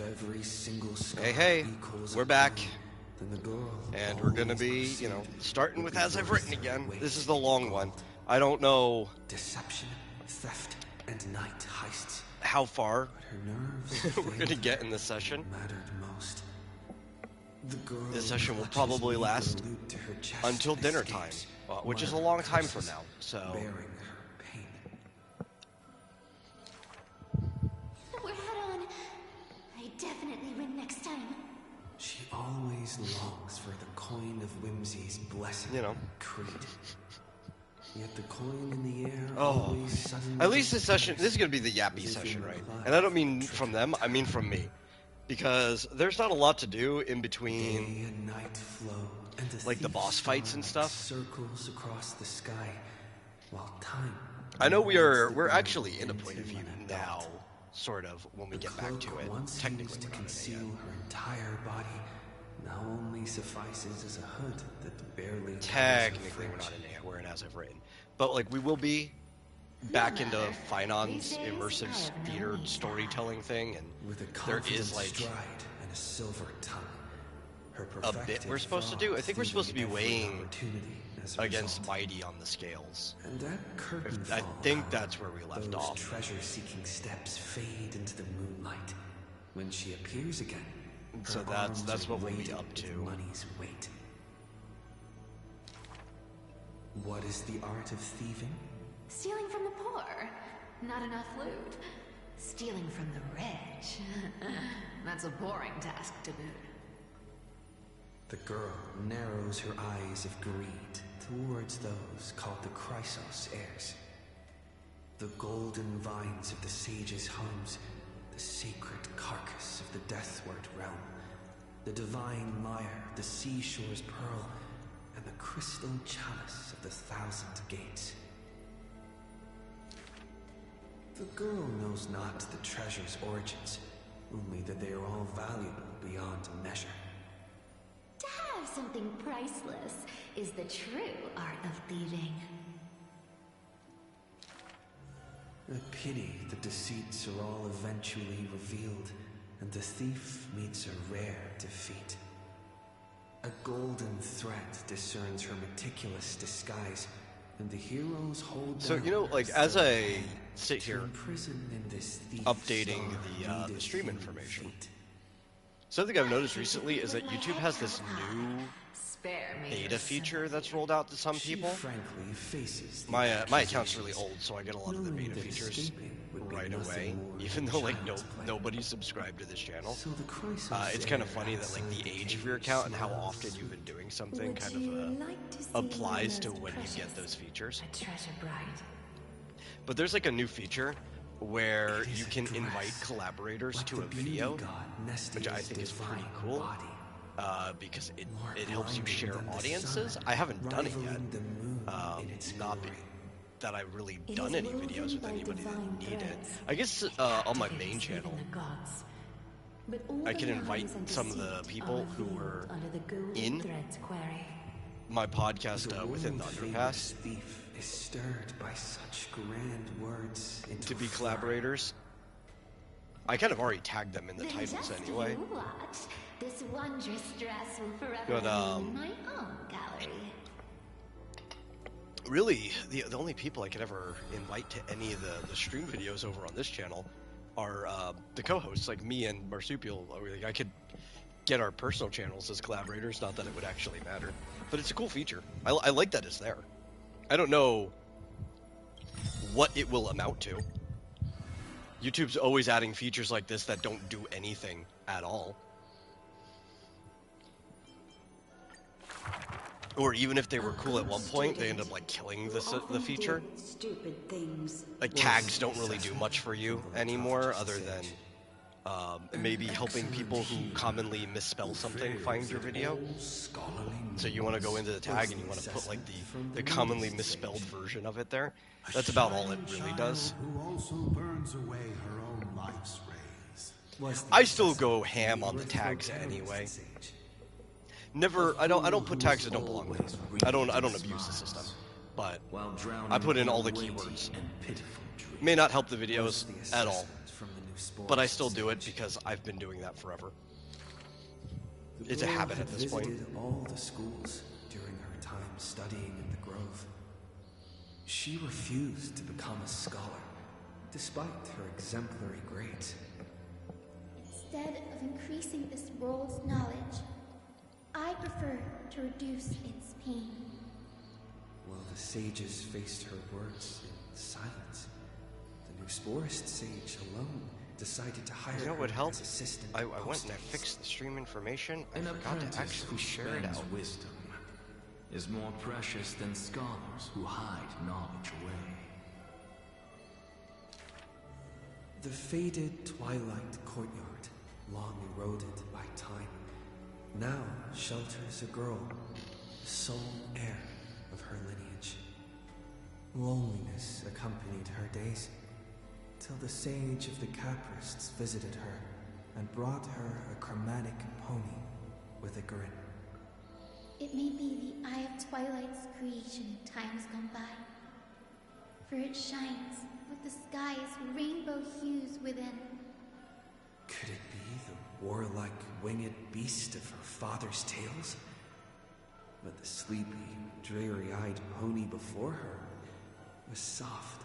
every single scar Hey, equals we're a back. pain, then the girl And we're gonna be, always you know, proceeded starting with with As I've worse Written again. weight This is the long one. gold. I don't know Deception, theft, and night heists. how far But her nerves we're gonna failed get her in this session. mattered most. The girl This session will clutches probably meager last loot to her chest until and dinner time, escapes, which is a while long her time from curses now. So bearing her pain. We're head on. I definitely win next time. She always longs for the coin of whimsy's blessing, You know. creed. Yet the coin in the air Oh, always suddenly at least this session, disappears, this is gonna be the yappy as if session, in right? reply And I don't to mean a trick from them, of I mean from me. Because there's not a lot to do in between, Day and night flow, and like, the boss fights and stuff. circles across the sky, while time. I know molds the we're girl actually in a point of into view an now, adult. sort of, when we The get back to cloak it. once Technically, used to we're not in it conceal yet. her entire body, now only suffices as a hood that barely covers her Technically, we're fringe. not in it yet. We're in As I've Written. But, like, we will be back into Finon's immersive theater storytelling thing, and With a there confident is, like, stride and a silver tongue. Her a bit we're supposed to do. I think we're supposed to be weighing against result. Mighty on the scales. And that curtain I fall, think however, that's where we left those off. treasure-seeking steps fade into the moonlight. When she appears again, So her that's arms are what we'll be weighted up with to. money's weight. What is the art of thieving? Stealing from the poor. Not enough loot. Stealing from the rich. That's a boring task to boot. The girl narrows her eyes of greed towards those called the Chrysos heirs. The golden vines of the sages' homes, the sacred carcass of the Deathward realm, the divine lyre, the seashore's pearl, and the crystal chalice of the thousand gates. The girl knows not the treasure's origins, only that they are all valuable beyond measure. To have something priceless is the true art of thieving. A pity the deceits are all eventually revealed, and the thief meets a rare defeat. A golden thread discerns her meticulous disguise, and the heroes hold So, down you know, her like, as silver I hand sit to here imprison in this thief's updating star the needed stream human information, feet. something I've noticed recently is that YouTube has this new Spare me beta your feature that's sympathy. rolled out to some She people. frankly faces the My account's really accusations, old, so I get a lot of the knowing beta that features escaping would be right nothing away, more even than though, like, child's play. nobody's subscribed to this channel. So the Chrysos It's kind of heir funny that, like, the outside age of cage your account and how smiles often you've been doing something Would kind you of like to see applies my to most when you get precious? those features. A treasure bride. But there's, like, a new feature where It is you a can dress, invite collaborators like to the a beauty video, god which I Nestia's think is pretty divine cool. body, Because more it helps you blinding share than the audiences. sun, I haven't done it yet. rivaling the moon in its Not glory. that I've really It done is any woven videos with by anybody that divine needed. threads. I guess It on my captivates main even channel, the gods. But all I the can invite lies and some of the deceit people are who revealed were under the golden in threads query. my podcast The within the world-famous Underpass thief is stirred by such grand words into to be a flame. collaborators. I kind of already tagged them in the Then titles just anyway. you watch. This wondrous dress will forever But, remain in my own gallery. Really, the only people I could ever invite to any of the stream videos over on this channel are the co-hosts, like me and Marsupial. Like, I could get our personal channels as collaborators, not that it would actually matter. But it's a cool feature. I like that it's there. I don't know what it will amount to. YouTube's always adding features like this that don't do anything at all. Or even if they were cool at one point, they end up, like, killing the feature. Stupid things. Like, tags don't really do much for you anymore, other than maybe helping people who commonly misspell something find your video. So you want to go into the tag and you want to put, like, the commonly misspelled version of it there. That's about all it really does. Who also burns away her own life's rays. I still go ham on the tags anyway. Never, I don't put tags that don't belong there. I don't abuse the system, but I put in all the keywords. May not help the videos at all, but I still do it because I've been doing that forever. It's a habit at this point. She visited all the schools during her time studying in the Grove. She refused to become a scholar, despite her exemplary grades. Instead of increasing this world's knowledge, I prefer to reduce its pain. While the sages faced her words in silence, the new Sporist sage alone decided to hire You know her what helped? as assistant. I went and I fixed the stream information. I forgot to actually share it out. Wisdom is more precious than scholars who hide knowledge away. The faded twilight courtyard, long eroded by time, now shelters a girl, the sole heir of her lineage. Loneliness accompanied her days, till the sage of the Caprists visited her and brought her a chromatic pony with a grin. It may be the Eye of Twilight's creation in times gone by, for it shines with the sky's rainbow hues within. Could it be the warlike winged beast of her father's tales? But the sleepy, dreary-eyed pony before her was soft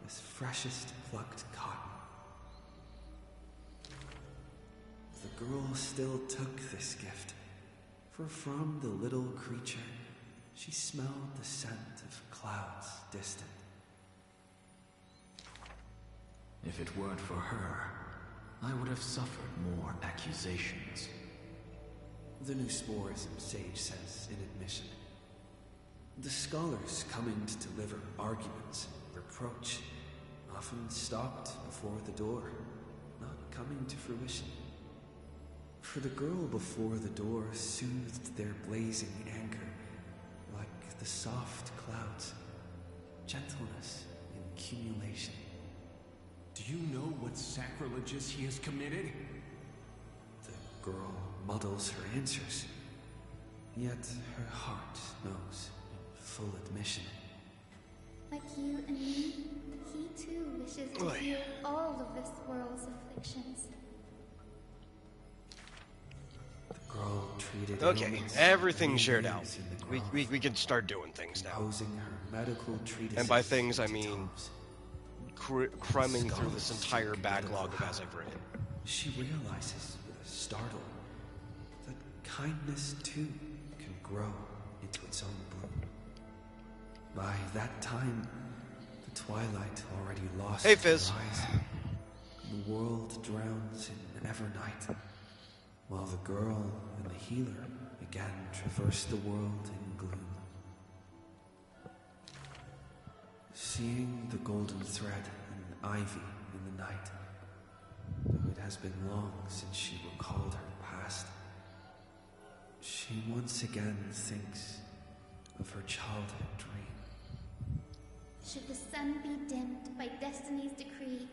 as freshest plucked cotton. The girl still took this gift, for from the little creature she smelled the scent of clouds distant. If it weren't for her, I would have suffered more accusations. The new Sporism sage says in admission, the scholars coming to deliver arguments and reproach often stopped before the door, not coming to fruition. For the girl before the door soothed their blazing anger like the soft clouds, gentleness in accumulation. Do you know what sacrileges he has committed? The girl muddles her answers, yet her heart knows in full admission. Like you and me, he too wishes to heal all of this world's afflictions. The girl treated Okay, everything's shared out. We We can start doing things now. imposing her medical treatises. And by things, I into mean tomes. crumbing through this entire backlog of as I've written. She realizes with a startle that kindness too can grow into its own bloom. By that time, the twilight already lost Hey, Fizz. its rise. The world drowns in evernight, while the girl and the healer again traverse the world in gloom. Seeing the golden thread and ivy in the night, though it has been long since she recalled her past, she once again thinks of her childhood dream. Should the sun be dimmed by destiny's decree,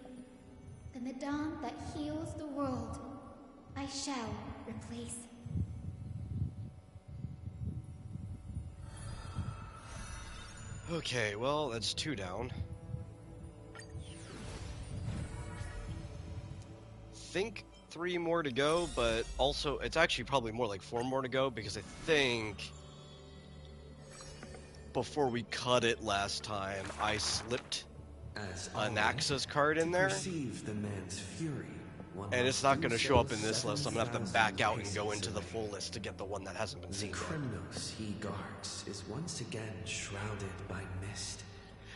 then the dawn that heals the world I shall replace. Okay, well, that's 2 down. Think 3 more to go, but also it's actually probably more like 4 more to go because I think before we cut it last time, I slipped As an always, Axis card in to there, perceive the man's fury, one and must it's not do going to so show up in this list. I'm going to have to 7,000 back out and go paces into the away. full list to get the one that hasn't been The seen yet. Crimnos he guards is once again shrouded by mist.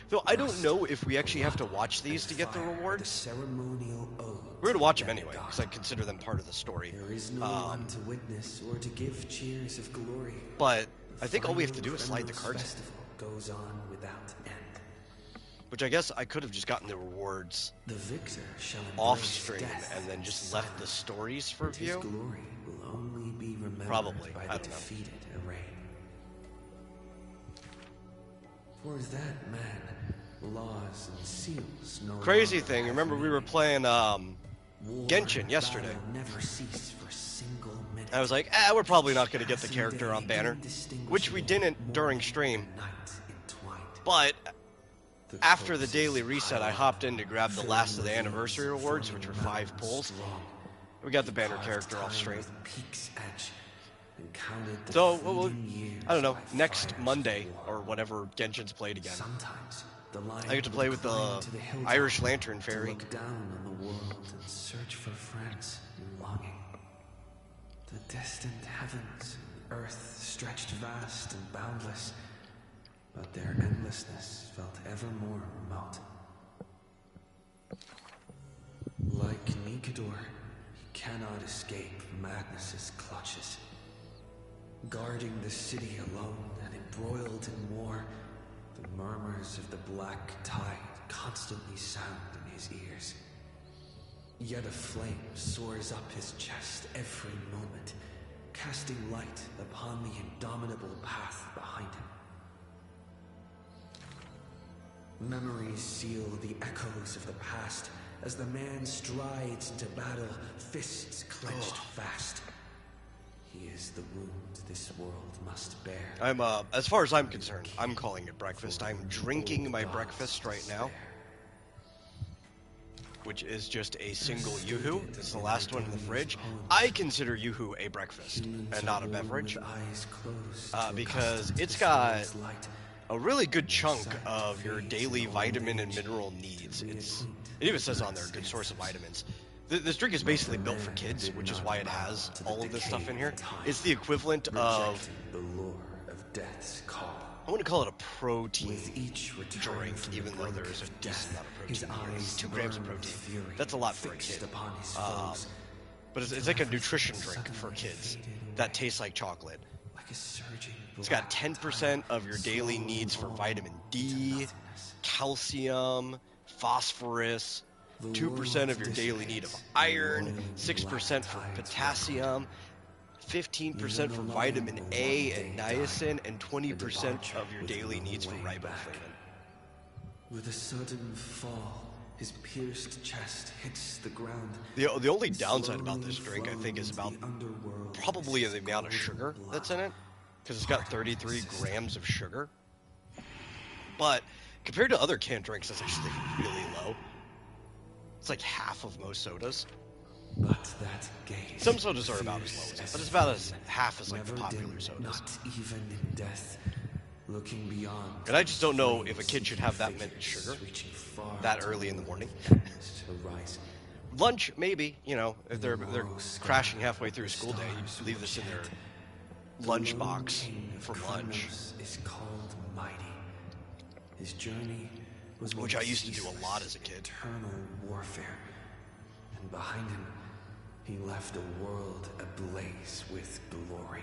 Though I don't know if we actually have to watch these to get the Fire, rewards. ceremonial ode We're going to watch them that anyway, god. because I consider them part of the story. There is no one to witness or to give cheers of glory. But I think all we have to Final do is slide the Crimnos cards in. festival goes on without end. Which I guess I could have just gotten the rewards The victor shall off embrace stream death and then in just left the silence. stories for His view. glory will only be remembered Probably, by I the don't know. defeated array. For that man, laws and seals no Crazy longer thing, have remember we were meaning. playing War Genshin and yesterday. battle never cease for a single minute. I was like, we're probably not going to get the Passing character day on banner, indistinguishable, which we didn't during morning stream. and night entwined. But after the daily reset, I hopped in to grab the last of the anniversary rewards, which were 5 pulls. We got the banner character off stream. So, I don't know, next Monday, or whenever Genshin's played again, I get to play with the Irish Lantern Fairy. Look down on the world and search for friends in longing. The distant heavens and earth stretched vast and boundless, but their endlessness felt ever more remote. Like Nikador, he cannot escape madness's clutches. Guarding the city alone and embroiled in war, the murmurs of the black tide constantly sound in his ears. Yet a flame soars up his chest every moment, casting light upon the indomitable path behind him. Memories seal the echoes of the past as the man strides into battle, fists clenched fast. He is the wound this world must bear. I'm, as far as I'm concerned, I'm calling it breakfast. I'm drinking my breakfast right now, which is just a single Yoo-hoo. It's the last one in the fridge. I consider Yoo-hoo a breakfast and not a beverage, because it's got a really good chunk of your daily vitamin and mineral needs. It even says on there, good source of vitamins. This drink is basically built for kids, which is why it has all of this stuff in here. It's the equivalent of the lure of death's call. I wouldn't call it a protein drink, even though there is a decent amount of protein here. It's 2 grams of protein. That's a lot for a kid. But it's like a nutrition drink for kids that tastes like chocolate. It's got 10% of your daily needs for vitamin D, calcium, phosphorus, 2% of your daily need of iron, 6% for potassium, 15% for vitamin A and niacin, and 20% of your daily needs for riboflavin. With a sudden fall, his pierced chest hits the ground. The only downside about this drink, I think, is about probably the amount of sugar that's in it, because it's got 33 grams of sugar. But compared to other canned drinks, that's actually really low. It's like half of most sodas. But that gaze, some sodas are about as low as it, but it's about as half as like the popular sodas. Not even in death, looking beyond. And I just don't know if a kid should have that much sugar that early in the morning. Lunch, maybe, you know, if they're crashing halfway through a school day, you leave this in their lunch box for lunch. Is called mighty. His journey was which I used to do a lot as a kid. Eternal warfare, and behind him, he left a world ablaze with glory.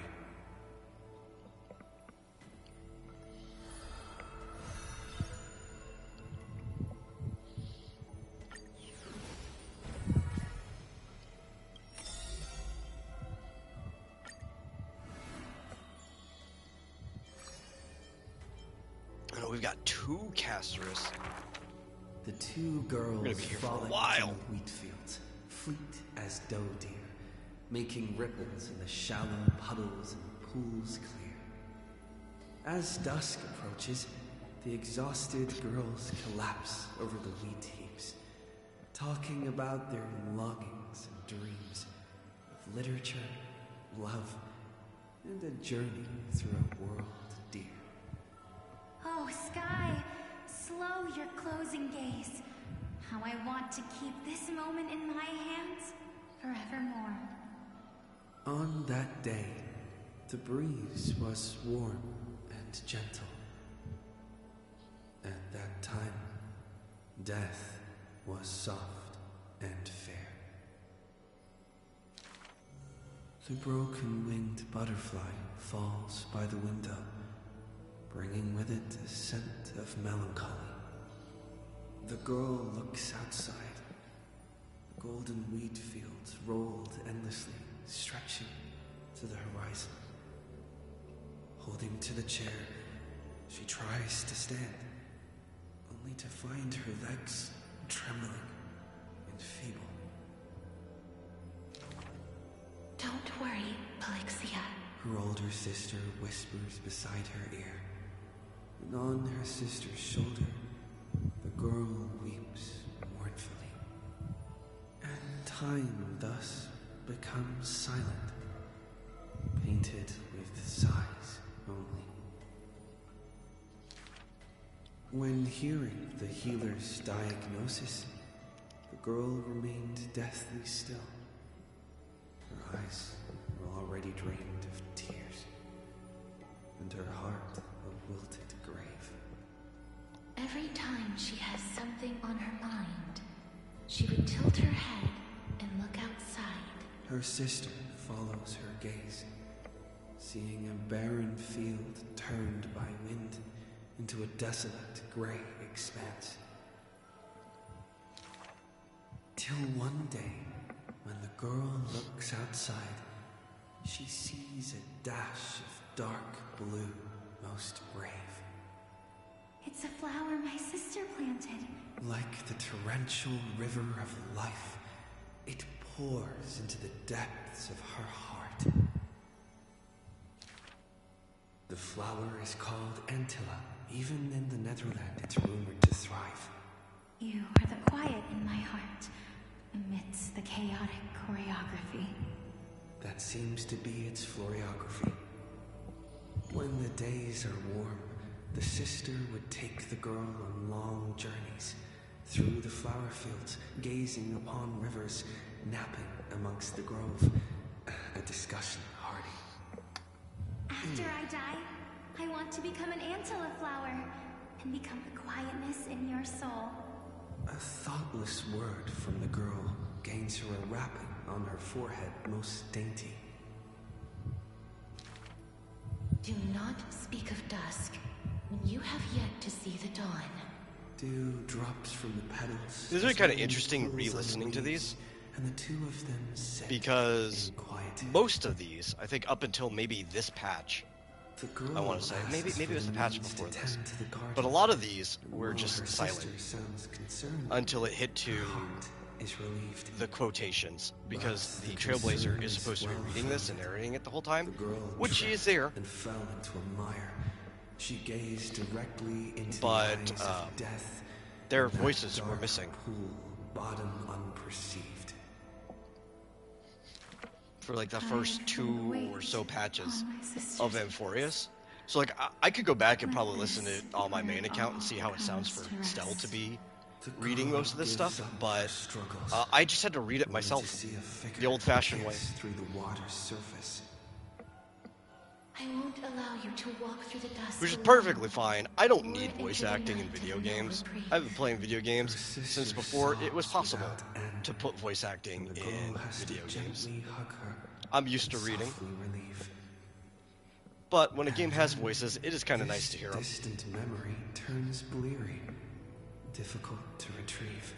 We've got 2 Casterus. The 2 girls be here for a frolic while. in the wheat fields, fleet as doe deer, making ripples in the shallow puddles and pools clear. As dusk approaches, the exhausted girls collapse over the wheat heaps, talking about their longings and dreams of literature, love, and a journey through a world dear. Oh, Sky, slow your closing gaze. How I want to keep this moment in my hands forevermore. On that day, the breeze was warm and gentle. At that time, death was soft and fair. The broken-winged butterfly falls by the window, bringing with it a scent of melancholy. The girl looks outside. The golden wheat fields rolled endlessly, stretching to the horizon. Holding to the chair, she tries to stand, only to find her legs trembling and feeble. Don't worry, Pelixia. Her older sister whispers beside her ear, and on her sister's shoulder, girl weeps mournfully, and time thus becomes silent, painted with sighs only. When hearing the healer's diagnosis, the girl remained deathly still. Her eyes were already drained of tears, and her heart a wilted grave. Every time she has something on her mind, she would tilt her head and look outside. Her sister follows her gaze, seeing a barren field turned by wind into a desolate gray expanse. Till one day, when the girl looks outside, she sees a dash of dark blue, most brave. It's a flower my sister planted. Like the torrential river of life, it pours into the depths of her heart. The flower is called Antilla. Even in the Netherland, it's rumored to thrive. You are the quiet in my heart, amidst the chaotic choreography. That seems to be its floriography. When the days are warm, the sister would take the girl on long journeys through the flower fields, gazing upon rivers, napping amongst the grove. A discussion hardy. After I die, I want to become an Antilla flower and become the quietness in your soul. A thoughtless word from the girl gains her a wrapping on her forehead most dainty. Do not speak of dusk when you have yet to see the dawn. Dew drops from the petals. This is really kind of interesting re-listening to these, and the two of them sit because in quiet. most of these, I think up until maybe this patch, The girl I want to say, maybe asks it for was the the patch means before to this, tend to the garden. but a lot of these were While just her silent sister sounds concerned, until it hit to her heart is relieved. the quotations, because But the the Trailblazer concern is is supposed to be well reading this and founded. narrating it the whole time, The girl which she tripped is there, and fell into a mire. She gazed directly into but the eyes of death. their in that voices were dark missing. Pool, bottom unperceived. For like the I first can 2 or so wait patches on my sister's of Amphorius. So like I could go back and probably listen to it on my main account and see how it sounds for Stell to be The reading girl most of this gives stuff, up her but struggles, I just had to read it only to myself see a figure the old-fashioned way. kiss through the water's surface. I won't allow you to walk through the dusk Which is alone. perfectly fine. I don't Or need into voice the acting in night video of no games. reprieve. I've been playing video games Her sister since before it was sobs possible without end, to put voice acting and the in girl has video to games. gently hug her I'm used to and reading, softly relieve. but when a game And has then voices, it is kind of this nice to hear them. distant memory turns bleary, difficult to retrieve.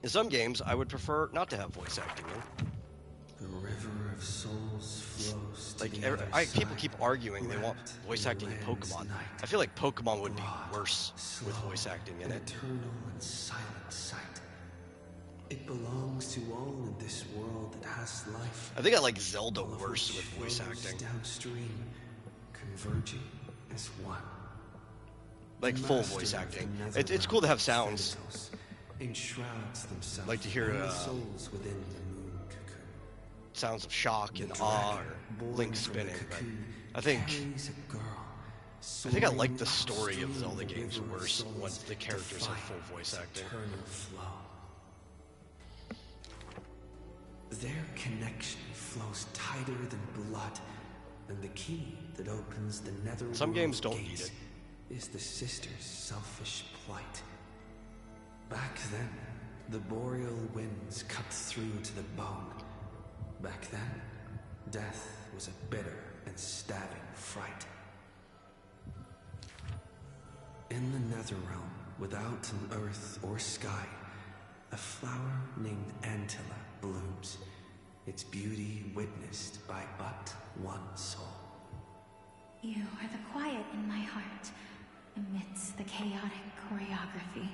In some games, I would prefer not to have voice acting in. The river of souls flows to Like, the other people side, keep arguing they want wrapped voice in acting in land's Pokemon. night. I feel like Pokemon would be Broad, worse with slow, voice acting in an it. eternal and silent sight. It belongs to all in this world that has life. I think I like Zelda all of worse which with voice flows acting. downstream, converging as one. Like The full master voice of acting. the It's cool to have sounds. Thanatos enshrouds themselves Like to hear, in the souls within the moon cocoon. Sounds of shock The and awe dragon, or born Link from the spinning, but cocoon, I think carries a girl, I think I like the soaring story of upstream Zelda the games river of worse souls, once the characters have full defying voice its acting. eternal flow. Their connection flows tighter than blood, and the key that opens the netherworld Some games don't need gates it. is the sister's selfish plight. Back then, the boreal winds cut through to the bone. Back then, death was a bitter and stabbing fright. In the Netherrealm, without an earth or sky, a flower named Antilla blooms, its beauty witnessed by but one soul. You are the quiet in my heart, amidst the chaotic choreography.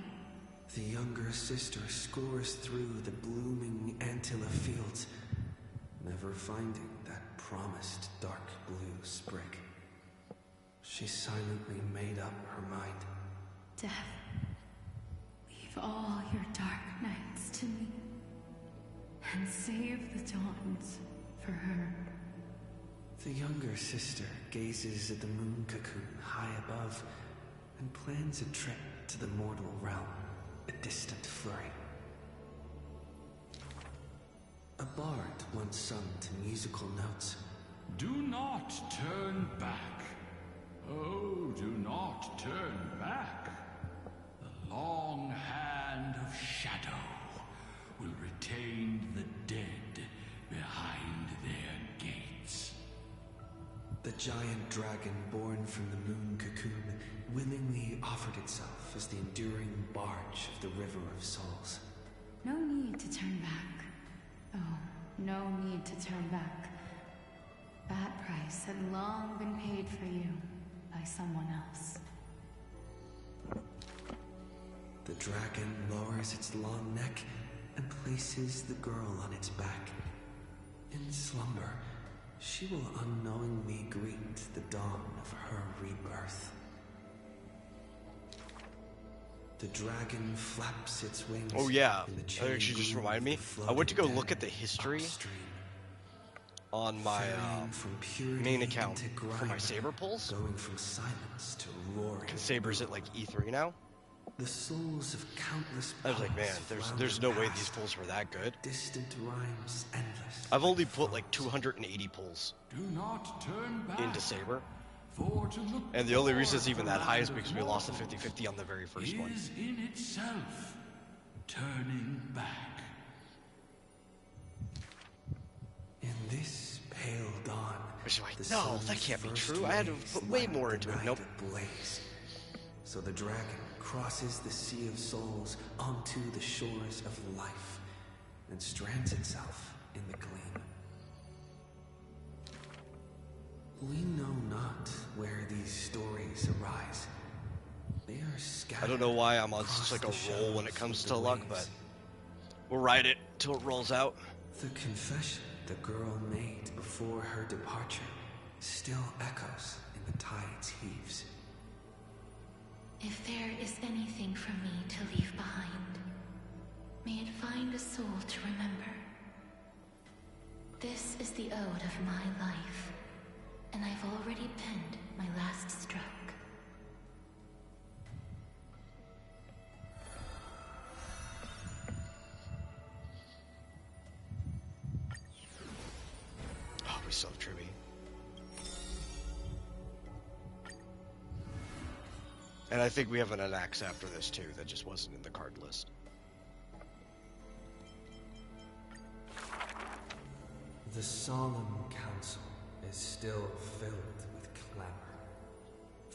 The younger sister scores through the blooming Antilla fields, never finding that promised dark blue sprig. She silently made up her mind. Death, leave all your dark nights to me, and save the dawns for her. The younger sister gazes at the moon cocoon high above and plans a trip to the mortal realm, a distant flurry. A bard once sung to musical notes. Do not turn back. Oh, do not turn back. The long hand of shadow will retain the dead behind their gates. The giant dragon born from the moon cocoon willingly offered itself as the enduring barge of the River of Souls. No need to turn back. Oh, no need to turn back. That price had long been paid for you by someone else. The dragon lowers its long neck and places the girl on its back. In slumber, she will unknowingly greet the dawn of her rebirth. The dragon flaps its wings. Oh yeah, in the that actually just gloom reminded of me. the I went to go floating look at the dead history upstream. on my Ferrying from purity main account into for my grime, Saber pulls. going from silence to roaring. Because Saber's at like E3 now. The souls of countless I was like, man, poets there's flounder no way past, these pulls were that good. distant rhymes endless. I've only like put like falls. 280 pulls Do not turn back. into Saber. For to look And the only reason toward it's even the that high is land because of we lost a mortals 50-50 on the very first one. is in itself turning back. In this pale dawn, Which is like, the no, sun's that can't be first true. I had to rays put way light more the into it. night Nope. ablaze. So the dragon crosses the sea of souls onto the shores of life and strands itself in the gleam. We know not where these stories arise. They are scattered. I don't know why I'm on across such like the a roll when it shelves comes of to the luck, waves. but we'll ride it till it rolls out. The confession the girl made before her departure still echoes in the tide's heaves. If there is anything for me to leave behind, may it find a soul to remember. This is the ode of my life, and I've already penned my last stroke. Oh, we still have Tribby. And I think we have an axe after this too that just wasn't in the card list. The solemn council is still filled with clamor.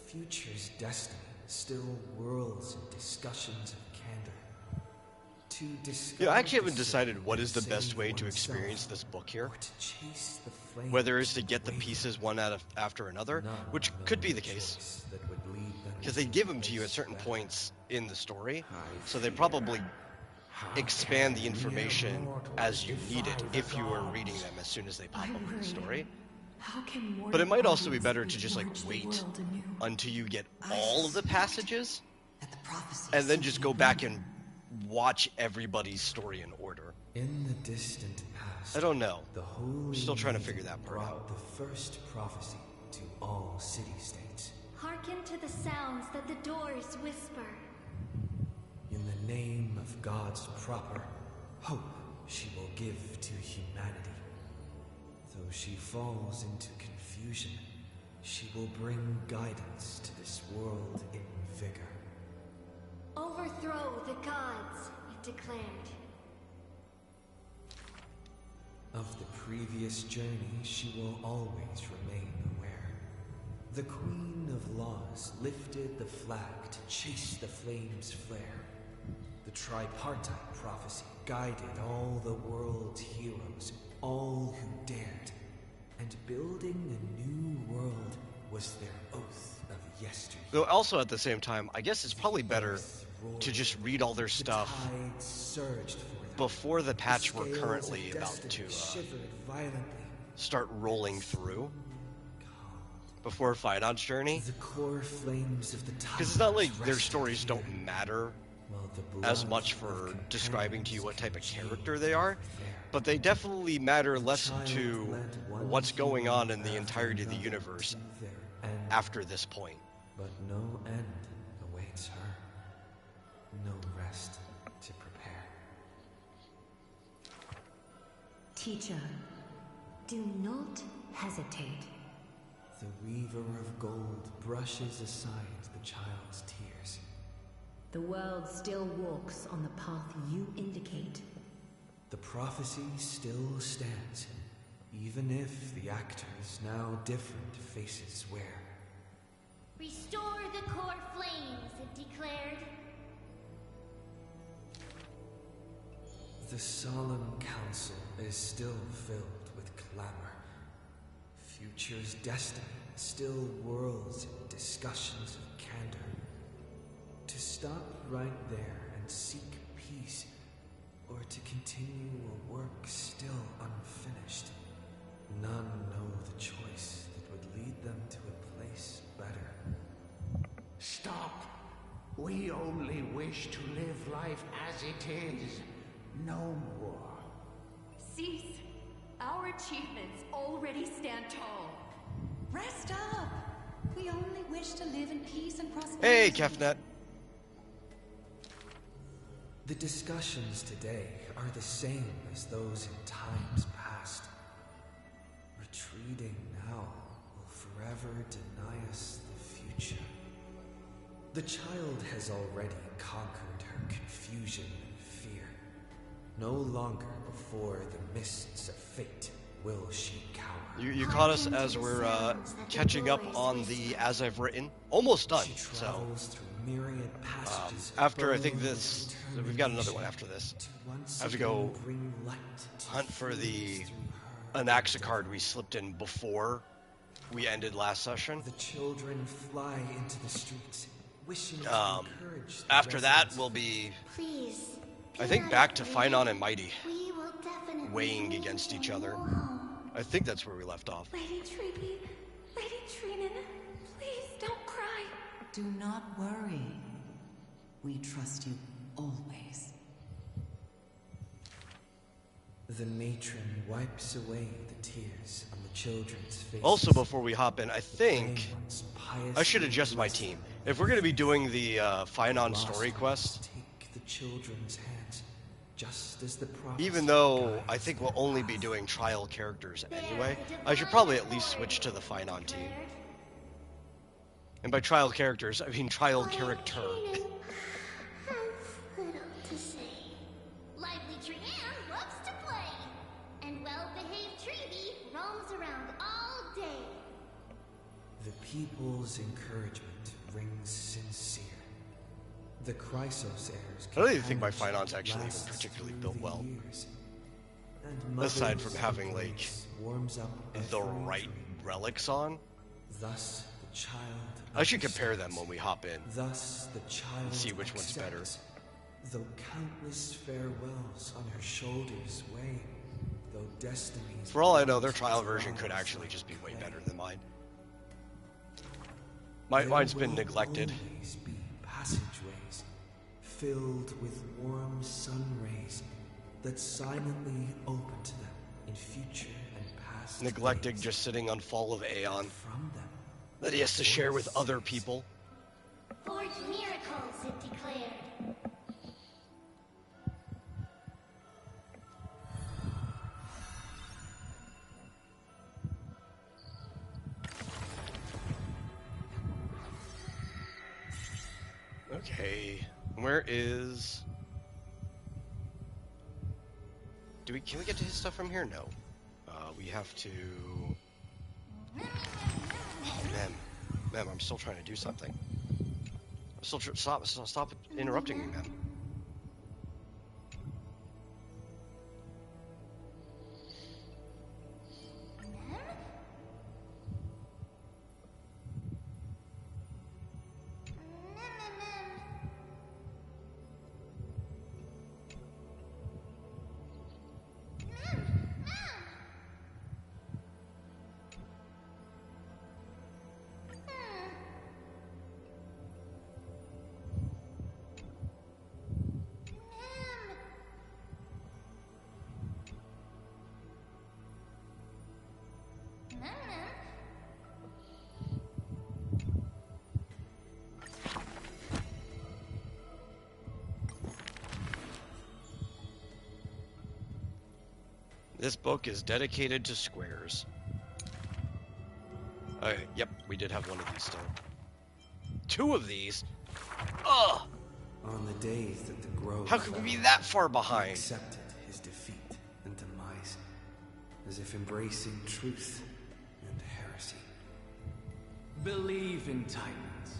Future's destiny still whirls in discussions of candor. To discover Yeah, I actually haven't the decided sin what is the and best save way to oneself, experience this book here. or to chase the flames Whether it's to get the waiting. pieces one after another, None which know could be the the case. choice that would lead them Because they to give them to you at place certain better. points in the story, I so they fear. probably How expand the can information mere as you mortals need it defy the if you are gods? reading them as soon as they pop I up in the worry. story. How can But it might also be mortal better bodies to just like launch the wait world anew? until you get all of the passages That the prophecy and is then just simply go back and watch everybody's story in order. In the distant past, I don't know. the holy Still trying to maiden figure that part brought out. the first prophecy to all city-states. Hearken to the sounds that the doors whisper. In the name of God's proper hope, she will give to humanity. Though she falls into confusion, she will bring guidance to this world in vigor. Overthrow the gods, it declared. Of the previous journey, she will always remain aware. The Queen of Laws lifted the flag to chase the flames' flare. The tripartite prophecy guided all the world's heroes, all who dared. And building a new world was their oath of yesteryear. Though also at the same time, I guess it's probably better to just read all their stuff The tide surged for them. before the patch we're Scales of currently about destiny to shivered violently. start rolling through before Finon's journey. The core flames of the Because it's not like towers their rested stories here, don't matter while the as blood much of for describing to you what type of companions character congealed they are, there. but they definitely matter The less child to led one what's going on in human the after entirety of the another universe to their end. after this point. But no end awaits her. No rest to prepare. Teacher, do not hesitate. The weaver of gold brushes aside the child's tears. The world still walks on the path you indicate. The prophecy still stands, even if the actors now different faces wear. Restore the core flames, it declared. The solemn council is still filled with clamor. Future's destiny still whirls in discussions of candor. To stop right there and seek peace, or to continue a work still unfinished. None know the choice that would lead them to a place better. Stop. We only wish to live life as it is. No more. Cease. Our achievements already stand tall. Rest up. We only wish to live in peace and prosperity. Hey, Kefnet. The discussions today are the same as those in times past. Retreating now will forever deny us the future. The child has already conquered her confusion and fear. No longer before the mists of fate will she cower. You caught us as we're catching up on the As I've Written. Almost done, She so travels through myriad passages of after I think bone this, and we've got another one determination after this. to once I have to again go bring light to hunt for the flames through her Anaxacard we slipped in before we ended last session. The children fly into the streets, wishing to encourage the After that, residents. we'll be, Please. I think, back to Finon and Mighty, We will definitely weighing make against each you other. home. I think that's where we left off. Lady Treeby, Lady Treenan, please don't cry. Do not worry. We trust you always. The matron wipes away the tears on the children's faces. Also, before we hop in, I think They once I should piously adjust my blessed team. them. If we're going to be doing the Finon Lost story ones quest, take the children's hands, just as the prophecy even though guides I think their we'll only be path. doing trial characters There, anyway, the I should divine probably at least authority, switch to the it Finon team. declared. And by trial characters, I mean trial character. Treenan has little to say. Lively Treeanne loves to play. And well-behaved Treeby roams around all day. The people's encouragement rings sincere. The Chrysos heirs I don't even think my companionship Finon's actually even lasts particularly through built the well. years. And Aside Mother's from having, like, embrace warms up The every right dream. relics on. Thus the child I should compare them understands. when we hop in. Thus the child see which one's better. accepts, though countless farewells on her shoulders weigh, though destinies For all I know, their blunt trial as version could lies actually like just be way clay. better than mine. There Mine's been will neglected. always be passageways filled with warm sun rays that silently open to them in future and past Neglected, days. just sitting on Fall of Aeon From them that he has to share with other people. Forge miracles, it declared. Okay, where is? Can we get to his stuff from here? No. We have to. Oh, ma'am, I'm still trying to do something. I'm still stop interrupting me, ma'am. This book is dedicated to squares. Okay, yep, we did have one of these still. 2 of these? Ugh! On the days that the grove How could we fell, be that far he behind? accepted his defeat and demise, as if embracing truth and heresy. Believe in Titans,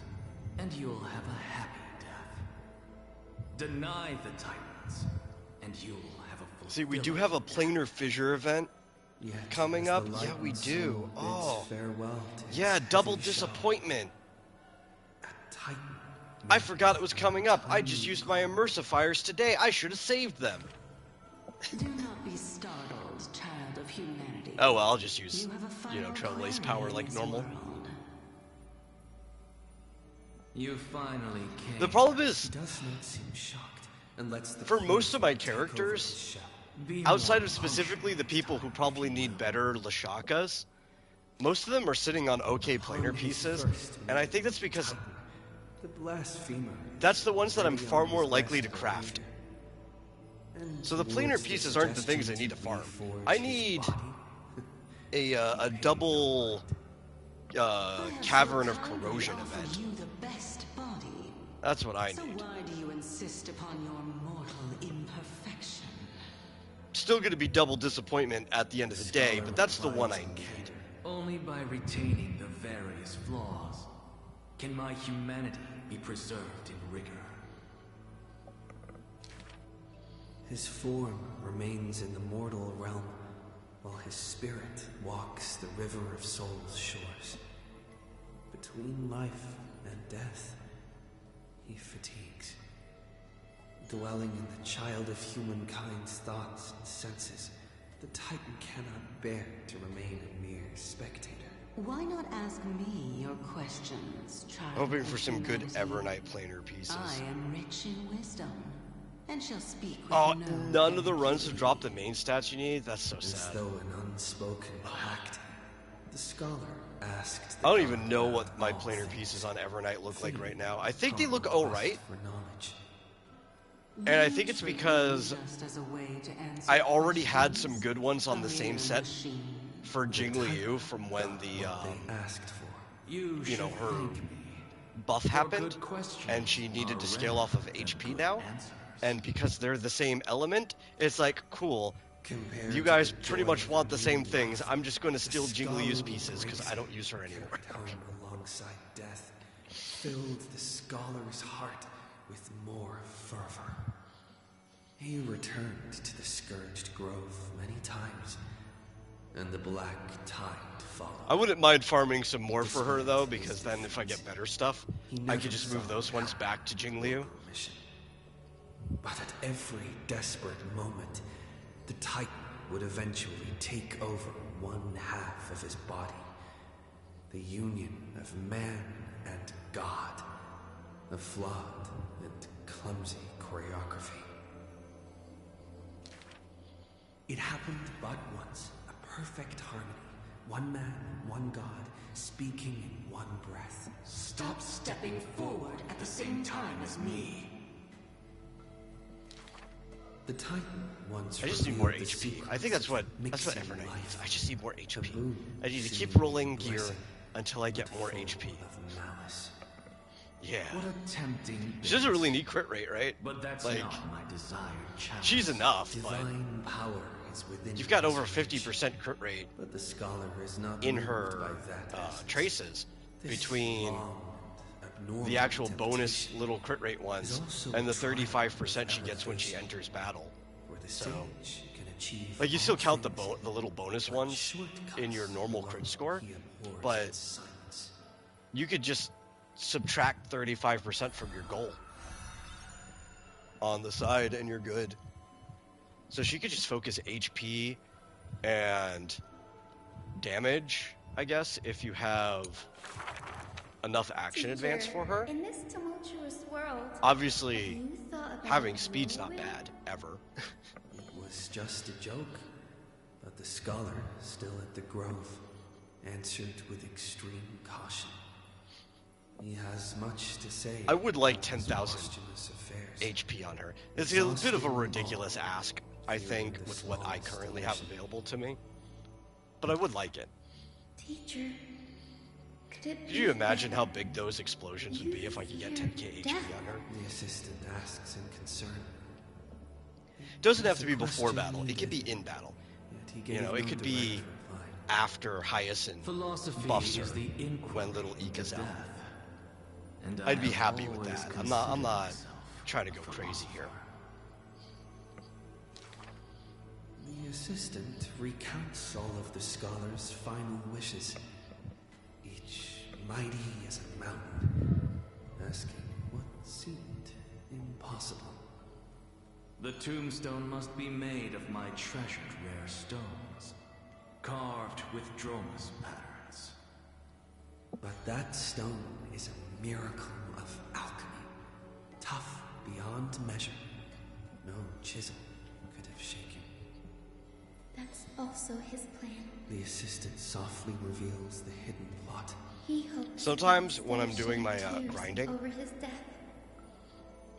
and you'll have a happy death. Deny the Titans, and you'll have a fulfilling. See, we do have a planar fissure event Yet, coming as up. the Yeah, we lightened do. soul bids Oh. farewell to its Yeah, double heavy shell, disappointment. a Titan I forgot it was coming up. I just used my immersifiers today. I should have saved them. Do not be startled, child of humanity. Oh, well, I'll just use, You have a final Trailblaze query power in like this normal. world. You finally came. The problem is, He does not seem shocked and lets the for most of my take over characters, his shell. Be outside more of specifically the people who punctual, probably if you need will. better Lashakas, most of them are sitting on okay planar Upon his pieces, first and I think that's because Titan, the blasphemer that's the ones that I'm ready far on more his likely to best craft. behavior. And So the planar towards pieces aren't the things I suggestion need to farm. reforge I his need body. a double cavern of corrosion event. You the best body. That's what I So need. why do you insist upon your mortal imperfection? Still going to be double disappointment at the end of the day, but that's the one I need. Only by retaining the various flaws can my humanity be preserved in rigor. His form remains in the mortal realm, while his spirit walks the river of souls' shores. Between life and death, he fatigues, dwelling in the child of humankind's thoughts and senses. The Titan cannot bear to remain a mere spectator. Why not ask me your questions, child? Hoping of for some good humanity? Evernight planar pieces. I am rich in wisdom, and shall speak with Oh, no none of the runs have ambiguity. dropped the main stats you need? That's so As sad. though an unspoken pact, the scholar asked. I don't even know what my planar pieces on Evernight look like right now. I think they look alright, For knowledge. and I think it's because Just as a way to answer I already had questions, some good ones on the a same mere set machine. for Jingliu from when the What they asked for. You know, should her thank me. buff Your happened, good questions and she needed are to scale rare off of and HP good now, answers. and because they're the same element, it's like, cool, Compared you to guys the pretty joy much of want the same new things. life, I'm just going to the steal Jingliu's scholar pieces because embraced I don't use her anymore. kept home alongside death, filled the scholar's heart with more fervor. He returned to the scourged grove many times, and the black tide followed. I wouldn't mind farming some more for her though, because then if I get better stuff, I could just move those ones back to Jingliu. Mission. But at every desperate moment, the Titan would eventually take over one half of his body. The union of man and God. A flawed and clumsy choreography. It happened but once, a perfect harmony. One man, one God, speaking in one breath. Stop stepping forward at the same time as me. The Titan once I just need more revealed the HP. I secrets think that's of what mixing Evernight life needs. I just need more HP. boon I need to keep seemingly rolling gear blessing, until I get but more full HP. of malice. Yeah. What a tempting. She doesn't really bait. need crit rate, right? But that's like, not my desired challenge. she's enough, but Divine power is within you've got his over reach, 50% crit rate but the scholar is not in moved her by that essence. traces This between long and abnormal the actual bonus temptation little crit rate ones is also and the a triumph 35% she of gets when she elevation, enters battle. where the So, sage can achieve like, you still all count the things, the little bonus but ones shortcuts in your normal alone crit score, he abhors but in silence. you could just subtract 35% from your goal on the side and you're good. So she could just focus HP and damage, I guess, if you have enough action advance for her. In this tumultuous world, Obviously, have you thought about having speed's not ruling? bad, ever. It was just a joke, but the scholar, still at the grove, answered with extreme caution. He has much to say. I would like about his 10,000 posthumous affairs. HP on her. It's a bit of a ridiculous ask I think, with what I currently have available to me. But I would like it. Teacher, could you imagine how big those explosions would be if I could get 10k HP on her? The assistant asks in concern. It doesn't have to be before battle. It could be in battle. You know, it could be after Hyacinth buffs her when little Ika's out. I'd be happy with that. I'm not trying to go crazy here. The assistant recounts all of the scholar's final wishes, each mighty as a mountain, asking what seemed impossible. The tombstone must be made of my treasured rare stones, carved with Droma's patterns. But that stone is a miracle of alchemy, tough beyond measure. No chisel could have shaken. That's also his plan. The assistant softly reveals the hidden plot. He hopes sometimes when I'm doing my grinding over his death,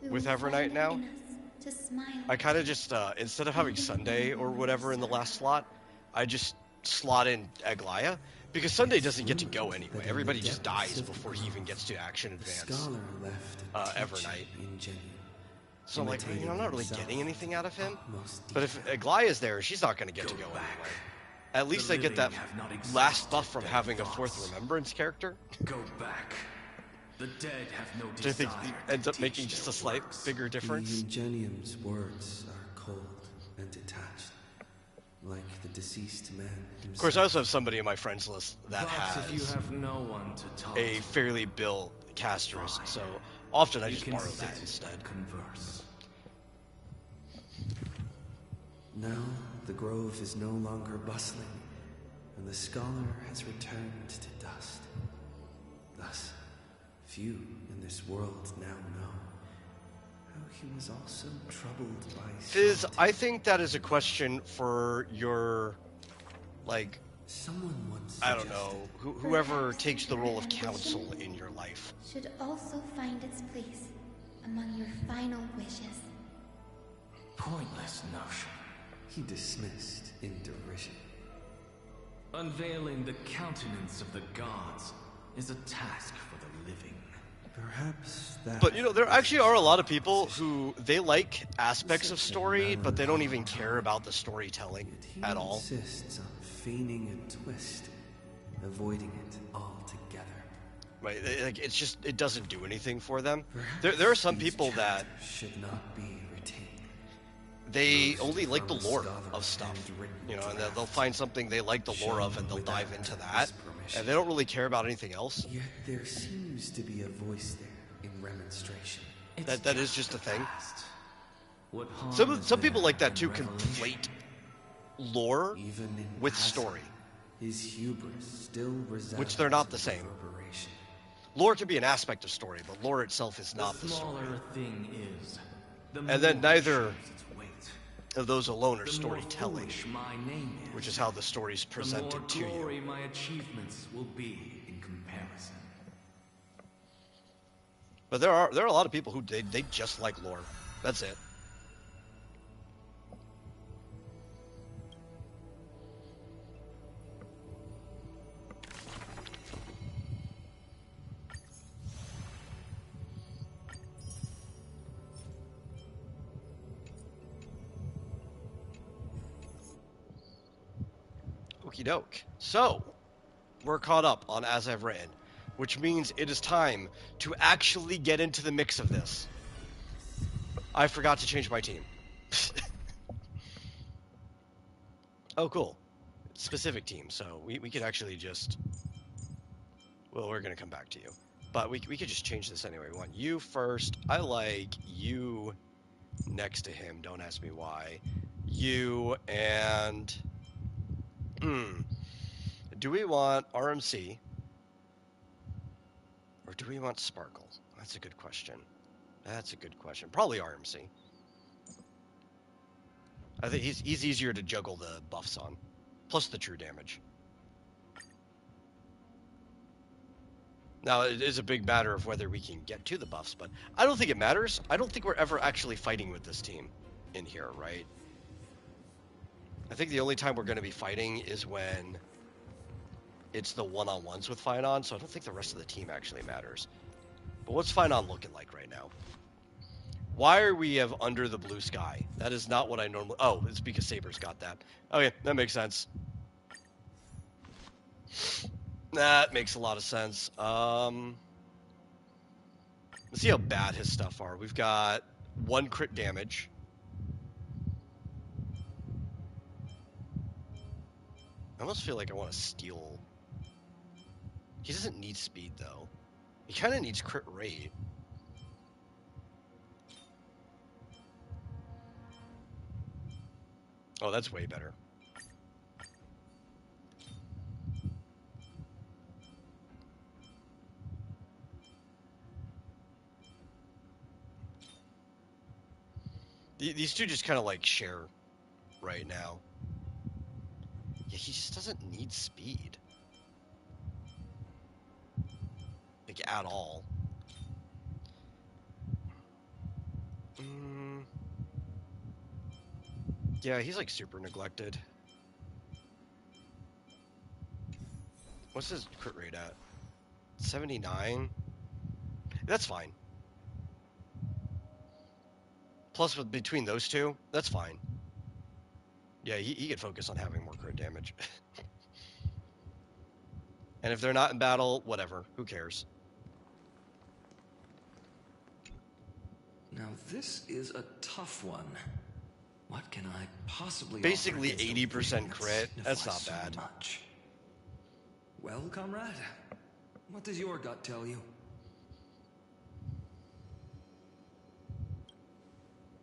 with Evernight now, I kind of just, instead of having Sunday or whatever in the last slot, I just slot in Aglaya, because Sunday doesn't get to go anyway. Everybody just dies before he even gets to action advance Evernight. So I'm like, you know, I'm not really getting anything out of him. But if Aglaya's there, she's not going to get to go anyway. At least I get that last buff from having a fourth Remembrance character. Go back. The dead have no Which I think ends up making just a slight bigger difference. The Ingenium's words are cold and detached, like the deceased man himself. Of course, I also have somebody in my friends list that if you has have no one to talk a fairly built casterist, so often I just borrow that instead. Converse. Now the grove is no longer bustling, and the scholar has returned to dust. Thus, few in this world now know how he was also troubled by Fizz, I think that is a question for your, like, someone once I don't know, whoever takes the role of counsel in your life. Should also find its place among your final wishes. Pointless notion. He dismissed in derision. Unveiling the countenance of the gods is a task for the living. Perhaps that. But you know, there actually are a lot of people who they like aspects of story, but they don't even care about the storytelling at all. He insists on feigning a twist, avoiding it altogether. Right? Like it's just it doesn't do anything for them. There are some people that should not be retained. They only like the lore of stuff, you know, and they'll find something they like the lore of and they'll dive into that, and they don't really care about anything else. Yet there seems to be a voice there in remonstration. That is just a thing. Some people like that too conflate lore with story, his hubris still which they're not the same. Lore can be an aspect of story, but lore itself is not the story. Thing is, and then neither of those alone are storytelling, which is how the story is presented to you. My achievements will be in comparison. But there are a lot of people who they just like lore. That's it. Okie doke. So, we're caught up on As I've Written, which means it is time to actually get into the mix of this. I forgot to change my team. Oh, cool. Specific team, so we could actually just... Well, we're going to come back to you. But we could just change this anyway. We want you first. I like you next to him. Don't ask me why. You and... Do we want RMC? Or do we want Sparkle? That's a good question. That's a good question. Probably RMC. I think he's easier to juggle the buffs on. Plus the true damage. Now, it is a big matter of whether we can get to the buffs, but I don't think it matters. I don't think we're ever actually fighting with this team in here, right? I think the only time we're going to be fighting is when it's the one-on-ones with Finon, so I don't think the rest of the team actually matters. But what's Finon looking like right now? Why are we have under the blue sky? That is not what I normally... Oh, it's because Saber's got that. Okay, that makes sense. That makes a lot of sense. Let's see how bad his stuff are. We've got 1 crit damage. I almost feel like I want to steal. He doesn't need speed, though. He kind of needs crit rate. Oh, that's way better. These two just kind of like share right now. Yeah, he just doesn't need speed. Like, at all. Yeah, he's like super neglected. What's his crit rate at? 79? That's fine. Plus, between those two, that's fine. Yeah, he could focus on having more crit damage. And if they're not in battle, whatever. Who cares? Now this is a tough one. What can I possibly Basically offer 80% crit. That's not so bad. Much? Well, comrade, what does your gut tell you?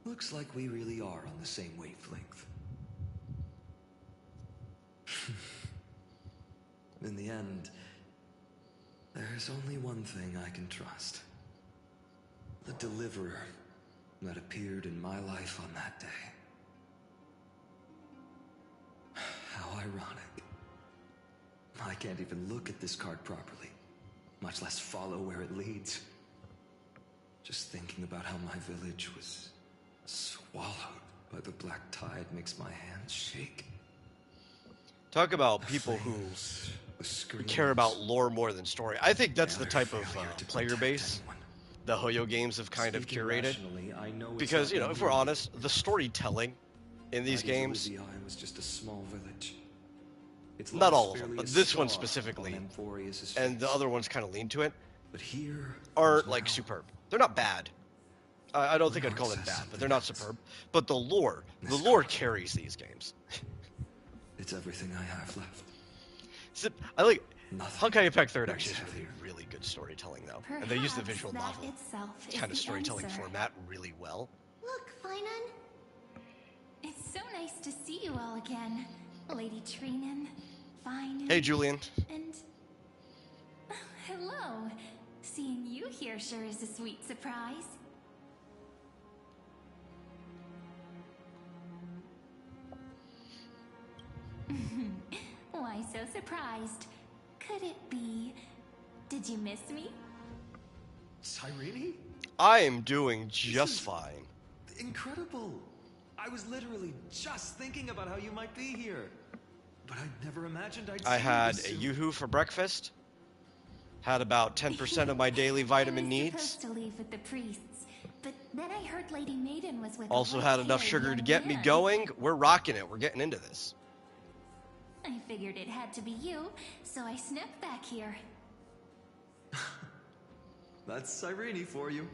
Looks like we really are on the same wavelength. In the end, there's only one thing I can trust. The deliverer that appeared in my life on that day. How ironic. I can't even look at this card properly, much less follow where it leads. Just thinking about how my village was swallowed by the black tide makes my hands shake. Talk about people who care about lore more than story. I think that's the type of player base the Hoyo games have kind of curated. Because, you know, if we're honest, the storytelling in these games, was just a small village. not all of them, but this one specifically, and the other ones kind of lean to it, but here are like superb. They're not bad. I don't think I'd call them bad, but they're not superb. But the lore carries these games. It's everything I have left. I like Honkai Impact 3rd actually is really good storytelling though, and they use the visual novel kind of storytelling format really well. Look, Finon. It's so nice to see you all again, Lady Trinan, Finon. Hey, Julian. And hello. Seeing you here sure is a sweet surprise. Why so surprised? Could it be... Did you miss me? Cyrene? I am doing just fine. Incredible. I was literally just thinking about how you might be here. But I never imagined I'd see you had this a soon. Yoo-hoo for breakfast. Had about 10% of my daily vitamin I was needs. supposed to leave with the priests, but then I heard Lady Maiden was with Also a had enough white-haired sugar to young get me man. going. We're rocking it. We're getting into this. I figured it had to be you, so I snuck back here. That's Cyrene for you.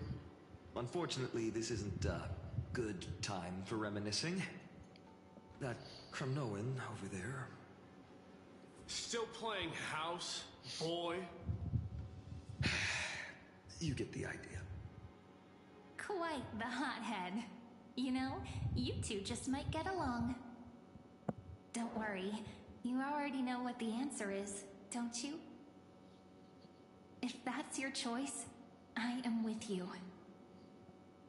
Unfortunately, this isn't a good time for reminiscing. That Kremnoan over there. Still playing house, boy? You get the idea. Quite the hothead. You know, you two just might get along. Don't worry, you already know what the answer is, don't you? If that's your choice, I am with you.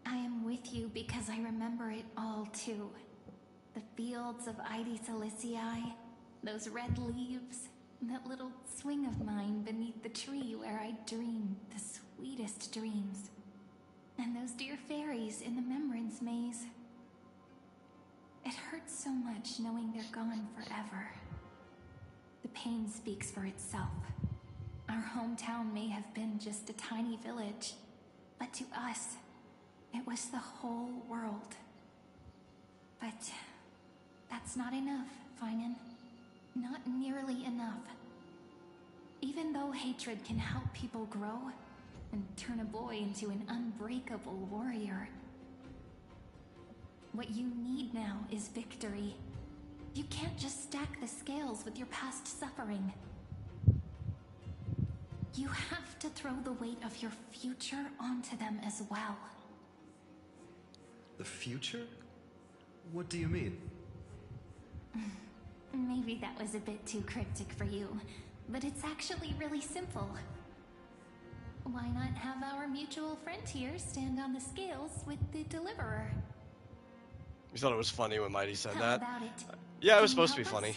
I am with you because I remember it all too. The fields of Ide Silicii, those red leaves, that little swing of mine beneath the tree where I dreamed the sweetest dreams. And those dear fairies in the Membrance Maze. It hurts so much knowing they're gone forever. The pain speaks for itself. Our hometown may have been just a tiny village, but to us, it was the whole world. But that's not enough, Finan. Not nearly enough. Even though hatred can help people grow and turn a boy into an unbreakable warrior, what you need now is victory. You can't just stack the scales with your past suffering. You have to throw the weight of your future onto them as well. The future? What do you mean? Maybe that was a bit too cryptic for you, but it's actually really simple. Why not have our mutual friend here stand on the scales with the Deliverer? You thought it was funny when Mighty said How that? about it? Yeah, it was Can you supposed to be help us? funny.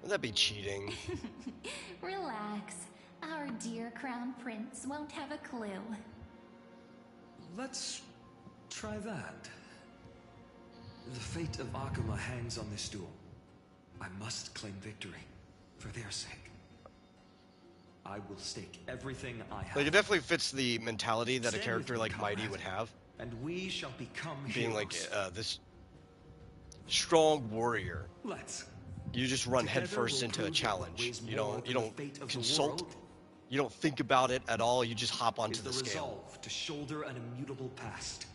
Would that be cheating? Relax. Our dear Crown Prince won't have a clue. Let's try that. The fate of Akuma hangs on this duel. I must claim victory, for their sake. I will stake everything I have. Like, it definitely fits the mentality that a Stand character with me, like Mighty comrade, would have. and we shall become Being heroes. like this strong warrior. Let's. You just run Together headfirst we'll into a prove challenge. weighs You more don't than the fate of the consult. world You don't think about it at all. You just hop onto is the the scale. resolve to shoulder an immutable past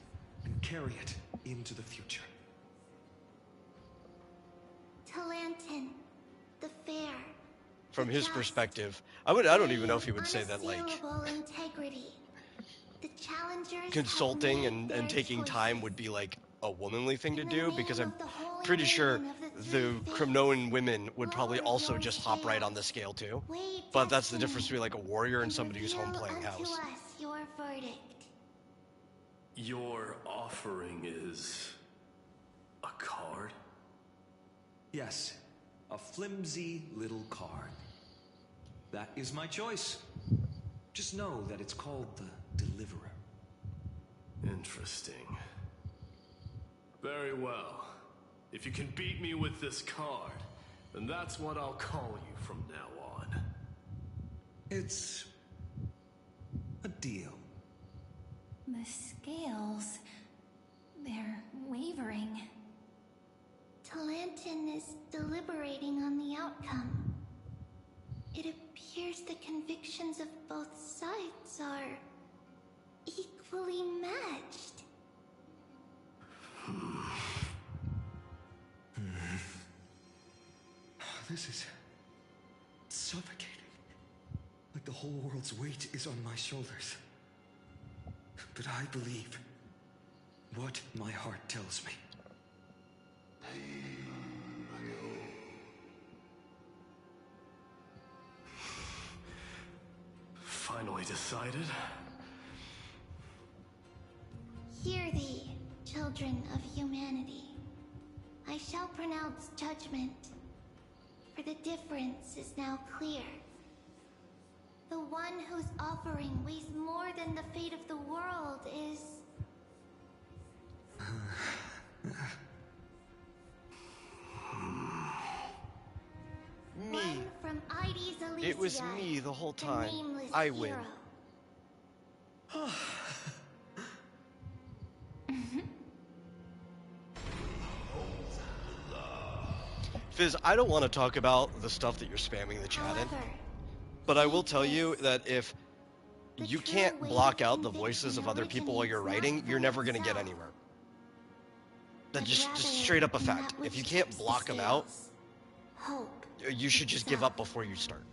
and carry it into the future. Talantin, the fair. From the his just, perspective, I don't even know if he would say that, like, unassailable integrity. The challengers consulting have made and their taking time choices. would be like a womanly thing to In the do, name because I'm of the holy pretty sure raven of the three fates, Cremnoan women would probably lower also your just hop right on the scales. scale too. Weigh But that's the destiny, difference between like a warrior and and somebody who's home reveal playing unto house. us your verdict. Your offering is a card? Yes, a flimsy little card. That is my choice. Just know that it's called the Deliverer. Interesting. Very well. If you can beat me with this card, then that's what I'll call you from now on. It's a deal. The scales... they're wavering. Talantin is deliberating on the outcome. It appears the convictions of both sides are equally matched. This is suffocating. Like the whole world's weight is on my shoulders. But I believe what my heart tells me. Finally decided? Hear thee, children of humanity. I shall pronounce judgment, for the difference is now clear. The one whose offering weighs more than the fate of the world is... Me. One from Ides Elysiae, It was me the whole the time. nameless I win. hero. Fizz, I don't want to talk about the stuff that you're spamming the chat in, However, but I will tell you that if the you true can't weight block of out the voices of other people while you're originates writing, not you're from never going to get itself, anywhere. That's but just rather straight up a from fact. that If you which can't tips the block them out, scales. Hope you should just give itself. up before you start.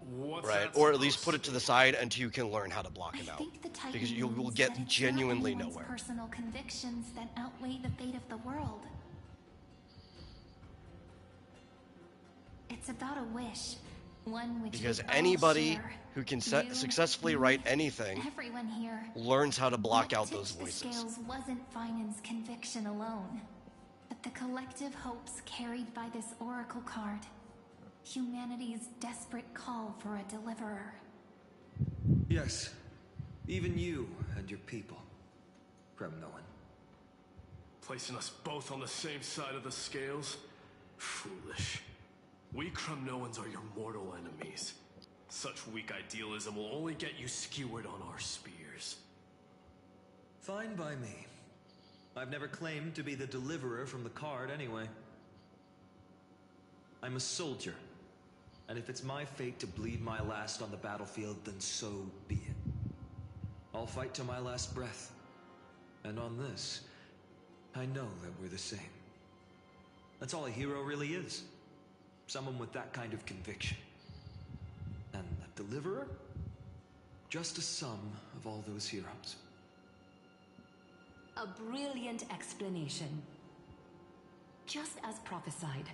What's Right? that Or at least supposed put it to the side until you can learn how to block I them out. think the Titan Because you will means get that it's genuinely not anyone's nowhere. personal convictions that outweigh the fate of the world. It's about a wish, one which Because we all anybody share. who can You, successfully me, write anything everyone here. learns how to block What out tipped those the voices. scales wasn't Finan's conviction alone, but the collective hopes carried by this oracle card. Humanity's desperate call for a deliverer. Yes, even you and your people, Kremnoan. Placing us both on the same side of the scales? Foolish. We Kremnoans are your mortal enemies. Such weak idealism will only get you skewered on our spears. Fine by me. I've never claimed to be the deliverer from the card anyway. I'm a soldier, and if it's my fate to bleed my last on the battlefield, then so be it. I'll fight to my last breath. And on this, I know that we're the same. That's all a hero really is. Someone with that kind of conviction. And the deliverer? Just a sum of all those heroes. A brilliant explanation. Just as prophesied,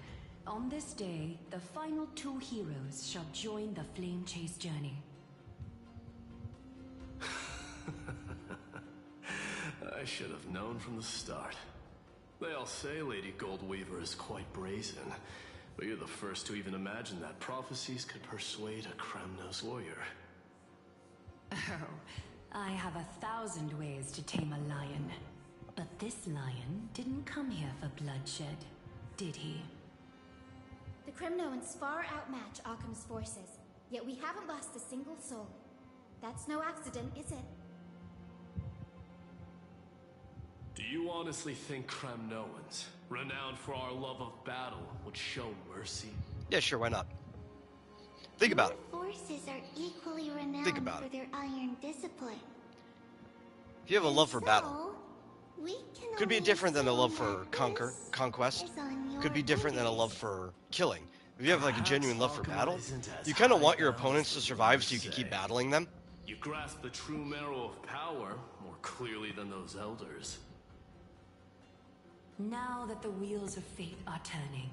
on this day, the final 2 heroes shall join the Flame Chase journey. I should have known from the start. They all say Lady Goldweaver is quite brazen, but you're the first to even imagine that prophecies could persuade a Kremnos warrior. Oh, I have 1,000 ways to tame a lion. But this lion didn't come here for bloodshed, did he? The Kremnoans far outmatch Occam's forces, yet we haven't lost a single soul. That's no accident, is it? Do you honestly think Kremnoans, renowned for our love of battle, would show mercy? Yeah, sure, why not? Think about it. Forces are equally renowned Think about for it. their iron discipline. If you have a love for battle, We can could be only different than a love assume for that conquest. is on Could be your different than a duties. love for killing. If you have like a genuine love for Perhaps battle, Occam isn't as you kind of high want your bound opponents as to the survive so you rumors can keep say. battling them. You grasp the true marrow of power more clearly than those elders. Now that the wheels of fate are turning,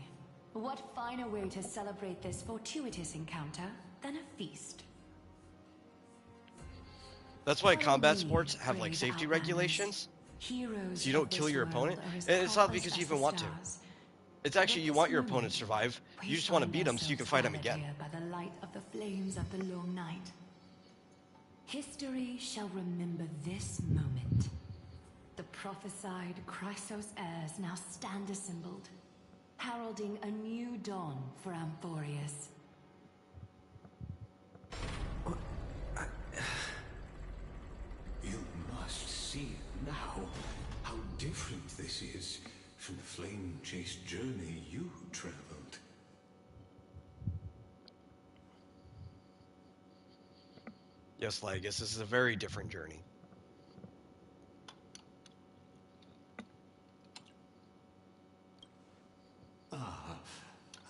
what finer way to celebrate this fortuitous encounter than a feast? That's why Follow combat me, sports have like brave safety outlanders. regulations. Heroes So you don't of kill this your world opponent. are as And it's not countless because you as even the want to. stars. It's actually But you at want this your opponent moment, to survive. we You just want to find beat them so you can fight them ourselves again. gathered here by the light of the flames of the long night. History shall remember this moment. The prophesied Chrysos heirs now stand assembled, heralding a new dawn for Amphorius. You must see now how different this is from the flame chase journey you traveled. Yes, Lagus, this is a very different journey.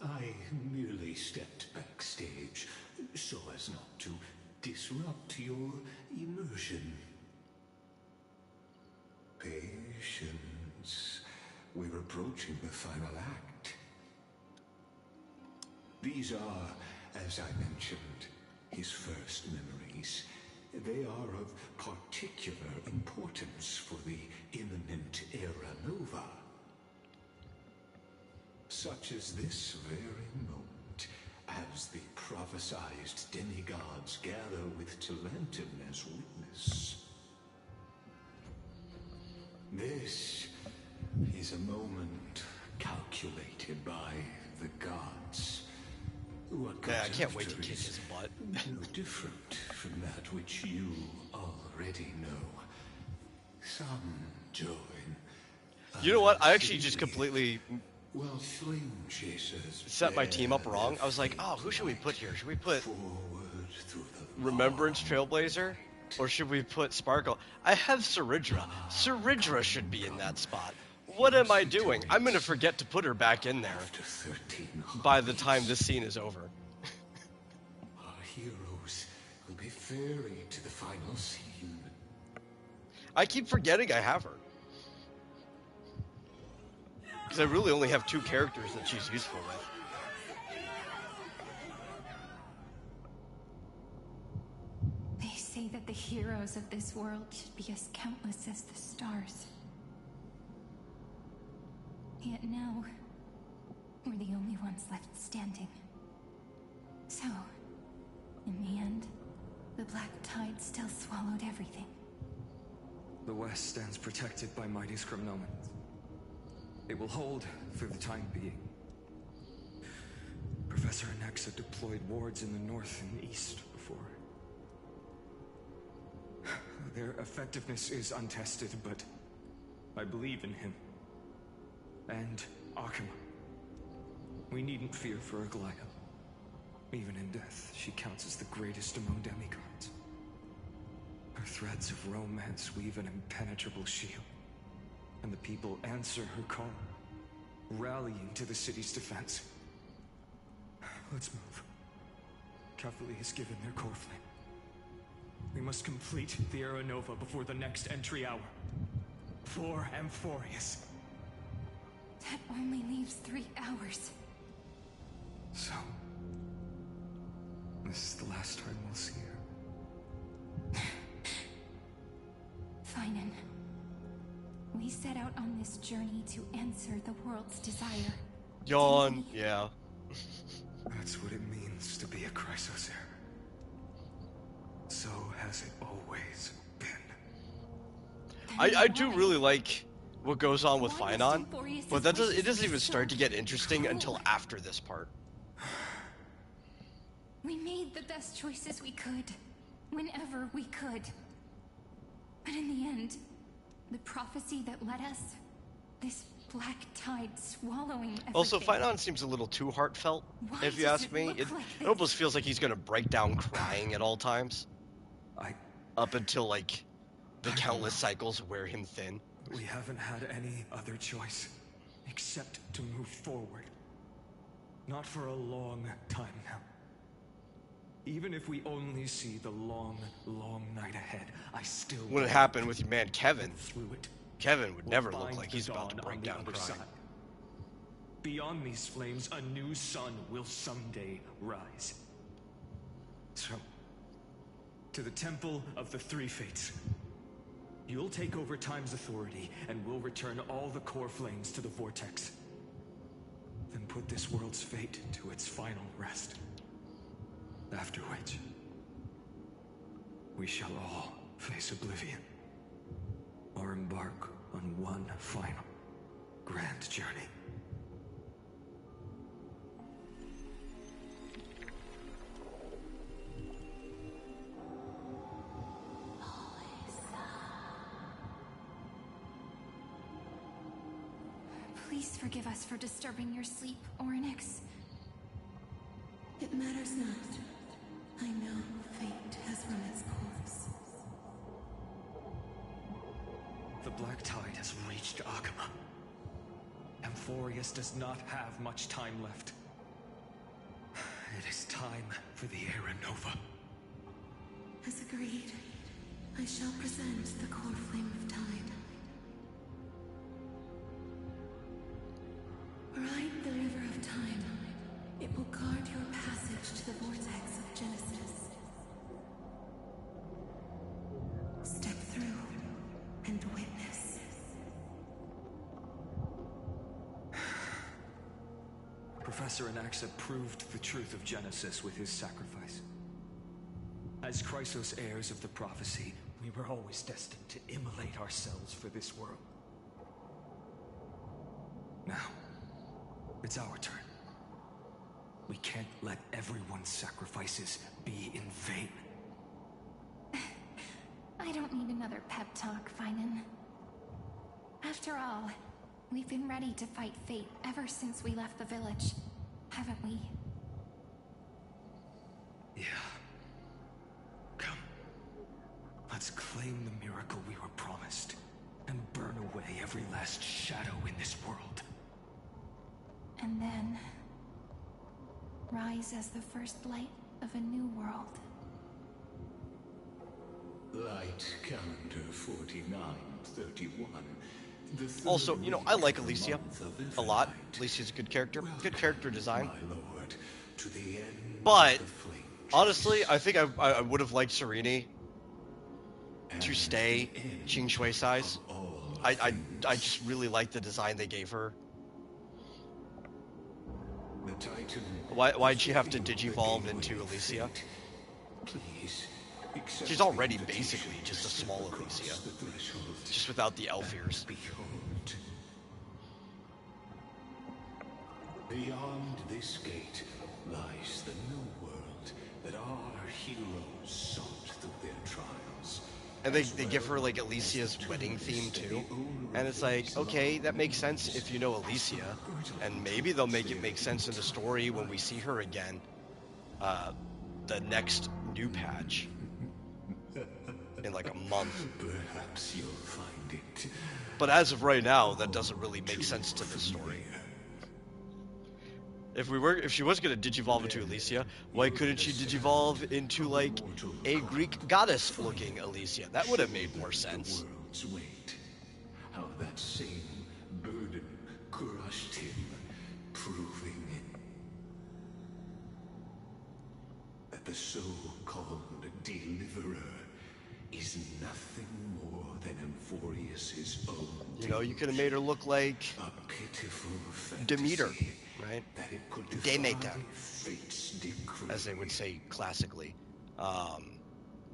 I merely stepped backstage so as not to disrupt your immersion. Patience. We're approaching the final act. These are, as I mentioned, his first memories. They are of particular importance for the imminent Era Nova. Such as this very moment, as the prophesized demigods gather with Talentum as witness. This is a moment calculated by the gods. What Yeah, I comes can't wait to after kick is his butt. no different from that which you already know. Some join. You know what? I others actually just leave. completely Well, flame chasers set my team up bear wrong. their I was like, fate oh, who should we put here? Should we put forward through the Remembrance long Trailblazer? Or should we put Sparkle? I have Ceridra. Ceridra should be in that spot. What am I doing? I'm going to forget to put her back in there after 13 by the time this scene is over. Our heroes will be ferried to the final scene. I keep forgetting I have her. Because I really only have 2 characters that she's useful with. They say that the heroes of this world should be as countless as the stars. Yet now, we're the only ones left standing. So, in the end, The black tide still swallowed everything. The West stands protected by mighty Scrimnomans. It will hold for the time being. Professor Anexa deployed wards in the north and east before. Their effectiveness is untested, but I believe in him. And Akuma. We needn't fear for Aglaya. Even in death, she counts as the greatest among demigods. Her threads of romance weave an impenetrable shield, and the people answer her call, rallying to the city's defense. Let's move. Cavalry has given their core flame. We must complete the Era Nova before the next entry hour. For Amphorius. That only leaves 3 hours. So, this is the last time we'll see her. Finan. We set out on this journey to answer the world's desire. Yawn, yeah. That's what it means to be a Chrysos heir. So has it always been. I do really like what goes on with Finon, but it doesn't even start to get interesting until after this part. We made the best choices we could, whenever we could. But in the end, the prophecy that led us, this black tide swallowing everything. Also, Finon seems a little too heartfelt, if you ask me. It almost feels like he's gonna break down crying at all times. Up until, like, the countless cycles wear him thin. We haven't had any other choice, except to move forward. Not for a long time now. Even if we only see the long, long night ahead, I still... When it happened with your man Kevin, through it, Kevin would never look like he's about to break down crying. Beyond these flames, a new sun will someday rise. So, to the Temple of the Three Fates. You'll take over Time's authority, and we'll return all the core flames to the Vortex. Then put this world's fate to its final rest. After which, we shall all face oblivion, or embark on one final, grand journey. Please forgive us for disturbing your sleep, Orynyx. It matters not. I know fate has run its course. The Black Tide has reached Akuma. Amphorius does not have much time left. It is time for the Era Nova. As agreed, I shall present the core flame of Tide. Ride the river of time. It will guard your passage to the vortex of Genesis. Step through and witness. Professor Anexa proved the truth of Genesis with his sacrifice. As Chrysos heirs of the prophecy, we were always destined to immolate ourselves for this world. Now, it's our turn. We can't let everyone's sacrifices be in vain. I don't need another pep talk, Finan. After all, we've been ready to fight fate ever since we left the village, haven't we? Yeah. Come. Let's claim the miracle we were promised, and burn away every last shadow in this world. And then... rise as the first light of a new world. Light calendar 4931. Also, you know, I like Alicia a lot. Alicia's a good character. Good character design. But, honestly, I think I would have liked Serene to stay Qing Shui size. I just really like the design they gave her. Why'd she have to digivolve into Alicia? Please, She's already basically just a small Alicia, just without the elf ears. Behold, beyond this gate lies the new world that our heroes sought through their trials. And they give her like Alicia's wedding theme too. And it's like, okay, that makes sense if you know Alicia. And maybe they'll make it make sense in the story when we see her again. The next new patch. In like a month. Perhaps you'll find it. But as of right now, that doesn't really make sense to the story. If she was gonna digivolve into Alicia, why couldn't she digivolve into like a Greek goddess-looking Alicia? That would have made more sense. World's weight. How that same burden crushed him, proving that the so-called deliverer is nothing more than Amphorius's own. You know, you could have made her look like a pitiful Demeter, right? That it could Demeter, fate's decree. as they would say classically,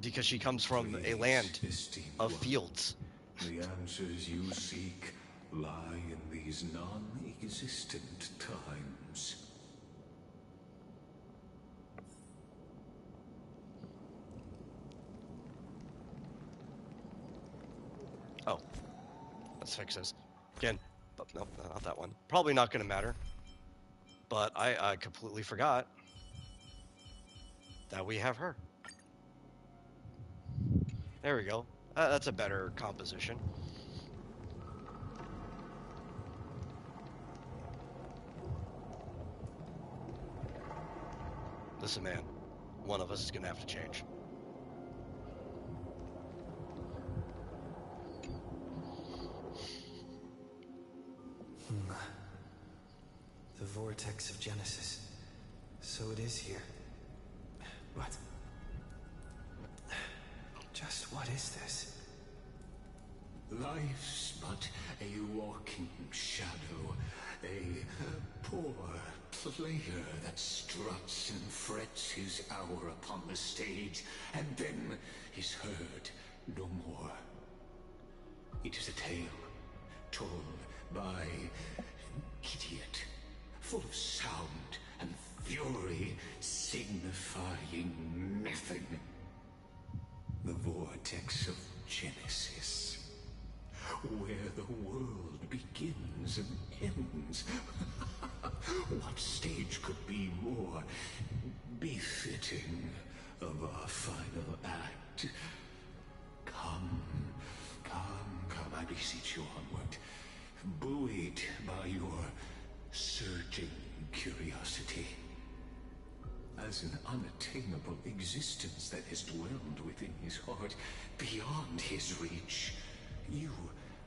because she comes from a land of fields. The answers you seek lie in these non-existent times. Oh, let's fix this again. But no, not that one. Probably not going to matter. But I completely forgot that we have her. There we go. That's a better composition. Listen, man. One of us is going to have to change. The vortex of Genesis. So it is here. What? Just what is this? Life's but a walking shadow, a poor player that struts and frets his hour upon the stage, and then is heard no more. It is a tale told by an idiot, full of sound and fury, signifying nothing. The vortex of Genesis, where the world begins and ends. What stage could be more befitting of our final act? Come, I beseech you onward, buoyed by your surging curiosity. As an unattainable existence that has dwelled within his heart, beyond his reach, you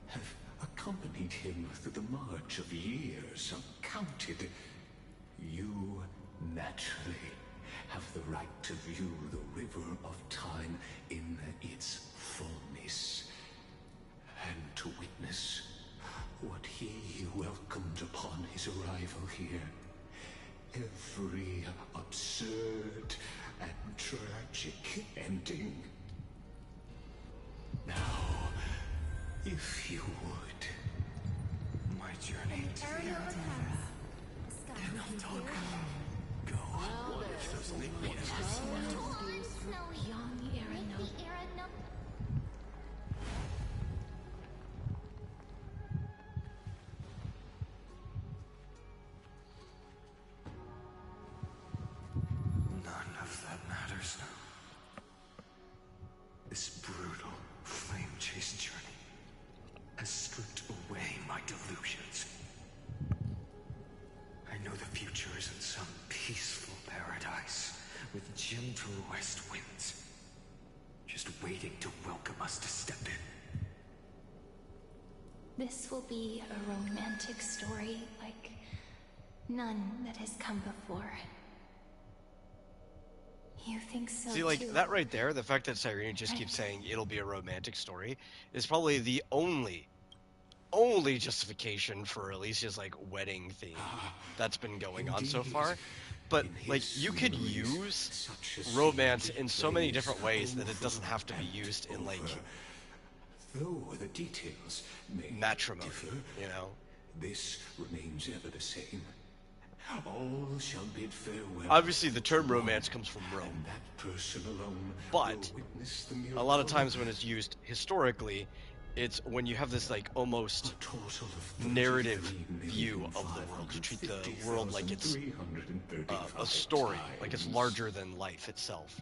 have accompanied him through the march of years uncounted. You naturally have the right to view the river of time in its fullness, and to witness what he welcomed upon his arrival here. Every absurd and tragic ending. Now, if you would. My journey to the Area of Terra. Then I'll talk. Go. Young era no. None of that matters now. This brutal, flame-chased journey has stripped away my delusions. I know the future is in some peaceful paradise with gentle west winds, just waiting to welcome us to step in. This will be a romantic story like none that has come before. You think so? See, like, too? that right there, the fact that Cyrene just keeps saying it'll be a romantic story, is probably the only justification for Alicia's, like, wedding theme that's been going on so far. But like, you could use romance in so many different ways that it doesn't have to be used in like though the details may matrimony, differ, you know. this remains ever the same. All shall bid farewell. Obviously, the term romance comes from Rome, And that person alone but will witness the a lot of miracle. times when it's used historically, it's when you have this like almost narrative view of the world. You treat the world like it's a story, like it's larger than life itself.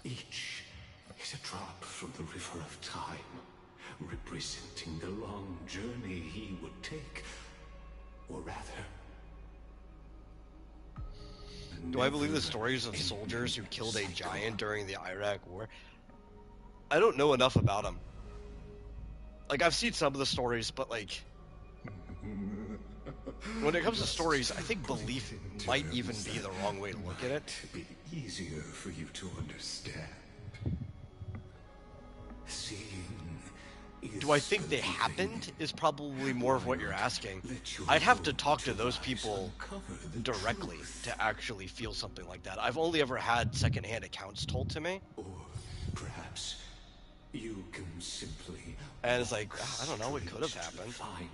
Each is a drop from the river of time, representing the long journey he would take, or rather... Do I believe the stories of soldiers who killed a giant during the Iraq War? I don't know enough about them. Like, I've seen some of the stories, but like, when it comes to stories, I think belief might even be the wrong way to look at it. Be easier for you to understand. Seeing Do I think they happened is probably more of what you're asking. I'd have to talk to those people directly to actually feel something like that. I've only ever had secondhand accounts told to me. Or perhaps you can simply... And it's like, I don't know, it could have happened. Final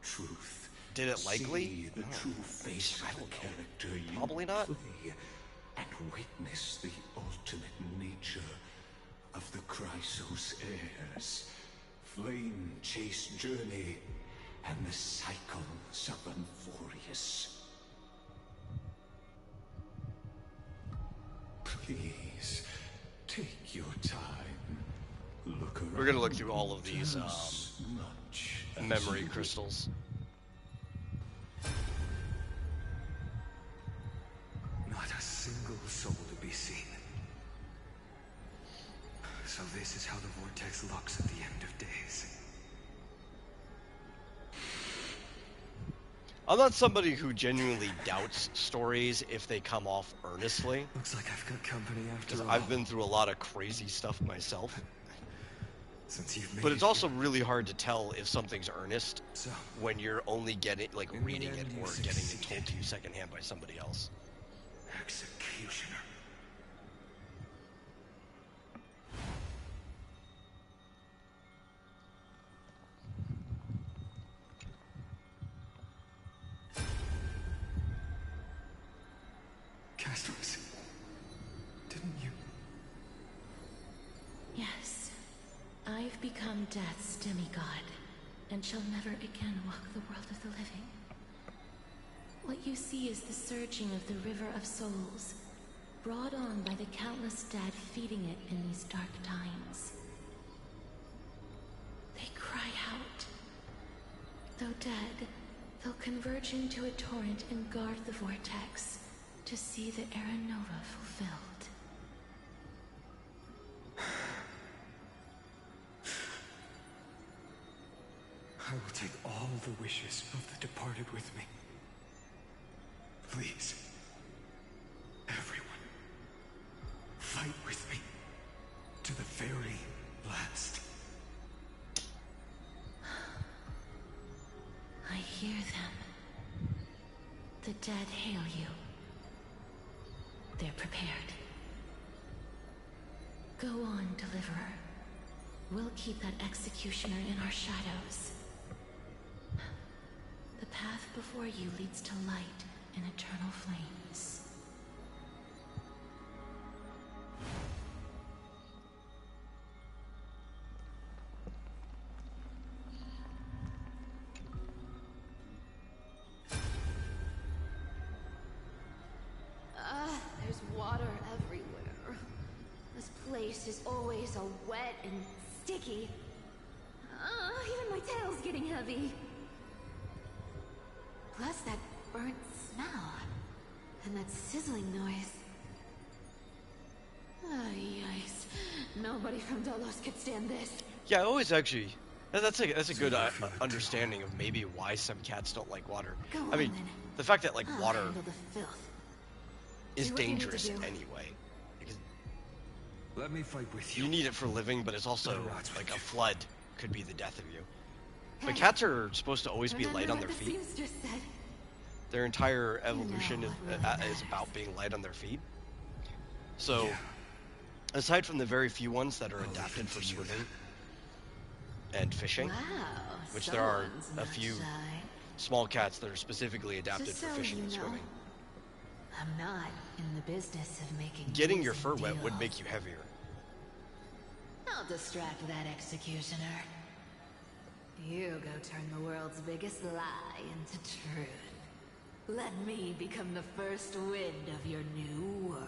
truth. Did it likely? See the true face of the character you Probably not. play, and witness the ultimate nature of the Chrysos heirs. Flame-chased journey and the cycles of Unforius. Please, take your time. Look around. We're gonna look through all of these Much as memory you would. crystals. Not a single soul to be seen. So this is how the vortex looks at the end of days. I'm not somebody who genuinely doubts stories if they come off earnestly. Looks like I've got company after Because all. I've been through a lot of crazy stuff myself. Since you've made But it's it also really hard to tell if something's earnest so, when you're only getting, like, In the reading it end, you or getting it succeeded. told to you secondhand by somebody else. executioner. Castros, didn't you? Yes. I've become Death's demigod, and shall never again walk the world of the living. What you see is the surging of the River of Souls, brought on by the countless dead feeding it in these dark times. They cry out. Though dead, they'll converge into a torrent and guard the vortex to see the Era Nova fulfilled. I will take all the wishes of the departed with me. Please, everyone, fight with me to the very last. I hear them. The dead hail you. They're prepared. Go on, Deliverer. We'll keep that executioner in our shadows. The path before you leads to light and eternal flames. There's water everywhere. This place is always so wet and sticky. Even my tail's getting heavy. Plus that burnt smell. And that sizzling noise. Yikes. Nobody from Delos could stand this. Yeah, I always actually... That's a good understanding of maybe why some cats don't like water. Go I mean, on, then. the fact that, like, I'll water handle the filth. is Do what you need to dangerous do. anyway. Because Let me fight with you. you need it for living, but it's also, It rots with like, a you. flood could be the death of you. But cats are supposed to always be Remember light on what their the feet. seamstress said? Their entire evolution what really is about being light on their feet. So, aside from the very few ones that are adapted for swimming and fishing, Wow, which there are someone's a not few shy. small cats that are specifically adapted Just for so fishing you and know, swimming. I'm not in the business of making Getting moves your fur and wet would deals. make you heavier. I'll distract that executioner. You go turn the world's biggest lie into truth. Let me become the first wind of your new world.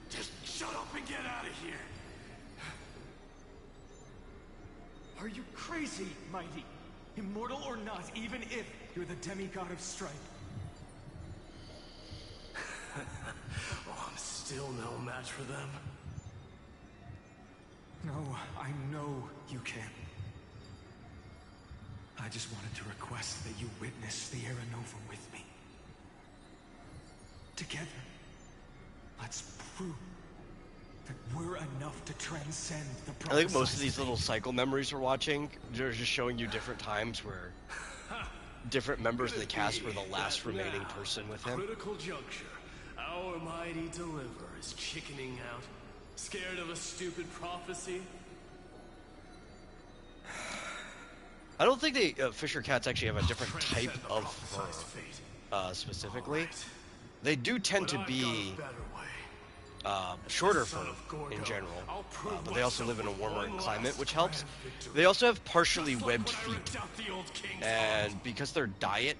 Just shut up and get out of here. Are you crazy, Mighty? Immortal or not, even if you're the demigod of strife. Oh, I'm still no match for them. No, I know you can. I just wanted to request that you witness the Aranova with me. Together, let's prove that we're enough to transcend the I think most of prophesized these little cycle memories we're watching, they're just showing you different times where different members of the cast were the last remaining person with him. Critical juncture. Our mighty deliverer is chickening out. Scared of a stupid prophecy? I don't think they Fisher cats actually have a different type of fur specifically. They do tend to be shorter fur in general, but they also live in a warmer climate, which helps. They also have partially webbed feet, and because their diet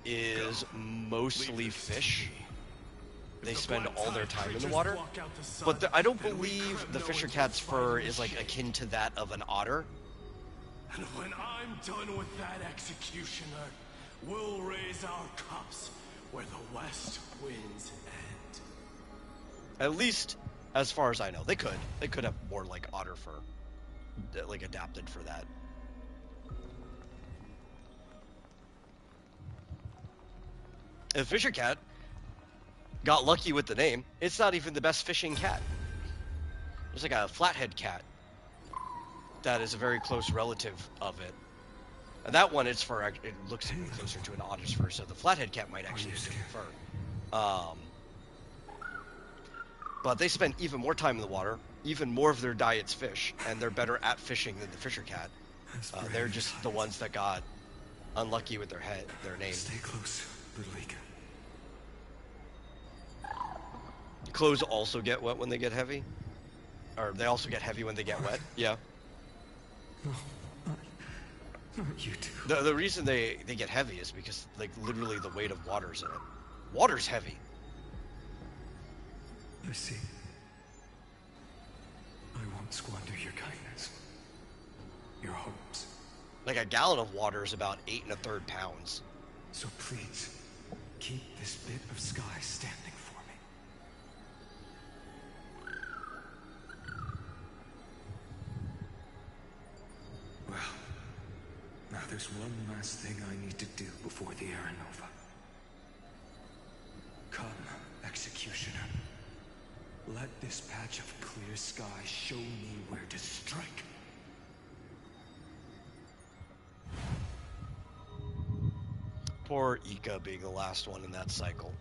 is mostly fish, they spend all their time in the water. But I don't believe the Fisher cat's fur is like akin to that of an otter. And when I'm done with that executioner, we'll raise our cups where the west winds end. At least, as far as I know, they could have more like otter fur, like adapted for that. The Fisher cat got lucky with the name. It's not even the best fishing cat. There's like a flathead cat that is a very close relative of it. And that one, its fur, it looks even closer to an otter's fur, so the flathead cat might actually have different fur. But they spend even more time in the water, even more of their diet's fish, and they're better at fishing than the Fisher cat. They're just the ones that got unlucky with their name. Stay close, little Ika. Clothes also get wet when they get heavy? Or they also get heavy when they get wet? Yeah. No, not you two. The reason they get heavy is because, like, literally the weight of water's in it. Water's heavy. I see. I won't squander your kindness. Your hopes. Like, a gallon of water is about 8 1/3 pounds. So please, keep this bit of sky standing for me. Well, now there's one last thing I need to do before the Aranova. Come, executioner. Let this patch of clear sky show me where to strike. Poor Ika being the last one in that cycle.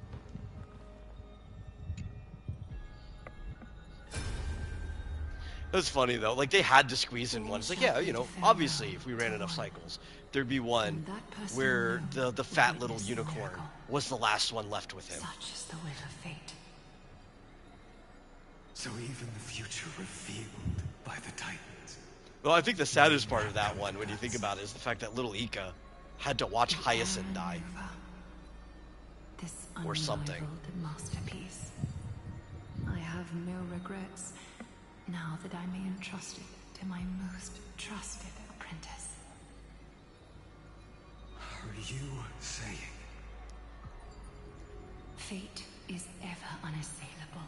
That's funny though, like they had to squeeze in one. It's like, yeah, you know, obviously if we ran enough cycles, there'd be one where the fat little unicorn was the last one left with him. Such is the will of fate. So even the future revealed by the Titans. Well, I think the saddest part of that one, when you think about it, is the fact that little Ika had to watch Hyacinth die. This Or something. unrivaled masterpiece. I have no regrets now that I may entrust it to my most trusted apprentice. Are you saying? Fate is ever unassailable.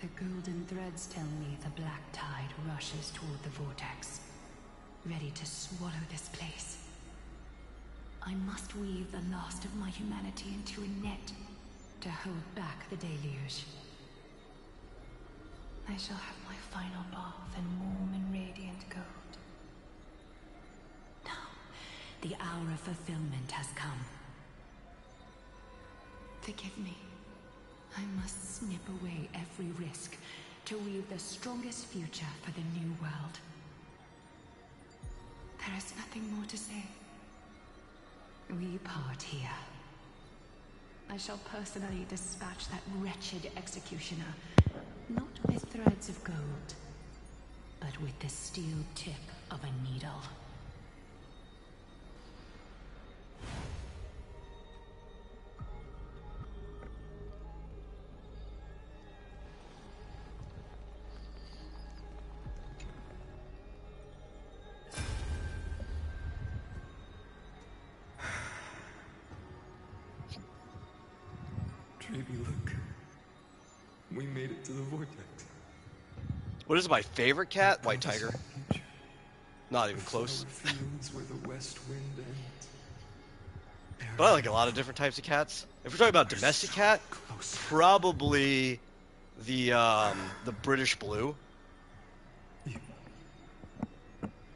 The golden threads tell me the black tide rushes toward the vortex. ready to swallow this place. I must weave the last of my humanity into a net to hold back the deluge. I shall have my final bath in warm and radiant gold. Now, the hour of fulfillment has come. Forgive me. I must snip away every risk to weave the strongest future for the new world. There is nothing more to say. We part here. I shall personally dispatch that wretched executioner, not with threads of gold, but with the steel tip of a needle. Baby, look. We made it to the vortex. What is my favorite cat? White tiger. Not even close. Fields where the west wind ends. But I like a lot of different types of cats. If we're talking about domestic cat, probably the British Blue. You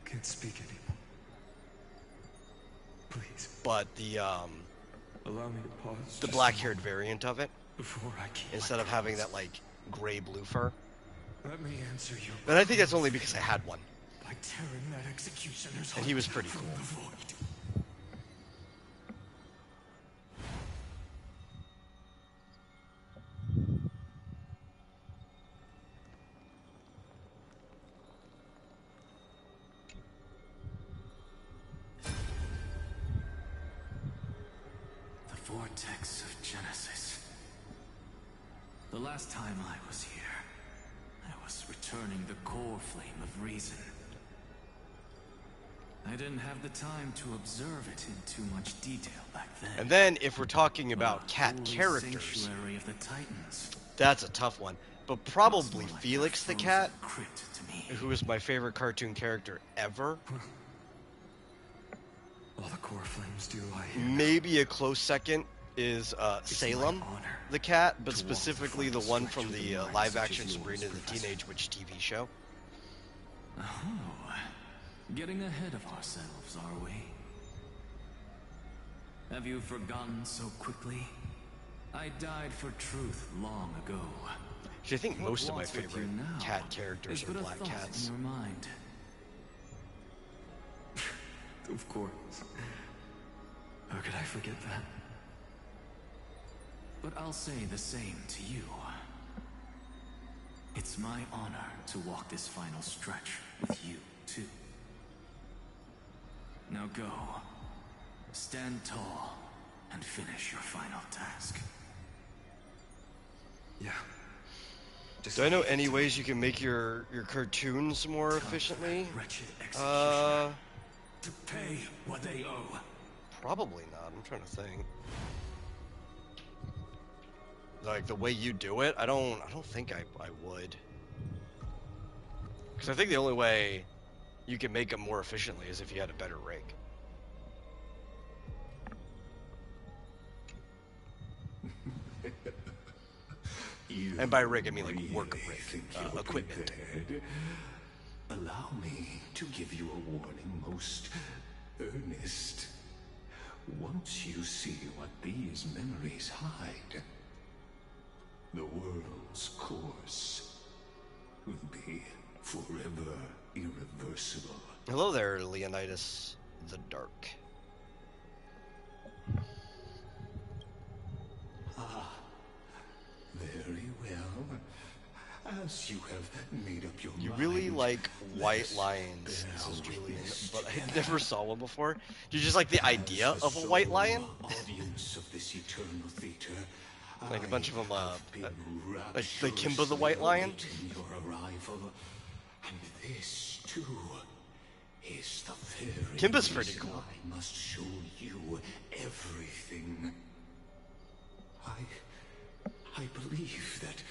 can't speak anymore. Please. But the allow me to pause. The black-haired variant of it, before I keep instead of having that like gray-blue fur. Let me answer your. And I think that's only because I had one. By tearing that executioner's and he was pretty cool. Vortex of Genesis. The last time I was here, I was returning the core flame of reason. I didn't have the time to observe it in too much detail back then. And then, if we're talking about cat characters, sanctuary of the Titans. That's a tough one. But probably Felix the cat, who is my favorite cartoon character ever. All the core flames do I hear. Maybe a close second is Salem the cat, but specifically the one from the live-action Sabrina the Teenage Witch TV show. Oh, getting ahead of ourselves, are we? Have you forgotten so quickly? I died for truth long ago. I think most of my favorite cat characters are black cats. In your mind. Of course. How could I forget that? But I'll say the same to you. It's my honor to walk this final stretch with you, too. Now go. Stand tall and finish your final task. Yeah. Do I know any ways you can make your cartoons more efficiently? To pay what they owe. Probably not. I'm trying to think. Like the way you do it, I don't think I would. Because I think the only way you can make them more efficiently is if you had a better rig. And by rig, I mean like work rig, equipment. Allow me to give you a warning, most earnest. Once you see what these memories hide, the world's course will be forever irreversible. Hello there, Leonidas the Dark. Ah, very well. As you have made up your You mind, really like white lions, says Julian, but I never saw one before. Do you just like the idea of a white lion? Audience of this eternal theater, Like a bunch of them, like Kimba the White Lion? Your arrival, and this too is the very Kimba's pretty cool. I must show you everything. I believe that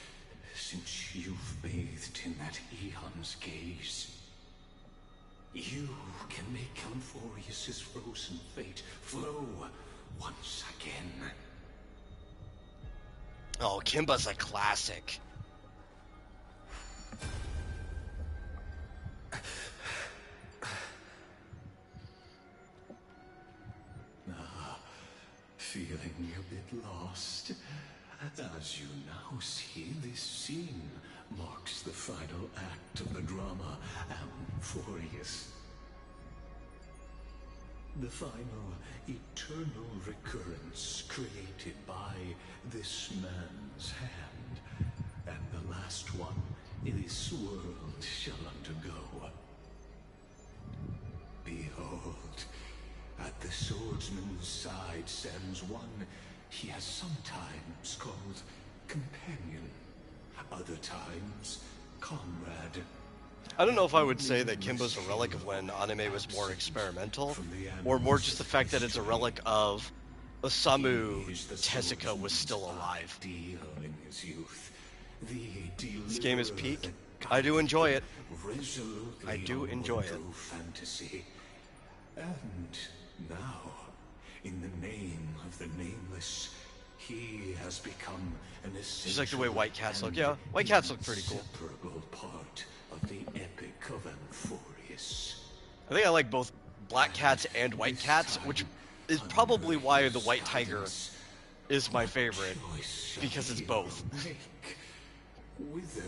since you've bathed in that eon's gaze, You can make Calphorius's frozen fate flow once again. Oh, Kimba's a classic. Feeling a bit lost? As you now see, this scene marks the final act of the drama Amphorius. The final eternal recurrence created by this man's hand, and the last one this world shall undergo. Behold, at the swordsman's side stands one he has sometimes called companion, other times comrade. I don't know if I would say that Kimba's a relic of when anime was more experimental, or more just the fact that it's a relic of Osamu Tezuka was still alive. This game is peak. I do enjoy it. I do enjoy it. Fantasy. And now, in the name of the Nameless, he has become an essential. Just like the way White Cats look. Yeah, White Cats look pretty cool. Inseparable part of the epic of Amphorius. I think I like both Black Cats and White Cats, which is probably why the White Tiger is my favorite, because it's both. Whither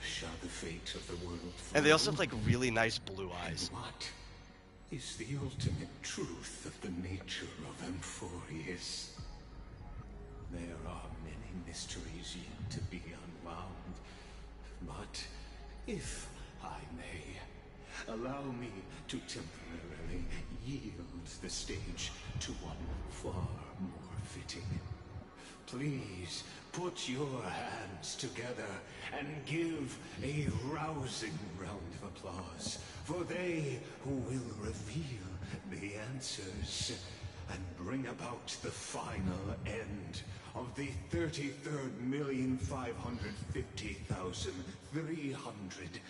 shall the fate of the world flow? And they also have like really nice blue eyes. And what is the ultimate truth of the nature of Amphorius? There are many mysteries yet to be unwound, but if I may, allow me to temporarily yield the stage to one far more fitting. Please put your hands together and give a rousing round of applause for they who will reveal the answers and bring about the final end of the 33,550,330.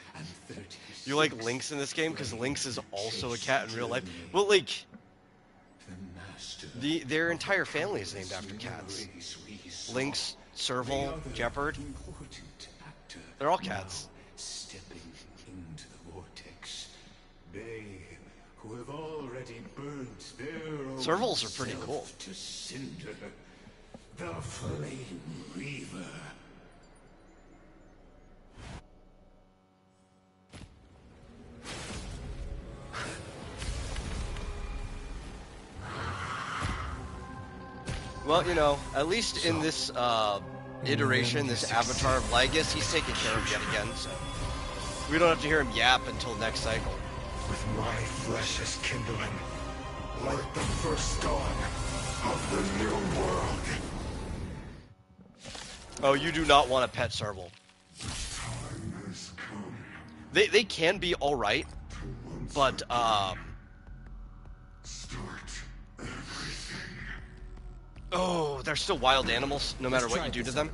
You like Lynx in this game? Because Lynx is also a cat in real life. Well, like, their entire family is named after cats. Lynx, Serval, Jeopard. They're all cats. Stepping into the vortex, they who have already burnt their own Servals are pretty cool. To cinder, the Flame Reaver. Well, you know, at least in this iteration, this Avatar of Lygus, he's taken care of yet again, so we don't have to hear him yap until next cycle. With my flesh as kindling, like the first dawn of the new world. Oh, you do not want a pet Serval. They can be alright, but, oh, they're still wild animals, no matter what you do to them.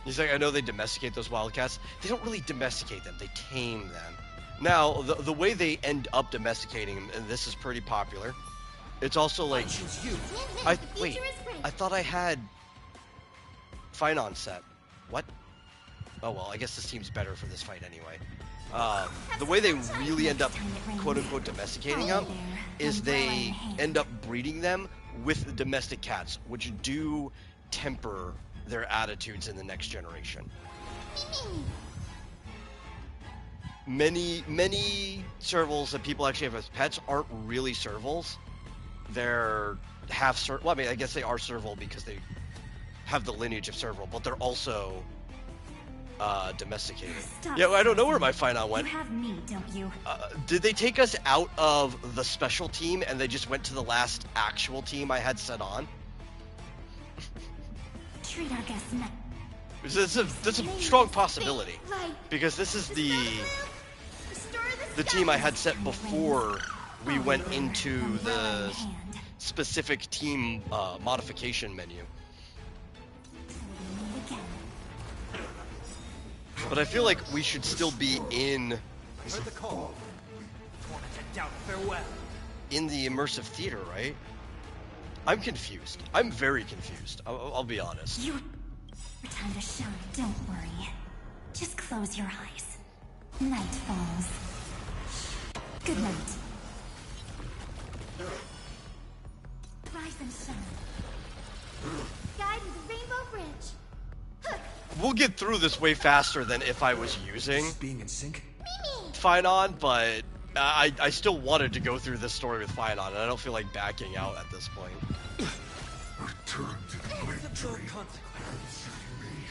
He's like, I know they domesticate those wildcats. They don't really domesticate them, they tame them. Now, the way they end up domesticating them, and this is pretty popular, it's also like, wait, I thought I had Finon set. What? Oh well, I guess this team's better for this fight anyway. The way they really end up, quote-unquote, domesticating them is they end up breeding them with the domestic cats, which do temper their attitudes in the next generation. Many servals that people actually have as pets aren't really servals. They're half well, I mean, I guess they are serval because they have the lineage of serval, but they're also domesticated. Yeah, I don't know where my Finon went. You have me, don't you? Did they take us out of the special team and they just went to the last actual team I had set on? Treat our guests nice. That's a strong possibility, because this is the team I had set before we went into the specific team modification menu. But I feel like we should still be in Heard the call. Tormented doubt, farewell. In the immersive theater, right? I'm confused. I'm very confused. I'll be honest. Your time to shine, don't worry. Just close your eyes. Night falls. Good night. Rise and shine. Guiding the Rainbow Bridge. We'll get through this way faster than if I was using Being in sync? Finon, but I still wanted to go through this story with Finon, and I don't feel like backing out at this point.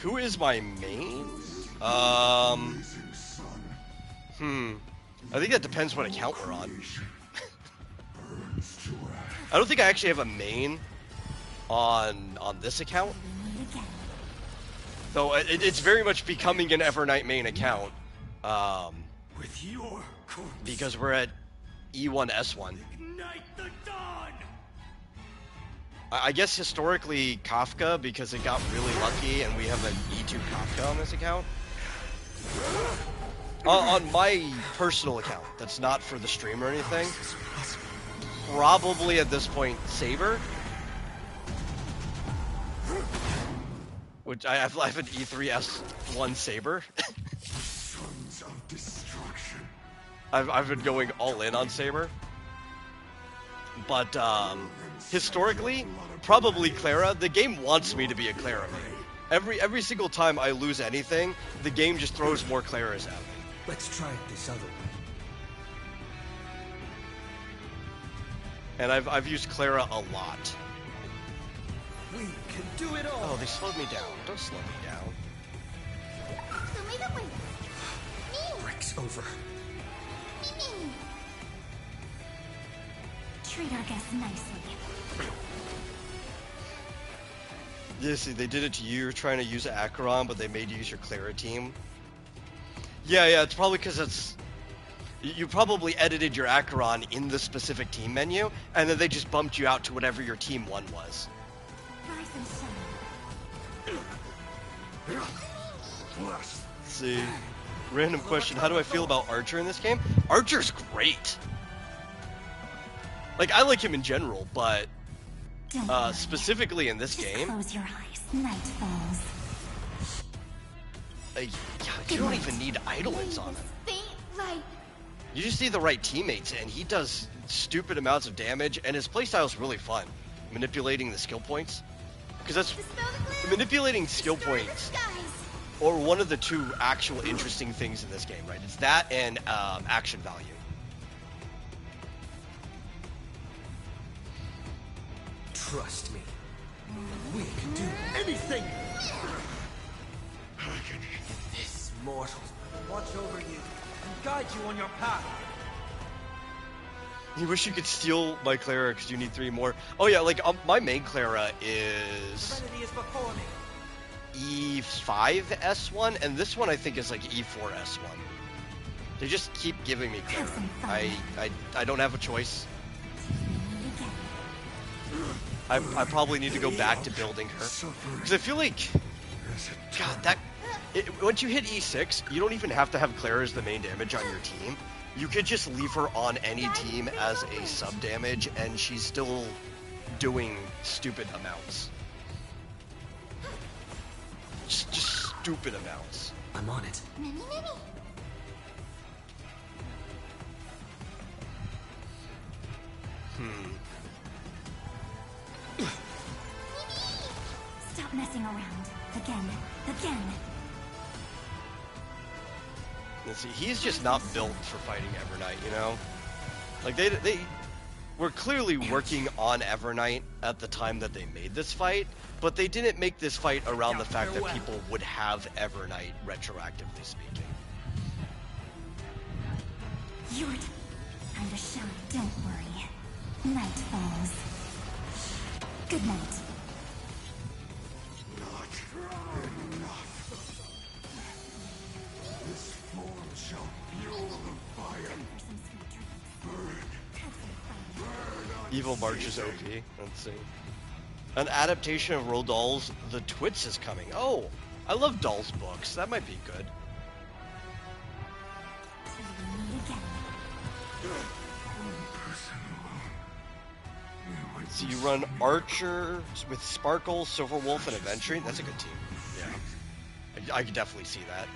Who is my main? I think that depends what account we're on. I don't think I actually have a main on this account. Though it's very much becoming an Evernight main account. With your Because we're at E1S1. ignite the dawn. I guess historically Kafka, because it got really lucky and we have an E2 Kafka on this account. On my personal account, that's not for the stream or anything. Probably at this point, Saber. Which I have an E3S1 Saber. Sons of destruction. I've been going all in on Saber. But historically, probably Clara. The game wants me to be a Clara main. Every single time I lose anything, the game just throws more Claras at me. Let's try it this other way. And I've used Clara a lot. We can do it all. Oh, they slowed me down. Don't slow me down. Break's over. Treat our guests nicely. Yeah, see, they did it to you. You're trying to use Acheron, but they made you use your Clara team. Yeah, it's probably because you probably edited your Acheron in the specific team menu, and then they just bumped you out to whatever your team 1 was. Rise and shine. Let's see. Random question, how do I feel about Archer in this game? Archer's great. Like, I like him in general, but specifically in this game, Close your eyes. Night falls. you don't even need idolets on him. Faint light. You just need the right teammates, and he does stupid amounts of damage, and his playstyle is really fun. Manipulating the skill points. Because that's... Manipulating skill points, or one of the 2 actual interesting things in this game, right? It's that and action value. Trust me. We can do anything! This mortal. Watch over you and guide you on your path. You wish you could steal my Clara because you need 3 more. Oh yeah, like my main Clara is Serenity is before me. E5S1, and this one I think is like E4S1. They just keep giving me Clara. I don't have a choice. I probably need to go back to building her. Because I feel like, God, once you hit E6, you don't even have to have Clara as the main damage on your team. You could just leave her on any team as a sub damage, and she's still doing stupid amounts. Just stupid amounts. I'm on it. Stop messing around. Again. Let's see, he's just not built for fighting Evernight, you know? Like, they were clearly working on Evernight at the time that they made this fight, but they didn't make this fight around the fact that people would have Evernight, retroactively speaking. Your time to shine, don't worry. Night falls. Good night. This form shall fuel the fire. Evil March is OP. Let's see. An adaptation of Roald Dahl's The Twits is coming. Oh, I love Dahl's books. That might be good. So you run Archer with Sparkle, Silverwolf, and Aventurine. That's a good team. Yeah. I could definitely see that.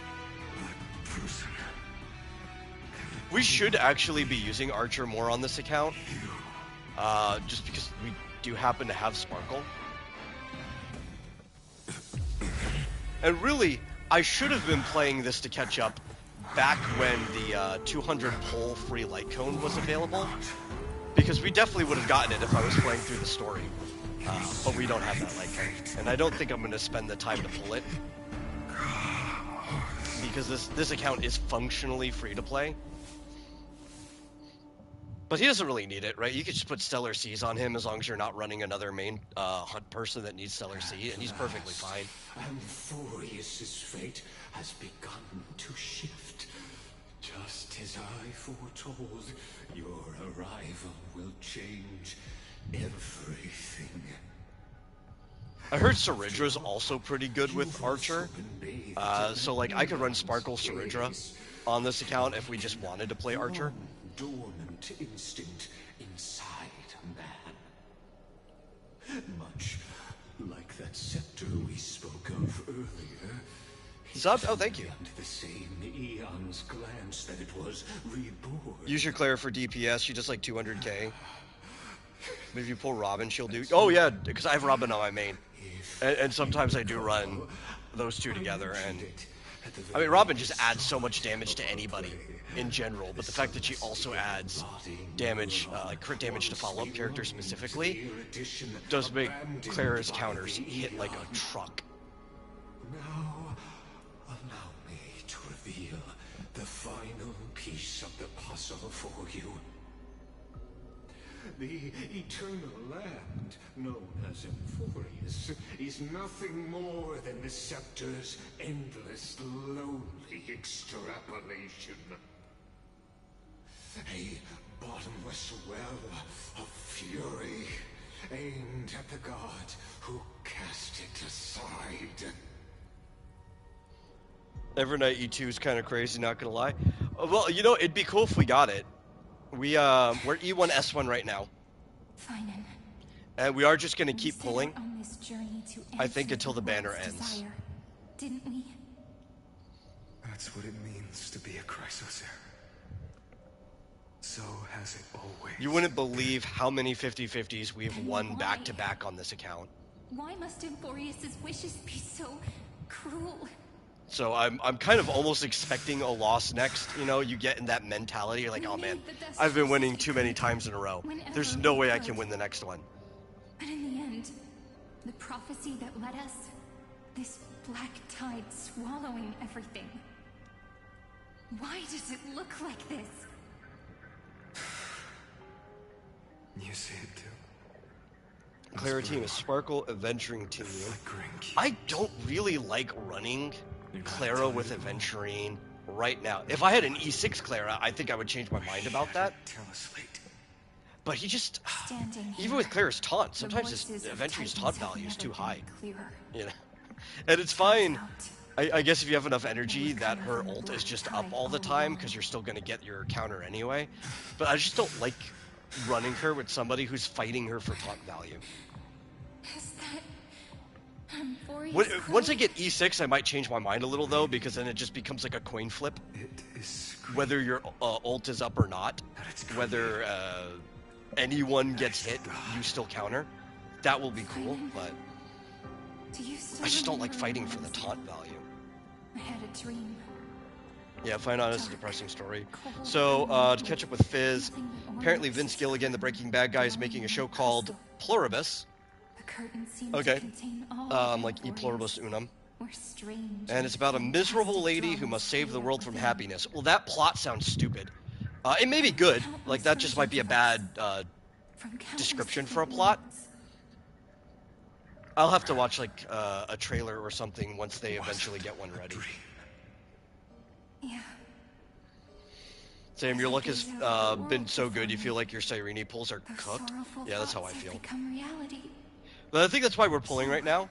We should actually be using Archer more on this account. Just because we do happen to have Sparkle. And really, I should have been playing this to catch up back when the 200 pull free light cone was available. Because we definitely would have gotten it if I was playing through the story. But we don't have that light cone. And I don't think I'm going to spend the time to pull it. Because this account is functionally free to play. But he doesn't really need it, right? You could just put Stellar Seas on him as long as you're not running another main hunt person that needs Stellar Sea, and he's perfectly fine. Amphorius's fate has begun to shift. Just as I foretold, your arrival will change everything. I heard Saridra's also pretty good with Archer. So like I could run Sparkle Saridra on this account if we just wanted to play Archer. Dormant instinct inside man. Much like that scepter we spoke of earlier. Sub? Oh, thank you. The same eon's glance that it was reborn. Use your Clara for DPS. She does like 200k. But if you pull Robin, she'll do... Oh, yeah, because I have Robin on my main. And sometimes I do run those two together. And I mean, Robin just adds so much damage to anybody in general. But the fact that she also adds damage, like crit damage to follow-up characters specifically, does make Clara's counters hit like a truck. Now, allow me to reveal the final piece of the puzzle for you. The eternal land, known as Amphorius, is nothing more than the scepter's endless, lonely extrapolation. A bottomless well of fury, aimed at the god who cast it aside. Evernight E2 is kind of crazy, not gonna lie. Well, you know, it'd be cool if we got it. We're E1 S1 right now. Fine. And we are just gonna keep pulling. On this journey to I think until the banner ends. Desire, didn't we? That's what it means to be a Chrysos heir. So has it always. You wouldn't believe how many 50-50s we've won back-to-back on this account. Why must Amphorius's wishes be so cruel? So I'm kind of almost expecting a loss next. You know, you get in that mentality. You're like, oh man, I've been winning too many times in a row. There's no way I can win the next one. But in the end, the prophecy that led us, this black tide swallowing everything. Why does it look like this? You see it too. Clara team is Sparkle, Adventuring team. I don't really like running Clara with Adventurine right now. If I had an E6 Clara, I think I would change my mind about that. But he just... Even with Clara's taunt, sometimes his Adventurine's taunt value is too high. You know? And it's fine. I guess if you have enough energy that her ult is just up all the time, because you're still going to get your counter anyway. But I just don't like running her with somebody who's fighting her for taunt value. Once I get E6, I might change my mind a little, though, because then it just becomes like a coin flip. Whether your ult is up or not, whether anyone gets hit, you still counter. That will be cool, but I just don't like fighting for the taunt value. I had a dream. Yeah, Fine Honest is a depressing story. So, to catch up with Fizz, apparently Vince Gilligan, the Breaking Bad guy, is making a show called Pluribus. Okay. Like E Pluribus Unum. And it's about a miserable lady who must save the world from happiness. Well, that plot sounds stupid. It may be good. Like, that just might be a bad description for a plot. I'll have to watch, like, a trailer or something once they eventually get one ready. Yeah. Sam, your luck has been so good, you feel like your Cyrene pulls are cooked? Yeah, that's how I feel. But I think that's why we're pulling right now.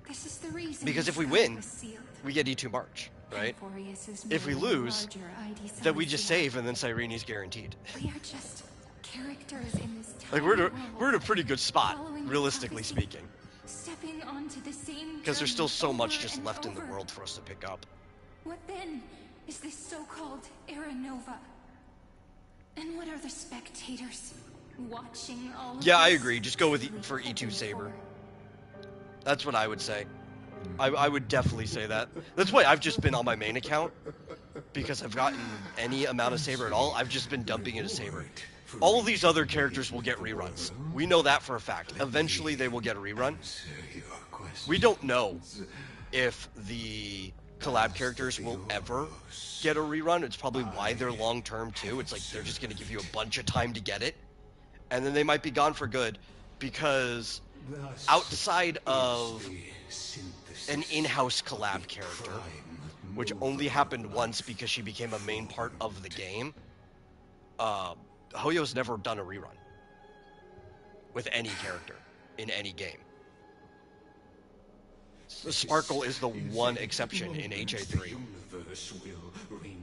This is the reason. Because if we win, we get E2 March. right? Euphorius is If we merely a lose, larger ID then we just celestial. save, and then Cyrene's guaranteed. We are just characters in this Like, tiny we're in a pretty good spot, following the realistically prophecy, speaking. stepping onto the same Because there's journey still so much over just and left in the over. world for us to pick up. What then is this so-called Era Nova? And what are the spectators watching all of Yeah, I this agree. Just go with for E2 Saber. That's what I would say. I would definitely say that. That's why I've just been on my main account, because I've gotten any amount of Saber at all. I've just been dumping into Saber. All of these other characters will get reruns. We know that for a fact. Eventually they will get a rerun. We don't know if the collab characters will ever get a rerun. It's probably why they're long term too. It's like they're just going to give you a bunch of time to get it, and then they might be gone for good, because outside of an in-house collab character, which only happened once because she became a main part of the game, Hoyo's never done a rerun with any character in any game. Sparkle is the one exception in HA3.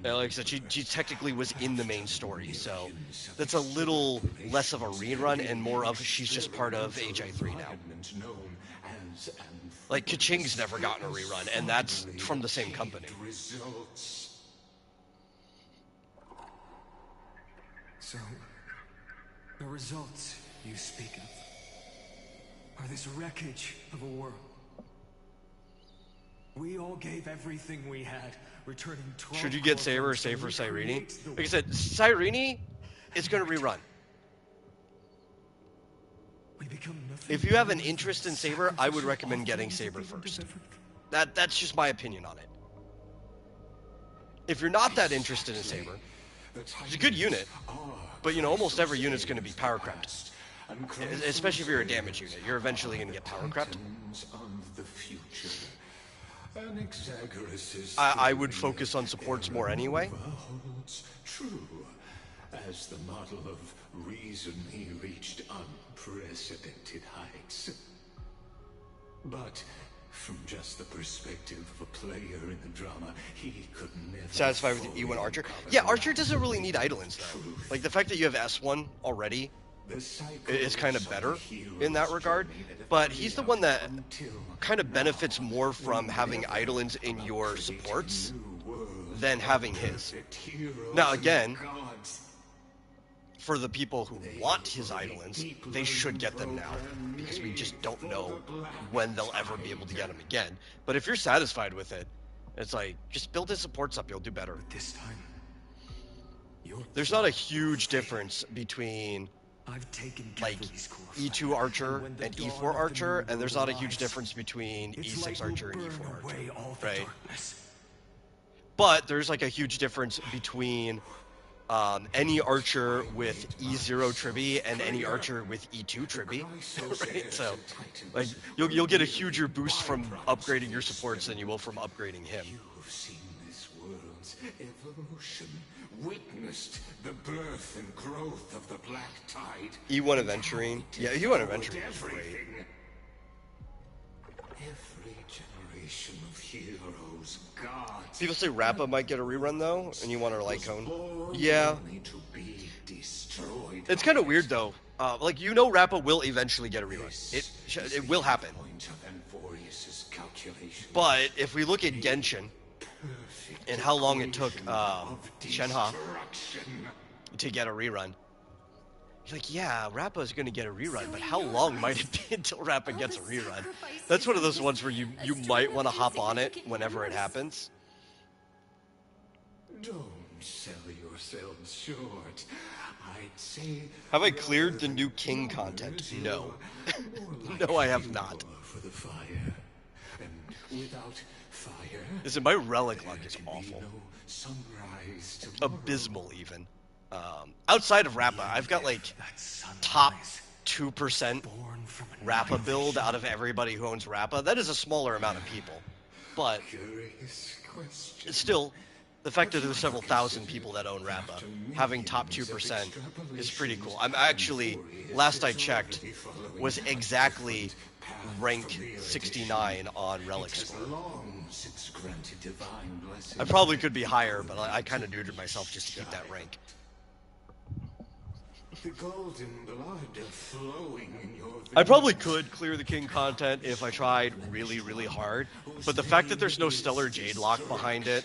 Like I said, she technically was in the main story, so that's a little less of a rerun and more of she's just part of HA3 now. Like, Kaching's never gotten a rerun, and that's from the same company. So, the results you speak of are this wreckage of a world. We all gave everything we had, returning 12. Should you get Saber or save for Cyrene? Like I said, Cyrene is going to rerun. If you have an interest in Saber, I would recommend getting Saber first. That's just my opinion on it. If you're not that interested in Saber, it's a good unit, but you know, almost every unit's going to be power crept. Especially if you're a damage unit, you're eventually going to get power crept. I would focus on supports more anyway. True, as the model of reason he reached unprecedented heights. But from just the perspective of a player in the drama, he could never... Satisfied with E1 Archer? Yeah, Archer doesn't really need Idolins, though. Like, the fact that you have S1 already is kind of better in that regard, but he's the one that kind of benefits more from having Idolins in your supports than having his. Now, again, for the people who want his Idolins, they should get them now, because we just don't know when they'll ever be able to get them again. But if you're satisfied with it, it's like, just build his supports up, you'll do better. This time, there's not a huge difference between like E2 Archer and E4 Archer, and there's not a huge difference between E6 Archer and E4 Archer, right? But there's like a huge difference between any Archer with E0 Tribby and any Archer with E2 Tribby, right? So, like, you'll get a huger boost from upgrading your supports than you will from upgrading him. You've seen this world's evolution, witnessed the birth and growth of the Black Tide. E1 Aventurine. Yeah, E1 Aventurine is great. Every generation of heroes, gods. People say Rappa might get a rerun, though, and you want her Lycone. Yeah. It's kind of weird, though. Like, you know Rappa will eventually get a rerun. It will happen. But if we look at Genshin, and how long it took Shenhe to get a rerun, you're like, yeah, Rappa is going to get a rerun, but how long might it be until Rappa gets a rerun? That's one of those ones where you might want to hop on it whenever it happens. Don't sell yourselves short. I'd say... Have I cleared the new King content? No. No, I have not. For the fire. And without fire... Listen, my relic luck is awful. Sunrise abysmal, even. Outside of Rappa, I've got like top 2% Rappa build out of everybody who owns Rappa. That is a smaller amount of people, but it's still, the fact that there's several thousand people that own Rappa, having top 2% is pretty cool. I'm actually, last I checked, was exactly rank 69 on relic score. since granted divine blessing. I probably could be higher, but I kind of neutered myself just to keep that rank. The golden blood flowing in your veins. I probably could clear the king content if I tried really, really hard, but the fact that there's no stellar jade lock behind it,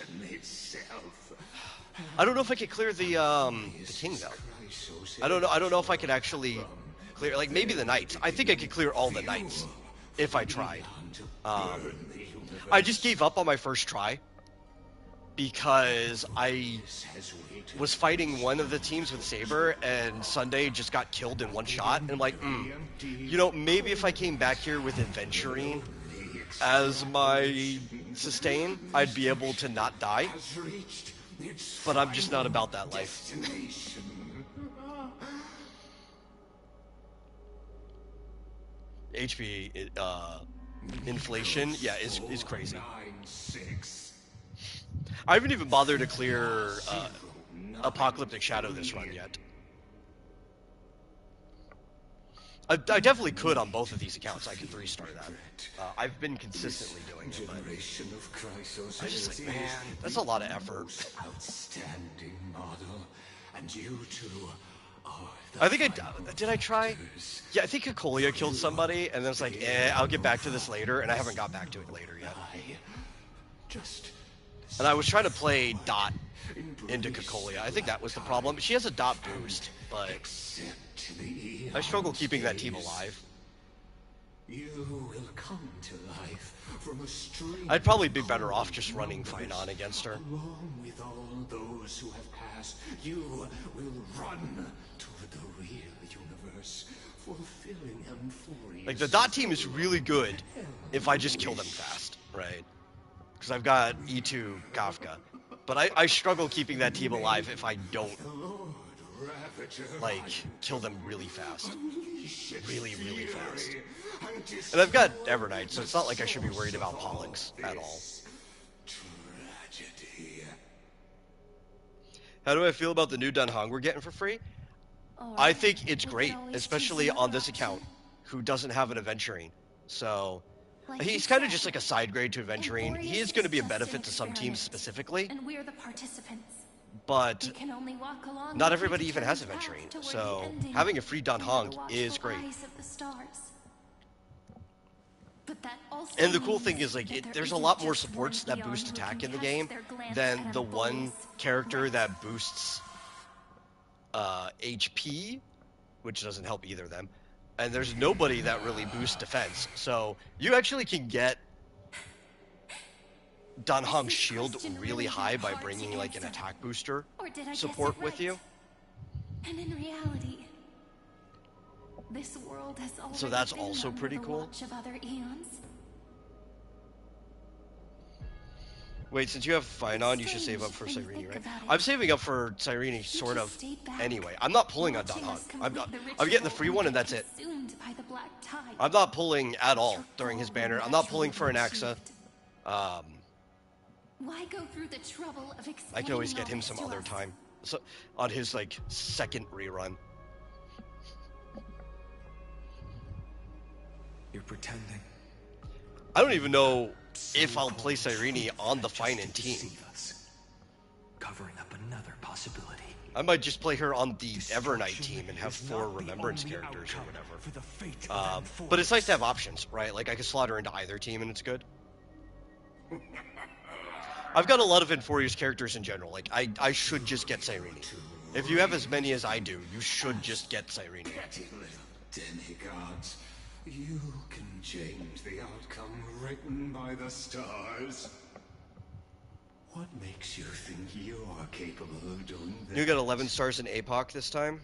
I don't know if I could clear the king though. I don't know if I could actually clear, like maybe the knights. I think I could clear all the knights if I tried. I just gave up on my first try because I was fighting one of the teams with Saber, and Sunday just got killed in one shot, and I'm like, you know, maybe if I came back here with Adventurine as my sustain, I'd be able to not die, but I'm just not about that life. HP inflation, yeah, is crazy. I haven't even bothered to clear Apocalyptic Shadow this run yet. I definitely could on both of these accounts. I could 3-star that. I've been consistently doing it, but I just like, man, that's a lot of effort. Outstanding model, and you two are I think did I try? Yeah, I think Cocolia killed somebody, and then it's like, I'll get back to this later, and I haven't got back to it later yet. And I was trying to play Dot into Cocolia. I think that was the problem. She has a Dot boost, but I struggle keeping that team alive. You will come to life from a stream. I'd probably be better off just running Finon against her. Along with all those who have passed, you will run toward the real universe, fulfilling euphoria's. Like, the Dot team is really good if I just kill them fast, right? Because I've got E2 Kafka. But I struggle keeping that team alive if I don't, like, kill them really fast. Really, really fast. And I've got Evernight, so it's not like I should be worried about Pollux at all. How do I feel about the new Dunhong we're getting for free? I think it's great, especially on this account, who doesn't have an Adventurine. So, he's kind of just like a side grade to Adventurine. He is going to be a benefit to some teams specifically, And we're the participants. but We can only walk along not the everybody even has predetermined path Adventurine. toward the So, ending having a free through the Dunhong is watchful great. eyes of the stars. But that also And the cool means thing is, like, that there there's a isn't lot more just supports one that Eon boost who attack can in the cast game their glance than at the a one boy's character breath. that boosts HP, which doesn't help either of them. And there's nobody that really boosts defense. So you actually can get Dunhong's shield really high by bringing like an attack booster Or did I guess support it with right? you. And in reality, this world has already So that's been also under pretty the cool. watch of other eons. Wait, since you have Finon, you should save up for Strange when you Cyrene, think right? about it. I'm saving up for Cyrene, sort of. Anyway, I'm not pulling on Dunhong. I'm getting the free one, and that's it. Consumed by the black tide. I'm not pulling at all during his banner. I'm not pulling for an Axa. Why go through the trouble of I can always get explaining him some all this other to us? time. So, on his, like, second rerun. You're pretending. I don't even know if I'll play Cyrene on the Finon team. Covering up another possibility. I might just play her on the Evernight team and have 4 Remembrance characters or whatever. But it's nice to have options, right? Like, I can slot her into either team and it's good. I've got a lot of Infurious characters in general. Like, I should just get Cyrene. If you have as many as I do, you should just get Cyrene. Petty little demigods. You can change the outcome written by the stars. What makes you think you're capable of doing this? You got 11 stars in APOC this time.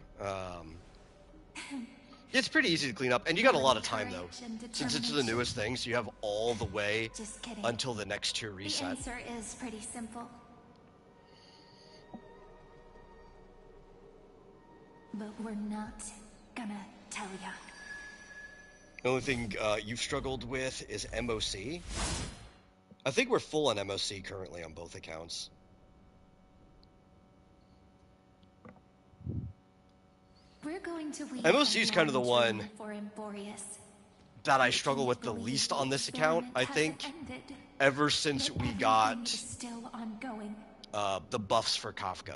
It's pretty easy to clean up, and you got a lot of time though. Since it's the newest thing, so you have all the way Just kidding. until the next tier The reset. answer is pretty simple. But we're not gonna tell ya. The only thing you've struggled with is MOC. I think we're full on MOC currently on both accounts. We're going to leave MOC is kind of the a one dream for Emporius. that I struggle with the least on this account, I think, ever since we got still ongoing. the buffs for Kafka.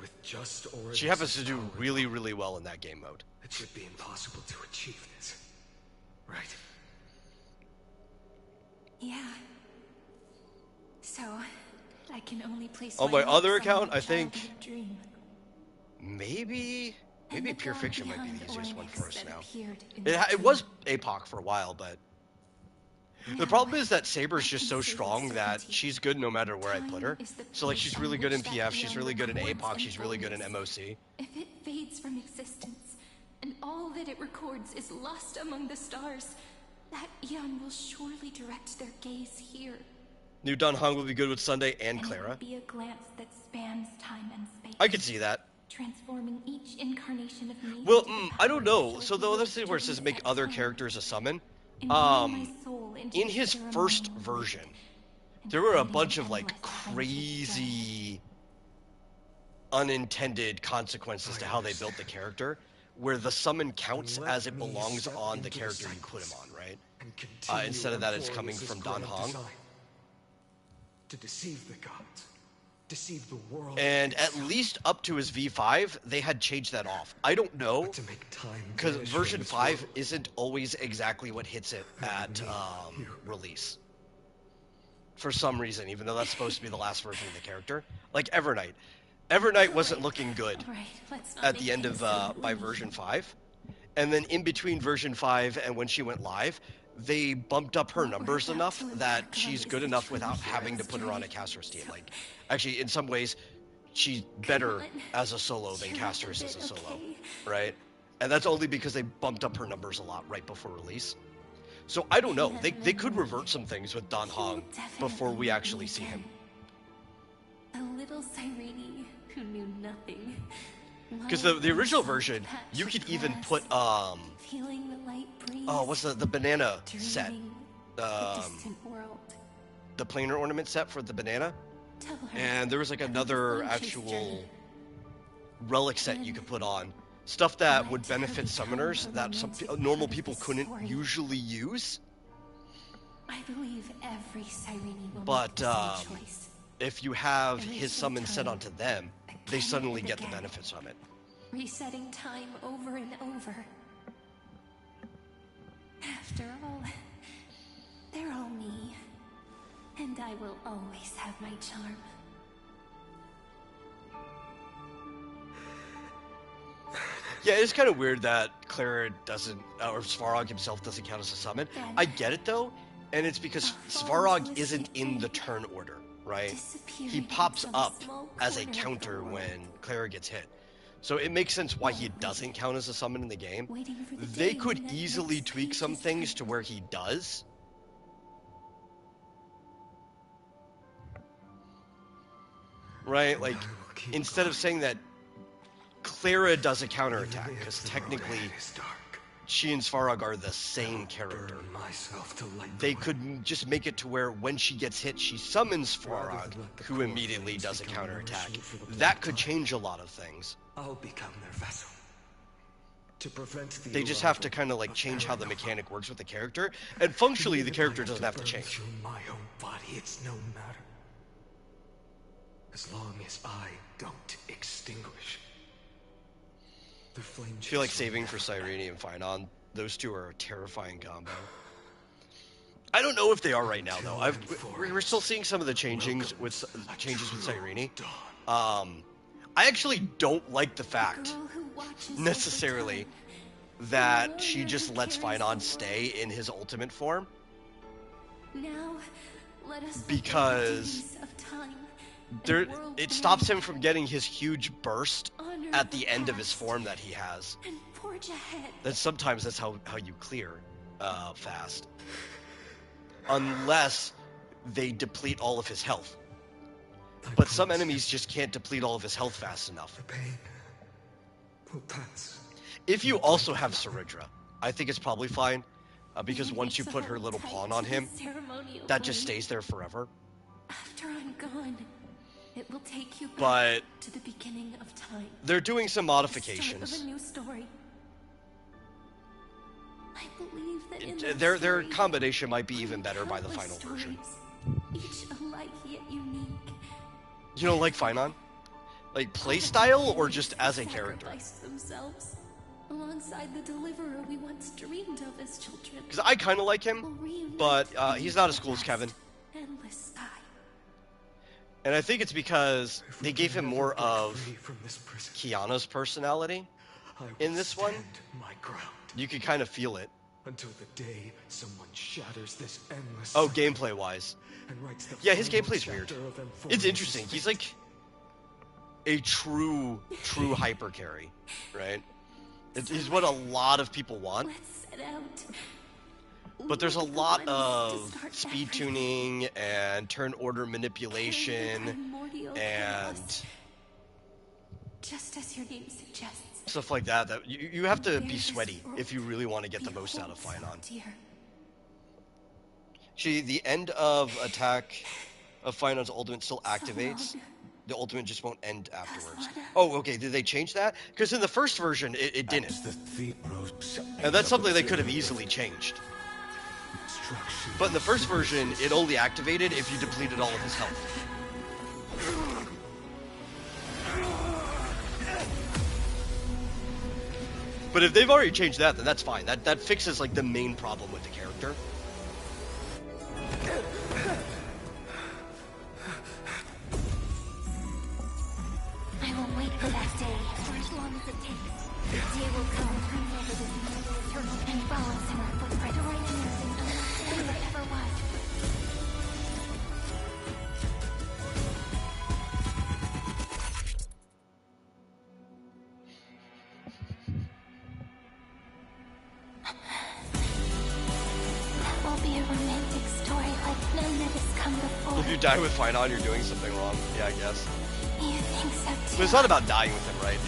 With just Oryx, She happens to do really, really well in that game mode. it should be impossible to achieve this, right? Yeah. So, I can only place On my hopes other on account, that I think childhood dream. maybe And the Pure god Fiction might be behind the easiest one Oryx for us that now. appeared in It, the it dream. was APOC for a while, but the Now, problem is that Saber's I just can so say with strong that certainty, she's good no matter where I put her. time is the So like pace she's on really good in which that PF, she's eon really good in records APOC, she's really good in unfoldings. MOC. If it fades from existence, and all that it records is lost among the stars, that eon will surely direct their gaze here. New Dun Hong will be good with Sunday and It Clara. will be a glance that spans time and space. I could see that. Transforming each incarnation of me. Well, into the I don't power know. of So the other thing where it says make other characters a summon, in his first version, there were a bunch of like crazy unintended consequences to how they built the character, where the summon counts as it belongs on the character you put him on, right? Instead of that, it's coming from Dan Hong. To deceive the gods, deceive the world. And at least up to his V5, they had changed that off. I don't know, because version 5 isn't always exactly what hits it at release. For some reason, even though that's supposed to be the last version of the character. Like Evernight. Evernight wasn't looking good at the end of by version 5. And then in between version 5 and when she went live, they bumped up her numbers enough that she's good enough without having to put her on a Caster's team. Like, actually, in some ways, she's better as a solo than Caster's as a solo, right? And that's only because they bumped up her numbers a lot right before release. So I don't know. They could revert some things with Dan Hong before we actually see him. A little Cyrene who knew nothing. Because the original version, you could even put Feeling the light breeze. oh, what's the banana set? The distant world. The planar ornament set for the banana. Tell her. And there was like another Flame Chase actual journey. relic set you could put on. Stuff that would benefit summoners that some normal people couldn't usually use. I believe every Cyrene will But make the same choice. if you have his summon set onto them, they suddenly get the benefits from it. Resetting time over and over. After all, they're all me. And I will always have my charm. Yeah, it's kind of weird that Clara doesn't, or Svarog himself doesn't count as a summon. I get it though, and it's because Svarog isn't in the turn order, right? He pops up as a counter when Clara gets hit. So it makes sense why he doesn't count as a summon in the game. They could easily tweak some things to where he does. Right? Like, instead of saying that Clara does a counterattack, because technically she and Svarog are the same character. They could just make it to where when she gets hit, she summons Svarog, who immediately does a counterattack. That could change a lot of things. I'll become their vessel. To prevent the They just have to kind of like change how the mechanic works with the character, and functionally the character doesn't have to change. Through my own body, it's no matter. As long as I don't extinguish. The flame I feel like saving for Cyrene and Finon. Those two are a terrifying combo. I don't know if they are right now though. We're still seeing some of the changes with Cyrene. I actually don't like the fact necessarily that she just lets Finon stay in his ultimate form. Now, let us Because it stops him from getting his huge burst at the end of his form that he has. And forge ahead. That sometimes that's how you clear fast. Unless they deplete all of his health. But some enemies just can't deplete all of his health fast enough. will pass. If you also have Saridra, I think it's probably fine. Because once you put her little pawn on him, that just stays there forever. After I'm gone, it will take you back But to the beginning of time. they're doing some The start modifications. of a new story. believe that in their story, combination might be even better by the final version. each alike yet unique. You don't like Finon? Like playstyle or just as a character? Sacrificed themselves alongside the deliverer we once dreamed of as children. Because I kind of like him, but he's not as cool as Kevin. Endless sky. And I think it's because they gave him more of Kiana's personality in this one. You can kind of feel it. Until the day someone shatters this endless Oh, gameplay-wise. Yeah, his gameplay's weird. It's interesting. Space. He's like a true hyper carry, right? He's what a lot of people want. But there's a lot of speed tuning and turn order manipulation and just as your name suggests. Stuff like that. That you have to be sweaty if you really want to get the most out of Finon. Actually, the end of attack of Finon's ultimate still activates. The ultimate just won't end afterwards. Oh, okay. Did they change that? Because in the first version, it didn't. And that's something they could have easily changed. But in the first version, it only activated if you depleted all of his health. But if they've already changed that, then that's fine. That fixes like the main problem with the character. I will wait for that day for as long as it takes. The day will come whenever this eternal and follows in our footprint, right in everything unless that ever was. That will be a romantic story like none that has come before. If you die with Finon, you're doing something wrong. Yeah, I guess. You think so too? But it's not about dying with him, right?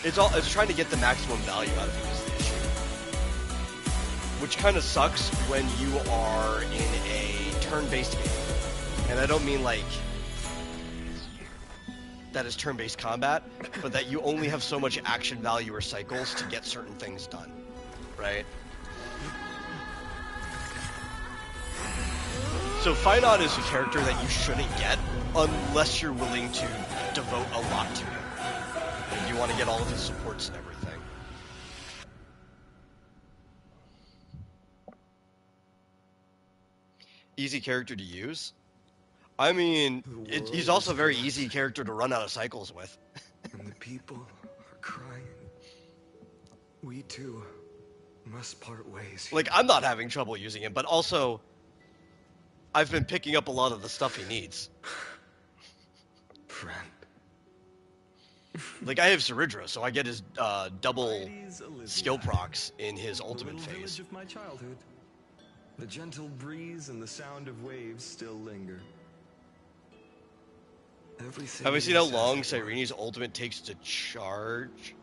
It's trying to get the maximum value out of him is the issue. Which kind of sucks when you are in a turn-based game. And I don't mean like that is turn-based combat, but that you only have so much action value or cycles to get certain things done, right? So Finon is a character that you shouldn't get unless you're willing to devote a lot to him. And you want to get all of his supports and everything. Easy character to use? I mean, he's also a very easy character to run out of cycles with. And the people are crying. We too must part ways. Like, I'm not having trouble using him, but also I've been picking up a lot of the stuff he needs. Friend. Like, I have Ceridra, so I get his double skill procs in his ultimate phase. Of my childhood. The gentle breeze and the sound of waves still linger. Everything Have you seen how long Cyreni's ultimate takes to charge?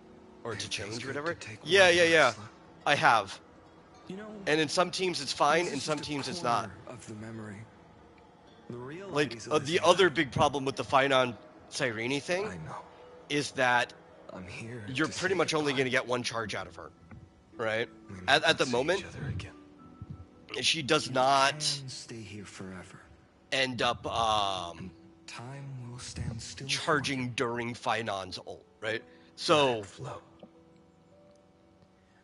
Or to change, or whatever? Yeah. I have. You know, and in some teams it's fine, in some teams it's not. Of the memory. Like, the other big problem with the Finon Cyrene thing is that you're pretty much only going to get one charge out of her, right? At the moment, she does not stay here forever. end up Time will stand still charging during Finon's ult, right? So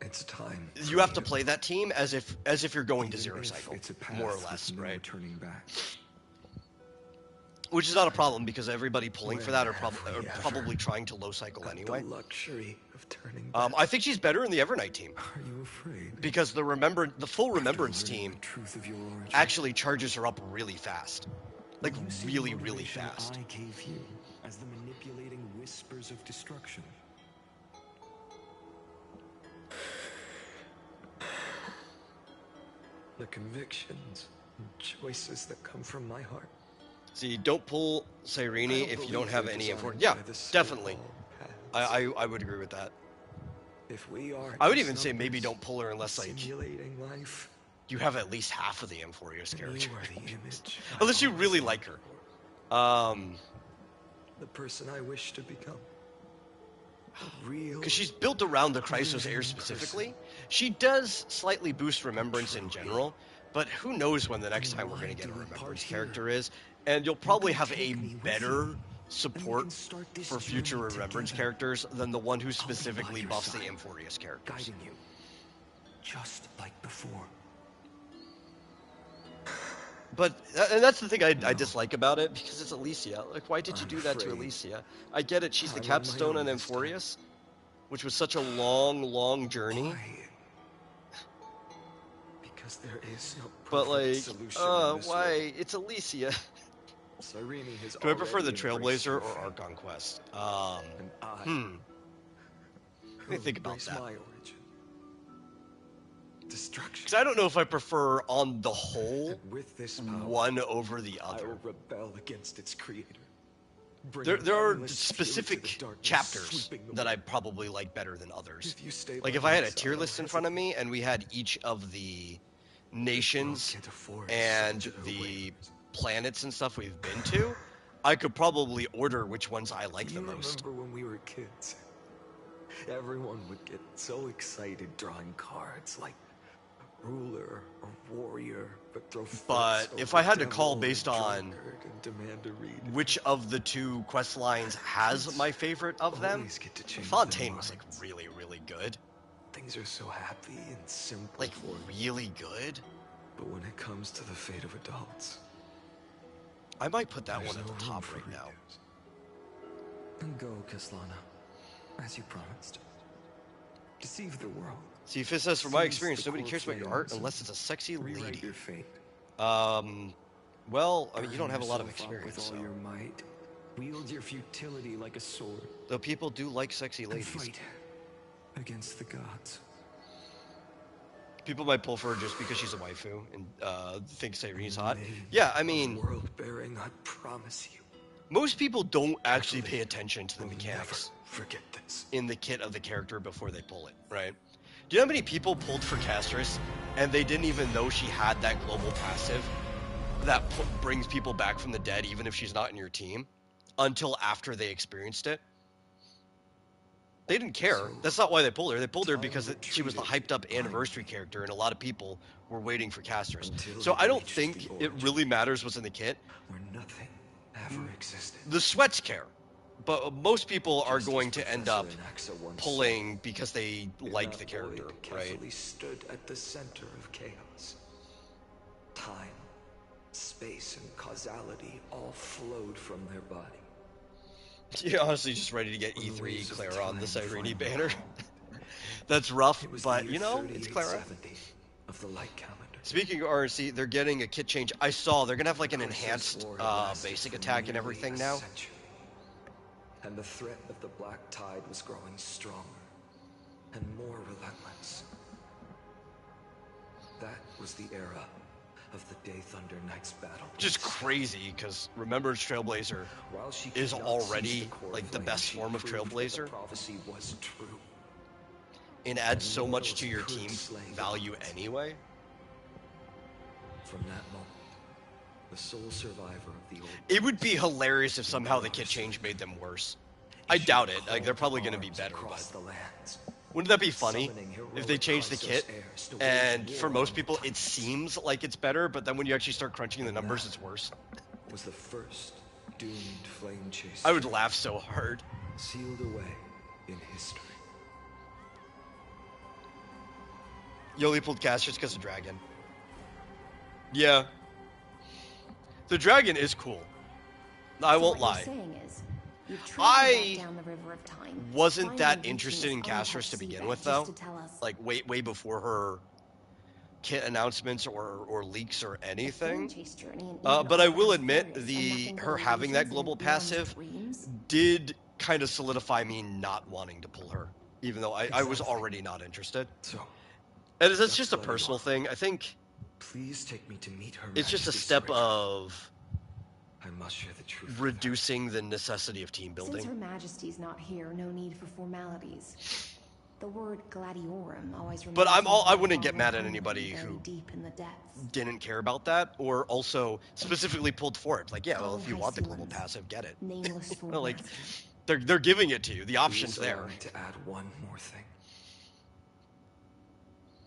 it's time. You have to play that team as if you're going to zero cycle, more or less, right? Turning back. Which is not a problem because everybody pulling for that are probably trying to low cycle anyway. The luxury of turning back. I think she's better in the Evernight team. Are you afraid? Because the full Remembrance team actually charges her up really fast. Like, really, really fast. I gave you as the manipulating whispers of destruction. The convictions and choices that come from my heart. See, don't pull Cyrene if you don't have any info. Yeah, definitely. I would agree with that. If we are I would even say maybe don't pull her unless, like, simulating life, you have at least half of the Amphorius character. you are the image. Unless you really like her. The person I wish to become. because she's built around the Chrysos heir specifically. She does slightly boost remembrance in general, but who knows when the next time we're going to get a remembrance character is, and you'll probably have a better support for future remembrance characters than the one who specifically buffs the Amphorius characters. Guiding you, just like before. But and that's the thing I dislike about it, because it's Alicia. Like, why did you do that to Alicia? I get it, she's the capstone on Amphorius, which was such a long journey. Because there is no but like, solution in this why? world. It's Alicia. Cyrene has Do I prefer the already embraced Trailblazer her or fate. Archon Quest? And I Let me think about that. my origin. Destruction. Because I don't know if I prefer, on the whole, With this power, one over the I other. will rebel against its creator. There are endless specific fury to the darkness, chapters sweeping the that I world. probably like better than others. If you stay Like, by if I had my a tier side, list I'll in front of me, and we had each of the nations can't afford and such a the planets and stuff we've been to, I could probably order which ones I like Do the you most. remember when we were kids? Everyone would get so excited drawing cards like ruler or warrior, but throw But fists if over I had to devil call and based on drunkard and demand a read, which of the two quest lines has my favorite of them, always get to change Fontaine their was like minds. really good. Things are so happy and simple. Like, for really good? But when it comes to the fate of adults, I might put that there's one at no the room top for right now. redos. Go, Kaslana, as you promised. Deceive the world. See, if it says, from my Seize experience, the nobody core cares about your flames art and unless it's a sexy Rewrite lady. your fate. Well, I mean, you don't have a lot of Burn yourself up experience, with all so. your might. Wield your futility like a sword. Though people do like sexy And ladies. fight against the gods. People might pull for her just because she's a waifu and think Cyrene's hot. Name Yeah, I of mean, world bearing, I promise you. most people don't actually pay attention to the We'll mechanics never forget this. in the kit of the character before they pull it, right? Do you know how many people pulled for Castris and they didn't even know she had that global passive that brings people back from the dead even if she's not in your team until after they experienced it? They didn't care. That's not why they pulled her. They pulled her because she was the hyped up anniversary character and a lot of people were waiting for Castris. So I don't think it really matters what's in the kit. Where nothing ever existed. The sweats care. But most people are Just as going to end up Professor Anaxa once pulling because they In like that the character, void right? carefully stood at the center of chaos. Time, space, and causality all flowed from their body. You're honestly just ready to get When the E3 waves of Clara on the time Cyrene finally banner. calmed, That's rough, it was but the you year know, it's Clara. 3870 of the light calendar. Speaking of RNC, they're getting a kit change. I saw they're gonna have like an Chrysos enhanced War had lasted basic for attack and nearly everything a now. century. And the threat of the Black Tide was growing stronger and more relentless. That was the era of the Day Thunder Knights battle. Just crazy, because Remembrance Trailblazer While she is could not seize already the core like the flame, best she form of proved that Trailblazer the prophecy was true. and adds so much Mortals to your could team slay the value gods. anyway. From that moment, the sole survivor of the old It would be hilarious if somehow the kit change made them worse. I doubt it. Like, they're probably going to be better, across but the lands. wouldn't that be funny Summoning if they heroic changed the Chrysos kit heirs to wage and war for on most people the it seems like it's better, but then when you actually start crunching the numbers, it's worse? was the first doomed flame chaser. I would laugh so hard. Sealed away in history. You only pulled casters because of Dragon. Yeah. The Dragon is cool. I won't lie. I wasn't that interested in Castris to begin with, though. Like, way before her kit announcements or leaks or anything. But I will admit, her having that global passive did kind of solidify me not wanting to pull her, even though I was already not interested. So, and that's just a personal thing. I think please take me to meet her. it's just a Majesty step Cyrene. of I must share the truth. reducing the necessity of team Since building. Her Majesty's not here, no need for formalities. The word gladiorum always But reminds me I of wouldn't a get mad at homeland anybody very who deep in the depths. didn't care about that, or also specifically pulled for it. Like, yeah, well, if you Honkai want the global ceilings, passive, get it. nameless Well, like, formats, They're giving it to you. The option's Please allow there. me to add one more thing.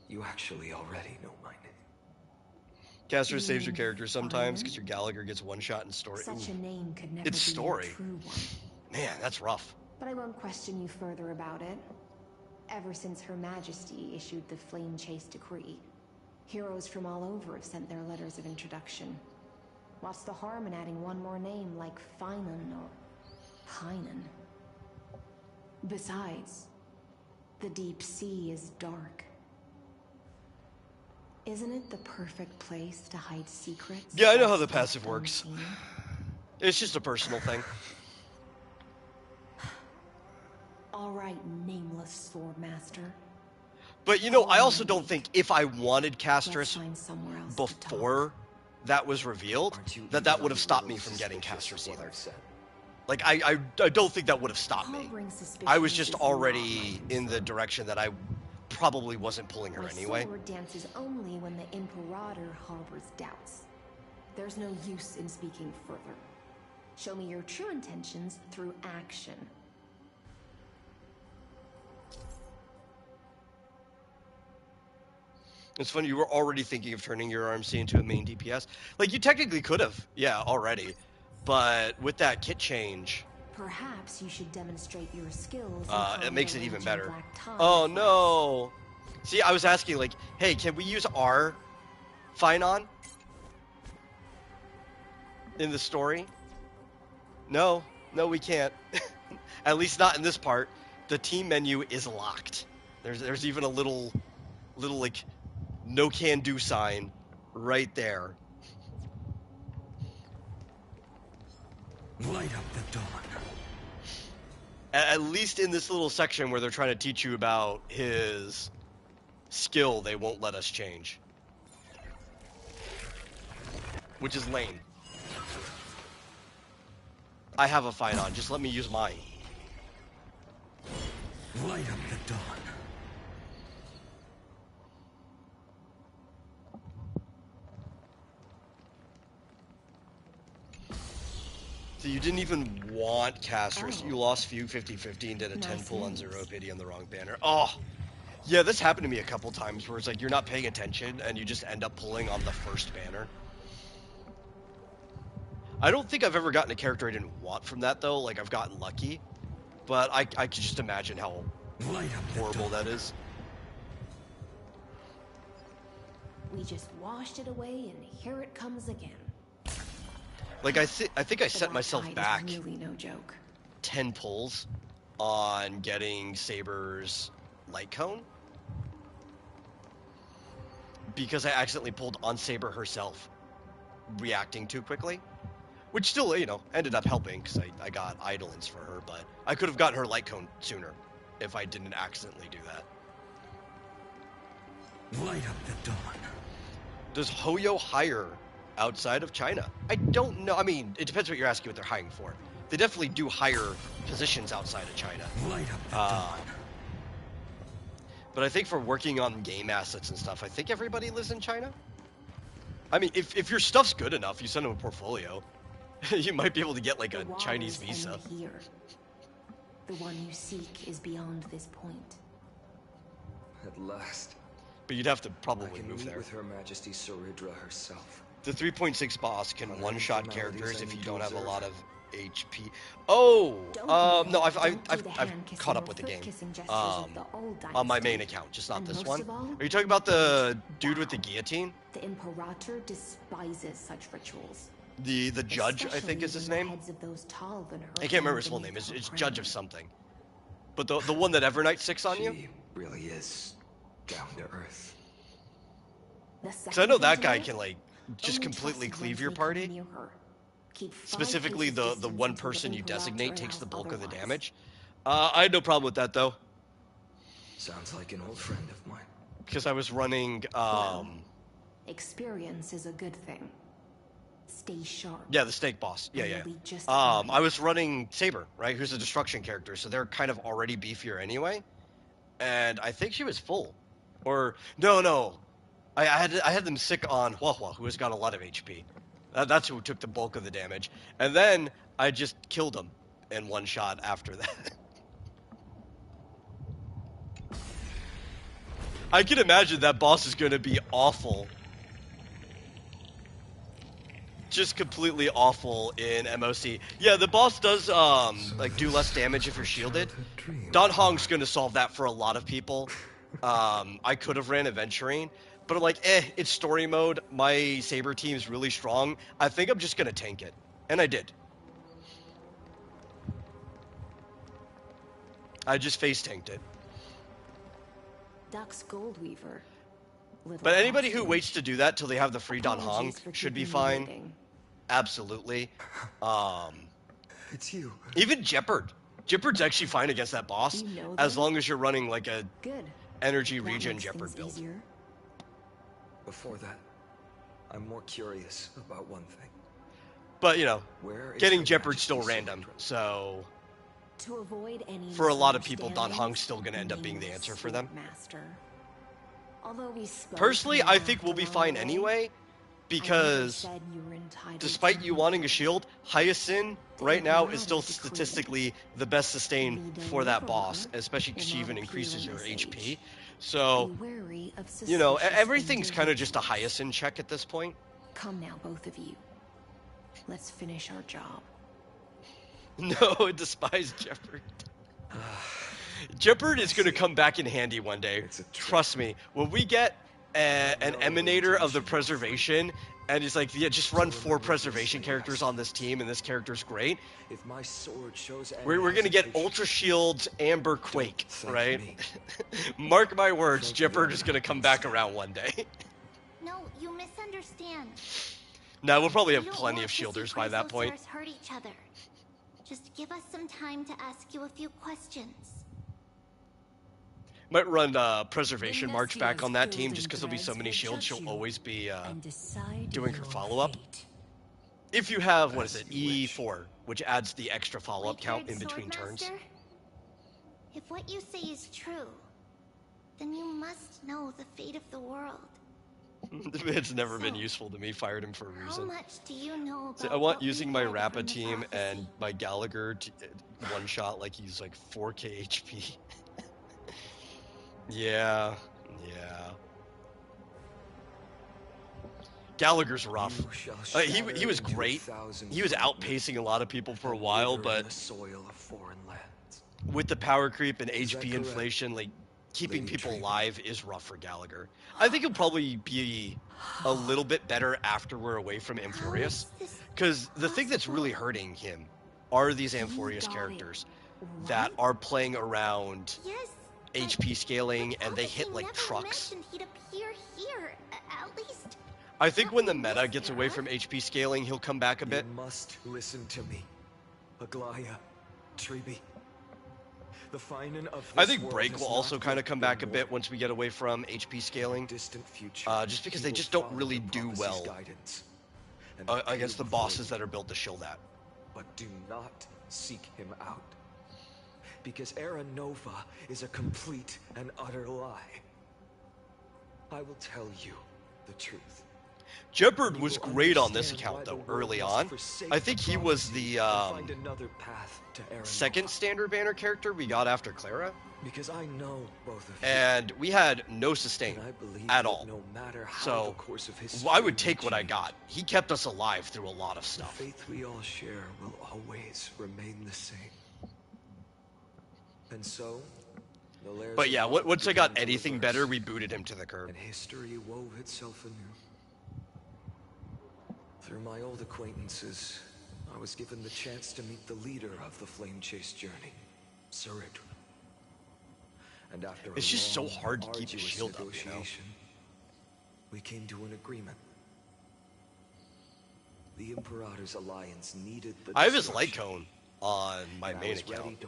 You actually already know my name. Caster saves your character sometimes because your Gallagher gets one shot in story. Such Ooh. a name could never It's be story. a true one. Man, that's rough. But I won't question you further about it. Ever since Her Majesty issued the Flame Chase Decree, heroes from all over have sent their letters of introduction. What's the harm in adding one more name like Finan or Hynan? Besides, the deep sea is dark. Isn't it the perfect place to hide secrets? Yeah, I know how the passive works. It's just a personal thing. All right, nameless swordmaster. But you know, I also don't think if I wanted Castress before that was revealed, that would have stopped me from getting Castress either. Like, I don't think that would have stopped me. I was just already in the direction that I probably wasn't pulling her anyway. My sword dances only when the Imperator harbors doubts. There's no use in speaking further. Show me your true intentions through action. It's funny, you were already thinking of turning your RMC into a main DPS. Like, you technically could have, yeah, already. But with that kit change... Perhaps you should demonstrate your skills. It makes it even better. Oh, no! See, I was asking, like, hey, can we use our Finon in the story? No, we can't. At least not in this part. The team menu is locked. There's even a little like, no can do sign right there. Light up the dawn. At least in this little section where they're trying to teach you about his skill, they won't let us change. Which is lame. I have a fight on, just let me use mine. Light up the dawn. So you didn't even want casters. You lost few 50-50 and did a 10 pull on 0 pity on the wrong banner. Oh! Yeah, this happened to me a couple times where it's like you're not paying attention and you just end up pulling on the first banner. I don't think I've ever gotten a character I didn't want from that, though. Like, I've gotten lucky. But I could just imagine how horrible that is. We just washed it away, and here it comes again. Like, I think I set myself back really no joke. 10 pulls on getting Saber's light cone. Because I accidentally pulled on Saber herself, reacting too quickly. Which still, you know, ended up helping because I got idolins for her, but I could have gotten her light cone sooner if I didn't accidentally do that. Light up the dawn. Does Hoyo hire outside of China? I don't know. I mean, it depends what you're asking what they're hiring for. They definitely do hire positions outside of China. Light up the dawn. But I think for working on game assets and stuff, I think everybody lives in China. I mean, if your stuff's good enough, you send them a portfolio. You might be able to get, like, a Chinese visa. Here. The one you seek is beyond this point. At last. But you'd have to probably move meet there. with Her Majesty Soridra herself. The 3.6 boss can one-shot characters if you don't have a lot of HP. Oh! No, I've caught up with the game. On my main account, just not this one. Are you talking about the dude with the guillotine? The Imperator despises such rituals. The judge, I think is his name. I can't remember his full name. It's Judge of something. But the one that Evernight sticks on you? She really is down to earth. Because I know that guy can, like, just completely cleave your party. Specifically, the one person you designate takes the bulk of the damage. I had no problem with that, though. Sounds like an old friend of mine. Because I was running, Experience is a good thing. Stay sharp. Yeah, the snake boss. Yeah. I was running Saber, right? Who's a destruction character, so they're kind of already beefier anyway. And I think she was full. Or, no. I had them sick on Huahua, who has got a lot of HP. That's who took the bulk of the damage. And then I just killed him. and one shot after that. I can imagine that boss is going to be awful. Just completely awful in MOC. Yeah, the boss does like do less damage if you're shielded. Don Hong's going to solve that for a lot of people. I could have ran Adventuring, but I'm like, it's story mode. My Saber team's really strong. I think I'm just going to tank it. And I did. I just face tanked it. Duck's Goldweaver. But anybody who waits to do that till they have the free Don Hong should be fine. Absolutely. It's you. Even Jeopard. Jeopard's actually fine against that boss, as long as you're running like a energy regen Jeopard build. Before that, I'm more curious about one thing. But, you know, getting Jeopard's still random, so... To avoid any for a lot of people, Don Hong's still going to end up being the answer for them. Personally, I think we'll be fine anyway, because despite you wanting a shield, Hyacinth right now is still statistically the best sustain for that boss, especially because she even increases your HP. So, you know, everything's kind of just a Hyacinth check at this point. Come now, both of you. Let's finish our job. No, despise Jeopard. Jeopard is going to come back in handy one day. Trust me. When we get an emanator of the preservation, and he's like, yeah, just run 4 preservation characters on this team, and this character's great. If my sword shows we're going to get Ultra Shields, Amber, Quake, right? Mark my words, Jeopard is going to come back around one day. No, you misunderstand. Now we'll probably have plenty of shielders by that point. Hurt each other. Just give us some time to ask you a few questions. Might run Preservation March back on that team just because there'll be so many shields. She'll always be doing her follow-up. If you have, what is it, E4, which adds the extra follow-up count in between turns. If what you say is true, then you must know the fate of the world. It's never been useful to me. Fired him for a reason. How much do you know about so I want using my Rappa team and my Gallagher to one shot like he's like 4k HP. Yeah. Gallagher's rough. He was great. He was outpacing a lot of people for a while, but with the power creep and HP inflation, like keeping people alive is rough for Gallagher. I think he'll probably be a little bit better after we're away from Amphorius, because the thing that's really hurting him are these Amphorius characters that are playing around HP scaling, and they hit like trucks. I think when the meta gets away from HP scaling, he'll come back a bit. You must listen to me, Aglaya, Tribi. I think Break will also kind of come back a bit once we get away from HP scaling, just because they just don't really do well against the bosses that are built to shield that. But do not seek him out, because Era Nova is a complete and utter lie. I will tell you the truth. Jeopard was great on this account, though, early on. I think he was the second standard banner character we got after Clara. Because I know both of you. And we had no sustain at all. So I would take what I got. He kept us alive through a lot of stuff. The faith we all share will always remain the same. And so, but yeah, once I got anything better, we booted him to the curb. And history wove itself anew. Through my old acquaintances, I was given the chance to meet the leader of the Flame Chase journey, Sarit. And after it's just so hard to keep a shield up, you know? We came to an agreement. The Imperator's alliance needed the I have his light cone on my main account,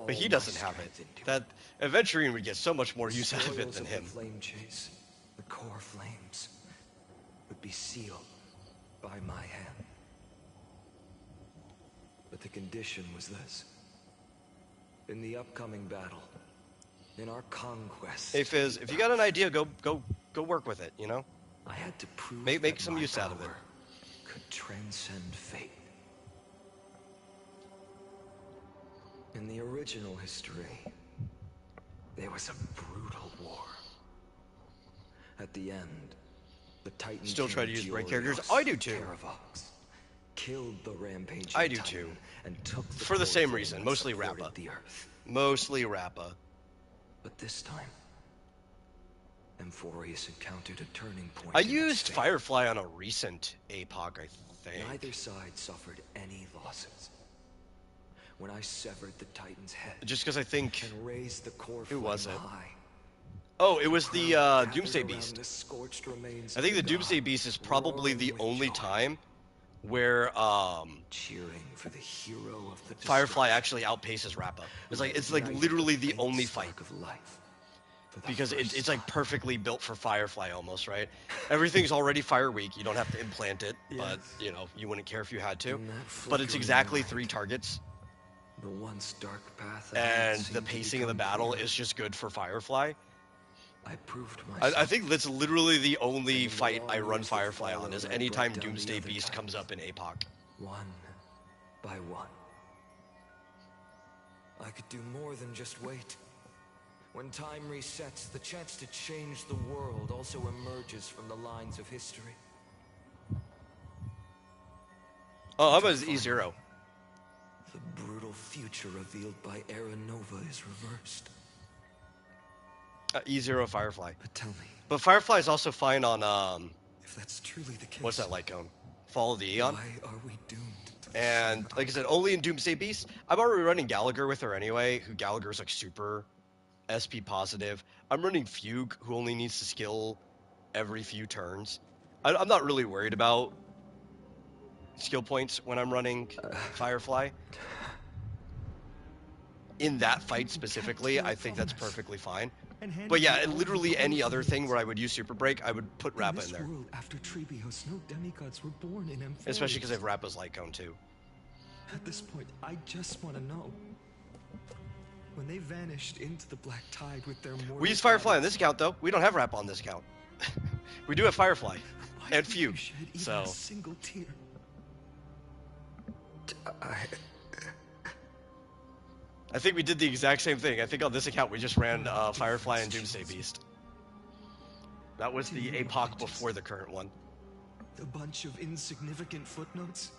but he doesn't have it. That Adventuring would get so much more use out of it than him. The Flame Chase, the core flames, would be sealed by my hand. But the condition was this. In the upcoming battle, in our conquest... Hey Fizz, if you got an idea, go work with it, you know? I had to prove make some use out of it. Could transcend fate. original history, there was a brutal war. At the end, the Titan Still try to use brain characters. Georgios I do too. Terravox killed the rampaging I do Titan too. and took the For the same core reason, flame mostly that supported Rappa. the earth. Mostly Rappa. But this time, Amphorius encountered a turning point. I in its used fate. Firefly on a recent APOC, I think. Neither side suffered any losses. When I severed the Titan's head, Just because I think... and raised the core Who was it? flame high, Oh, it was the crowd Doomsday gathered around Beast. the scorched remains I think the of Doomsday God, Beast is probably the roaring with only joy, time where cheering for the hero of the Firefly destruction, actually outpaces Rappa. It's who like ignited literally the faint only fight. spark of life for the Because first it's like time. perfectly built for Firefly almost, right? Everything's already fire weak. You don't have to implant it, but you know, you wouldn't care if you had to. In that But it's flickering exactly light, 3 targets, the once dark path ahead and the seemed to pacing of the become battle clear. is just good for Firefly. I proved myself. I think that's literally the And only in the fight long I run years that Firefly on, followed, is I anytime brought down the Doomsday other Beast comes Titans. up in APOC. One by one. I could do more than just wait. When time resets, the chance to change the world also emerges from the lines of history. Oh, how about E0? The brutal future revealed by Era Nova is reversed. E0 Firefly. But tell me, But Firefly is also fine on, if that's truly the case, what's that light cone? Fall of the Aeon? why are we doomed to the And same like I said, only in Doomsday Beast. I'm already running Gallagher with her anyway, who Gallagher's like super SP positive. I'm running Fugue, who only needs to skill every few turns. I'm not really worried about skill points when I'm running Firefly. In that fight specifically, I think that's perfectly fine. But yeah, literally any other thing where I would use Super Break, I would put Rappa in there. world after Trebios, no demigods were born in Amphorius. Especially because I have Rappa's light cone too. At this point, I just want to know. When they vanished into the black tide with their mortal We use Firefly on bodies, this account though. We don't have Rappa on this account. We do have Firefly. why And didn't Fugue. you shed even So a single tear? I think we did the exact same thing. I think on this account we just ran Firefly and Doomsday Beast. That was the APOC before the current one. A bunch of insignificant footnotes?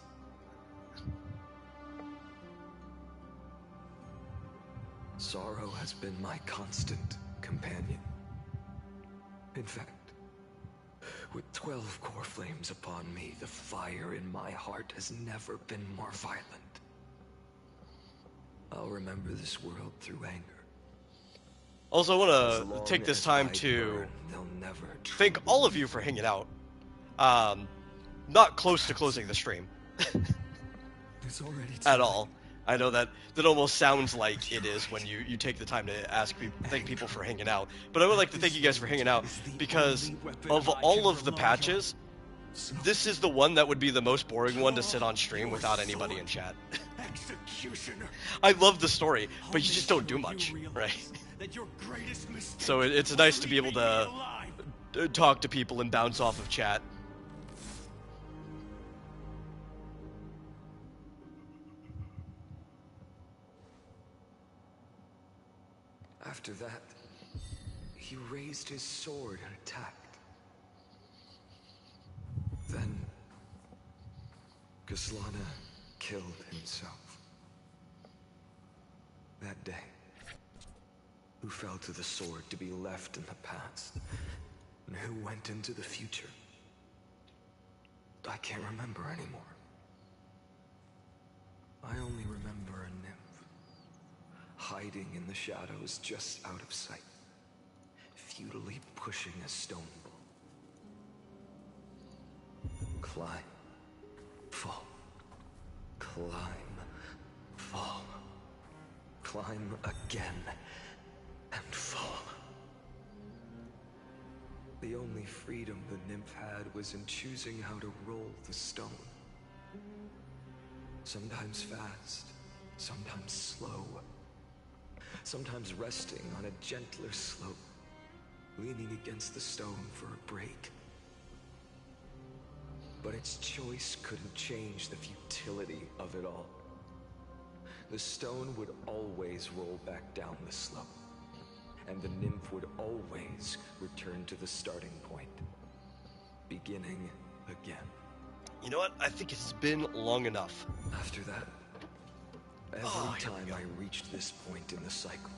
Sorrow has been my constant companion. In fact, with 12 core flames upon me, the fire in my heart has never been more violent. I'll remember this world through anger. Also, I As want long to take this as time I to burn, they'll never thank all of you for hanging out. Not close to closing the stream It's already at all. I know that almost sounds like it is when you take the time to thank people for hanging out. But I would like to thank you guys for hanging out because of all of the patches, this is the one that would be the most boring one to sit on stream without anybody in chat. Executioner. I love the story, but you just don't do much, right? That your greatest mistake So it's nice to be able was to leaving me alive. talk to people and bounce off of chat. After that, he raised his sword and attacked. Then, Kaslana killed himself. That day, who fell to the sword to be left in the past, and who went into the future, I can't remember anymore. I only remember a nymph, hiding in the shadows just out of sight, futilely pushing a stone ball. Climb, fall, climb, fall, climb again, and fall. The only freedom the nymph had was in choosing how to roll the stone. Sometimes fast, sometimes slow. Sometimes resting on a gentler slope, leaning against the stone for a break. But its choice couldn't change the futility of it all. the stone would always roll back down the slope, and the nymph would always return to the starting point, beginning again. You know what? I think it's been long enough. After that, every time I reached this point in the cycle,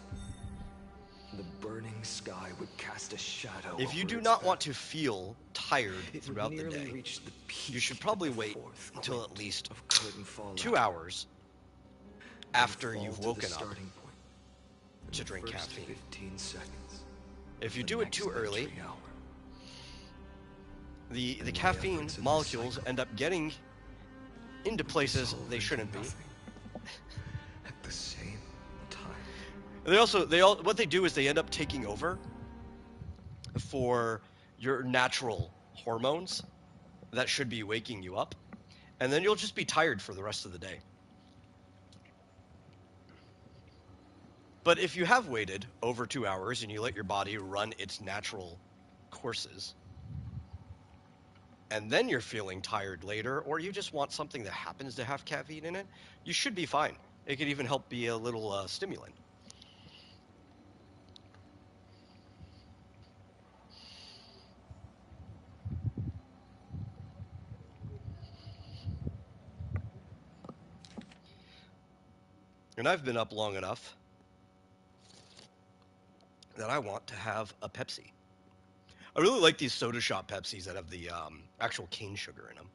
the burning sky would cast a shadow. If you over do its not path. want to feel tired It throughout would the nearly day, reach the peak you should probably at the wait fourth until point at least of curtain fallout, 2 hours after and you've fall to the woken up starting point in to the drink first caffeine. 15 seconds. If you of do the it too next early, entry hour. the And my caffeine efforts in this molecules cycle end up getting into places dissolve they into shouldn't be. nothing at the same time. What they do is they end up taking over for your natural hormones that should be waking you up, and then you'll just be tired for the rest of the day. But if you have waited over 2 hours and you let your body run its natural courses, and then you're feeling tired later, or you just want something that happens to have caffeine in it, you should be fine. It could even help be a little stimulant. And I've been up long enough that I want to have a Pepsi. I really like these soda shop Pepsis that have the actual cane sugar in them,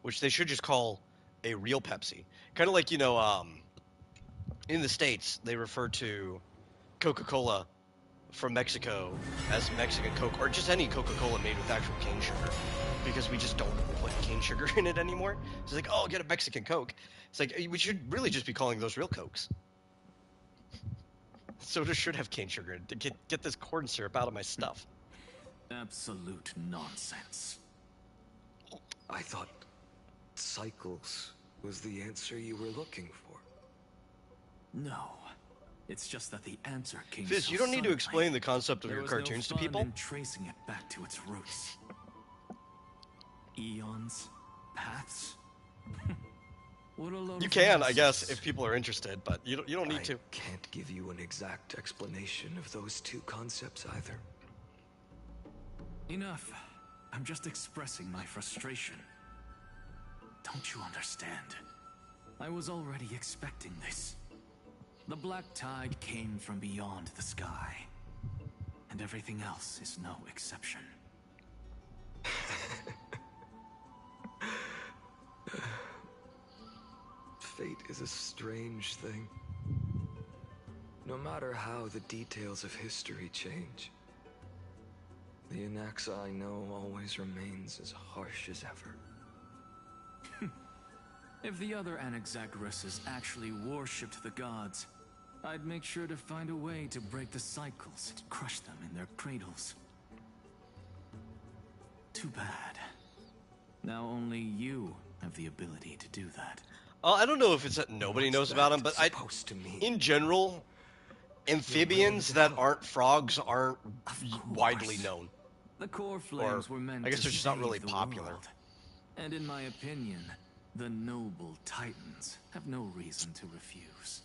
which they should just call a real Pepsi. Kind of like, in the States, they refer to Coca-Cola from Mexico as Mexican Coke, or just any Coca-Cola made with actual cane sugar, because we just don't put cane sugar in it anymore. It's like, oh, get a Mexican Coke. It's like, we should really just be calling those real Cokes. Soda should have cane sugar in it. Get this corn syrup out of my stuff. Absolute nonsense. I thought cycles was the answer you were looking for. No. It's just that the answer came Fizz, so you don't need to suddenly. explain the concept of There your was cartoons no to fun people. in tracing it back to its roots. Eons, paths. What a load You of can, I nonsense. guess, if people are interested, but you don't need to. I can't give you an exact explanation of those two concepts either. Enough. I'm just expressing my frustration. Don't you understand? I was already expecting this. The black tide came from beyond the sky, and everything else is no exception. Fate is a strange thing. No matter how the details of history change, the Anaxa I know always remains as harsh as ever. If the other Anaxagoras actually worshipped the gods, I'd make sure to find a way to break the cycles and crush them in their cradles. Too bad. Now only you have the ability to do that. I don't know if it's that nobody knows about them, but in general, amphibians that aren't frogs aren't widely known. The core flames were meant I guess to they're just not save really the popular. world. And in my opinion, the noble titans have no reason to refuse.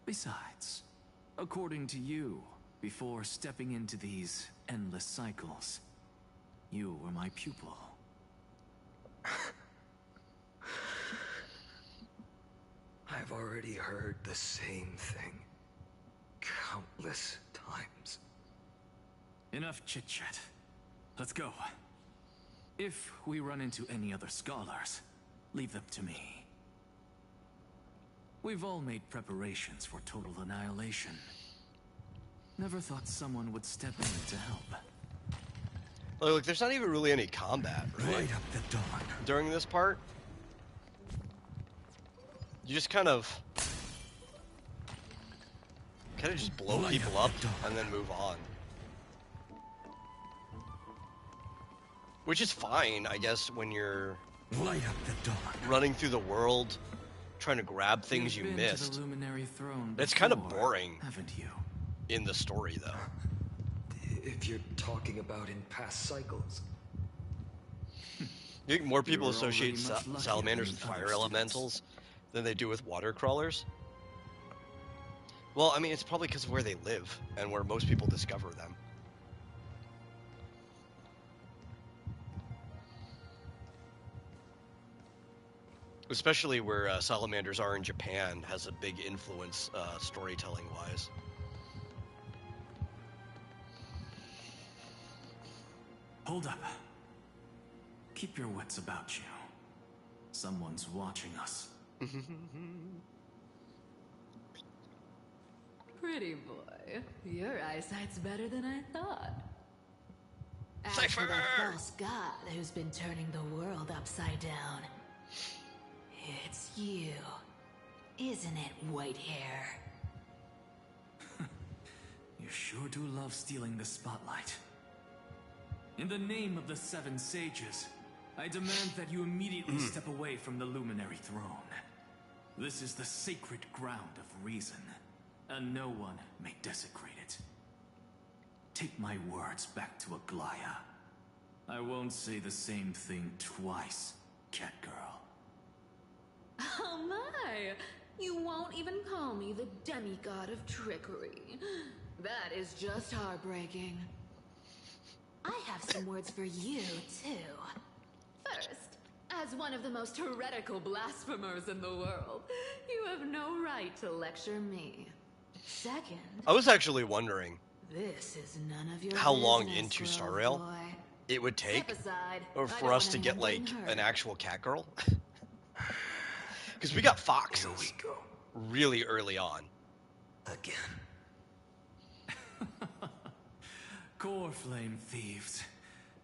Besides, according to you, before stepping into these endless cycles, you were my pupil. I've already heard the same thing countless times. Enough chit-chat. Let's go. If we run into any other scholars, leave them to me. We've all made preparations for total annihilation. Never thought someone would step in to help. Look, there's not even really any combat, right? Light up the dawn. During this part, you just kind of just blow people up and then move on. Which is fine, I guess, when you're Light up the dawn. running through the world, trying to grab things you You've been to missed. the Luminary Throne It's kind of before, boring, haven't you? in the story, though. If you're talking about in past cycles. You think more people You're associate already much luckier salamanders than with the other fire students. elementals than they do with water crawlers? Well, I mean, it's probably because of where they live and where most people discover them. Especially where salamanders are in Japan has a big influence storytelling-wise. Hold up. Keep your wits about you. Someone's watching us. Pretty boy, your eyesight's better than I thought. As Cypher! for the false god who's been turning the world upside down, it's you, isn't it, white hair? You sure do love stealing the spotlight. In the name of the Seven Sages, I demand that you immediately step away from the Luminary Throne. This is the sacred ground of reason, and no one may desecrate it. Take my words back to Aglaya. I won't say the same thing twice, cat girl. Oh my! You won't even call me the demigod of trickery. That is just heartbreaking. I have some words for you, too. First, as one of the most heretical blasphemers in the world, you have no right to lecture me. Second, I was actually wondering this is none of your how long business, into Grove Star Rail boy. it would take Step aside. or I for don't us want to get anyone like getting an hurt. actual cat girl. Because we got foxes Here we go. really early on. Again. Core flame thieves.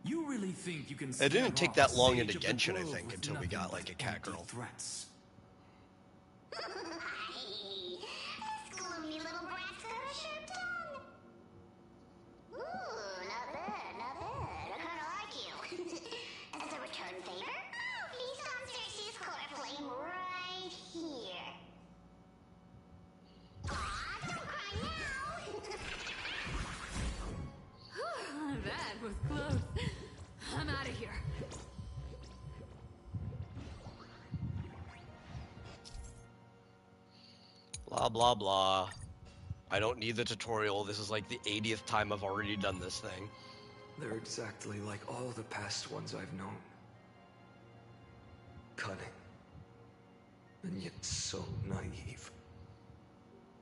You really think you can It didn't scare take off that a long sage into of the Genshin, I grove think, with until we nothing got like a but cat empty girl. Threats? This gloomy little brat's got a sharp tongue. Ooh, not bad, not bad. I kinda like you. As a return favor, feast on Cersei's core flame right here. Aw, don't cry now. That was close. I'm out of here. Blah, blah, blah. I don't need the tutorial. This is like the 80th time I've already done this thing. They're exactly like all the past ones I've known. Cunning. And yet so naive.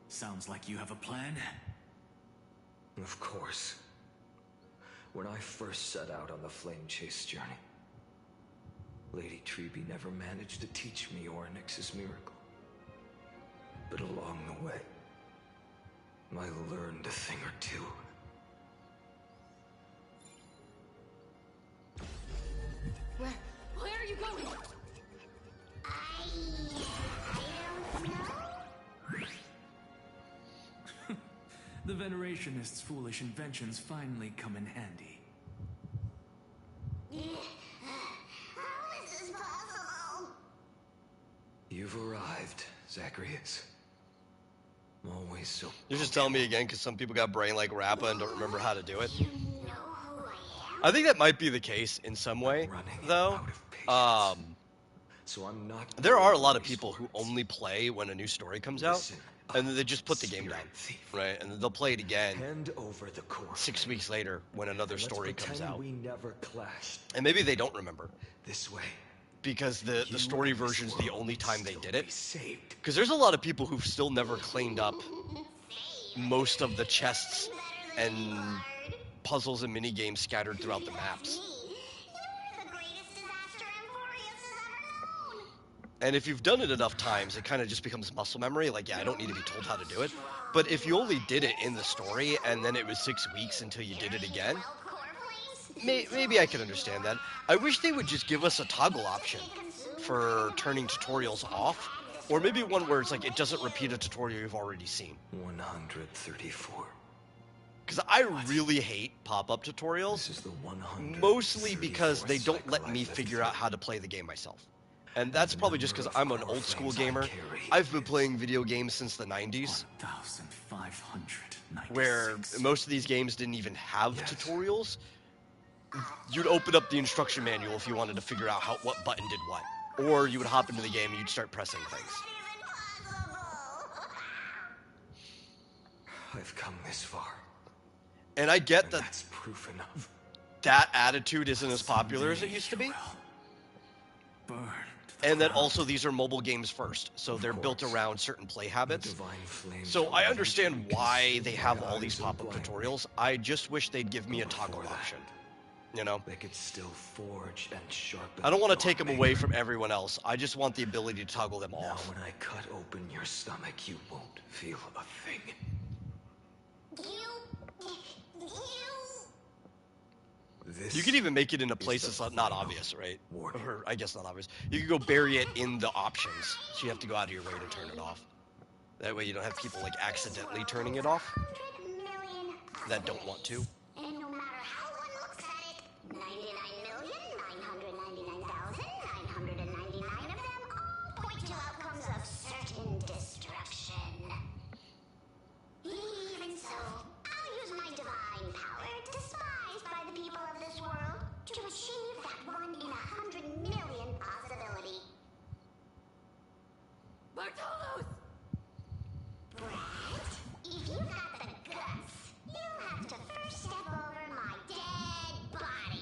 Sounds like you have a plan. Of course. When I first set out on the Flame Chase journey, Lady Treby never managed to teach me Oryx's miracle. But along the way, I learned a thing or two. Where are you going? I don't know. The Venerationists' foolish inventions finally come in handy. How is this possible? You've arrived, Zacharias. Always so... You're just telling me again because some people got brain like Rappa and don't remember how to do it. You know who I am? I think that might be the case in some way, though. So I'm not... There are a lot of people who only play when a new story comes out, Listen and then they just put the game down, right? And then they'll play it again Hand over the core. 6 weeks later when another Let's story comes pretend out. we never clashed. And maybe they don't remember This way. because the You story and this version's the world only time they still did it. be saved. Because there's a lot of people who've still never cleaned up most of the chests and puzzles and mini games scattered throughout the maps. You're the greatest disaster Emporius has ever known. And if you've done it enough times, it kind of just becomes muscle memory. Like, yeah, I don't need to be told how to do it. But if you only did it in the story and then it was 6 weeks until you did it again, maybe I could understand that. I wish they would just give us a toggle option for turning tutorials off. Or maybe one where it's like it doesn't repeat a tutorial you've already seen. 134. Because I really hate pop-up tutorials. This is the 134th Mostly because they don't let cycle me I've lived figure through. out how to play the game myself. And that's probably just because I'm an old school flames I gamer. carry I've been playing video games since the 90s, 1,596. where most of these games didn't even have tutorials. you'd open up the instruction manual if you wanted to figure out what button did what. Or you would hop into the game and you'd start pressing things. I've come this far. And I get that that's proof enough. That attitude isn't as popular as it used to be. And that also these are mobile games first, so they're built around certain play habits. So I understand why they have all these pop-up tutorials. I just wish they'd give me a toggle option. You know? They could still forge and sharpen. I don't want to take them away from everyone else. I just want the ability to toggle them Now off. when I cut open your stomach, you won't feel a thing. You could even make it in a place that's not obvious, right? Or I guess not obvious. You could go bury it in the options, so you have to go out of your way to turn it off. That way you don't have people like accidentally turning it off that don't want to. And no matter how one looks at it, 99,999,999 of them all point to outcomes of certain destruction. Even so, I'll use my divine power, despised by the people of this world, to achieve that 1 in 100 million possibility. Bartolos! Brett, if you've got the guts, you'll have to first step over my dead body.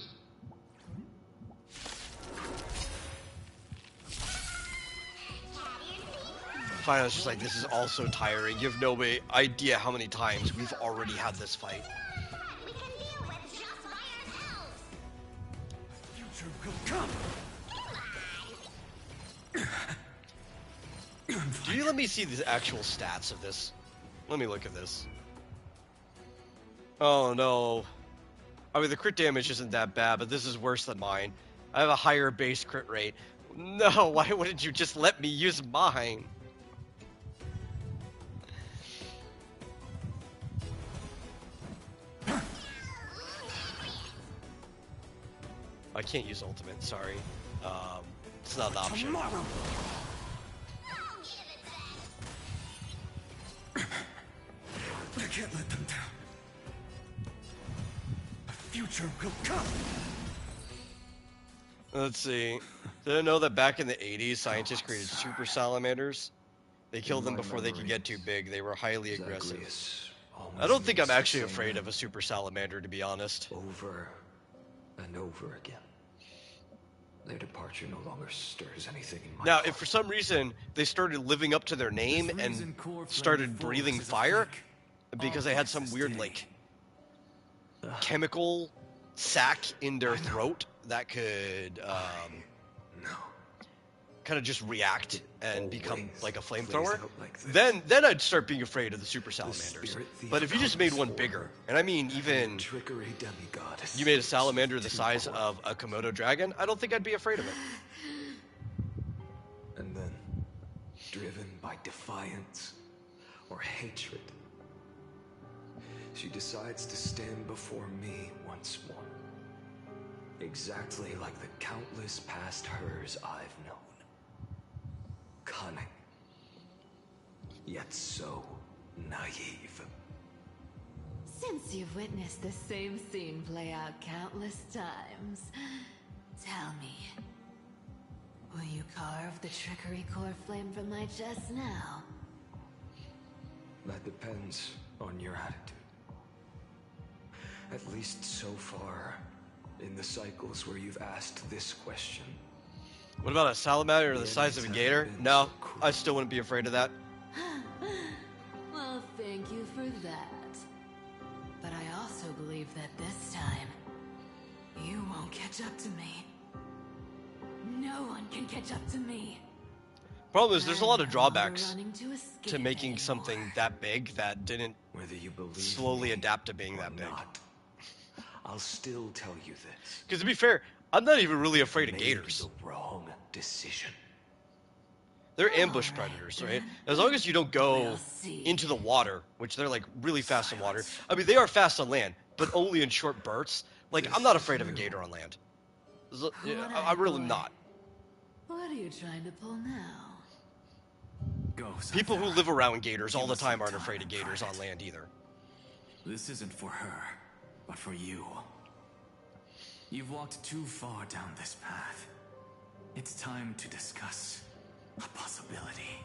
Finally, it's just like, this is all so tiring. You have no idea how many times we've already had this fight. We can deal with just by ourselves. Future will come. Do you let me see the actual stats of this? Let me look at this. Oh no. I mean, the crit damage isn't that bad, but this is worse than mine. I have a higher base crit rate. No, why wouldn't you just let me use mine? I can't use ultimate, sorry. It's not an option. Tomorrow. I can't let them down. A future will come. Let's see. Did I know that back in the 80s, scientists created super salamanders? They killed them before they could get too big. They were highly aggressive. I don't think I'm actually afraid of a super salamander, to be honest. Over and over again. Their departure no longer stirs anything in my Now, heart. if for some reason they started living up to their name and started breathing fire, because they had some weird, like, chemical sac in their throat that could kind of just react and become like a flamethrower, then I'd start being afraid of the super salamanders. But if you just made one bigger, and I mean even you made a salamander the size of a Komodo dragon, I don't think I'd be afraid of it. And then, driven by defiance or hatred, she decides to stand before me once more. Exactly like the countless past hers I've known. Cunning, yet so naive. Since you've witnessed the same scene play out countless times, tell me, will you carve the trickery core flame from my chest now? That depends on your attitude. At least so far, in the cycles where you've asked this question. What about a salamander the size of a gator? No, I still wouldn't be afraid of that. Well, thank you for that. But I also believe that this time, you won't catch up to me. No one can catch up to me. Problem is, there's a lot of drawbacks to making something that big that didn't slowly adapt to being that big. I'll still tell you this. Because to be fair, I'm not even really afraid of gators. The wrong decision. They're ambush predators, right? As long as you don't go into the water, which they're like really fast in water. I mean, they are fast on land, but only in short bursts. Like, I'm not afraid of a gator on land. I'm really not. What are you trying to pull now? People who live around gators all the time aren't afraid of gators on land either. This isn't for her, but for you. You've walked too far down this path. It's time to discuss a possibility.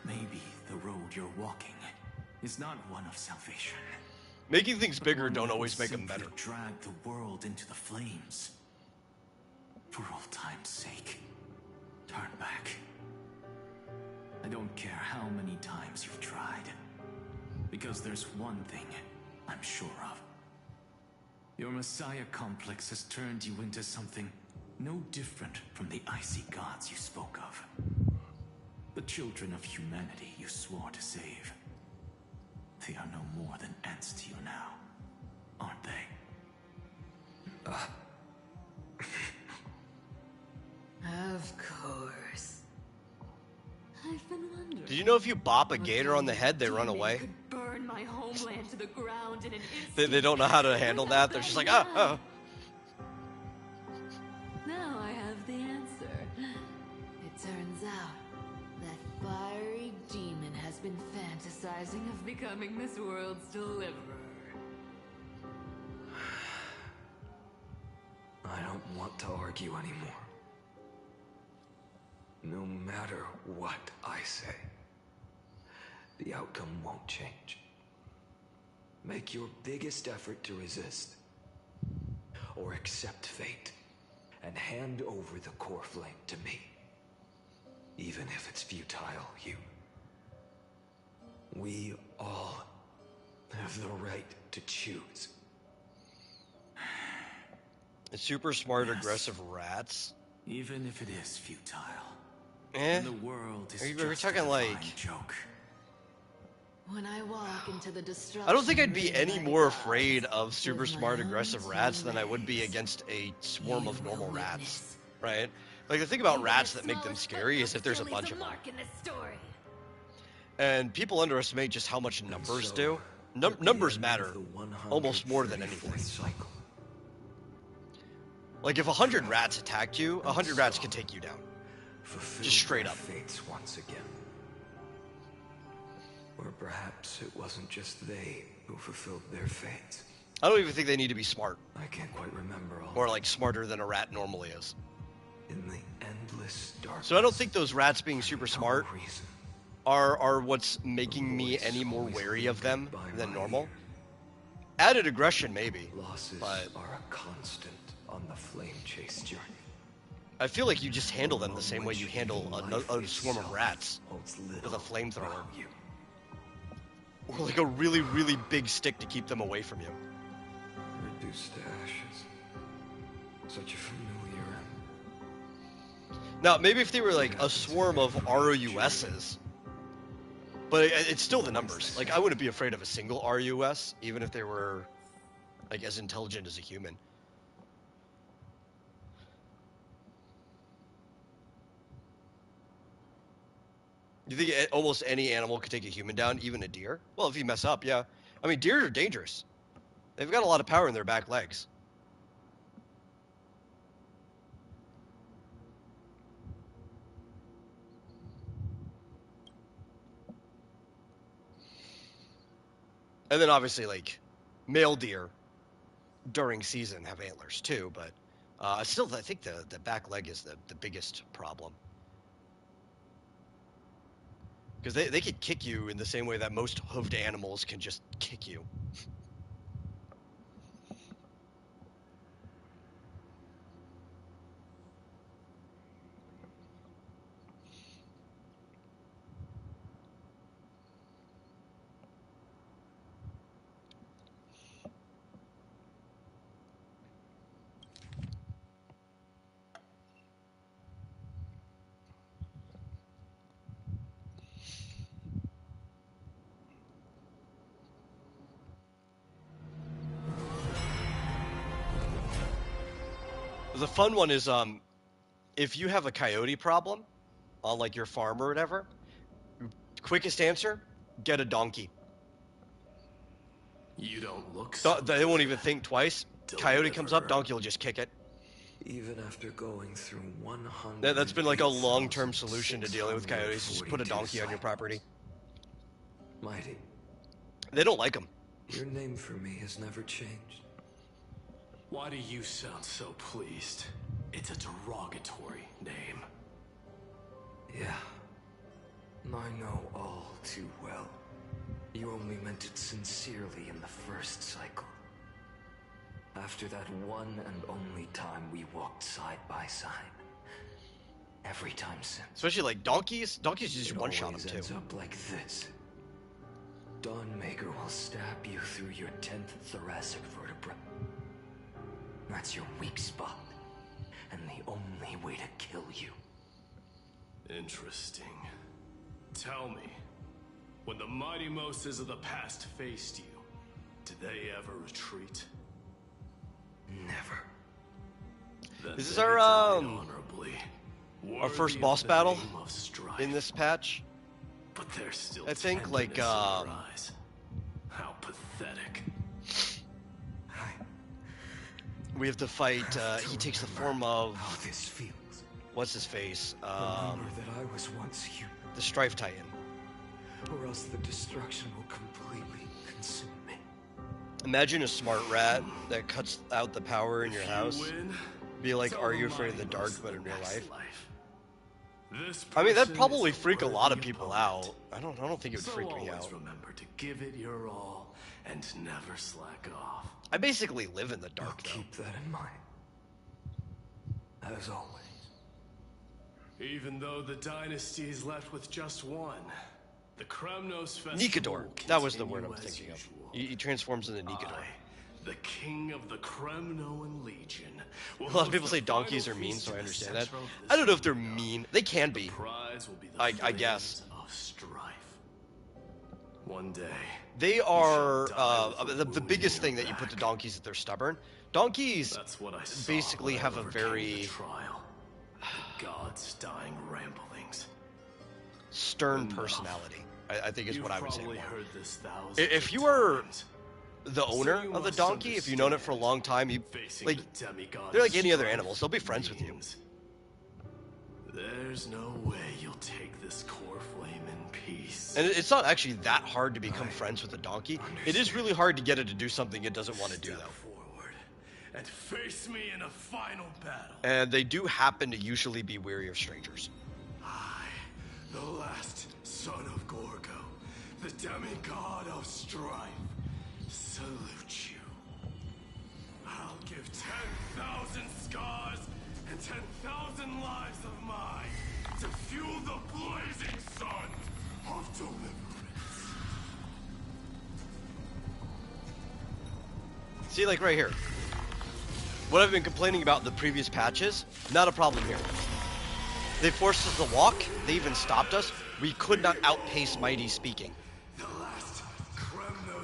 Maybe the road you're walking is not one of salvation. Making things bigger don't always make them better. Drag the world into the flames. For old time's sake, turn back. I don't care how many times you've tried, because there's one thing I'm sure of. Your Messiah complex has turned you into something no different from the icy gods you spoke of. The children of humanity you swore to save. They are no more than ants to you now, aren't they? Of course. I've been wondering. Did you know if you bop a gator on the head, they run away? Could burn my homeland to the ground in an instant. They don't know how to handle that. They're just like, ah. Now I have the answer. It turns out that fiery demon has been fantasizing of becoming this world's deliverer. I don't want to argue anymore. No matter what I say, the outcome won't change. Make your biggest effort to resist, or accept fate, and hand over the core flame to me. Even if it's futile, we all have the right to choose. Super smart, aggressive rats. Even if it is futile. Eh? The world is We're talking like joke. When I walk into the destruction, I don't think I'd be any more afraid of super smart, aggressive rats than I would be against a swarm of normal rats, right? Like, the thing about rats that make them scary is if there's a bunch of them. And people underestimate just how much numbers do. Numbers matter almost more than anything. Like, if 100 rats attacked you, 100 rats can take you down. Just straight up. Fates once again. Or perhaps it wasn't just they who fulfilled their fates. I don't even think they need to be smart. I can't quite remember all. Or like smarter than a rat normally is. In the endless darkness. So I don't think those rats being super smart are what's making me any more wary of them than normal. Added aggression, maybe. Losses but are a constant on the flame chase journey. I feel like you just handle them the same way you handle a swarm of rats with a flamethrower. Or like a really, really big stick to keep them away from you. Reduced to ashes. Such a familiar end. Now, maybe if they were like a swarm of RUSs, but it's still the numbers. Like, I wouldn't be afraid of a single RUS, even if they were like as intelligent as a human. You think almost any animal could take a human down, even a deer? Well, if you mess up, yeah. I mean, deer are dangerous. They've got a lot of power in their back legs. And then obviously, like, male deer during season have antlers too, but still, I think the back leg is the biggest problem. Because they could kick you in the same way that most hoofed animals can just kick you. The fun one is, if you have a coyote problem on like your farm or whatever, quickest answer, get a donkey. You don't look so They won't even think twice. Coyote comes up, donkey will just kick it. Even after going through 100. That's been like a long-term solution to dealing with coyotes. Just put a donkey on your property. Mighty. They don't like them. Your name for me has never changed. Why do you sound so pleased? It's a derogatory name. Yeah. I know all too well. You only meant it sincerely in the first cycle. After that one and only time we walked side by side. Every time since. Especially like donkeys. Donkeys just one-shot him too. Ends up like this. Dawnmaker will stab you through your 10th thoracic vertebra. That's your weak spot. And the only way to kill you. Interesting. Tell me, when the mighty Moses of the past faced you, did they ever retreat? Never. Then This is they our died honorably, first worthy boss of the battle name of strife. in this patch. But there's still I think like tenderness in your eyes. How pathetic. we have to fight. He takes the form of how this feels. what's his face? Remember that I was once human. The Strife Titan. Or else the destruction will completely consume me. Imagine a smart rat that cuts out the power in your house. Be like, are you afraid of the dark, but in real life? I mean, that'd probably freak a lot of people out. I don't think it would freak me out. Remember to give it your all and never slack off. I basically live in the dark, though. Keep that in mind. As always. Even though the dynasty is left with just one, the Kremnos Festival Nikador. That was the word I'm continue as thinking of. usual. He transforms into Nikador. The king of the Kremnoan Legion. A lot of people say donkeys are mean, so I understand that. I don't know if they're mean. They can be. Prize will be the I guess. of strife. One day. They are the biggest thing that you put to donkeys is that they're stubborn. Donkeys That's what I saw basically when I have a overcame very the trial. The gods' dying ramblings. stern personality. I think is what I would say. You've probably heard this thousands If you of are times. the owner of the donkey, if you've known it for a long time, you like they're like any other animals. They'll be friends with you. There's no way you'll take this core flame in peace. And it's not actually that hard to become friends with a donkey. It is really hard to get it to do something it doesn't want to do, though. Forward and face me in a final battle. And they do happen to usually be weary of strangers. I, the last son of Gorgo, the demigod of strife, salute you. I'll give 10,000 scars and 10,000 lives of mine to fuel the blazing sun of deliverance. See, like right here. What I've been complaining about in the previous patches, not a problem here. They forced us to walk. They even stopped us. We could not outpace Mighty speaking.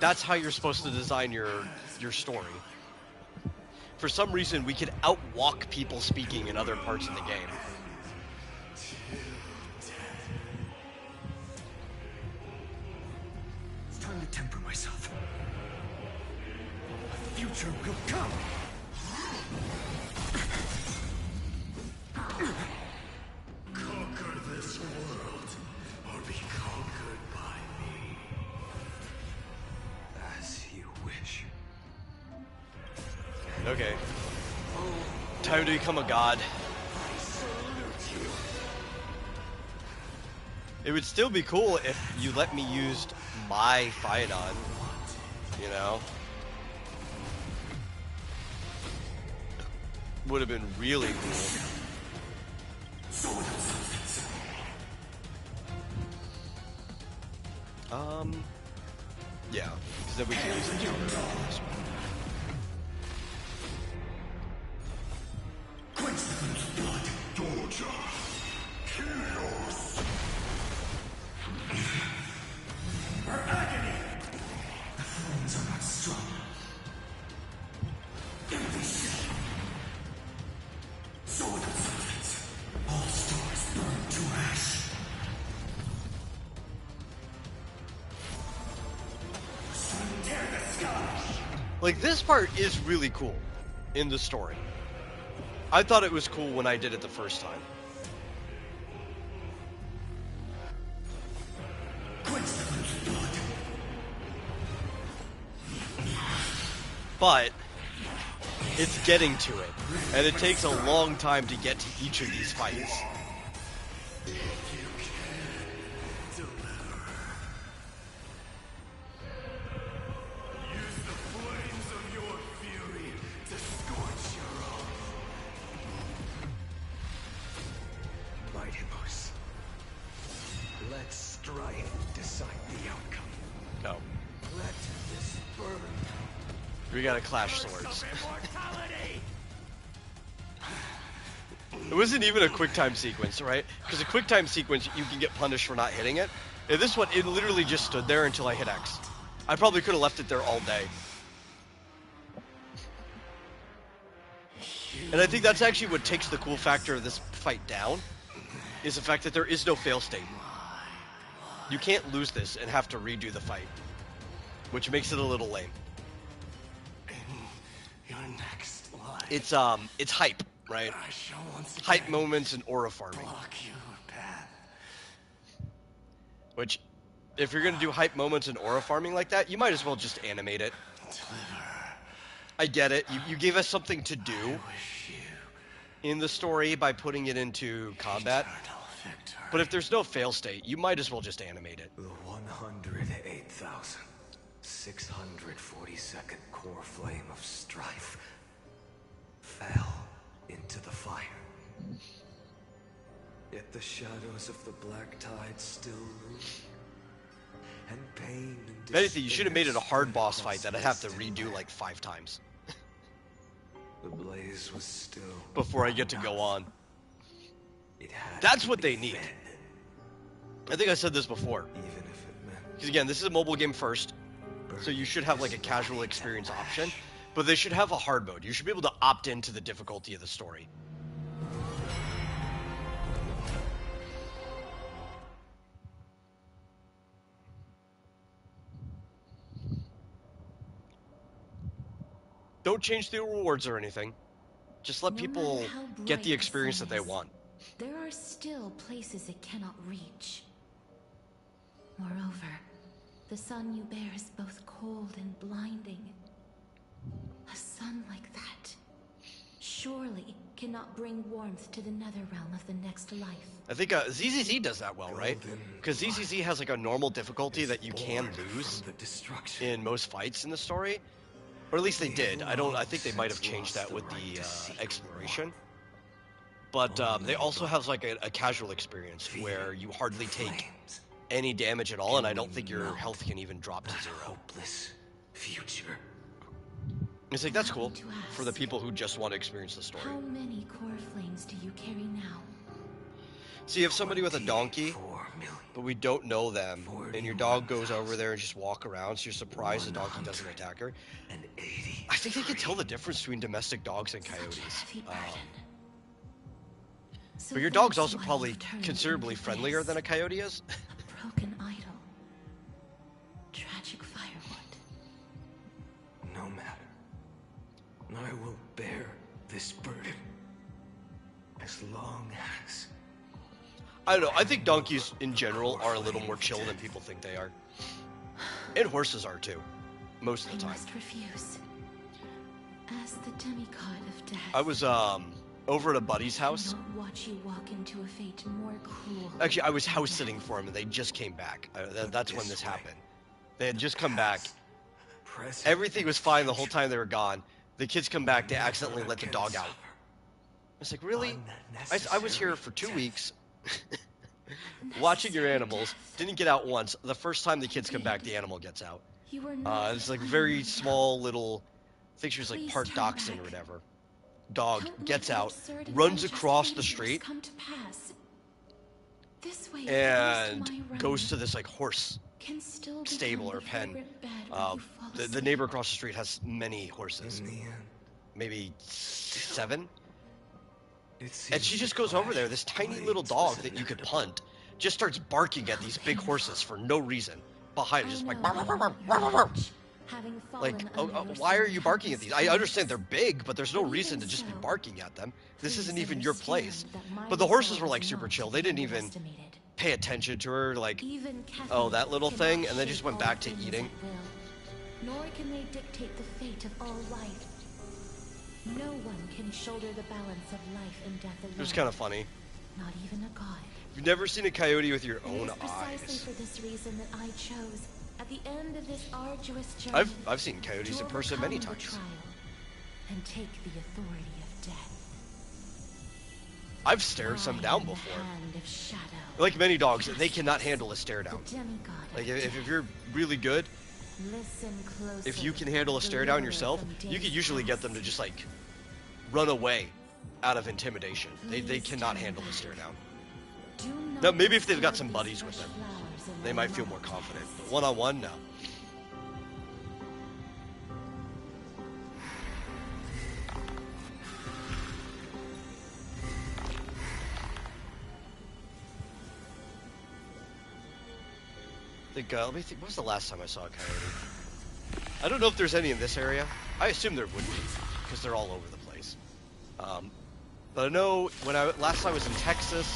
That's how you're supposed to design your story. For some reason, we could outwalk people speaking in other parts of the game. It's time to temper myself. The future will come. Conquer this world, or be conquered by me. As you wish. Okay. Time to become a god. It would still be cool if you let me use my Phaidon, you know? Would have been really cool. Yeah, because then we can use each other. Her agony! The flames are not strong. Empty shell. Sword of silence. All stars burn to ash. Sun tear the sky. Like, this part is really cool in the story. I thought it was cool when I did it the first time. But It's getting to it, and it takes a long time to get to each of these fights. Let strife decide the outcome. Go. Let this burn. We gotta clash swords. It wasn't even a quick time sequence, right? Because a quick time sequence, you can get punished for not hitting it. In this one, it literally just stood there until I hit X. I probably could have left it there all day. And I think that's actually what takes the cool factor of this fight down, is the fact that there is no fail state. You can't lose this and have to redo the fight, which makes it a little lame. Your next life. It's hype, right? Hype moments and aura farming. Which, if you're gonna do hype moments and aura farming like that, you might as well just animate it. I get it. You gave us something to do in the story by putting it into combat. But if there's no fail state, you might as well just animate it. The 108,642nd core flame of strife fell into the fire. Yet the shadows of the black tide still move. And pain and If anything, you should have made it a hard boss fight that I'd have to redo like 5 times. The blaze was still before I get to go on. It had That's to what be they need. fed. I think I said this before. Even if it meant Because again, this is a mobile game first, so you should have like a casual experience option, but they should have a hard mode. You should be able to opt into the difficulty of the story. Don't change the rewards or anything. Just let people get the experience that they want. There are still places it cannot reach. Moreover, the sun you bear is both cold and blinding. A sun like that surely cannot bring warmth to the nether realm of the next life. I think ZZZ does that well, right? Because ZZZ has like a normal difficulty that you can lose in most fights in the story. Or at least they did. I think they might have changed that with the exploration. But they also have like a casual experience where you hardly take any damage at all, and I don't think your health can even drop to 0. hopeless future. It's like, that's cool for the people who just want to experience the story. How many core flames do you carry now? So you have somebody with a donkey, but we don't know them, and your dog goes over there and just walk around, so you're surprised the donkey doesn't attack her. I think they can tell the difference between domestic dogs and coyotes. But your dog's also probably considerably friendlier than a coyote is. A broken idol. Tragic firewood. No matter. I will bear this burden. As long as... I don't know, I think donkeys in general are a little more chill than people think they are. And horses are too. Most of the time. I must refuse. As the demigod of death. I was over at a buddy's house. I cannot watch you walk into a fate more cruel. Actually, I was house sitting for him, and they just came back. That's when this happened. They had just come back. Everything was fine the whole time they were gone. The kids come back, they accidentally let the dog out. I was like, really? I was here for 2 weeks, watching your animals. Didn't get out once. The first time the kids come back, the animal gets out. It's like very small little, I think she was like part dachshund or whatever. Dog gets out, runs across the street, and goes to this like horse stable or pen. The neighbor across the street has many horses, maybe 7. And she just goes over there. This tiny little dog that you could punt just starts barking at these big horses for no reason behind it, just like why are you barking at these? I understand they're big, but there's no reason to just be barking at them. This isn't even your place. But the horses were like super chill. They didn't even pay attention to her, like, oh, that little thing, and they just went back to eating. Nor can they dictate the fate of all life. No one can shoulder the balance of life and death alone. It was kind of funny. Not even a god. You've never seen a coyote with your And it own is precisely eyes. for this reason that I chose, at the end of this arduous journey, I've seen coyotes in person many overcome the times. trial and take the authority of death. I've stared some down before. Hand of shadow. Like many dogs, they cannot handle a stare down. The demigod Like of if death. you're really good, Listen closely. if you can handle a stare down yourself, you could usually get them to just like run away out of intimidation. They cannot handle a stare down. Now maybe if they've got some buddies with them, they might feel more confident. But one-on-one, no. Let me think. When was the last time I saw a coyote? I don't know if there's any in this area. I assume there would be, because they're all over the place. But I know when last time I was in Texas,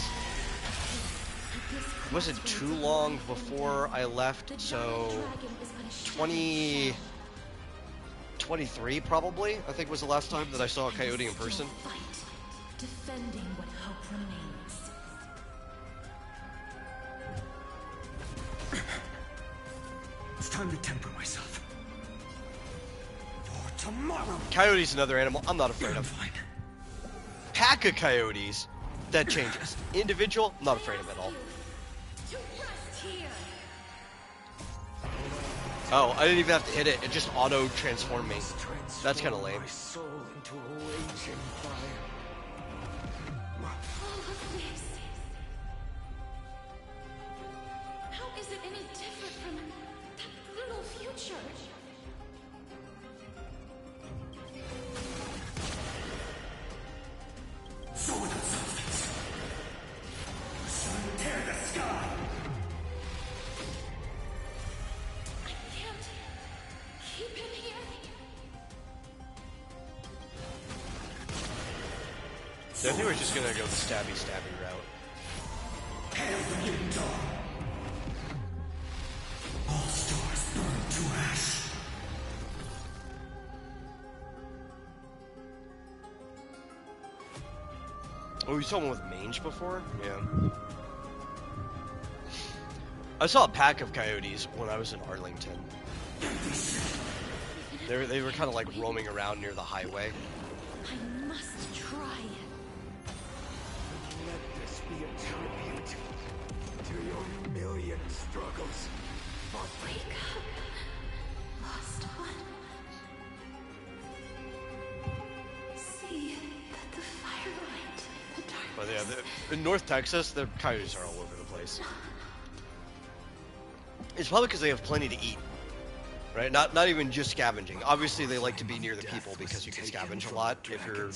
it wasn't too long before I left, so 2023 probably, I think was the last time that I saw a coyote in person. Defending what hope remains. It's time to temper myself. For tomorrow. Coyote's another animal I'm not afraid of. Pack of coyotes, that changes. Individual, not afraid of at all. Oh, I didn't even have to hit it. It just auto-transformed me. That's kind of lame. My soul into a raging fire. All of this. How is it any different from that brutal future? Sword of substance. Sun tear the sky. I can't keep him here. I think we're just gonna go the stabby route. Hail the mutant dawn. All stars burn to ash. Oh, you saw one with mange before? Yeah. I saw a pack of coyotes when I was in Arlington. They were kind of like roaming around near the highway. I must try. Let this be a tribute to your million struggles. Wake up, lost one. See that the firelight, the dark. But yeah, in North Texas, the coyotes are all over the place. It's probably because they have plenty to eat, right? Not even just scavenging. Obviously, they like to be near the people because you can scavenge a lot if you're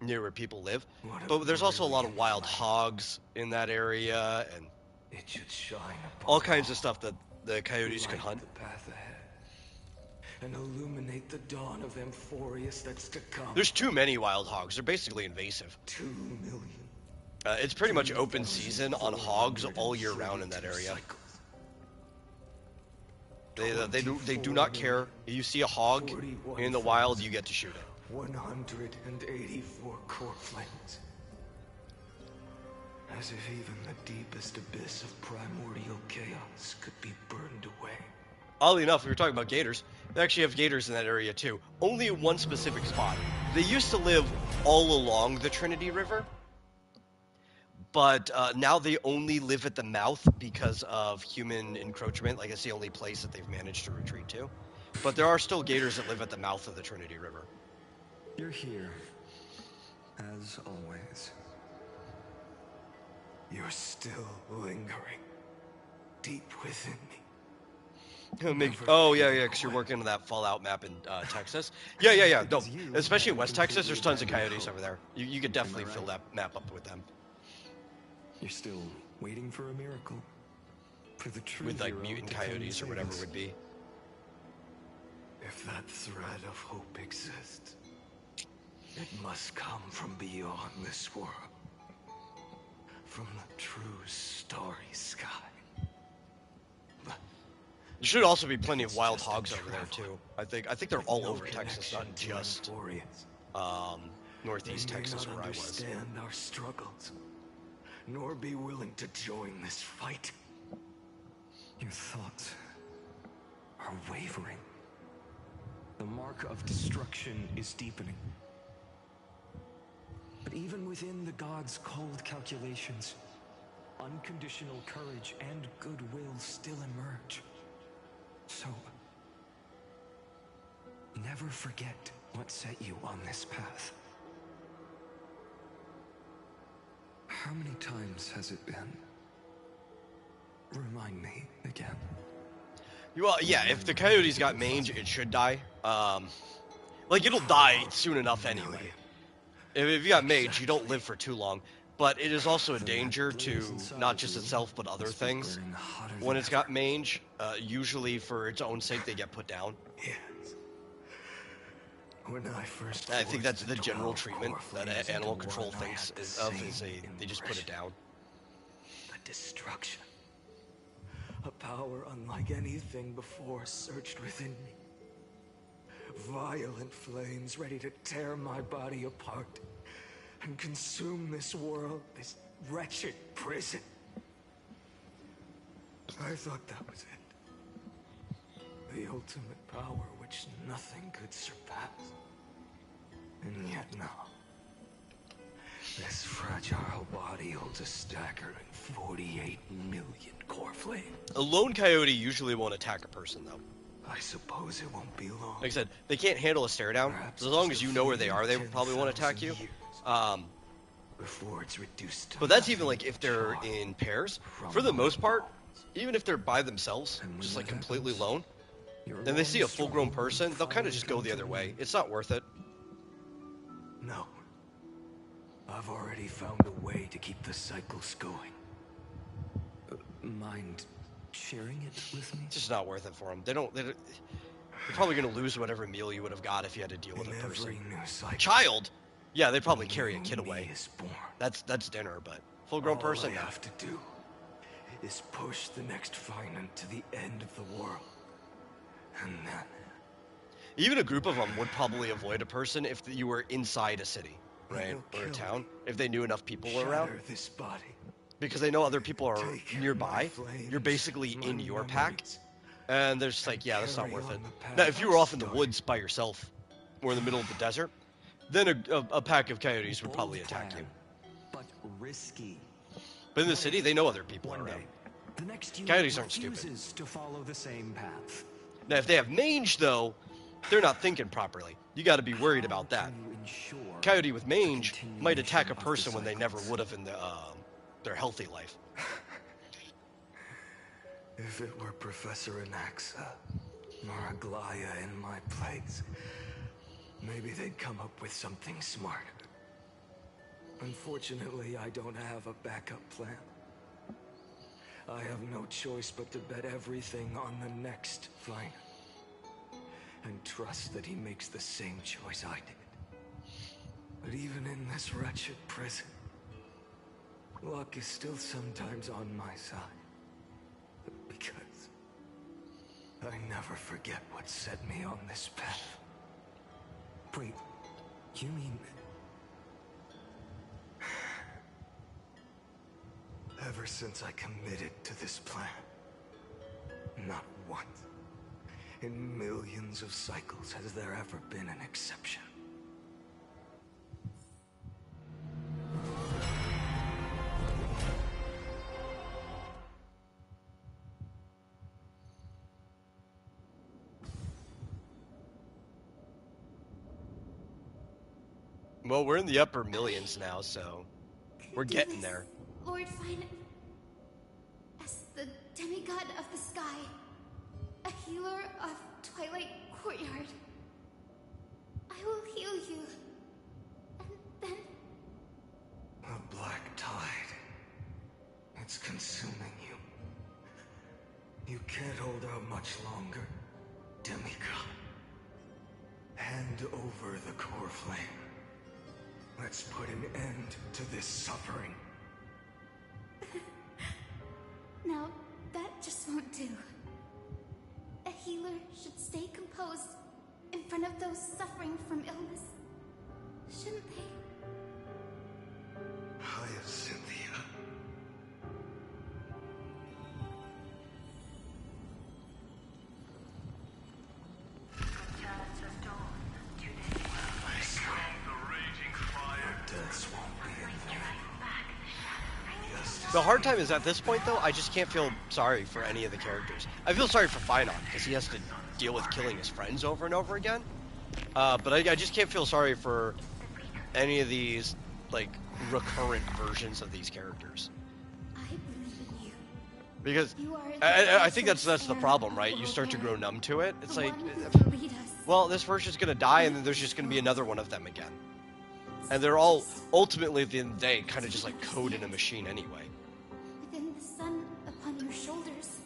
near where people live. But there's also a lot of wild hogs in that area, and It should shine all kinds of stuff that the coyotes can hunt. the path ahead and illuminate the dawn of Amphorius that's to come. There's too many wild hogs. They're basically invasive. 2 million. It's pretty much open season on hogs all year round in that area. They do not care. If you see a hog in the wild, you get to shoot it. 184 core flames. As if even the deepest abyss of primordial chaos could be burned away. Oddly enough, we were talking about gators. They actually have gators in that area too. Only in one specific spot. They used to live all along the Trinity River, but now they only live at the mouth because of human encroachment. Like, it's the only place that they've managed to retreat to. But there are still gators that live at the mouth of the Trinity River. You're here, as always. You're still lingering deep within me. Oh, yeah, because you're working on that Fallout map in Texas. Yeah. No, especially in West Texas, there's tons of coyotes over there. You could definitely fill that map up with them. You're still waiting for a miracle. For the true With, like, hero mutant to come coyotes or save whatever us. it would be. If that thread of hope exists, it must come from beyond this world. From the true starry sky. There should also be plenty of wild hogs over there too. I think they're all over Texas, not just northeast Texas where I was. Understand our struggles, nor be willing to join this fight. Your thoughts are wavering. The mark of destruction is deepening. But even within the gods' cold calculations, unconditional courage and goodwill still emerge. So, never forget what set you on this path. How many times has it been? Remind me again. Well, yeah, if the coyote's got mange, it should die. Like, it'll die soon enough anyway. If you got mage, you don't live for too long. But it is also a danger to not just itself, but other things. When it's got mange, usually for its own sake, they get put down. Yes. When I first I think that's the general treatment that animal control thinks they just put it down. The destruction. A power unlike anything before surged within me. Violent flames ready to tear my body apart and consume this world, this wretched prison. I thought that was it. The ultimate power which nothing could surpass. And yet now, this fragile body holds a staggering 48 million core flames. A lone coyote usually won't attack a person, though. I suppose it won't be long. Like I said, they can't handle a stare down. So as long as you know where they are, they probably won't attack you. Before it's reduced. But that's even like if they're in pairs. For the most part, even if they're by themselves, just like completely lone, then they see a full-grown person, they'll kind of just go the other way. It's not worth it. No. I've already found a way to keep the cycles going. Mind sharing it with me? It's just not worth it for them. They're probably going to lose whatever meal you would have got if you had to deal with a person. Child? Yeah, they'd probably carry a kid away. That's dinner, but full-grown person? All I have to do is push the next Finant to the end of the world. And then... Even a group of them would probably avoid a person if you were inside a city, right? Or a town, if they knew enough people were around. This body. Because they know other people are nearby. You're basically in your pack. And they're just like, yeah, that's not worth it. Now, if you were off in the woods by yourself, or in the middle of the desert, then a pack of coyotes would probably attack you. But risky. But in the city, they know other people are around. Coyotes aren't stupid. To follow the same path. Now, if they have mange, though, they're not thinking properly. You got to be worried about that. Coyote with mange might attack a person when they never would have in their healthy life. If it were Professor Anaxa, Maraglaya in my place, maybe they'd come up with something smarter. Unfortunately, I don't have a backup plan. I have no choice but to bet everything on the next Finant. And trust that he makes the same choice I did. But even in this wretched prison, luck is still sometimes on my side. Because I never forget what set me on this path. Wait, you mean... Ever since I committed to this plan, not once in millions of cycles has there ever been an exception. Well, we're in the upper millions now, so we're getting there. Lord Finant, as the demigod of the sky, a healer of Twilight Courtyard, I will heal you, and then... A black tide. It's consuming you. You can't hold out much longer, demigod. Hand over the core flame. Let's put an end to this suffering. No, that just won't do. should stay composed in front of those suffering from illness. Shouldn't they? Hyacinthia. The hard time is at this point, though, I just can't feel sorry for any of the characters. I feel sorry for Finon, because he has to deal with killing his friends over and over again. But I just can't feel sorry for any of these, like, recurrent versions of these characters. I believe in you. Because You are I think that's the problem, right? You start to grow numb to it. It's like, well, this version's gonna die, and then there's just gonna be another one of them again. And they're all, ultimately, at the end of the day, kind of just like code in a machine anyway. Within the sun upon your shoulders,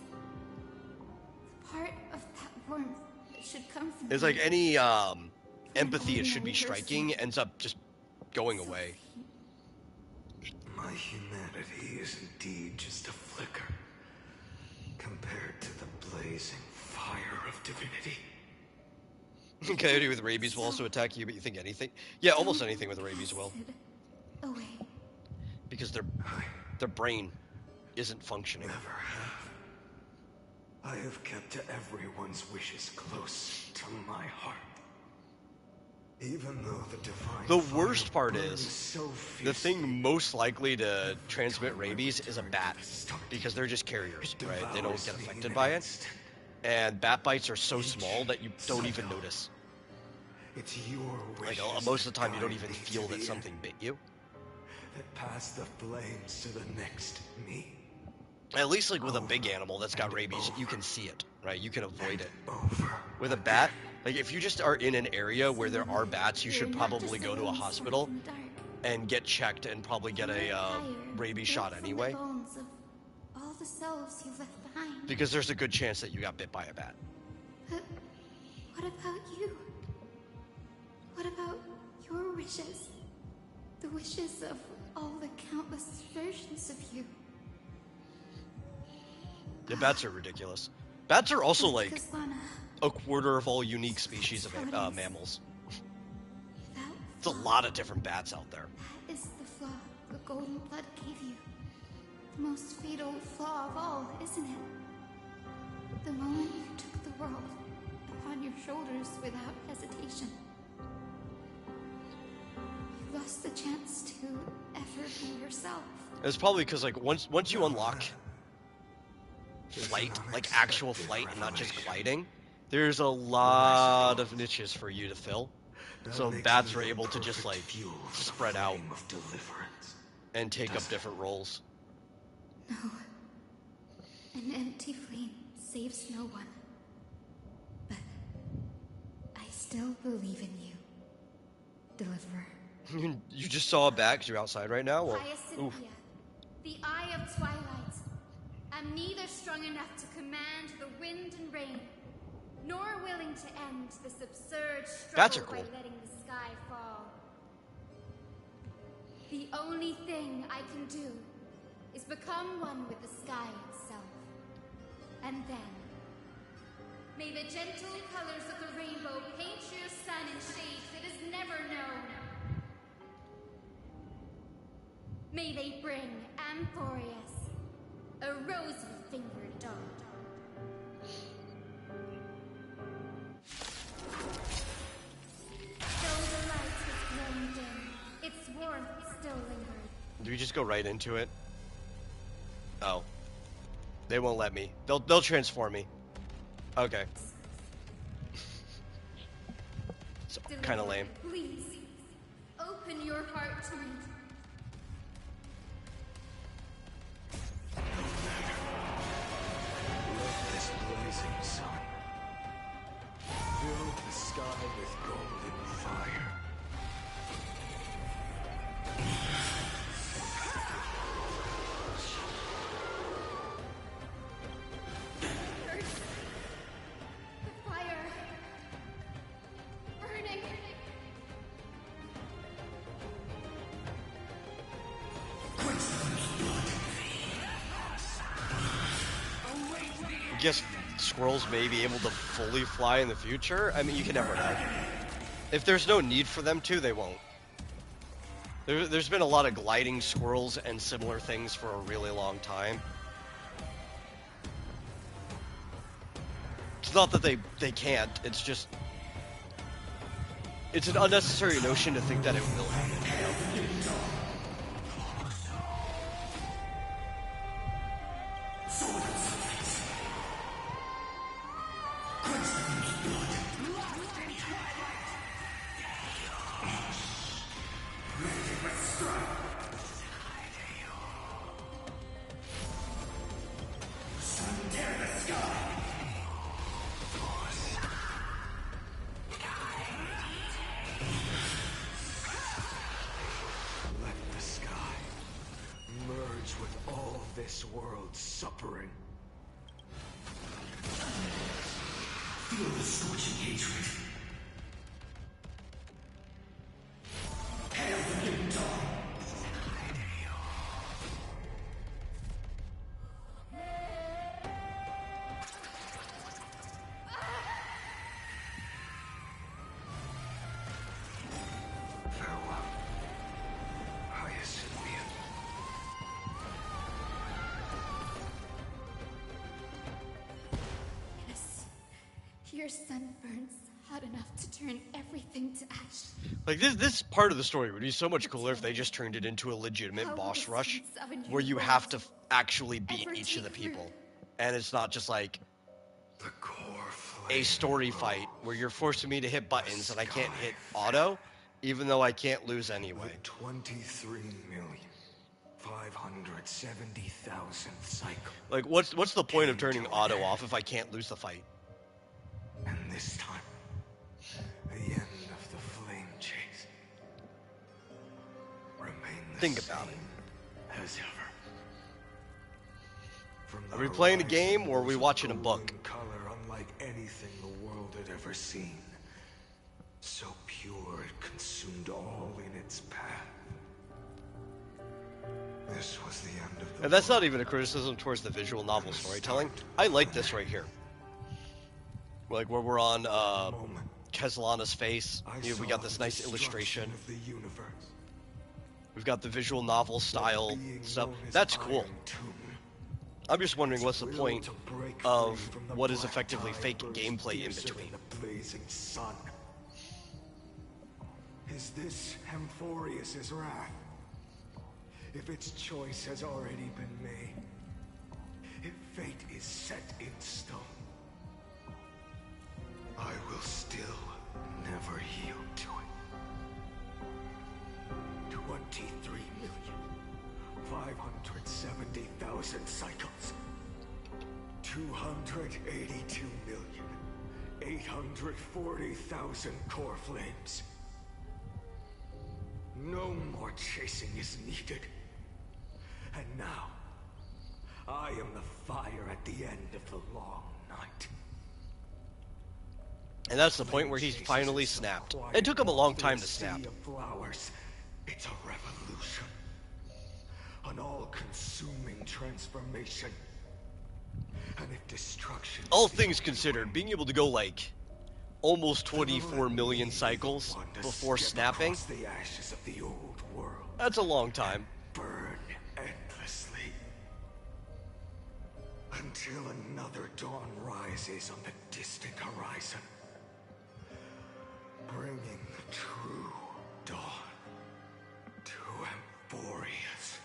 the part of that warmth that should come from It's like any empathy it should be striking ends up just going away. My humanity is indeed just a flicker compared to the blazing fire of divinity. Coyote with rabies will also attack you, but you think anything? Yeah, almost anything with rabies will. away. Because their brain isn't functioning. Never have. I have kept everyone's wishes close to my heart. Even though the divine The worst part burns is, so the thing most likely to transmit rabies is a bat, because they're just carriers, right? They don't get affected by it. And bat bites are so small that you don't even notice. It's your Like, wishes most of the time you don't guide even me feel to that the something bit you. that pass the flames to the next me. At least, like, with a big animal that's got rabies, you can see it, right? You can avoid it. With a bat, like, if you just are in an area where there are bats, you should probably go to a hospital and get checked and probably get a rabies shot anyway. Bones of all the selves you've left behind. Because there's a good chance that you got bit by a bat. But what about you? What about your wishes? The wishes of all the countless versions of you. Yeah, bats are ridiculous. Bats are also, like, Kaswana, a quarter of all unique species of mammals. It's a lot of different bats out there. that is the flaw the golden blood gave you. The most fatal flaw of all, isn't it? The moment you took the world upon your shoulders without hesitation. You lost the chance to ever be yourself. It's probably because, like, once you unlock flight, like actual flight and not just gliding, there's a lot of niches for you to fill. So bats are able to just, like, spread out and take up different roles. No. An empty flame saves no one. But I still believe in you, Deliverer. You just saw a bat because you're outside right now? Well, oof. Hyacinthia, the Eye of Twilight. I'm neither strong enough to command the wind and rain, nor willing to end this absurd Bats are struggle cool. by letting the sky fall. The only thing I can do is become one with the sky itself. And then, may the gentle colors of the rainbow paint your sun in shades it has never known. May they bring Amphorius, a rosy-fingered dog. Though the light has grown dim, its warmth still lingers. Do we just go right into it? Oh. They won't let me. They'll transform me. Okay. It's kind of lame. Please, open your heart to me. Let this blazing sun fill the sky with golden fire. The fire. Burning. Guess squirrels may be able to fully fly in the future. I mean, you can never know. If there's no need for them to, they won't. There's been a lot of gliding squirrels and similar things for a really long time. It's not that they can't, it's just... It's an unnecessary notion to think that it will happen, you know? Your sun burns hot enough to turn everything to ash. Like, this part of the story would be so much cooler if they just turned it into a legitimate boss rush, where you have to actually beat each of the people. And it's not just like a story fight where you're forcing me to hit buttons and I can't hit auto, even though I can't lose anyway. 23,570,000 cycles. Like, what's the point of turning auto off if I can't lose the fight? And this time, the end of the flame chase remain the Think about it. as ever. Are we playing a game or are we watching a book? Color unlike anything the world had ever seen. So pure it consumed all in its path. This was the end of the And that's not even a criticism towards the visual novel storytelling. I like this right here. Like where we're on Keslana's face. You know, we got this nice illustration. of the universe. We've got the visual novel style stuff. That's cool. I'm just wondering what's the point of what is effectively fake gameplay in between. The blazing sun. Is this Amphorius's wrath? If its choice has already been made, if fate is set in stone, I will still never yield to it. 23,570,000 cycles. 282,840,000 core flames. No more chasing is needed. And now, I am the fire at the end of the long night. And that's the point where he's finally snapped. It took him a long time to snap. Flowers. It's a revolution. An all-consuming transformation. And if destruction... All things considered, being able to go like almost 24 million cycles before snapping, the ashes of the old world. That's a long time. Burn endlessly. Until another dawn rises on the distant horizon. Bringing the true dawn to Amphorius.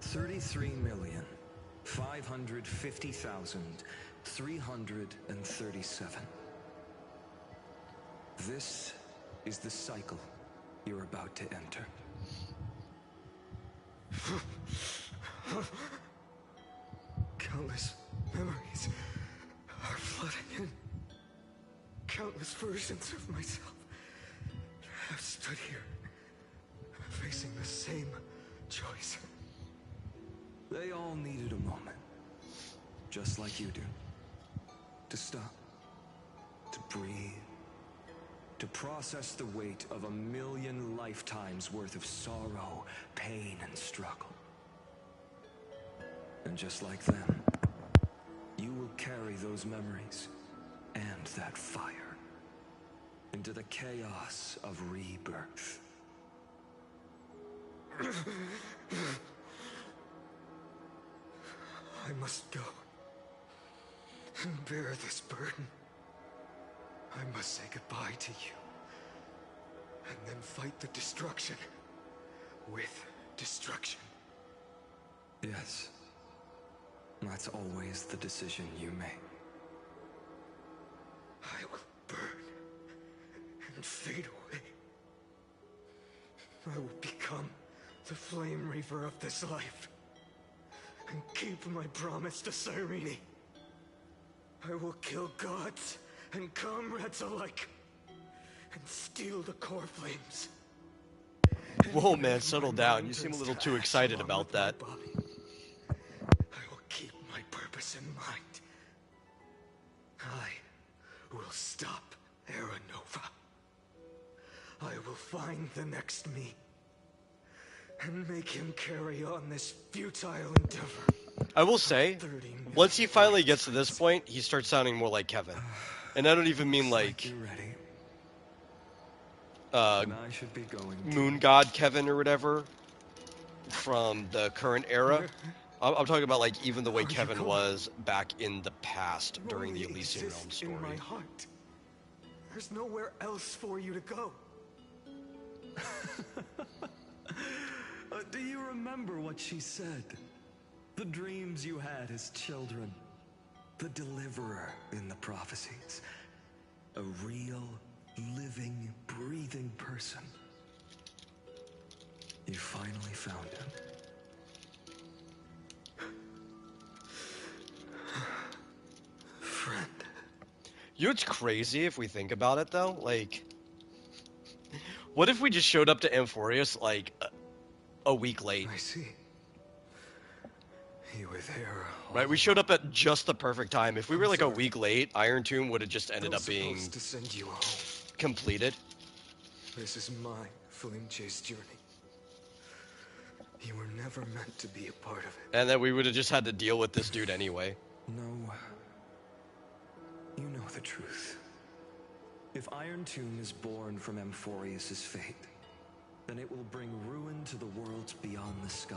$33,550,337. This is the cycle you're about to enter. Countless memories are flooding in. Countless versions of myself have stood here, facing the same choice. They all needed a moment. just like you do. To stop. To breathe. To process the weight of 1,000,000 lifetimes worth of sorrow, pain, and struggle. And just like them, you will carry those memories and that fire into the chaos of rebirth. I must go and bear this burden. I must say goodbye to you, and then fight the destruction with destruction. Yes. That's always the decision you make. I will burn and fade away. I will become the flame reaver of this life and keep my promise to Cyrene. I will kill gods and comrades alike and steal the core flames. Whoa, man, settle down. You seem a little too excited about that. I will keep my purpose in mind. I will stop Era Nova. I will find the next me and make him carry on this futile endeavor. I will say, once he finally gets to this point, he starts sounding more like Kevin. And I don't even mean like Moon God Kevin or whatever from the current era. I'm talking about like even the way Kevin was back in the past during the Elysian Realm story. In my heart. There's nowhere else for you to go. Do you remember what she said? The dreams you had as children. The deliverer in the prophecies. A real, living, breathing person. You finally found him. Friend. You know what's crazy if we think about it, though? Like, what if we just showed up to Amphorius, like, a week late? I see. You were there. Right, we showed up at just the perfect time. If we were like a week late, Iron Tomb would have just ended up being to send you home. Completed. This is my flame chase journey. You were never meant to be a part of it. And then we would have just had to deal with this dude anyway. No. You know the truth. If Iron Tomb is born from Amphorius' fate, then it will bring ruin to the worlds beyond the sky.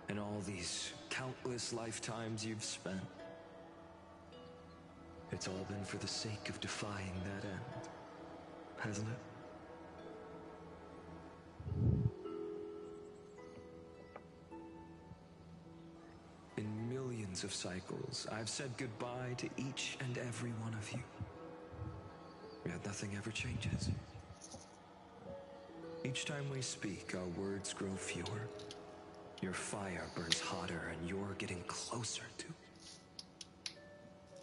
And all these countless lifetimes you've spent, it's all been for the sake of defying that end, hasn't it? In millions of cycles, I've said goodbye to each and every one of you. Yet nothing ever changes. Each time we speak, our words grow fewer. Your fire burns hotter, and you're getting closer to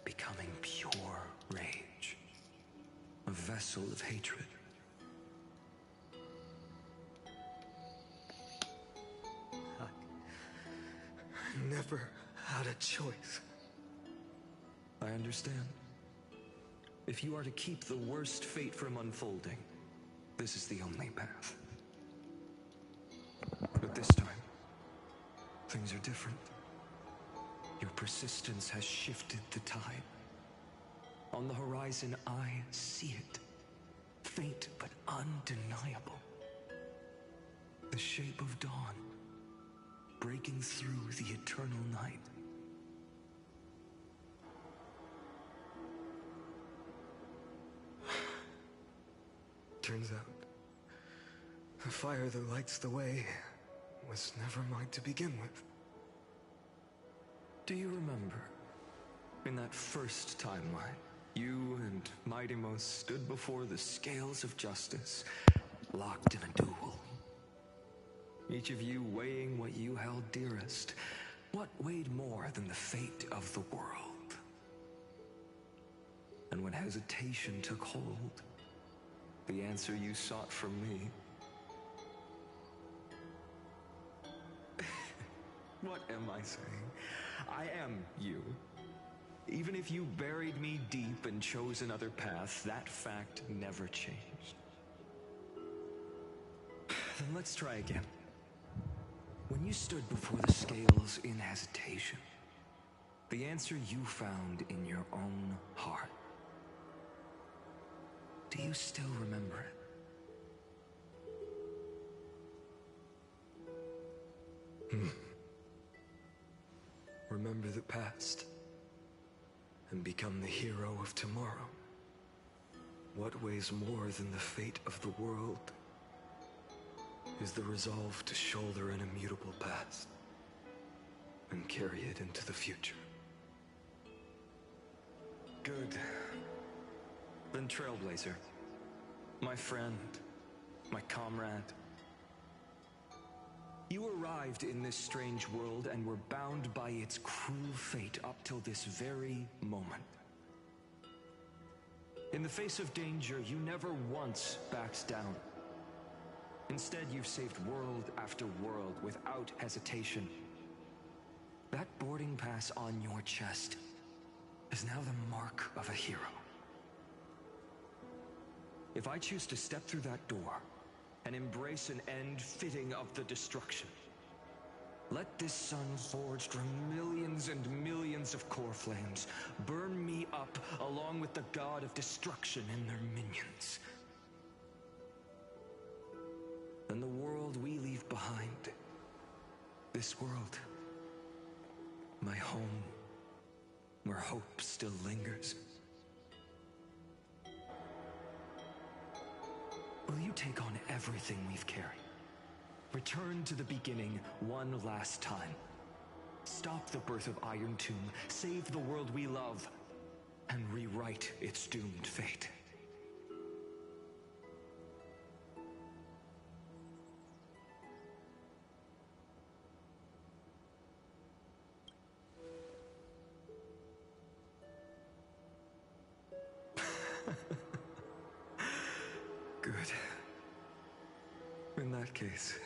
becoming pure rage. A vessel of hatred. I never had a choice. I understand. If you are to keep the worst fate from unfolding, this is the only path. But this time, things are different. Your persistence has shifted the tide. On the horizon, I see it. Faint but undeniable. The shape of dawn, breaking through the eternal night. Turns out, the fire that lights the way was never mine to begin with. Do you remember, in that first timeline, you and Mightymost stood before the scales of justice, locked in a duel? Each of you weighing what you held dearest. What weighed more than the fate of the world? And when hesitation took hold, the answer you sought from me, What am I saying? I am you. Even if you buried me deep and chose another path, that fact never changed. Then let's try again. When you stood before the scales in hesitation, the answer you found in your own heart, do you still remember it? Remember the past and become the hero of tomorrow. What weighs more than the fate of the world is the resolve to shoulder an immutable past and carry it into the future. Good. Then Trailblazer, my friend, my comrade, you arrived in this strange world and were bound by its cruel fate up till this very moment. In the face of danger, you never once backed down. Instead, you've saved world after world without hesitation. That boarding pass on your chest is now the mark of a hero. If I choose to step through that door and embrace an end fitting of the destruction, let this sun forged from millions and millions of core flames burn me up along with the god of destruction and their minions. And the world we leave behind, this world, my home, where hope still lingers, will you take on everything we've carried? Return to the beginning one last time. Stop the birth of Iron Tomb, save the world we love, and rewrite its doomed fate. Good. In that case,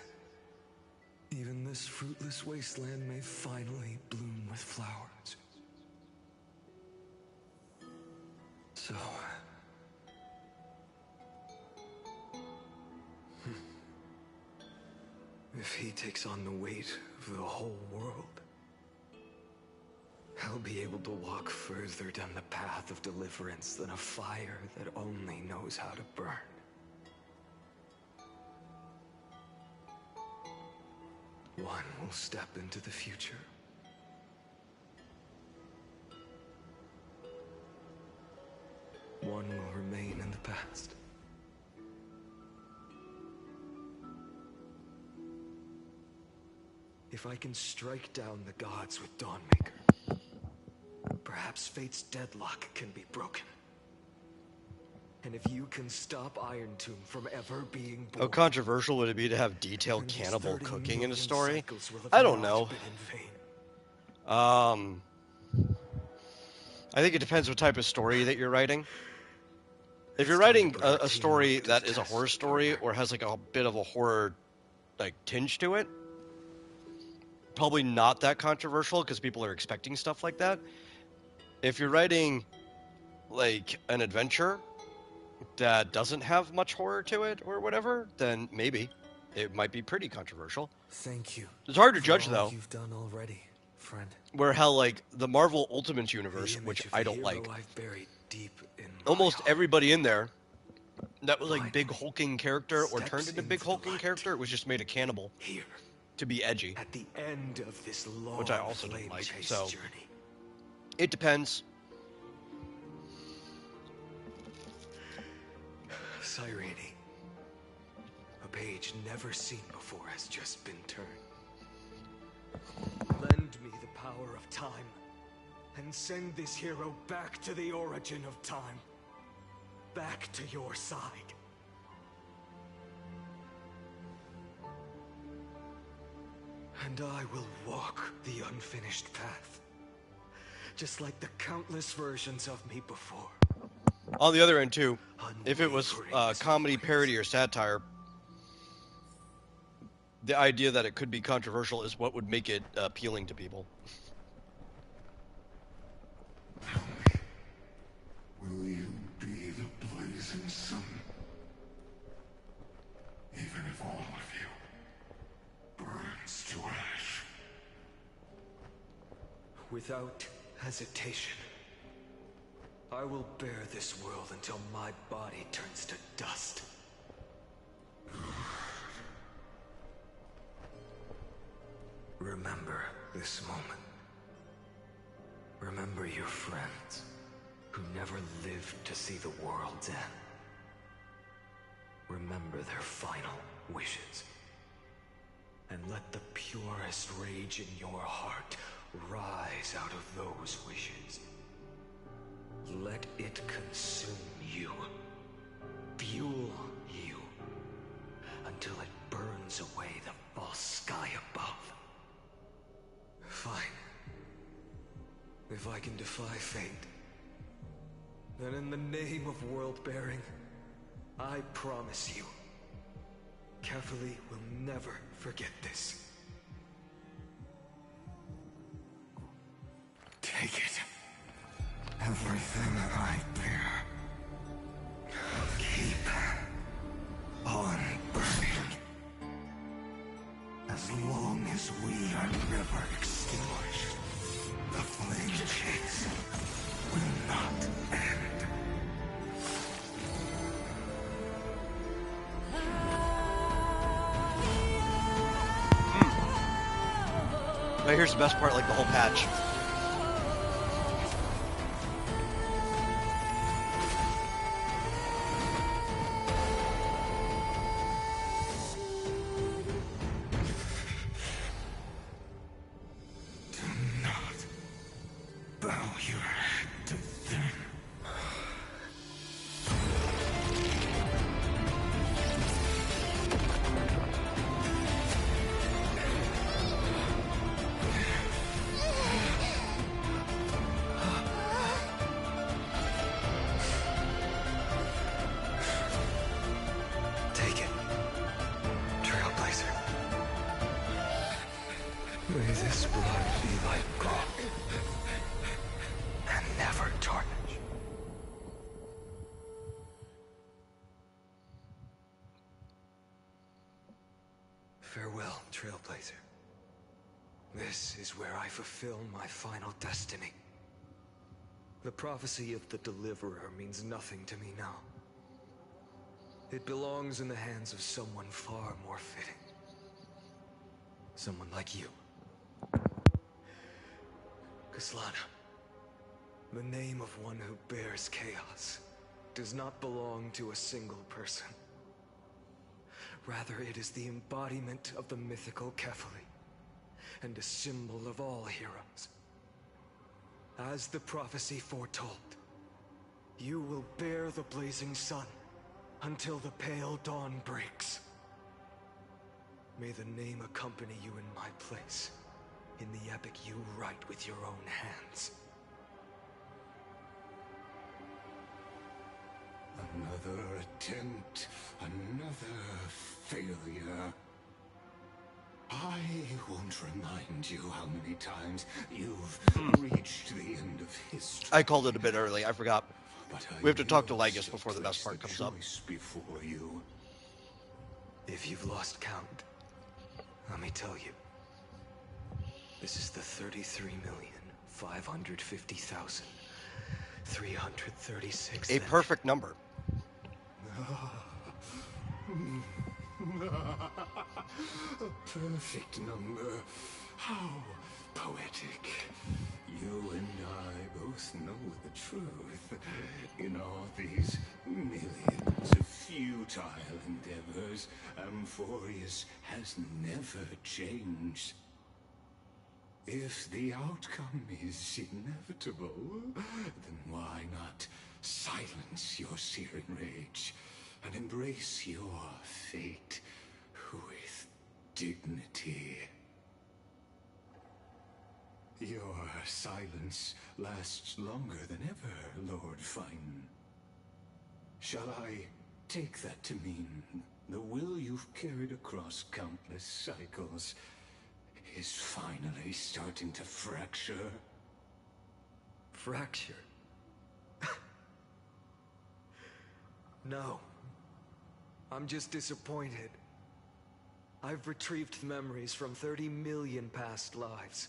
even this fruitless wasteland may finally bloom with flowers. So... if he takes on the weight of the whole world, I'll be able to walk further down the path of deliverance than a fire that only knows how to burn. One will step into the future. One will remain in the past. If I can strike down the gods with Dawnmaker, perhaps fate's deadlock can be broken. And if you can stop Iron Tomb from ever being born... How controversial would it be to have detailed cannibal cooking in a story? I don't know. I think it depends what type of story that you're writing. If you're writing a story that is a horror story or has like a bit of a horror like tinge to it, probably not that controversial because people are expecting stuff like that. If you're writing like an adventure that doesn't have much horror to it or whatever, then maybe it might be pretty controversial. Thank you. It's hard to judge all though. You've done already, friend. Where how like the Marvel Ultimates universe, which I don't like, I've buried deep in almost everybody in there that was like big hulking character or turned into big hulking character, it was just made a cannibal here to be edgy, at the end of this long which I also don't like. So journey. it depends. Cyrene, a page never seen before has just been turned. Lend me the power of time, and send this hero back to the origin of time. Back to your side. And I will walk the unfinished path, just like the countless versions of me before. On the other end too, if it was comedy, parody, or satire, the idea that it could be controversial is what would make it appealing to people. Will you be the blazing sun? Even if all of you burns to ash. Without hesitation, I will bear this world until my body turns to dust. Remember this moment. Remember your friends who never lived to see the world's end. Remember their final wishes. And let the purest rage in your heart rise out of those wishes. Let it consume you, fuel you, until it burns away the false sky above. Fine. If I can defy fate, then in the name of world-bearing, I promise you, Kefali will never forget this. Take it. Everything I bear. Keep on burning. As long as we are never extinguished, the flame chase will not end. Now here's the best part, like the whole patch. May this blood be like gold, and never tarnish. Farewell, Trailblazer. This is where I fulfill my final destiny. The prophecy of the Deliverer means nothing to me now. It belongs in the hands of someone far more fitting. Someone like you. Kaslana, the name of one who bears chaos does not belong to a single person. Rather, it is the embodiment of the mythical Kefali, and a symbol of all heroes. As the prophecy foretold, you will bear the blazing sun until the pale dawn breaks. May the name accompany you in my place, in the epic you write with your own hands. Another attempt, another failure. I won't remind you how many times you've reached the end of history. I called it a bit early, I forgot. But We have to talk to Lygus before the best part comes up. Before you. If you've lost count, let me tell you. This is the 33,550,336. A perfect number. A perfect number. How poetic. You and I both know the truth. In all these millions of futile endeavors, Amphorius has never changed. If the outcome is inevitable, then why not silence your searing rage and embrace your fate with dignity? Your silence lasts longer than ever, Lord Fine. Shall I take that to mean The will you've carried across countless cycles is finally starting to fracture. Fracture? No. I'm just disappointed. I've retrieved memories from 30 million past lives,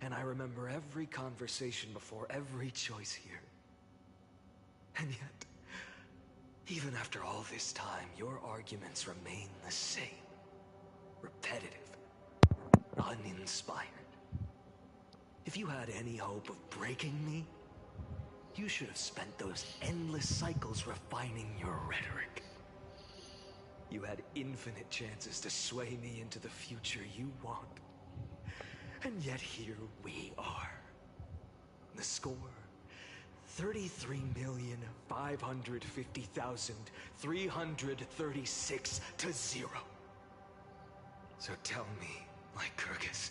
and I remember every conversation before every choice here. And yet, even after all this time, your arguments remain the same. Repetitive. Uninspired. If you had any hope of breaking me, you should have spent those endless cycles refining your rhetoric. You had infinite chances to sway me into the future you want. And yet here we are. The score: 33,550,336 to 0. So tell me, Lycurgus,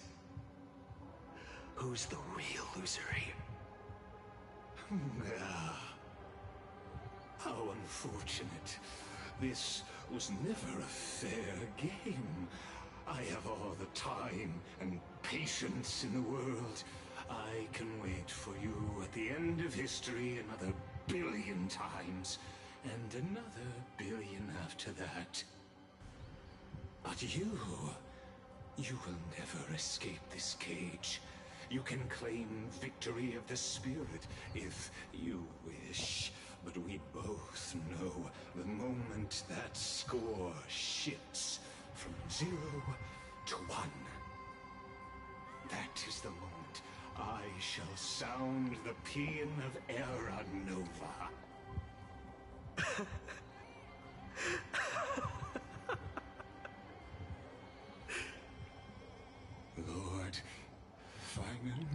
who's the real loser here? How unfortunate. This was never a fair game. I have all the time and patience in the world. I can wait for you at the end of history another billion times, and another billion after that. But you will never escape this cage. You can claim victory of the spirit if you wish. But we both know the moment that score shifts from 0 to 1. That is the moment I shall sound the paean of Era Nova. Lord Feynman?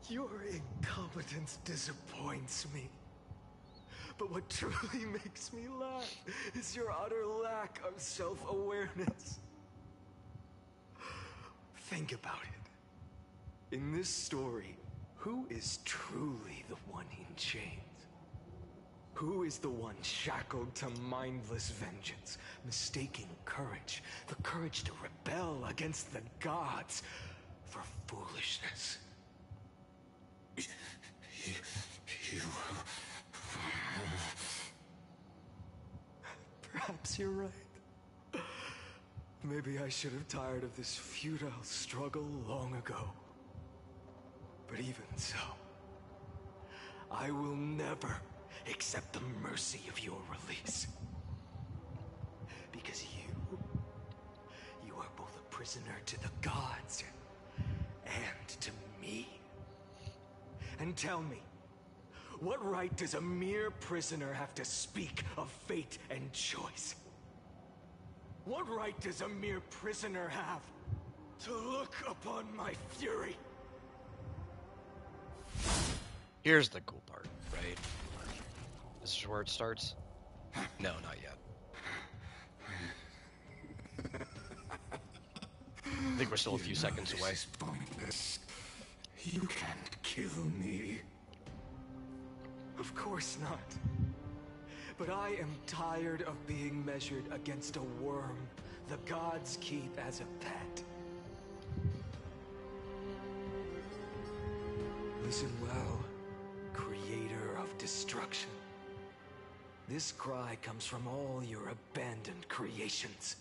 Your incompetence disappoints me. But what truly makes me laugh is your utter lack of self-awareness. Think about it. In this story, who is truly the one in chains? Who is the one shackled to mindless vengeance, mistaking courage, the courage to rebel against the gods, for foolishness? You... Perhaps you're right. Maybe I should have tired of this futile struggle long ago. But even so, I will never accept the mercy of your release. Because you are both a prisoner to the gods and to me. And tell me, what right does a mere prisoner have to speak of fate and choice? What right does a mere prisoner have to look upon my fury? Here's the cool part, right? This is where it starts? No, not yet. I think we're still a few seconds away. This is pointless. You can't kill me. Of course not. But I am tired of being measured against a worm the gods keep as a pet. Listen well, creator of destruction. This cry comes from all your abandoned creations.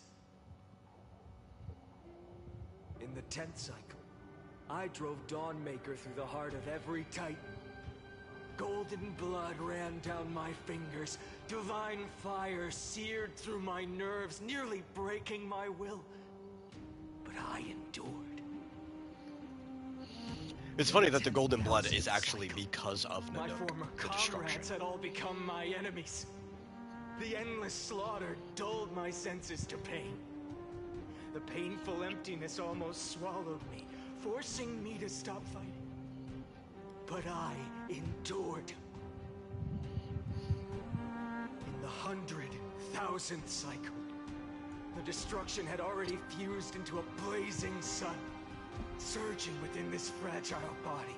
In the 10th cycle, I drove Dawnmaker through the heart of every Titan. Golden blood ran down my fingers. Divine fire seared through my nerves, nearly breaking my will. But I endured. It's funny that the golden blood is actually because of My Nanook, former the destruction. comrades had all become my enemies. The endless slaughter dulled my senses to pain. The painful emptiness almost swallowed me, forcing me to stop fighting. But I endured. In the 100,000th cycle, the destruction had already fused into a blazing sun, surging within this fragile body.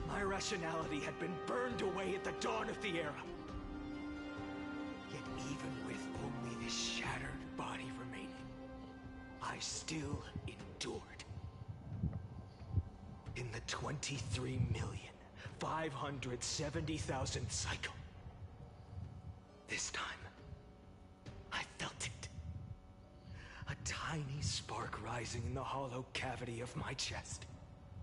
My rationality had been burned away at the dawn of the era. Yet even with only I still endured. In the 23,570,000th cycle. This time, I felt it. A tiny spark rising in the hollow cavity of my chest.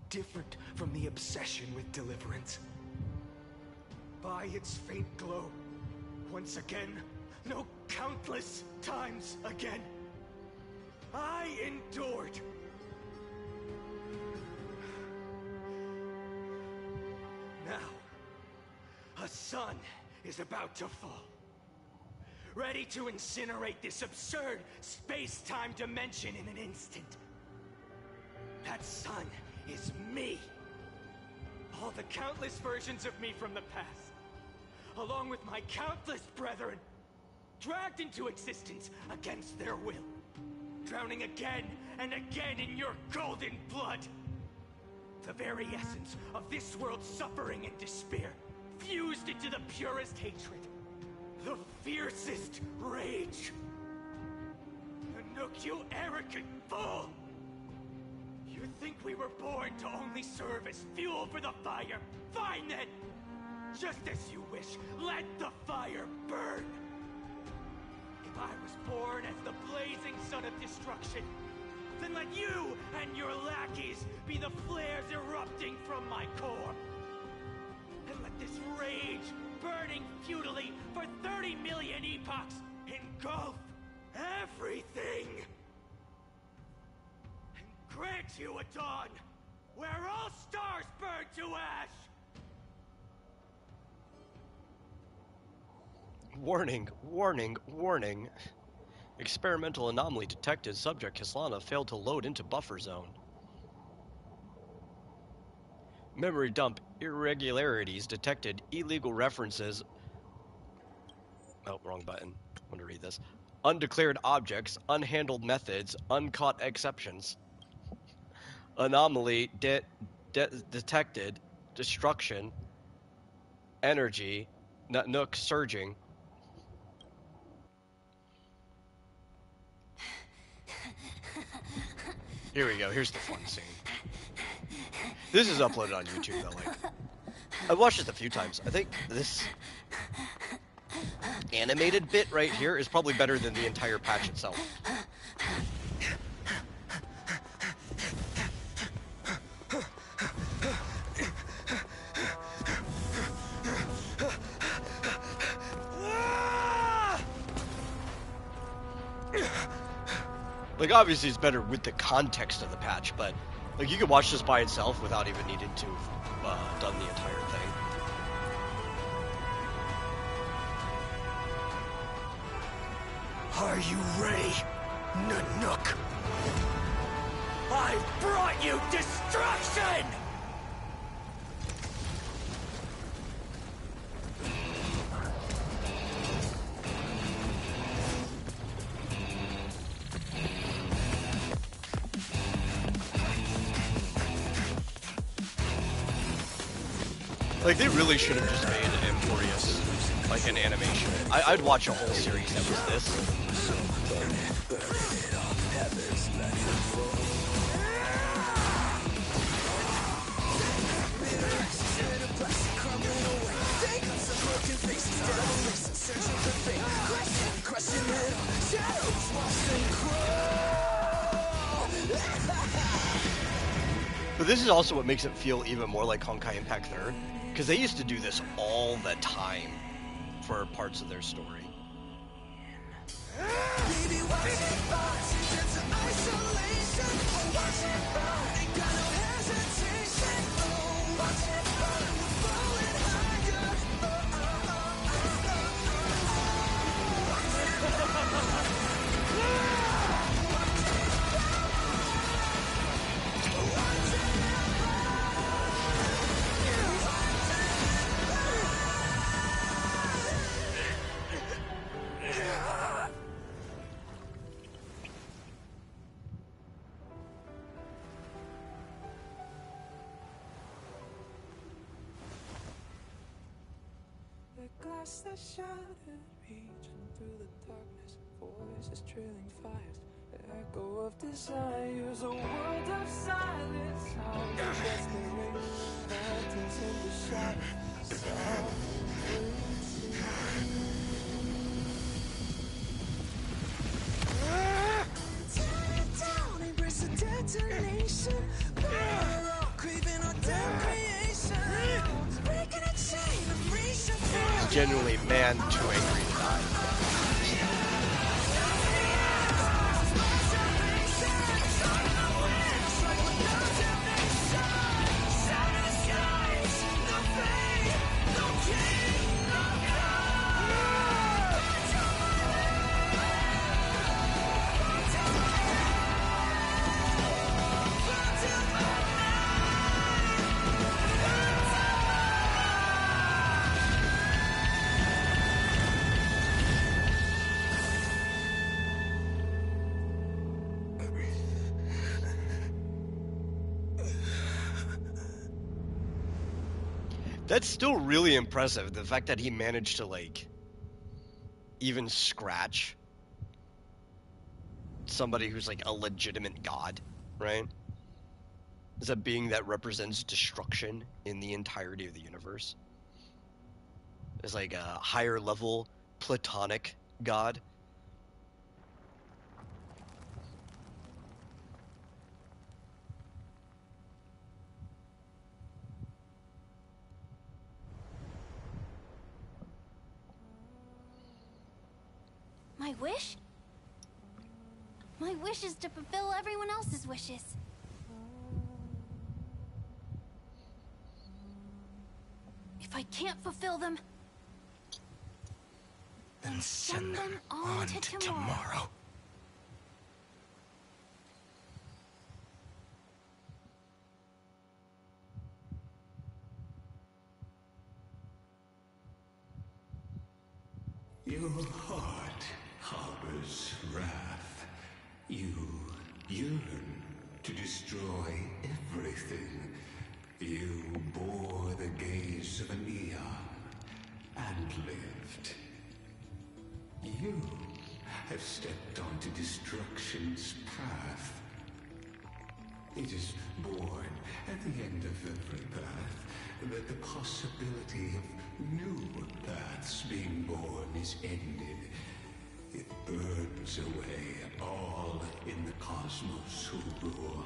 Different from the obsession with deliverance. By its faint glow, once again, no countless times again, I endured. Now, a sun is about to fall. Ready to incinerate this absurd space-time dimension in an instant. That sun is me. All the countless versions of me from the past, along with my countless brethren, dragged into existence against their will, drowning again and again in your golden blood. The very essence of this world's suffering and despair, fused into the purest hatred, the fiercest rage. Nook, you arrogant fool! You think we were born to only serve as fuel for the fire? Fine then! Just as you wish, let the fire burn! If I was born as the blazing sun of destruction, then let you and your lackeys be the flares erupting from my core. And let this rage, burning futilely for 30 million epochs, engulf everything. And grant you a dawn where all stars burn to ash. Warning, warning, warning. Experimental anomaly detected. Subject Kislana failed to load into buffer zone. Memory dump irregularities detected. Illegal references. Oh, wrong button. I'm going to read this. Undeclared objects, unhandled methods, uncaught exceptions. Anomaly detected. Destruction. Energy. Nook surging. Here we go. Here's the fun scene. This is uploaded on YouTube though. Like, I've watched this a few times. I think this animated bit right here is probably better than the entire patch itself. Like, obviously it's better with the context of the patch, but like you could watch this by itself without even needing to have done the entire thing. Are you ready, Nanook? I've brought you destruction! Like, they really should have just made Emporius like an animation. I'd watch a whole series that was this. But this is also what makes it feel even more like Honkai Impact 3rd, because they used to do this all the time for parts of their story. Glass that's shattered, reaching through the darkness, voices trailing fires. echo of desires, a world of silence. How the desperation phantoms in the shadows. Tear it down, embrace the detonation. Craving our damn creation. Breaking a chain of reaching for. Genuinely man too angry to die. That's still really impressive. The fact that he managed to, like, even scratch somebody who's, like, a legitimate god, right? Is a being that represents destruction in the entirety of the universe. Is like a higher level platonic god. My wish? My wish is to fulfill everyone else's wishes. If I can't fulfill them, then send them on to tomorrow. Your heart harbors wrath. You yearn to destroy everything. You bore the gaze of an eon and lived. You have stepped onto destruction's path. It is born at the end of every path that the possibility of new paths being born is ended. It burns away all in the cosmos who rule.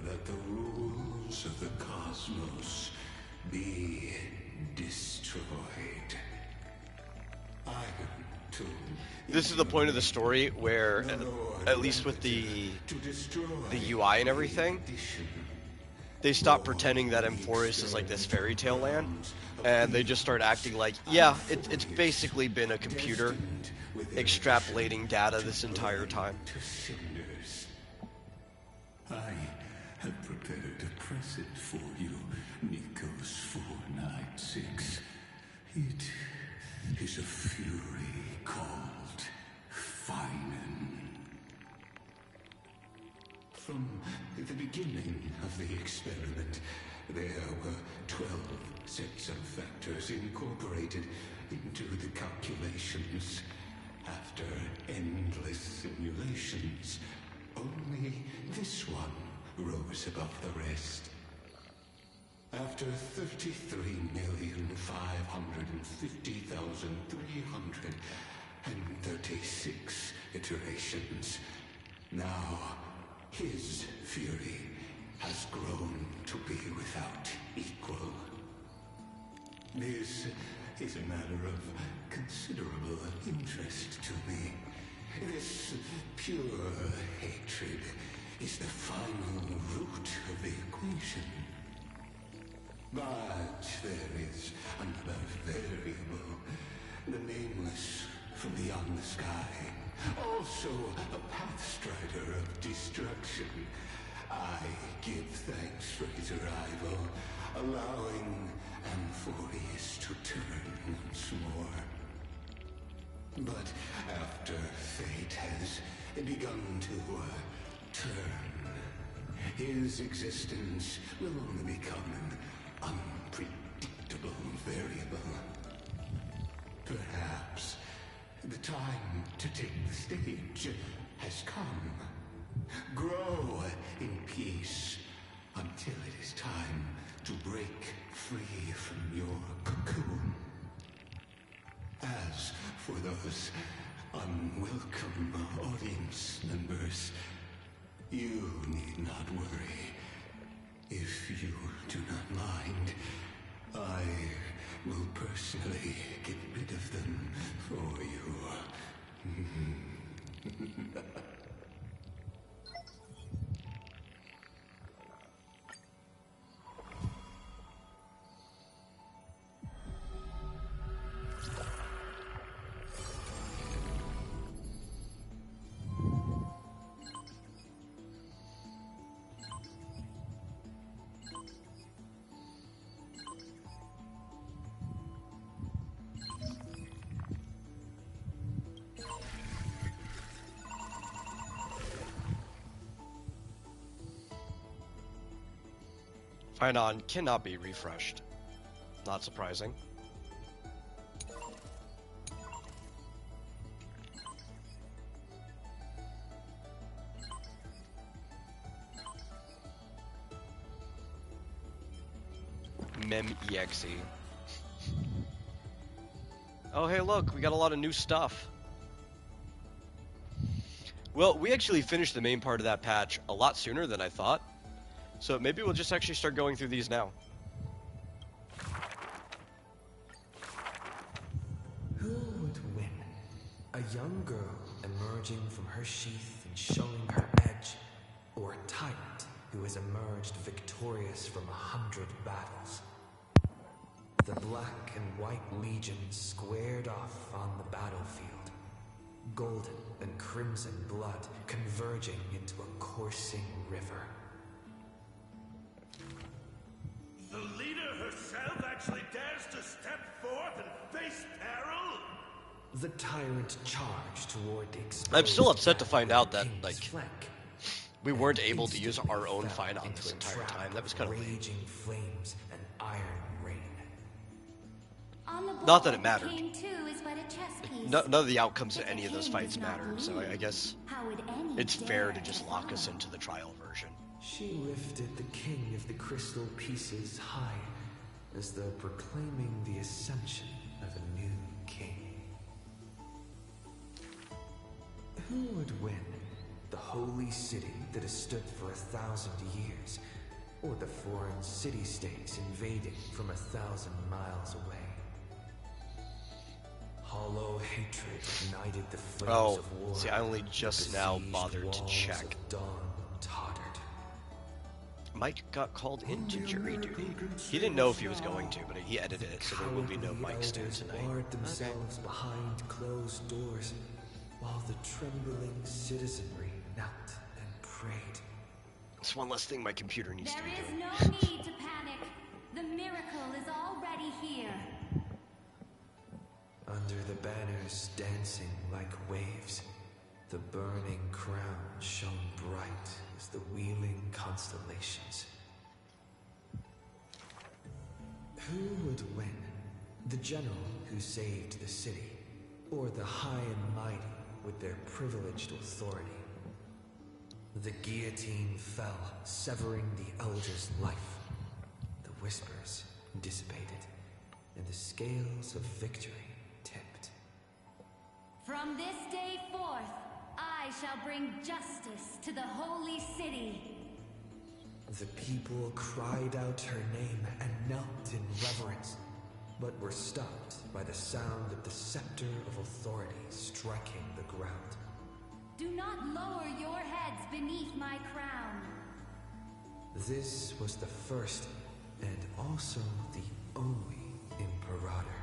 That the rules of the cosmos be destroyed. I am too. This is the point of the story where, at least with the UI and everything, they stop pretending that Emphorus is like this fairy tale land, and they just start acting like, yeah, it's basically been a computer extrapolating data this entire time. I have prepared a present for you, Nikos 496. It is a fury called Finan. From the beginning of the experiment, there were 12 sets of factors incorporated into the calculations. After endless simulations, only this one rose above the rest. After 33,550,336 iterations, now his fury has grown to be without equal. This is a matter of considerable interest to me. This pure hatred is the final root of the equation. But there is another variable, the nameless from beyond the sky, also a pathstrider of destruction. I give thanks for his arrival, allowing Amphorius to turn once more. But after fate has begun to turn, his existence will only become an unpredictable variable. Perhaps the time to take the stage has come. grow in peace until it is time to break free from your cocoon. As for those unwelcome audience members, you need not worry. If you do not mind, I will personally get rid of them for you. Finon cannot be refreshed. Not surprising. Mem.exe. Oh, hey, look, we got a lot of new stuff. Well, we actually finished the main part of that patch a lot sooner than I thought. So maybe we'll just actually start going through these now. Who would win? A young girl emerging from her sheath and showing her edge, or a tyrant who has emerged victorious from 100 battles? The black and white legions squared off on the battlefield, golden and crimson blood converging into a coursing river. The leader herself actually dares to step forth and face peril? The tyrant charged toward the exposed I'm still upset to find out that, king's like, flank, we weren't able to use instantly our own fell Finon into this a entire trap time. That was kind of lame. raging flames and iron rain. On the Not that ball, it mattered. the king too is but a chess piece. None of the outcomes If of the any of those king fights does not mattered, so I lead, guess how would any it's fair dare to just lock us into the trial version. She lifted the king of the crystal pieces high, as though proclaiming the ascension of a new king. Who would win? The holy city that has stood for 1,000 years, or the foreign city-states invading from 1,000 miles away? Hollow hatred ignited the flames of war. See, I only just now besieged bothered to walls check. of dawn tottered. Mike got called into jury duty. He didn't know if he was going to, but he edited it, so there will be no Mike stand tonight. Barred themselves behind closed doors, while the trembling citizenry knelt and prayed. It's one less thing my computer needs to There be is doing. no need to panic. The miracle is already here. Under the banners dancing like waves, the burning crown shone bright as the wheeling constellations. Who would win? The general who saved the city, or the high and mighty with their privileged authority? The guillotine fell, severing the elder's life. The whispers dissipated, and the scales of victory tipped. From this day forth, I shall bring justice to the holy city. The people cried out her name and knelt in reverence, but were stopped by the sound of the scepter of authority striking the ground. Do not lower your heads beneath my crown. This was the first and also the only Imperator.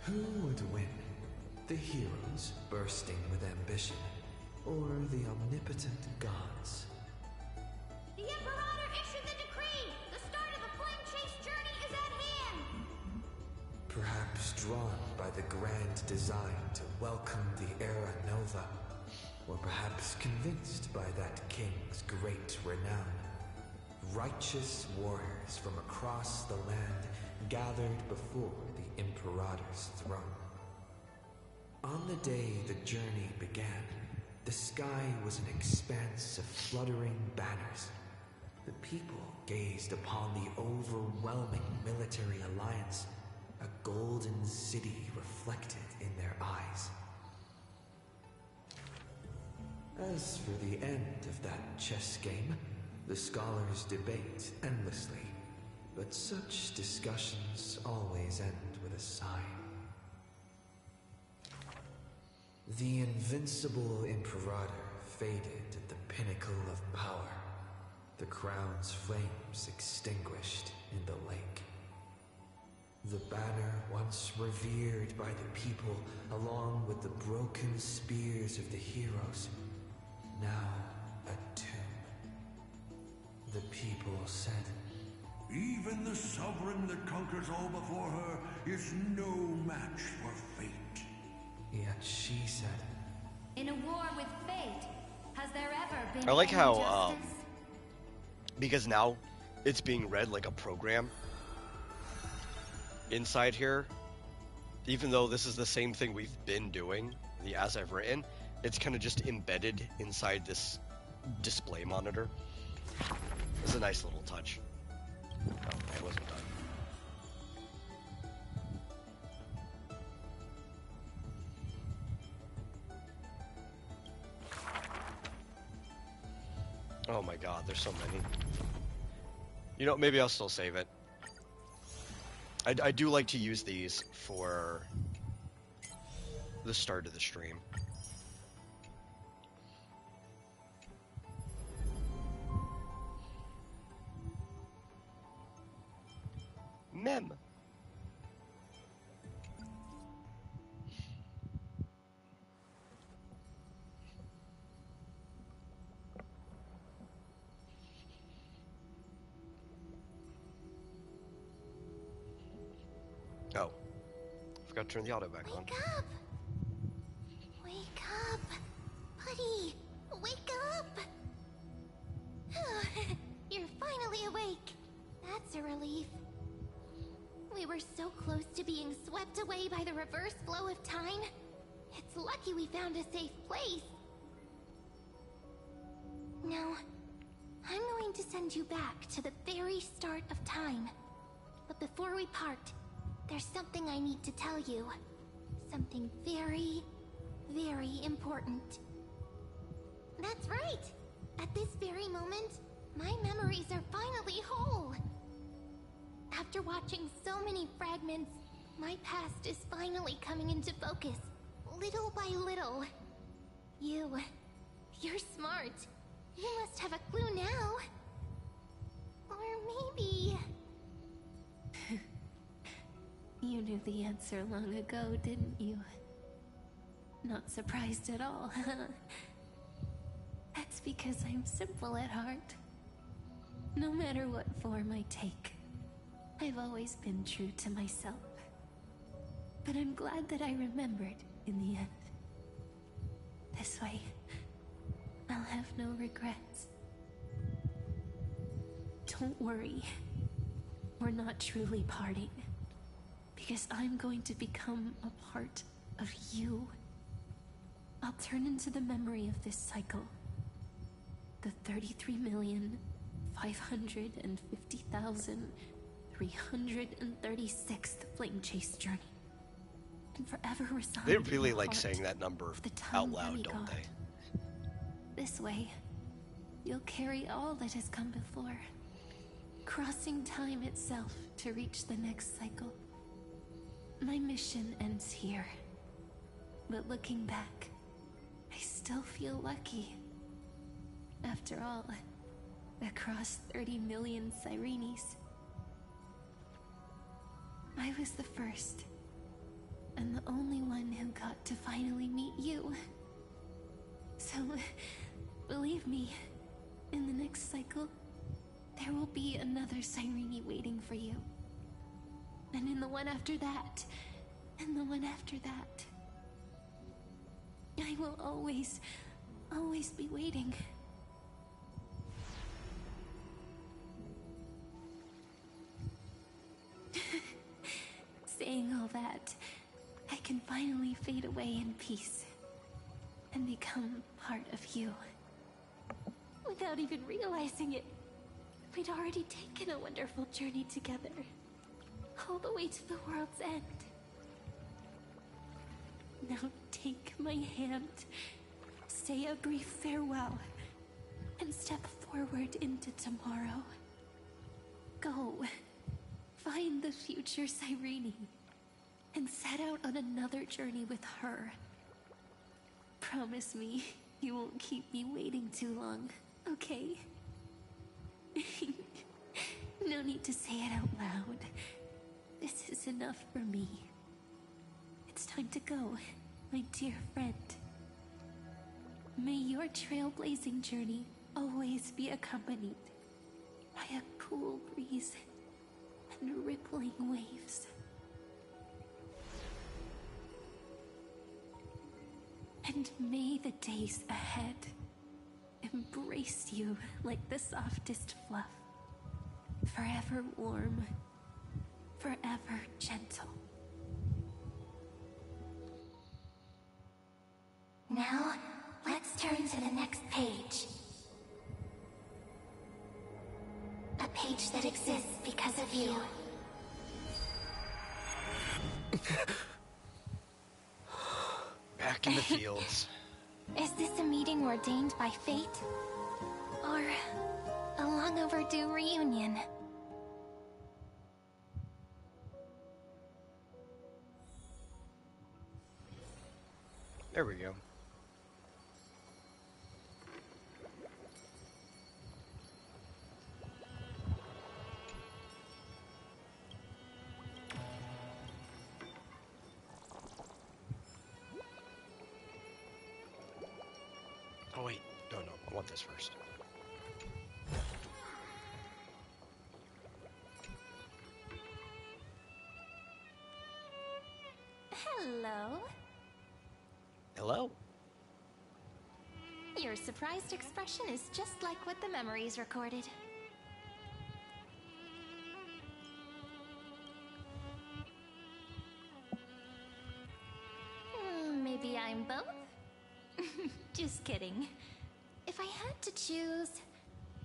Who would win? The heroes bursting with ambition, or the omnipotent gods? The Imperator issued the decree! The start of the Flame Chase journey is at hand! Perhaps drawn by the grand design to welcome the Era Nova, or perhaps convinced by that king's great renown. Righteous warriors from across the land gathered before the Imperator's throne. On the day the journey began, the sky was an expanse of fluttering banners. The people gazed upon the overwhelming military alliance, a golden city reflected in their eyes. As for the end of that chess game, the scholars debate endlessly, but such discussions always end with a sigh. The invincible Imperator faded at the pinnacle of power, the crown's flames extinguished in the lake. The banner once revered by the people, along with the broken spears of the heroes, now a tomb. The people said, Even the sovereign that conquers all before her is no match for fate. Yet she said, In a war with fate, has there ever been I like any how, justice? because now it's being read like a program inside here, even though this is the same thing we've been doing, the as I've written, it's kind of just embedded inside this display monitor. It's a nice little touch. Oh, I wasn't done. Oh my god, there's so many. You know, maybe I'll still save it. I do like to use these for the start of the stream. Mem. Oh, forgot to turn the auto back on. Wake up! Wake up! Buddy! Wake up! You're finally awake. That's a relief. We were so close to being swept away by the reverse flow of time. It's lucky we found a safe place. Now, I'm going to send you back to the very start of time. But before we part, there's something I need to tell you. Something very, very important. That's right! At this very moment, my memories are finally whole. After watching so many fragments, my past is finally coming into focus, little by little. You're smart. You must have a clue now. Or maybe... You knew the answer long ago, didn't you? Not surprised at all, huh? That's because I'm simple at heart. No matter what form I take, I've always been true to myself. But I'm glad that I remembered in the end. This way, I'll have no regrets. Don't worry. We're not truly parting. Because I'm going to become a part of you. I'll turn into the memory of this cycle. The 33,550,336th Flame Chase journey. And forever reside. They really in the like heart saying that number of the out Time loud, don't Demigod. they? This way, you'll carry all that has come before, crossing time itself to reach the next cycle. My mission ends here, but looking back, I still feel lucky. After all, across 30 million Sirenes, I was the first, and the only one who got to finally meet you. So, believe me, in the next cycle, there will be another Cyrene waiting for you. And in the one after that, and the one after that. I will always, always be waiting. Saying all that, I can finally fade away in peace. and become part of you. Without even realizing it, we'd already taken a wonderful journey together, all the way to the world's end. Now take my hand, say a brief farewell, and step forward into tomorrow. Go, find the future Cyrene, and set out on another journey with her. Promise me you won't keep me waiting too long, okay? No need to say it out loud. This is enough for me. It's time to go, my dear friend. May your trailblazing journey always be accompanied by a cool breeze and rippling waves. And may the days ahead embrace you like the softest fluff, forever warm, forever gentle. Now, let's turn to the next page. A page that exists because of you. Back in the fields. Is this a meeting ordained by fate? Or a long overdue reunion? There we go. Oh wait, no, I want this first. Hello. Hello. Your surprised expression is just like what the memories recorded. Maybe I'm both? Just kidding. If I had to choose,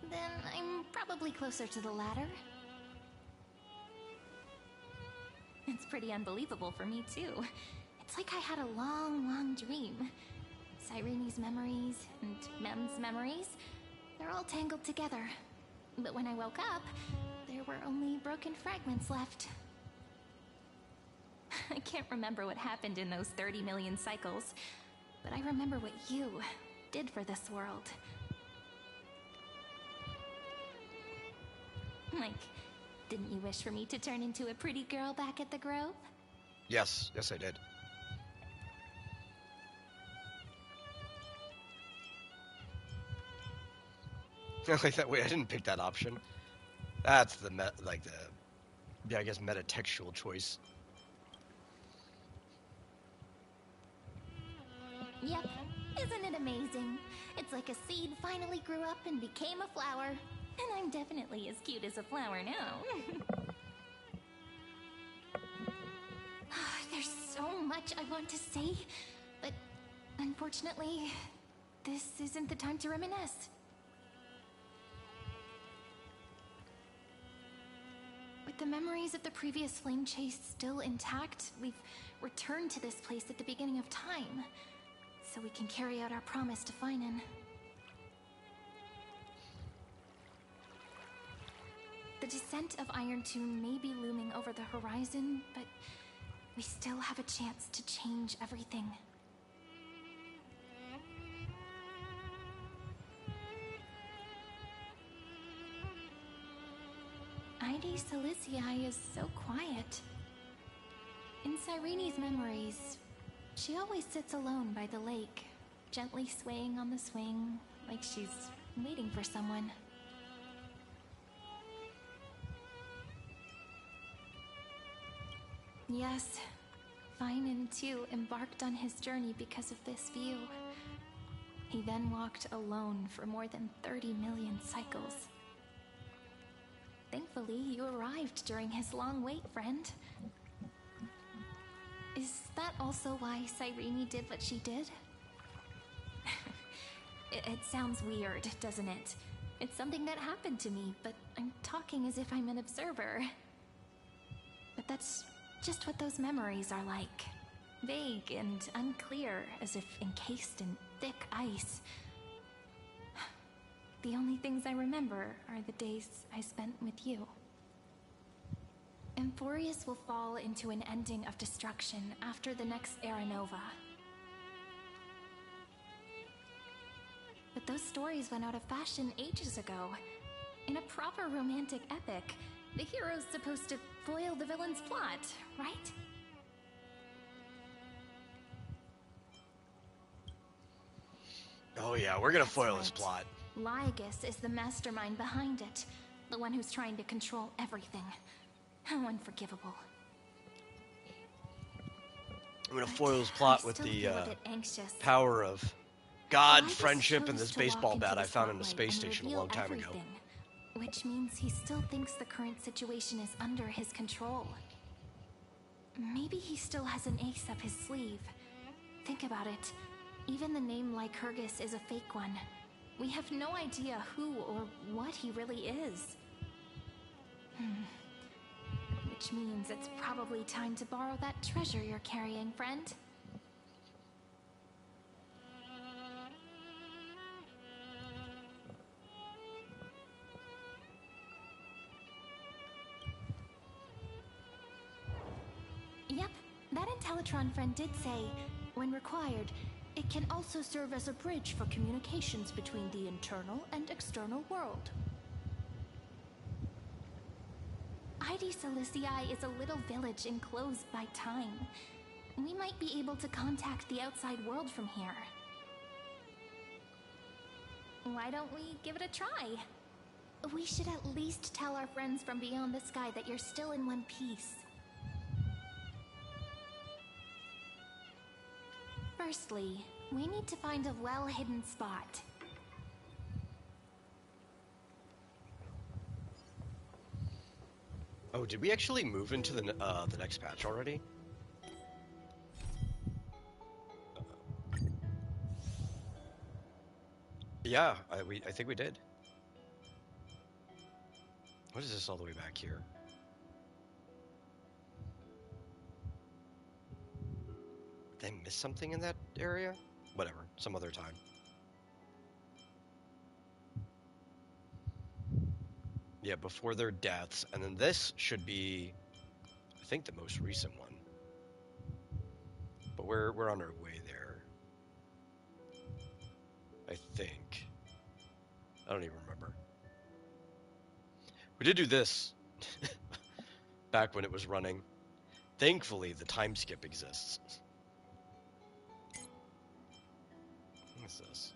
then I'm probably closer to the latter. It's pretty unbelievable for me, too. It's like I had a long dream. Cyrene's memories and Mem's memories, they're all tangled together. But when I woke up, there were only broken fragments left. I can't remember what happened in those 30 million cycles, but I remember what you did for this world. Like, didn't you wish for me to turn into a pretty girl back at the Grove? Yes, I did. Like that way, I didn't pick that option. That's the I guess metatextual choice. Yep, isn't it amazing? It's like a seed finally grew up and became a flower. And I'm definitely as cute as a flower now. There's so much I want to say, but unfortunately, this isn't the time to reminisce. With the memories of the previous flame chase still intact, we've returned to this place at the beginning of time, so we can carry out our promise to Finan. The descent of Iron Tomb may be looming over the horizon, but we still have a chance to change everything. Ide Silicii is so quiet. In Cyrene's memories, she always sits alone by the lake, gently swaying on the swing, like she's waiting for someone. Yes, Finan too embarked on his journey because of this view. He then walked alone for more than 30 million cycles. Thankfully, you arrived during his long wait, friend. Is that also why Cyrene did what she did? It sounds weird, doesn't it? It's something that happened to me, but I'm talking as if I'm an observer. But that's just what those memories are like. Vague and unclear, as if encased in thick ice. The only things I remember are the days I spent with you. Emphorius will fall into an ending of destruction after the next Era Nova. But those stories went out of fashion ages ago. In a proper romantic epic, the hero's supposed to foil the villain's plot, right? Oh yeah, we're gonna foil his plot. Lygus is the mastermind behind it. The one who's trying to control everything. How unforgivable. I'm gonna foil his plot with the power of God, friendship, and this baseball bat I found in the space station a long time ago. Which means he still thinks the current situation is under his control. Maybe he still has an ace up his sleeve. Think about it. Even the name Lycurgus is a fake one. We have no idea who or what he really is. Which means it's probably time to borrow that treasure you're carrying, friend. Yep, that Intellitron friend did say, when required, it can also serve as a bridge for communications between the internal and external world. Ide Siliciae is a little village enclosed by time. We might be able to contact the outside world from here. Why don't we give it a try? We should at least tell our friends from beyond the sky that you're still in one piece. Firstly, we need to find a well-hidden spot. Oh, did we actually move into the next patch already? Yeah, I think we did. What is this all the way back here? Did I miss something in that area? Whatever, some other time. Yeah, before their deaths, and then this should be, I think, the most recent one. But we're on our way there. I think. I don't even remember. We did do this back when it was running. Thankfully, the time skip exists. What's this?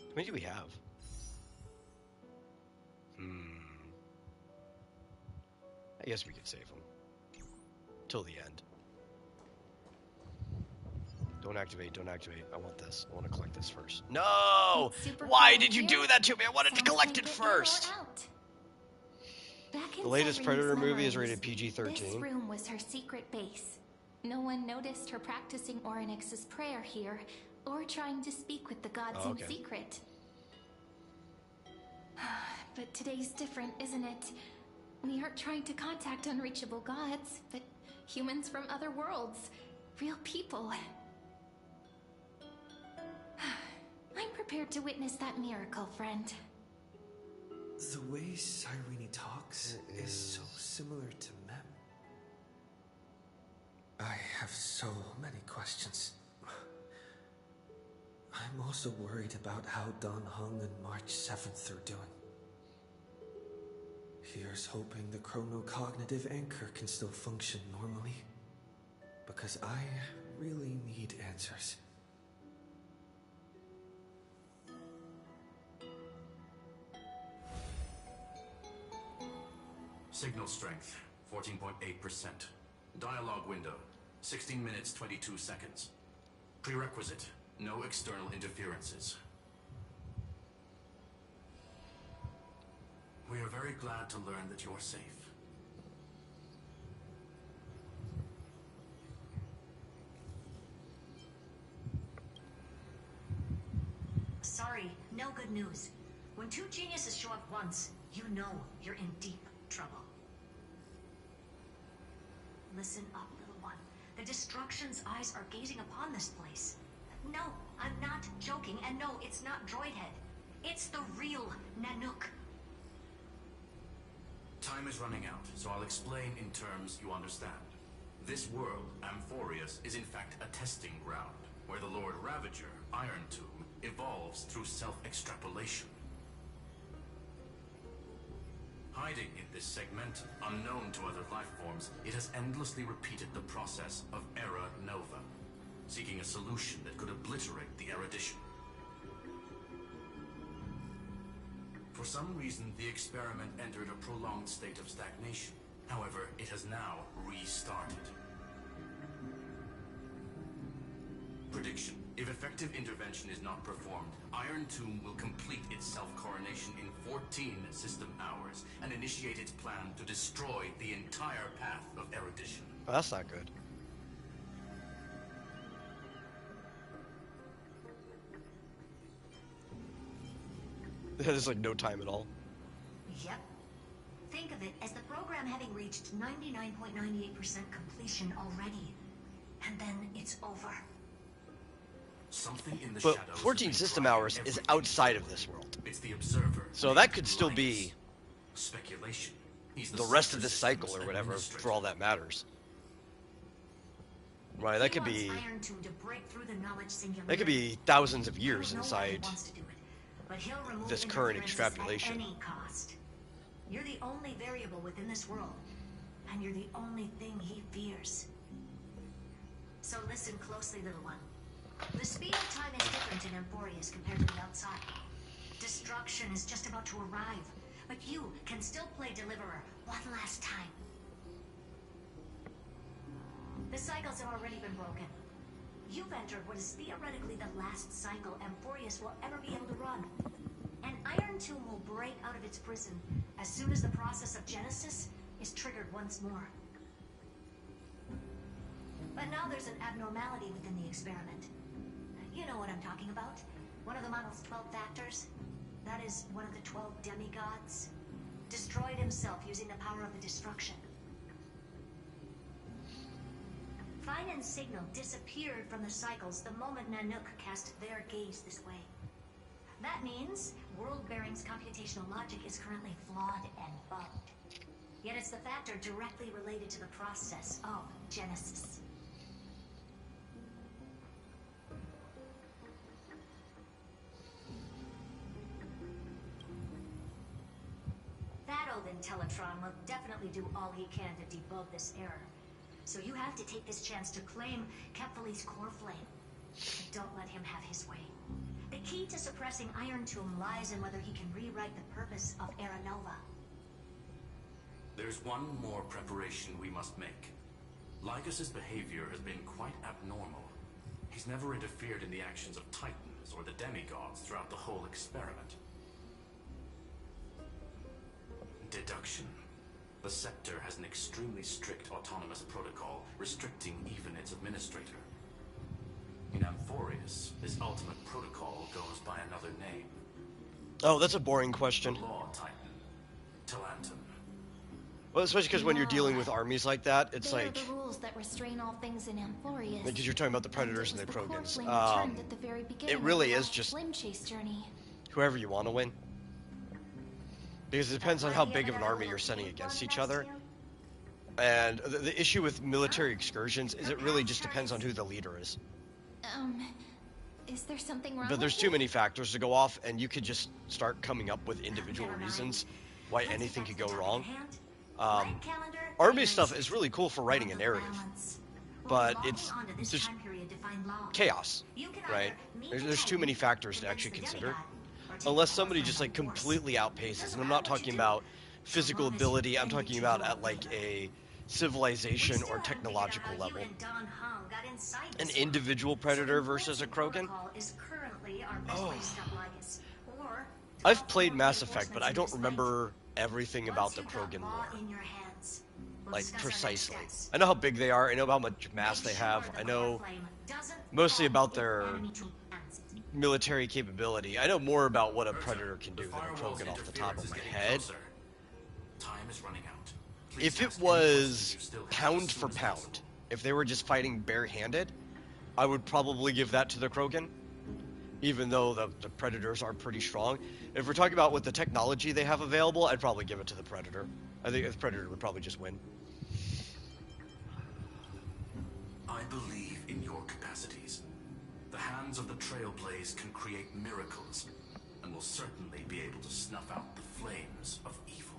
How many do we have? I guess we could save them. Till the end. Don't activate, don't activate. I want this. I want to collect this first. No! Why did you do that to me? I wanted to collect it first! The latest Predator movie is rated PG-13. This room was her secret base. No one noticed her practicing Orynyx's prayer here, or trying to speak with the gods in secret. But today's different, isn't it? We aren't trying to contact unreachable gods, but humans from other worlds. Real people. I'm prepared to witness that miracle, friend. The way Cyrene talks is so similar to Mem. I have so many questions. I'm also worried about how Dan Heng and March 7th are doing. Here's hoping the chronocognitive anchor can still function normally. because I really need answers. Signal strength, 14.8%. Dialogue window, 16 minutes 22 seconds. Prerequisite, no external interferences. We are very glad to learn that you're safe. Sorry, no good news. When two geniuses show up once, you know you're in deep trouble. Listen up, little one. The Destruction's eyes are gazing upon this place. No, I'm not joking, and no, it's not Droidhead. It's the real Nanook. Time is running out, so I'll explain in terms you understand. This world, Amphorius, is in fact a testing ground, where the Lord Ravager, Iron Tomb, evolves through self-extrapolation. Hiding in this segment, unknown to other life forms, it has endlessly repeated the process of Era Nova, seeking a solution that could obliterate the erudition. For some reason, the experiment entered a prolonged state of stagnation. However, it has now restarted. Prediction. If effective intervention is not performed, Iron Tomb will complete its self-coronation in 14 system hours and initiate its plan to destroy the entire path of erudition. Well, that's not good. There's like no time at all. Yep. Think of it as the program having reached 99.98% completion already. And then it's over. Something in the But shadows 14 system hours is outside of this world. It's the observer. So that could still be speculation. The rest of this cycle or whatever, for all that matters. Right, that could be... That could be thousands of years inside this current extrapolation. At any cost. You're the only variable within this world, and you're the only thing he fears. So listen closely, little one. The speed of time is different in Amphorius compared to the outside. Destruction is just about to arrive, but you can still play Deliverer one last time. The cycles have already been broken. You've entered what is theoretically the last cycle Amphorius will ever be able to run. An Iron Tomb will break out of its prison as soon as the process of Genesis is triggered once more. But now there's an abnormality within the experiment. You know what I'm talking about. One of the model's 12 factors. That is one of the 12 demigods. Destroyed himself using the power of the destruction. Fine and Signal disappeared from the cycles the moment Nanook cast their gaze this way. That means World-Bearing's computational logic is currently flawed and bugged. Yet it's the factor directly related to the process of Genesis. That old Intellitron will definitely do all he can to debug this error. So you have to take this chance to claim Kephalie's core flame. But don't let him have his way. The key to suppressing Iron Tomb lies in whether he can rewrite the purpose of Era Nova. There's one more preparation we must make. Lycus's behavior has been quite abnormal. He's never interfered in the actions of Titans or the demigods throughout the whole experiment. Deduction. The Scepter has an extremely strict autonomous protocol, restricting even its administrator. In Amphorius, this ultimate protocol goes by another name. Oh, that's a boring question. The Law Titan. Talantum. Well, especially because when you're dealing with armies like that, it's They like... are the rules that restrain all things in Amphorius. Because you're talking about the Predators and the Krogans. At the very beginning It really of the is last just Flame Chase journey. whoever you want to win. Because it depends on how big of an army you're sending against each other. And the issue with military excursions is it really just depends on who the leader is. Is there something wrong But there's with too it? many factors to go off, and you could just start coming up with individual reasons why anything could go wrong. Army stuff is really cool for writing a narrative. but it's just chaos, right? There's too many factors to actually consider. Unless somebody just like completely outpaces, and I'm not talking about physical ability, I'm talking about at like a civilization or technological level. An individual predator versus a Krogan? Oh. I've played Mass Effect, but I don't remember everything about the Krogan lore. Like, precisely. I know how big they are, I know how much mass they have, I know mostly about their military capability. I know more about what a predator can do than a Krogan off the top of my head. Time is running out. If it was pound for pound, if they were just fighting barehanded, I would probably give that to the Krogan, even though the Predators are pretty strong. If we're talking about what the technology they have available, I'd probably give it to the Predator. I think the Predator would probably just win. I believe in your capacities. The hands of the Trailblaze can create miracles, and will certainly be able to snuff out the flames of evil.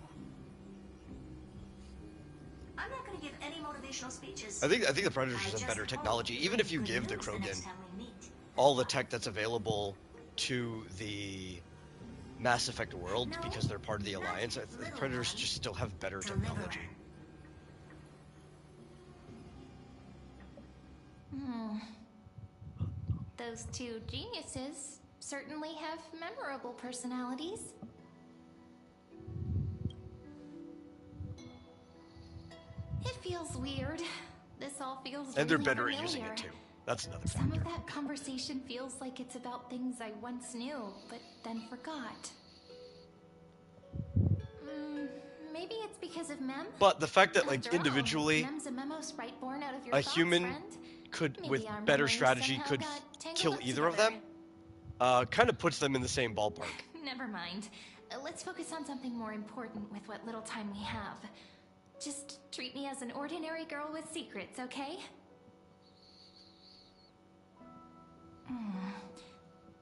I'm not going to give any motivational speeches. I think the Predators have better technology. Even if you give the Krogan all the tech that's available to the Mass Effect world, because they're part of the Alliance, the Predators just still have better technology. Those two geniuses certainly have memorable personalities. It feels weird. This all feels And they're really better at familiar. using it too. That's another Some factor. of that conversation feels like it's about things I once knew, but then forgot. Maybe it's because of Mem? But the fact that, like, After all, individually, Mem's a memo sprite born out of your a thoughts, human friend. could, Maybe with our better memories strategy, somehow could got tangled kill up either of together. them. Kind of puts them in the same ballpark. Never mind. Let's focus on something more important with what little time we have. Just treat me as an ordinary girl with secrets, okay?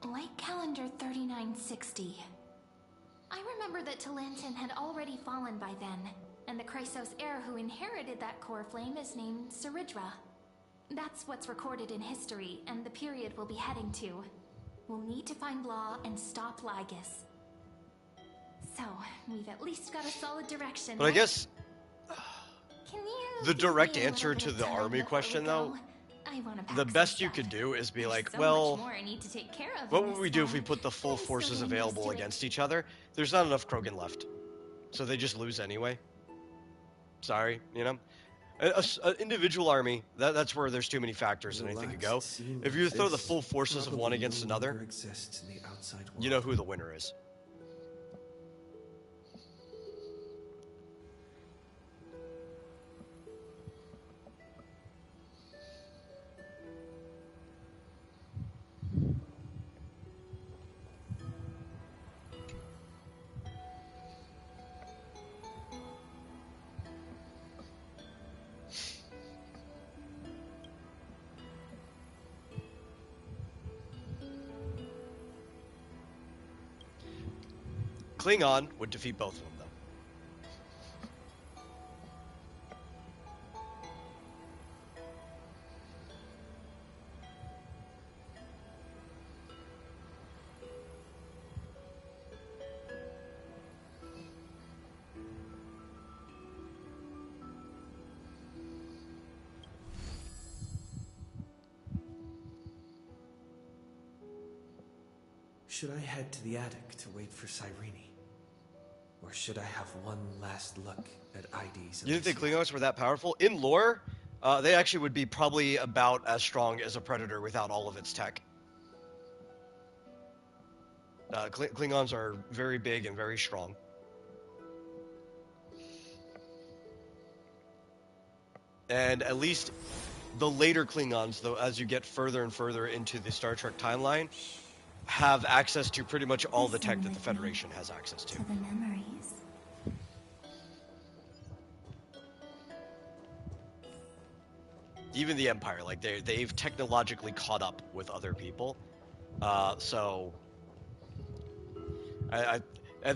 Light calendar 3960. I remember that Talantin had already fallen by then, and the Chrysos heir who inherited that core flame is named Saridra. That's what's recorded in history, and the period we'll be heading to. We'll need to find Law and stop Lygus. So, we've at least got a solid direction. But I guess Can you the give direct me a answer little to bit of the time army before question, we though, go? I wanna pack the some best you stuff. could do is be There's like, so well, much more I need to take care of what in would this we do if we town. put the full I'm still forces getting available used to it. against each other? There's not enough Krogan left. So they just lose anyway. Sorry, you know? An individual army, that's where there's too many factors and anything could go. If you throw the full forces of one against another, you know who the winner is. Klingon would defeat both of them, though. Should I head to the attic to wait for Cyrene? Or should I have one last look at ID's? You didn't think Klingons were that powerful? In lore, they actually would be probably about as strong as a Predator without all of its tech. Klingons are very big and very strong. And at least the later Klingons, though, as you get further and further into the Star Trek timeline, have access to pretty much all the tech that the Federation has access to. The memories. Even the Empire, like they've technologically caught up with other people, so and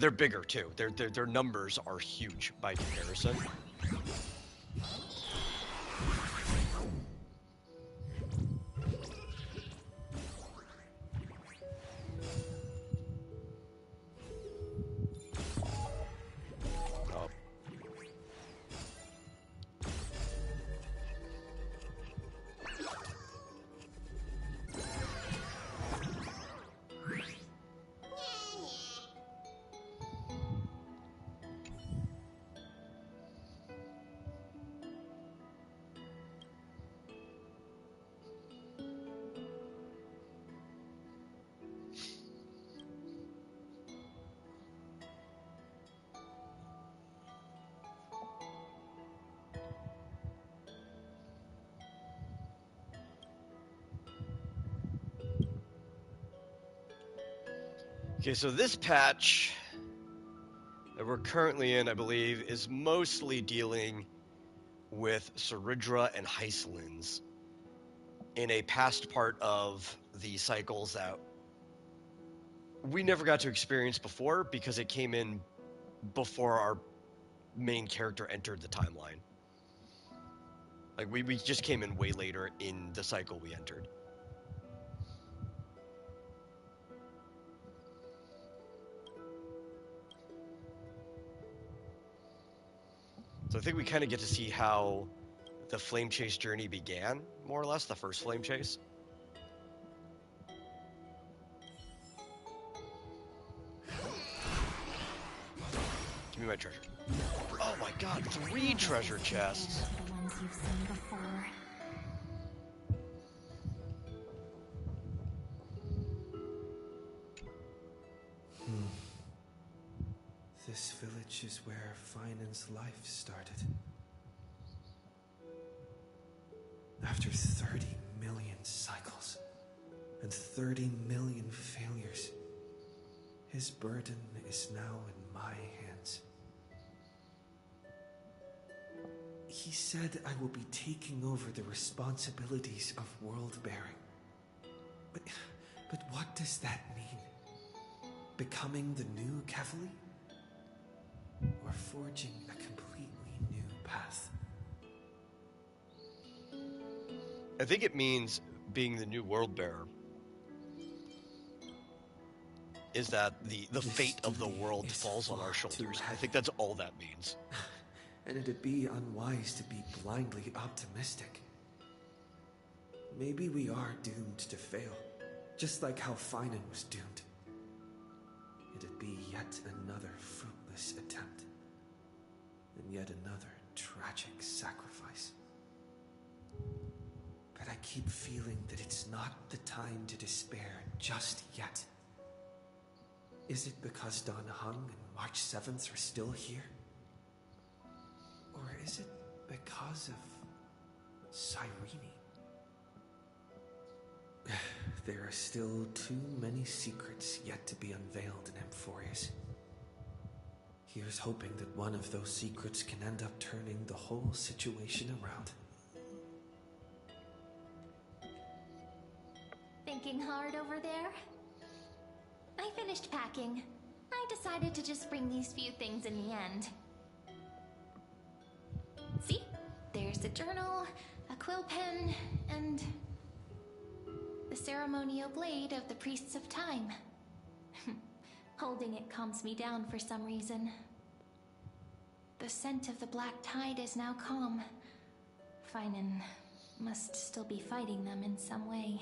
they're bigger too. Their numbers are huge by comparison. Okay, so this patch that we're currently in, I believe, is mostly dealing with Ceridra and Hyselins in a past part of the cycles that we never got to experience before because it came in before our main character entered the timeline. Like, we just came in way later in the cycle we entered. So I think we kind of get to see how the Flame Chase journey began, more or less, the first Flame Chase. Give me my treasure. Oh my god, 3 treasure chests! The ones you've seen before. This village is where Finan's life started. After 30 million cycles and 30 million failures, his burden is now in my hands. He said I will be taking over the responsibilities of world-bearing. But what does that mean? Becoming the new Kefali? Or forging a completely new path? I think it means being the new world bearer. Is that the fate of the world falls on our shoulders. I think that's all that means. And it'd be unwise to be blindly optimistic. Maybe we are doomed to fail, just like how Finan was doomed. It'd be yet another fruitless attempt, and yet another tragic sacrifice. But I keep feeling that it's not the time to despair just yet. Is it because Don Hung and March 7th are still here? Or is it because of Cyrene? There are still too many secrets yet to be unveiled in Amphorius. Here's hoping that one of those secrets can end up turning the whole situation around. Thinking hard over there? I finished packing. I decided to just bring these few things in the end. See? There's a journal, a quill pen, and the ceremonial blade of the Priests of Time. Holding it calms me down for some reason. The scent of the black tide is now calm. Finan must still be fighting them in some way.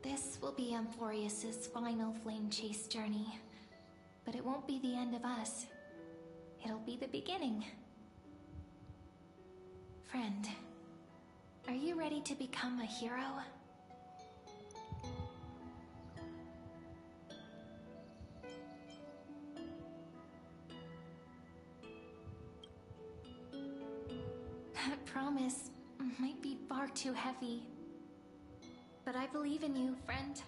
This will be Amphorius's final flame chase journey. But it won't be the end of us. It'll be the beginning. Friend, are you ready to become a hero? That promise might be far too heavy. But I believe in you, friend.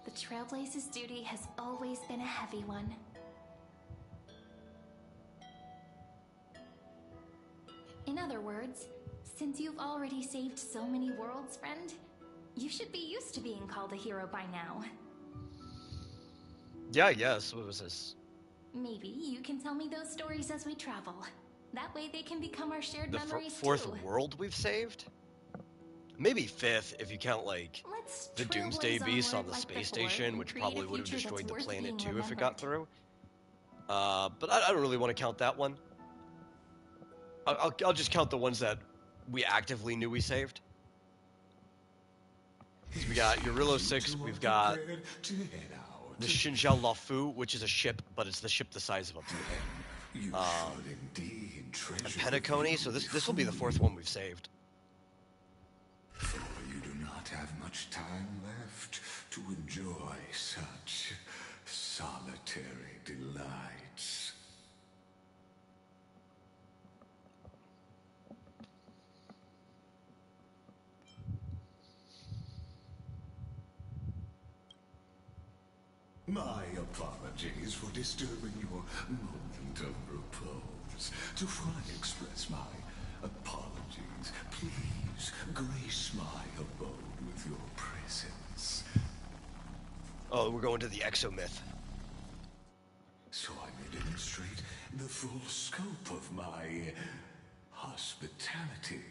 The Trailblaze's duty has always been a heavy one. In other words, since you've already saved so many worlds, friend, you should be used to being called a hero by now. Yeah, yes. What was this? Maybe you can tell me those stories as we travel. That way they can become our shared The memories fourth too. world we've saved? Maybe 5th if you count, like, the Doomsday Beast on the space station, which probably would have destroyed the planet too if it got through. But I don't really want to count that one. I'll just count the ones that we actively knew we saved. So we got Eurilo 6, we've got the Xinjiao Lafu, which is a ship, but it's the ship the size of a planet. And Penacony, so this will be the 4th one we've saved. For you do not have much time left to enjoy such solitary delights. My apologies for disturbing your moment of repose. To fully express my apologies, please grace my abode with your presence. Oh, we're going to the exomyth. So I may demonstrate the full scope of my hospitality.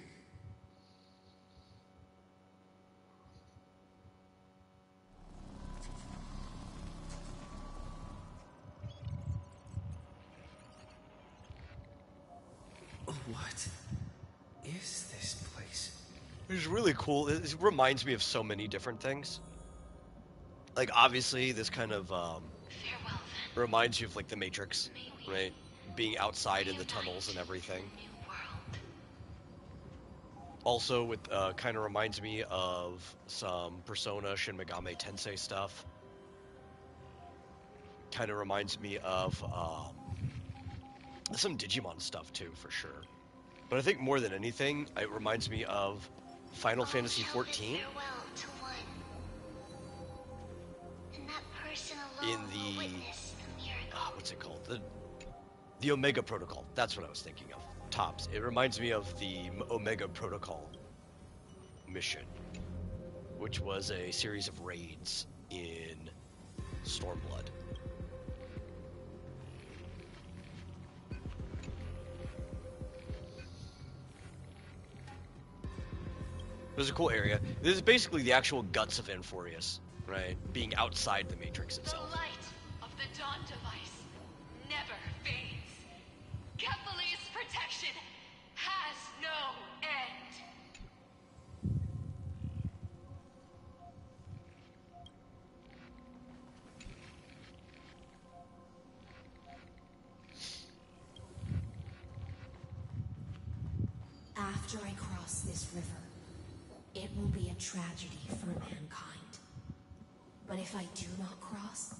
What is this place? It's really cool. It reminds me of so many different things. Like, obviously, this kind of reminds you of, like, the Matrix, right? Being outside in the tunnels and everything. Also, it kind of reminds me of some Persona Shin Megami Tensei stuff. Kind of reminds me of some Digimon stuff, too, for sure. But I think more than anything, it reminds me of Final Fantasy XIV. In the what's it called? The Omega Protocol. That's what I was thinking of. Tops. It reminds me of the Omega Protocol mission, which was a series of raids in Stormblood. It was a cool area. This is basically the actual guts of Enforius, right? Being outside the Matrix itself. The light of the Dawn device never fades. Kephalir's protection has no end. After I cross this river, it will be a tragedy for mankind. But if I do not cross,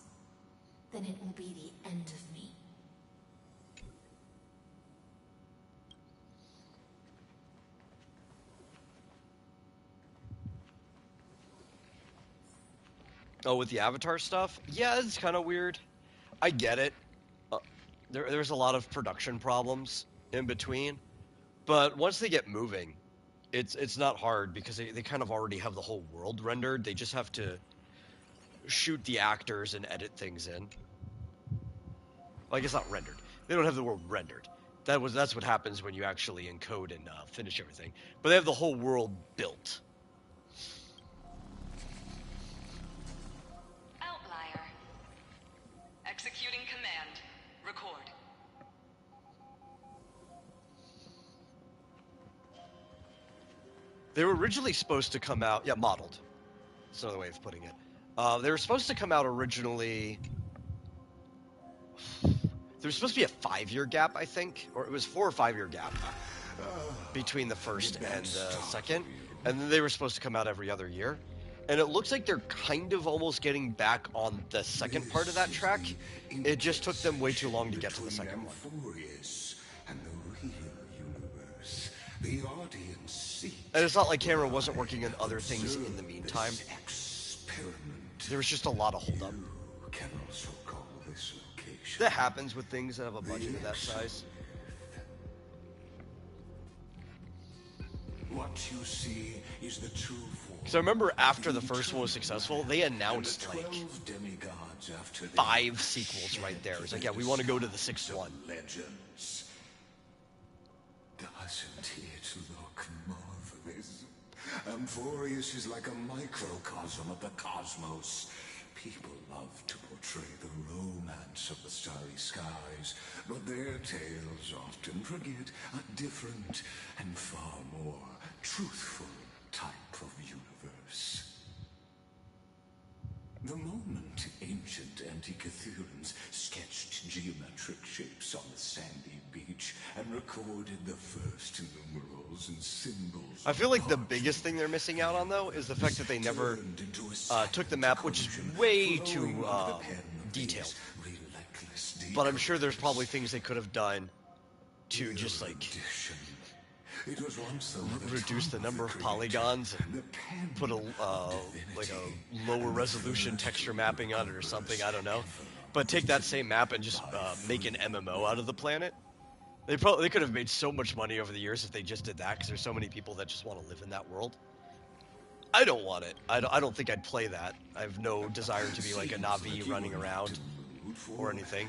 then it will be the end of me. Oh, with the Avatar stuff? Yeah, it's kind of weird. I get it. There's a lot of production problems in between. But once they get moving, it's not hard because they kind of already have the whole world rendered. They just have to shoot the actors and edit things in. Like, it's not rendered. They don't have the world rendered. That's what happens when you actually encode and finish everything. But they have the whole world built. Outlier. Executing command. Record. They were originally supposed to come out... Yeah, modeled. That's another way of putting it. They were supposed to come out originally... There was supposed to be a 5-year gap, I think. Or it was 4 or 5 year gap between the first and the second. And then they were supposed to come out every other year. And it looks like they're kind of almost getting back on the second part of that track. It just took them way too long to get to the second one. And the real universe. The audience seeks. And it's not like Cameron wasn't working on other things in the meantime. There was just a lot of holdup. Can also call this location. That happens with things that have a budget of that size. What you see is the true form. Because I remember after the first one was successful, they announced like 5 sequels right there. It's like, yeah, we want to go to the 6th one. Legends. Doesn't it look marvelous? Amphorius is like a microcosm of the cosmos. People love to portray the romance of the starry skies, but their tales often forget a different and far more truthful type of universe. The moment ancient Antikytherians sketched geometric shapes on the sandy beach and recorded the first numerals and symbols. I feel like the biggest thing they're missing out on, though, is the fact that they never took the map, which is way too detailed. But I'm sure there's probably things they could have done to just, like, It was once reduce the number of polygons and put a like a lower resolution texture mapping on it or something. I don't know. But take that same map and just make an MMO out of the planet. They could have made so much money over the years if they just did that, because there's so many people that just want to live in that world. I don't want it. I don't think I'd play that. I have no desire to be like a Na'vi running around or anything.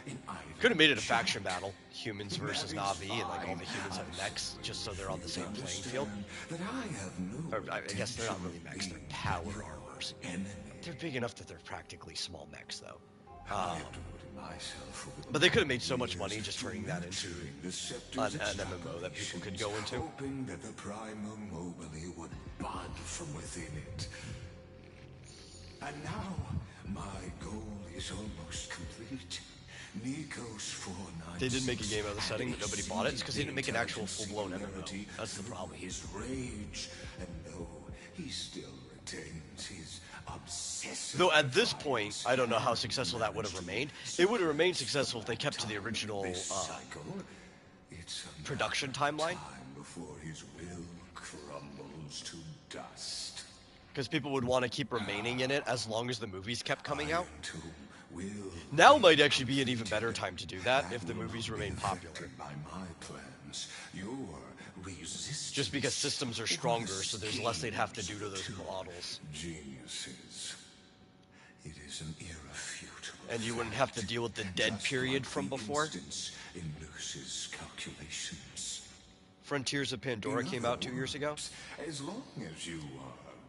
Could have made it a faction battle, humans versus Na'vi, and like all the humans have mechs, just so they're on the same playing field. Or, I guess they're not really mechs, they're power armors. They're big enough that they're practically small mechs, though. But they could have made so much money just turning that into an MMO that people could go into. Hoping that the Primum Mobile would bud from within it. And now, my goal is almost complete. Nikos 496. They did make a game out of the setting, but nobody bought it. It's because they didn't make an actual full-blown MMO. That's the problem. His rage, and though he still retains his obsessive. Though at this point, I don't know how successful that would have remained. It would have remained successful if they kept to the original production timeline. Before his will crumbles to dust. Because people would want to keep remaining in it as long as the movies kept coming out. Now might actually be an even better time to do that if the movies remain popular. Just because systems are stronger, so there's less they'd have to do to those models. Geniuses. It is an irrefutable. And you wouldn't have to deal with the dead period from before. In Luce's calculations. Frontiers of Pandora came out 2 years ago. As long as you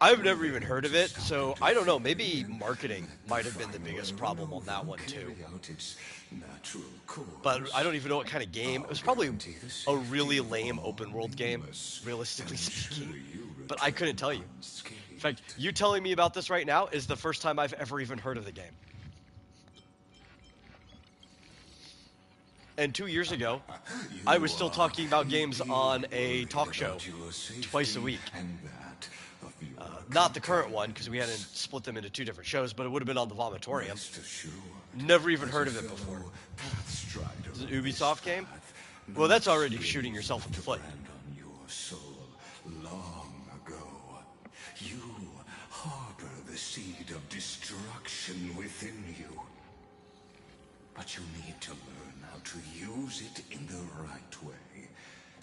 I've never even heard of it, so I don't know. Maybe marketing might have been the biggest problem on that one too. But I don't even know what kind of game. It was probably a really lame open world game, realistically speaking. But I couldn't tell you. In fact, you telling me about this right now is the first time I've ever even heard of the game. And 2 years ago, I was still talking about games on a talk show twice a week. Not the current one, because we hadn't split them into two different shows, but it would have been on the Vomitorium. Never even heard of it before. Is it an Ubisoft game? Well, that's already shooting yourself in the foot. Long ago, you harbor the seed of destruction within you. But you need to learn how to use it in the right way.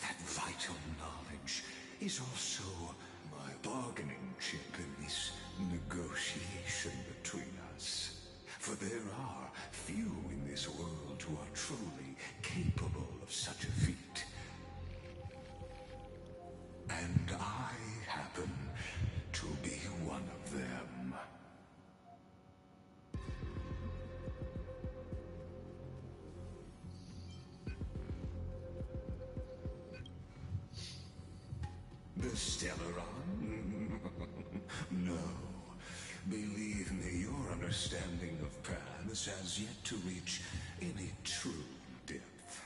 That vital knowledge is also my bargaining chip in this negotiation between us. For there are few in this world who are truly capable of such a feat. And I happen to be one of them. The Stellaron? No. Believe me, your understanding of paths has yet to reach any true depth.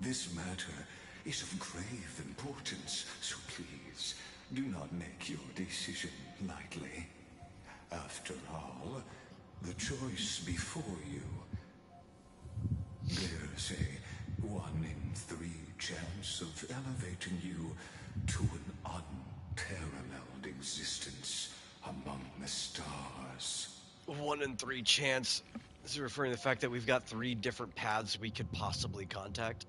This matter is of grave importance, so please, do not make your decision lightly. After all, the choice before you. There's a 1 in 3 chance of elevating you to an unparalleled existence among the stars. 1 in 3 chance. This is referring to the fact that we've got 3 different paths we could possibly contact.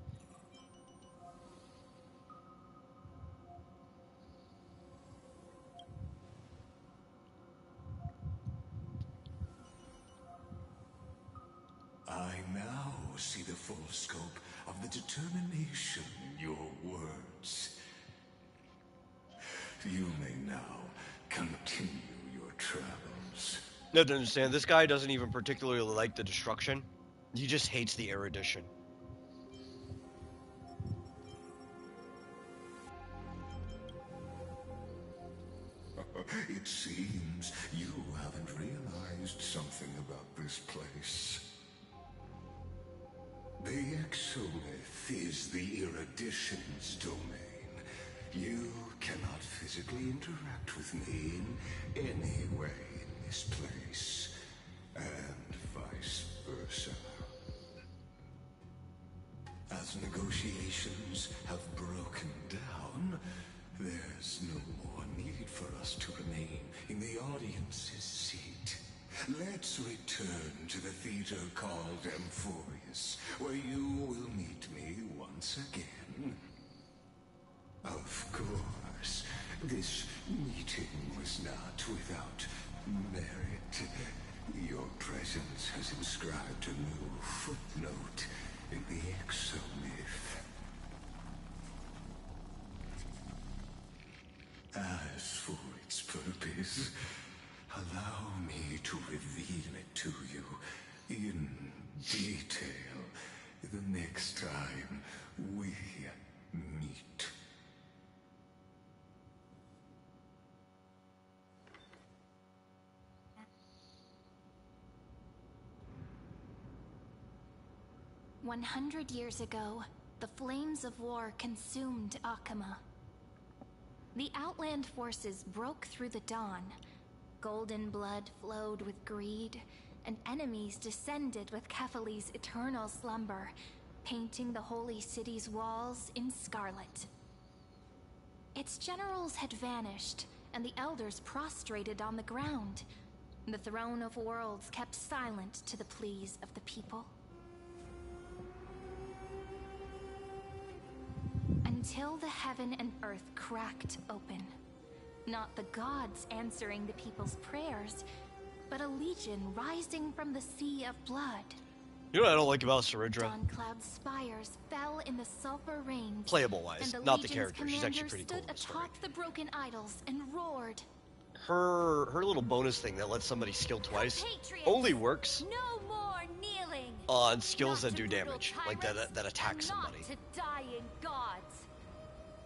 I now see the full scope of the determination in your words. You may now continue your travels. No, to understand, this guy doesn't even particularly like the destruction. He just hates the erudition. It seems you haven't realized something about this place. The Exolith is the erudition's domain. You cannot physically interact with me in any way in this place, and vice versa. As negotiations have broken down, us return to the theater called Amphorius, where you will meet me once again. Of course, this meeting was not without merit. Your presence has inscribed a new footnote in the exomyth. As for its purpose, allow me to reveal it to you in detail the next time we meet. "100 years ago, the flames of war consumed Akama. The Outland forces broke through the dawn. Golden blood flowed with greed, and enemies descended with Kefali's eternal slumber, painting the holy city's walls in scarlet. Its generals had vanished, and the elders prostrated on the ground. The throne of worlds kept silent to the pleas of the people. Until the heaven and earth cracked open. Not the gods answering the people's prayers, but a legion rising from the sea of blood. You know what I don't like about Saridra? Dawn Cloud's spires fell in the sulfur rains. Playable wise, and not the Legion's character. She's actually pretty cool stood in the story. atop the broken idols and roared. Her little bonus thing that lets somebody skill twice Compatriots, only works no more kneeling. on skills that do damage, like that attack somebody. Not to dying gods.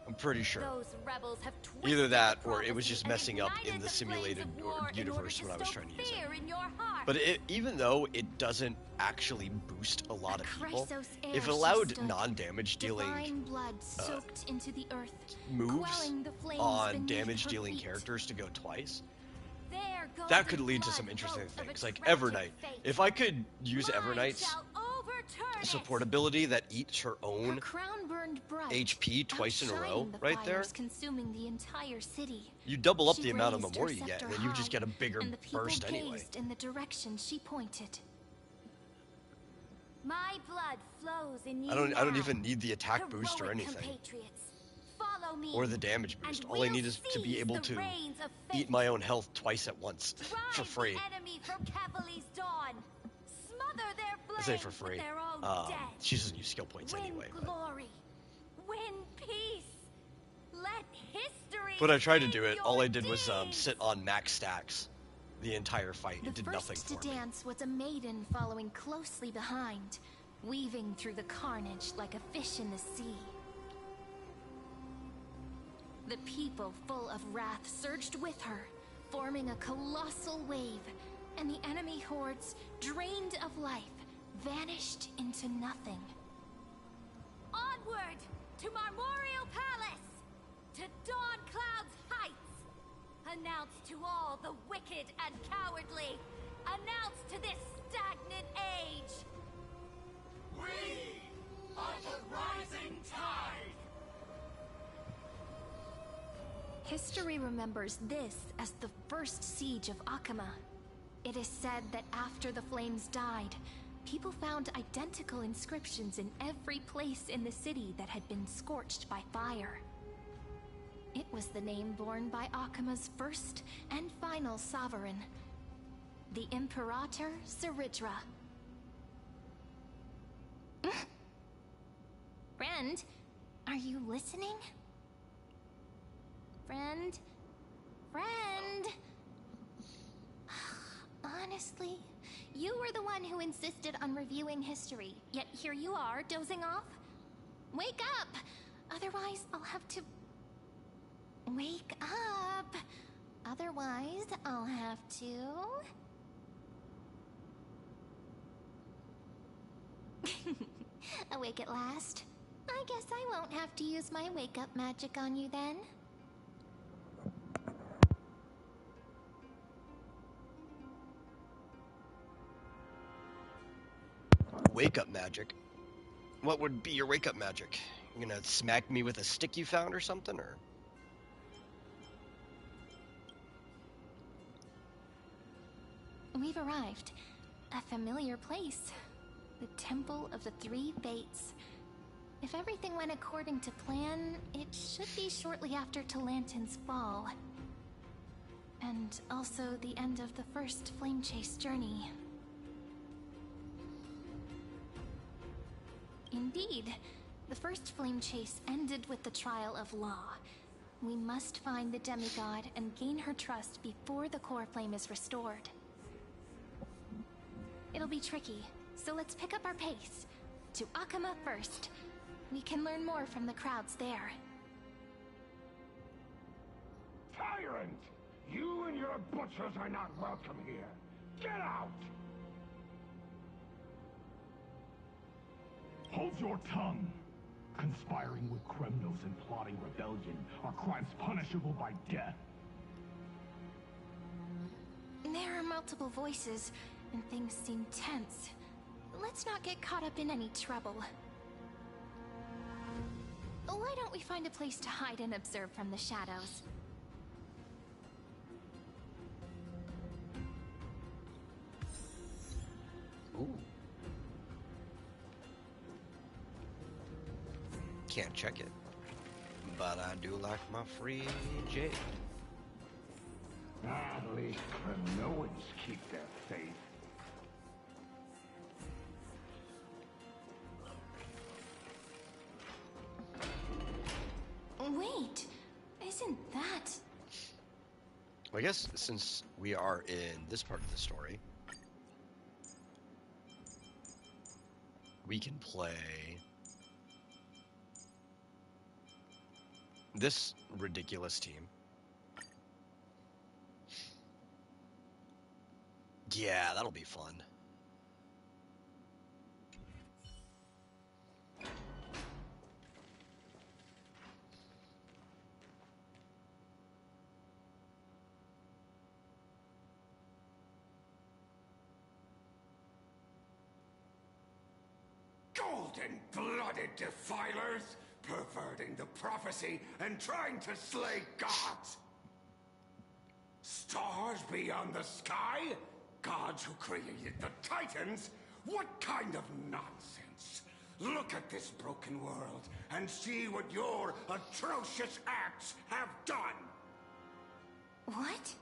I'm pretty sure. Those rebels have twisted Either that, the or it was prophecy just and messing up ignited in the flames simulated of war in universe order to when I was stoke trying to use it. fear in your heart. But even though it doesn't actually boost a lot of people, Chrysos air if it she allowed stood. non-damage dealing Divine blood soaked into the earth, moves quelling the flames on beneath damage her dealing feet. characters to go twice, There goes that could the lead to blood some interesting vote of things. a Like tragic Evernight. fate. If I could use Mine Evernight's shall overturn it. support ability that eats her own Her crown burned bright, HP twice in a row, outshining the right there, fires consuming the entire city. you double up She the amount of raised her memory you get, and scepter then you just high, get a bigger and the people burst anyway. gazed in the direction she pointed. My blood flows in you I don't now. even need the attack boost or Heroic anything, compatriots, follow me, or the damage boost. and All I we'll need is to be seize able the to reins of eat fate. my own health twice at once for Drive free. the enemy from Kefali's dawn. Smother their I flames say for with free. their own dead. She doesn't use skill points Win anyway. glory. Win peace. Let history. When I tried to sing do it, your all I did was deeds. sit on max stacks the entire fight. The It did nothing first for to me. dance was a maiden following closely behind, weaving through the carnage like a fish in the sea. The people, full of wrath, surged with her, forming a colossal wave, and the enemy hordes, drained of life, vanished into nothing. Onward to Marmorial Palace, to Dawn Cloud's heights. Announce to all the wicked and cowardly. Announce to this stagnant age. We are the rising tide. History remembers this as the first siege of Akama. It is said that after the flames died, people found identical inscriptions in every place in the city that had been scorched by fire. It was the name borne by Akama's first and final sovereign, the Imperator Saridra. Friend, are you listening? Friend? Friend? Honestly, you were the one who insisted on reviewing history, yet here you are, dozing off? Wake up! Otherwise, I'll have to... Wake up! Otherwise, I'll have to... Awake at last? I guess I won't have to use my wake-up magic on you then. Wake up magic. What would be your wake up magic? You gonna smack me with a stick you found or something, or? We've arrived. A familiar place. The Temple of the Three Fates. If everything went according to plan, it should be shortly after Talantin's fall. And also the end of the first Flame Chase journey. Indeed. The first Flame Chase ended with the trial of Law. We must find the demigod and gain her trust before the core flame is restored. It'll be tricky, so let's pick up our pace. To Akama first. We can learn more from the crowds there. Tyrant! You and your butchers are not welcome here. Get out! Hold your tongue! Conspiring with criminals and plotting rebellion are crimes punishable by death. There are multiple voices, and things seem tense. Let's not get caught up in any trouble. Why don't we find a place to hide and observe from the shadows? Ooh. Can't check it, but I do like my free jade. At least Kremnoans keep their faith. Wait, isn't that... Well, I guess since we are in this part of the story, we can play this ridiculous team. Yeah, that'll be fun. Golden-blooded defilers, perverting the prophecy and trying to slay gods. Stars beyond the sky? Gods who created the Titans? What kind of nonsense? Look at this broken world and see what your atrocious acts have done. What?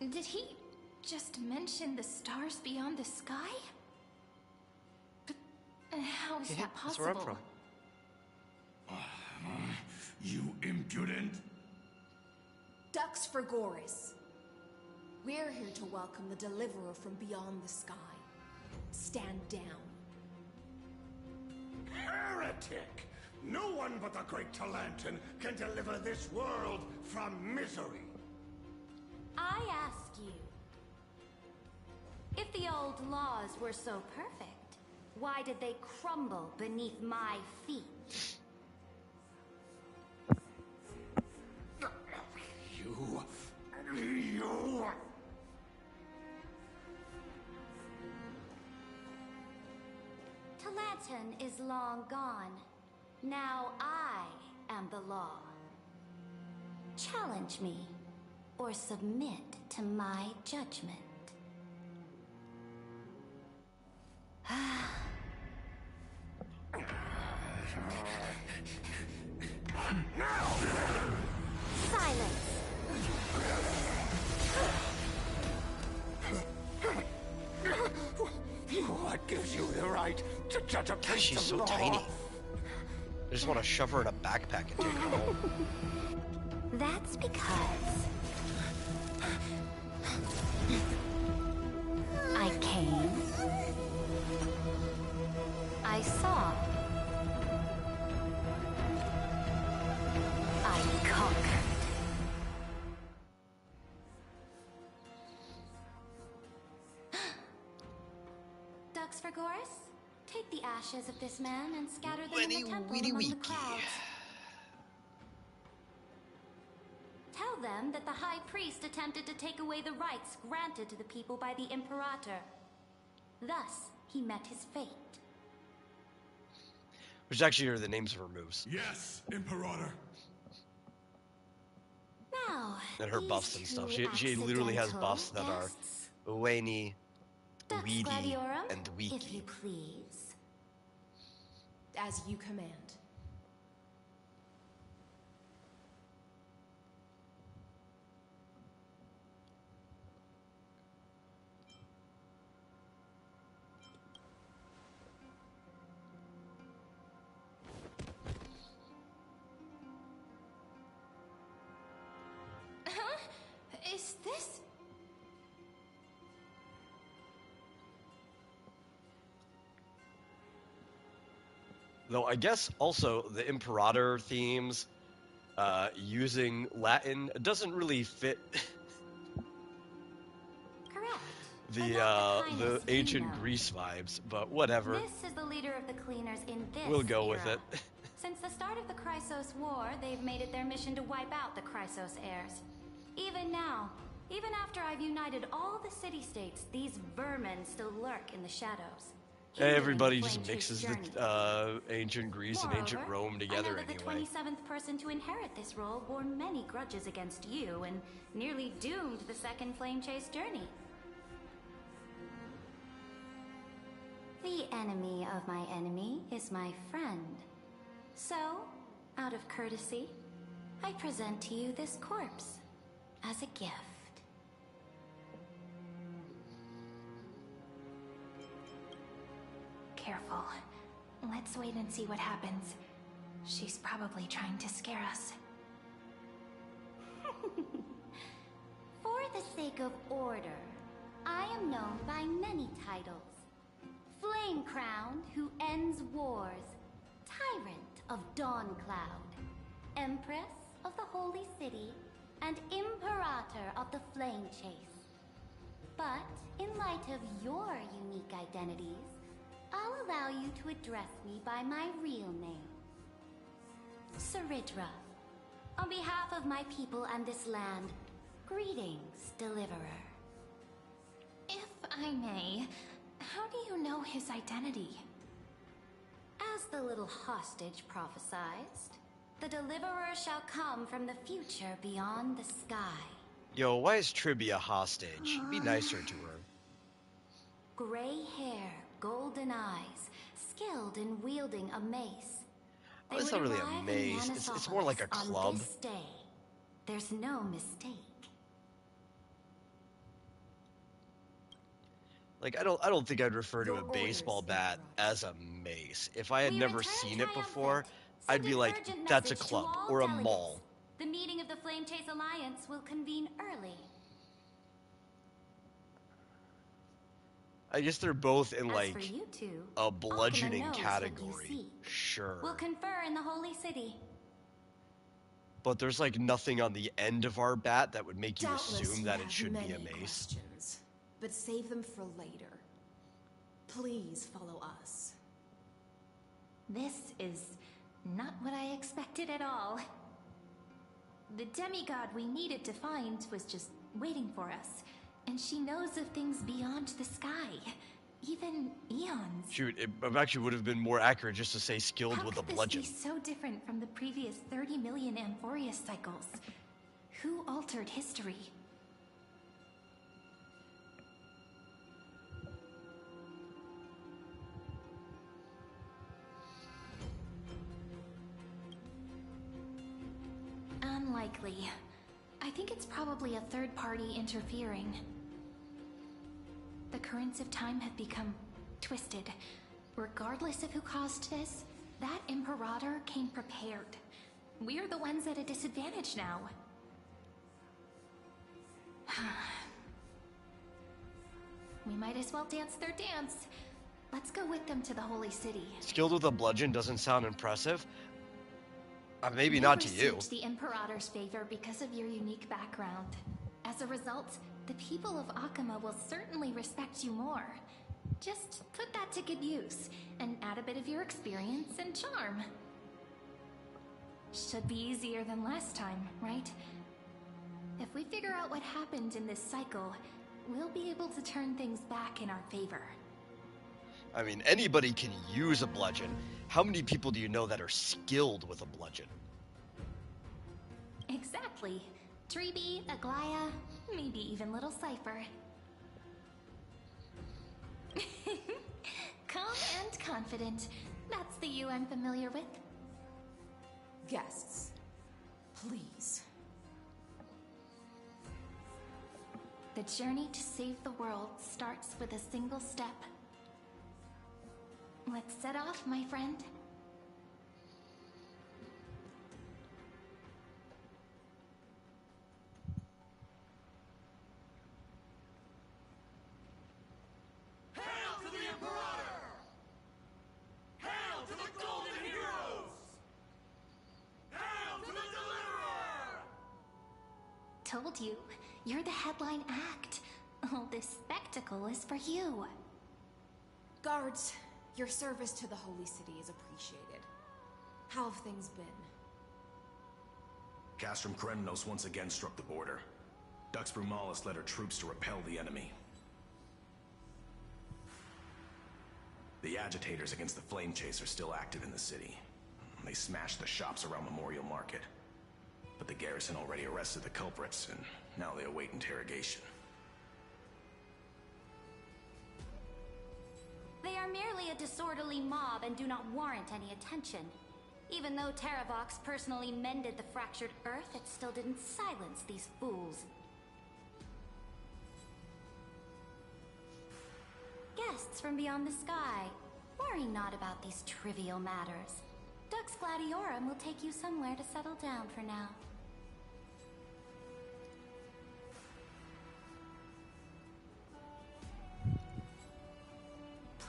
Did he just mention the stars beyond the sky? But how is that possible? That's where I'm from. You impudent! Dux for Goris. We're here to welcome the deliverer from beyond the sky. Stand down. Heretic! No one but the great Talantin can deliver this world from misery. I ask you, if the old laws were so perfect, why did they crumble beneath my feet? You... Talantin is long gone. Now I am the law. Challenge me, or submit to my judgment. Silence! What gives you the right to judge a case She's of so law? tiny. I just want to shove her in a backpack and take her home. That's because I came, I saw, I conquered. Dux for Goris, take the ashes of this man and scatter them in the temple among the crowds. Tell them that the High Priest attempted to take away the rights granted to the people by the Imperator. Thus, he met his fate. Which actually are the names of her moves. Yes, Imperator. Now, And her buffs and stuff. She literally has buffs that are guests. Uweni, Dux weedy Gladiorum, and weaky. if you please. As you command. Huh? Is this... Though I guess also the Imperator themes using Latin doesn't really fit Correct. the ancient Greece vibes, but whatever. This is the leader of the cleaners in this We'll go with era. it. Since the start of the Chrysos War, they've made it their mission to wipe out the Chrysos heirs. Even now, even after I've united all the city-states, these vermin still lurk in the shadows. Everybody just mixes the ancient Greece and ancient Moreover, Rome together I know that anyway. the 27th person to inherit this role bore many grudges against you and nearly doomed the second Flame Chase journey. The enemy of my enemy is my friend. So, out of courtesy, I present to you this corpse as a gift. Careful. Let's wait and see what happens. She's probably trying to scare us. For the sake of order, I am known by many titles. Flame Crowned, who ends wars. Tyrant of Dawncloud. Empress of the Holy City. And Imperator of the Flame Chase. But, in light of your unique identities, I'll allow you to address me by my real name. Saridra. On behalf of my people and this land, greetings, Deliverer. If I may, how do you know his identity? As the little hostage prophesied, the Deliverer shall come from the future beyond the sky. Yo, why is Tribby a hostage? Be nicer to her. Gray hair, golden eyes, skilled in wielding a mace. Oh, it's not really a maze. It's more like a club. On this day, there's no mistake. Like I don't think I'd refer to a baseball bat as a mace. If I had never seen it before, I'd be like, that's a club or a mall. The meeting of the Flame Chase Alliance will convene early. I guess they're both in As like for you two, a bludgeoning Alchema knows what you category. seek. Sure. We'll confer in the Holy City. But there's like nothing on the end of our bat that would make you Doubtless assume you that it have should be a many mace. questions, but save them for later. Please follow us. This is not what I expected at all. The demigod we needed to find was just waiting for us, and she knows of things beyond the sky, even eons. Shoot, it actually would have been more accurate just to say skilled with a bludgeon. How could this be so different from the previous 30 million Amphorius cycles? Who altered history? Unlikely. I think it's probably a third party interfering. The currents of time have become twisted. Regardless of who caused this, that Imperator came prepared. We're the ones at a disadvantage now. We might as well dance their dance. Let's go with them to the Holy City. Skilled with a bludgeon doesn't sound impressive. Maybe You not to you. received the Imperator's favor because of your unique background. As a result, the people of Akama will certainly respect you more. Just put that to good use, and add a bit of your experience and charm. Should be easier than last time, right? If we figure out what happened in this cycle, we'll be able to turn things back in our favor. I mean, anybody can use a bludgeon. How many people do you know that are skilled with a bludgeon? Exactly. Treeby, Aglaya, maybe even little Cypher. confident. That's the you I'm familiar with. Guests, please. The journey to save the world starts with a single step. Let's set off, my friend. Hail to the Imperator! Hail to the Golden Heroes! Hail to the Deliverer! Told you, you're the headline act. All this spectacle is for you. Guards, your service to the Holy City is appreciated. How have things been? Castrum Krennos once again struck the border. Dux Brumalis led her troops to repel the enemy. The agitators against the Flame Chase are still active in the city. They smashed the shops around Memorial Market. But the garrison already arrested the culprits, and now they await interrogation. They are merely a disorderly mob and do not warrant any attention. Even though Terravox personally mended the fractured earth, it still didn't silence these fools. Guests from beyond the sky, worry not about these trivial matters. Dux Gladiorum will take you somewhere to settle down for now.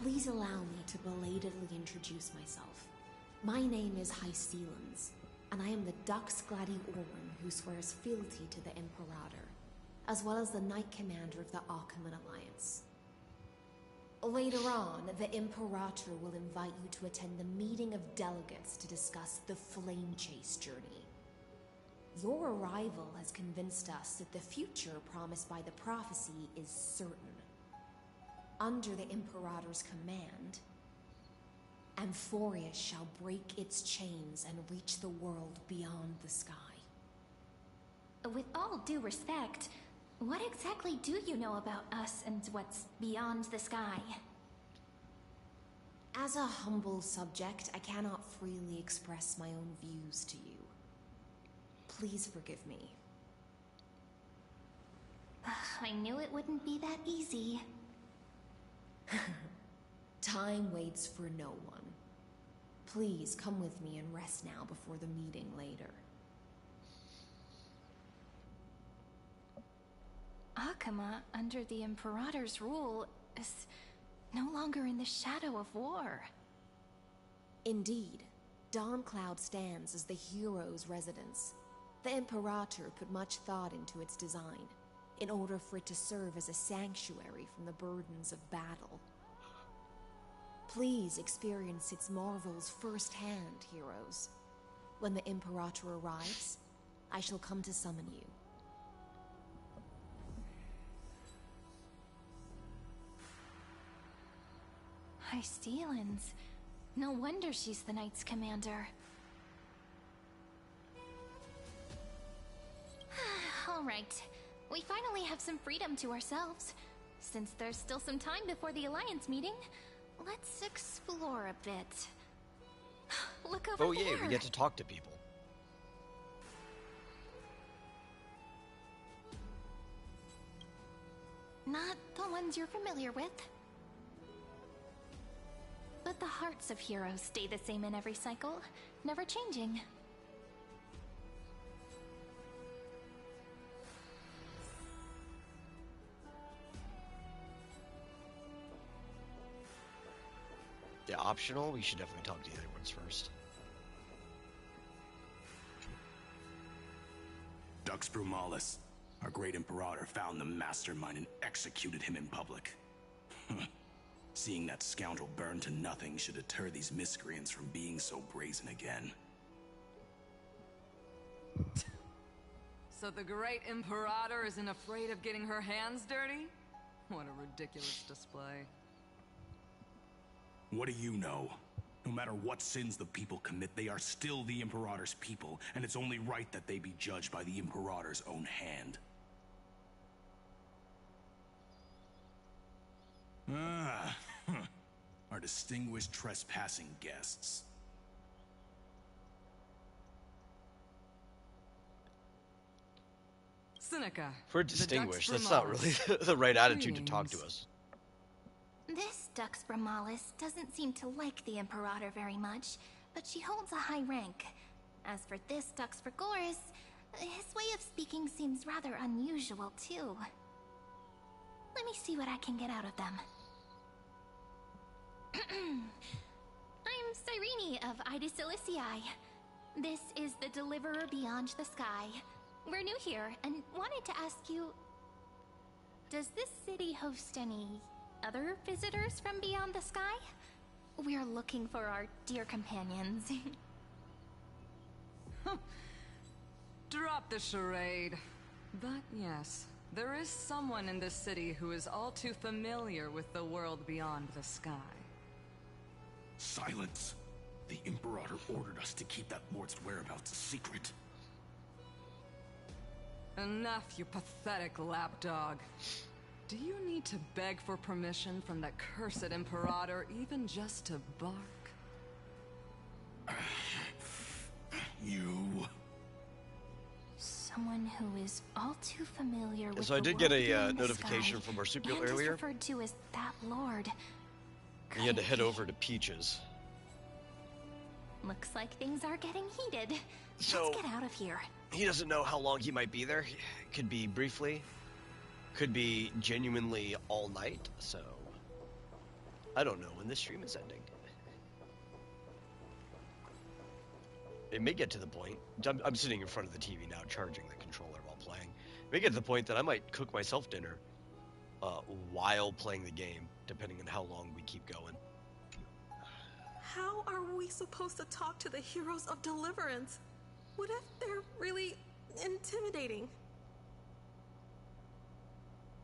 Please allow me to belatedly introduce myself. My name is Hystelans, and I am the Dux Gladiorum who swears fealty to the Imperator, as well as the Knight Commander of the Achaemen Alliance. Later on, the Imperator will invite you to attend the meeting of delegates to discuss the Flame Chase journey. Your arrival has convinced us that the future promised by the prophecy is certain. Under the Imperator's command, Amphorius shall break its chains and reach the world beyond the sky. With all due respect, what exactly do you know about us and what's beyond the sky? As a humble subject, I cannot freely express my own views to you. Please forgive me. I knew it wouldn't be that easy. Time waits for no one. Please come with me and rest now before the meeting later. Akama, under the Imperator's rule, is no longer in the shadow of war. Indeed, Dawncloud stands as the hero's residence. The Imperator put much thought into its design, in order for it to serve as a sanctuary from the burdens of battle. Please experience its marvels firsthand, heroes. When the Imperator arrives, I shall come to summon you. Hystelans. No wonder she's the Knight's commander. All right. We finally have some freedom to ourselves. Since there's still some time before the Alliance meeting, let's explore a bit. Look over there! Oh yeah, we get to talk to people. Not the ones you're familiar with. But the hearts of heroes stay the same in every cycle, never changing. Yeah, optional. We should definitely talk to the other ones first. Dux Brumalis, our great Imperator, found the mastermind and executed him in public. Seeing that scoundrel burn to nothing should deter these miscreants from being so brazen again. So the great Imperator isn't afraid of getting her hands dirty? What a ridiculous display. What do you know? No matter what sins the people commit, they are still the Imperator's people, and it's only right that they be judged by the Imperator's own hand. Our distinguished trespassing guests. Seneca. If we're distinguished, that's not really the right attitude to talk to us. This Dux Bramalis doesn't seem to like the Imperator very much, but she holds a high rank. As for this Dux Frigoris, his way of speaking seems rather unusual, too. Let me see what I can get out of them. I'm Cyrene of Ida Silicii. This is the Deliverer Beyond the Sky. We're new here and wanted to ask you... Does this city host any other visitors from beyond the sky? We're looking for our dear companions. Drop the charade. But yes, there is someone in this city who is all too familiar with the world beyond the sky. Silence! The Imperator ordered us to keep that lord's whereabouts a secret. Enough, you pathetic lapdog. Do you need to beg for permission from that cursed Imperator even just to bark? You... Someone who is all too familiar with So I the did get world a beyond the notification sky, from Marsupial and is earlier. referred to as that lord. You had to head over to Peaches. Looks like things are getting heated. So- Let's get out of here. He doesn't know how long he might be there. Could be briefly. Could be genuinely all night. So, I don't know when this stream is ending. It may get to the point. I'm sitting in front of the TV now, charging the controller while playing. It may get to the point that I might cook myself dinner while playing the game, depending on how long we keep going. How are we supposed to talk to the heroes of Deliverance? What if they're really intimidating?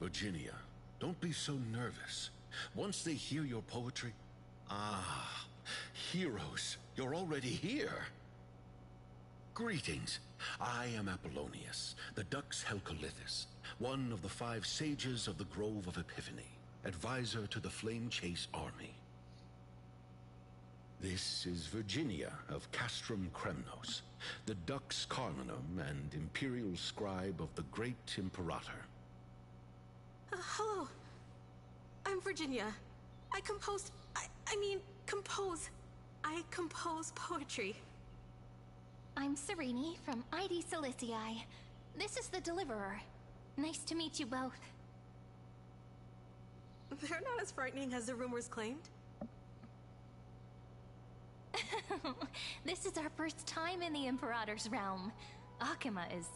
Virginia, don't be so nervous. Once they hear your poetry... Ah, heroes, you're already here. Greetings. I am Apollonius, the Dux Helcolithus, one of the 5 sages of the Grove of Epiphany, advisor to the Flame Chase army. This is Virginia of Castrum Kremnos, the Dux Carminum and imperial scribe of the great Imperator. Hello. I'm Virginia. I compose poetry. I'm Cyrene from Ida Silicii. This is the Deliverer. Nice to meet you both. They're not as frightening as the rumors claimed. This is our first time in the Imperator's realm. Akima is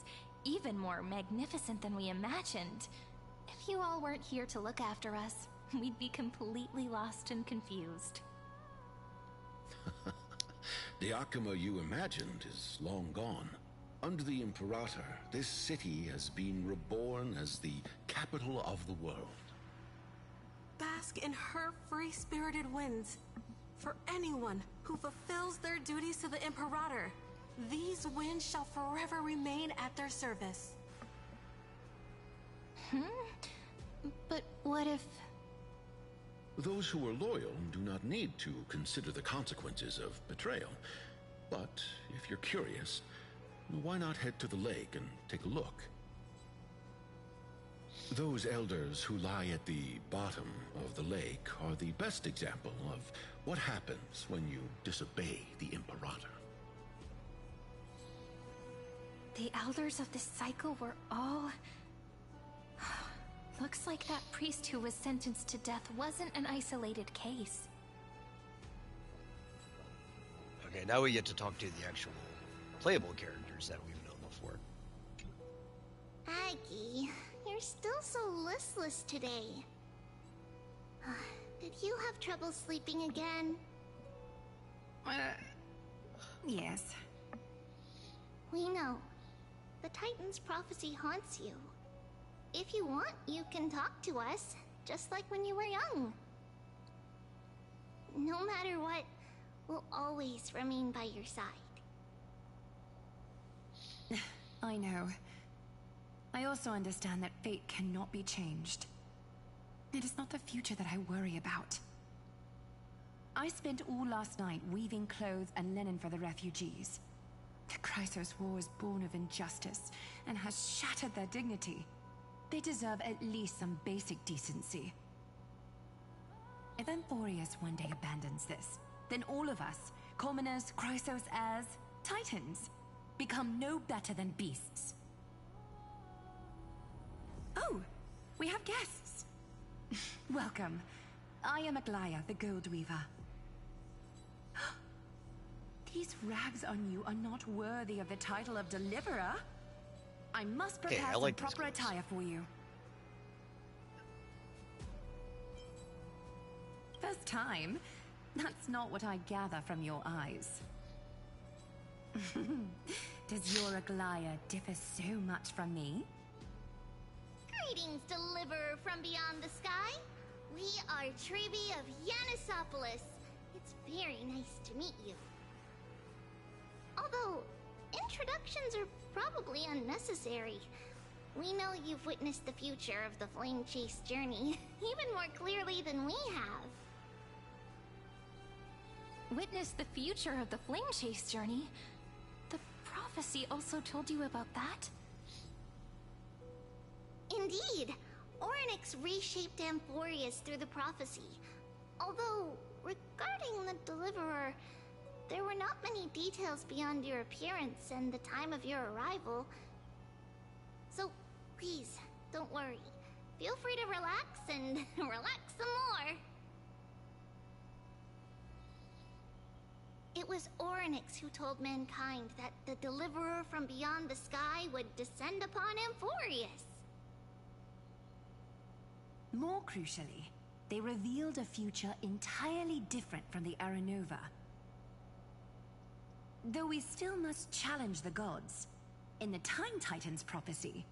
even more magnificent than we imagined. If you all weren't here to look after us, we'd be completely lost and confused. The Akima you imagined is long gone. Under the Imperator, this city has been reborn as the capital of the world. Bask in her free-spirited winds. For anyone who fulfills their duties to the Imperator, these winds shall forever remain at their service. But what if... Those who are loyal do not need to consider the consequences of betrayal. But if you're curious, why not head to the lake and take a look? Those elders who lie at the bottom of the lake are the best example of what happens when you disobey the Imperator. The elders of this cycle were all... Looks like that priest who was sentenced to death wasn't an isolated case. Okay, now we get to talk to the actual playable characters that we've known before. Aggie, you're still so listless today. Did you have trouble sleeping again? Yes. We know. The Titan's prophecy haunts you. If you want, you can talk to us, just like when you were young. No matter what, we'll always remain by your side. I know. I also understand that fate cannot be changed. It is not the future that I worry about. I spent all last night weaving clothes and linen for the refugees. The Chrysos War is born of injustice and has shattered their dignity. They deserve at least some basic decency. If Emporius one day abandons this, then all of us, commoners, Chrysos heirs, Titans, become no better than beasts. Oh, we have guests. Welcome. I am Aglaya, the Gold Weaver. These rags on you are not worthy of the title of Deliverer. I must prepare some proper attire for you. First time? That's not what I gather from your eyes. Does your Aglaya differ so much from me? Greetings, Deliverer from beyond the sky. We are Trebi of Yanisopolis. It's very nice to meet you. Although, introductions are probably unnecessary. We know you've witnessed the future of the Flame Chase journey even more clearly than we have. Witnessed the future of the Flame Chase journey? The prophecy also told you about that? Indeed. Orynyx reshaped Amphorius through the prophecy. Although, regarding the Deliverer, there were not many details beyond your appearance and the time of your arrival. So, please, don't worry. Feel free to relax and relax some more. It was Orynyx who told mankind that the Deliverer from beyond the sky would descend upon Amphorius. More crucially, they revealed a future entirely different from the Aranova. Though we still must challenge the gods, in the Time Titans prophecy,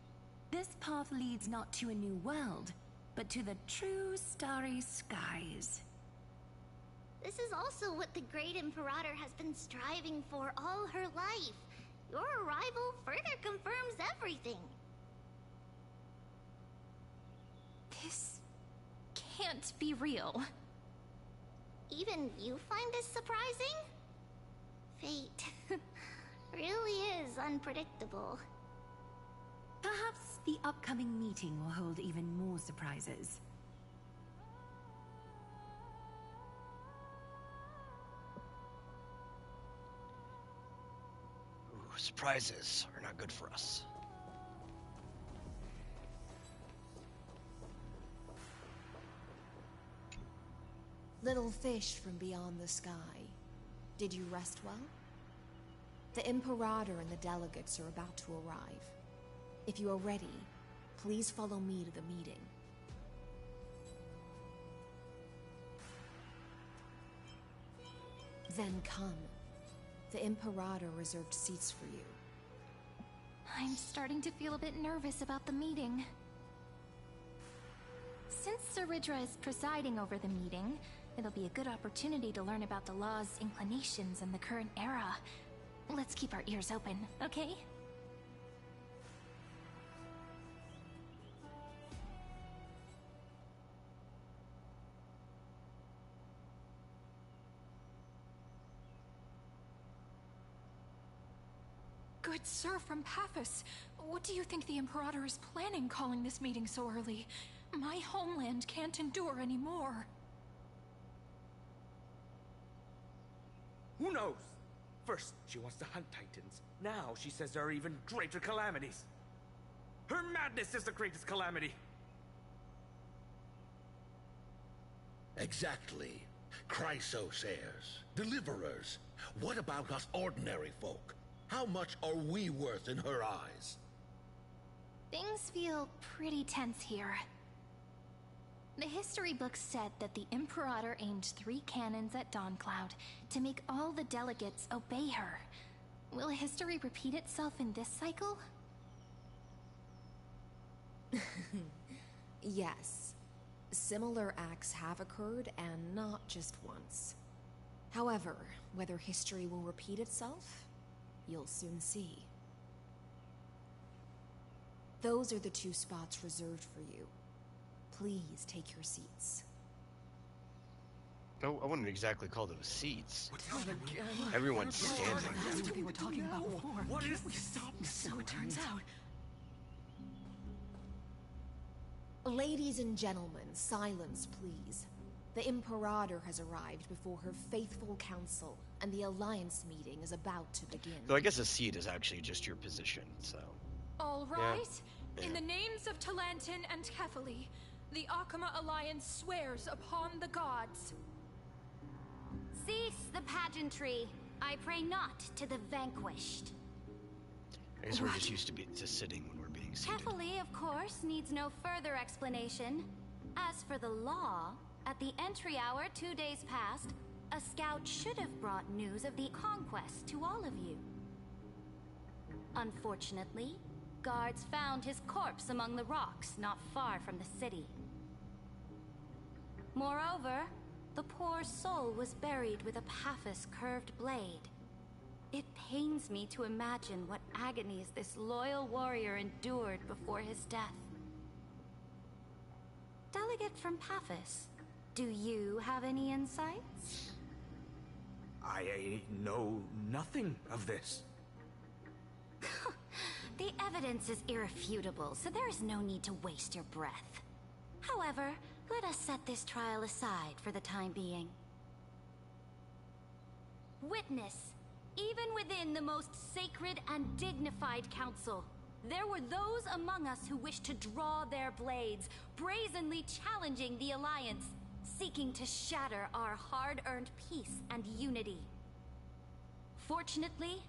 this path leads not to a new world, but to the true starry skies. This is also what the Great Imperator has been striving for all her life. Your arrival further confirms everything. This can't be real. Even you find this surprising? Fate really is unpredictable. Perhaps the upcoming meeting will hold even more surprises. Ooh, surprises are not good for us. Little fish from beyond the sky. Did you rest well? The Imperator and the delegates are about to arrive. If you are ready, please follow me to the meeting. Then come. The Imperator reserved seats for you. I'm starting to feel a bit nervous about the meeting. Since Saridra is presiding over the meeting, it'll be a good opportunity to learn about the law's inclinations in the current era. Let's keep our ears open, okay? Good sir from Paphos, what do you think the Imperator is planning calling this meeting so early? My homeland can't endure anymore. Who knows? First, she wants to hunt Titans. Now she says there are even greater calamities. Her madness is the greatest calamity. Exactly. Chrysos heirs, deliverers. What about us ordinary folk? How much are we worth in her eyes? Things feel pretty tense here. The history books said that the Imperator aimed 3 cannons at Dawncloud to make all the delegates obey her. Will history repeat itself in this cycle? Yes. Similar acts have occurred, and not just once. However, whether history will repeat itself, you'll soon see. Those are the 2 spots reserved for you. Please take your seats. I wouldn't exactly call those seats. Everyone's standing. That's what they were talking about before. What is we stop? So it turns out. Ladies and gentlemen, silence, please. The Imperator has arrived before her faithful council, and the Alliance meeting is about to begin. So I guess a seat is actually just your position, so... All right. Yeah. In the names of Talantin and Kefali, the Akama Alliance swears upon the gods. Cease the pageantry. I pray not to the vanquished. I guess we're just used to sitting when we're being seated. Kefali, of course, needs no further explanation. As for the law, at the entry hour 2 days past, a scout should have brought news of the conquest to all of you. Unfortunately, guards found his corpse among the rocks not far from the city. Moreover, the poor soul was buried with a Paphos curved blade. It pains me to imagine what agonies this loyal warrior endured before his death. Delegate from Paphos, do you have any insights? I know nothing of this. The evidence is irrefutable, so there is no need to waste your breath. However, let us set this trial aside for the time being. Witness, even within the most sacred and dignified council, there were those among us who wished to draw their blades, brazenly challenging the Alliance, seeking to shatter our hard-earned peace and unity. Fortunately,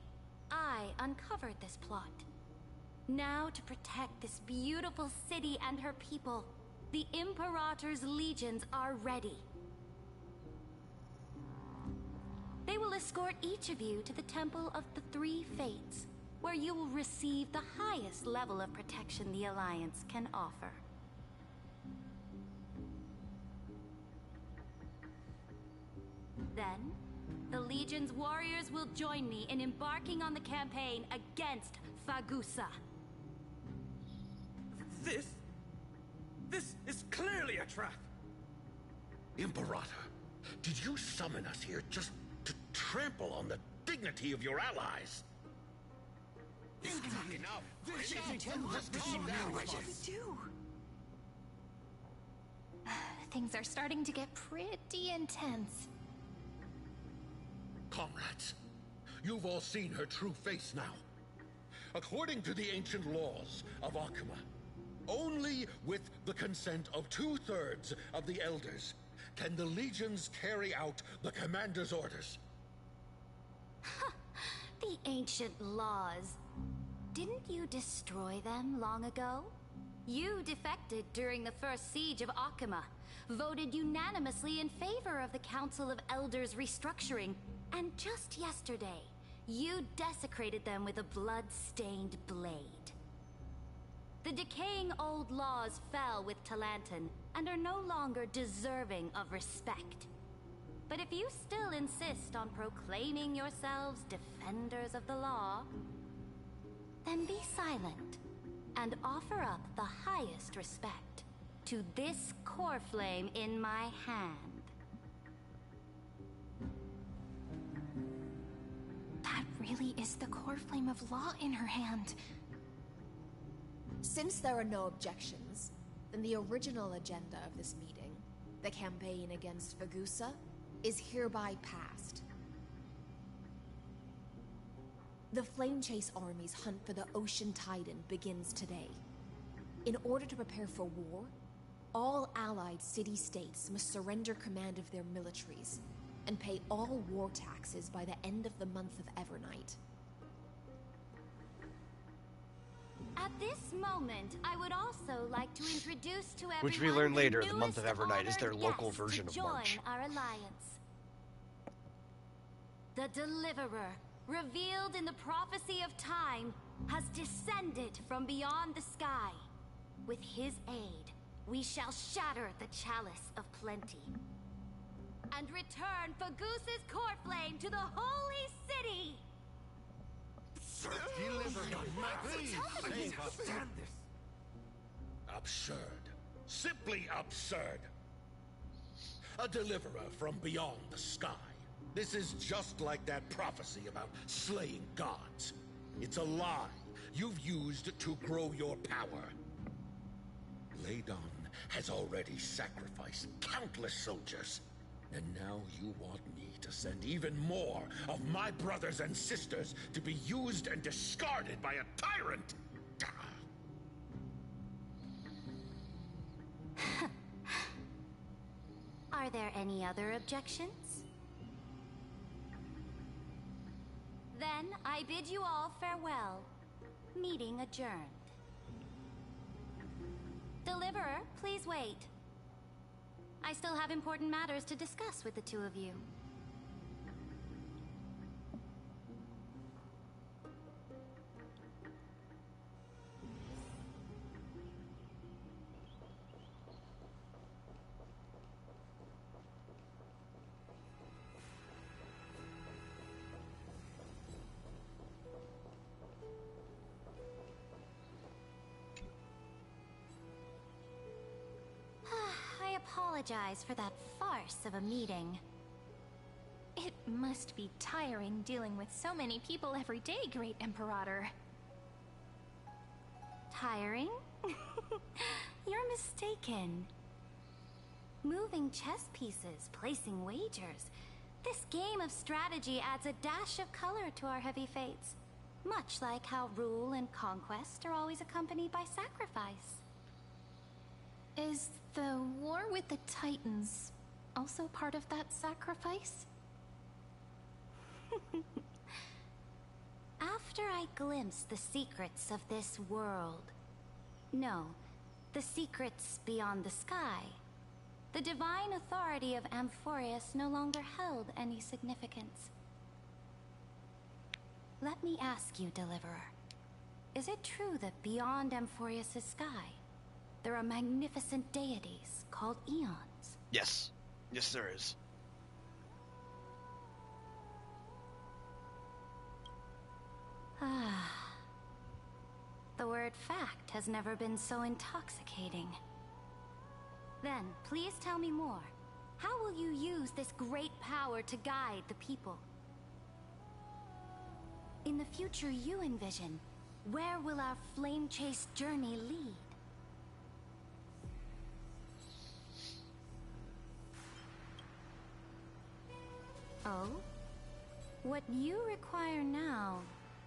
I uncovered this plot. Now, to protect this beautiful city and her people, the Imperator's legions are ready. They will escort each of you to the Temple of the Three Fates, where you will receive the highest level of protection the Alliance can offer. Then, the Legion's warriors will join me in embarking on the campaign against Fagusa. This is clearly a trap! Imperator, did you summon us here just to trample on the dignity of your allies? Enough! What we do? Things are starting to get pretty intense. Comrades, you've all seen her true face now. According to the ancient laws of Akuma, only with the consent of 2/3 of the elders can the legions carry out the commander's orders. The ancient laws. Didn't you destroy them long ago? You defected during the first siege of Akuma, voted unanimously in favor of the Council of Elders restructuring, and just yesterday, you desecrated them with a blood-stained blade. The decaying old laws fell with Talantin and are no longer deserving of respect. But if you still insist on proclaiming yourselves defenders of the law, then be silent and offer up the highest respect to this core flame in my hand. That really is the core flame of law in her hand. Since there are no objections, then the original agenda of this meeting, the campaign against Fagusa, is hereby passed. The Flame Chase Army's hunt for the Ocean Titan begins today. In order to prepare for war, all allied city-states must surrender command of their militaries and pay all war taxes by the end of the month of Evernight. At this moment, I would also like to introduce to everyone Which we learn later, the month of newest Evernight is their honored local guest to version of join March. our alliance. The Deliverer, revealed in the prophecy of time, has descended from beyond the sky. With his aid, we shall shatter the chalice of plenty and return Fagusa's core flame to the holy city. Absurd. Simply absurd. a deliverer from beyond the sky. This is just like that prophecy about slaying gods. It's a lie you've used to grow your power. Ladon has already sacrificed countless soldiers. And now you want me to send even more of my brothers and sisters to be used and discarded by a tyrant? Are there any other objections? Then I bid you all farewell. Meeting adjourned. Deliverer, please wait. I still have important matters to discuss with the two of you. I apologize for that farce of a meeting. It must be tiring dealing with so many people every day, Great Imperator. Tiring? You're mistaken. Moving chess pieces, placing wagers. This game of strategy adds a dash of color to our heavy fates. Much like how rule and conquest are always accompanied by sacrifice. Is the war with the Titans also part of that sacrifice? After I glimpsed the secrets of this world... No, the secrets beyond the sky, the divine authority of Amphorius no longer held any significance. Let me ask you, Deliverer. Is it true that beyond Amphorius' sky, there are magnificent deities called Eons? Yes. Yes, there is. Ah. The word fact has never been so intoxicating. Then, please tell me more. How will you use this great power to guide the people? In the future you envision, where will our flame chase journey lead? Oh? What you require now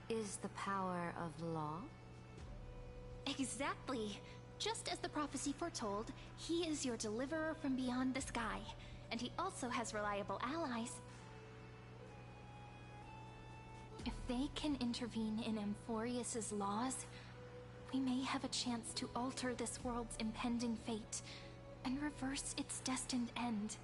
is the power of law? Exactly. Just as the prophecy foretold, he is your deliverer from beyond the sky, and he also has reliable allies. If they can intervene in Amphorius' laws, we may have a chance to alter this world's impending fate and reverse its destined end.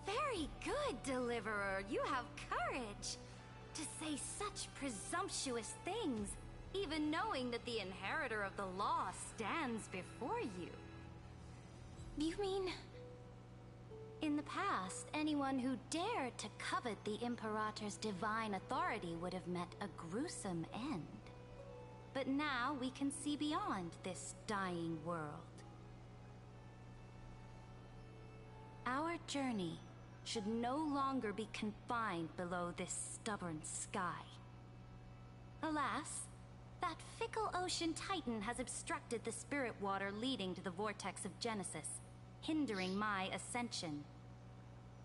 Very good, Deliverer. You have courage to say such presumptuous things, even knowing that the inheritor of the law stands before you. You mean... In the past, anyone who dared to covet the Imperator's divine authority would have met a gruesome end. But now we can see beyond this dying world. Our journey should no longer be confined below this stubborn sky. Alas, that fickle ocean titan has obstructed the spirit water leading to the vortex of Genesis, hindering my ascension.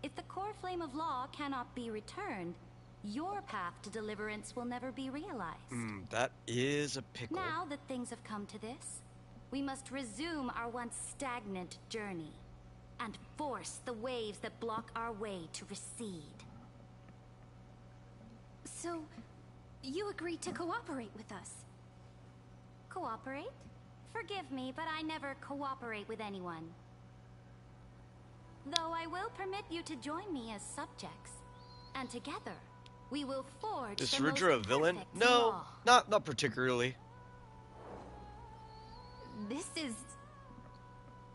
If the core flame of law cannot be returned, your path to deliverance will never be realized. That is a pickle. Now that things have come to this, we must resume our once stagnant journey and force the waves that block our way to recede. So, you agreed to cooperate with us? Cooperate? Forgive me, but I never cooperate with anyone. Though I will permit you to join me as subjects, and together we will forge Is the most Rudra a villain? perfect No, law. not particularly. This is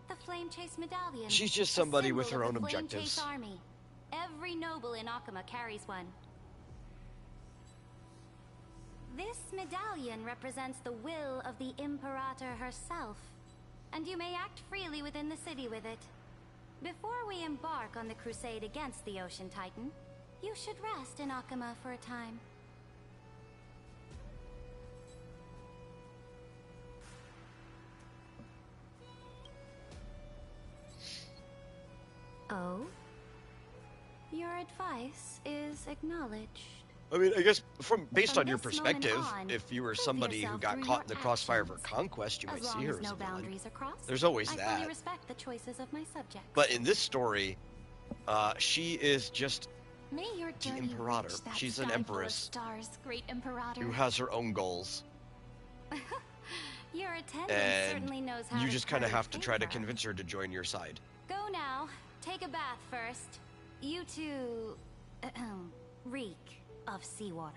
the Flame Chase Medallion. She's just a somebody with symbol her of own the Flame objectives. Chase Army. Every noble in Akuma carries one. This medallion represents the will of the Imperator herself, and you may act freely within the city with it. Before we embark on the crusade against the Ocean Titan, you should rest in Akuma for a time. Oh? Your advice is acknowledged. I mean, I guess based From on your this moment perspective, on, if you were prove somebody who yourself got through caught your in the crossfire of her actions. conquest, you might As see long her as as no a villain. boundaries are crossed, There's always I that. fully respect the choices of my subjects. But in this story, she is just May your the journey Imperator. reach that She's an sky full of empress stars, great Imperator. who has her own goals. Your attendant And certainly knows how you to just kind of curry have to try to favor. convince her to join your side. Go now. Take a bath first. You two reek of seawater.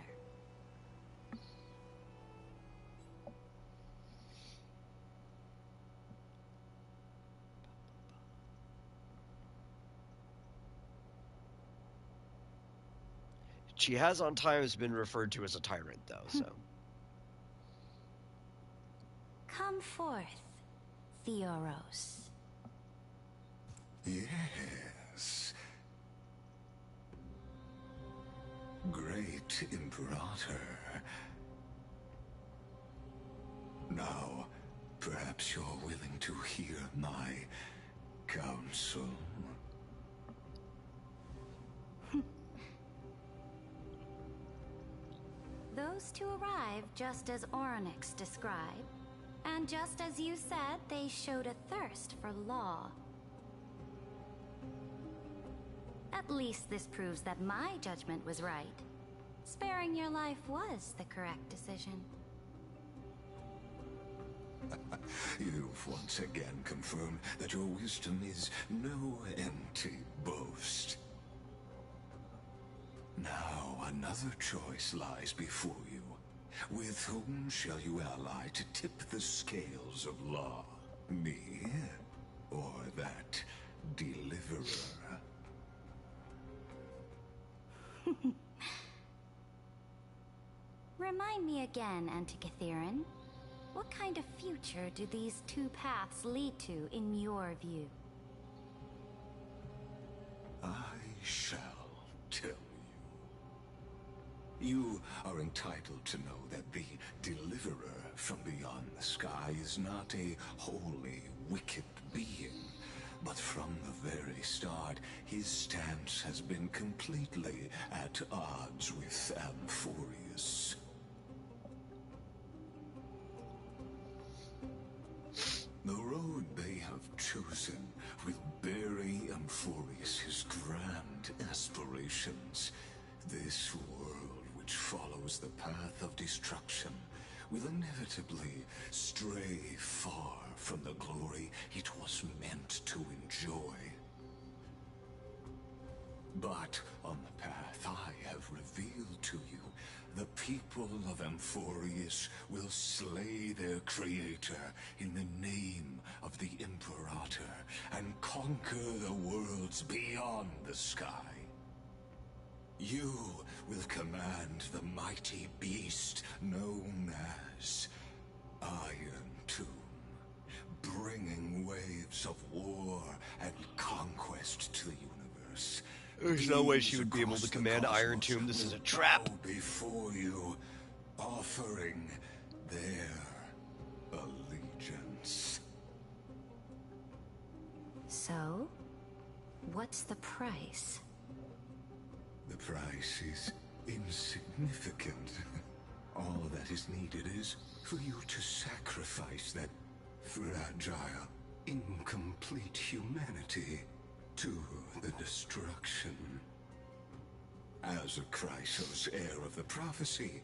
She has on times been referred to as a tyrant, though, so. Come forth, Theoros. Yes. Great Imperator. Now, perhaps you're willing to hear my counsel. Those two arrived just as Orynyx described, and just as you said, they showed a thirst for law. At least this proves that my judgment was right. Sparing your life was the correct decision. You've once again confirmed that your wisdom is no empty boast. Now another choice lies before you. With whom shall you ally to tip the scales of law? Me? Or that deliverer? Remind me again, Antikytherin. What kind of future do these two paths lead to in your view? I shall tell you. You are entitled to know that the deliverer from beyond the sky is not a wholly wicked being, but from the very start, his stance has been completely at odds with Amphorius. The road they have chosen will bury Amphorius' grand aspirations. This world, which follows the path of destruction, will inevitably stray far from the glory it was meant to enjoy. But on the path I have revealed to you, the people of Amphorius will slay their creator in the name of the Imperator and conquer the worlds beyond the sky. You will command the mighty beast known as Iron Tomb, bringing waves of war and conquest to the universe. There's no way she would be able to command Iron Tomb. This is a trap. Before you, offering their allegiance. So, what's the price? The price is insignificant. All that is needed is for you to sacrifice that fragile, incomplete humanity to the destruction. As a Chrysos heir of the prophecy,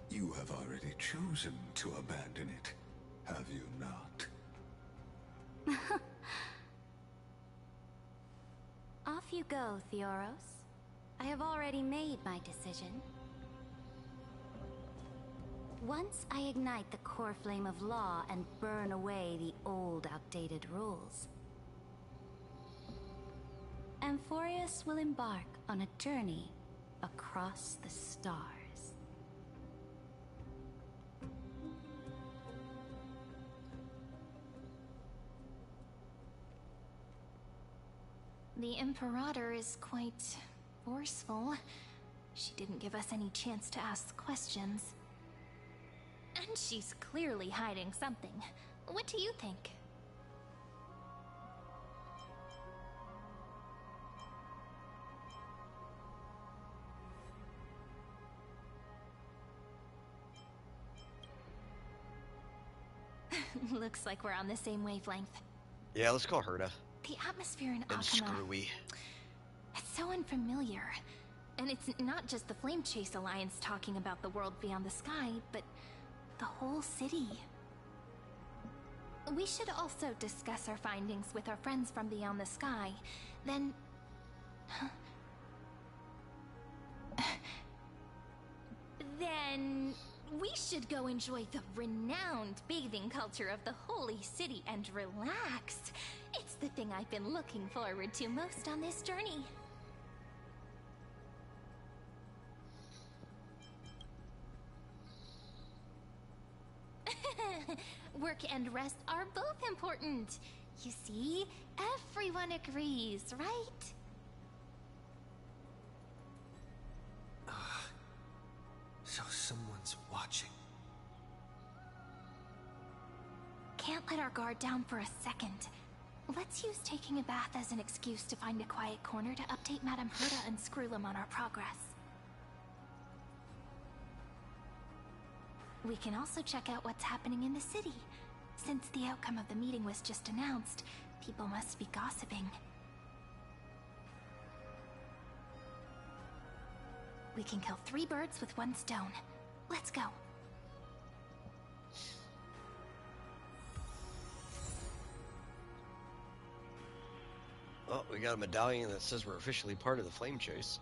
you have already chosen to abandon it, have you not? Off you go, Theoros. I have already made my decision. Once I ignite the core flame of law and burn away the old, outdated rules, Amphorius will embark on a journey across the stars. The Imperator is quite forceful. She didn't give us any chance to ask questions. And she's clearly hiding something. What do you think? Looks like we're on the same wavelength. Yeah, let's call Herta. The atmosphere in And Akuma, Screwy. it's so unfamiliar. And it's not just the Flame Chase Alliance talking about the world beyond the sky, but the whole city. We should also discuss our findings with our friends from beyond the sky. Then... then... we should go enjoy the renowned bathing culture of the holy city and relax. It's the thing I've been looking forward to most on this journey. Work and rest are both important. You see, everyone agrees, right? So someone's watching. Can't let our guard down for a second. Let's use taking a bath as an excuse to find a quiet corner to update Madame Herta and Screwlum on our progress. We can also check out what's happening in the city. Since the outcome of the meeting was just announced, people must be gossiping. We can kill 3 birds with 1 stone. Let's go. Oh, we got a medallion that says we're officially part of the Flame Chase.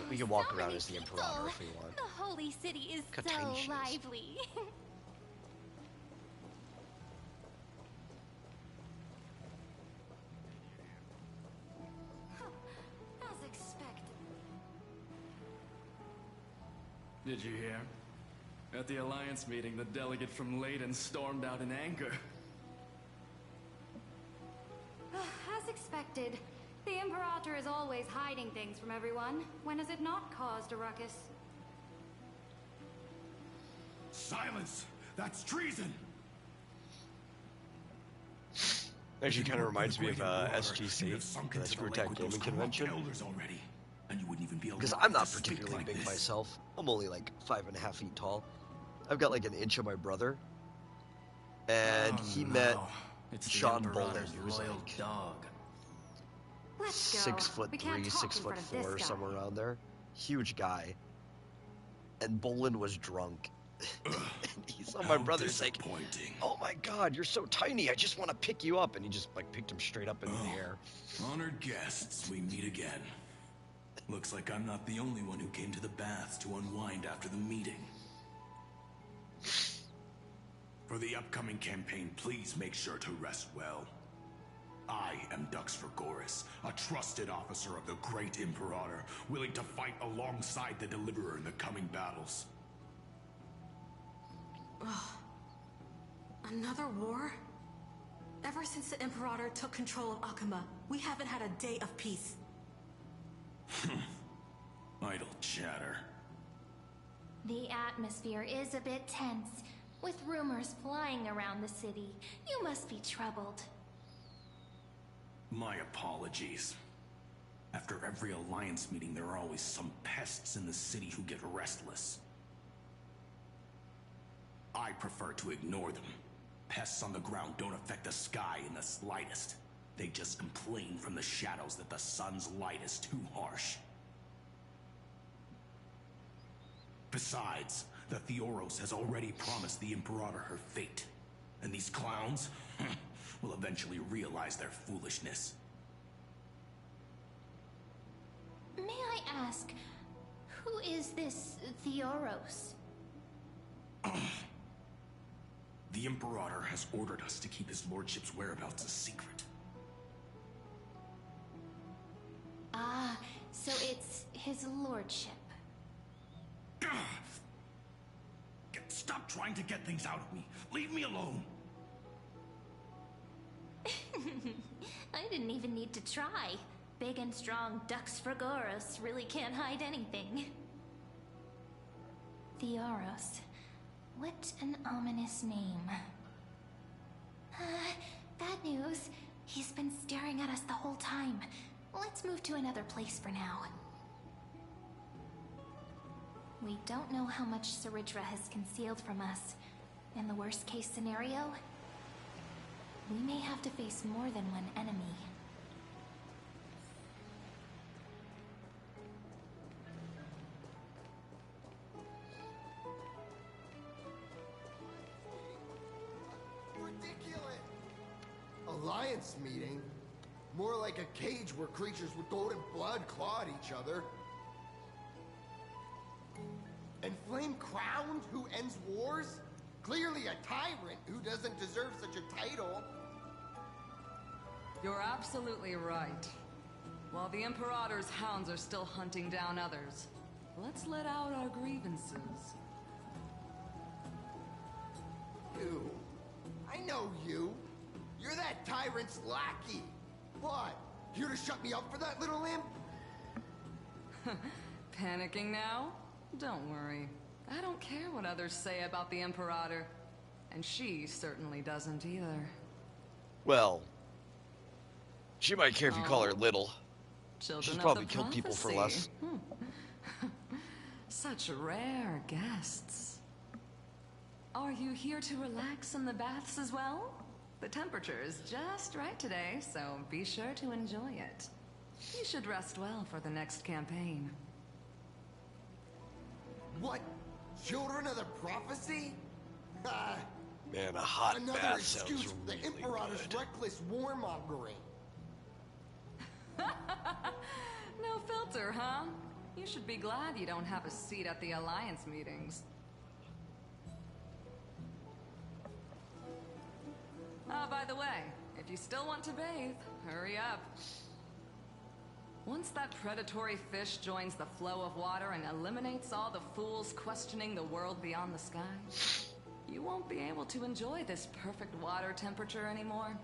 We can walk around as the Imperator if we want. The holy city is Look how tiny she so is. lively. As expected. Did you hear? At the Alliance meeting, the delegate from Leyden stormed out in anger. As expected. The Imperator is always hiding things from everyone. When has it not caused a ruckus? Silence! That's treason! Actually, kind of reminds me of SGC, You've sunk the into Screw lake Attack with those Gaming corrupt Convention. elders already, and you wouldn't even be Because allowed I'm not to speak particularly like big this. myself. I'm only like 5.5 feet tall. I've got like an inch of my brother. And he met It's the Sean Imperator's Boland, who's royal like dog. Let's go. 6'3", We can't talk in 6'4", front of this guy. somewhere around there. Huge guy. And Boland was drunk. He saw my brother's like, "Oh my God, you're so tiny! I just want to pick you up." And he just like picked him straight up into the air. Honored guests, we meet again. Looks like I'm not the only one who came to the baths to unwind after the meeting. For the upcoming campaign, please make sure to rest well. I am Dux Vergoris, a trusted officer of the Great Imperator, willing to fight alongside the Deliverer in the coming battles. Another war? Ever since the Imperator took control of Akuma, we haven't had a day of peace. Idle chatter. The atmosphere is a bit tense, with rumors flying around the city. You must be troubled. My apologies. After every Alliance meeting, there are always some pests in the city who get restless. I prefer to ignore them. Pests on the ground don't affect the sky in the slightest. They just complain from the shadows that the sun's light is too harsh. Besides, the Theoros has already promised the Imperator her fate. And these clowns will eventually realize their foolishness. May I ask, who is this Theoros? The Imperator has ordered us to keep his lordship's whereabouts a secret. Ah, so it's his lordship. Stop trying to get things out of me. Leave me alone. I didn't even need to try. Big and strong Dux Fragoros really can't hide anything. Theoros. What an ominous name. Bad news. He's been staring at us the whole time. Let's move to another place for now. We don't know how much Saridra has concealed from us. In the worst case scenario, we may have to face more than one enemy. Ridiculous! Alliance meeting? More like a cage where creatures with golden blood claw at each other. And Flame Crowned, who ends wars? Clearly a tyrant who doesn't deserve such a title. You're absolutely right. While the Imperator's hounds are still hunting down others, let's let out our grievances. You? I know you. You're that tyrant's lackey. What? Here to shut me up for that little imp? Panicking now? Don't worry. I don't care what others say about the Imperator. And she certainly doesn't either. Well, she might care if you call her little. Children She's of probably the killed people for prophecy. less. Such rare guests. Are you here to relax in the baths as well? The temperature is just right today, so be sure to enjoy it. You should rest well for the next campaign. What? Children of the prophecy? Man, a hot Another bath excuse sounds for the really Imperator's good. reckless warmongering. No filter, huh? You should be glad you don't have a seat at the Alliance meetings. By the way, if you still want to bathe, hurry up. Once that predatory fish joins the flow of water and eliminates all the fools questioning the world beyond the sky, you won't be able to enjoy this perfect water temperature anymore.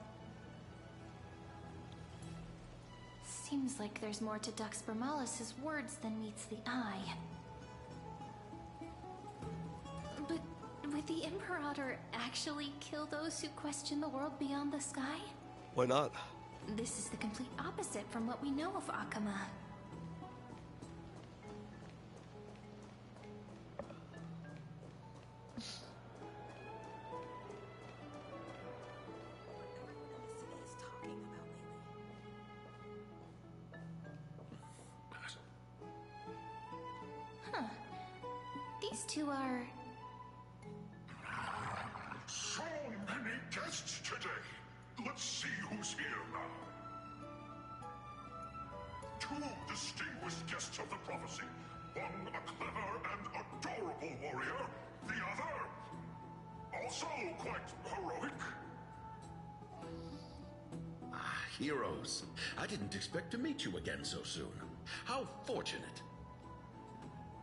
Seems like there's more to Dux Bermalis' words than meets the eye. But would the Imperator actually kill those who question the world beyond the sky? Why not? This is the complete opposite from what we know of Akama. Huh. These two are... So many guests today. Let's see who's here now. Two distinguished guests of the prophecy. One a clever and adorable warrior. The other, also quite heroic. Heroes. I didn't expect to meet you again so soon. How fortunate.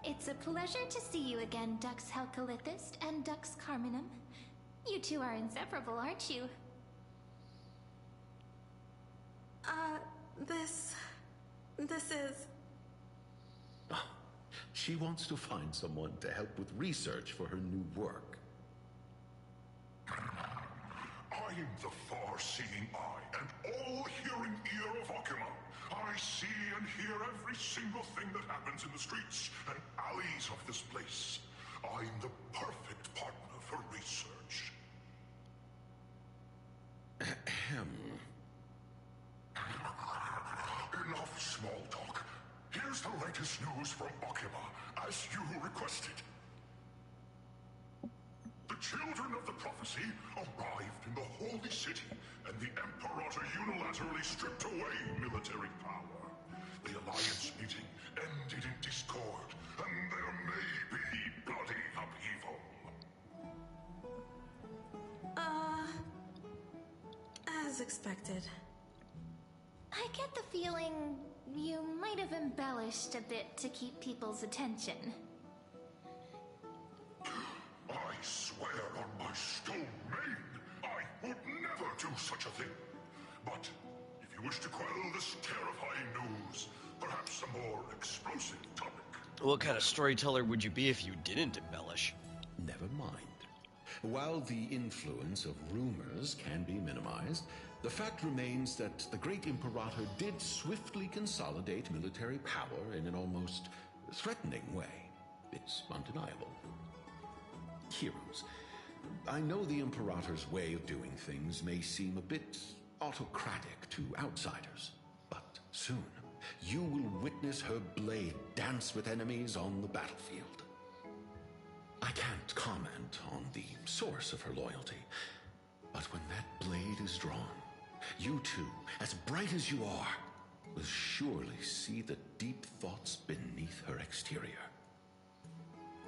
It's a pleasure to see you again, Dux Helcalithist and Dux Carminum. You two are inseparable, aren't you? This is... She wants to find someone to help with research for her new work. I'm the far-seeing eye and all-hearing ear of Akuma. I see and hear every single thing that happens in the streets and alleys of this place. I'm the perfect partner for research. Enough small talk. Here's the latest news from Akuma, as you requested. The children of the prophecy arrived in the holy city, and the Imperator unilaterally stripped away military power. The Alliance meeting ended in discord, and there may be bloody upheaval. As expected. I get the feeling you might have embellished a bit to keep people's attention. I swear swear on my stone maid, I would never do such a thing. But if you wish to quell this terrifying news, perhaps a more explosive topic. What kind of storyteller would you be if you didn't embellish? Never mind. While the influence of rumors can be minimized, the fact remains that the great Imperator did swiftly consolidate military power in an almost threatening way. It's undeniable. Heroes, I know the Imperator's way of doing things may seem a bit autocratic to outsiders, but soon you will witness her blade dance with enemies on the battlefield. I can't comment on the source of her loyalty, but when that blade is drawn, you two, as bright as you are, will surely see the deep thoughts beneath her exterior.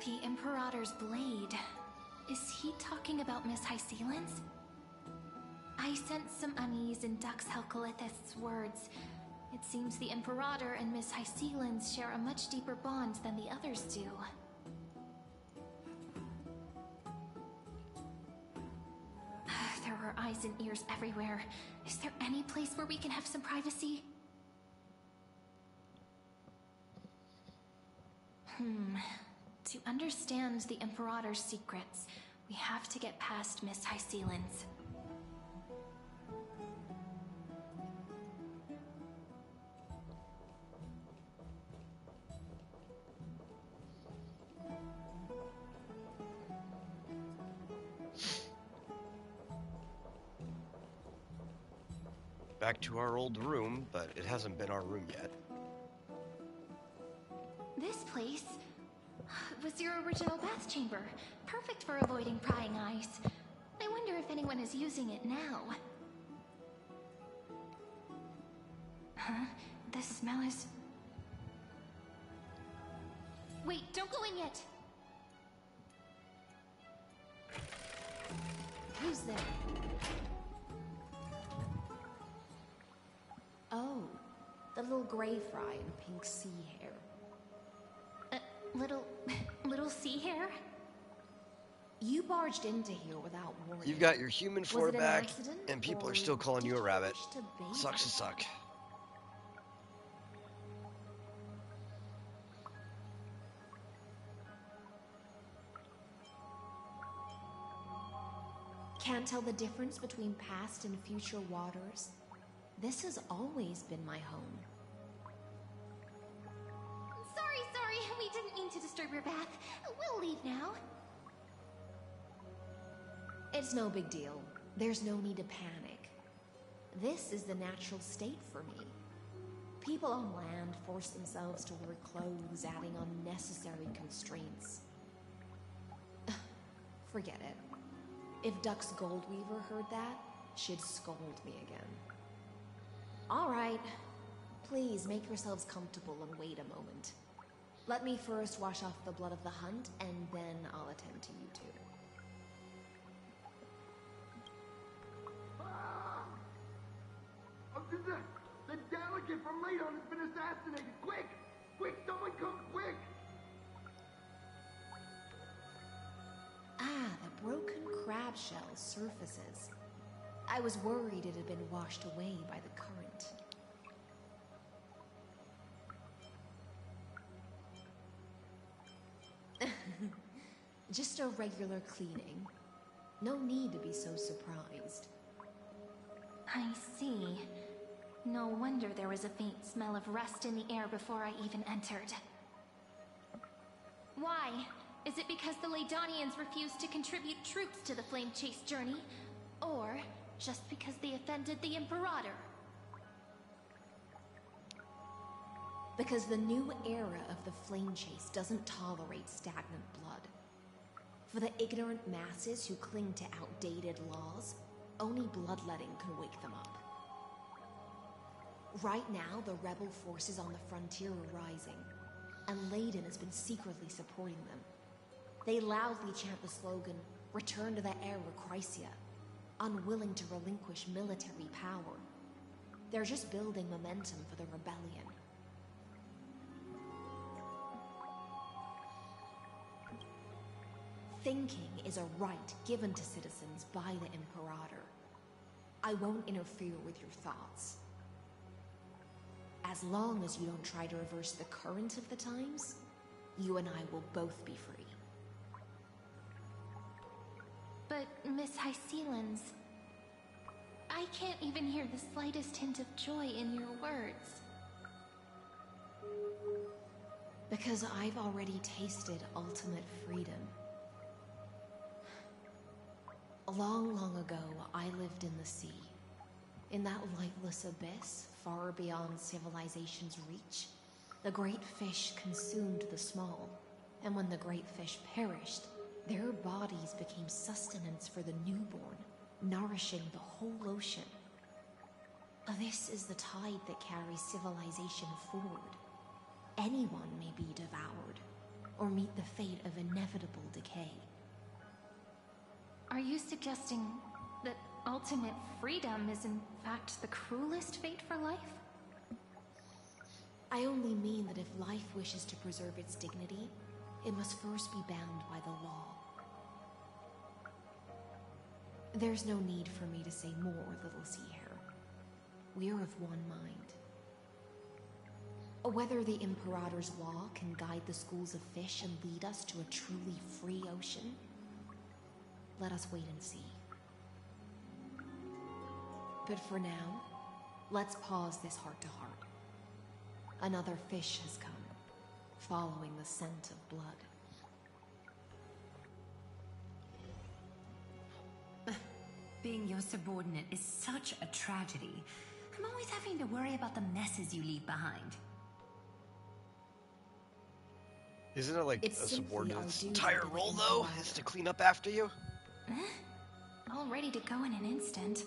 The Imperator's blade. Is he talking about Miss Hysealin's? I sense some unease in Dux Helcolith's words. It seems the Imperator and Miss Hysealin's share a much deeper bond than the others do. There are eyes and ears everywhere. Is there any place where we can have some privacy? To understand the Imperator's secrets, we have to get past Miss Hysealin's. Back to our old room, but it hasn't been our room yet. This place was your original bath chamber, perfect for avoiding prying eyes. I wonder if anyone is using it now. Huh? The smell is... Wait, don't go in yet! Who's there? Oh, the little gray fry in pink sea hair. Little sea hair? You barged into here without warning. You've got your human form back, and people or are still calling you a rabbit. wish to bathe Sucks to in suck. Can't tell the difference between past and future waters? This has always been my home. Sorry, we didn't mean to disturb your bath. We'll leave now. It's no big deal. There's no need to panic. This is the natural state for me. People on land force themselves to wear clothes, adding unnecessary constraints. Forget it. If Dux Goldweaver heard that, she'd scold me again. All right. Please make yourselves comfortable and wait a moment. Let me first wash off the blood of the hunt, and then I'll attend to you two. The delegate from Ladon has been assassinated! Quick! Quick, someone come quick! Ah, the broken crab shell surfaces. I was worried it had been washed away by the current. Just a regular cleaning. No need to be so surprised. I see. No wonder there was a faint smell of rust in the air before I even entered. Why? Is it because the Ladonians refused to contribute troops to the Flame Chase journey? Or just because they offended the Imperator? Because the new era of the Flame Chase doesn't tolerate stagnant blood. For the ignorant masses who cling to outdated laws, only bloodletting can wake them up. Right now, the rebel forces on the frontier are rising, and Ladon has been secretly supporting them. They loudly chant the slogan, "Return to the era Chrysia," unwilling to relinquish military power. They're just building momentum for the rebellion. Thinking is a right given to citizens by the Imperator. I won't interfere with your thoughts. As long as you don't try to reverse the current of the times, you and I will both be free. But, Miss Hycelans, I can't even hear the slightest hint of joy in your words. Because I've already tasted ultimate freedom. Long, long ago, I lived in the sea. In that lightless abyss, far beyond civilization's reach, the great fish consumed the small, and when the great fish perished, their bodies became sustenance for the newborn, nourishing the whole ocean. This is the tide that carries civilization forward. Anyone may be devoured, or meet the fate of inevitable decay. Are you suggesting that ultimate freedom is in fact the cruelest fate for life? I only mean that if life wishes to preserve its dignity, it must first be bound by the law. There's no need for me to say more, little sea hare. We're of one mind. Whether the Imperator's law can guide the schools of fish and lead us to a truly free ocean, let us wait and see. But for now, let's pause this heart-to-heart. Another fish has come, following the scent of blood. Being your subordinate is such a tragedy. I'm always having to worry about the messes you leave behind. Isn't it like It's a simply subordinate's our duty entire to the role, though, Imperator. is to clean up after you? All ready to go in an instant.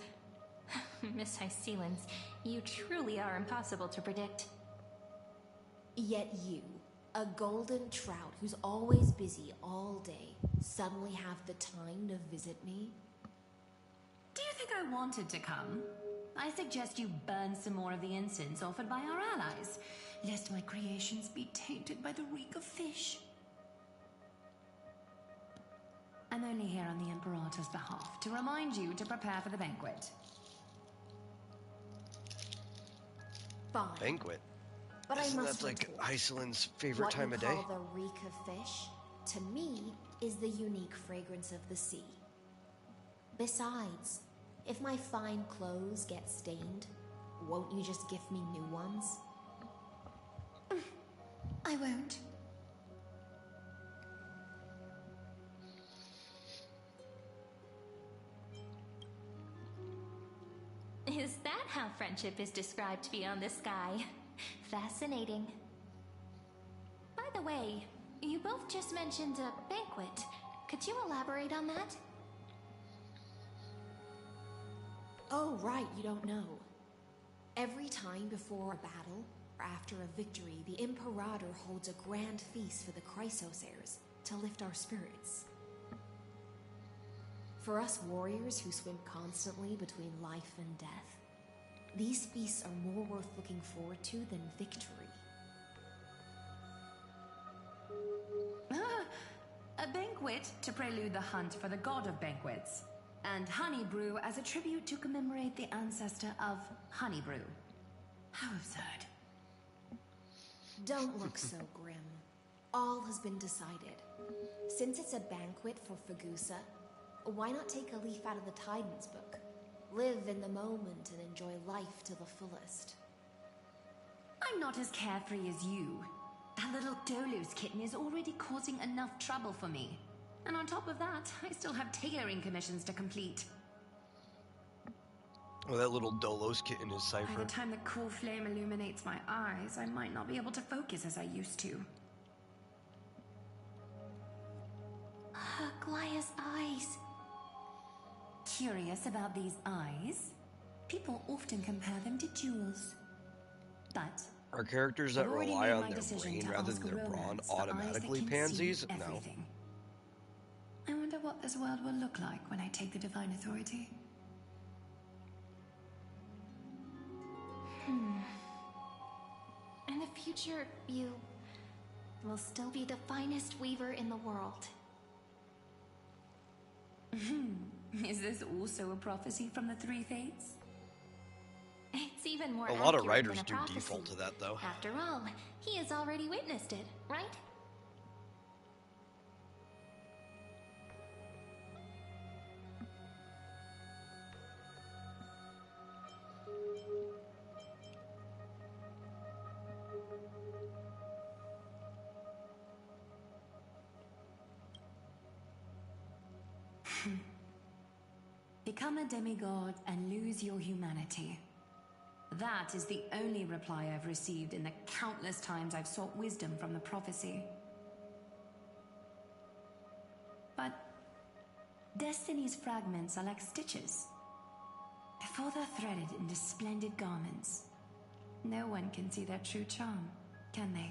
Miss Hycelans, you truly are impossible to predict. Yet you, a golden trout who's always busy all day, suddenly have the time to visit me? Do you think I wanted to come? I suggest you burn some more of the incense offered by our allies, lest my creations be tainted by the reek of fish. I'm only here on the Imperator's behalf to remind you to prepare for the banquet. Fine. Banquet? But Isn't I must that like retort. Iceland's favorite What time you of day? call the reek of fish, to me, is the unique fragrance of the sea. Besides, if my fine clothes get stained, won't you just gift me new ones? I won't. Is that how friendship is described beyond the sky? Fascinating. By the way, you both just mentioned a banquet. Could you elaborate on that? Oh, right, you don't know. Every time before a battle, or after a victory, the Imperator holds a grand feast for the Chrysos heirs to lift our spirits. For us warriors who swim constantly between life and death, these feasts are more worth looking forward to than victory. A banquet to prelude the hunt for the god of banquets, and honey brew as a tribute to commemorate the ancestor of honey brew. How absurd. Don't look so grim. All has been decided. Since it's a banquet for Fagusa, why not take a leaf out of the Tidens book? Live in the moment and enjoy life to the fullest. I'm not as carefree as you. That little Dolu's kitten is already causing enough trouble for me. And on top of that, I still have tailoring commissions to complete. Oh, that little Dolos kitten is By Cypher. the time the cool flame illuminates my eyes, I might not be able to focus as I used to. Glaya's eyes. Curious about these eyes? People often compare them to jewels. But Are characters that I've already rely made on my their decision brain to rather ask than their brawn romance for eyes that automatically can see pansies? No. everything. I wonder what this world will look like when I take the divine authority. In the future, you will still be the finest weaver in the world. Is this also a prophecy from the Three Fates? It's even more A lot of accurate writers than a do prophecy. default to that, though. After all, he has already witnessed it, right? Become a demigod and lose your humanity. That is the only reply I've received in the countless times I've sought wisdom from the prophecy. But Destiny's fragments are like stitches. Before they're threaded into splendid garments, no one can see their true charm, can they?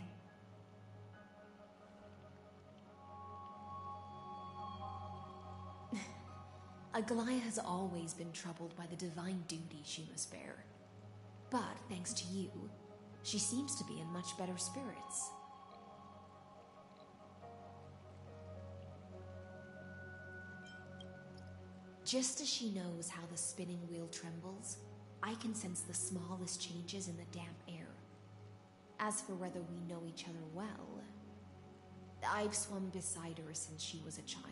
Aglaia has always been troubled by the divine duty she must bear. But thanks to you, she seems to be in much better spirits. Just as she knows how the spinning wheel trembles, I can sense the smallest changes in the damp air. As for whether we know each other well, I've swum beside her since she was a child.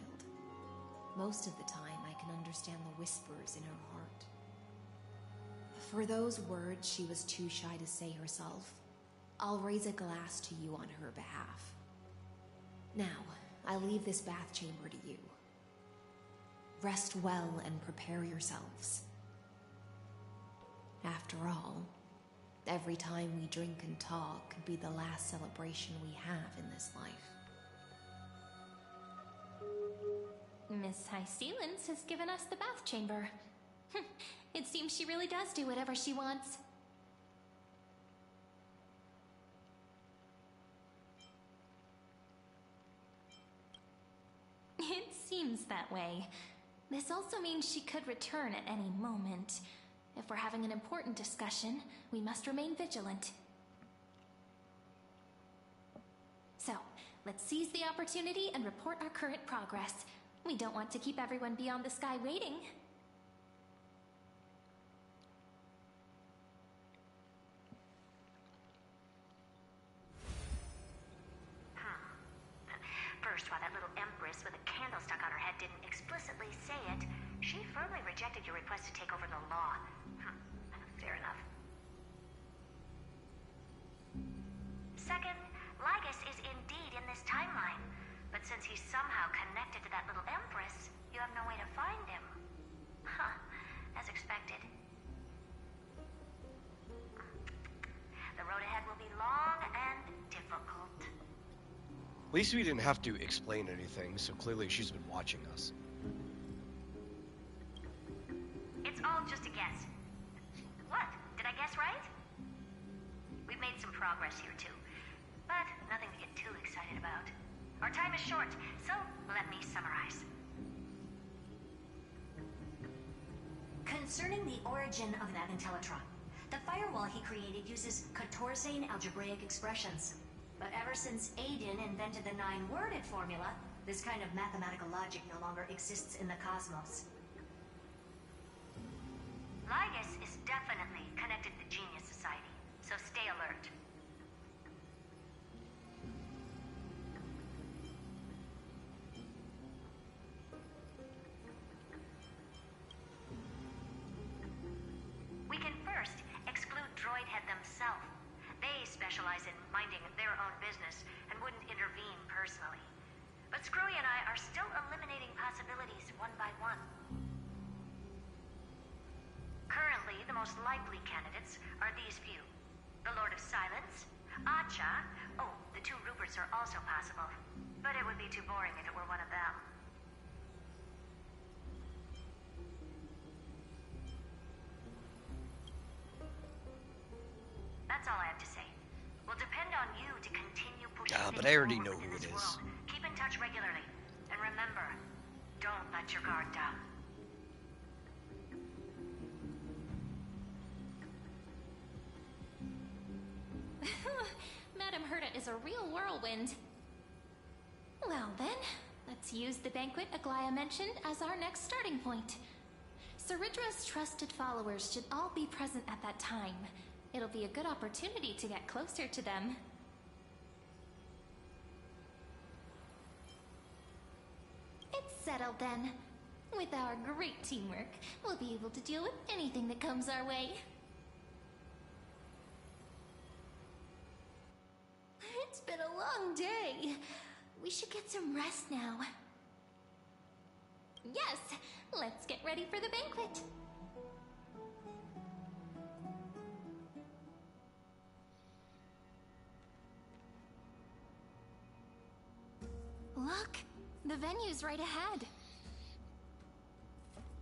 Most of the time, I can understand the whispers in her heart. For those words she was too shy to say herself, I'll raise a glass to you on her behalf. Now, I leave this bath chamber to you. Rest well and prepare yourselves. After all, every time we drink and talk could be the last celebration we have in this life. Miss High Sealens has given us the bath chamber. It seems she really does do whatever she wants. It seems that way. This also means she could return at any moment. If we're having an important discussion, we must remain vigilant. So, let's seize the opportunity and report our current progress. We don't want to keep everyone beyond the sky waiting. First, while that little empress with a candle stuck on her head didn't explicitly say it, she firmly rejected your request to take over the law. Fair enough. Second, Lygus is indeed in this timeline. But since he's somehow connected to that little empress, you have no way to find him. As expected. The road ahead will be long and difficult. At least we didn't have to explain anything, so clearly she's been watching us. It's all just a guess. What? Did I guess right? We've made some progress here too, but nothing to get too excited about. Our time is short, so let me summarize. Concerning the origin of that Intellitron, the firewall he created uses Katorzane algebraic expressions. But ever since Aiden invented the 9-worded formula, this kind of mathematical logic no longer exists in the cosmos. Lygus is definitely connected to Genius Society, so stay alert. We can first exclude Droidhead themselves. They specialize in minding their own business and wouldn't intervene personally. But Screwy and I are still eliminating possibilities one by one. Currently, the most likely candidates are these few. The Lord of Silence, Acha, oh, the 2 Ruperts are also possible. But it would be too boring if it were one of them. That's all I have to say. We'll depend on you to continue pushing But I already know who it is. world. Keep in touch regularly. And remember, don't let your guard down. Madame Herta is a real whirlwind. Well then, Let's use the banquet Aglaya mentioned as our next starting point. Ceridra's trusted followers should all be present at that time. It'll be a good opportunity to get closer to them. It's settled then. With our great teamwork, we'll be able to deal with anything that comes our way. It's been a long day. We should get some rest now. Yes, let's get ready for the banquet. Look, the venue's right ahead.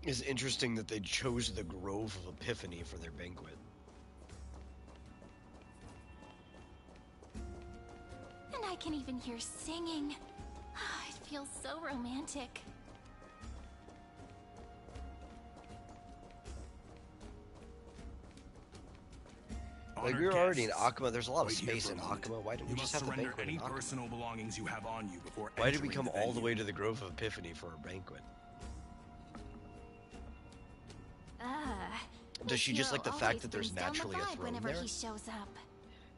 It's interesting that they chose the Grove of Epiphany for their banquet. And I can even hear singing. It feels so romantic. Like, we were already in Akuma. There's a lot of space in Akuma. Why didn't we just have the banquet in Akuma? Personal belongings you have on you before Why did we come all the way to the Grove of Epiphany for a banquet? Does she just like the fact that there's naturally a throne whenever there? He shows up.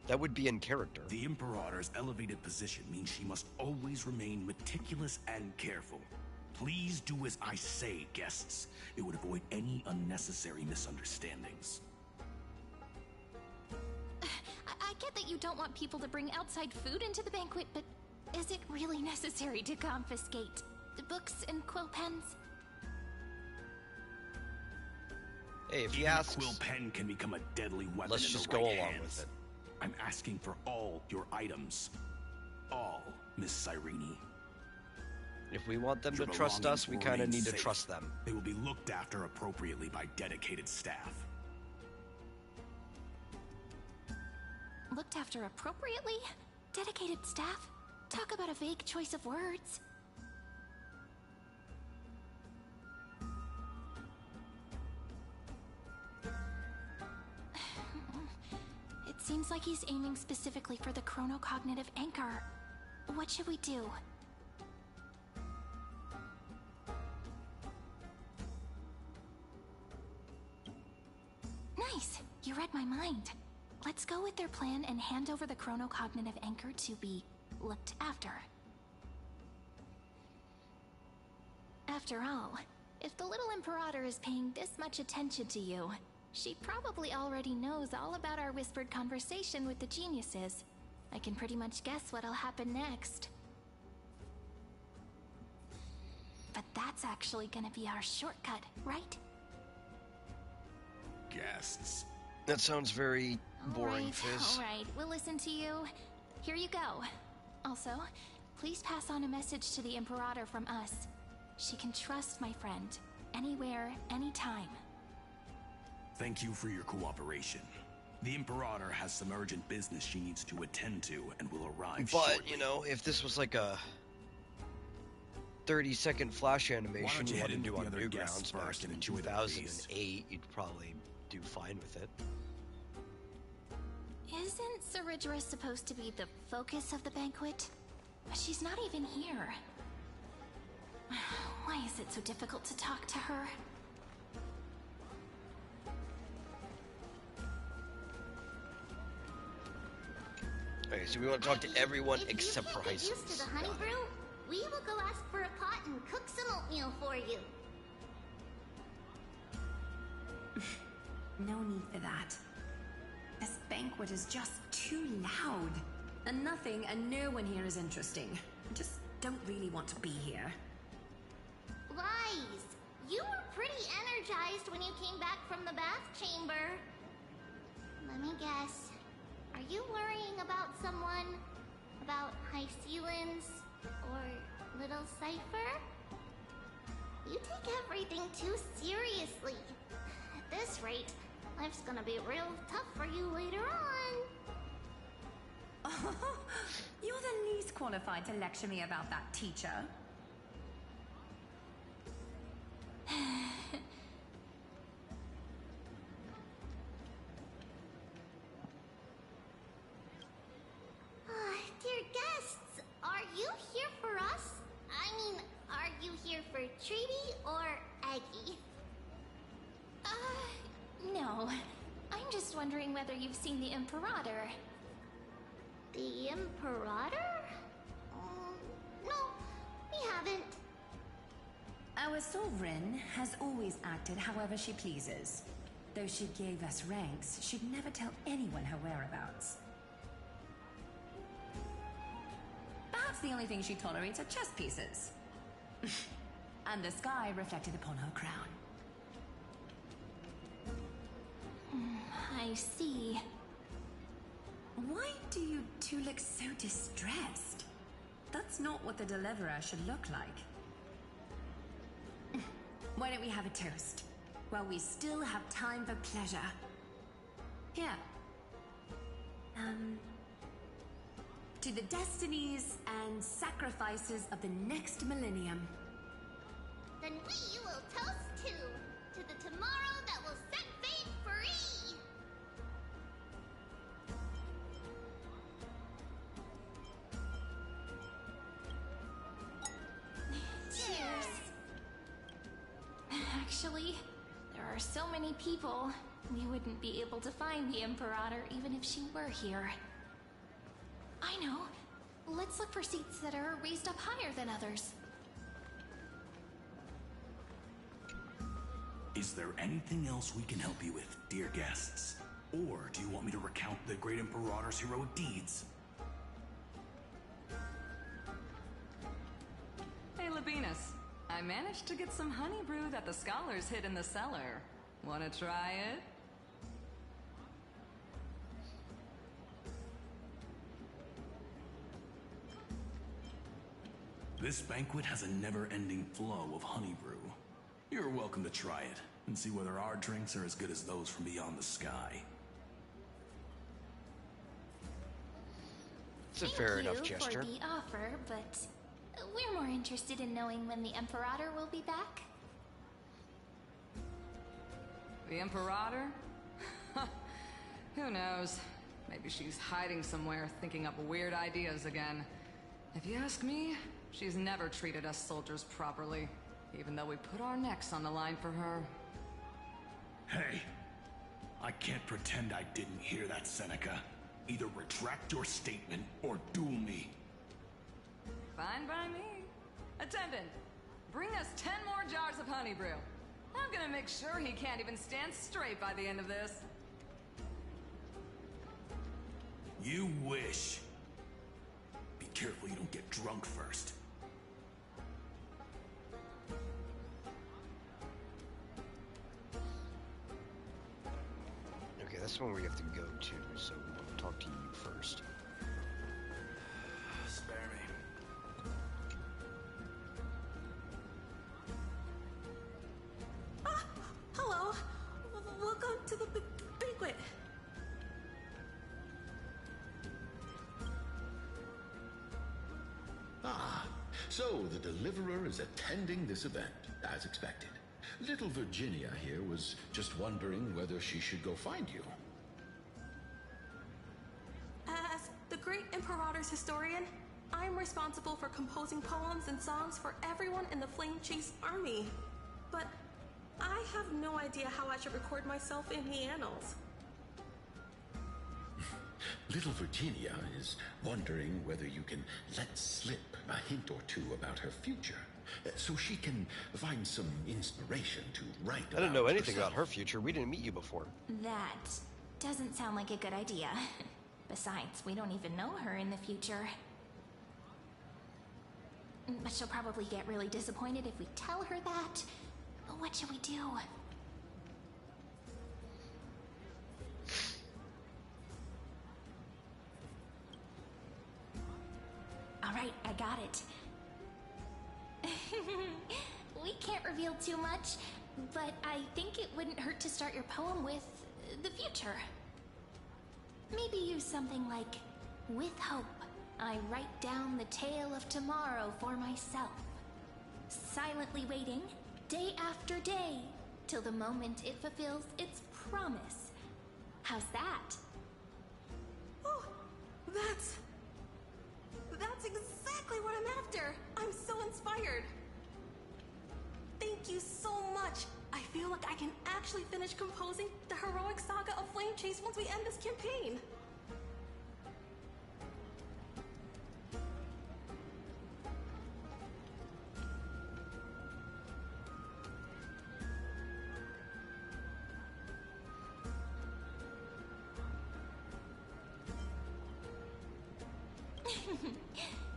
That would be in character. The Imperator's elevated position means she must always remain meticulous and careful. Please do as I say, guests. It would avoid any unnecessary misunderstandings. I get that you don't want people to bring outside food into the banquet, but is it really necessary to confiscate the books and quill pens? Hey, if he asks, a quill pen can become a deadly weapon. Let's just go along with it. I'm asking for all your items. All, Miss Cyrene. If we want them to trust us, we kind of need to trust them. They will be looked after appropriately by dedicated staff. Looked after appropriately? Dedicated staff? Talk about a vague choice of words. It seems like he's aiming specifically for the chronocognitive anchor. What should we do? Nice! You read my mind. Let's go with their plan and hand over the chronocognitive anchor to be looked after. After all, if the little Imperator is paying this much attention to you, she probably already knows all about our whispered conversation with the geniuses. I can pretty much guess what'll happen next. But that's actually gonna be our shortcut, right? Guests. That sounds very boring, Fizz. Alright, we'll listen to you. Here you go. Also, please pass on a message to the Imperator from us. She can trust my friend. Anywhere, anytime. Thank you for your cooperation. The Imperator has some urgent business she needs to attend to and will arrive shortly. But, you know, if this was like a 30-second flash animation you had to do on Newgrounds back in 2008, you'd probably do fine with it. Isn't Ceridra supposed to be the focus of the banquet? But she's not even here. Why is it so difficult to talk to her? Okay, so we want to talk to everyone except for High If you can't get used to the honey brew, we will go ask for a pot and cook some oatmeal for you. No need for that. This banquet is just too loud. And nothing and no one here is interesting. I just don't really want to be here. Lies! You were pretty energized when you came back from the bath chamber. Let me guess. Are you worrying about someone? About High Sealins? Or Little Cypher? You take everything too seriously. At this rate, life's gonna be real tough for you later on. You're the least qualified to lecture me about that, teacher. Dear guests, are you here for us? I mean, braggy. No. I'm just wondering whether you've seen the Imperator. The Imperator? No, we haven't. Our sovereign has always acted however she pleases. Though she gave us ranks, she'd never tell anyone her whereabouts. Perhaps the only thing she tolerates are chess pieces. And the sky reflected upon her crown. I see. Why do you two look so distressed? That's not what the Deliverer should look like. Why don't we have a toast? While we still have time for pleasure. Here. To the destinies and sacrifices of the next millennium. Then we will toast to the tomorrow that will set fate free. Cheers. Actually, there are so many people. We wouldn't be able to find the Imperator even if she were here. I know. Let's look for seats that are raised up higher than others. Is there anything else we can help you with, dear guests? Or do you want me to recount the great Imperator's heroic deeds? Hey, Labinas. I managed to get some honey brew that the scholars hid in the cellar. Wanna try it? This banquet has a never-ending flow of honey brew. You're welcome to try it, and see whether our drinks are as good as those from beyond the sky. It's a fair enough gesture. Thank you for the offer, but we're more interested in knowing when the Imperator will be back. The Imperator? Who knows? Maybe she's hiding somewhere, thinking up weird ideas again. If you ask me, she's never treated us soldiers properly, even though we put our necks on the line for her. Hey, I can't pretend I didn't hear that, Seneca. Either retract your statement or duel me. Fine by me. Attendant, bring us 10 more jars of honey brew. I'm gonna make sure he can't even stand straight by the end of this. You wish. Be careful you don't get drunk first. Okay, that's the one we have to go to, so we want to talk to you first. Spare me. Hello. Welcome to the banquet. Ah, so the Deliverer is attending this event, as expected. Little Virginia here was just wondering whether she should go find you. As the great Imperator's historian, I'm responsible for composing poems and songs for everyone in the Flame Chase army. But I have no idea how I should record myself in the annals. Little Virginia is wondering whether you can let slip a hint or two about her future, so she can find some inspiration to write about I didn't know anything herself. about her future. We didn't meet you before. That doesn't sound like a good idea. Besides, we don't even know her in the future. But she'll probably get really disappointed if we tell her that. What should we do? Alright, I got it. We can't reveal too much, but I think it wouldn't hurt to start your poem with the future. Maybe use something like, with hope, I write down the tale of tomorrow for myself. Silently waiting, day after day, till the moment it fulfills its promise. How's that? Oh, that's exactly what I'm after. I'm so inspired. Thank Thank you so much. I feel like I can actually finish composing the heroic saga of Flame Chase once we end this campaign.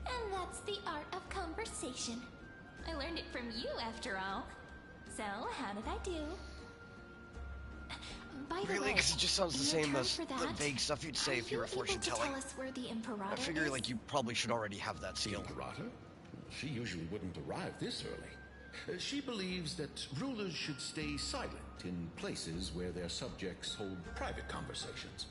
And that's the art of conversation. I learned it from you, after all. So, how did I do? By the Really? way, Because it just sounds the in same return as for the that, vague stuff you'd say if you were fortune able to telling. tell us where the Imperator I figure is? like you probably should already have that sealed. Imperator? She usually wouldn't arrive this early. She believes that rulers should stay silent in places where their subjects hold private conversations.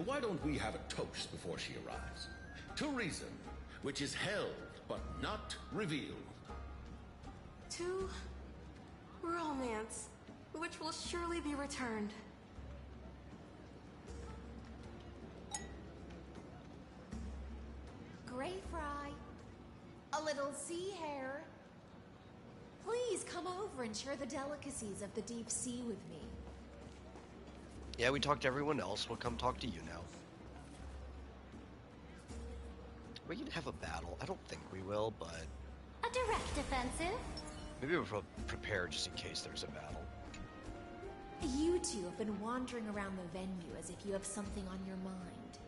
Why don't we have a toast before she arrives? To reason, which is held but not revealed. To romance, which will surely be returned. Gray fry. A little sea hare. Please come over and share the delicacies of the deep sea with me. Yeah, we talked to everyone else. We'll come talk to you now. We can have a battle. I don't think we will, but A direct offensive? maybe we'll prepare just in case there's a battle. You two have been wandering around the venue as if you have something on your mind.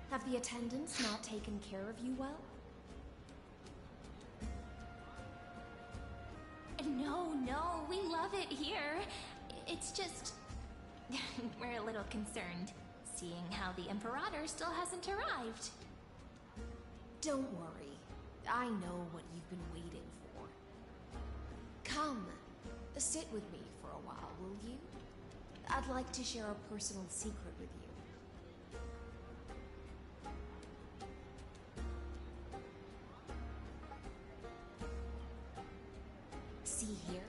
Have the attendants not taken care of you well? No, we love it here. It's just... we're a little concerned, seeing how the Imperator still hasn't arrived. Don't worry. I know what you've been waiting for. Come, sit with me for a while, will you? I'd like to share a personal secret with you. See here?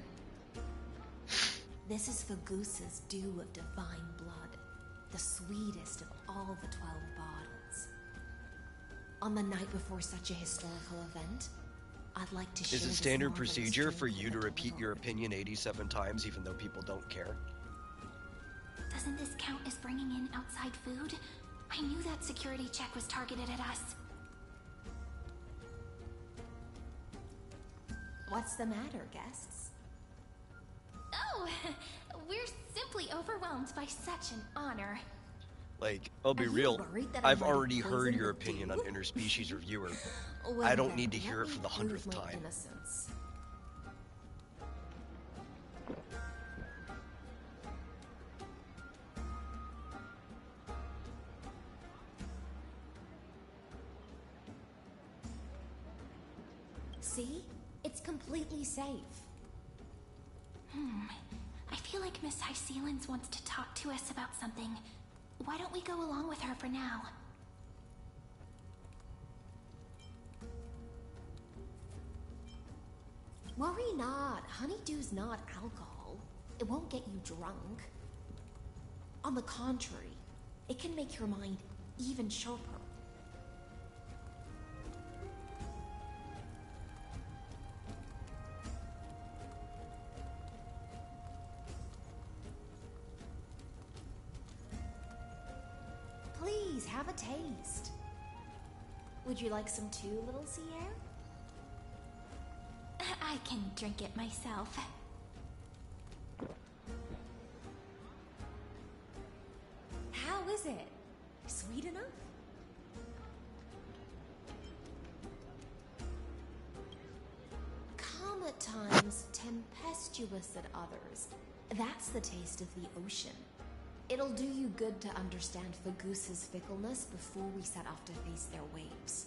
This is Fagusa's dew of divine blood, the sweetest of all the 12 bottles. On the night before such a historical event, I'd like to share Is it this standard marvelous procedure drink for you to with repeat your opinion 87 times even though people don't care? Doesn't this count as bringing in outside food? I knew that security check was targeted at us. What's the matter, guests? Oh, we're simply overwhelmed by such an honor. Like, I'll be Are you real. worried that I I've might have already heard poisoned your the opinion dew? on Interspecies Reviewer. Well, I don't then, need to let hear it me for the prove 100th my time. innocence. See? It's completely safe. I feel like Miss High Sealins wants to talk to us about something. Why don't we go along with her for now? Worry not. Honeydew's not alcohol. It won't get you drunk. On the contrary, it can make your mind even sharper. Please, have a taste. Would you like some too, little sea air? I can drink it myself. How is it? Sweet enough? Calm at times, tempestuous at others. That's the taste of the ocean. It'll do you good to understand Fagusa's fickleness before we set off to face their waves.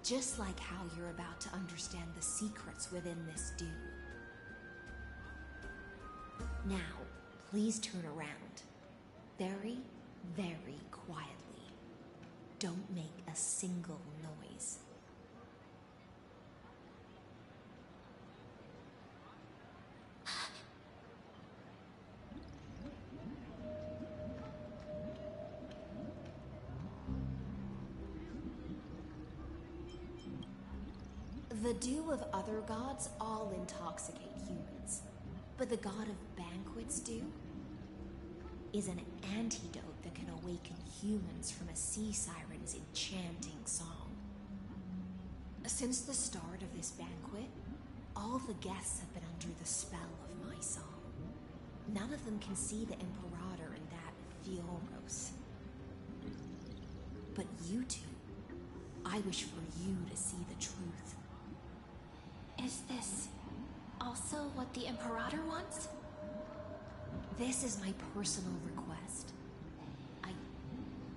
Just like how you're about to understand the secrets within this dew. Now, please turn around. Very, very quietly. Don't make a single noise. The dew of other gods all intoxicate humans, but the god of banquets dew is an antidote that can awaken humans from a sea siren's enchanting song. Since the start of this banquet, all the guests have been under the spell of my song. None of them can see the Imperator in that Fioros. But you two, I wish for you to see the truth. Is this also what the Imperator wants? This is my personal request. I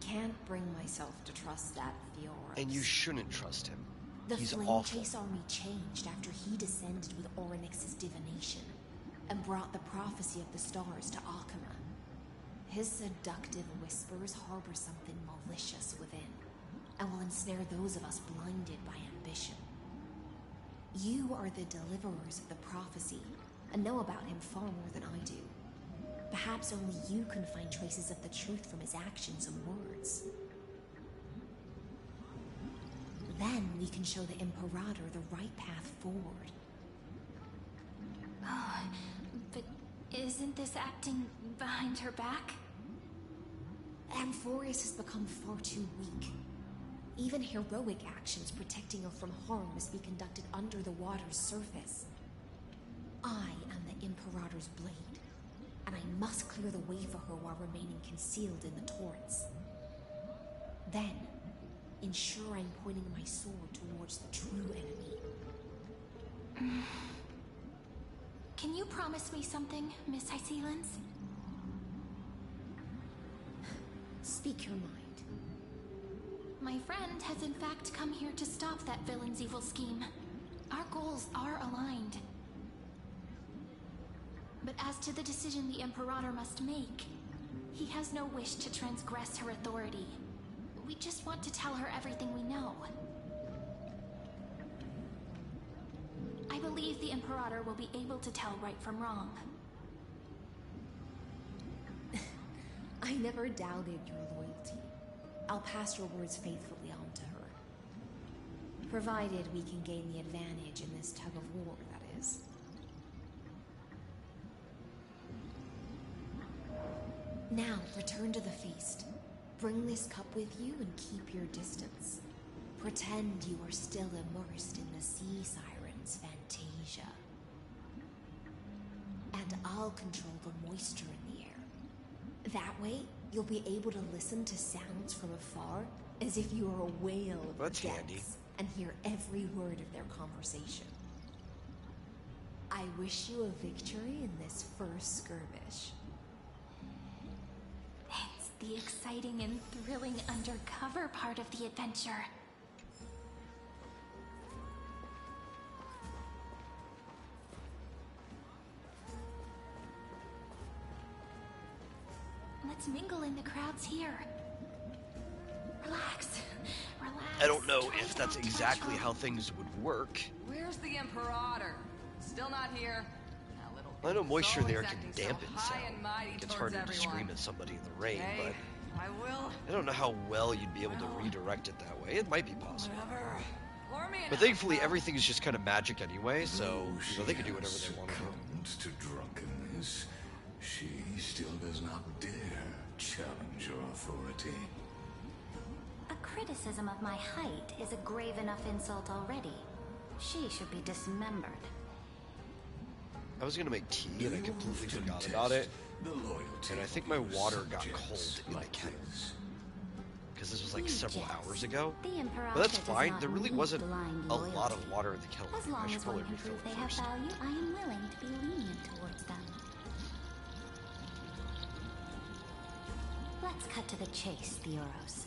can't bring myself to trust that Fioros. And you shouldn't trust him. The He's Flame awful. Chase army changed after he descended with Orynyx's divination and brought the prophecy of the stars to Akuma. His seductive whispers harbor something malicious within and will ensnare those of us blinded by ambition. You are the deliverers of the prophecy and know about him far more than I do. Perhaps only you can find traces of the truth from his actions and words. Then we can show the Imperator the right path forward. Oh, but isn't this acting behind her back? Amphorius has become far too weak. Even heroic actions protecting her from harm must be conducted under the water's surface. I am the Imperator's blade, and I must clear the way for her while remaining concealed in the torrents. Then, ensure I'm pointing my sword towards the true enemy. Can you promise me something, Miss Hycelens? Speak your mind. My friend has in fact come here to stop that villain's evil scheme. Our goals are aligned. But as to the decision the Imperator must make, he has no wish to transgress her authority. We just want to tell her everything we know. I believe the Imperator will be able to tell right from wrong. I never doubted your loyalty. I'll pass your words faithfully on to her. Provided we can gain the advantage in this tug of war, that is. Now, return to the feast. Bring this cup with you and keep your distance. Pretend you are still immersed in the sea siren's fantasia. And I'll control the moisture in the air. That way, you'll be able to listen to sounds from afar as if you are a whale of That's the handy. depths and hear every word of their conversation. I wish you a victory in this first skirmish. It's the exciting and thrilling undercover part of the adventure. Let's mingle in the crowds here. Relax. Relax. I don't know if that's exactly how things would work. Where's the Imperator? Still not here. That little I know moisture there always can acting so dampen high sound. and mighty It's towards harder to everyone. scream at somebody in the rain, Okay, but I will. I don't know how well you'd be able to redirect it that way. It might be possible. Whatever. Pour me But an thankfully, everything is just kind of magic anyway, so they can do whatever they want to do. Succumbed to drunkenness, she still does not dare challenge your authority. A criticism of my height is a grave enough insult already. She should be dismembered. I was gonna make tea and I completely forgot about it. And I think my water got cold in the kettle. Because this was like several hours ago. But that's fine. There really wasn't a lot of water in the kettle. As I long should as one probably can refill prove it they have first. value, I am willing to be lenient towards them. Let's cut to the chase, Theoros.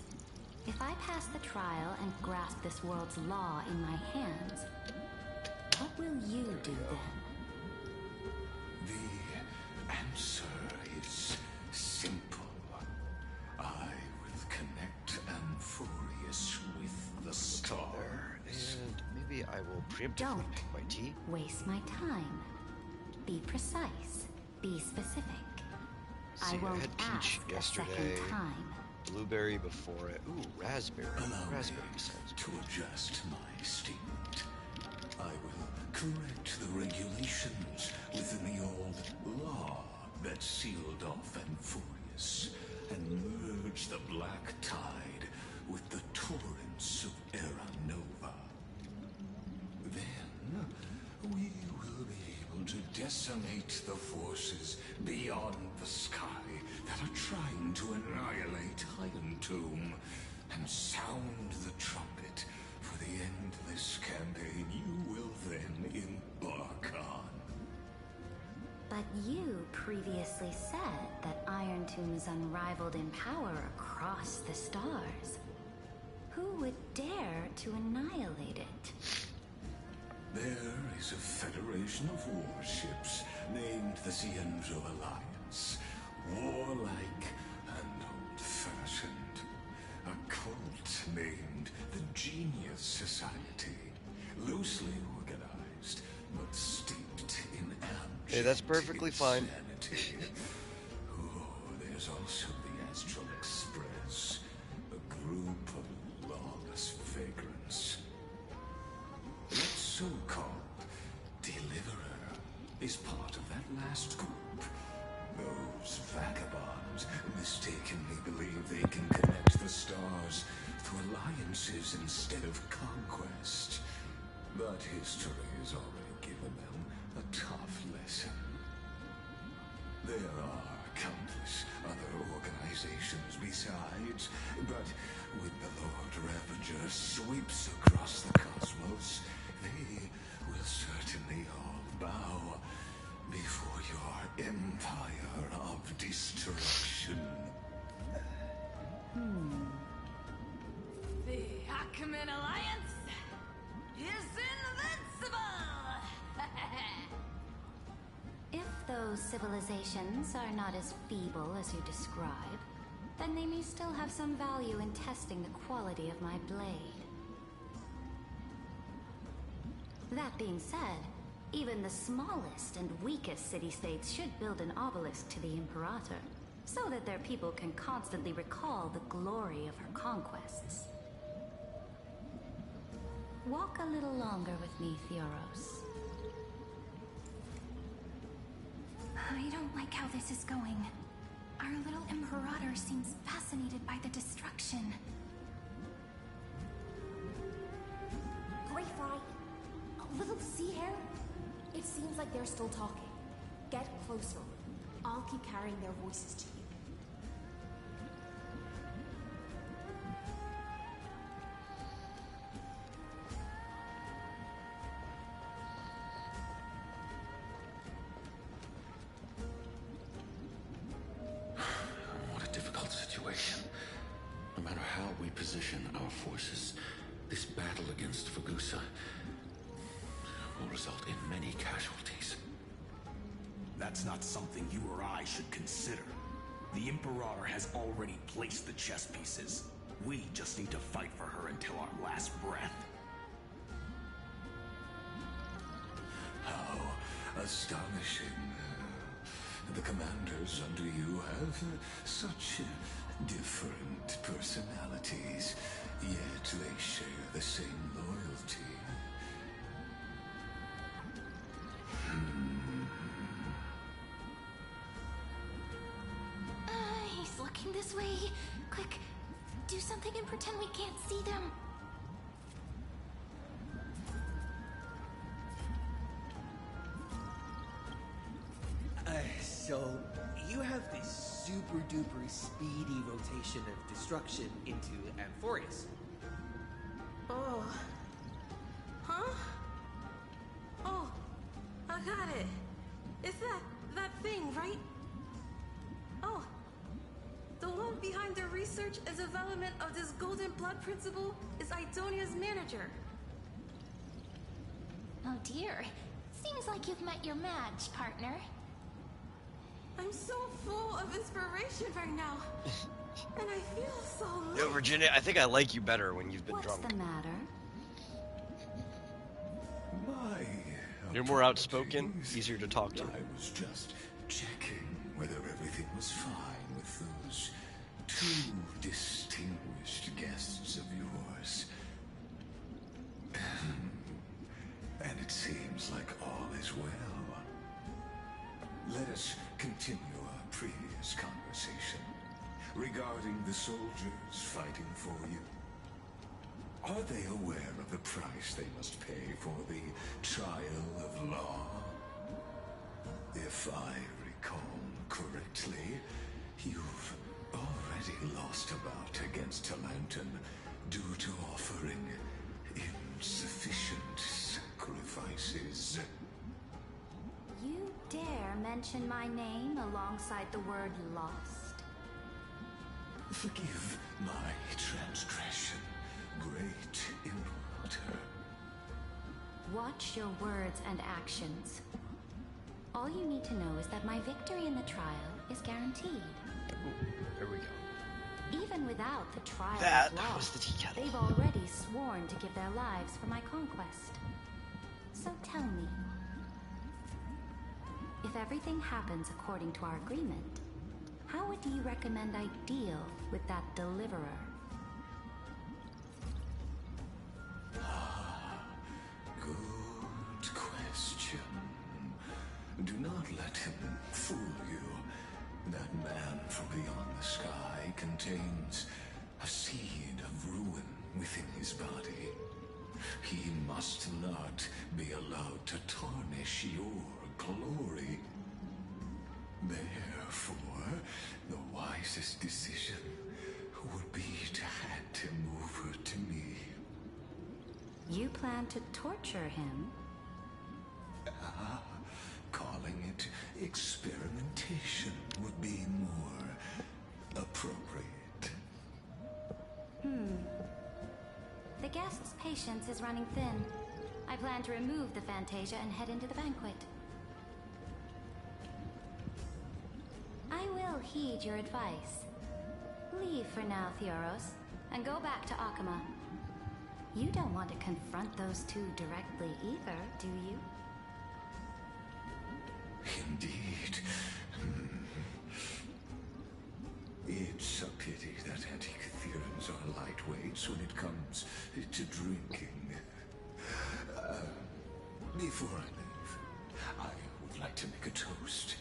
If I pass the trial and grasp this world's law in my hands, what will you do then? The answer is simple. I will connect Amphorius with the star. And maybe I will preemptively pick my tea. Waste my time. Be precise. Be specific. See, I won't had peach ask a yesterday. second time. Blueberry before it. Ooh, raspberry. Raspberry sounds to adjust my statement. I will correct the regulations within the old law that sealed off Amphorius and merge the black tide with the torrents of Era Nova. Then we will be able to decimate the forces beyond the sky that are trying to annihilate Iron Tomb and sound the trumpet for the endless campaign you will then embark on. But you previously said that Iron Tomb is unrivaled in power across the stars. Who would dare to annihilate it? There is a federation of warships named the Cienzo Alliance. Warlike and old-fashioned. A cult named the Genius Society. Loosely organized, but steeped in abject Hey, that's perfectly fine. insanity. Oh, there's also the Astral Express. A group of lawless vagrants. That so-called Deliverer is part of that last group. Those vagabonds mistakenly believe they can connect the stars through alliances instead of conquest. But history has already given them a tough lesson. There are countless other organizations besides, but when the Lord Ravager sweeps across the cosmos, they will certainly all bow before your empire of destruction. The Acumen Alliance is invincible! If those civilizations are not as feeble as you describe, then they may still have some value in testing the quality of my blade. That being said, even the smallest and weakest city-states should build an obelisk to the Imperator, so that their people can constantly recall the glory of her conquests. Walk a little longer with me, Theoros. I don't like how this is going. Our little Imperator seems fascinated by the destruction. Great Fry, little sea hare? It seems like they're still talking. Get closer. I'll keep carrying their voices to you. What a difficult situation. No matter how we position our forces, this battle against Fagusa will result in many casualties. That's not something you or I should consider. The Imperator has already placed the chess pieces. We just need to fight for her until our last breath. How astonishing. The commanders under you have such different personalities, yet they share the same loyalty. He's looking this way. Quick, do something and pretend we can't see them. So, you have this super duper speedy rotation of destruction into Amphorius. Oh. Huh? Oh, I got it. It's that thing, right? Oh. The one behind the research and development of this golden blood principle is Idonia's manager. Oh dear. Seems like you've met your match, partner. I'm so full of inspiration right now. And I feel so low. Yo, Virginia, I think I like you better when you've been What's drunk. the matter? You're more outspoken, easier to talk to. I was just checking whether everything was fine with those two distinguished guests of yours. And this conversation regarding the soldiers fighting for you. Are they aware of the price they must pay for the trial of law? If I recall correctly, you've already lost a bout against Talanton due to offering insufficient sacrifices. You dare mention my name alongside the word lost? Forgive my transgression, great Imperator. Watch your words and actions. All you need to know is that my victory in the trial is guaranteed. There we go. Even without the trial That of law, was the tea kettle. they've already sworn to give their lives for my conquest. So tell me, if everything happens according to our agreement, how would you recommend I deal with that deliverer? Good question. Do not let him fool you. That man from beyond the sky contains a seed of ruin within his body. He must not be allowed to tarnish your glory. Therefore, the wisest decision would be to hand him over to me. You plan to torture him? Calling it experimentation would be more appropriate. The guest's patience is running thin. I plan to remove the Fantasia and head into the banquet. I will heed your advice. Leave for now, Theoros, and go back to Akama. You don't want to confront those two directly either, do you? Indeed. It's a pity that Antikytherians are lightweights when it comes to drinking. Before I leave, I would like to make a toast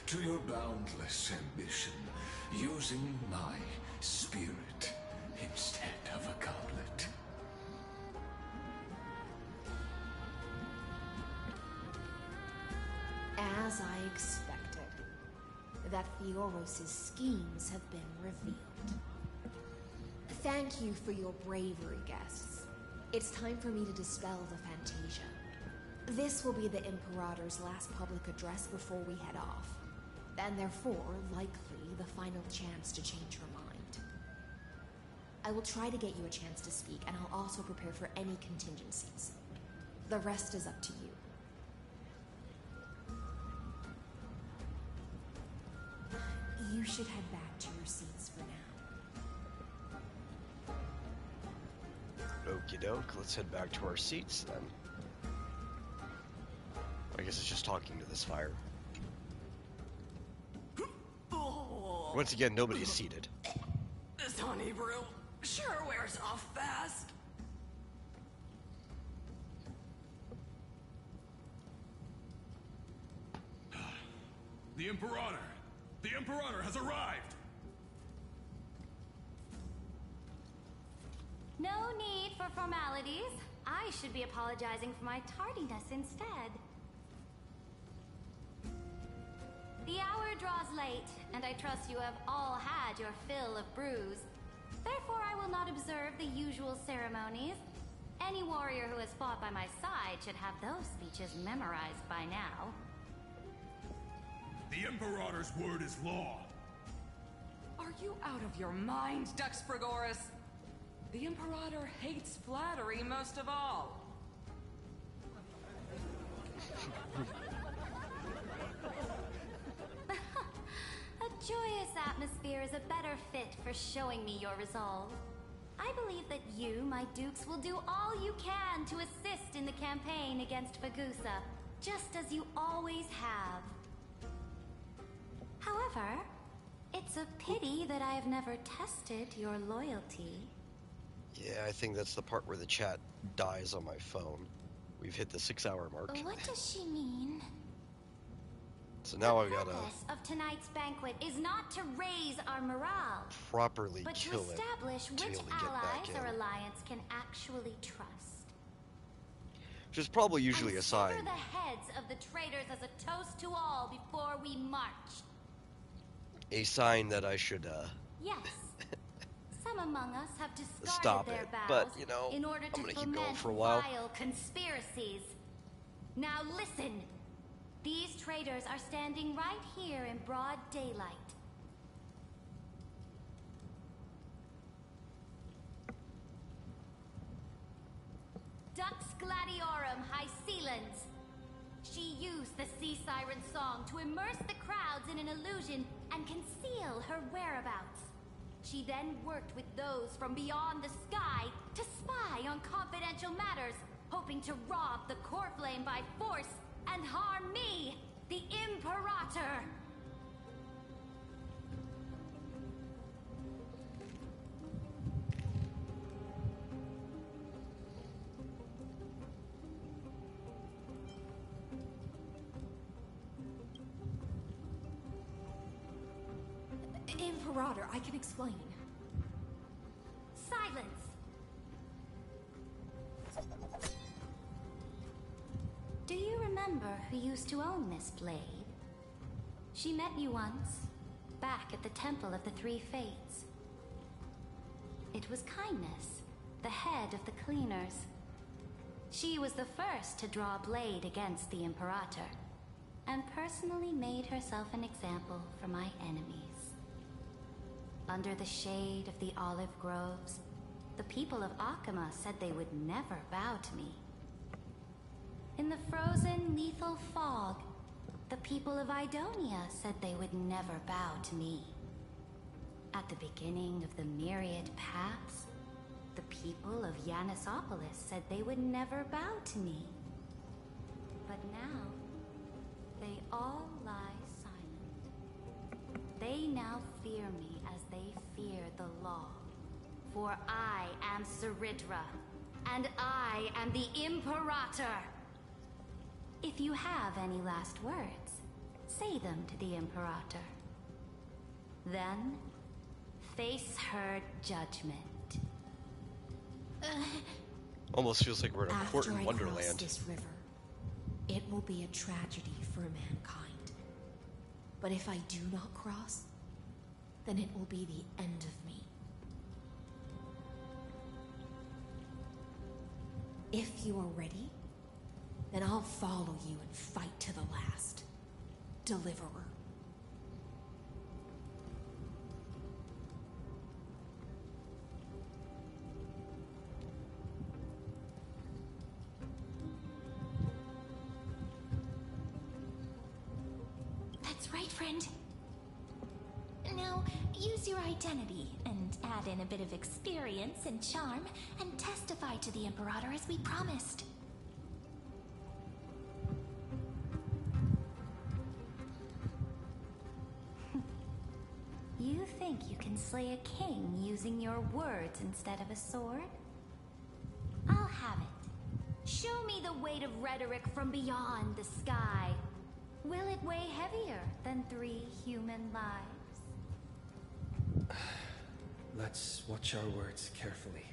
to your boundless ambition, using my spirit instead of a goblet. As I expected, that Theoros' schemes have been revealed. Thank you for your bravery, guests. It's time for me to dispel the Fantasia. This will be the Imperator's last public address before we head off, and therefore, likely, the final chance to change her mind. I will try to get you a chance to speak, and I'll also prepare for any contingencies. The rest is up to you. You should head back to your seats for now. Okie doke, let's head back to our seats then. I guess it's just talking to this fire. Once again, nobody is seated. This honey brew sure wears off fast. The Imperator! The Imperator has arrived! No need for formalities. I should be apologizing for my tardiness instead. The hour draws late, and I trust you have all had your fill of brews. Therefore, I will not observe the usual ceremonies. Any warrior who has fought by my side should have those speeches memorized by now. The Imperator's word is law. Are you out of your mind, Dux Frigoris? The Imperator hates flattery most of all. A joyous atmosphere is a better fit for showing me your resolve. I believe that you, my dukes, will do all you can to assist in the campaign against Fagusa, just as you always have. However, it's a pity that I have never tested your loyalty. Yeah, I think that's the part where the chat dies on my phone. We've hit the 6-hour mark. What does she mean? So now I gotta The purpose of tonight's banquet is not to raise our morale, properly but to kill it establish to be which able to get back allies our in. alliance can actually trust. Which is probably usually a And sign. sever the heads of the traitors as a toast to all before we march. A sign that I should, Yes. Some among us have discarded stop their it, vows but, you know, in order I'm to gonna keep going foment for a while. vile conspiracies. Now listen. These traitors are standing right here in broad daylight. Dux Gladiorum Hycelans. She used the sea siren song to immerse the crowds in an illusion and conceal her whereabouts. She then worked with those from beyond the sky to spy on confidential matters, hoping to rob the core flame by force and harm me, the Imperator. Imperator, I can explain. Silence! Do you remember who used to own this blade? She met you once, back at the Temple of the Three Fates. It was Kindness, the head of the cleaners. She was the first to draw a blade against the Imperator, and personally made herself an example for my enemies. Under the shade of the olive groves, the people of Akama said they would never bow to me. In the frozen, lethal fog, the people of Idonia said they would never bow to me. At the beginning of the myriad paths, the people of Yanisopolis said they would never bow to me. But now, they all lie silent. They now fear me as they fear the law. For I am Ceridra, and I am the Imperator. If you have any last words, say them to the Imperator. Then, face her judgment. Almost feels like we're in a court After in I cross Wonderland. this river, it will be a tragedy for mankind. But if I do not cross, then it will be the end of me. If you are ready, then I'll follow you and fight to the last. Deliverer. That's right, friend. Now, use your identity and add in a bit of experience and charm and testify to the Imperator as we promised. You think you can slay a king using your words instead of a sword? I'll have it. Show me the weight of rhetoric from beyond the sky. Will it weigh heavier than 3 human lives? Let's watch our words carefully.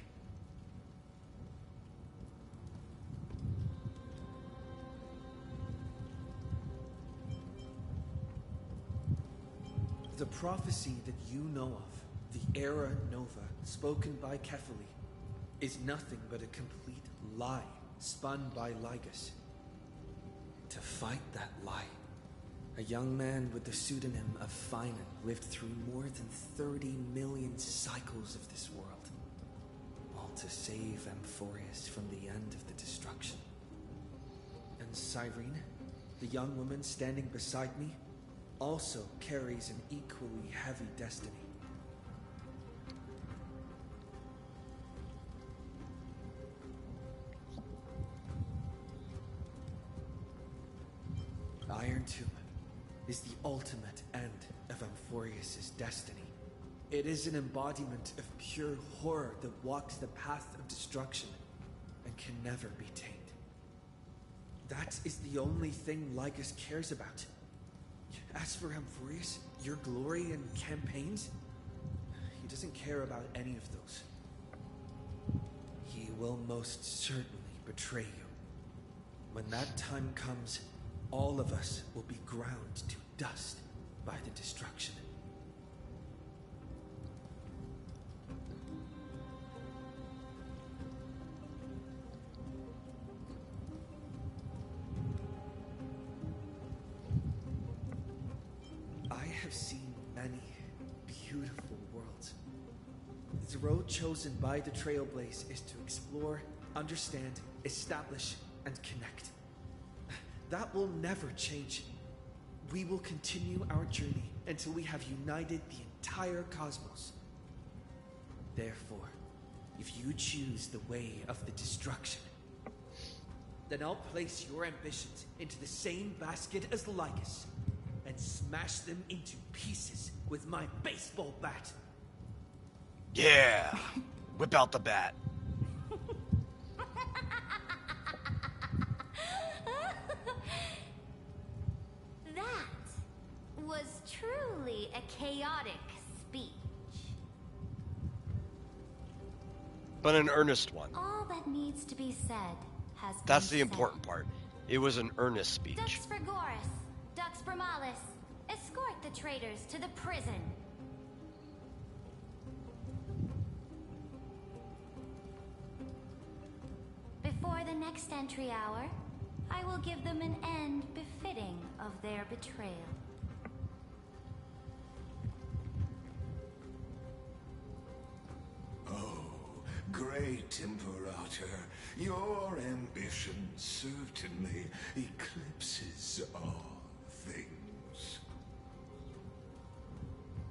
The prophecy that you know of, the Era Nova, spoken by Kefali, is nothing but a complete lie spun by Lygus. To fight that lie, a young man with the pseudonym of Finan lived through more than 30 million cycles of this world, all to save Amphorius from the end of the destruction. And Cyrene, the young woman standing beside me, also carries an equally heavy destiny. Iron Tomb is the ultimate end of Amphorius' destiny. It is an embodiment of pure horror that walks the path of destruction and can never be tamed. That is the only thing Lygus cares about. As for Amphorius, your glory and campaigns, he doesn't care about any of those. He will most certainly betray you. When that time comes, all of us will be ground to dust by the destruction. I have seen many beautiful worlds. The road chosen by the Trailblaze is to explore, understand, establish, and connect. That will never change. We will continue our journey until we have united the entire cosmos. Therefore, if you choose the way of the destruction, then I'll place your ambitions into the same basket as Lycus and smash them into pieces with my baseball bat. Yeah! Whip out the bat. That was truly a chaotic speech. But an earnest one. All that needs to be said has been That's the said. important part. It was an earnest speech. Dux Frigoris, Dux Primalis, escort the traitors to the prison. Before the next entry hour, I will give them an end befitting of their betrayal. Oh, great Imperator, your ambition certainly eclipses all things.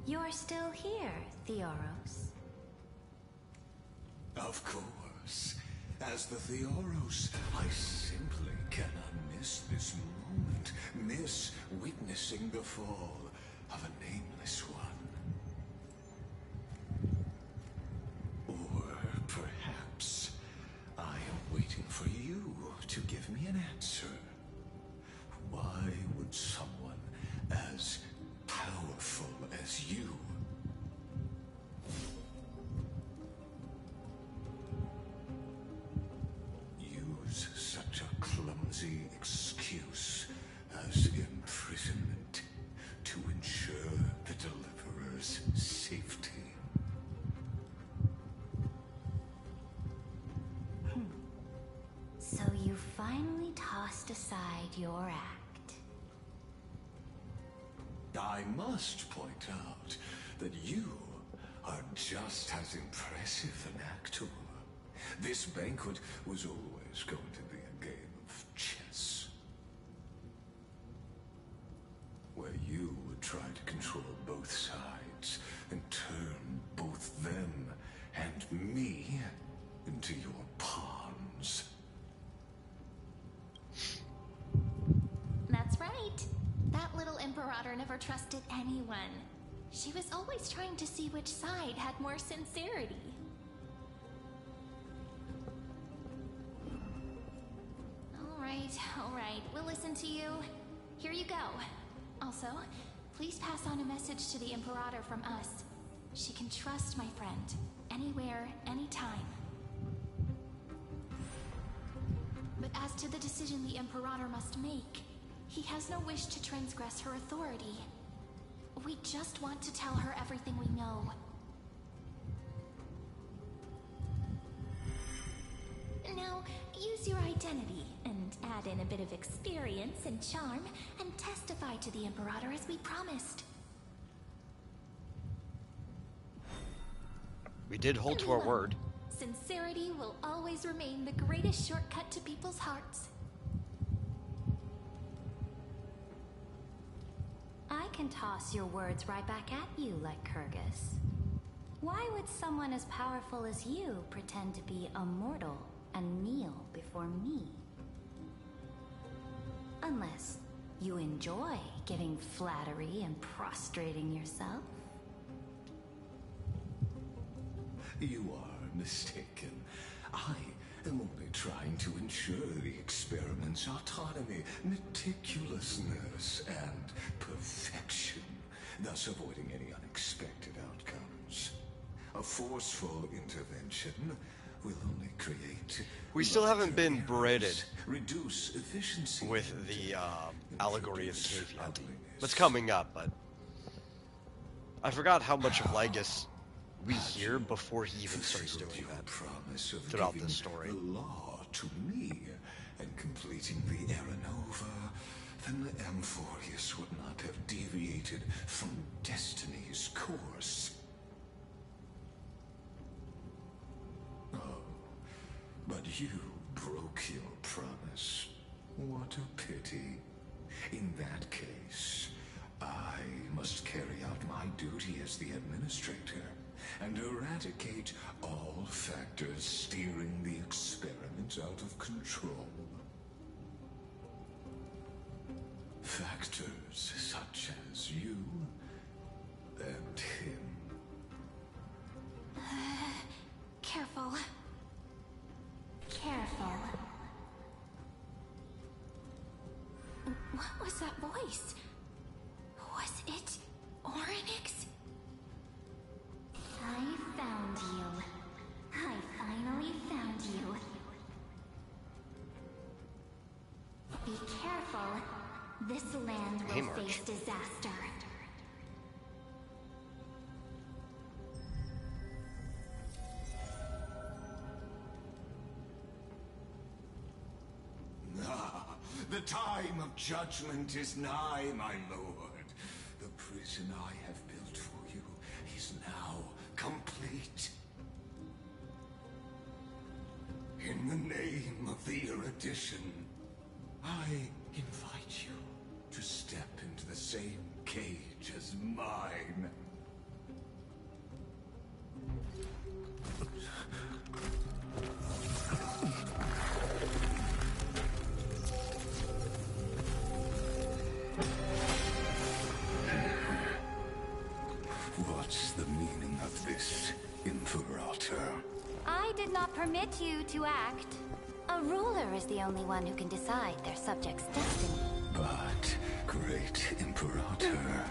You're still here, Theoros. Of course. As the Theoros, I simply cannot miss this moment, miss witnessing the fall of a nameless one. Or perhaps I am waiting for you to give me an answer. Why would someone as powerful as you use such a clumsy excuse as imprisonment to ensure the Deliverer's safety? So you finally tossed aside your act. I must point out that you are just as impressive an actor. This banquet was always going to be a game of chess, where you would try to control both sides and turn both them and me into your pawns. That's right. That little Imperator never trusted anyone. She was always trying to see which side had more sincerity. All right, we'll listen to you. Here you go. Also, please pass on a message to the Imperator from us. She can trust my friend, anywhere, anytime. But as to the decision the Imperator must make, he has no wish to transgress her authority. We just want to tell her everything we know. Now, use your identity and add in a bit of experience and charm and testify to the Imperator as we promised. We did hold to our word. Sincerity will always remain the greatest shortcut to people's hearts. I can toss your words right back at you like Kyrgyz. Why would someone as powerful as you pretend to be a mortal and kneel before me? Unless you enjoy giving flattery and prostrating yourself. You are mistaken. I am only trying to ensure the experiment's autonomy, meticulousness, and perfection, thus avoiding any unexpected outcomes. A forceful intervention will only create... We still haven't been berated reduce efficiency with the allegory of the cave yet. It's coming up, but I forgot how much of Legus we hear before he even starts doing that throughout the story. The law to me and completing the Aranova, then Amphorius would not have deviated from destiny's course. Oh, but you broke your promise. What a pity. In that case, I must carry out my duty as the administrator and eradicate all factors steering the experiment out of control. Factors such as you and him. Careful. Careful. What was that voice? Was it Oryx? I found you. I finally found you. Be careful. This land will face disaster. The time of judgment is nigh, my lord. The prison I have built for you is now complete. In the name of the erudition, I invite you to step into the same cage as mine. What's the meaning of this, Imperator? I did not permit you to act. A ruler is the only one who can decide their subject's destiny. But, great Imperator,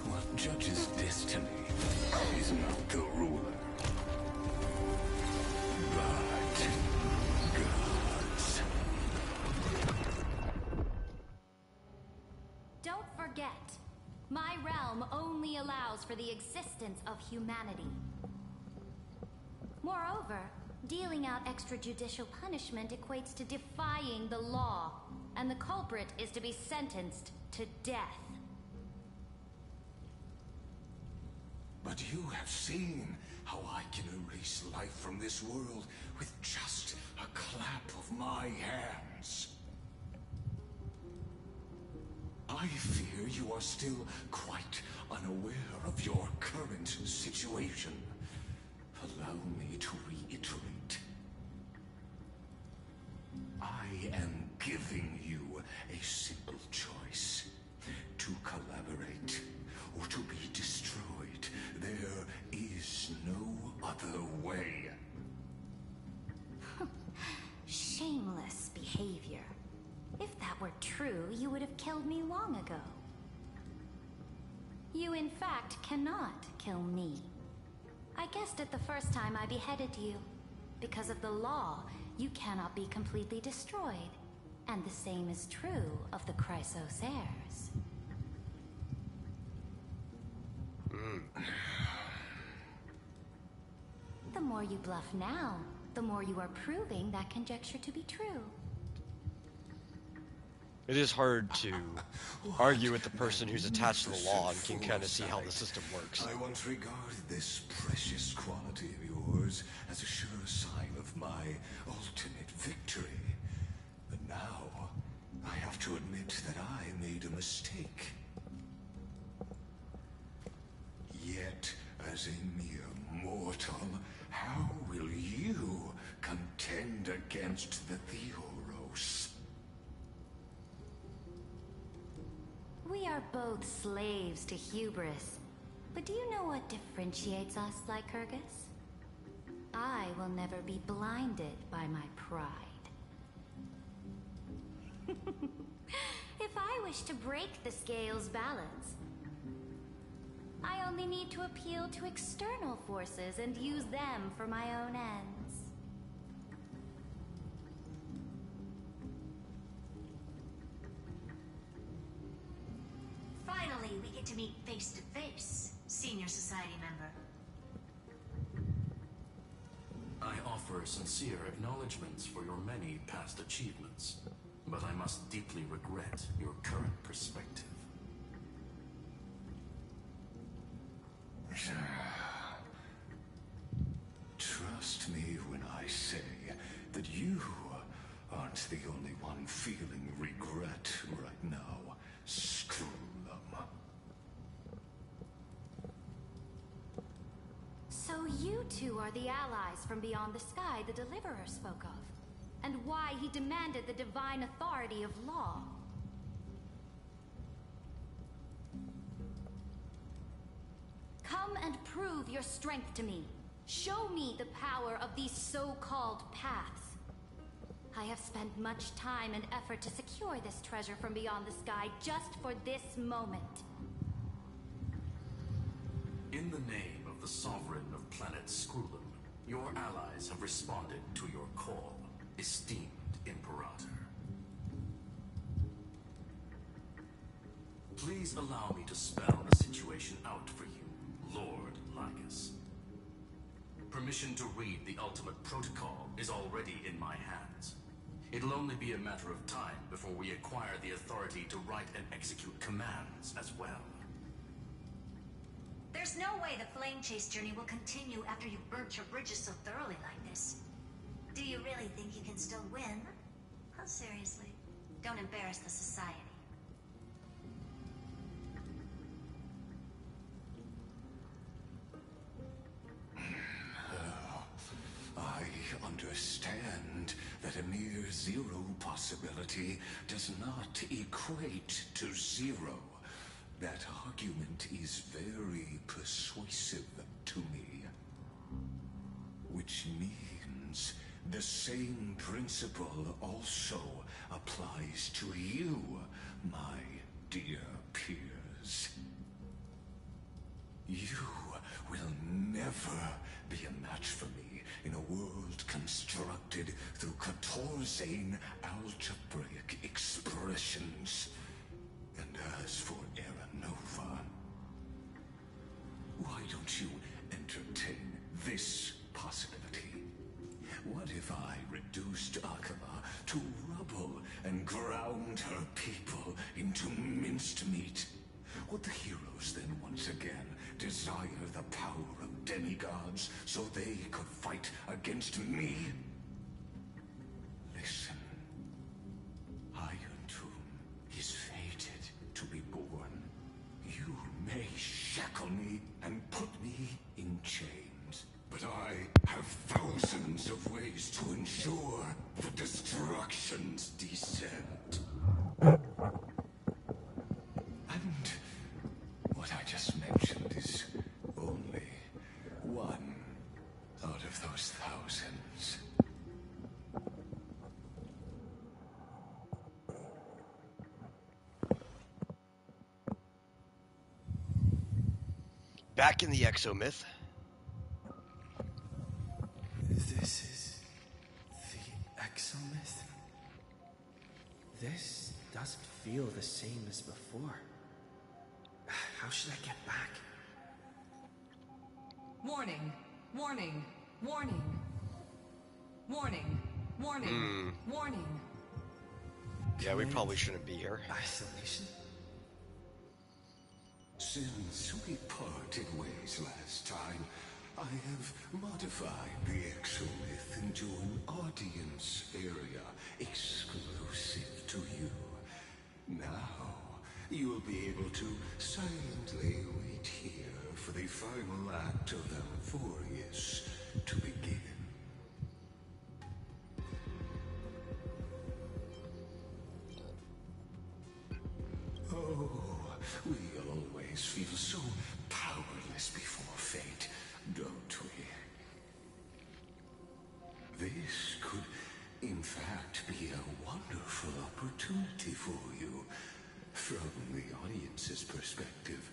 what judges destiny is not the ruler, but gods. Don't forget, my realm only allows for the existence of humanity. Moreover, dealing out extrajudicial punishment equates to defying the law, and the culprit is to be sentenced to death. But you have seen how I can erase life from this world with just a clap of my hands. I fear you are still quite unaware of your current situation. Allow me to reiterate. I am giving you a simple choice. To collaborate or to be destroyed. There is no other way. Shameless behavior. If that were true, you would have killed me long ago. You in fact cannot kill me. I guessed it the first time I beheaded you. Because of the law, you cannot be completely destroyed. And the same is true of the Chrysos heirs. The more you bluff now, the more you are proving that conjecture to be true. It is hard to argue with the person who's attached to the law and can kind of see how the system works. I once regarded this precious quality of yours as a sure sign of my ultimate victory. But now, I have to admit that I made a mistake. Yet, as a mere mortal, how will you contend against the Theoros? We are both slaves to hubris. But do you know what differentiates us, Lycurgus? I will never be blinded by my pride. If I wish to break the scale's balance, I only need to appeal to external forces and use them for my own ends. Finally, we get to meet face to face, Senior Society member. I offer sincere acknowledgments for your many past achievements, but I must deeply regret your current perspective. Trust me when I say that you aren't the only one feeling regret right now. Screw them. So you two are the allies from beyond the sky the Deliverer spoke of, and why he demanded the divine authority of law. Come and prove your strength to me. Show me the power of these so-called paths. I have spent much time and effort to secure this treasure from beyond the sky just for this moment. In the name of the Sovereign of Planet Scrulum, your allies have responded to your call, esteemed Imperator. Please allow me to spell the situation out for you, Lord Lycus. Permission to read the ultimate protocol is already in my hands. It'll only be a matter of time before we acquire the authority to write and execute commands as well. There's no way the flame chase journey will continue after you've burnt your bridges so thoroughly like this. Do you really think you can still win? Oh, seriously. Don't embarrass the society. I understand that a mere zero possibility does not equate to zero. That argument is very persuasive to me. Which means the same principle also applies to you, my dear peers. You will never be a match for me in a world constructed through Catorzane algebraic expressions. And as for Aranova, why don't you entertain this possibility? What if I reduced Akama to rubble and ground her people into minced meat? Would the heroes then once again desire the power of demigods so they could fight against me? Listen, Iron Tomb is fated to be born. You may shackle me and put me in chains, but I have thousands of ways to ensure the destruction's descent. And what I just mentioned is only one out of those thousands. Back in the exomyth. This is the exomyth? This doesn't feel the same as before. How should I get back? Warning, warning, warning. Warning, warning, warning. Yeah, we probably shouldn't be here. Isolation? Since we parted ways last time, I have modified the exomyth into an audience area exclusive to you. Now, you will be able to silently wait here for the final act of the Laborious to begin. Oh, we always feel so powerless before fate, don't we? This could in fact be a wonderful opportunity for you. From the audience's perspective,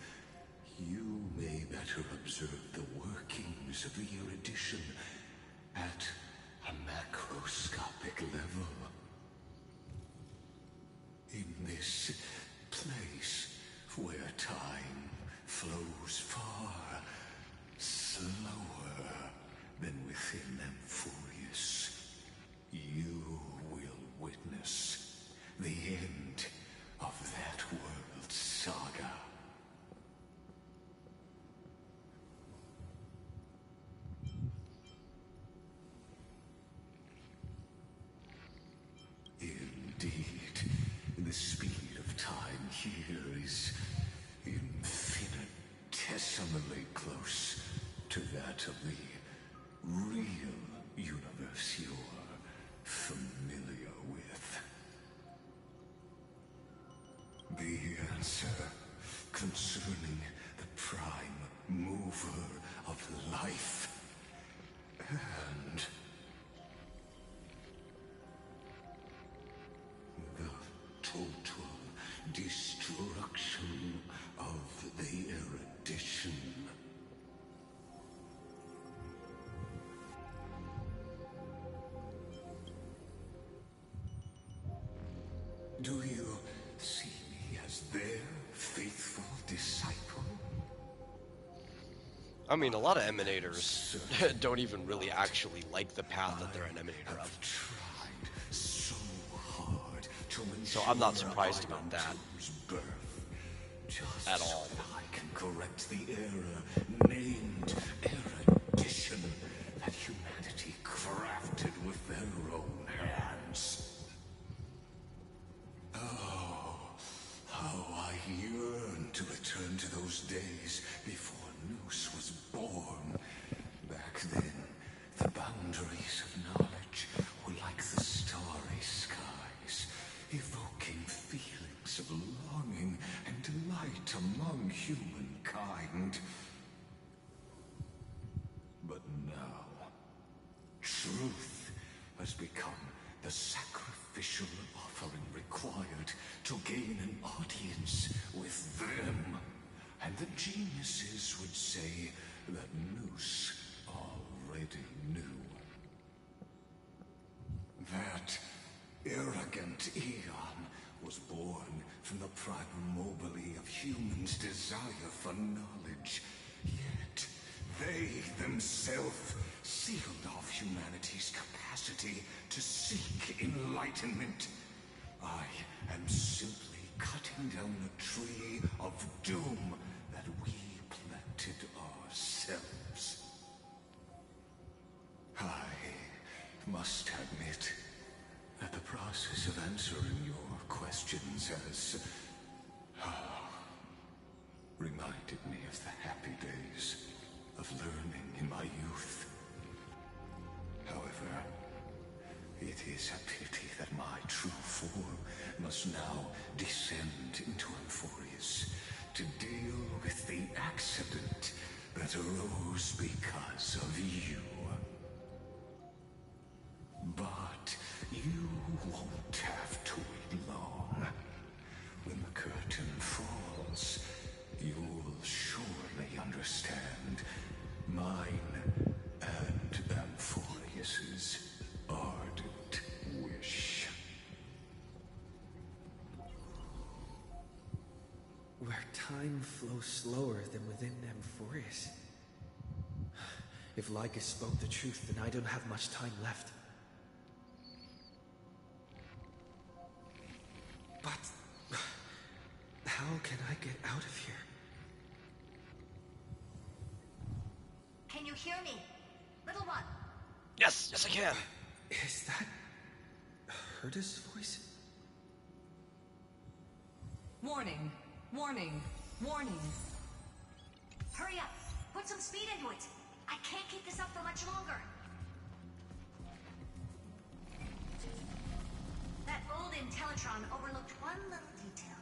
you may better observe the workings of the erudition at a macroscopic level. In this place where time flows far slower than within Amphorius, you will witness the end of that world's saga. Indeed, the speed of time here is infinitesimally close to that of the real universe you're familiar with. The answer concerning the prime mover of life and the total destruction of the erudition. Do you see me as their faithful disciple? I mean, a lot of emanators don't even really actually like the path that they're an emanator of. So hard to So I'm not surprised about that just at all. so I can correct the error named erudition that humanity crafted with their own hands. Oh, how I yearn to return to those days before Noose was born. Back then, the boundaries of knowledge were like the starry skies, evoking feelings of longing and delight among humankind. But now, truth has become the sacrificial offering required to gain an audience with them. And the geniuses would say that Noose already knew. That arrogant Eon was born from the primobile of humans' desire for knowledge. Yet, they themselves sealed off humanity's capacity to seek enlightenment. I am simply cutting down a tree of doom that we planted ourselves. I must admit that the process of answering your questions has reminded me of the happy days of learning in my youth. However, it is a pity that my true form must now descend into Amphorius to deal with the accident that arose because of you. But you won't have to wait long. When the curtain falls, you'll surely understand mine and Amphorius's ardent wish. Where time flows slower than within Amphorius. If Lycus spoke the truth, then I don't have much time left. But how can I get out of here? Can you hear me? Little one. Yes, yes I can. Is that Herda's voice? Warning, warning, warning. Hurry up. Put some speed into it. I can't keep this up for much longer. That old Intellitron overlooked one little detail.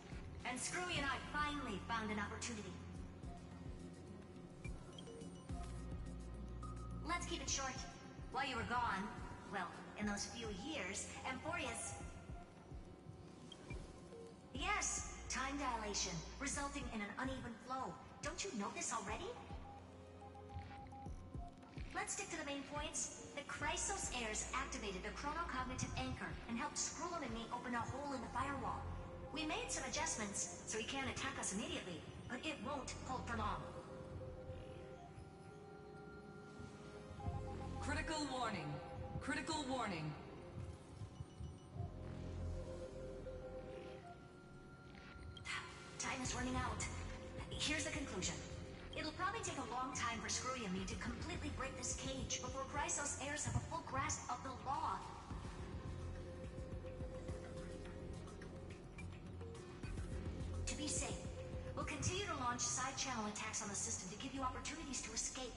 And Screwy and I finally found an opportunity. Let's keep it short. While you were gone, well, in those few years, Emphoria's... Yes, time dilation, resulting in an uneven flow. Don't you know this already? Let's stick to the main points. The Chrysos heirs activated the chronocognitive anchor and helped Skrullum and me open a hole in the firewall. We made some adjustments, so he can't attack us immediately, but it won't hold for long. Critical warning. Critical warning. Time is running out. Here's the conclusion. It'll probably take a long time for Screwy and me to completely break this cage before Chrysos heirs have a full grasp of the law. To be safe, we'll continue to launch side-channel attacks on the system to give you opportunities to escape.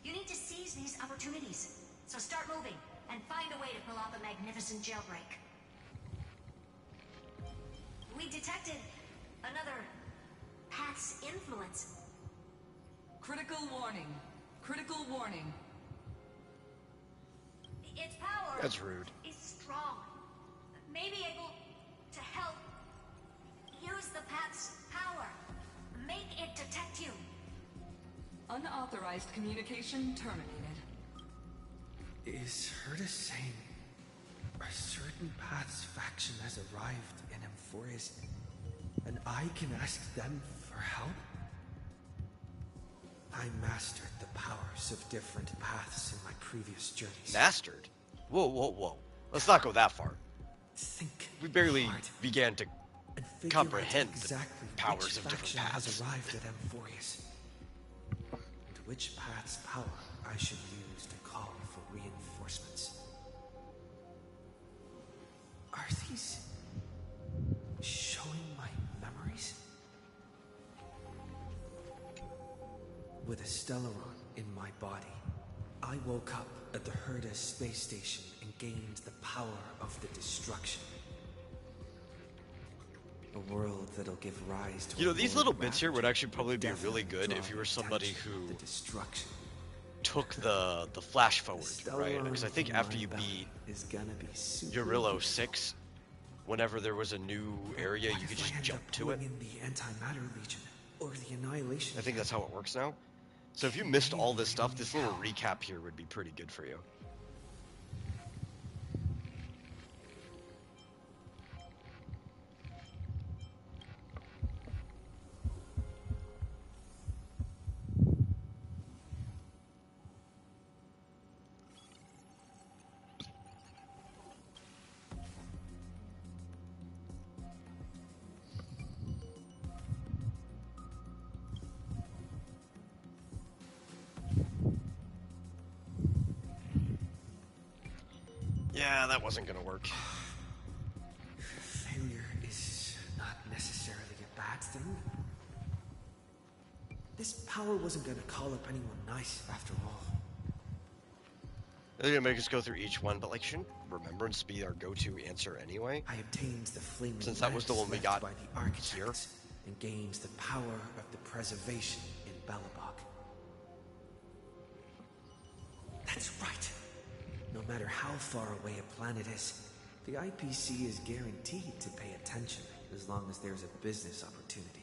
You need to seize these opportunities. So start moving, and find a way to pull off a magnificent jailbreak. We detected another path's influence. Critical warning. Critical warning. Its power... That's rude. ...is strong. May be able to help. Use the path's power. Make it detect you. Unauthorized communication terminated. Is Herta saying a certain path's faction has arrived in Emphorius, and I can ask them for help? I mastered the powers of different paths in my previous journeys. Mastered? Whoa, whoa, whoa. Let's not go that far. Think we barely hard began to and comprehend exactly the powers which of different faction paths. has arrived at Emphorius, and which path's power I should use to call for reinforcements. Are these showing my memories? With a Stellaron in my body, I woke up at the Herta space station and gained the power of the destruction. A world that'll give rise to... You know, these little bits here would actually probably be really good if you were somebody who took the flash forward, right? Because I think after you beat Eurillo 6, whenever there was a new area, you could just jump to it. In the Antimatter Legion or the Annihilation. I think that's how it works now. So if you missed all this stuff, this little recap here would be pretty good for you. Yeah, that wasn't gonna work. Failure is not necessarily a bad thing. This power wasn't gonna call up anyone nice after all. They're gonna make us go through each one, but like, shouldn't Remembrance be our go-to answer anyway? I obtained the flaming since that was the one we got by the architects and gained the power of the preservation in Belobog. That's right. No matter how far away a planet is, the IPC is guaranteed to pay attention as long as there's a business opportunity.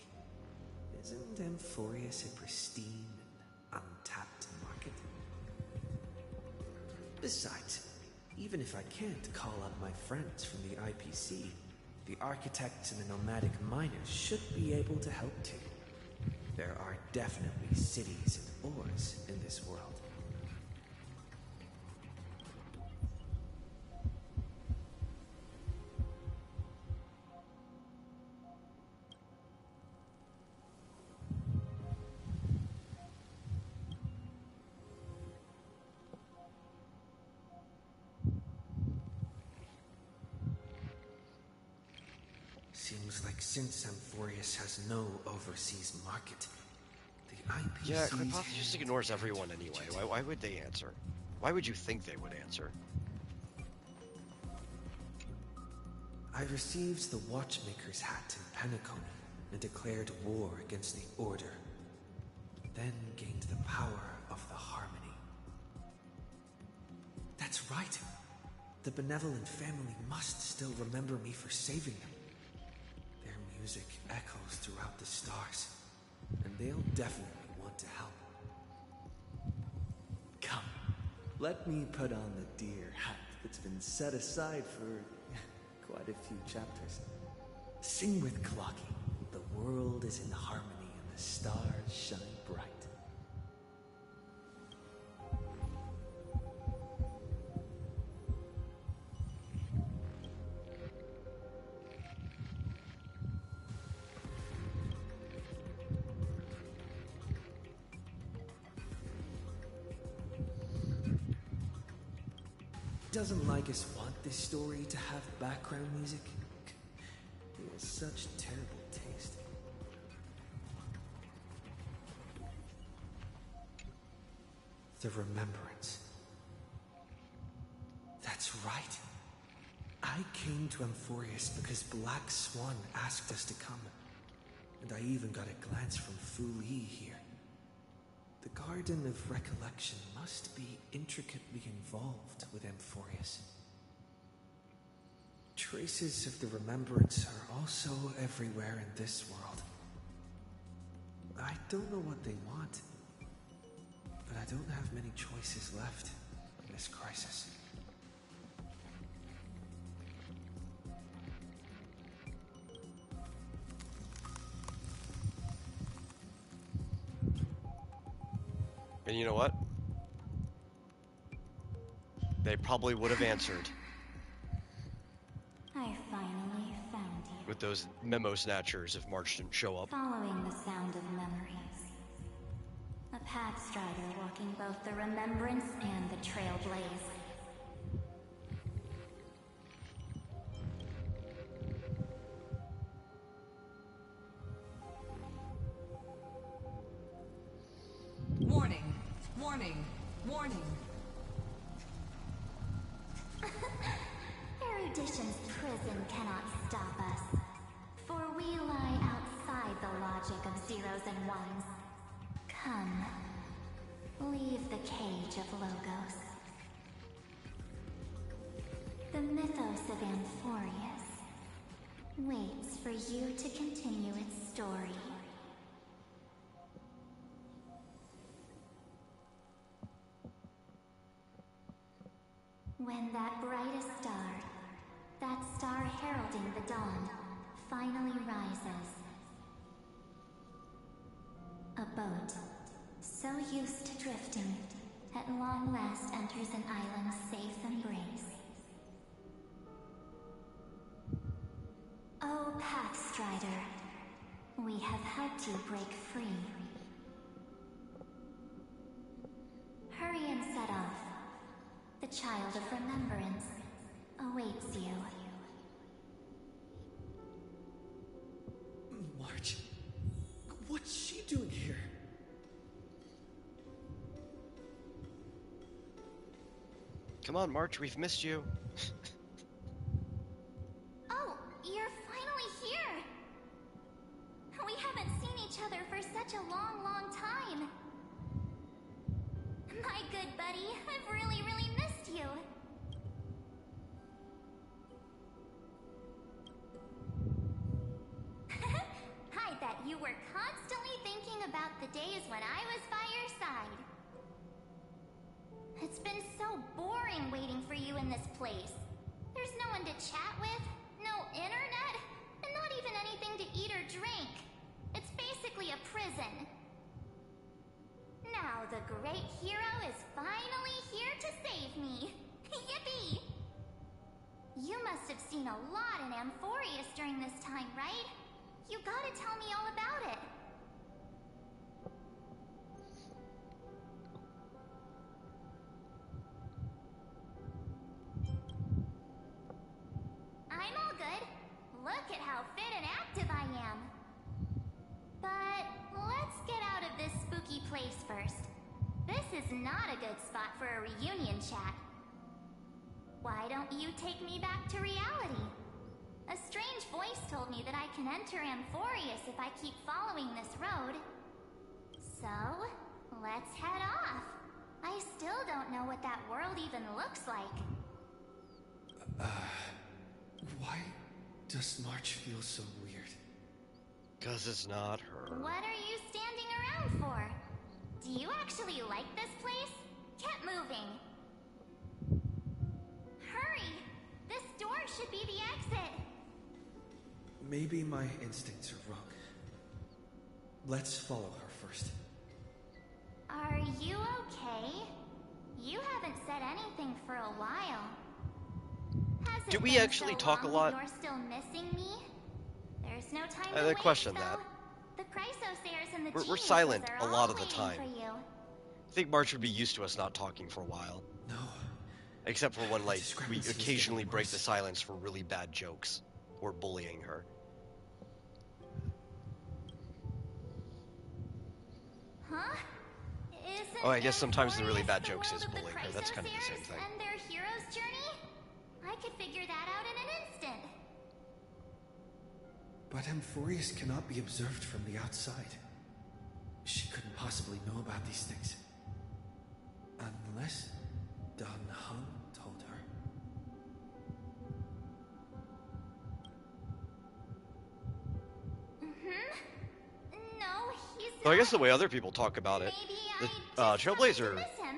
Isn't Emphorius a pristine and untapped market? Besides, even if I can't call up my friends from the IPC, the architects and the nomadic miners should be able to help too. There are definitely cities and ores in this world. Seems like since Emphorius has no overseas market, the IPC... Yeah, Krypoth just ignores everyone anyway. Why would they answer? Why would you think they would answer? I received the Watchmaker's hat in Penacony and declared war against the Order. Then gained the power of the Harmony. That's right. The benevolent family must still remember me for saving them. Their music echoes throughout the stars, and they'll definitely want to help. Come, let me put on the deer hat that's been set aside for quite a few chapters. Sing with Clocky. The world is in harmony and the stars shine bright. Doesn't Lycus want this story to have background music? He has such terrible taste. The Remembrance. That's right. I came to Amphorius because Black Swan asked us to come. And I even got a glance from Fu Li here. The Garden of Recollection must be intricately involved with Amphorius. Traces of the Remembrance are also everywhere in this world. I don't know what they want, but I don't have many choices left in this crisis. And you know what? They probably would have answered I finally found you. with those memo snatchers if March didn't show up. Following the sound of memories. A path strider walking both the Remembrance and the Trailblaze. Warning! Warning! Warning! Erudition's prison cannot stop us, for we lie outside the logic of zeros and ones. Come, leave the cage of Logos. The mythos of Amphorius waits for you to continue its story. When that brightest star, that star heralding the dawn, finally rises. A boat, so used to drifting, at long last enters an island's safe embrace. Oh, Pathstrider, we have helped you break free. Hurry and set off. The Child of Remembrance awaits you. March, what's she doing here? Come on, March, we've missed you. Oh, you're finally here! We haven't seen each other for such a long, long time. My good buddy, I've really, really missed you. I bet you were constantly thinking about the days when I was by your side. It's been so boring waiting for you in this place. There's no one to chat with, no internet, and not even anything to eat or drink. It's basically a prison. Now the great hero is finally here to save me. Yippee! You must have seen a lot in Amphorius during this time, right? You gotta tell me all about it. I'm all good. Look at how fit and active I am. But let's get out of this spooky place first. This is not a good spot for a reunion chat. Why don't you take me back to reality? A strange voice told me that I can enter Amphorius if I keep following this road. So, let's head off. I still don't know what that world even looks like. Why does March feel so weird? Because it's not her. What are you standing around for? Do you actually like this place? Get moving. Hurry! This door should be the exit. Maybe my instincts are wrong. Let's follow her first. Are you okay? You haven't said anything for a while. Has Do it we been actually so talk a long lot? that you're still missing me? There's no time to I waste, question though. that. The Chrysosairs and the We're geniuses silent are a all lot of the waiting time. for you. I think March would be used to us not talking for a while. No. Except for when, like, we Discrepancy is occasionally getting break worse. the silence for really bad jokes. Or bullying her. Huh? Isn't Oh, I guess sometimes the really Amphorius bad the jokes world is of the bullying her. That's kind of the same Chrysosairs thing. and their hero's journey? I could figure that out in an instant. But Amphorius cannot be observed from the outside. She couldn't possibly know about these things. Unless Dan Heng told her. No, he's So I guess the way other people talk about it, Maybe the I just Trailblazer miss him.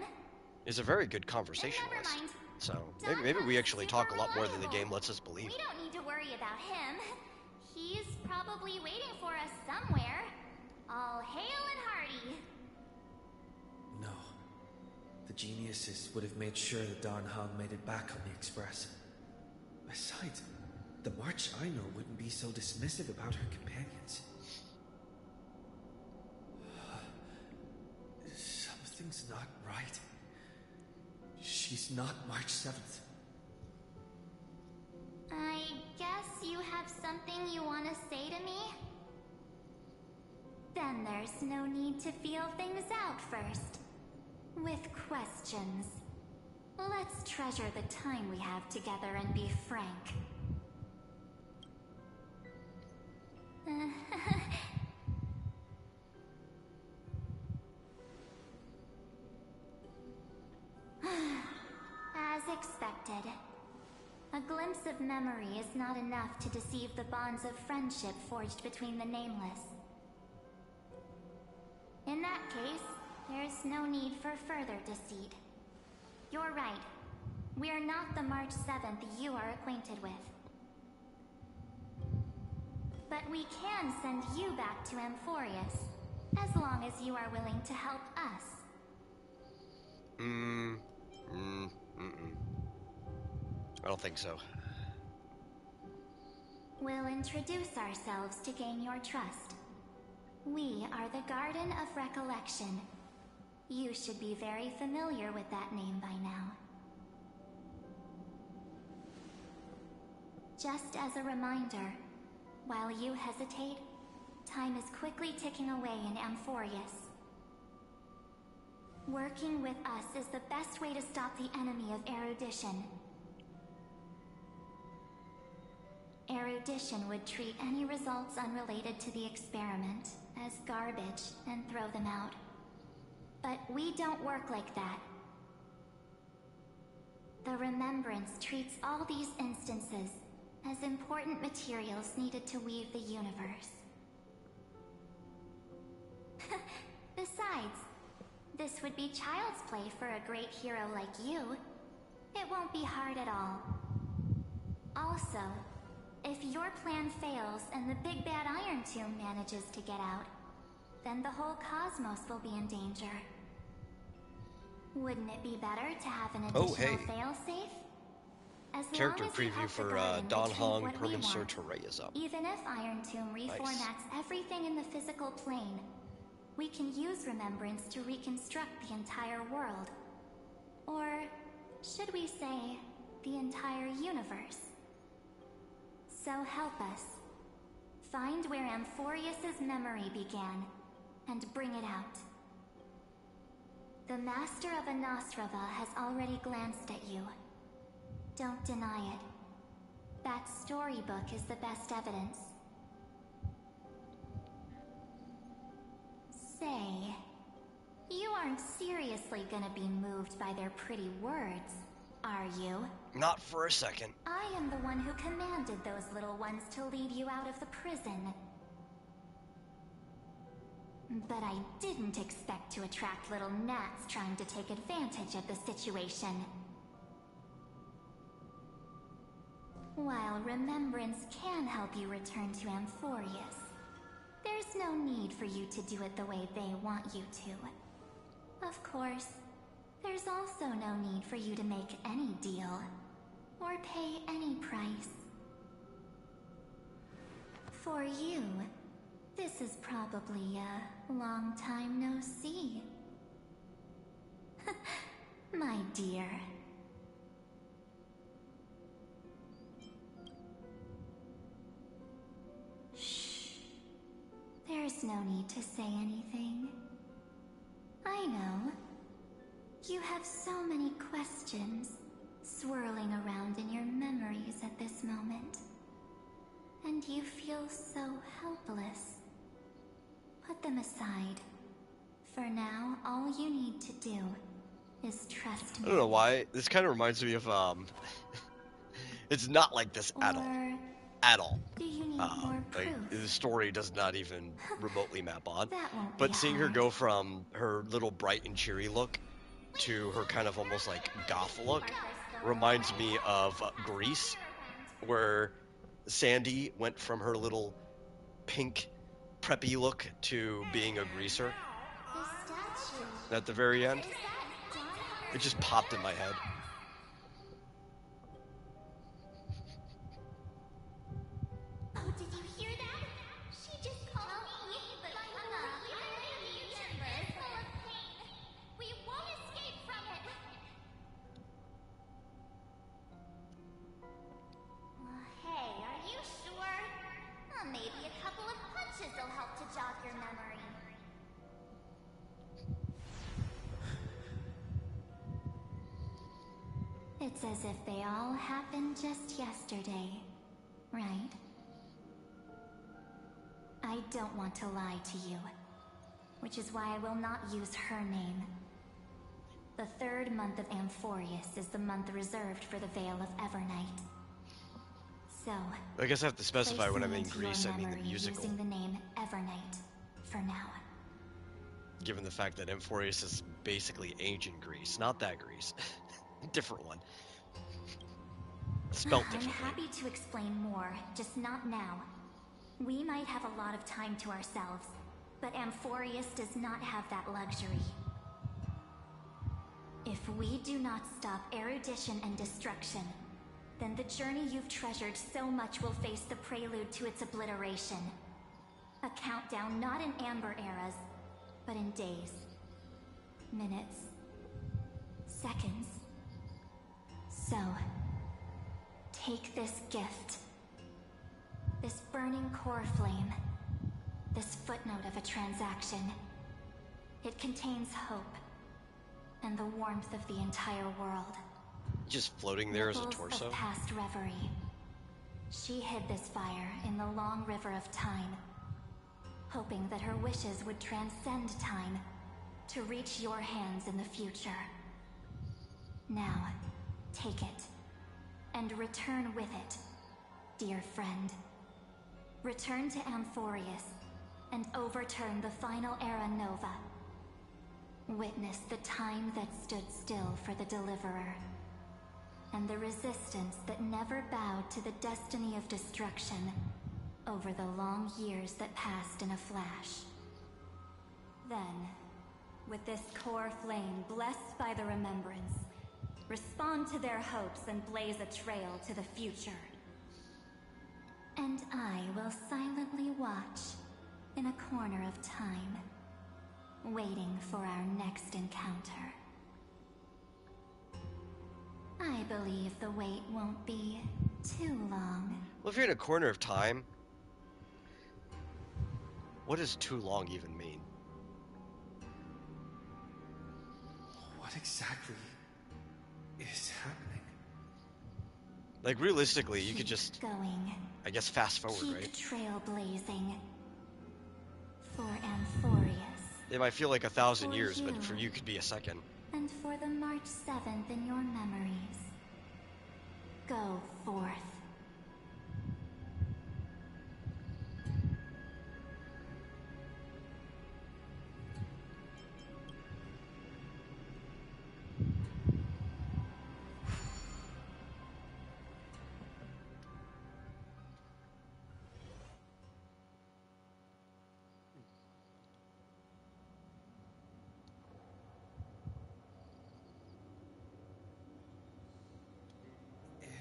is a very good conversationalist. mind. So maybe we actually talk a lot more than the game lets us believe. We don't need to worry about him. He's probably waiting for us somewhere. All hail and hearty. No. The geniuses would have made sure that Dan Heng made it back on the Express. Besides, the March I know wouldn't be so dismissive about her companions. Something's not right. She's not March 7th. I guess you have something you want to say to me? Then there's no need to feel things out first. With questions. Let's treasure the time we have together and be frank. As expected. A glimpse of memory is not enough to deceive the bonds of friendship forged between the nameless. In that case, there's no need for further deceit. You're right. We are not the March 7th you are acquainted with. But we can send you back to Amphorius, as long as you are willing to help us. I don't think so. We'll introduce ourselves to gain your trust. We are the Garden of Recollection. You should be very familiar with that name by now. Just as a reminder, while you hesitate, time is quickly ticking away in Amphorius. Working with us is the best way to stop the enemy of erudition. Erudition would treat any results unrelated to the experiment as garbage and throw them out. But we don't work like that. The Remembrance treats all these instances as important materials needed to weave the universe. Besides, this would be child's play for a great hero like you. It won't be hard at all. Also, if your plan fails and the big bad Iron Tomb manages to get out, then the whole cosmos will be in danger. Wouldn't it be better to have an additional failsafe? As Character long as you preview help for the Garden Dan retrieve Heng what we Permanent want. Search Array is up. Even if Iron Tomb reformats everything in the physical plane, we can use Remembrance to reconstruct the entire world. Or should we say, the entire universe? So help us. Find where Amphorius's memory began, and bring it out. The Master of Anosrava has already glanced at you. Don't deny it. That storybook is the best evidence. Say, you aren't seriously gonna be moved by their pretty words, are you? Not for a second. I am the one who commanded those little ones to lead you out of the prison. But I didn't expect to attract little gnats trying to take advantage of the situation. While remembrance can help you return to Amphorius, there's no need for you to do it the way they want you to. Of course, there's also no need for you to make any deal, or pay any price. For you, this is probably a long time no see. My dear. Shh. There's no need to say anything. I know. You have so many questions swirling around in your memories at this moment. And you feel so helpless. Put them aside. For now, all you need to do is trust me. I don't know why. This kind of reminds me of, it's not like this at all. At all. Do you need more proof? Like, the story does not even remotely map on. That won't But be seeing her hard. go from her little bright and cheery look to her kind of almost like goth look reminds me of Grease, where Sandy went from her little pink preppy look to being a greaser at the very end. It just popped in my head. Oh, did you hear that? She just called me, but chamber is full of pain. We won't escape from it. Hey, are you sure? Maybe a couple of punches will help to jog your memory. It's as if they all happened just yesterday, right? I don't want to lie to you, which is why I will not use her name. The third month of Amphorius is the month reserved for the Veil of Evernight. So, I guess I have to specify place when I me mean into your Grease, I mean the memory musical. using the name Evernight for now. Given the fact that Amphorius is basically ancient Greece, not that Greece. Different one. Spelt I'm differently. happy to explain more, just not now. We might have a lot of time to ourselves, but Amphorius does not have that luxury. If we do not stop erudition and destruction, then the journey you've treasured so much will face the prelude to its obliteration. A countdown not in amber eras, but in days, minutes, seconds. So, take this gift. This burning core flame. This footnote of a transaction. It contains hope and the warmth of the entire world. Just floating there as a Ripples torso? of past reverie. She hid this fire in the long river of time, hoping that her wishes would transcend time to reach your hands in the future. Now, take it, and return with it, dear friend. Return to Amphorius, and overturn the final era Nova. Witness the time that stood still for the Deliverer, and the resistance that never bowed to the destiny of destruction over the long years that passed in a flash. Then, with this core flame blessed by the remembrance, respond to their hopes and blaze a trail to the future. And I will silently watch in a corner of time, waiting for our next encounter. I believe the wait won't be too long. Well, if you're in a corner of time, what does too long even mean? What exactly is happening? Like, realistically, you could just, Going. I guess, fast forward, Keep right? trailblazing. For Amphorius. It might feel like 1,000 For years, you. but for you could be a second. And for the March 7th in your memories. Go forth.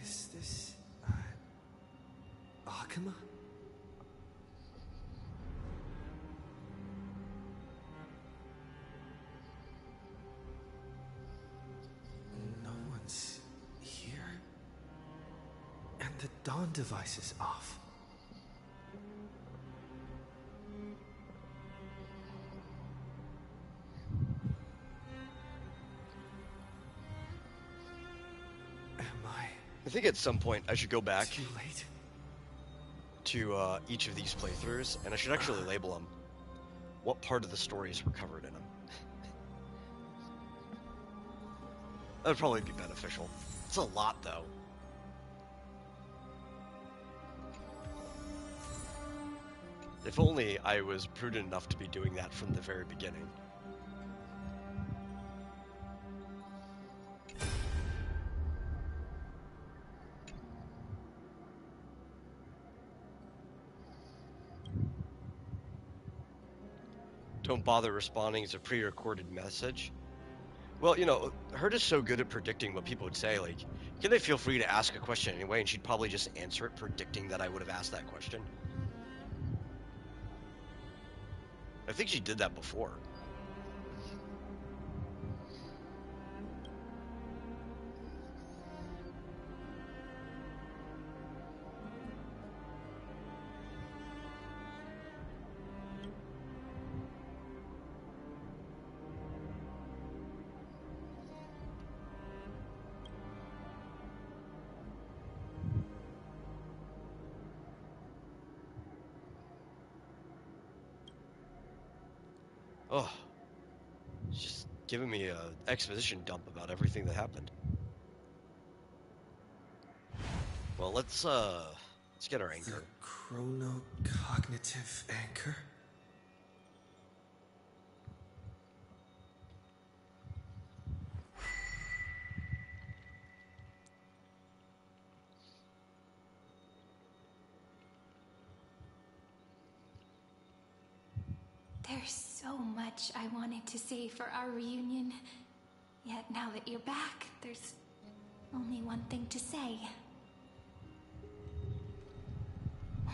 Is this... Akuma? No one's here. And the dawn device is off. I think at some point I should go back Too late. to each of these playthroughs, and I should actually label them. What part of the stories were covered in them? That would probably be beneficial. It's a lot, though. If only I was prudent enough to be doing that from the very beginning. Don't bother responding as a pre-recorded message. Well, you know, Hurt is so good at predicting what people would say, like, can they feel free to ask a question anyway? And she'd probably just answer it, predicting that I would have asked that question. I think she did that before. Oh, it's just giving me a exposition dump about everything that happened. Well, let's get our anchor. The chronocognitive anchor? There's so much I wanted to say for our reunion. Yet now that you're back, there's only one thing to say.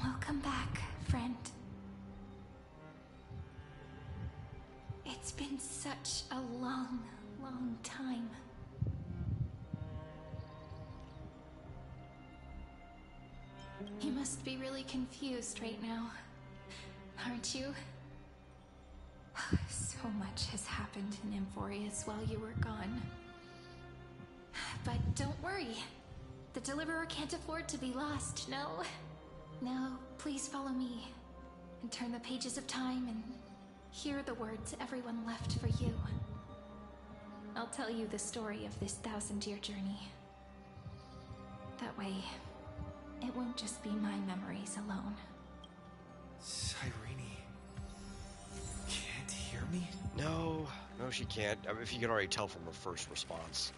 Welcome back, friend. It's been such a long, long time. You must be really confused right now, aren't you? So much has happened in Emphorius while you were gone. But don't worry. The Deliverer can't afford to be lost, no? Now, please follow me and turn the pages of time and hear the words everyone left for you. I'll tell you the story of this 1,000-year journey. That way, it won't just be my memories alone. Cyrene can't hear me? No, she can't. I mean, if you can already tell from her first response.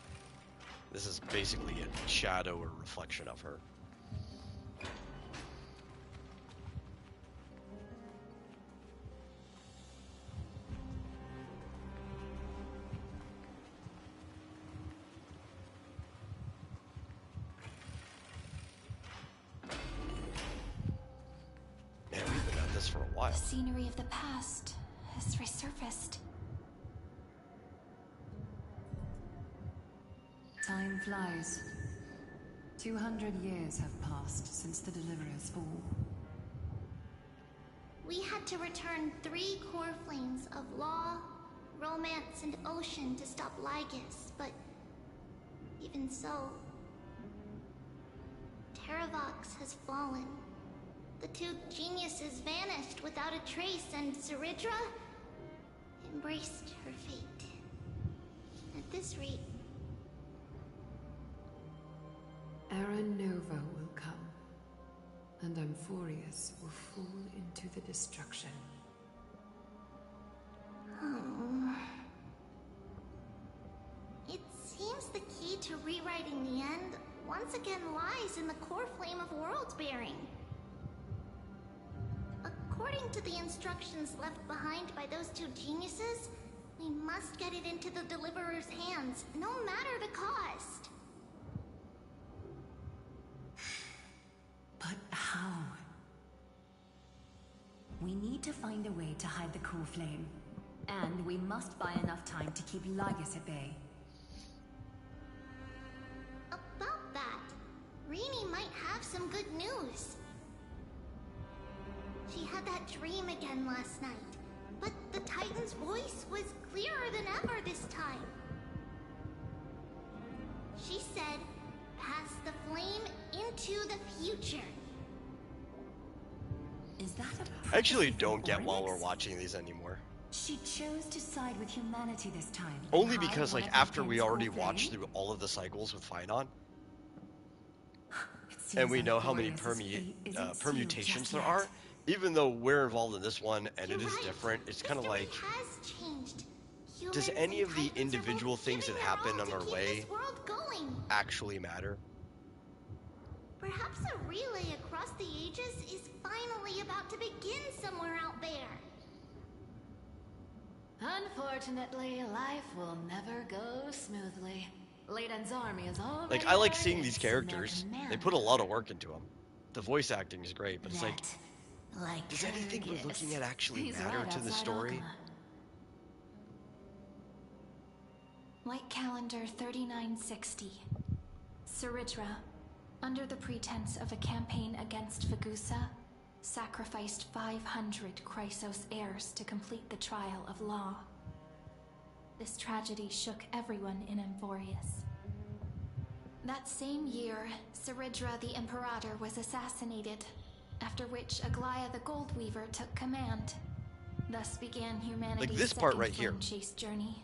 This is basically a shadow or reflection of her. Man, we've been at this for a while. The scenery of the past has resurfaced. Time flies. 200 years have passed since the Deliverer's fall. We had to return 3 core flames of law, romance, and ocean to stop Lygus, but even so, Terravox has fallen. The 2 geniuses vanished without a trace, and Zeridra embraced her fate. At this rate, Era Nova will come, and Amphorius will fall into the destruction. Oh. It seems the key to rewriting the end once again lies in the core flame of world-bearing. According to the instructions left behind by those two geniuses, we must get it into the Deliverer's hands, no matter the cost. But how? We need to find a way to hide the core flame. And we must buy enough time to keep Lygus at bay. About that, Rini might have some good news. She had that dream again last night, but the Titan's voice was clearer than ever this time. She said, pass the flame into the future. Is that I actually don't get why we're watching these anymore. She chose to side with humanity this time. Only because, like, after we already watched through all of the cycles with Finon, and we know how many permutations there are, even though we're involved in this one and it is different, it's kind of like, does any of the individual things that happen on our way actually matter? Perhaps a relay across the ages is finally about to begin somewhere out there. Unfortunately, life will never go smoothly. Leiden's army is already... Like, I like seeing these characters. They put a lot of work into them. The voice acting is great, but it's like does anything we're looking at actually matter to the story? White Calendar 3960. Saridra, under the pretense of a campaign against Vagusa, sacrificed 500 Chrysos heirs to complete the trial of law. This tragedy shook everyone in Amphorius. That same year, Saridra the Imperator was assassinated, after which Aglaya the Goldweaver took command. Thus began humanity's like this part second right here, flame chase journey.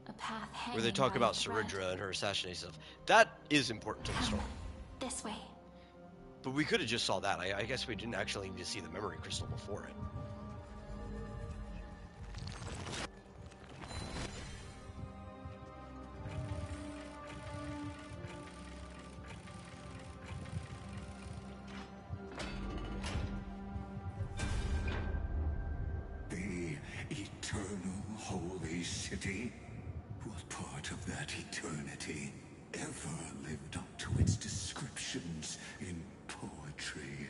A path where they hanging talk by about a thread. Saridra and her assassination stuff. That is important to the story. This way. But we could have just saw that. I guess we didn't actually need to see the memory crystal before it. The eternal holy city? What part of that eternity ever lived up to its descriptions in poetry?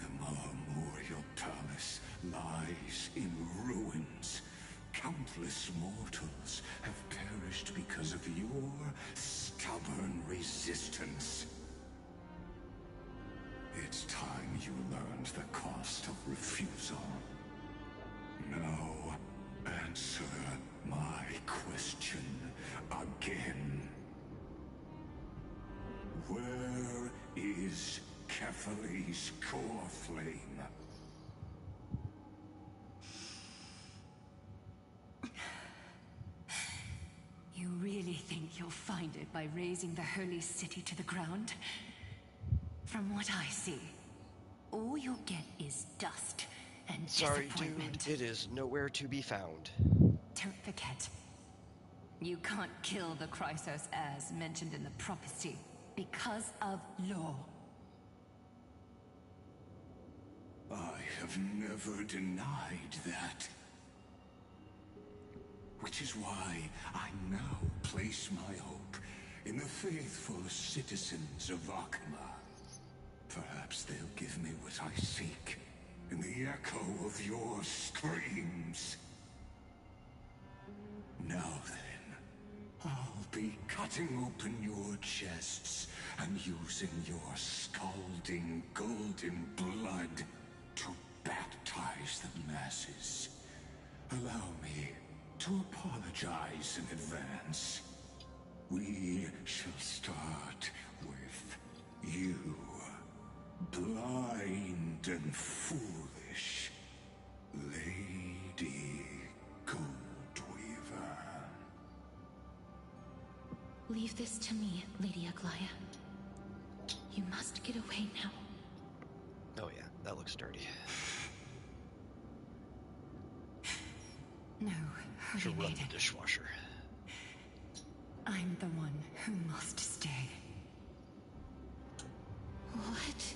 The Marmorial Palace lies in ruins. Countless mortals have perished because of your stubborn resistance. It's time you learned the cost of refusal. Now, answer my question again. Where is Kefali's core flame? You really think you'll find it by razing the holy city to the ground? From what I see, all you'll get is dust and Sorry, disappointment. dude, it is nowhere to be found. Don't forget, you can't kill the Chrysos heirs mentioned in the prophecy because of law. I have never denied that. Which is why I now place my hope in the faithful citizens of Akima. Perhaps they'll give me what I seek in the echo of your screams. Now then, I'll be cutting open your chests and using your scalding golden blood to baptize the masses. Allow me to apologize in advance. We shall start with you, blind and foolish Lady Gold. Leave this to me, Lady Aglaya. You must get away now. Oh yeah, that looks dirty. No, Should Holy run Maiden. the dishwasher. I'm the one who must stay. What?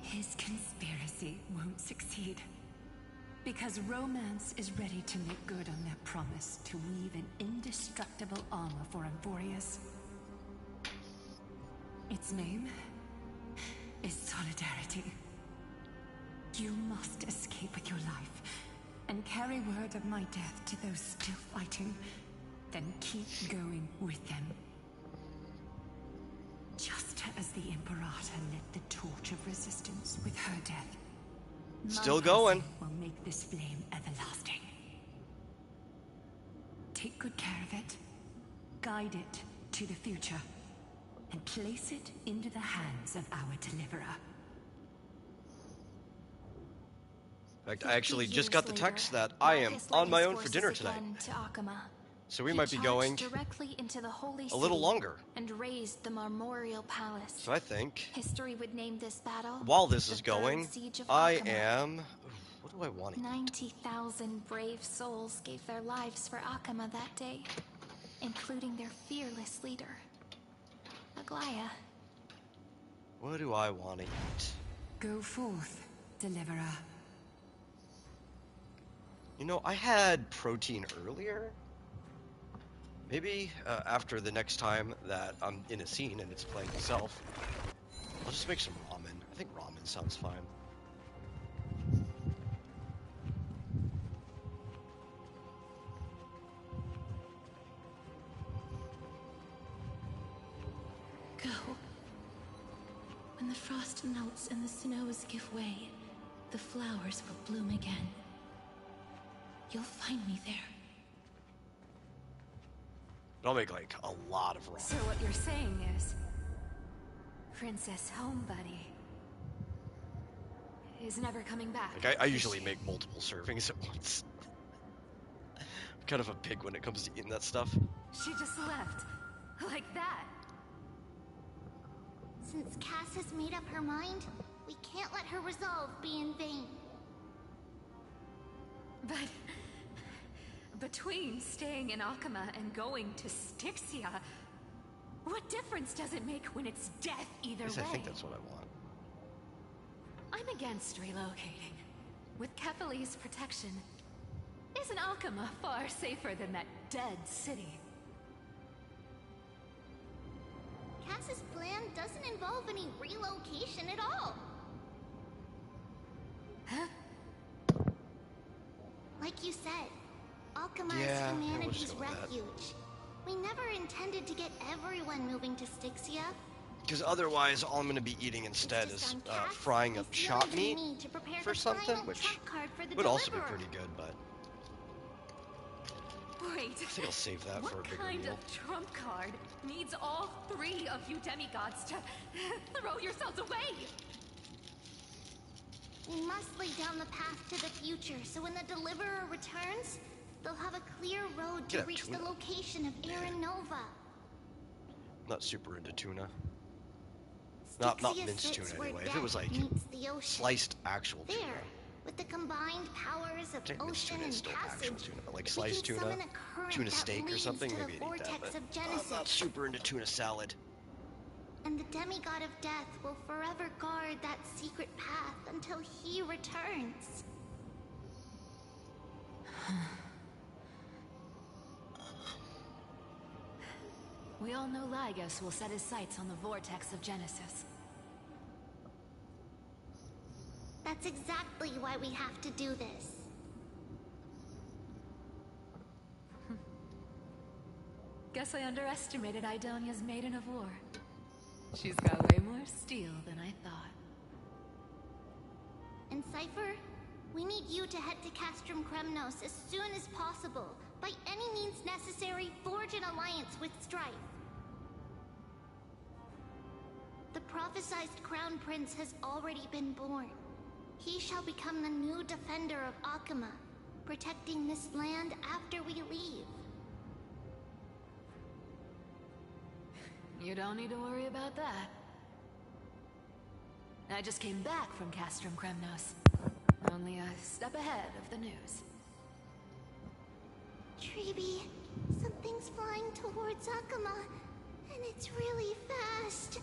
His conspiracy won't succeed. Because romance is ready to make good on their promise to weave an indestructible armor for Amphorius. Its name is Solidarity. You must escape with your life and carry word of my death to those still fighting, then keep going with them. Just as the Imperator lit the torch of resistance with her death. Still my going. passing will make this flame everlasting. Take good care of it, guide it to the future, and place it into the hands of our deliverer. In fact, I actually just got the text that I am on my own for dinner tonight. To Akama. So we He might be going charged directly into the holy a little city longer. and razed the Marmorial Palace. So I think History would name this battle while this the is Third going, Siege of I Akama. am... What do I want to eat? 90,000 brave souls gave their lives for Akama that day, including their fearless leader, Aglaya. What do I want to eat? Go forth, deliverer. You know, I had protein earlier. Maybe after the next time that I'm in a scene and it's playing itself, I'll just make some ramen. I think ramen sounds fine. Go. When the frost melts and the snows give way, the flowers will bloom again. You'll find me there. But I'll make like a lot of ramen. So what you're saying is, Princess Homebuddy is never coming back. Like I usually make multiple servings at once. I'm kind of a pig when it comes to eating that stuff. She just left. Like that. Since Cass has made up her mind, we can't let her resolve be in vain. But between staying in Akama and going to Styxia, what difference does it make when it's death either way? I think that's what I want. I'm against relocating. With Kefali's protection, isn't Akama far safer than that dead city? Cass's plan doesn't involve any relocation at all. Huh? Like you said, Akama Yeah, is we'll humanity's just go with that. refuge. We never intended to get everyone moving to Styxia. Because otherwise, all I'm going to be eating instead is frying up chopped meat for something, which would also be pretty good, but Wait, I think I'll save that for a bigger what kind meal. of trump card needs all three of you demigods to throw yourselves away? We must lay down the path to the future, so when the Deliverer returns, they'll have a clear road to Get a reach tuna. the location of Aaron Nova. Not super into tuna. Not Styxia minced sits tuna where anyway. If it death was like meets the ocean. sliced actual tuna. There, with the combined powers of Technically, minced ocean tuna and is still actual passage, tuna, but like we sliced can tuna, summon a current tuna that steak or leads something, to the maybe I'd eat that, vortex but of Genesis. I'm not super into tuna salad. And the demigod of death will forever guard that secret path until he returns. We all know Lygus will set his sights on the vortex of Genesis. That's exactly why we have to do this. Guess I underestimated Idonia's Maiden of War. She's got way more steel than I thought. And Cypher, we need you to head to Castrum Kremnos as soon as possible. By any means necessary, forge an alliance with Strife. The prophesized Crown Prince has already been born. He shall become the new defender of Akama, protecting this land after we leave. You don't need to worry about that. I just came back from Castrum Kremnos. Only a step ahead of the news. Treeby, something's flying towards Akuma, and it's really fast.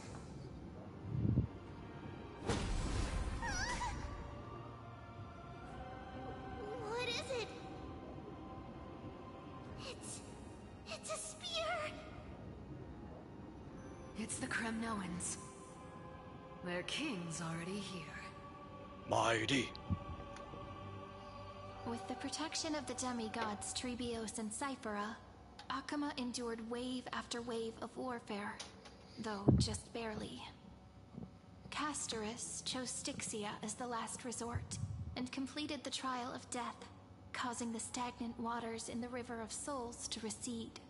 What is it? It's a spear! It's the Kremnoans. Their king's already here. Mighty. With the protection of the demigods Trebios and Cyphera, Akuma endured wave after wave of warfare, though just barely. Castorus chose Styxia as the last resort, and completed the trial of death, causing the stagnant waters in the River of Souls to recede.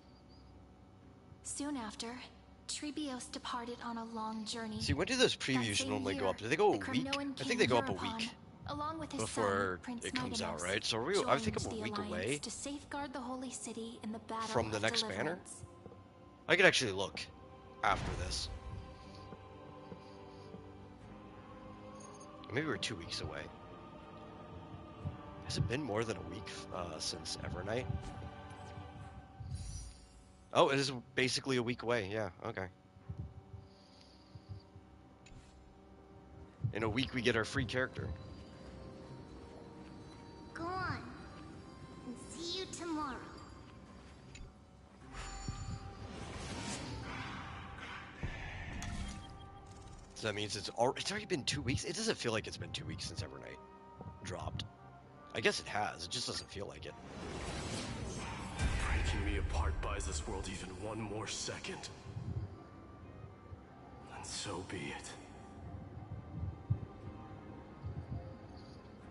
Soon after, Trebios departed on a long journey. See, when do those previews normally go up? Do they go a week? I think they go up a week along with his before son, Prince it comes out, Midanos, right? So I think I'm a week away to safeguard the holy city in the battle from the of next banner. deliverance. I could actually look after this. Maybe we're 2 weeks away. Has it been more than a week since Evernight? Oh, it is basically a week away. Yeah, okay. In a week, we get our free character. Go on. And see you tomorrow. So that means it's already been 2 weeks? It doesn't feel like it's been 2 weeks since Evernight dropped. I guess it has. It just doesn't feel like it. Breaking me apart buys this world even one more second. And so be it.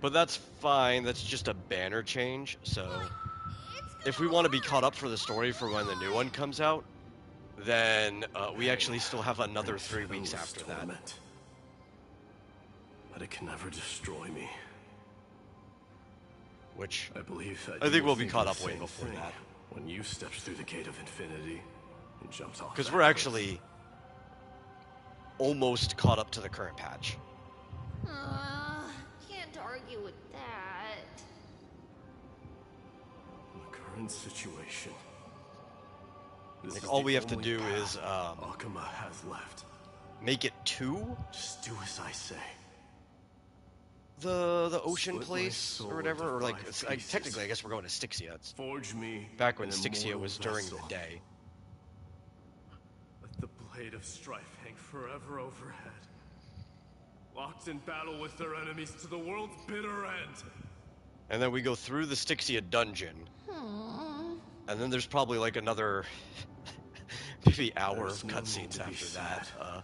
But that's fine. That's just a banner change. So if we want to be caught up for the story for when the new one comes out, then we actually still have another 3 weeks after that. But it can never destroy me. Which I think we'll be caught up way before that. When you stepped through the gate of infinity and jumped off. Because we're actually almost caught up to the current patch. Can't argue with that. The current situation. Like all we have to do is Akuma has left. Make it 2. Just do as I say. The ocean place or whatever, or like technically, I guess we're going to Styxia. It's Forge me back when Styxia was during the day. Let the blade of strife hang forever overhead, locked in battle with their enemies to the world's bitter end. And then we go through the Styxia dungeon, and then there's probably like another maybe hour of cutscenes after that.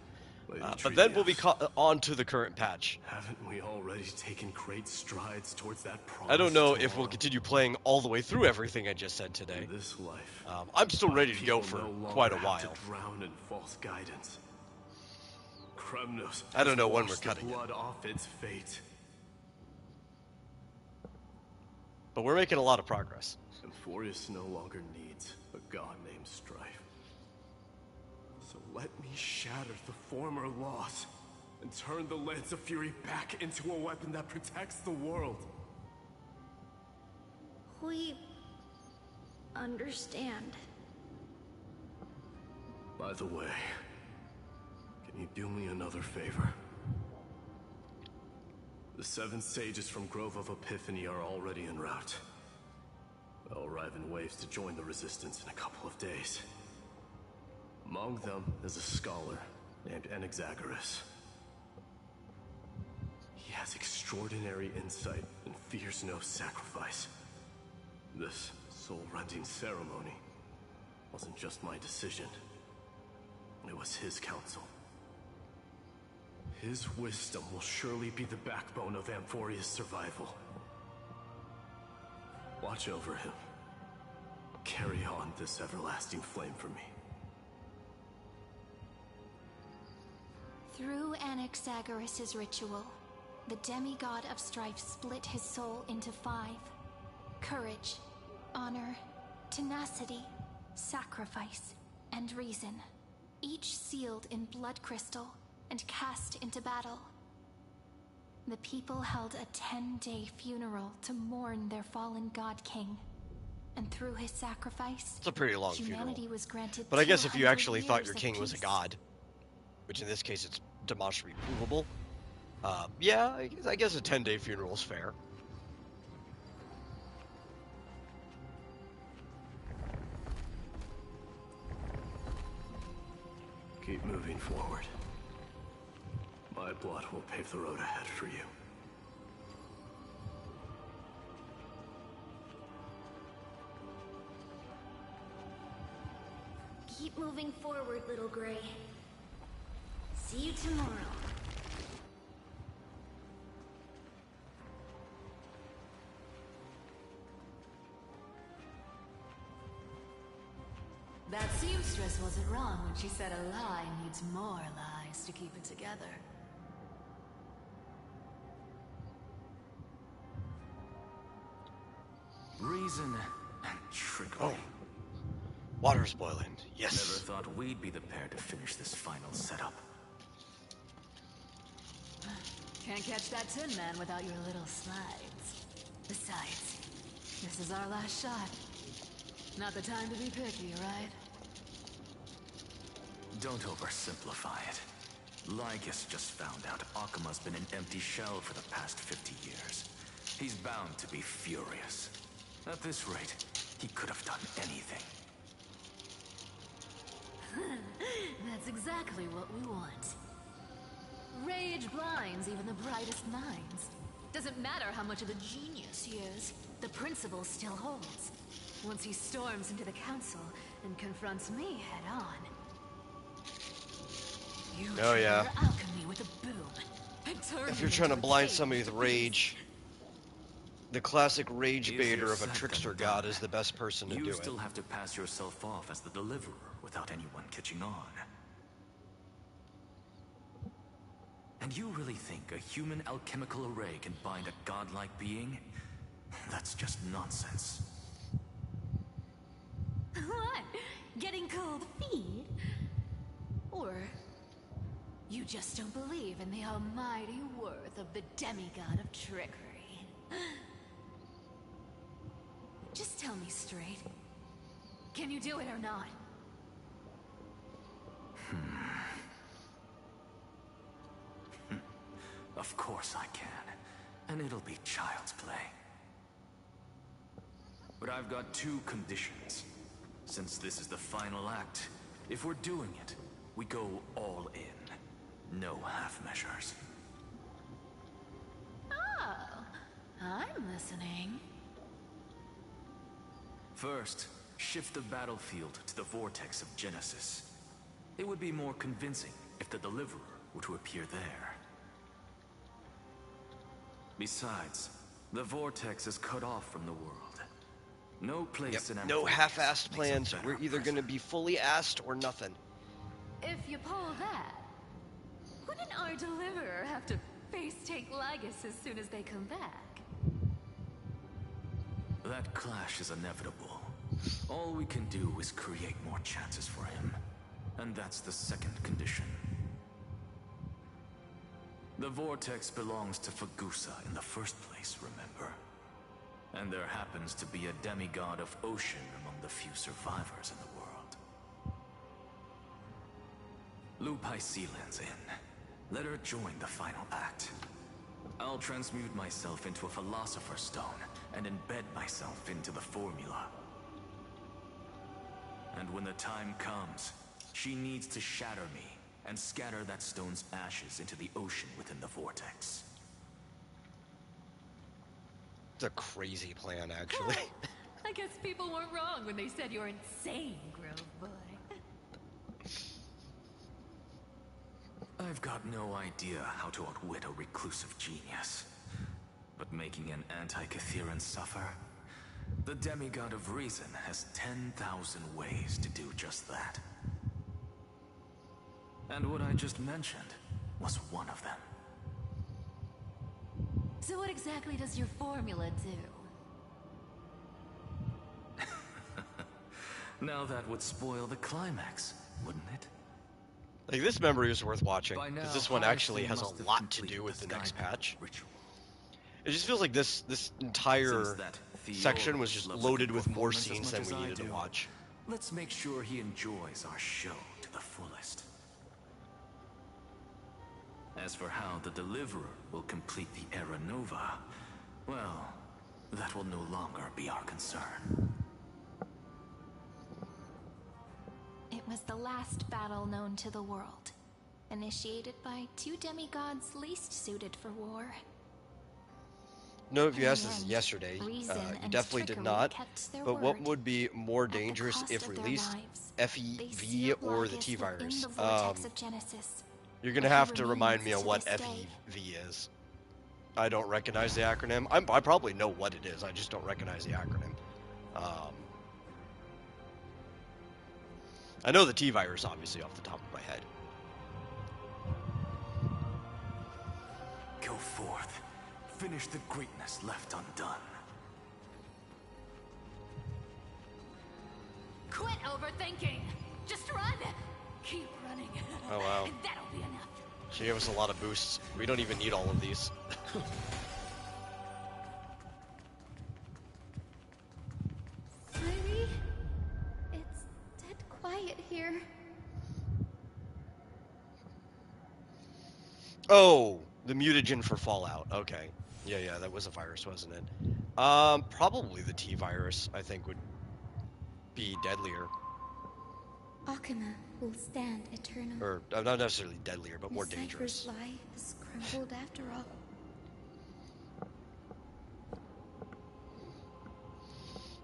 But then we'll be on to the current patch. Haven't we already taken great strides towards that promise? I don't know if we'll continue playing all the way through everything I just said today. In this life, I'm still ready to go for quite a while. To drown in false guidance. Kremnos I don't know when we're cutting blood off its fate. But we're making a lot of progress. Emphorius no longer needs a god named Strife. So let me shatter the former laws and turn the Lance of Fury back into a weapon that protects the world. We understand. By the way, can you do me another favor? The 7 sages from Grove of Epiphany are already en route. They'll arrive in waves to join the resistance in a couple of days. Among them is a scholar named Anaxagoras. He has extraordinary insight and fears no sacrifice. This soul-rending ceremony wasn't just my decision. It was his counsel. His wisdom will surely be the backbone of Amphoria's survival. Watch over him. Carry on this everlasting flame for me. Through Anaxagoras' ritual, the demigod of strife split his soul into 5. Courage, honor, tenacity, sacrifice, and reason. each sealed in blood crystal and cast into battle. The people held a 10-day funeral to mourn their fallen god king. And through his sacrifice, It's a pretty long humanity funeral. was granted But I guess if you 200 actually thought your years of king was a peace. god, which in this case it's demonstrably provable, yeah, I guess a 10-day funeral is fair. Keep moving forward. My blood will pave the road ahead for you. Keep moving forward, little Gray. See you tomorrow. That seamstress wasn't wrong when she said a lie needs more lies to keep it together. Reason and trickery. Oh. Water's boiling. Yes. Never thought we'd be the pair to finish this final setup. Can't catch that Tin Man without your little slides. Besides, this is our last shot. Not the time to be picky, right? Don't oversimplify it. Lycus just found out Akima's been an empty shell for the past 50 years. He's bound to be furious. At this rate, he could have done anything. That's exactly what we want. Rage blinds even the brightest minds. Doesn't matter how much of a genius he is, the principle still holds. Once he storms into the council and confronts me head on. You Oh yeah. trigger alchemy with a boom and turn If me you're trying to into a blind cage somebody with rage, the classic rage baiter of a trickster god is the best person to do You it. still have to pass yourself off as the deliverer without anyone catching on. And you really think a human alchemical array can bind a godlike being? That's just nonsense. What? Getting cold feet? Or you just don't believe in the almighty worth of the demigod of trickery? Just tell me straight. Can you do it or not? Of course I can. And it'll be child's play. But I've got two conditions. Since this is the final act, if we're doing it, we go all in. No half measures. Oh, I'm listening. First, shift the battlefield to the vortex of Genesis. It would be more convincing if the deliverer were to appear there. Besides, the vortex is cut off from the world. No place in No Amphipolis half-assed makes a plans. better We're either going to be fully assed or nothing. If you pull that, wouldn't our deliverer have to face-take Lygus as soon as they come back? That clash is inevitable. All we can do is create more chances for him. And that's the second condition. The vortex belongs to Fagusa in the first place, remember? And there happens to be a demigod of ocean among the few survivors in the world. Lupai Sealand's in. Let her join the final act. I'll transmute myself into a Philosopher's Stone and embed myself into the formula. And when the time comes, she needs to shatter me and scatter that stone's ashes into the ocean within the vortex. It's a crazy plan, actually. I guess people weren't wrong when they said you're insane, Grove Boy. I've got no idea how to outwit a reclusive genius. But making an anti-Catheran suffer? The demigod of reason has 10,000 ways to do just that. And what I just mentioned was one of them. So what exactly does your formula do? Now that would spoil the climax, wouldn't it? Like, this memory is worth watching, By because now, this one Hyacinth actually has must a have lot to completed do with the next Skyblock patch. ritual. It just feels like this entire Since that section was Fiora just loves a loaded good with more performance as scenes much than as we I needed to do, watch. let's make sure he enjoys our show to the fullest. As for how the Deliverer will complete the Era Nova, well, that will no longer be our concern. It was the last battle known to the world, initiated by two demigods least suited for war. No, if you In asked the this end, yesterday, reason you and definitely did trickery not. kept their But what word. would be more At the dangerous cost if of their released? lives, they FEV sealed or the Lagus T-Virus? within the vortex of Genesis. You're going to But he have to remind me remains on to what this day. FEV is. I don't recognize the acronym. I probably know what it is. I just don't recognize the acronym. I know the T-Virus, obviously, off the top of my head. Go forth. Finish the greatness left undone. Quit overthinking. Just run. Keep running. Oh, wow. That'll be enough. She gave us a lot of boosts. We don't even need all of these. Smiley? It's dead quiet here. Oh, the mutagen for Fallout. Okay. Yeah, that was a virus, wasn't it? Probably the T-Virus, I think, would be deadlier. Akuma will stand eternal. Or, not necessarily deadlier, but more Miss dangerous. Cypher's lie is crumbled after all.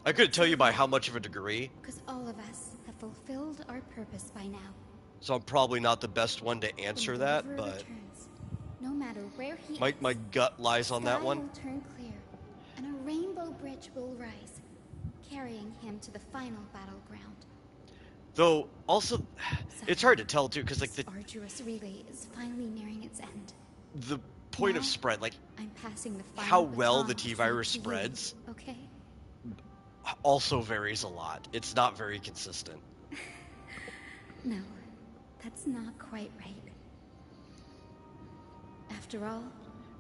I couldn't tell you by how much of a degree, Because all of us have fulfilled our purpose by now. so I'm probably not the best one to answer When that, Deliverer but returns, no matter where he my is, gut lies on that sky one. will turn clear, and a rainbow bridge will rise, carrying him to the final battleground. Though, also, it's hard to tell, too, because, like, the Arduous relay is finally nearing its end. point Now, of spread, like, I'm passing the final how well the baton T-Virus to you, spreads Okay. also varies a lot. It's not very consistent. No, that's not quite right. After all,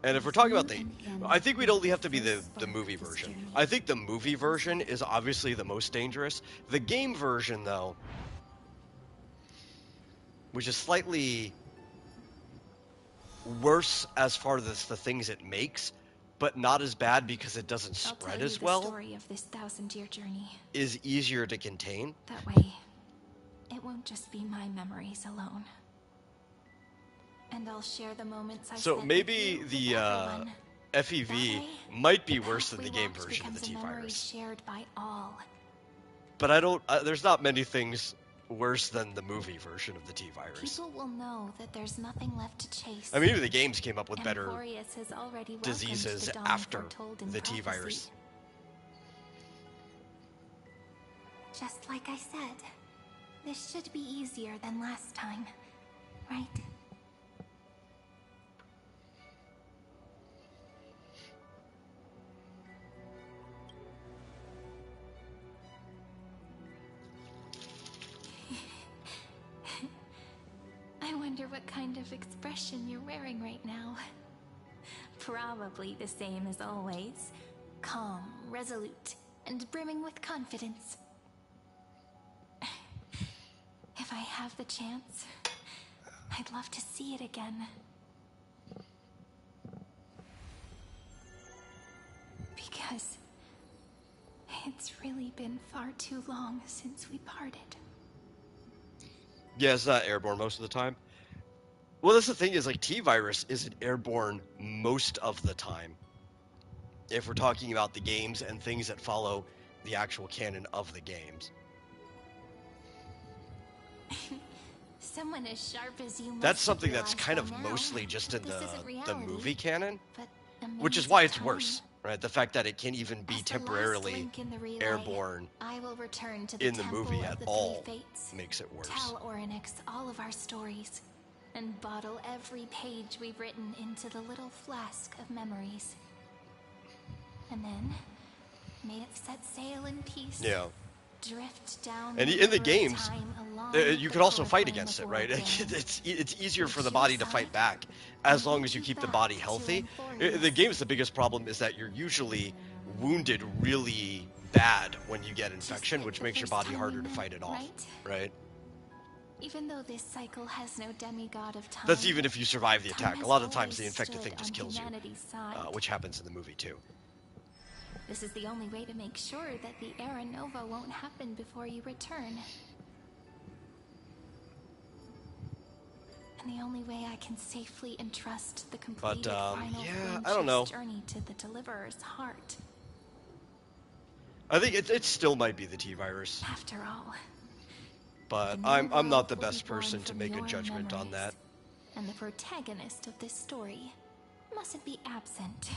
And if we're talking about you and him I think we'd only have to be first the spark movie of this version. journey. I think the movie version is obviously the most dangerous. The game version, though, which is slightly worse as far as the things it makes, but not as bad because it doesn't I'll tell spread you as the well, story of this 1,000-year journey. is easier to contain. That way, it won't just be my memories alone. And I'll share the moments I So spent maybe with the you, with everyone. FEV might be The worse path than we the game walked version of the becomes a memory T-Virus. shared by all. But I don't. There's not many things worse than the movie version of the T-Virus. People will know that there's nothing left to chase. I mean, even the games came up with better Emporius has already welcomed diseases the dawn after foretold in the prophecy. T-Virus. Just like I said, this should be easier than last time, right? I wonder what kind of expression you're wearing right now. Probably the same as always. Calm, resolute, and brimming with confidence. If I have the chance, I'd love to see it again. Because it's really been far too long since we parted. Yeah, it's not airborne most of the time. Well, that's the thing is, like, T-Virus isn't airborne most of the time. If we're talking about the games and things that follow the actual canon of the games. Someone as sharp as you must That's something have that's realized kind by of now mostly just in that this isn't the reality, movie canon, but which is amazing why it's time. worse, right? The fact that it can't even be As the last temporarily link in the relay, airborne I will return to the in the temple movie of at the all Three Fates, makes it worse. tell Orynyx all of our stories, and bottle every page we've written into the little flask of memories. And then, may it set sail in peace. Yeah. Drift down And the in the river of games, time You could also fight against it, right? It's easier for the body to fight back as long as you keep the body healthy. The game's the biggest problem is that you're usually wounded really bad when you get infection, which makes your body harder to fight it off, right? Even though this cycle has no demigod of time. That's even if you survive the attack. A lot of times the infected thing just kills you, which happens in the movie too. This is the only way to make sure that the Era Nova won't happen before you return. And the only way I can safely entrust the completed final I don't know. journey to the Deliverer's heart. I think it still might be the T-virus. After all. But I'm not the best person to make a judgment on that. And the protagonist of this story mustn't be absent.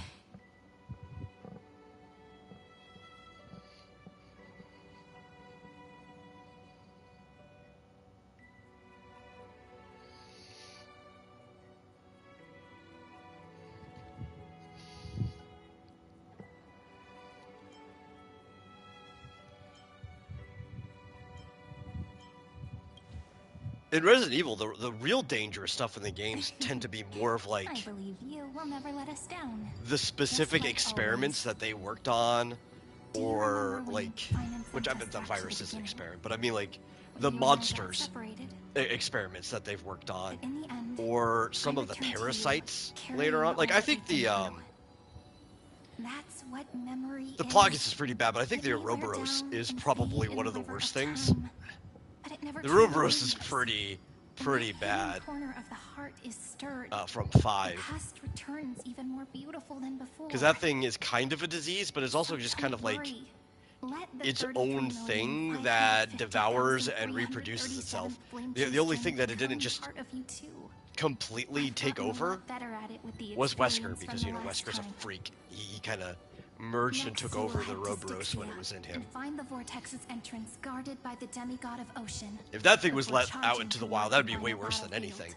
In Resident Evil, the real dangerous stuff in the games tend to be more of like I believe you will never let us down. the specific experiments that they worked on, or like, which I bet the virus is an experiment, but I mean like the monsters experiments that they've worked on, or some of the parasites later on. Like I think the That's what memory Plagueis is pretty bad, but I think the Ouroboros is probably one of the worst things. The Ouroboros is pretty bad. Corner of the heart is stirred. From 5. The past returns even more beautiful than before. Because that thing is kind of a disease, but it's also just kind of like its own thing that devours and reproduces itself. The only thing that it didn't just completely take over was Wesker, because, you know, Wesker's a freak. He kind of merged and took over the Ouroboros when it was in him. And find the vortex's entrance guarded by the demigod of ocean. If that thing was let out into the wild, that'd be way worse than anything.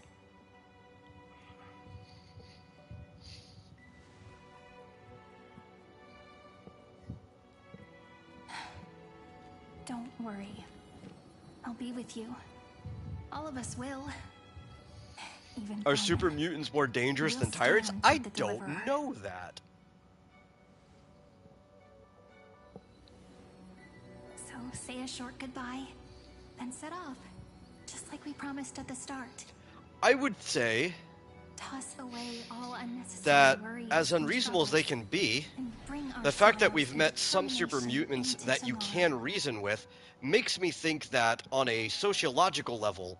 Don't worry. I'll be with you. All of us will. Even Are super mutants more dangerous than tyrants? I don't know that. So say a short goodbye, then set off, just like we promised at the start. I would say Toss away all unnecessary that, worries as and unreasonable as they can be, the fact that we've met some super mutants that you can reason with makes me think that on a sociological level,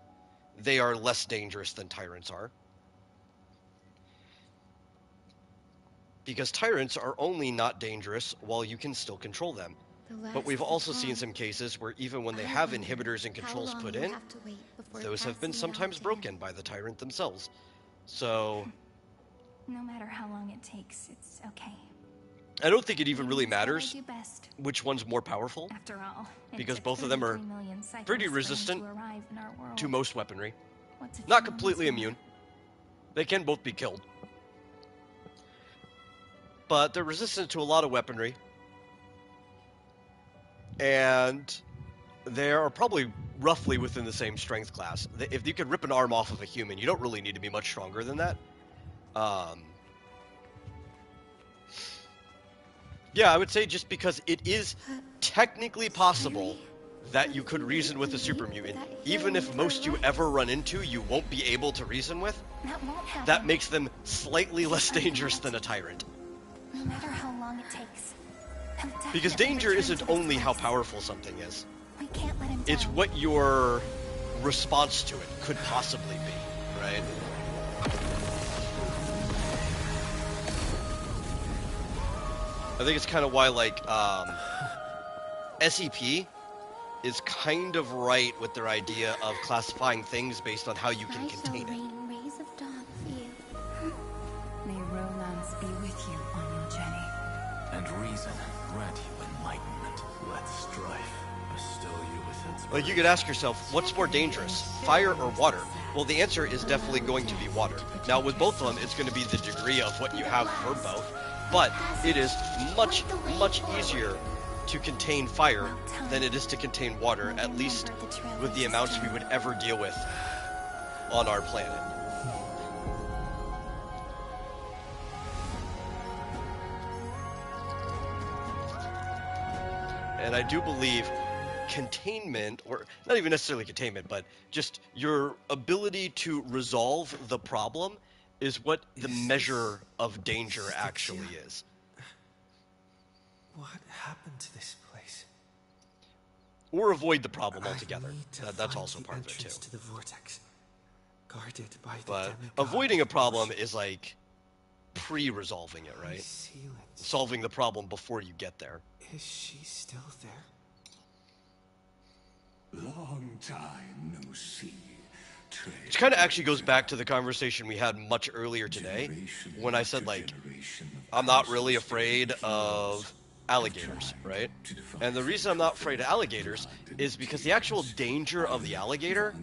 they are less dangerous than tyrants are. Because tyrants are only not dangerous while you can still control them. But we've also seen some cases where even when they have inhibitors and controls put in, those have been sometimes broken by the tyrant themselves. So no matter how long it takes, it's okay. I don't think it even really It's what I matters do best. which one's more powerful, After all, it because took both of them are 33 million cycles pretty for them resistant to arrive in our world. to most weaponry. What's a few Not moments completely more? immune. They can both be killed. But they're resistant to a lot of weaponry. And they are probably roughly within the same strength class. If you could rip an arm off of a human, you don't really need to be much stronger than that. Yeah, I would say just because it is technically possible that you could reason with a super mutant, even if most you ever run into you won't be able to reason with, That won't happen. that makes them slightly less dangerous than a tyrant. No matter how long it takes. He'll Because definitely danger return isn't to this only how place. powerful something is. We can't let him It's down. what your response to it could possibly be, right? I think it's kind of why, like, SEP is kind of right with their idea of classifying things based on how you can contain it. Rays of dawn for you. May romance be with you on your journey. And reason grant you enlightenment. Let strife bestow you with its... Like, you could ask yourself, what's more dangerous, fire or water? Well, the answer is definitely going to be water. Now, with both of them, it's going to be the degree of what you have for both. But it is much, much easier to contain fire than it is to contain water, at least with the amounts we would ever deal with on our planet. And I do believe containment, or not even necessarily containment, but just your ability to resolve the problem is what the measure of danger actually is. What happened to this place? Or avoid the problem altogether. That's also part of it too. To the vortex, guarded by the But demigod avoiding a of problem motion. is like pre-resolving it, right? Sealants. Solving the problem before you get there. Is she still there? Long time no see. Which kind of actually goes back to the conversation we had much earlier today when I said, like, I'm not really afraid of alligators, right? And the reason I'm not afraid of alligators is because the actual danger of the alligator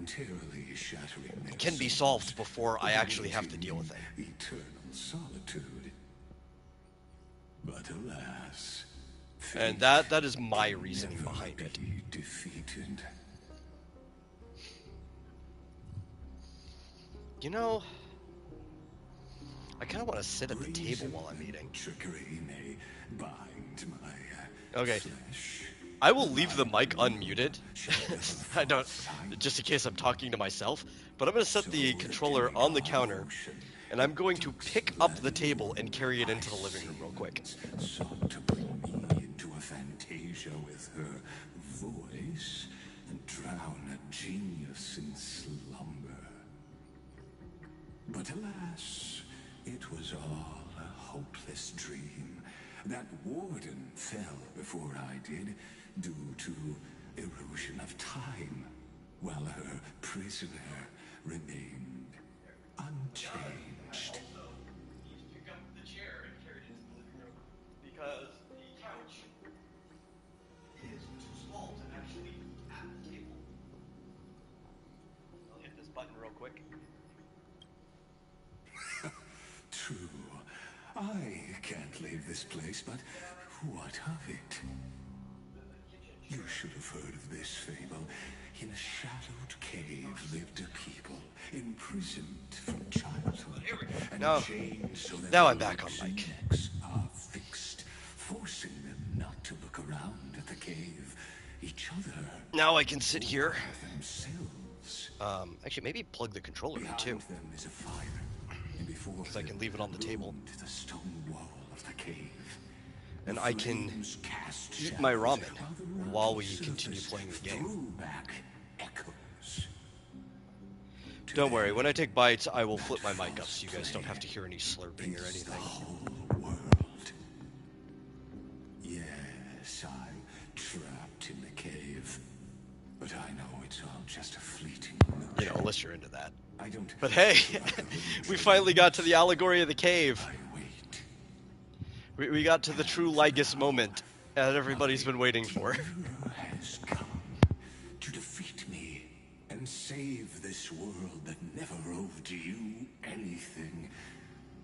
can be solved before I actually have to deal with it. Eternal solitude. But alas, and that is my reasoning behind it. Defeated. You know, I kind of want to sit at the table while I'm eating. Trickery may bind my Okay. I will leave the mic unmuted. I don't, just in case I'm talking to myself. But I'm going to set the controller on the counter, and I'm going to pick up the table and carry it into the living room real quick. Sought to bring me into a fantasia with her voice and drown a genius in slumber. But alas, it was all a hopeless dream. That warden fell before I did, due to erosion of time, while her prisoner remained unchanged. Because the couch is too small to actually have a table. I'll hit this button real quick. True. I can't leave this place, but what of it? You should have heard of this fable. In a shadowed cave lived a people, imprisoned from childhood, and chained so that now I'm back on mic. necks are fixed, forcing them not to look around at the cave, each other. Now I can sit here. Themselves. Actually, maybe plug the controller in too. Behind them is a fire, and before because I can leave it on the table. the stone wall of the cave. And I can eat my ramen while we continue playing the game. Don't worry, when I take bites, I will flip my mic up so you guys don't have to hear any slurping or anything. Yes, I'm trapped in the cave. But I know it's all just a fleeting illusion. You know, unless you're into that. I don't. But hey, we finally got to the allegory of the cave. We got to the true Lygus moment that everybody's been waiting for. Has come to defeat me and save this world that never owed you anything.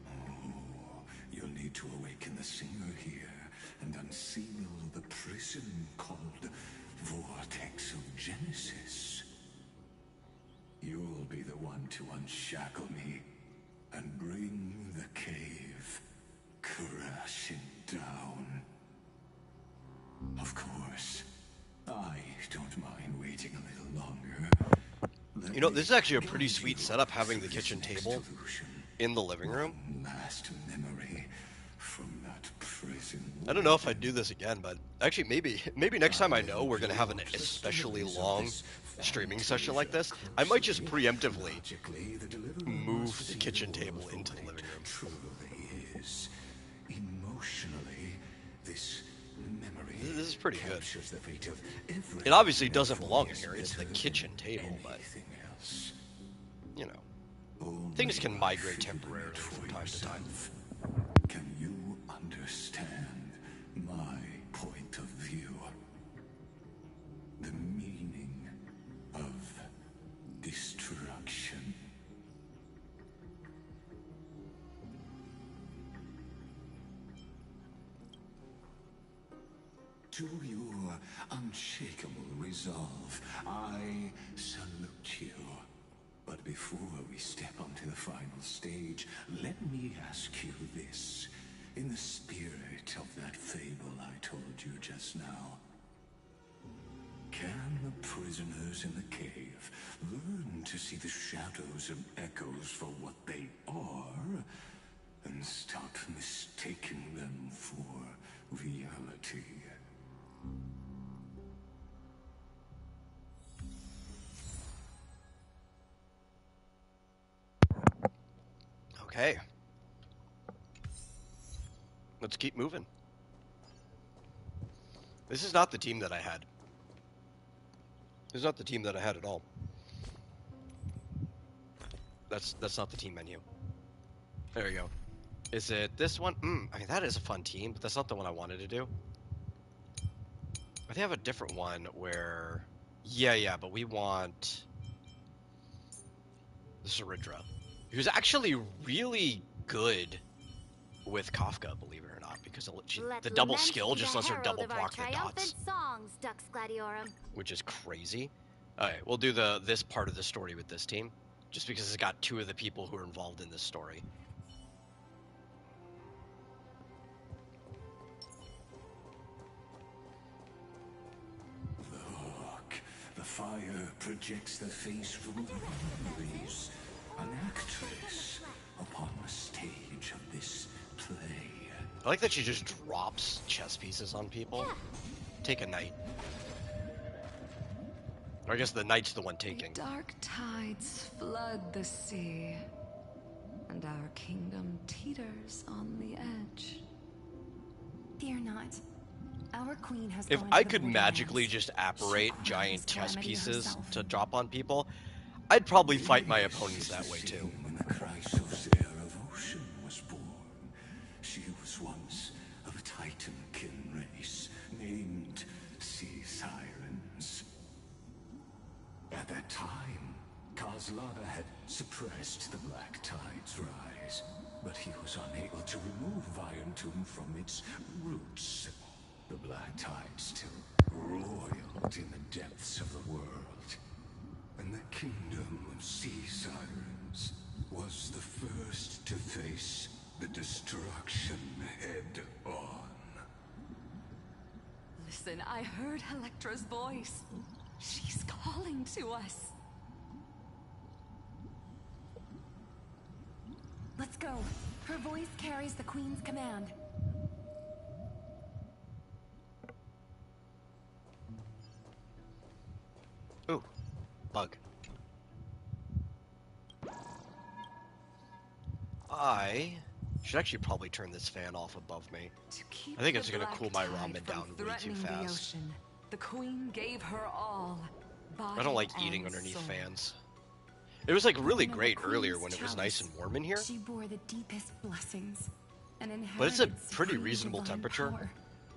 Oh, you'll need to awaken the singer here and unseal the prison called Vortex of Genesis. You'll be the one to unshackle me and bring the cave crashing down. Of course, I don't mind waiting a little longer. You know, this is actually a pretty sweet setup, having the kitchen table in the living room. Last memory from that prison. I don't know if I'd do this again, but actually maybe next time I know we're going to have an especially long streaming session like this, I might just preemptively move the kitchen table into the living room. Truly is. Emotionally, this memory. This is pretty good. The fate of every It obviously doesn't belong in here. It's the kitchen table, but you know, things can migrate temporarily from time to time. Can you understand my point of view? The meaning of destruction. to your unshakable resolve, I salute you. But before we step onto the final stage, let me ask you this. In the spirit of that fable I told you just now, can the prisoners in the cave learn to see the shadows and echoes for what they are, and stop mistaking them for reality? Okay. Let's keep moving. This is not the team that I had. This is not the team that I had at all. That's not the team menu. There we go. Is it this one? I mean, that is a fun team, but that's not the one I wanted to do. I think I have a different one where... Yeah, but we want... the Saridra, who's actually really good with Kafka, believe it or not, because the double skill just lets her double proc the dots. Songs, Dux Gladiorum. Which is crazy. Alright, we'll do this part of the story with this team, just because it's got two of the people who are involved in this story. Look, the fire projects the face from the rays. An actress upon the stage of this play. I like that she just drops chess pieces on people. Take a knight. Or I guess the knight's the one taking. Dark tides flood the sea, and our kingdom teeters on the edge. Fear not. Our queen has If gone I to the could borderlands. magically just apparate giant chess calamity pieces herself. to drop on people, I'd probably fight my opponents that way too. When the Chrysos heir of Ocean was born, she was once of a Titankin race named Sea Sirens. At that time, Kozlana had suppressed the Black Tide's rise, but he was unable to remove Iron Tomb from its roots. The Black Tide still roiled in the depths of the world, and the kingdom of Sea Sirens was the first to face the destruction head on. Listen, I heard Electra's voice. She's calling to us. Let's go. Her voice carries the queen's command. Ooh, bug. I should actually probably turn this fan off above me. I think it's gonna cool my ramen down way too fast. The queen gave her all. I don't like eating underneath fans. It was like really great earlier when it was nice and warm in here, She bore the deepest blessings. but it's a pretty reasonable temperature.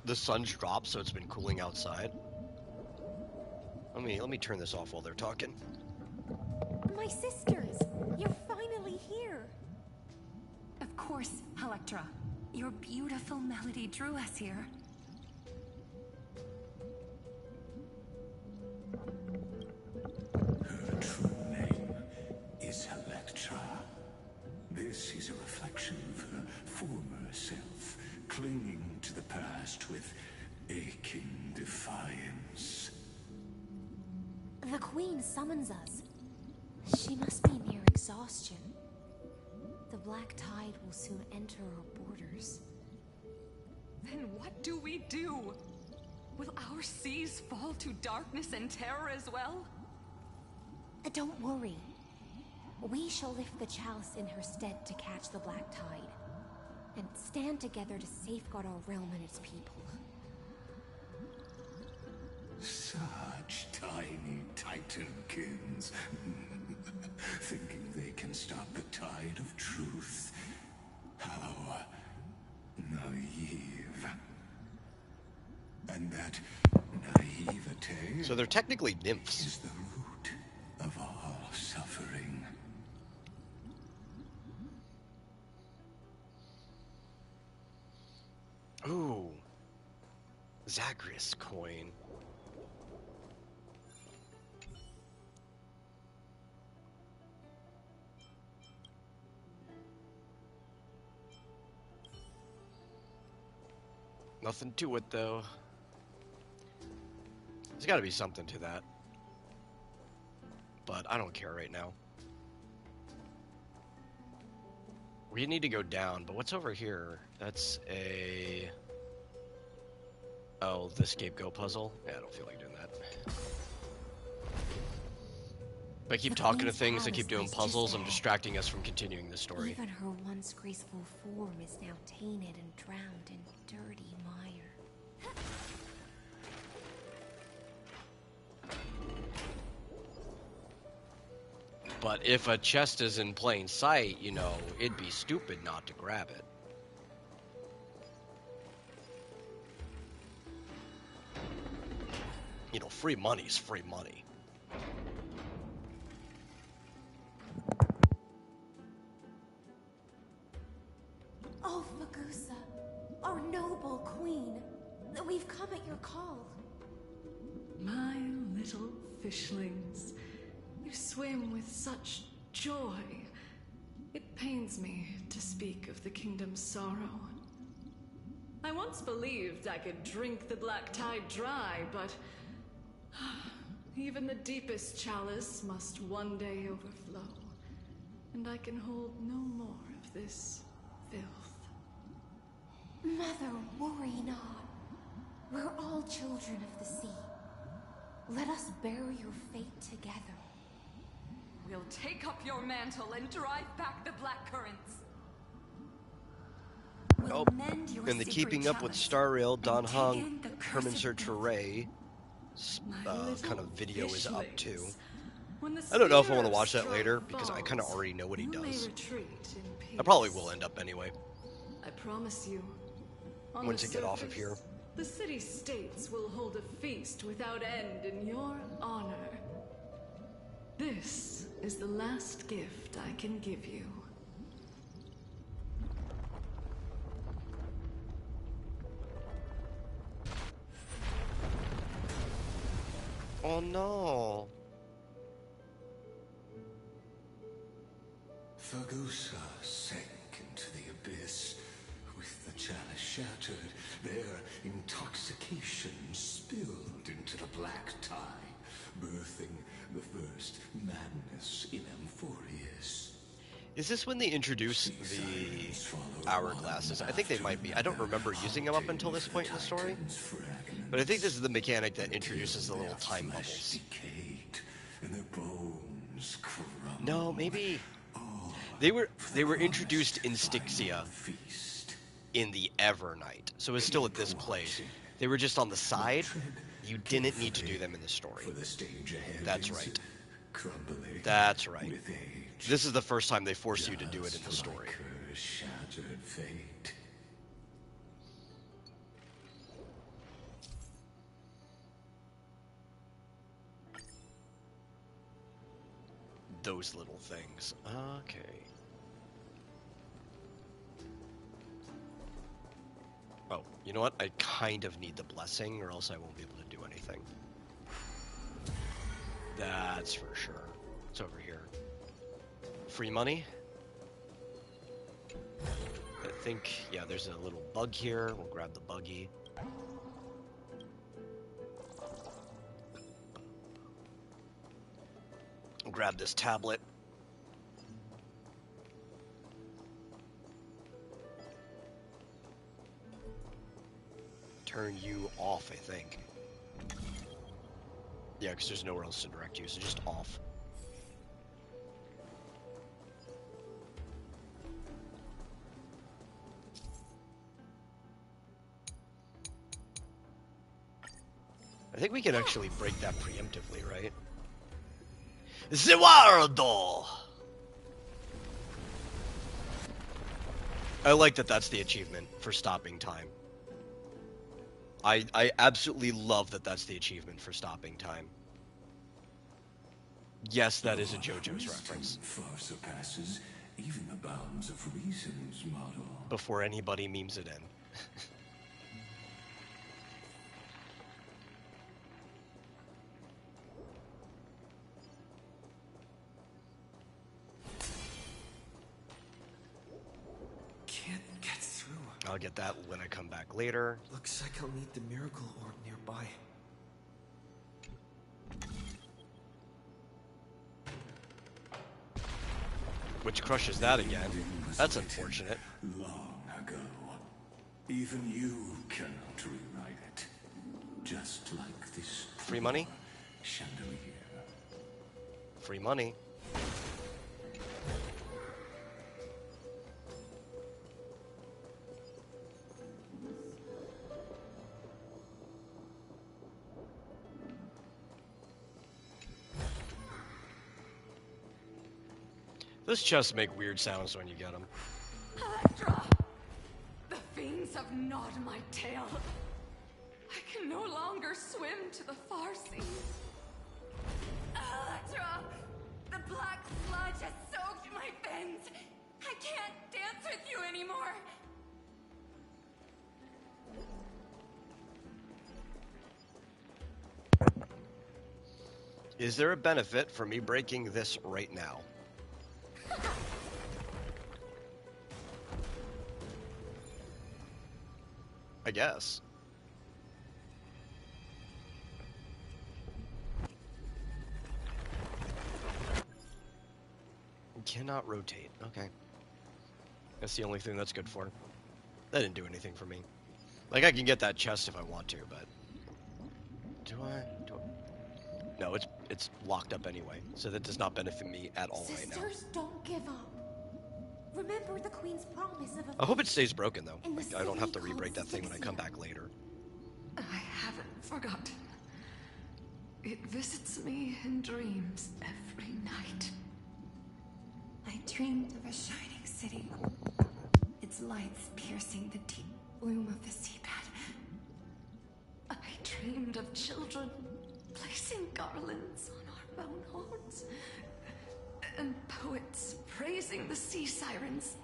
The sun's dropped, so it's been cooling outside. Let me turn this off while they're talking. My sisters, you're finally here. Of course, Electra. Your beautiful melody drew us here. Her true name is Electra. This is a reflection of her former self, clinging to the past with aching defiance. The queen summons us. She must be near exhaustion. The Black Tide will soon enter our borders. Then what do we do? Will our seas fall to darkness and terror as well? Don't worry. We shall lift the chalice in her stead to catch the Black Tide, and stand together to safeguard our realm and its people. Such tiny Titankins, thinking they can stop the tide of truth. How naive. And that naivete... So they're technically nymphs. ...is the root of all suffering. Ooh. Zagreus coin. Nothing to it, though. There's got to be something to that. But I don't care right now. We need to go down, but what's over here? That's a... Oh, the scapegoat puzzle? Yeah, I don't feel like doing that. If I keep talking to things, I keep doing puzzles, I'm distracting us from continuing the story. Even her once graceful form is now tainted and drowned in dirty mire. But if a chest is in plain sight, you know, it'd be stupid not to grab it. You know, free money's free money. Oh, Fagusa, our noble queen, we've come at your call. My little fishlings, you swim with such joy. It pains me to speak of the kingdom's sorrow. I once believed I could drink the black tide dry, but even the deepest chalice must one day overflow, and I can hold no more of this filth. Mother, worry not. We're all children of the sea. Let us bear your fate together. We'll take up your mantle and drive back the black currents. Oh, in the Keeping Up with Star Rail, Don Hong, Herman Search for Ray kind of video is up too. I don't know if I want to watch that later, because I kind of already know what he does. I probably will end up anyway. I promise you. Once you get off of here. The city-states will hold a feast without end in your honor. This is the last gift I can give you. Oh no. Fagusa sank into the abyss. With the chalice shattered, their intoxication spilled into the black tide, birthing the first madness in Amphorius. Is this when they introduce the hourglasses? I think they might be. I don't remember using them up until this point in the story. But I think this is the mechanic that introduces the little time bubbles. No, maybe they were introduced in Styxia in the Evernight, so it was still at this place. They were just on the side. You didn't need to do them in the story. That's right. That's right. This is the first time they force you to do it in the story. Shattered fate. Those little things. Okay. Oh, you know what? I kind of need the blessing, or else I won't be able to do anything. That's for sure. It's over here. Free money? I think, yeah, there's a little bug here. We'll grab the buggy. We'll grab this tablet. Turn you off, I think. Yeah, because there's nowhere else to direct you, so just off. I think we can actually break that preemptively, right? Zewardo! I like that that's the achievement for stopping time. I absolutely love that that's the achievement for stopping time. Yes, that is a JoJo's reference. Far surpasses even the bounds of reason's model. Before anybody memes it in. I'll get that when I come back later. Looks like I'll need the miracle orb nearby. Which crushes that again. That's unfortunate. Long ago. Even you cannot rewrite it. Just like this. Free money? Chandelier. Free money. Those chests make weird sounds when you get them. Electra! The fiends have gnawed my tail. I can no longer swim to the far seas. Electra! The black sludge has soaked my fins. I can't dance with you anymore. Is there a benefit for me breaking this right now? I guess. Cannot rotate. Okay. That's the only thing that's good for. That didn't do anything for me. Like, I can get that chest if I want to, but... Do I? No, it's locked up anyway, so that does not benefit me at all right now. Sisters, don't give up. Remember the Queen's promise of a I hope it stays broken, though. In the Like, I don't have to city re-break that called thing when I come back later. I haven't forgotten. It visits me in dreams every night. I dreamed of a shining city, its lights piercing the deep gloom of the seabed. I dreamed of children placing garlands on our bone horns, and poets praising the sea sirens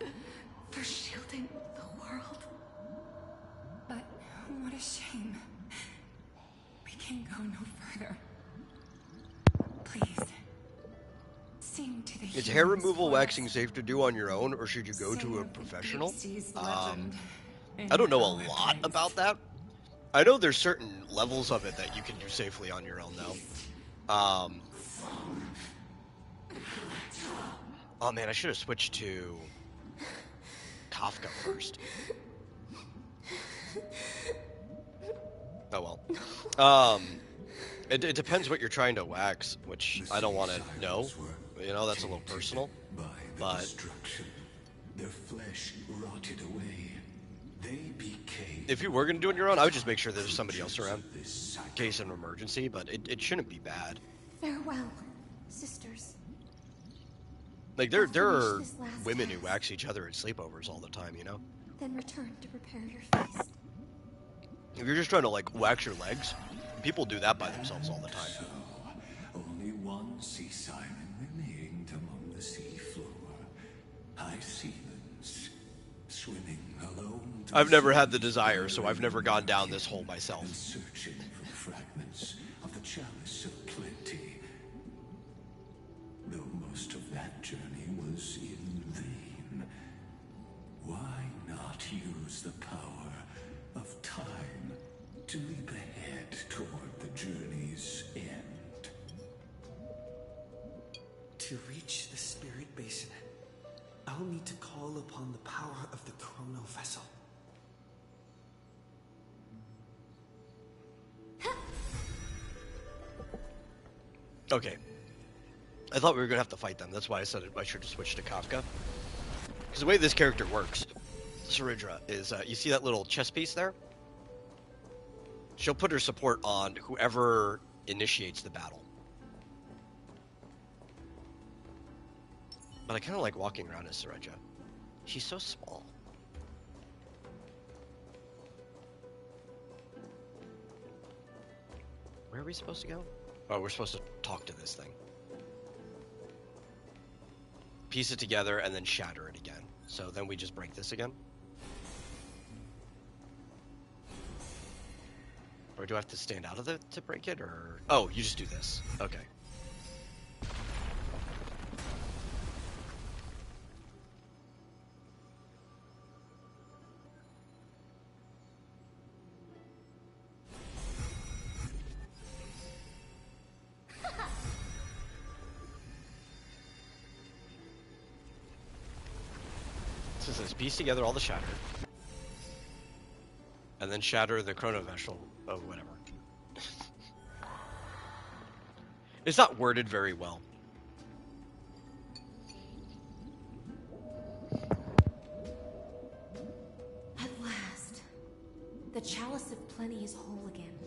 for shielding the world. But what a shame. We can go no further. Please. Sing to the Is hair humans removal for waxing us. safe to do on your own, or should you go to Sing a of the professional? Gypsy's legend I don't know a in lot Valentine's. about that. I know there's certain levels of it that you can do safely on your own, though. Oh man, I should have switched to Kafka first. Oh well. It depends what you're trying to wax, which I don't want to know. You know, that's a little personal. But Destruction. Their flesh rotted away. They became. if you were going to do it on your own, I would just make sure there's somebody else around in case of an emergency, but it shouldn't be bad. Farewell, sisters. Like, there are Finish this last women who task. wax each other at sleepovers all the time, you know? Then return to prepare your feast. If you're just trying to, like, wax your legs, people do that by themselves all the time. Only one sea siren remained among the sea floor. High sealings, swimming alone. to I've never had the sea desire, so I've never gone down this hole myself. and searching for fragments of the chalice of plenty. Though most of that journey was in vain, why not use the power of time to leap ahead toward the journey's end? To reach the spirit basin, I'll need to call upon the power of the chrono vessel. Okay. I thought we were going to have to fight them. That's why I said I should have switched to Kafka. Because the way this character works, Saridra, is you see that little chess piece there? She'll put her support on whoever initiates the battle. But I kind of like walking around as Saridra. She's so small. Where are we supposed to go? Oh, we're supposed to talk to this thing. Piece it together and then shatter it again. So then we just break this again? Or do I have to stand out of it to break it, or... Oh, you just do this. Okay. So it says piece together all the shatter. And then shatter the chrono vessel of whatever. It's not worded very well. At last, the Chalice of Plenty is whole again.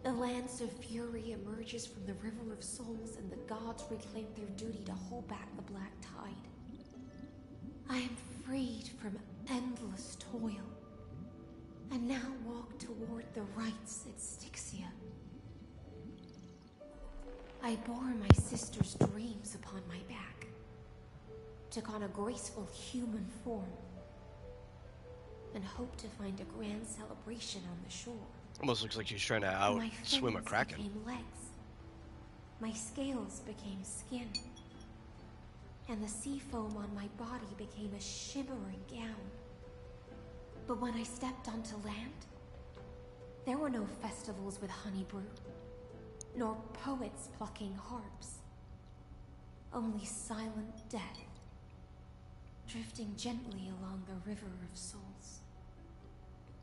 The lance of fury emerges from the River of Souls, and the gods reclaim their duty to hold back the Black Tide. I am freed from endless toil, and now walk toward the rites at Styxia. I bore my sister's dreams upon my back, took on a graceful human form, and hoped to find a grand celebration on the shore. Almost looks like she's trying to out-swim a kraken. My fins became legs. My scales became skin. And the sea foam on my body became a shimmering gown. But when I stepped onto land, there were no festivals with honey brew, nor poets plucking harps. Only silent death, drifting gently along the River of Souls.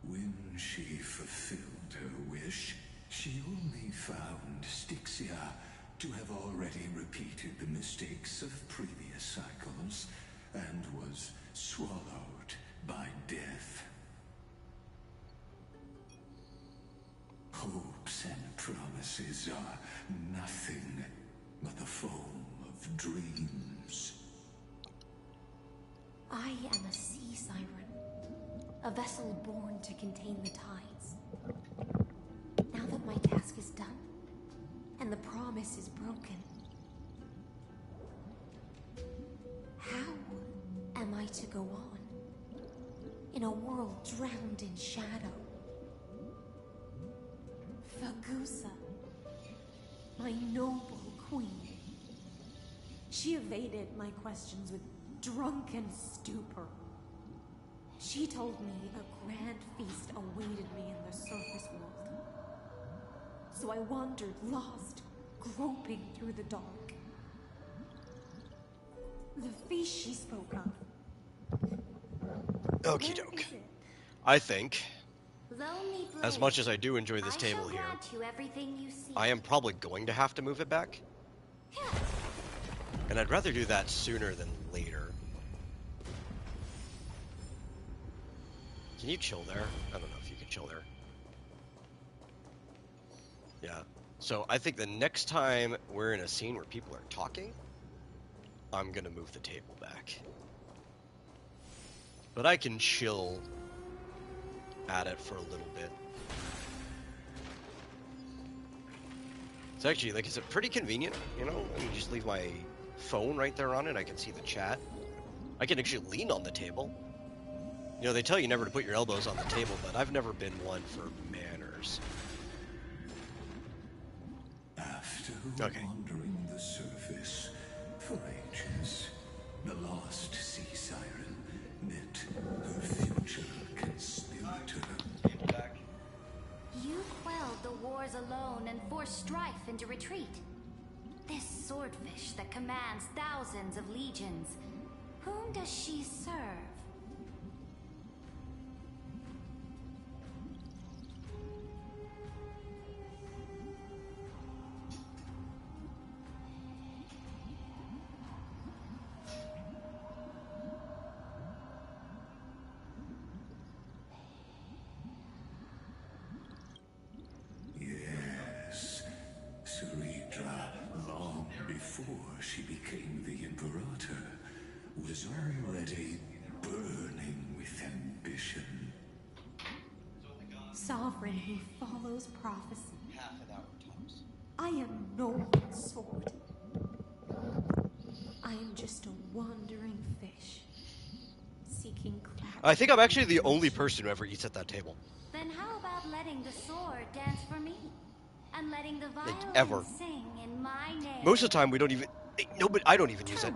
When she fulfilled her wish, she only found Styxia to have already repeated the mistakes of previous cycles and was swallowed by death. Hopes and promises are nothing but the foam of dreams. I am a sea siren, a vessel born to contain the tides. Now that my task is done, and the promise is broken, how am I to go on in a world drowned in shadow? Fagusa, my noble queen. She evaded my questions with drunken stupor. She told me a grand feast awaited me in the surface world. So I wandered lost, groping through the dark. The feast she spoke of. Okie doke. I think, as much as I do enjoy this table here, I am probably going to have to move it back. And I'd rather do that sooner than later. Can you chill there? I don't know if you can chill there. Yeah. So I think the next time we're in a scene where people are talking, I'm gonna move the table back. But I can chill at it for a little bit. It's actually, like I said, pretty convenient, you know? I can just leave my phone right there on it. I can see the chat. I can actually lean on the table. You know, they tell you never to put your elbows on the table, but I've never been one for manners. After wandering the surface for ages, the lost sea siren met her future conspirator. You quelled the wars alone and forced strife into retreat. This swordfish that commands thousands of legions, whom does she serve? Yes, Saridra, long before she became the Imperator, was already burning with ambition. Sovereign who follows prophecy. I am no one's sword. I am just a wandering fish, seeking clarity. I think I'm actually the only person who ever eats at that table. Then how about letting the sword dance for me? And letting the violin ever. sing in my name? Most of the time we don't even... Nobody, I don't even use it.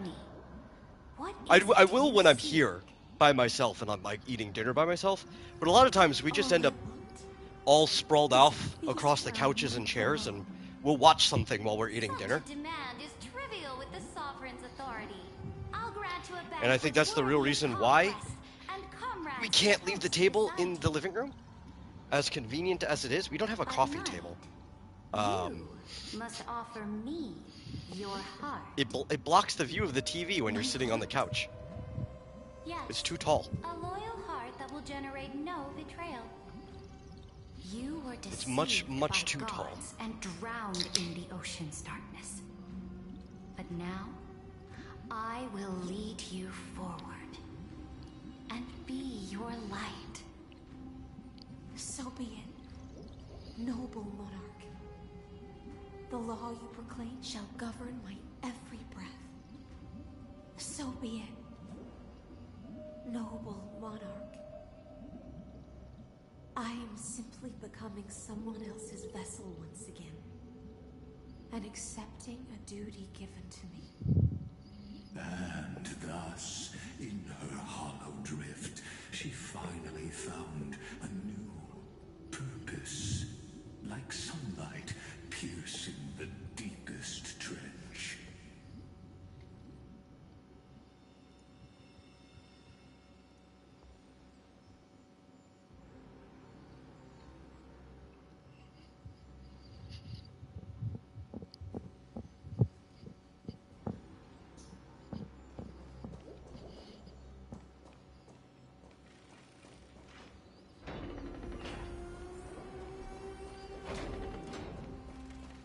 What I will when I'm here by myself and I'm like eating dinner by myself, but a lot of times we just end up all sprawled off across the couches and chairs, and we'll watch something while we're eating dinner. Demand is trivial with the sovereign's authority. I'll grant you a banquet And I think that's the real worthy of reason why conquest and comrades we can't to leave the toast table this in night. the living room. As convenient as it is, we don't have a coffee table. You must offer me your heart. It blocks the view of the TV when you're sitting on the couch. Yes. It's too tall. A loyal heart that will generate no betrayal. You were deceived It's much by too tall. gods and drowned in the ocean's darkness. But now, I will lead you forward and be your light. So be it, noble monarch. The law you proclaim shall govern my every breath. So be it, noble monarch. I am simply becoming someone else's vessel once again, and accepting a duty given to me. And thus, in her hollow drift, she finally found a new purpose, like sunlight piercing the deepest trench.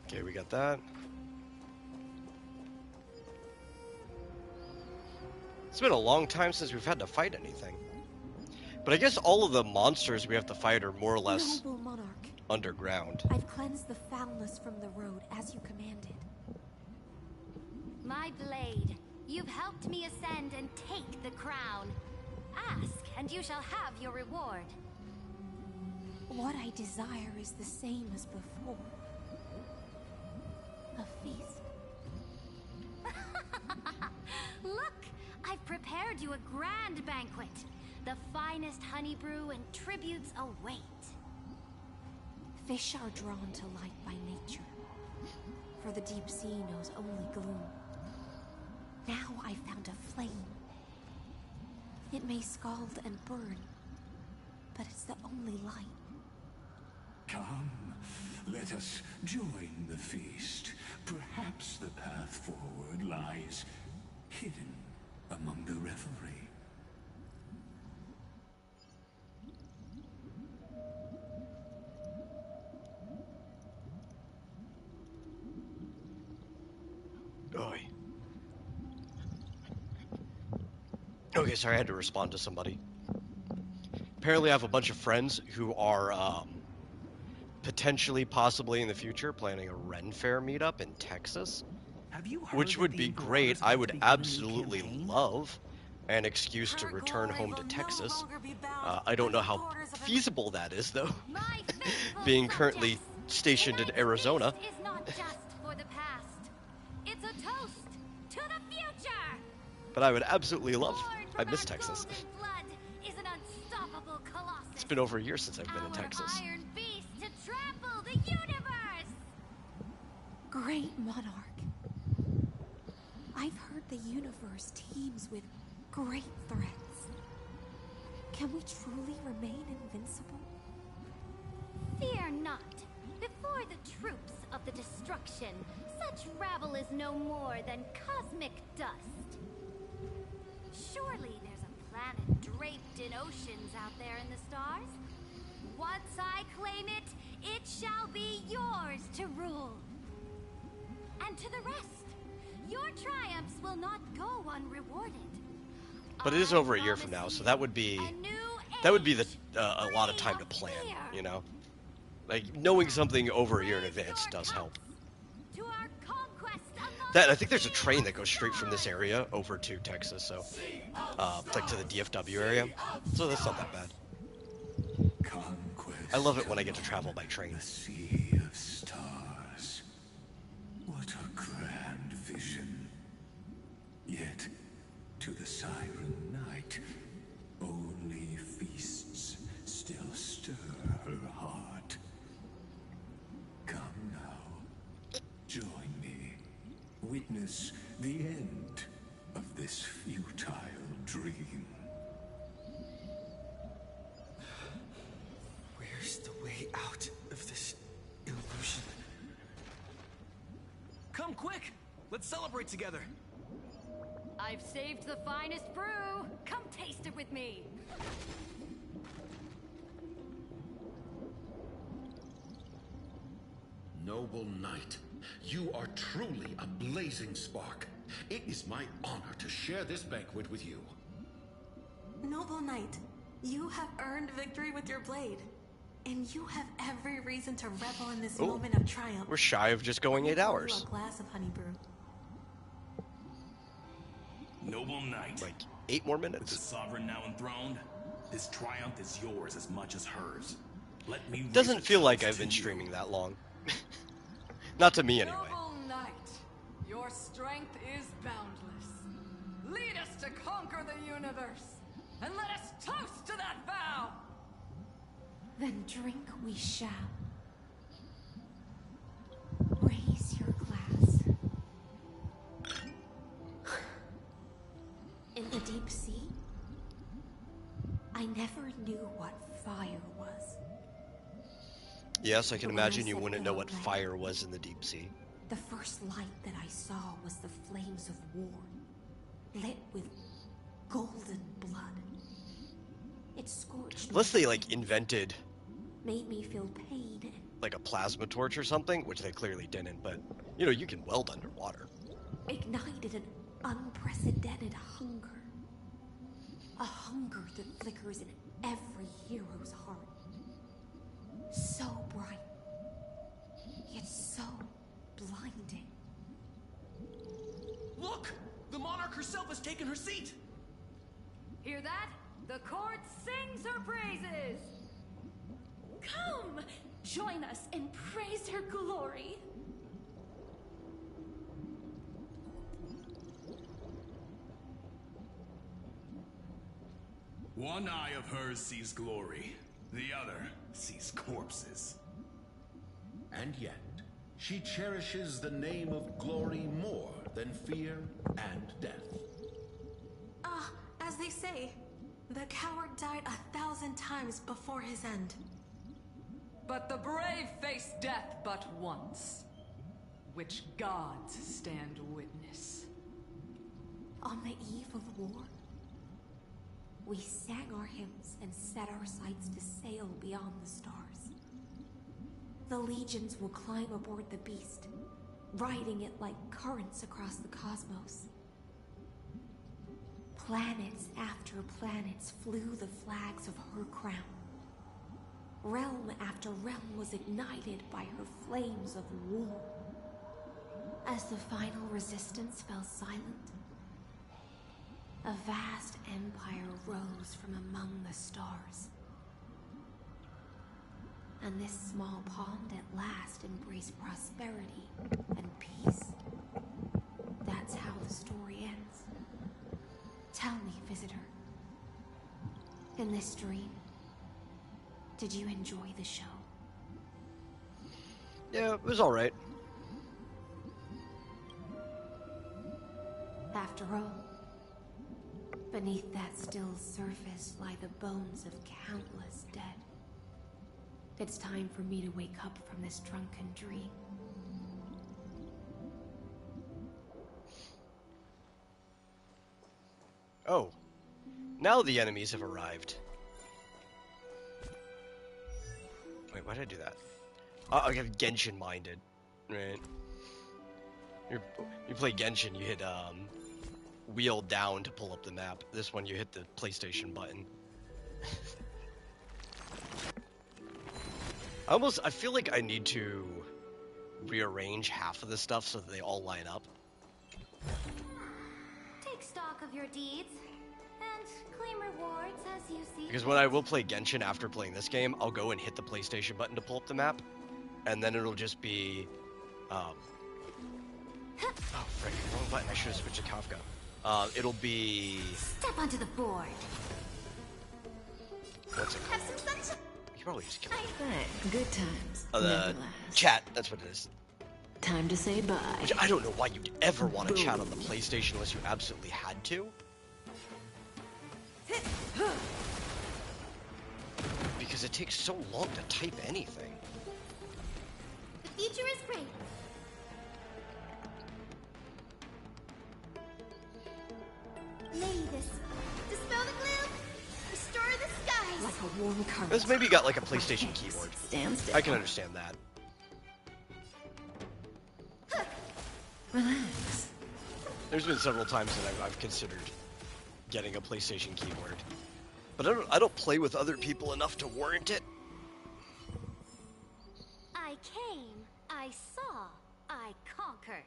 Okay, we got that. It's been a long time since we've had to fight anything. But I guess all of the monsters we have to fight are more or less Noble monarch, underground. I've cleansed the foulness from the road as you commanded. My blade, you've helped me ascend and take the crown. Ask, and you shall have your reward. What I desire is the same as before. A feast. Look, I've prepared you a grand banquet. The finest honey brew and tributes await. Fish are drawn to light by nature, for the deep sea knows only gloom. Now I found a flame. It may scald and burn, but it's the only light. Come, let us join the feast. Perhaps the path forward lies hidden among the revelry. Oy. Okay, sorry, I had to respond to somebody. Apparently I have a bunch of friends who are, potentially, possibly in the future, planning a Ren Fair meetup in Texas. Which would be great. I would absolutely love an excuse to return home to Texas. I don't know how feasible that is, though, being currently stationed in Arizona. Is not just for the past. It's a toast to the future. But I would absolutely love. I miss Texas. Blood is an unstoppable colossus. It's been over a year since I've been in Texas. Iron beast to trample the universe. Great monarch. I've heard the universe teems with great threats. Can we truly remain invincible? Fear not. Before the troops of the destruction, such rabble is no more than cosmic dust. Surely there's a planet draped in oceans out there in the stars. Once I claim it, it shall be yours to rule. And to the rest, your triumphs will not go unrewarded. But it is over a year from now, so that would be the a lot of time to plan, you know? Like, knowing something over a year in advance does help. That, I think there's a train that goes straight from this area over to Texas, so, like to the DFW area, so that's not that bad. I love it when I get to travel by train. Sea of stars. What a grand vision. Yet, to the siren night, only feasts still stir her heart. Come now, join me. Witness the end of this futile dream. Where's the way out of this illusion? Come quick! Let's celebrate together! I've saved the finest brew! Come taste it with me! Noble knight, you are truly a blazing spark. It is my honor to share this banquet with you. Noble Knight, you have earned victory with your blade. And you have every reason to revel in this moment of triumph. We're shy of just going 8 hours. A glass of honey brew. Noble Knight. Like 8 more With the minutes. sovereign now enthroned, this triumph is yours as much as hers. Let me Doesn't raise a feel like toast I've been to you. streaming that long. Not to me anyway. Noble knight, your strength is boundless. Lead us to conquer the universe, and let us toast to that vow! Then drink we shall. Raise your glass. In the deep sea, I never knew what fire was. Yes, I can But when I imagine you set wouldn't foot know on what land, fire was in the deep sea. The first light that I saw was the flames of war, lit with golden blood. It scorched Unless they like invented made me feel pain and like a plasma torch or something, which they clearly didn't, but you know, you can weld underwater. ignited an unprecedented hunger. A hunger that flickers in every hero's heart. So bright, yet so blinding. Look! The monarch herself has taken her seat! Hear that? The court sings her praises! Come! Join us and praise her glory! One eye of hers sees glory, the other sees corpses. And yet, she cherishes the name of glory more than fear and death. As they say, the coward died 1,000 times before his end. But the brave face death but once, which gods stand witness. On the eve of war, we sang our hymns and set our sights to sail beyond the stars. The legions will climb aboard the beast, riding it like currents across the cosmos. Planets after planets flew the flags of her crown. Realm after realm was ignited by her flames of war. As the final resistance fell silent, a vast empire rose from among the stars. And this small pond at last embraced prosperity and peace. That's how the story ends. Tell me, visitor, in this dream, did you enjoy the show? Yeah, it was alright. After all, beneath that still surface lie the bones of countless dead. It's time for me to wake up from this drunken dream. Oh. Now the enemies have arrived. Wait, why did I do that? I have Genshin minded. Right. You play Genshin, you hit wheel down to pull up the map. This one you hit the PlayStation button. I feel like I need to rearrange half of the stuff so that they all line up. Take stock of your deeds and claim rewards as you see. Because when I will play Genshin after playing this game, I'll go and hit the PlayStation button to pull up the map, and then it'll just be, oh frick, wrong button. I should have switched to Kafka. It'll be. Step onto the board. What's it Have called? some sunshine. You probably just killed me. Good times. The chat. That's what it is. Time to say bye. Which I don't know why you'd ever want to chat on the PlayStation unless you absolutely had to. Because it takes so long to type anything. The future is great. Lay this. Dispel the gloom. Restore the skies. Like a warm current. This maybe got like a PlayStation keyboard. Stand still. I can understand that. Relax. There's been several times that I've considered getting a PlayStation keyboard, but I don't play with other people enough to warrant it. I came, I saw, I conquered.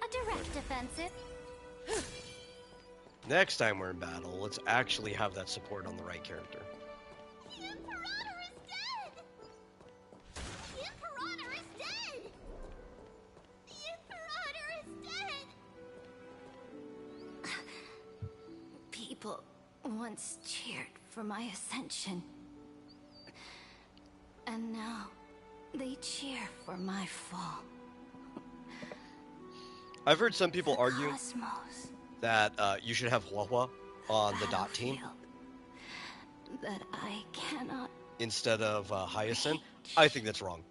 A direct offensive. Next time we're in battle, let's actually have that support on the right character. The Imperator is dead! The Imperator is dead! The Imperator is dead! People once cheered for my ascension. And now they cheer for my fall. I've heard some people argue Cosmos that you should have Huahua on the dot team that I cannot. instead of Hyacinth. I think that's wrong,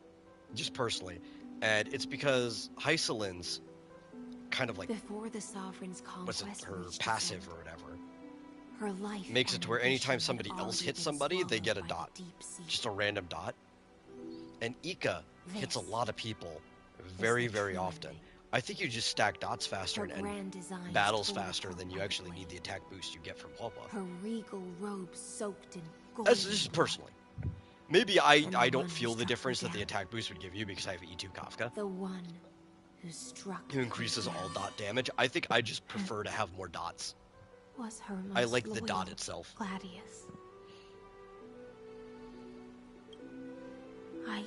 just personally. And it's because Hyacinth's kind of like, Before the Sovereign's what's it, conquest her reached passive its or whatever, end, her life makes it and to where anytime ambition somebody had else already hits been somebody, they get a swallowed by dot. the deep sea. Just a random dot. And Ika hits a This lot of people very, the very true often. I think you just stack dots faster Her and grand designs battles told faster upon than you by the actually need the attack boost you get from Huahua. Her regal robe soaked in gold. This is personally. Maybe I And the don't one feel who the struck difference me that the down. attack boost would give you because I have E2 Kafka, The one who struck who increases me all down dot damage. I think I just prefer to have more dots. was her most I like the loyal dot itself. Gladius. I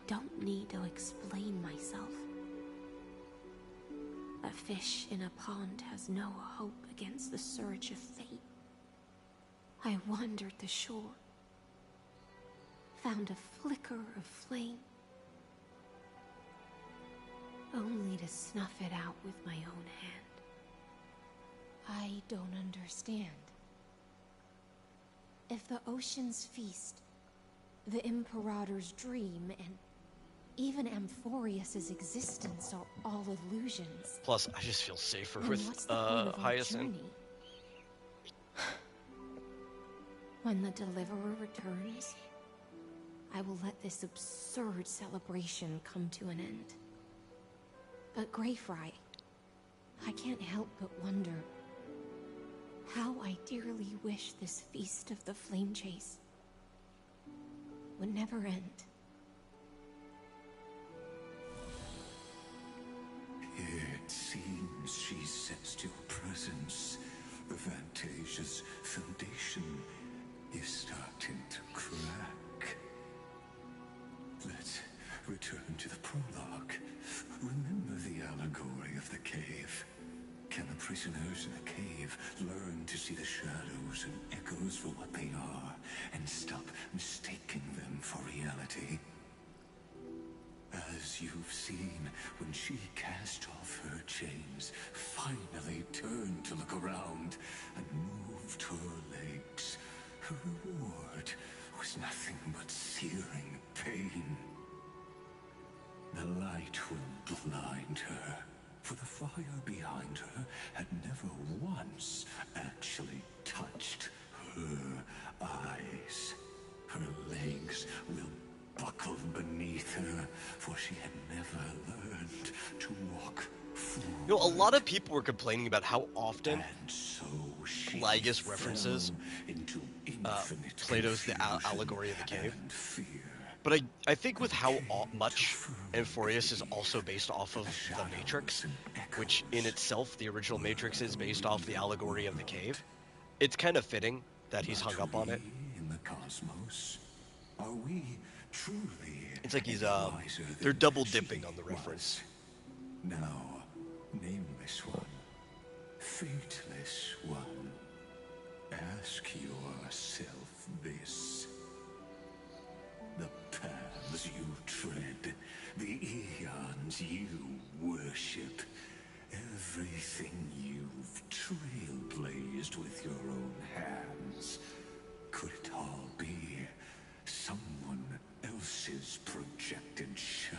don't need to explain myself. A fish in a pond has no hope against the surge of fate. I wandered the shore, found a flicker of flame, only to snuff it out with my own hand. I don't understand. If the ocean's feast, the Imperator's dream, and even Amphorius's existence are all illusions, Plus, I just feel safer then with what's the point of our Hyacinth. journey? When the Deliverer returns, I will let this absurd celebration come to an end. But Greyfry, I can't help but wonder how I dearly wish this feast of the Flame Chase would never end. It seems she sensed your presence. Fantasia's foundation is starting to crack. Let's return to the prologue. Remember the allegory of the cave. Can the prisoners in the cave learn to see the shadows and echoes for what they are, and stop mistaking them for reality? As you've seen, when she cast off her chains, finally turned to look around, and moved her legs, her reward was nothing but searing pain. The light will blind her, for the fire behind her had never once actually touched her eyes. Her legs will buckle beneath her, for she had never learned to walk forward. You know, a lot of people were complaining about how often Lagus references Plato's The Allegory of the Cave. But I think with how much Amphorius is also based off of the Matrix, which in itself, the original Matrix is based off the Allegory of the Cave, it's kind of fitting that he's hung up on it. In the cosmos, are we truly? It's like he's they're double dipping on the reference. Now, nameless one, fateless one, Ask yourself this. The paths you tread, the eons you worship, everything you've trailblazed with your own hands, could it all be someone else's projected shadow?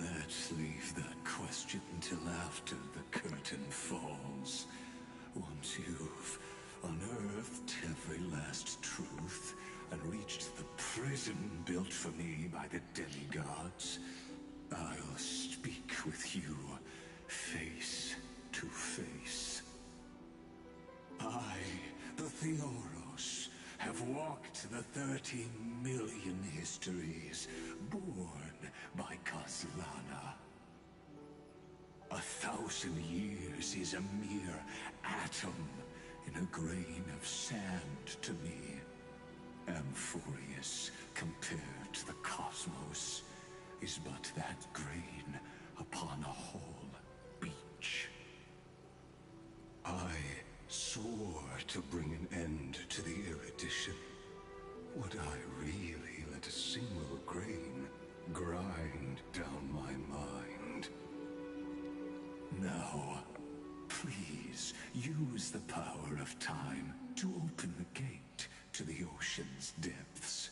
Let's leave that question till after the curtain falls. Once you've unearthed every last truth and reached the prison built for me by the demigods, I'll speak with you face to face. I, the Theoros, have walked the 13 million histories born by Kozlana. 1,000 years is a mere atom in a grain of sand to me. Amphorius, compared to the cosmos, is but that grain upon a whole beach. I swore to bring an end to the erudition. Would I really let a single grain grind down my mind? Now, please use the power of time to open the gate to the ocean's depths.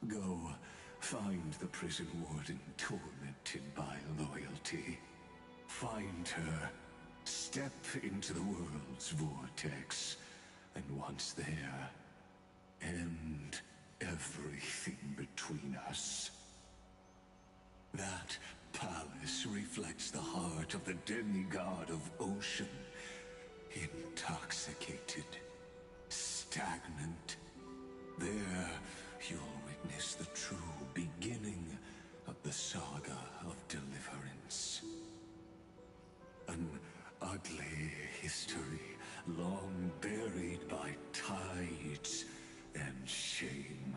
Go find the prison warden tormented by loyalty. Find her, step into the world's vortex, and once there, end everything between us. That palace reflects the heart of the demigod of ocean. Intoxicated, stagnant. There, you'll witness the true beginning of the saga of deliverance. An ugly history, long buried by tides and shame.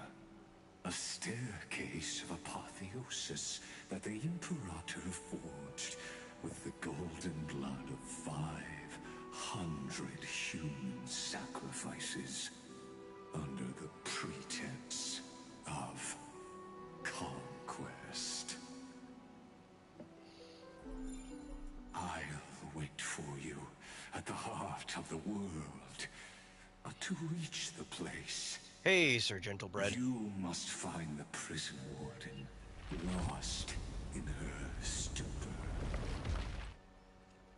A staircase of apotheosis that the Imperator forged with the golden blood of 500 human sacrifices under the pretense of conquest. I'll wait for you at the heart of the world. To reach the place, hey, Sir Gentlebread, you must find the prison warden, lost in her stupor.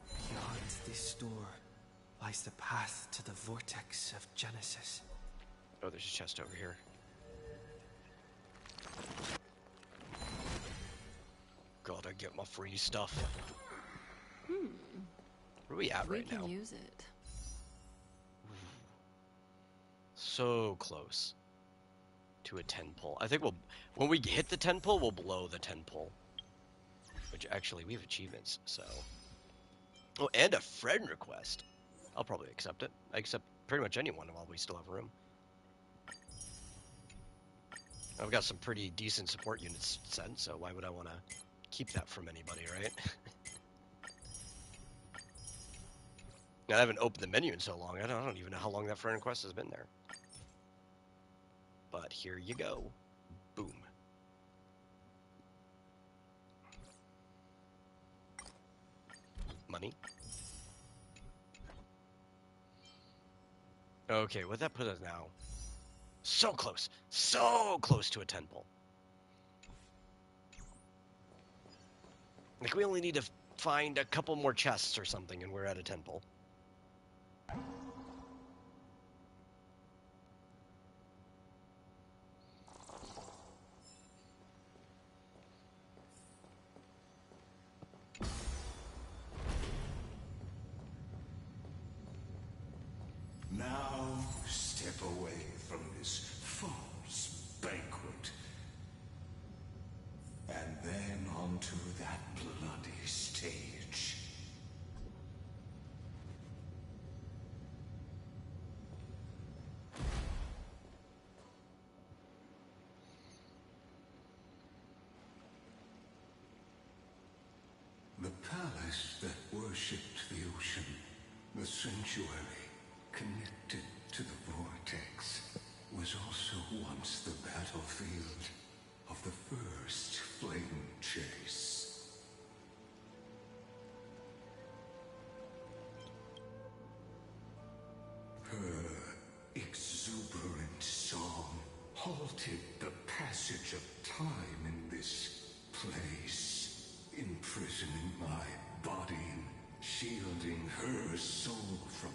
Beyond this door lies the path to the vortex of Genesis. Oh, there's a chest over here. Gotta get my free stuff. Where are we at right now? We can use it. So close to a 10 pull. I think when we hit the 10 pull, we'll blow the 10 pull. Which actually, we have achievements, so. Oh, and a friend request. I'll probably accept it. I accept pretty much anyone while we still have room. I've got some pretty decent support units sent, so why would I want to keep that from anybody, right? I haven't opened the menu in so long. I don't even know how long that friend request has been there. But here you go. Boom. Money. Okay, what'd that put us now? So close to a 10 pull. Like, we only need to find a couple more chests or something, and we're at a 10 pull. Now, step away from this false banquet. And then onto that bloody stage. The palace that worshipped the ocean The sanctuary, connected to the vortex, was also once the battlefield of the first flame chase. Her exuberant song halted the passage of time in this place, imprisoning my body and shielding her soul from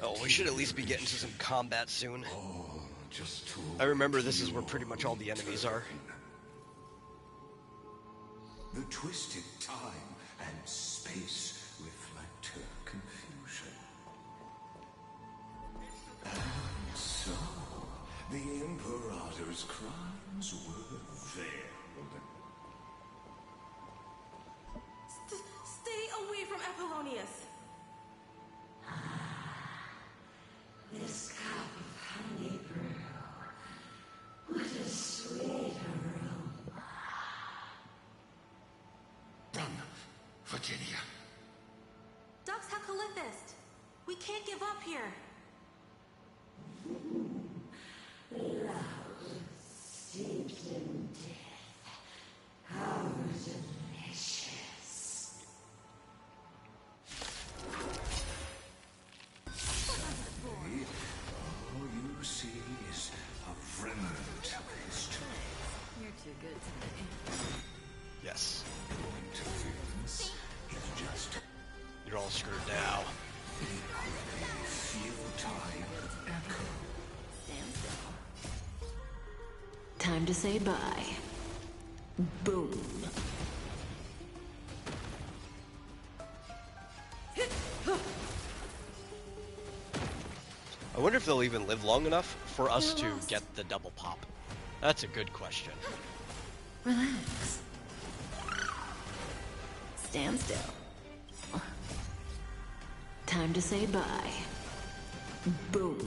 Oh, we should at least be getting to some combat soon. all just to I remember this is where pretty much all the enemies are. the twisted time and space reflect her confusion. And so, the Imperator's crimes were veiled. Stay away from Apollonius. This cup of honey brew, what a sweet aroma. Run, Virginia. Dux Hakalithist. We can't give up here. Love steeped in death. How delicious. All you see is a remnant of history. You're too good today. Yes. Interference is just You're all screwed now. a futile echo. Stand still. Time to say bye. Boom. I wonder if they'll even live long enough for us to get the double pop. That's a good question. Relax. Stand still. Time to say bye. Boom.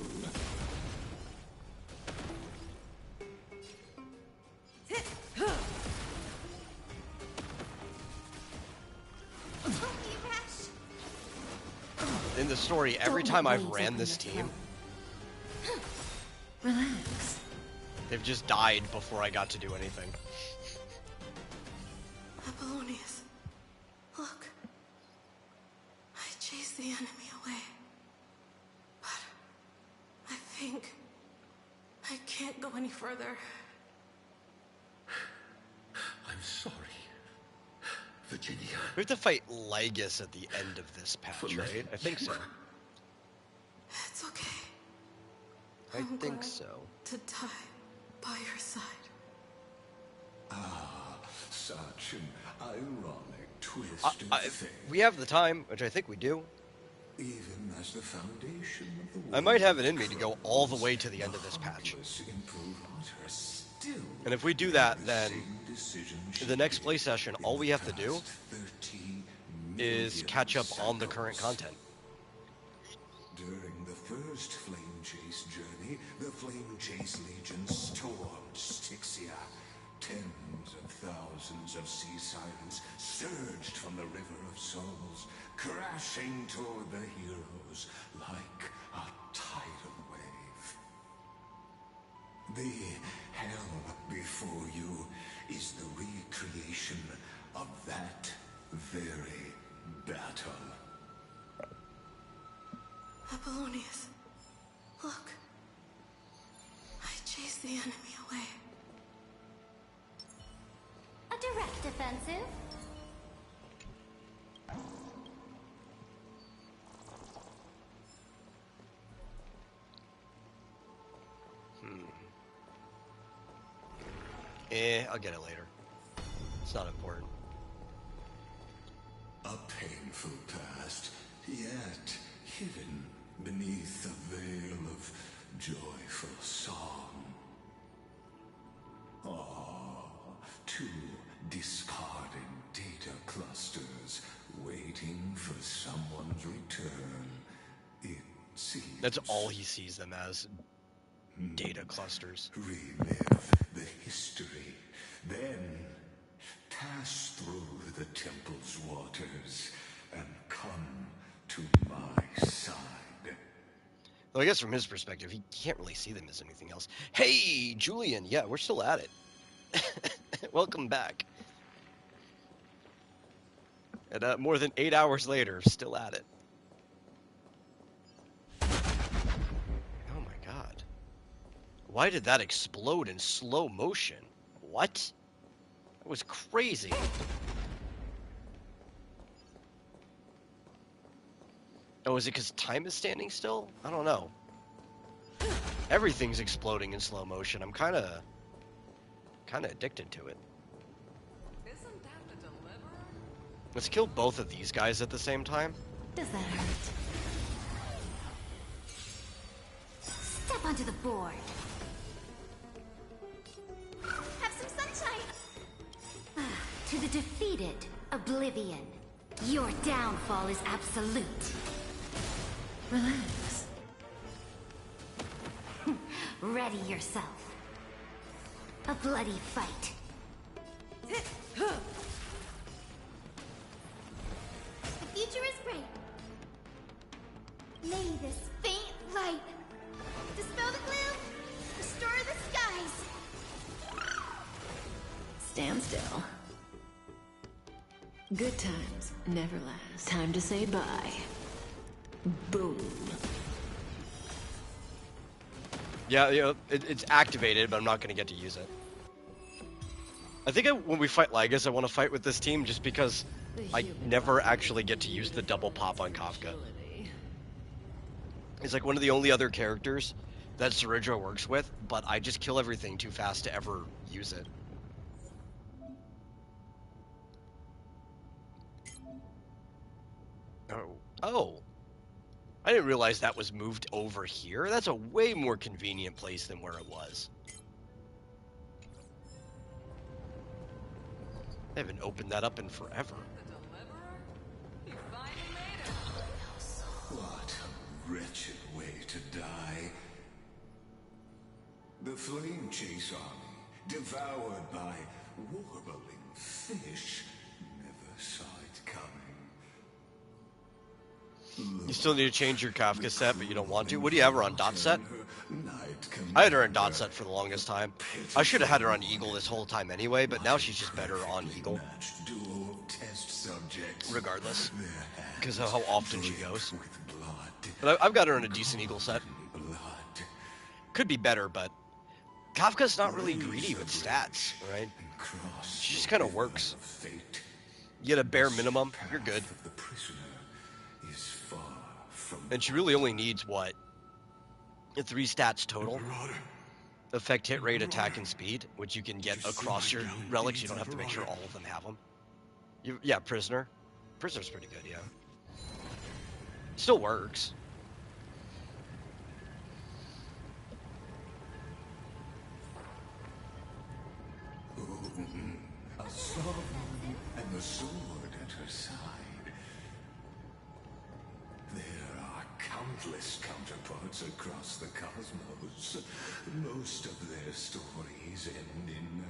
In the story, every time I've ran this team, Relax. they've just died before I got to do anything. Apollonius. Look. I chased the enemy away. But I think I can't go any further. I'm sorry, Virginia. We have to fight Lygus at the end of this patch, right? I think so. It's okay. I I'm think going so. to die by your side. Ah, such an ironic twist of fate. We have the time, which I think we do. Even as the foundation of the I might have it in me to go all the way to the end of this patch. Imperator still And if we do that, then decision in the next play session, all we have to do 30 is catch up on the current content. During the first Flame Chase journey, the Flame Chase Legion stormed Styxia. Tens of thousands of sea sirens surged from the River of Souls, crashing toward the heroes like a tidal wave. The hell before you is the recreation of that very battle. Apollonius. Look. I chased the enemy away. A direct offensive? I'll get it later. It's not important. A painful past, yet hidden beneath a veil of joyful song. Ah, two discarded data clusters waiting for someone's return. It seems. That's all he sees them as. Data clusters. Relive the history, then pass through the temple's waters and come to my side. Well, I guess from his perspective, he can't really see them as anything else. Hey, Julian, yeah, we're still at it. Welcome back. And more than 8 hours later, still at it. Oh my god. Why did that explode in slow motion? What? That was crazy. Oh, is it because time is standing still? I don't know. Everything's exploding in slow motion. I'm kind of addicted to it. Isn't that the deliverer? Let's kill both of these guys at the same time. Does that hurt? Step onto the board. Have some sunshine! To the defeated, Oblivion. Your downfall is absolute. Relax. Ready yourself. A bloody fight. The future is bright. May this faint light dispel the gloom, restore the skies. Stand still. Good times never last. Time to say bye. Boom. Yeah, you know, it's activated, but I'm not going to get to use it. I think when we fight Lygus, I want to fight with this team just because I never actually get to use the double pop on Kafka. He's like one of the only other characters that Ceridra works with, but I just kill everything too fast to ever use it. Oh. I didn't realize that was moved over here. That's a way more convenient place than where it was. I haven't opened that up in forever. What a wretched way to die. The flame chase army, devoured by warbling fish, never saw it coming. You still need to change your Kafka set, but you don't want to. What do you have her on, dot set? I had her on dot set for the longest time. I should have had her on Eagle this whole time anyway, but now she's just better on Eagle. Regardless. Because of how often she goes. But I've got her in a decent Eagle set. Could be better, but Kafka's not really greedy with stats, right? She just kind of works. You get a bare minimum, you're good. And she really only needs, what? 3 stats total. Effect, hit rate, attack, and speed, which you can get across your relics. You don't have to make sure all of them have them. Yeah, Prisoner. Prisoner's pretty good, yeah. Still works. A sovereign and the sword at her side. There are countless counterparts across the cosmos. Most of their stories end in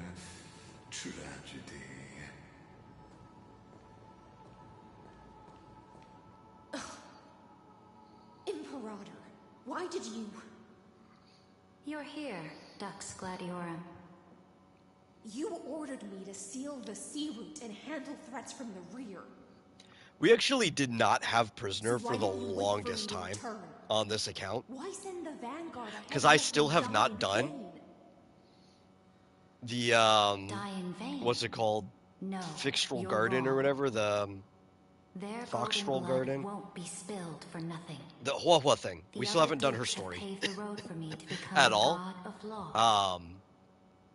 tragedy. Imperator, why did you... You're here, Dux Gladiorum. You ordered me to seal the sea route and handle threats from the rear. We actually did not have Prisoner for the longest time on this account. Why send the Vanguard ahead? Because I still have not done the, what's it called? No, Fixtral you're Garden or wrong. whatever, the Their Foxtrol golden blood Garden. won't be spilled for nothing. The Huahua thing. The We still other haven't done her dukes have story. paved the road for me to become At a all. god of law.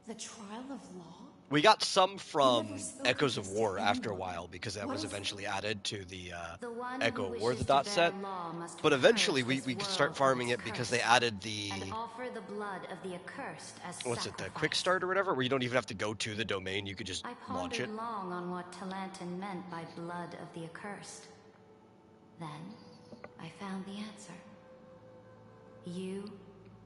The trial of law? We got some from Echoes of War after a while because that was eventually added to the one Echo who of War, the wishes dot to set. bear law must But eventually purge we this could start world farming of it because its they curse added the, and offer the blood of the accursed as what's it, the sacrifice. quick start or whatever, where you don't even have to go to the domain, you could just I launch pondered it. long on what Talantin meant by blood of the accursed. Then I found the answer. You,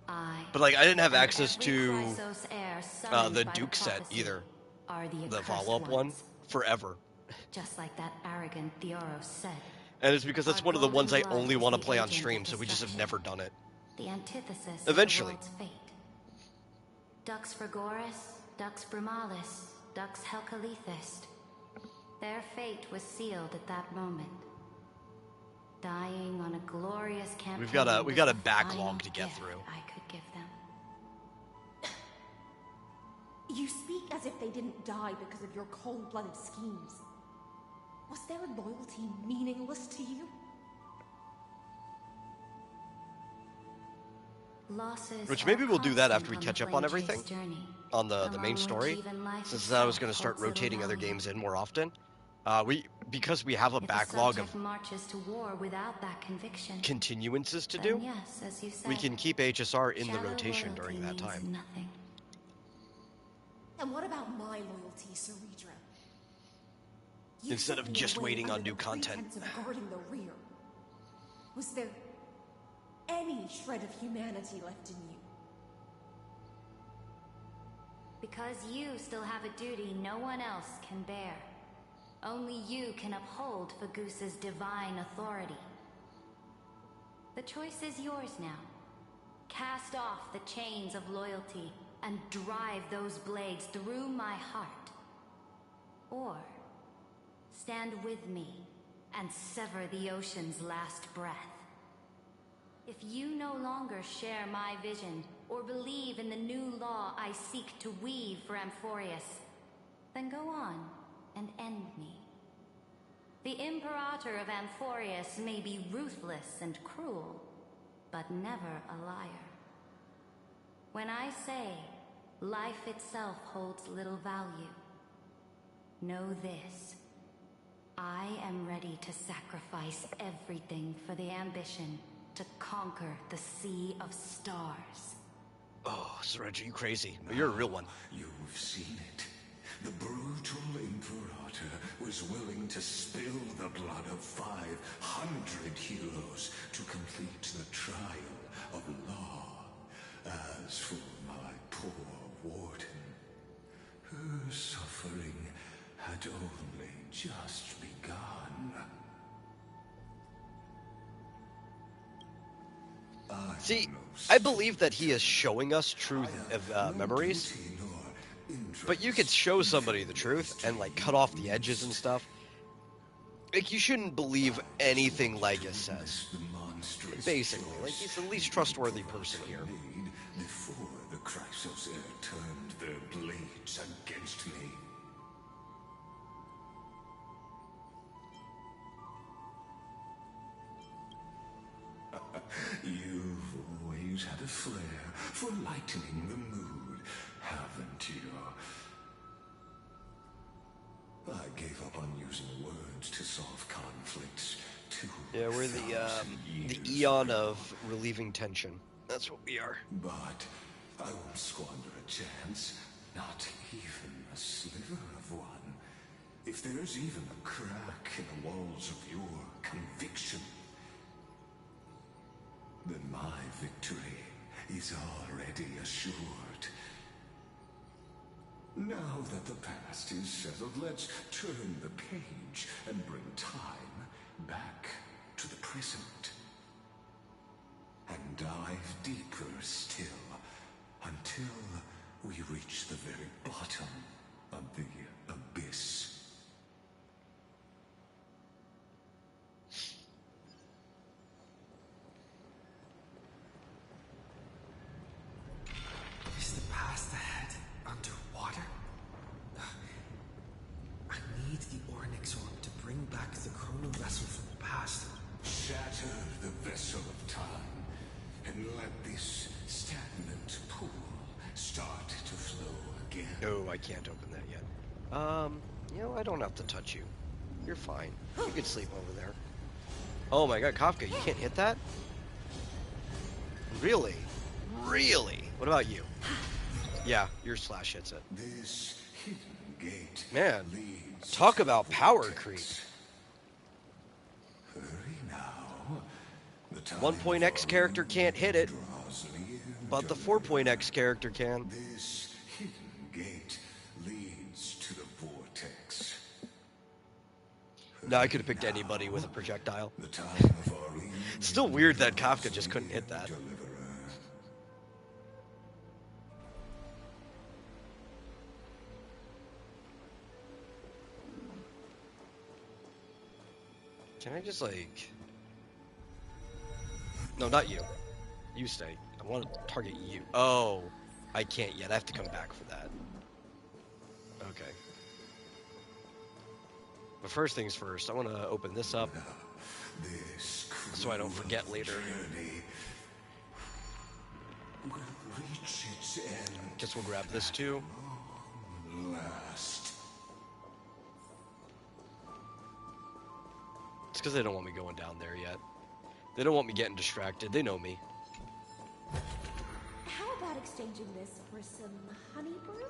I, But like I didn't have and access every to Chrysos heir summoned the by Duke set prophecy either. are the The accursed follow-up one ones. forever. Just like that arrogant Theoros said. And it's because that's Our one of the ones I golden blood only is want to the play on agent of stream, so we just have destruction. never done it. The antithesis Eventually. of the world's fate. Dux Frigoris, Dux Brumalis, Dux Helcalethist. Their fate was sealed at that moment. Dying on a glorious campaign. We've got a was the final backlog to get gift through. I could give them. You speak as if they didn't die because of your cold-blooded schemes. Was their loyalty meaningless to you? Losses Which maybe we'll do that are after we constant catch up on the everything. Flame Chase journey, On the along main which story. even life Since I was itself going to start holds little rotating other value. games in more often. Because we have a If backlog of subject marches to war without that conviction, continuances to then do, yes, as you said, we can keep HSR in the shallow rotation loyalty during that means time. Nothing. And what about my loyalty, Ceredra? You Instead sent of me just away waiting on under new the content. pretense of guarding the rear. Was there any shred of humanity left in you? Because you still have a duty no one else can bear. Only you can uphold Fagusa's divine authority. The choice is yours now. Cast off the chains of loyalty and drive those blades through my heart. Or stand with me and sever the ocean's last breath. If you no longer share my vision or believe in the new law I seek to weave for Amphorius, then go on and end me. The Imperator of Amphorius may be ruthless and cruel, but never a liar. When I say life itself holds little value, know this. I am ready to sacrifice everything for the ambition to conquer the Sea of Stars. Oh, Ceredra, you crazy. But you're a real one. You've seen it. The brutal Imperator was willing to spill the blood of 500 heroes to complete the trial of law. As for my poor warden, her suffering had only just begun. See, I believe that he is showing us truth of memories, but you could show somebody the truth and like cut off the edges and stuff. Like, you shouldn't believe anything Legus says. Basically, like, he's the least trustworthy person here. Before the Chrysos Air turned their blades against me. You've always had a flair for lightening the mood, haven't you? I gave up on using words to solve conflicts. Yeah, we're the eon of relieving tension. That's what we are. But I won't squander a chance. Not even a sliver of one. If there's even a crack in the walls of your conviction, then my victory is already assured. Now that the past is settled, let's turn the page and bring time back to the present. And dive deeper still, until we reach the very bottom of the abyss. Is the past ahead underwater? I need the Ornyx orb to bring back the chrono vessel from the past. Shatter the vessel of time, and let this stagnant pool start to flow again. No, I can't open that yet. You know, I don't have to touch you. You're fine. You can sleep over there. Oh my god, Kafka, you can't hit that? Really? Really? What about you? Yeah, your slash hits it. This hidden gate Man, talk about power creep. Hurry now. The time 1.x character can't hit it, but the 4.x character can. This hidden gate leads to the vortex. No, I could have picked anybody with a projectile. The time of our It's still weird that Kafka just couldn't hit that. Can I just, like... No, not you. You stay. I want to target you. Oh, I can't yet. I have to come back for that. Okay. But first things first, I want to open this up so I don't forget later. Guess we'll grab this too. Last. It's because they don't want me going down there yet. They don't want me getting distracted. They know me. How about exchanging this for some honey brew?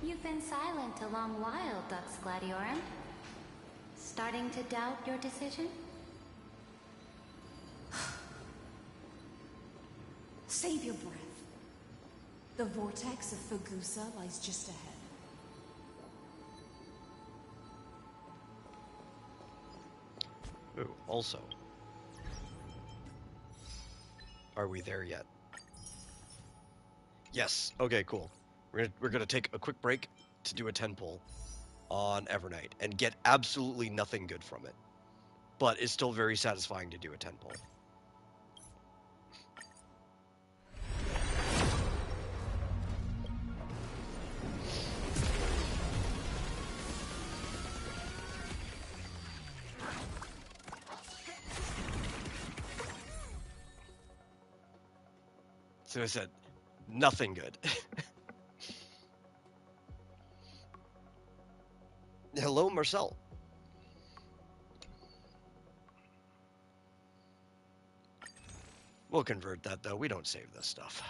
You've been silent a long while, Dux Gladiorum. Starting to doubt your decision? Save your breath. The vortex of Fagusa lies just ahead. Ooh, also. Are we there yet? Yes. Okay, cool. We're gonna take a quick break to do a 10 pull on Evernight and get absolutely nothing good from it. But it's still very satisfying to do a 10 pull. So I said, nothing good. Hello, Marcel. We'll convert that, though. We don't save this stuff.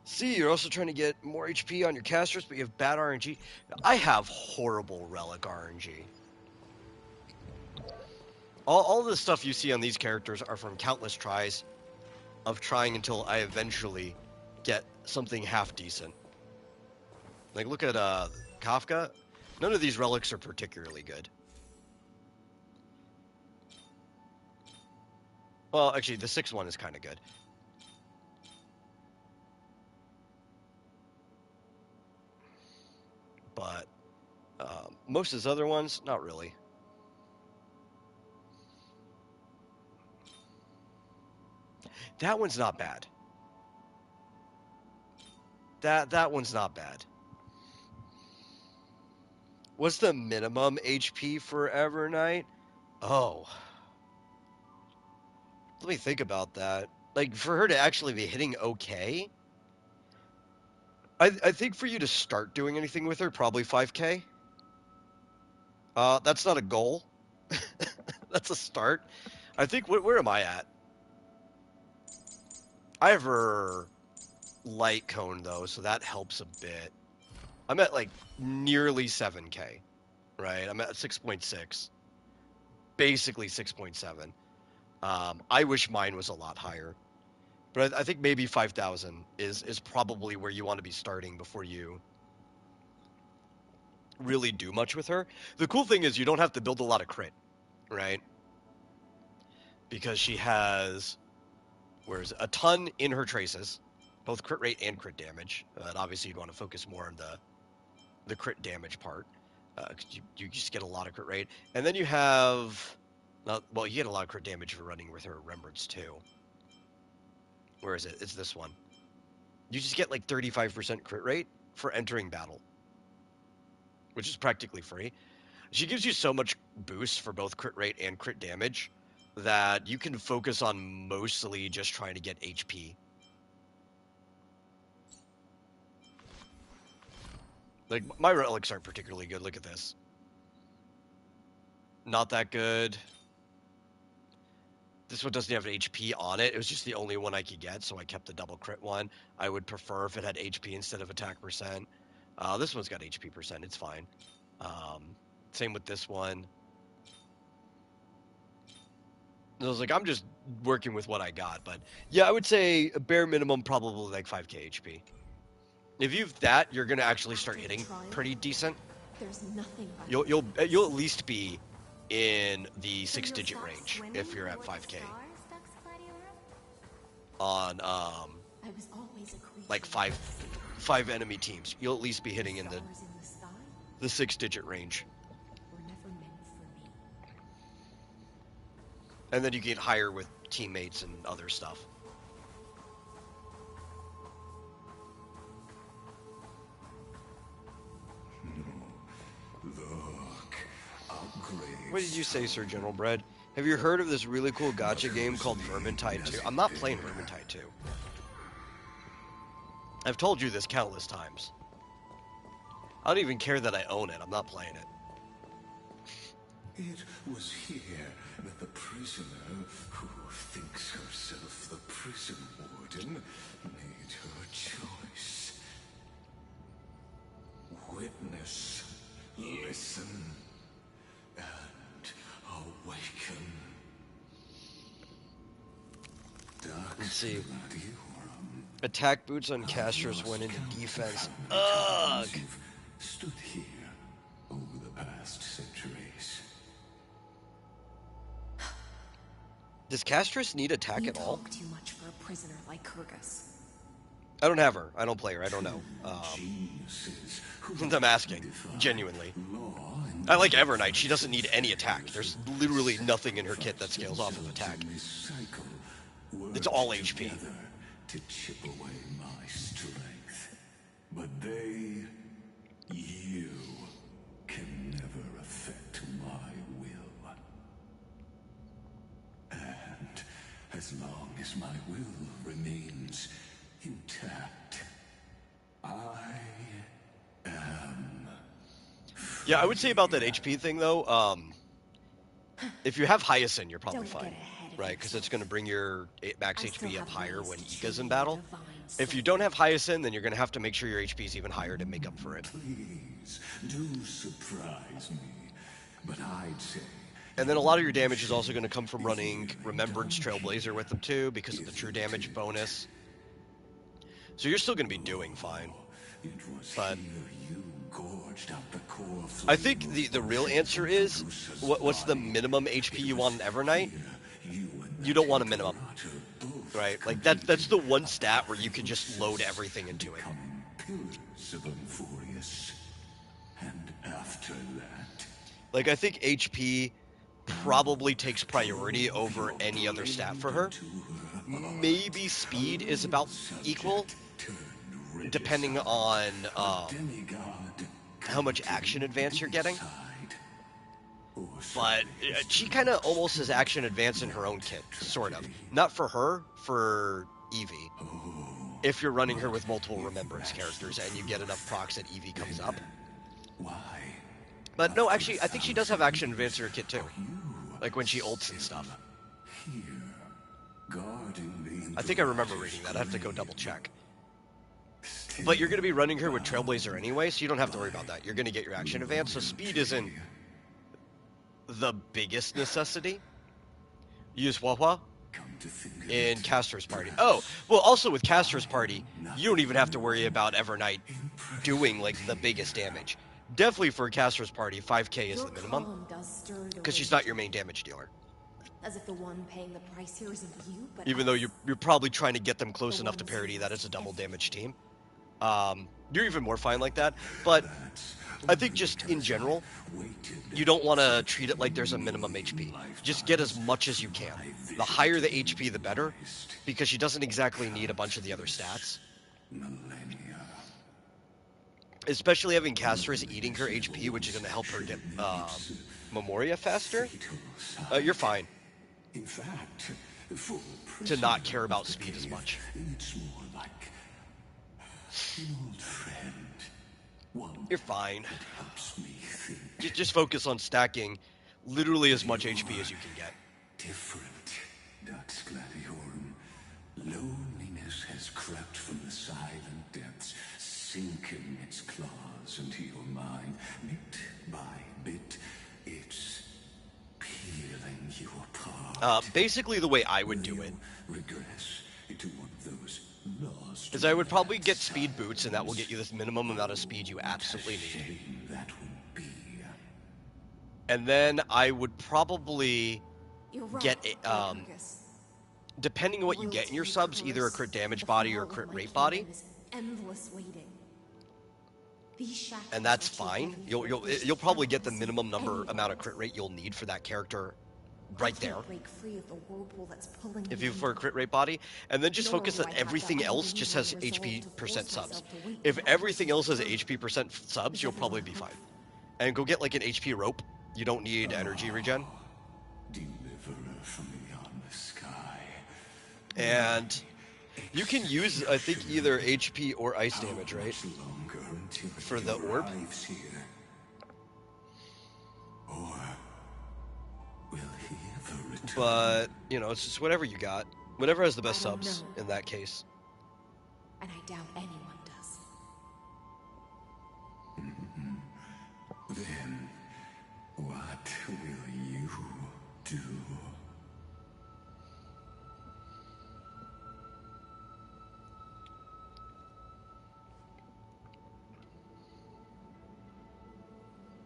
See, you're also trying to get more HP on your casters, but you have bad RNG. I have horrible relic RNG. All the stuff you see on these characters are from countless tries of trying until I eventually get something half decent. Like, look at Kafka. None of these relics are particularly good. Well, actually, the 6th one is kind of good. But most of his other ones, not really. That one's not bad. That one's not bad. What's the minimum HP for Evernight? Oh. Let me think about that. Like, for her to actually be hitting okay? I think for you to start doing anything with her, probably 5k. That's not a goal. That's a start. I think, where am I at? I have her light cone, though, so that helps a bit. I'm at, like, nearly 7k, right? I'm at 6.6. Basically 6.7. I wish mine was a lot higher. But I think maybe 5,000 is probably where you want to be starting before you really do much with her. The cool thing is you don't have to build a lot of crit, right? Because she has... Where's a ton in her traces, both crit rate and crit damage. And obviously, you'd want to focus more on the crit damage part, because you just get a lot of crit rate. And then you have, well, you get a lot of crit damage for running with her Remembrance too. Where is it? It's this one. You just get like 35% crit rate for entering battle, which is practically free. She gives you so much boost for both crit rate and crit damage that you can focus on mostly just trying to get HP. Like, my relics aren't particularly good. Look at this. Not that good. This one doesn't have an HP on it. It was just the only one I could get, so I kept the double crit one. I would prefer if it had HP instead of attack percent. This one's got HP percent. It's fine. Same with this one. I was like, I'm just working with what I got. But yeah, I would say a bare minimum probably like 5k HP. If you've that, you're gonna actually start hitting pretty decent. There's nothing but You'll at least be in the 6-digit range if you're at 5k. On I was always a creature. like five enemy teams, you'll at least be hitting in the 6-digit range. Were never meant for me. And then you get higher with teammates and other stuff. Look, upgrades. What did you say, Sir General Bread? Have you heard of this really cool gacha game called Vermintide 2? I'm not playing Vermintide 2. I've told you this countless times. I don't even care that I own it. I'm not playing it. It was here that the prisoner, who thinks herself the prison warden, made her choice. Witness, listen, and awaken. Let's see. Attack boots on Castros went into defense. Ugh! Stood here over the past centuries. Does Castros need attack You at all? talk too much for a prisoner like Kurgus. I don't have her. I don't play her. I don't know. I'm asking, genuinely. I like Evernight. She doesn't need any attack. There's literally nothing in her kit that scales off of attack. It's all HP. To chip away my strength. But you can never affect my will. And as long as my will remains intact, I am. Yeah, I would say about that HP thing, though, if you have Hyacinth, you're probably fine. Right, because it's going to bring your max HP up higher when Ika's in battle. If you don't have Hyacinth, then you're going to have to make sure your HP is even higher to make up for it. Please, do surprise me. But I'd say... And then a lot of your damage is also going to come from running Remembrance Trailblazer with them too, because of the true damage bonus. So you're still going to be doing fine. But I think the real answer is, what's the minimum HP you want in Evernight? You don't want a minimum, right? Like that's the one stat where you can just load everything into it. And after that, like I think HP probably takes priority over any other stat for her. Maybe speed is about equal, depending on how much action advance you're getting. But she kind of almost has action advance in her own kit, sort of. Not for her, for Eevee. If you're running her with multiple Remembrance characters and you get enough procs that Eevee comes up. But no, actually, I think she does have action advance in her kit too. Like when she ults and stuff. I think I remember reading that. I have to go double check. But you're going to be running her with Trailblazer anyway, so you don't have to worry about that. You're going to get your action advance, so speed isn't the biggest necessity. Use Wawa in Castor's party. Oh, well, also with Castor's party, you don't even have to worry about Evernight doing like the biggest damage. Definitely for Castor's party, 5k is the minimum, because she's not your main damage dealer. As if the one paying the price here isn't you, but even though you're probably trying to get them close enough to parity that it's a double damage team. You're even more fine like that, but I think just in general, you don't want to treat it like there's a minimum HP. Just get as much as you can. The higher the HP, the better, because she doesn't exactly need a bunch of the other stats. Especially having Castris eating her HP, which is going to help her get Memoria faster. You're fine. in fact, to not care about speed as much. It's more like an old friend. You're fine. Helps me think. Just focus on stacking literally as much HP as you can get. Different, Dux Gladiorum. Loneliness has crept from the silent depths, sinking its claws into your mind. Bit by bit, it's peeling you apart. Basically, the way I would do it Regress into one of those lost is I would probably get speed boots, and that will get you this minimum amount of speed you absolutely need. shame that would be. And then I would probably You're right, get, Arcturus. depending on what you get in your subs, either a crit damage body or a crit rate body. Endless waiting. These shackles And that's are too fine. heavy for You'll probably get the minimum amount of crit rate you'll need for that character right there. break free of the whirlpool that's pulling If me you in. for a crit rate body, and then just Nor focus do that I have everything the else just has unbelievable HP resolve to percent force subs. myself to wait If until everything else has everything's HP percent subs, Is you'll probably be fine. And go get like an HP rope. You don't need energy regen. Deliverer from beyond the sky. And you can use, I think, either HP or ice damage, right? Longer until For the he orb? arrives here. Or will he ever return? But, you know, it's just whatever you got. Whatever has the best I don't subs know. in that case. And I doubt anyone does. Then what will you do?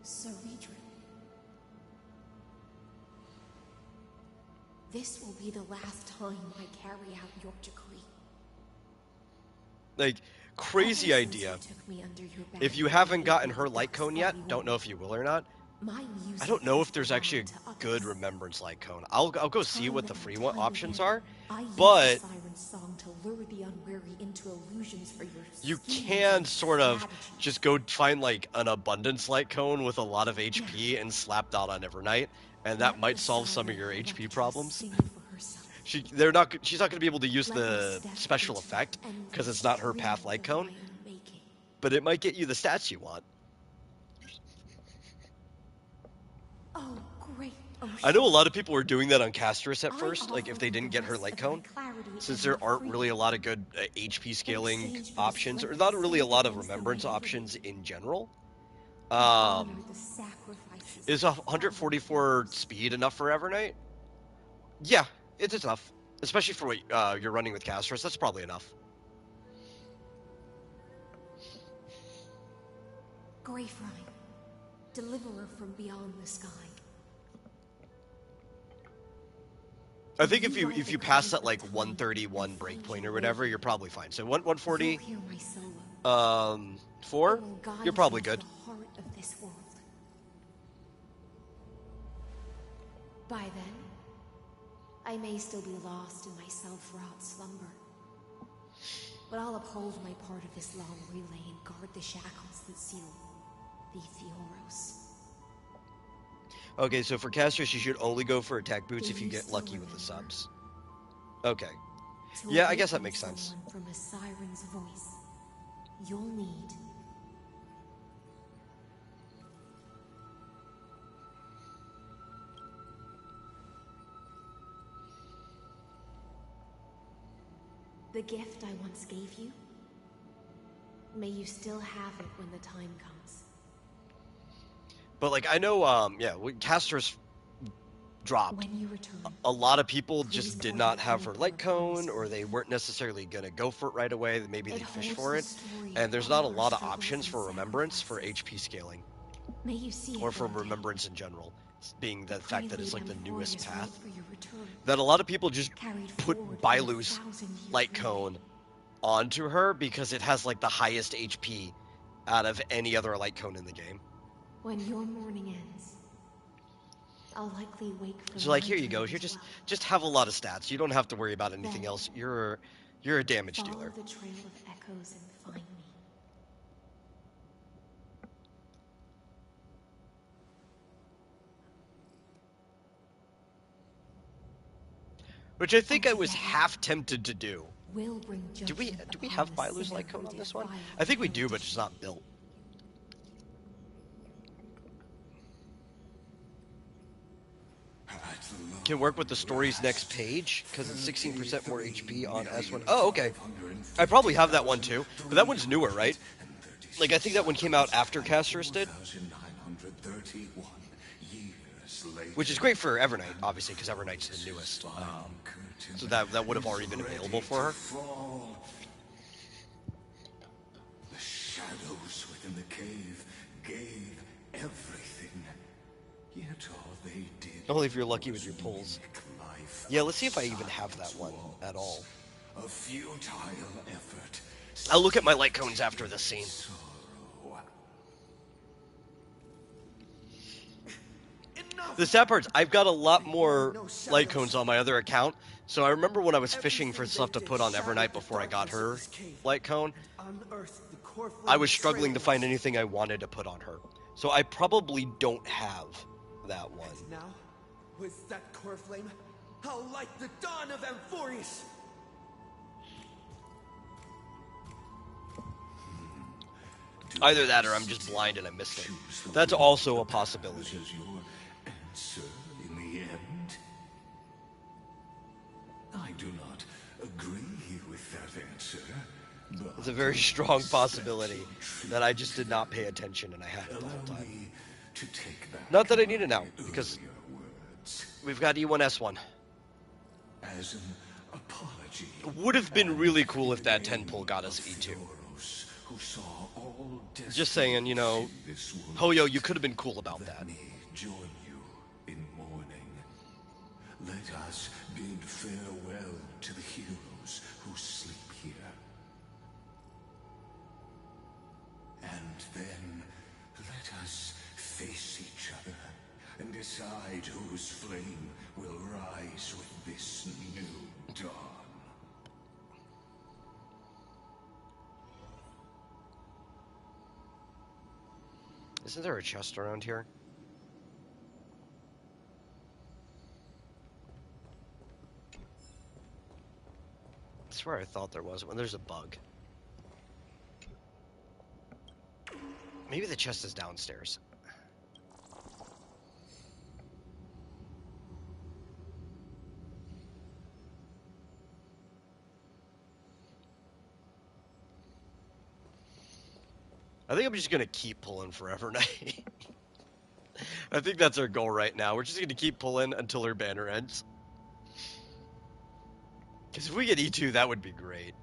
Cerebrin. This will be the last time I carry out your decree. Like, crazy Ever since idea. you took me under your back If you and haven't made gotten me her the light cone Duck's yet, Body don't know if you will or not. My music I don't know has if there's actually a belonged to good others. remembrance light cone. I'll go see what the free one options are, I use but the siren song to lure the unwary into illusions for your you schemes can and sort of strategies. just go find like an abundance light cone with a lot of HP and slap that on Evernight, and that might solve some of your HP problems. She's not going to be able to use the special effect because it's not her path light cone, but it might get you the stats you want. Oh, great. I know a lot of people were doing that on Castrus at first, like if they didn't get her light cone, since there aren't really a lot of good HP scaling options, or not really a lot of remembrance options in general. Is 144 speed enough for Evernight? Yeah, it's enough. Especially for what you're running with Castrus, that's probably enough. Graferine, deliverer from beyond the sky. I think if you pass that like 131 breakpoint or whatever, you're probably fine. So 140, Hear my solo. 4, It will guide you're probably you to good. the heart of this world. By then, I may still be lost in my self-wrought slumber. But I'll uphold my part of this long relay and guard the shackles that seal the Theoros. Okay, so for Castrus, you should only go for attack boots if you get lucky with the subs. Okay. To Yeah, I guess that awaken makes sense. someone from a siren's voice, you'll need the gift I once gave you. May you still have it when the time comes. But like I know, yeah, when Castrus dropped, When you return, a lot of people just did not have her light cone, or they weren't necessarily gonna go for it right away. Maybe they fished for it, and there's not a lot of options for remembrance for HP scaling, may you see it or for one day. remembrance in general. Being the fact that it's like the newest Warriors path, wait for your return. that a lot of people just Carried put forward Bailu's 1,000 years light cone onto her because it has like the highest HP out of any other light cone in the game. When your morning ends, I'll likely wake from So like my here you go. dream Here as just have a lot of stats. You don't have to worry about anything Then- else. You're a damage well. dealer. Follow the trail of echoes and find me. Which I think I was half tempted to do. We'll bring Do we judgment upon have the Bailu's sinner light cone who on this one? defiled I think we the do, but it's not built. Can work with the story's next page because it's 16% more HP on S1. Oh, okay. I probably have that one too, but that one's newer, right? Like I think that one came out after Castrus did. 1931 years which is great for Evernight, obviously, because Evernight's the newest. So that would have already been available for her. The shadows within the cave gave everything. Yet all they did. Only if you're lucky with your pulls. Yeah, let's see if I even have that one at all. A futile effort. I'll look at my light cones after this scene. The sad part is I've got a lot more light cones on my other account, so I remember when I was fishing for stuff to put on Evernight before I got her light cone, I was struggling to find anything I wanted to put on her. So I probably don't have that one. And now, with that core flame, I'll light the dawn of Amphorius! Either that or I'm just blind and I missed it. That's also a possibility. Answer in the end. I do not agree with that answer. But It's a very strong possibility that I just did not pay attention and I had it the whole time. Not that I need it now, because we've got E1S1. As an apology, It would have been really cool if that 10 pull got us E2. who saw all Just saying, you know, Hoyo, you could have been cool about that. join you in mourning. Let us bid farewell to the heroes who sleep here. And then let us face each other and decide whose flame will rise with this new dawn. Isn't there a chest around here? I swear I thought there was one. There's a bug. Maybe the chest is downstairs. I think I'm just gonna keep pulling forever night. I think that's our goal right now. We're just gonna keep pulling until her banner ends. Because if we get E2, that would be great.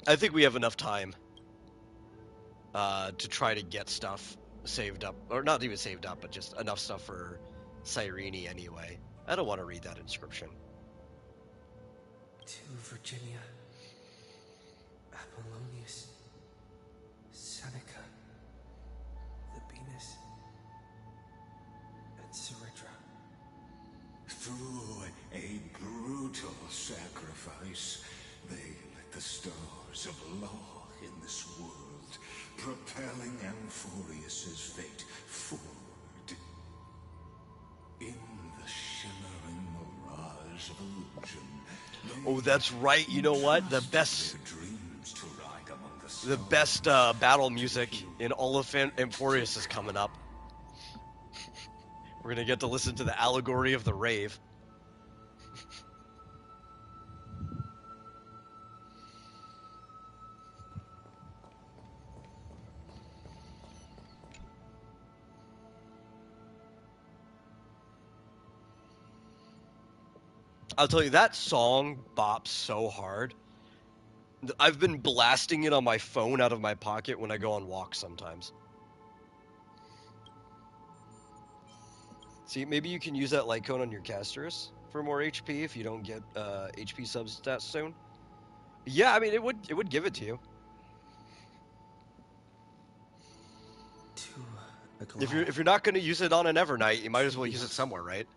I think we have enough time to try to get stuff saved up. Or not even saved up, but just enough stuff for Cyrene anyway. I don't want to read that inscription. To Virginia, Apollonius, Seneca, Libinus, and Ceridra. Through a brutal sacrifice, they lit the stars of law in this world, propelling Amphorius's fate forward. In the shimmering mirage of illusion. Oh, that's right. You know what? The best battle music in all of Amphorius is coming up. We're gonna get to listen to the allegory of the rave. I'll tell you, that song bops so hard. I've been blasting it on my phone out of my pocket when I go on walks sometimes. See, maybe you can use that light cone on your casters for more HP if you don't get HP substats soon. Yeah, I mean, it would give it to you. If you're not going to use it on an Evernight, you might as well use it somewhere, right?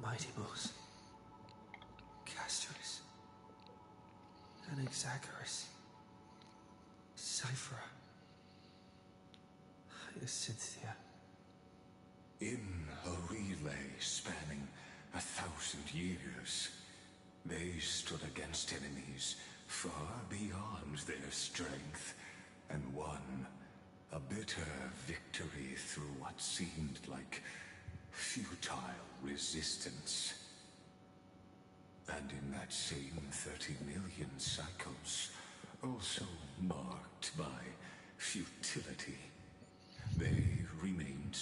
Mighty Blows, Castorus, Anaxagoras, Cyphera, Hyacinthia. In a relay spanning 1,000 years, they stood against enemies far beyond their strength and won a bitter victory through what seemed like futile resistance. And in that same 30 million cycles, also marked by futility, they remained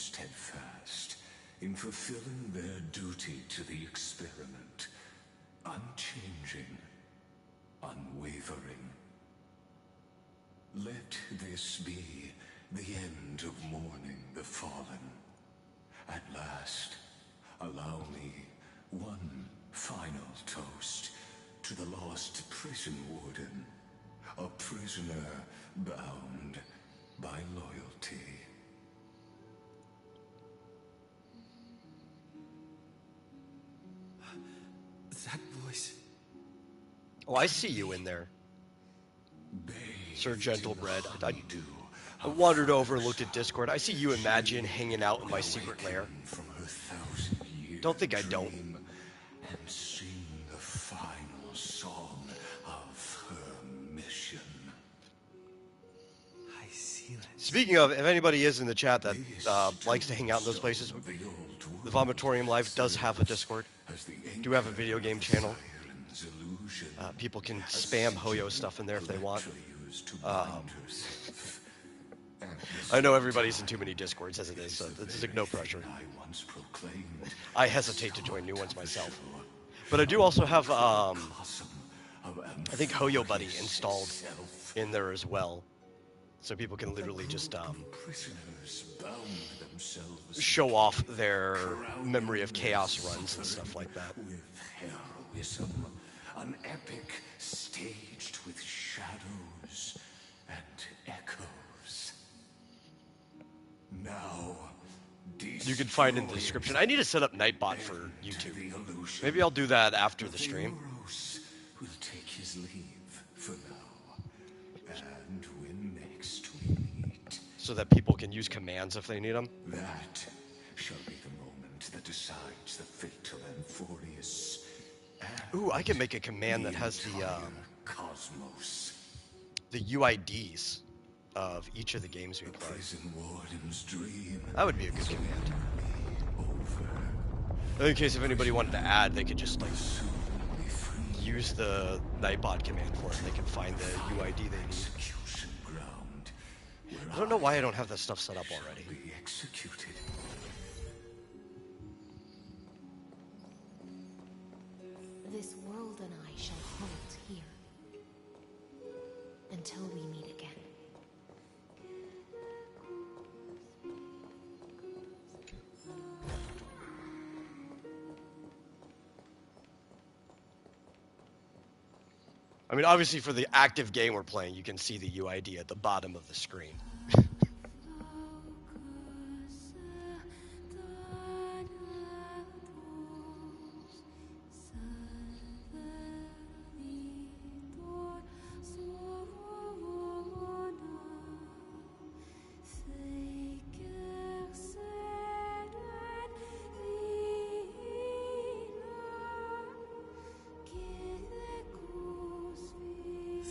fulfilling their duty to the experiment, unchanging, unwavering. Let this be the end of mourning the fallen. At last, allow me one final toast to the lost prison warden, a prisoner bound by loyalty. That voice. Oh, I see you in there. Sir Gentlebred. I wandered over and looked at Discord. I see you and Magian hanging out in my secret lair. Don't think I don't. And sing the final song of her mission. Speaking of, if anybody is in the chat that likes to hang out in those places, the Vomitorium Live does have a Discord. Do have a video game channel. People can spam Hoyo stuff in there if they want. I know everybody's in too many Discords as it is, so this is no pressure. I hesitate to join new ones myself. But I do also have, I think Hoyo Buddy installed in there as well. So people can literally just show off their Memory of Chaos runs and stuff like that. Heroism, an epic staged with shadows and echoes. Now, you can find in the description. I need to set up Nightbot for YouTube. Maybe I'll do that after the stream. Will take his leave for now. And when next we meet, so that people can use commands if they need them. That shall be the moment that decides the fate of Amphorius. Ooh, I can make a command that has the cosmos. The UIDs of each of the games we play. Dream. That would be a good command. In case if anybody wanted to add, they could just like use the Nightbot command for it. They can find the UID they need. I don't know why I don't have that stuff set up already. This world and I shall halt here until we meet again. I mean, obviously for the active game we're playing, you can see the UID at the bottom of the screen.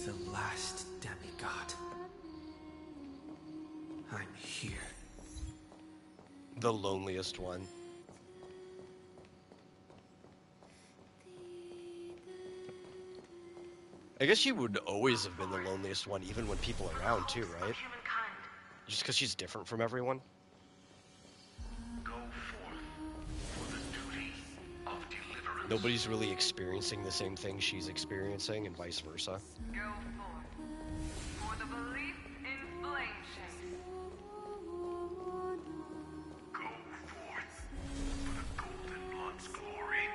The last demigod. I'm here. The loneliest one. I guess she would always have been the loneliest one, even when people are around too, right? Just because she's different from everyone? Nobody's really experiencing the same thing she's experiencing, and vice versa. Go forth for the belief in flame shade. Go forth for the Golden Blood's glory.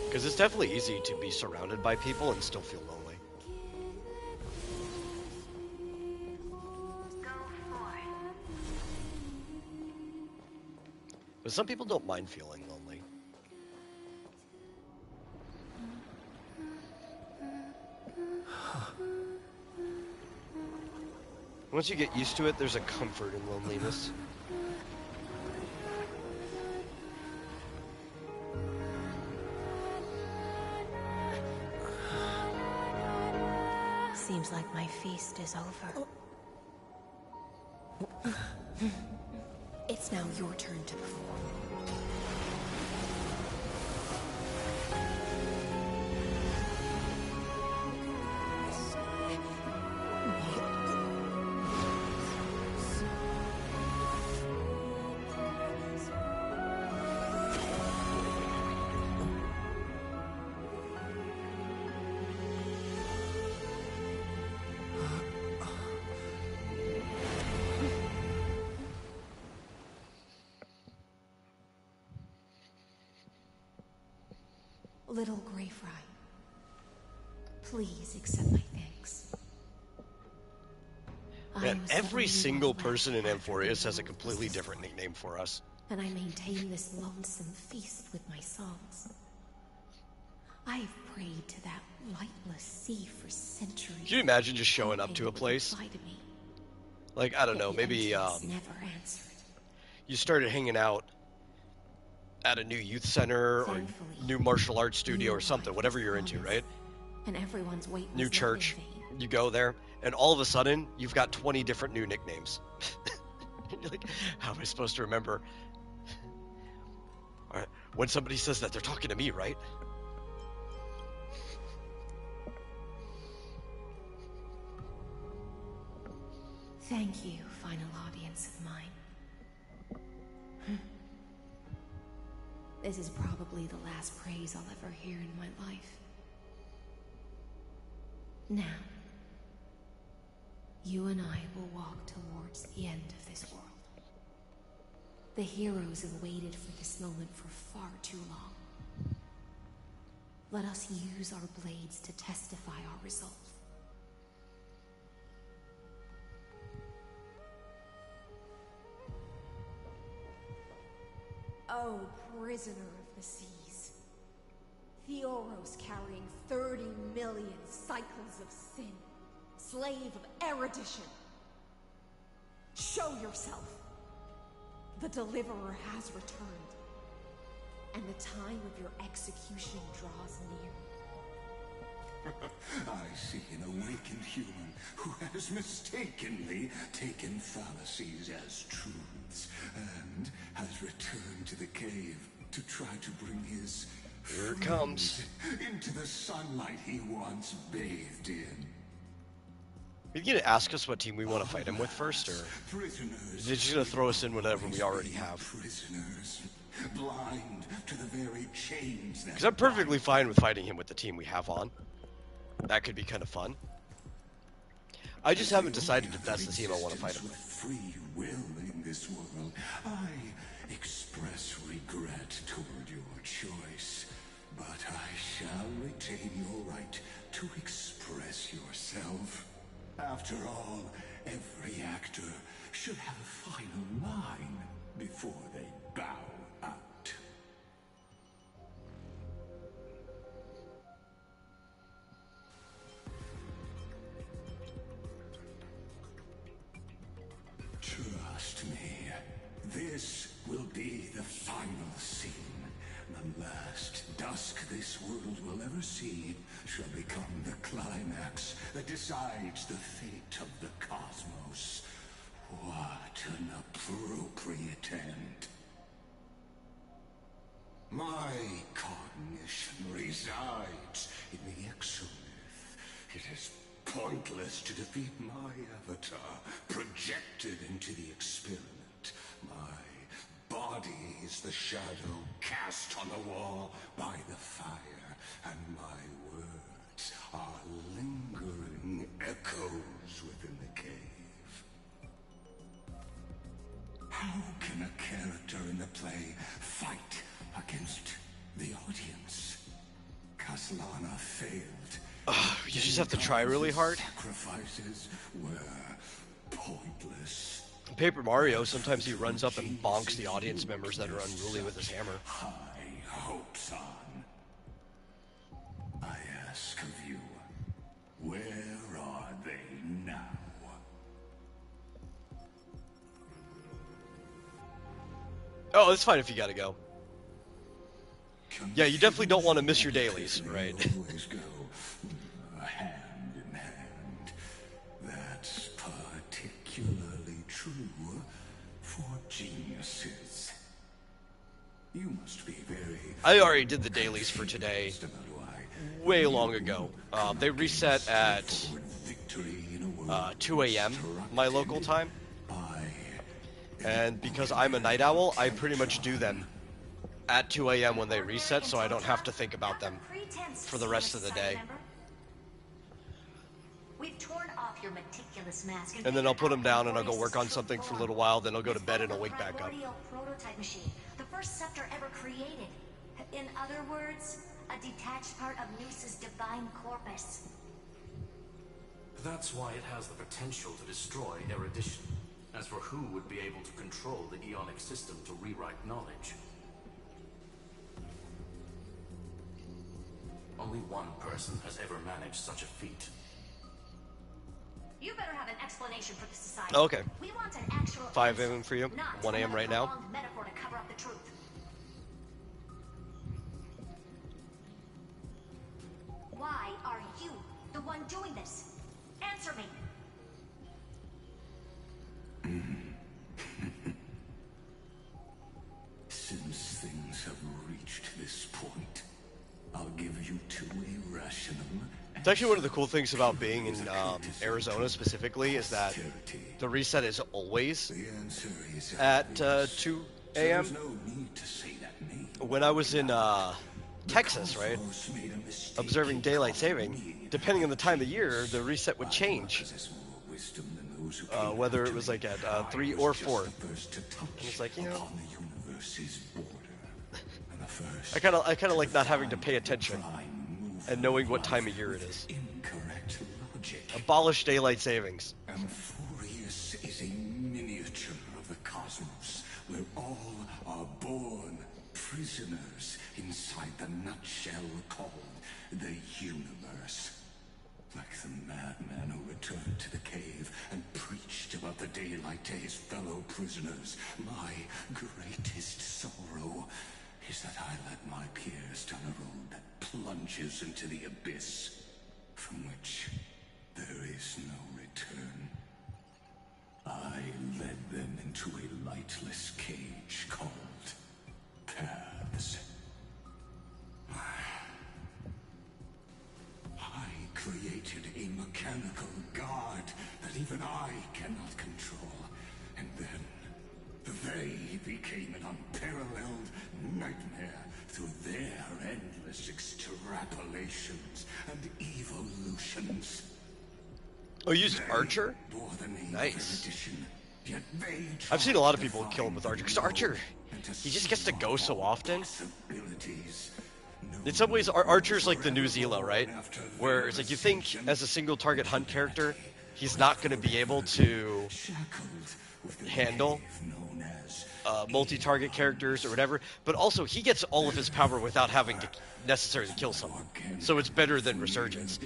Because it's definitely easy to be surrounded by people and still feel lonely. But some people don't mind feeling lonely. Once you get used to it, there's a comfort in loneliness. Seems like my feast is over. It's now your turn to perform. Little Grey Fry, please accept my thanks. Man, every single person in Amphorius has a completely different nickname for us. And I maintain this lonesome feast with my songs. I've prayed to that lightless sea for centuries. Can you imagine just showing up to a place? Like, I don't know, maybe you started hanging out at a new youth center or new martial arts studio or something, whatever you're into, right? And everyone's waiting. New church. You go there, and all of a sudden, you've got 20 different new nicknames. You're like, how am I supposed to remember? All right, when somebody says that, they're talking to me, right? Thank you, final audience of mine. This is probably the last praise I'll ever hear in my life. Now, you and I will walk towards the end of this world. The heroes have waited for this moment for far too long. Let us use our blades to testify our resolve. Oh, prisoner of the seas. Theoros carrying 30 million cycles of sin. Slave of erudition. Show yourself. The deliverer has returned. And the time of your execution draws near. I see an awakened human who has mistakenly taken fallacies as truths and has returned to the cave to try to bring his Here it comes. into the sunlight he once bathed in. Are you gonna ask us what team we want to fight him with first, or is he just gonna throw us in whatever we already have? Prisoners, blind to the very chains that Because I'm perfectly fine with fighting him with the team we have on. That could be kind of fun. I just haven't decided if that's the team I want to fight him with. free will in this world. I express regret toward your choice, but I shall retain your right to express yourself. After all, every actor should have a final line before they bow out. Trust me, this will be the final scene. The last dusk this world will ever see shall become the climax that decides the fate of the cosmos. What an appropriate end. My cognition resides in the exomyth. It is pointless to defeat my avatar, projected into the experiment. My body is the shadow cast on the wall by the fire, and my words are lingering echoes within the cave. How can a character in the play fight against the audience? Kaslana failed. You just have to try really hard. Sacrifices were pointless. Paper Mario, sometimes he runs up and bonks the audience members that are unruly with his hammer. High hopes on. I ask of you, where are they now? Oh, it's fine if you gotta go. Yeah, you definitely don't want to miss your dailies, right? Always go hand in hand. That's particularly true for geniuses. You must be very... I already did the dailies for today way long ago. They reset at 2 a.m. my local time. And because I'm a night owl, I pretty much do them at 2 a.m. when they reset, so I don't have to think about them for the rest of the day. We've torn off your meticulous mask And then I'll put them down and I'll go work on something for a little while, then I'll go to bed and I'll wake back up. Prototype machine, the first scepter ever created. In other words, a detached part of Noos's divine corpus. That's why it has the potential to destroy erudition. As for who would be able to control the Eonic system to rewrite knowledge, only one person has ever managed such a feat. You better have an explanation for the society. Okay. We want an actual 5 answer, a.m. for you. not 1 a.m. right now. another prolonged metaphor to cover up the truth. Why are you the one doing this? Answer me. Since things have reached this point, I'll give you two irrational. It's actually one of the cool things about being in Arizona specifically is that the reset is always at 2 a.m. When I was in Texas, right, observing daylight saving, depending on the time of year, the reset would change. Whether it was like at 3 or 4. And it's like, you know, I kind of like not having to pay attention and knowing what time of year it is. Abolish daylight savings. Amphorius is a miniature of the cosmos, where all are born prisoners inside the nutshell called the universe. Like the madman who returned to the cave and preached about the daylight to his fellow prisoners, my greatest sorrow is that I led my peers down a road that plunges into the abyss, from which there is no return. I led them into a lightless cage called Paths. I created a mechanical guard that even I cannot control, and then they became an unparalleled nightmare through their endless extrapolations and evolutions. Oh, you used Archer? Nice. I've seen a lot of people kill him with Archer, because Archer, he just gets to go so often. In some ways, Archer's like the new Zila, right? Where it's like you think as a single target hunt character, he's not going to be able to handle multi-target characters or whatever, but also he gets all of his power without having to necessarily kill someone, so it's better than Resurgence.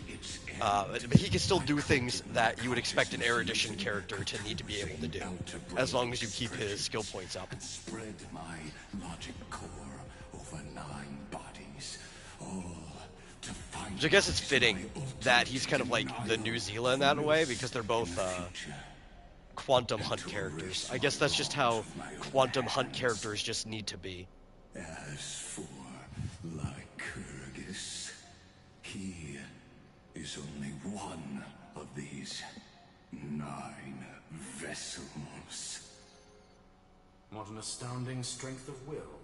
But he can still do things that you would expect an erudition character to need to be able to do, as long as you keep his skill points up. Spread my logic core over 9 bodies, all to find. So I guess it's fitting that he's kind of like the new Zila in that way, because they're both Quantum Hunt characters. I guess that's just how Quantum Hunt characters just need to be. As for Lycurgus, he is only one of these 9 vessels. What an astounding strength of will.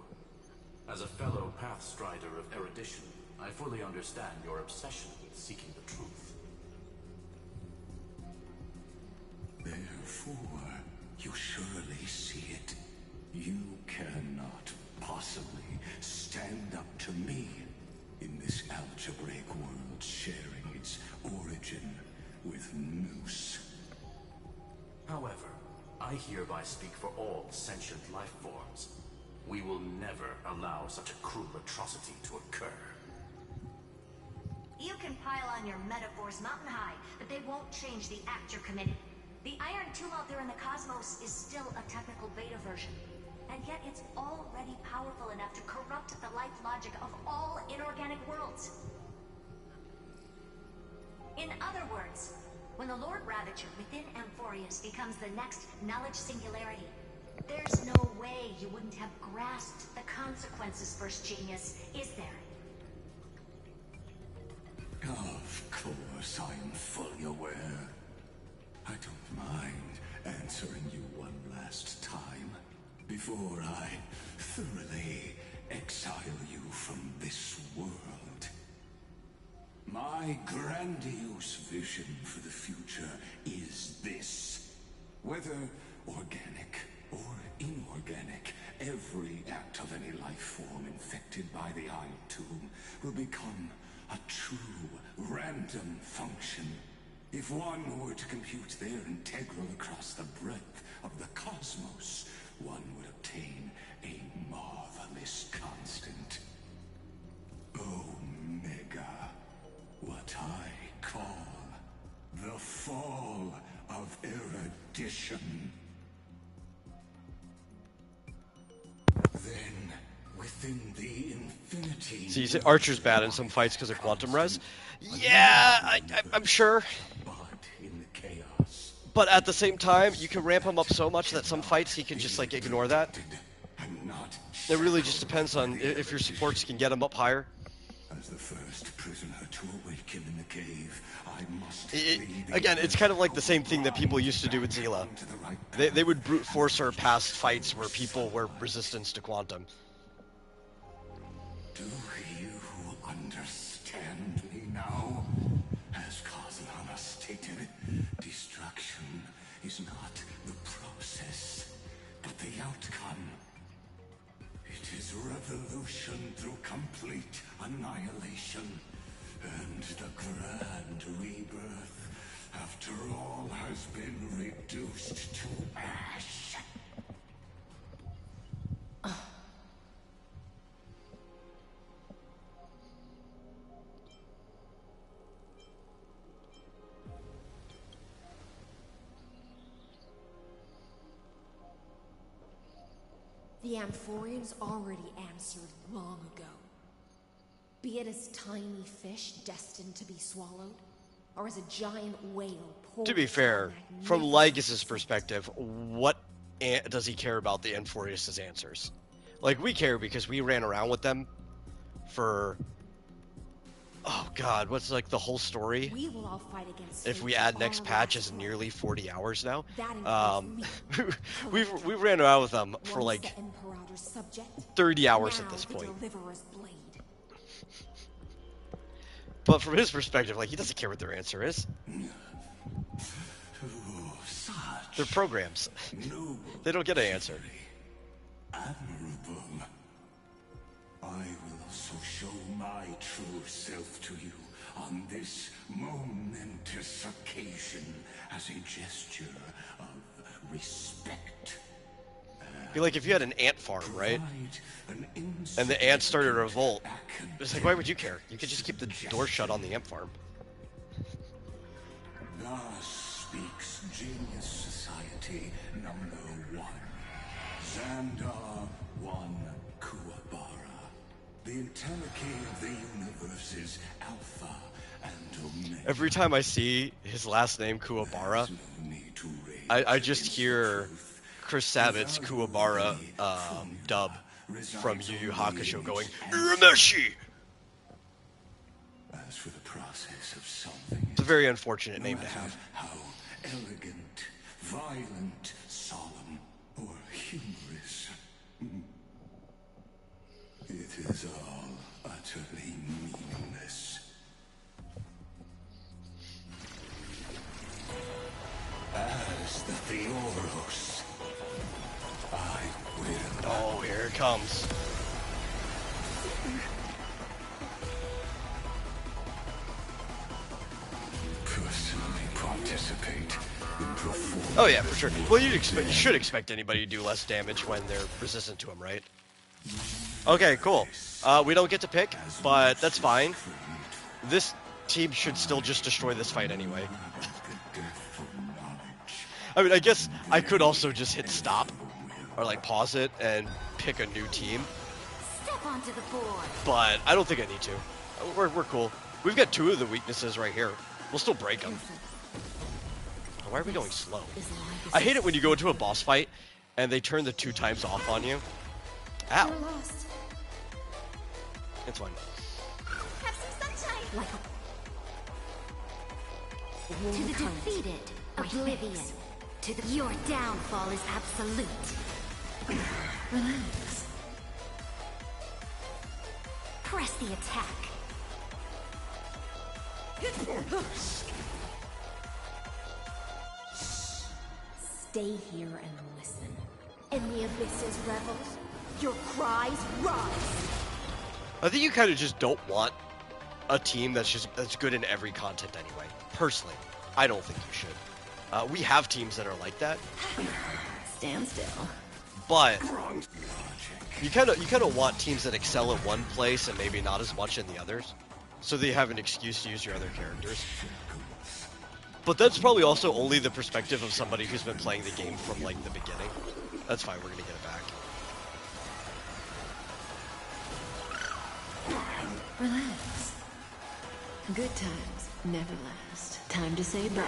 As a fellow Pathstrider of erudition, I fully understand your obsession with seeking the truth. Therefore, you surely see it. You cannot possibly stand up to me in this algebraic world sharing its origin with Noos. However, I hereby speak for all sentient life forms. We will never allow such a cruel atrocity to occur. You can pile on your metaphors mountain high, but they won't change the act you're committing. The Iron Tomb out there in the cosmos is still a technical beta version, and yet it's already powerful enough to corrupt the life logic of all inorganic worlds. In other words, when the Lord Ravager within Amphorius becomes the next knowledge singularity, there's no way you wouldn't have grasped the consequences, First Genius, is there? Of course, I am fully aware. I don't mind answering you one last time before I thoroughly exile you from this world. My grandiose vision for the future is this. Whether organic or inorganic, every Every act of any life form infected by the Eye Tomb will become a true random function. If one were to compute their integral across the breadth of the cosmos, one would obtain a marvelous constant. Omega. What I call the fall of erudition. Then, within the infinity... So you say Archer's bad in some fights because of quantum res? Yeah, I'm sure. But at the same time, you can ramp him up so much that some fights he can just like ignore that. It really just depends on if your supports can get him up higher. As the first prisoner to awaken in the cave, I must again, it's kind of like the same thing that people used to do with Zila. They would brute force her past fights where people were resistance to quantum. Do you understand me now? As Kazlana stated, destruction is not the process, but the outcome. It is revolution through complete annihilation, and the grand rebirth, after all has been reduced to ash. The Amphorians already answered long ago. Be it as tiny fish destined to be swallowed, or as a giant whale To be fair, from Lycus's perspective, what does he care about the Amphorius' answers? Like, we care because we ran around with them for... Oh god, what's like the whole story? We will all fight against if we fate add next our patch last is nearly 40 hours now. That we ran around with them for Once like the Imperator's subject, 30 hours now at this the point. Deliverer's blade. But from his perspective, like, he doesn't care what their answer is. They're programs. They don't get an answer. Admirable. I will also show my true self to you on this momentous occasion as a gesture of respect. Be like if you had an ant farm, right? And the ants started a revolt. It's like, why would you care? You could just keep the door shut on the ant farm. Thus speaks Genius Society #1. Xandar 1 Kuwabara. The Entelechy of the universe's Alpha and Omega. Every time I see his last name, Kuwabara, I just hear Chris Sabat's Kuwabara dub from Yu Yu Hakusho going, Urameshi! As for the process of solving It's a very unfortunate name to have. how elegant, violent, solemn, or humorous, it is all utterly meaningless. As the Theoros, I will. Oh, here it comes. Personally participate in performing. Oh yeah, for sure. Well, you should expect anybody to do less damage when they're resistant to him, right? Okay, cool. We don't get to pick, but that's fine. This team should still just destroy this fight anyway. I mean, I guess I could also just hit stop, or like pause it and pick a new team, Step onto the board. but I don't think I need to. We're cool. We've got 2 of the weaknesses right here. We'll still break them. Why are we going slow? I hate it when you go into a boss fight and they turn the 2 times off on you. Ow. We're lost. It's fine. Have some sunshine. Like To the defeated, oblivion. Your downfall is absolute. Relax. Press the attack. Stay here and listen. In the abyss's revel, Your cries rise. I think you kind of just don't want a team that's good in every content anyway. Personally, I don't think you should. We have teams that are like that. Stand still. But you kind of want teams that excel in one place and maybe not as much in the others, so they have an excuse to use your other characters. But that's probably also only the perspective of somebody who's been playing the game from like the beginning. That's fine, we're gonna get it back. Relax. Good times never last. Time to say bye.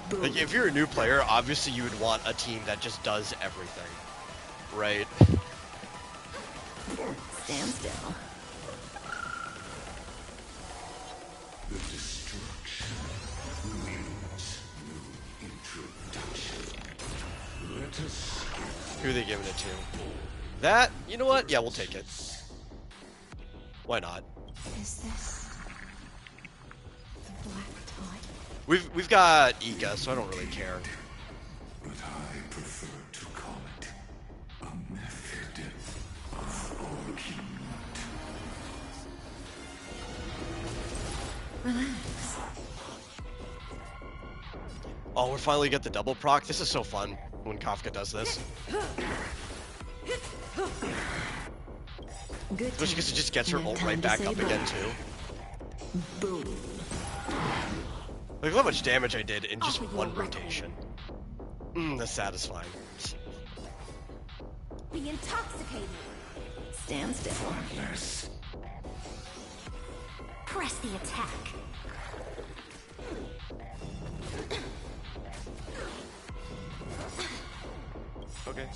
Boom. Like, if you're a new player, obviously you would want a team that just does everything, right? Stand still. The destruction needs new introduction. Let us Who are they giving it to? That? You know what? Yeah, we'll take it. Why not? Is this the Black Tide? We've got Iga, so I don't really care. But I prefer to call it a method of argument. Relax. Oh, we finally get the double proc. This is so fun when Kafka does this. Good. Especially because it just gets her ult right back up again too. Boom. Look how much damage I did in just one rotation. That's satisfying. Be intoxicated. Stand still. Press the attack. Okay.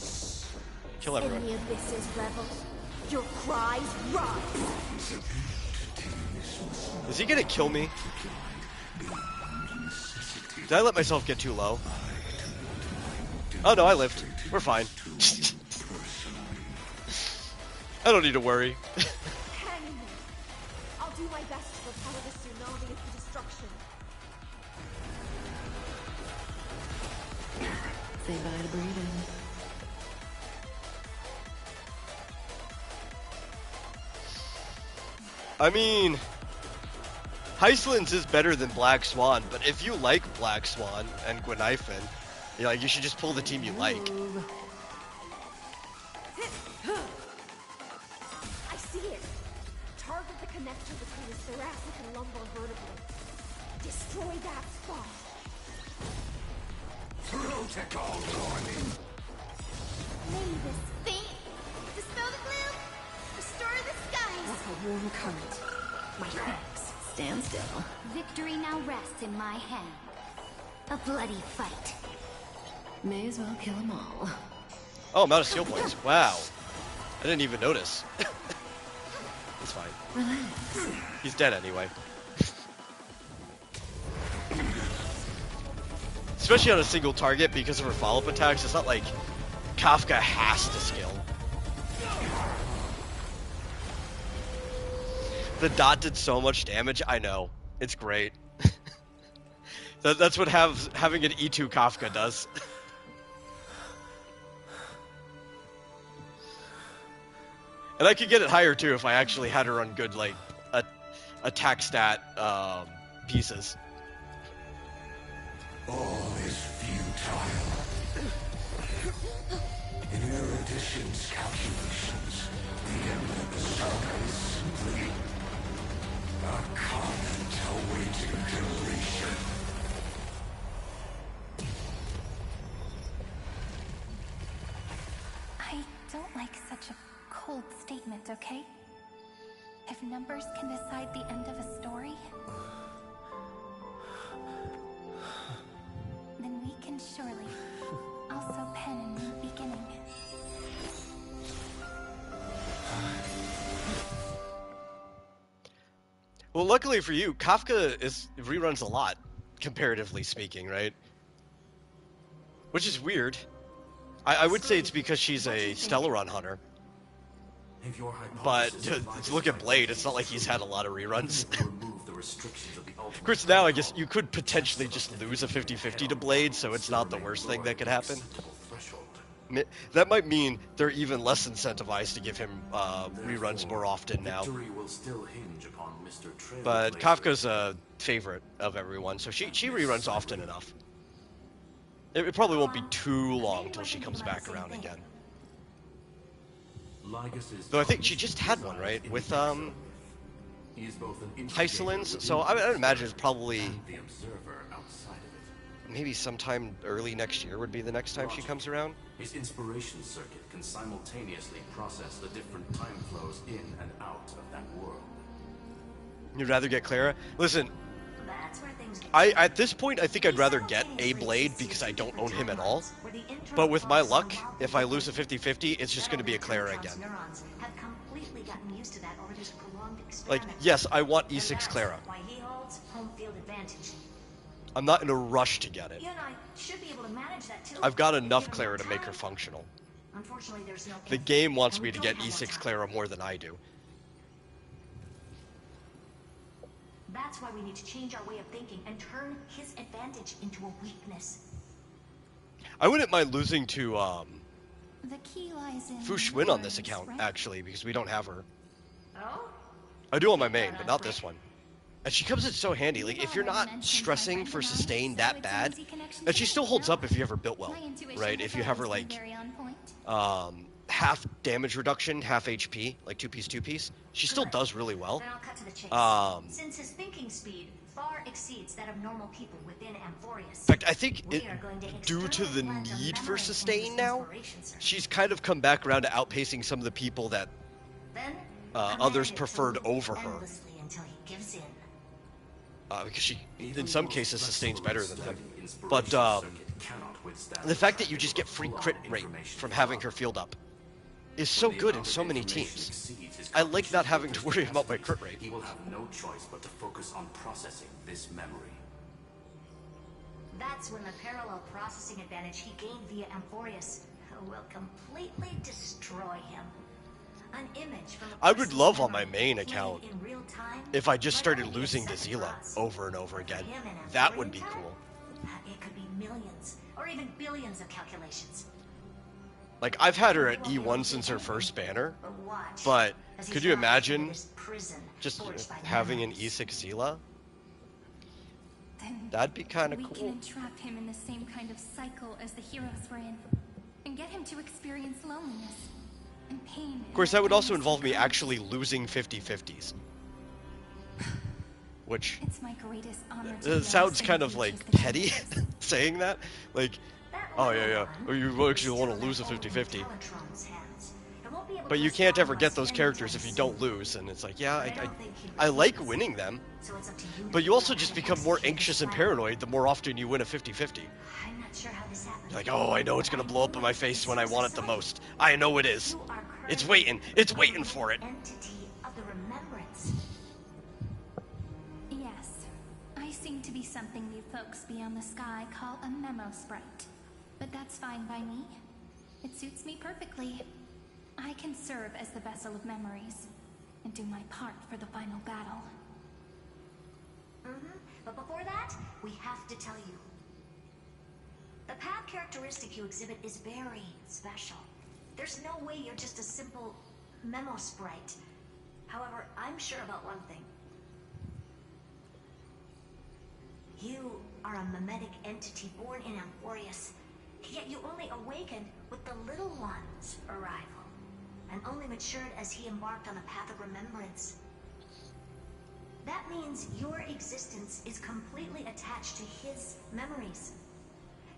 Kill everyone. In the abysses revel. Your cries rise. Is he gonna kill me? Did I let myself get too low? Oh no, I lived. We're fine. I don't need to worry. I'll do my best to repel the tsunami of destruction. Say bye to breathing. I mean, Heislands is better than Black Swan, but if you like Black Swan and Gwenhyfen, you should just pull the team you like. I see it. Target the connector between the thoracic and lumbar vertebrae. Destroy that spot. Protocol warning. May this faint dispel the gloom, restore the skies. Like a warm current. My thanks. Stand still. Victory now rests in my hand. A bloody fight. May as well kill them all. Oh, amount of skill points. Wow. I didn't even notice. It's fine. Relax. He's dead anyway. Especially on a single target because of her follow-up attacks. It's not like Kafka has to skill. The dot did so much damage. I know. It's great. That's what having an E2 Kafka does. And I could get it higher too if I actually had her on good attack stat pieces. All is futile. In Erudition's calculations, the end of the saga is simply a comment awaiting completion. I don't like such a cold statement, okay? If numbers can decide the end of a story, then we can surely also pen a new beginning. Well, luckily for you, Kafka reruns a lot, comparatively speaking, right? Which is weird. I would say it's because she's a Stellaron hunter. But to look at Blade, it's not like he's had a lot of reruns. Of course, now I guess you could potentially just lose a 50-50 to Blade, so it's not the worst thing that could happen. That might mean they're even less incentivized to give him reruns more often now. Victory will still hinge upon Mr. Trailblazer. But Kafka's a favorite of everyone, so she reruns often enough. It probably won't be too long till she comes back around again. Though I think she just had one, right? With Hycelins, so I would imagine it's probably maybe sometime early next year would be the next time she comes around. His inspiration circuit can simultaneously process the different time flows in and out of that world. You'd rather get Clara? Listen, That's where things get at this point, I think I'd rather get a Blade because I don't own him at all. But with my luck, if I lose a 50-50, it's just going to be a Clara again. neurons have completely gotten used to that over this prolonged Like, experiment. yes, I want E6 Clara. Why he holds home field advantage. I'm not in a rush to get it. You and I should be able to manage that too. I've got enough Clara to make her functional. Unfortunately, there's no The game wants me to get E6 Clara more than I do. That's why we need to change our way of thinking and turn his advantage into a weakness. I wouldn't mind losing to The key lies in Fu Xuan on this words, account, right? actually, because we don't have her. Oh? I do on my main, but not this one. And she comes in so handy. Like, if you're not stressing for sustain that bad, and she still holds up if you have her built well, right? If you have her, like, half damage reduction, half HP, like 2-piece, she still does really well. Then I'll cut to the chase. Since his thinking speed far exceeds that of normal people within Amphorius. In fact, I think due to the need for sustain now, she's kind of come back around to outpacing some of the people that others preferred over her. Until he gives in. Because she, in some cases, sustains better than them. But the fact that you just get free crit rate from having her field up is so good in so many teams. I like not having to worry about my crit rate. He will have no choice but to focus on processing this memory. That's when the parallel processing advantage he gained via Amphorius will completely destroy him. An image from I would love on my main account in real time if I just started losing to Zila over and over again. That would be cool. It could be millions or even billions of calculations. Like, I've had her at E1 since her first banner, but could you imagine just having an E6 Zila? That'd be kind of We cool. can entrap him in the same kind of cycle as the heroes were in, and get him to experience loneliness and pain. Of course, that would also involve me actually losing 50-50s. Which It's my greatest honor to sounds kind of like petty saying that. Like, oh yeah, oh, you actually want to lose a 50-50. But you can't ever get those characters if you don't lose, and it's like, yeah, I like winning them, but you also just become more anxious and paranoid the more often you win a 50-50. I'm not sure how this happened. You're like, oh, I know it's gonna blow up in my face when I want it the most. I know it is. It's waiting for it. Entity of the remembrance. Yes, I seem to be something you folks beyond the sky call a memo sprite. But that's fine by me. It suits me perfectly. I can serve as the vessel of memories and do my part for the final battle. But before that, we have to tell you. The path characteristic you exhibit is very special. There's no way you're just a simple memo sprite. However, I'm sure about one thing. You are a mimetic entity born in Amphorius, yet you only awakened with the Little One's arrival, and only matured as he embarked on a path of remembrance. That means your existence is completely attached to his memories.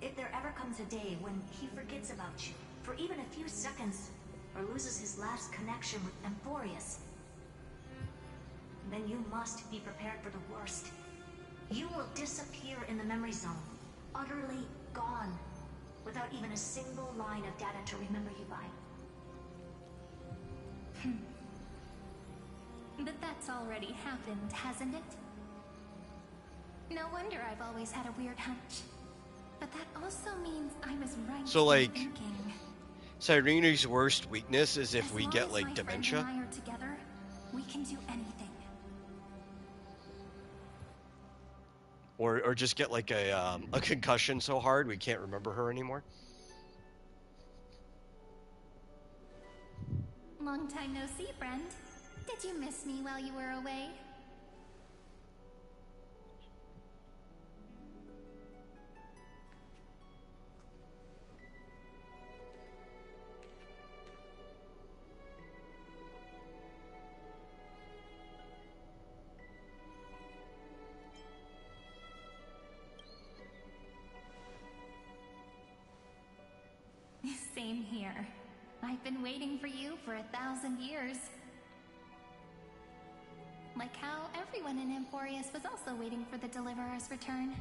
If there ever comes a day when he forgets about you for even a few seconds, or loses his last connection with Amphorius, then you must be prepared for the worst. You will disappear in the memory zone, utterly gone, without even a single line of data to remember you by. But that's already happened, hasn't it? No wonder I've always had a weird hunch. But that also means I was right. So, like, in thinking. Cyrene's worst weakness is if As we long get, as like, my dementia. friend and I are together, we can do anything. Or just get, like, a concussion so hard we can't remember her anymore. Long time no see, friend. Did you miss me while you were away? Same here. I've been waiting for you for 1,000 years. Like how everyone in Emporius was also waiting for the Deliverer's return.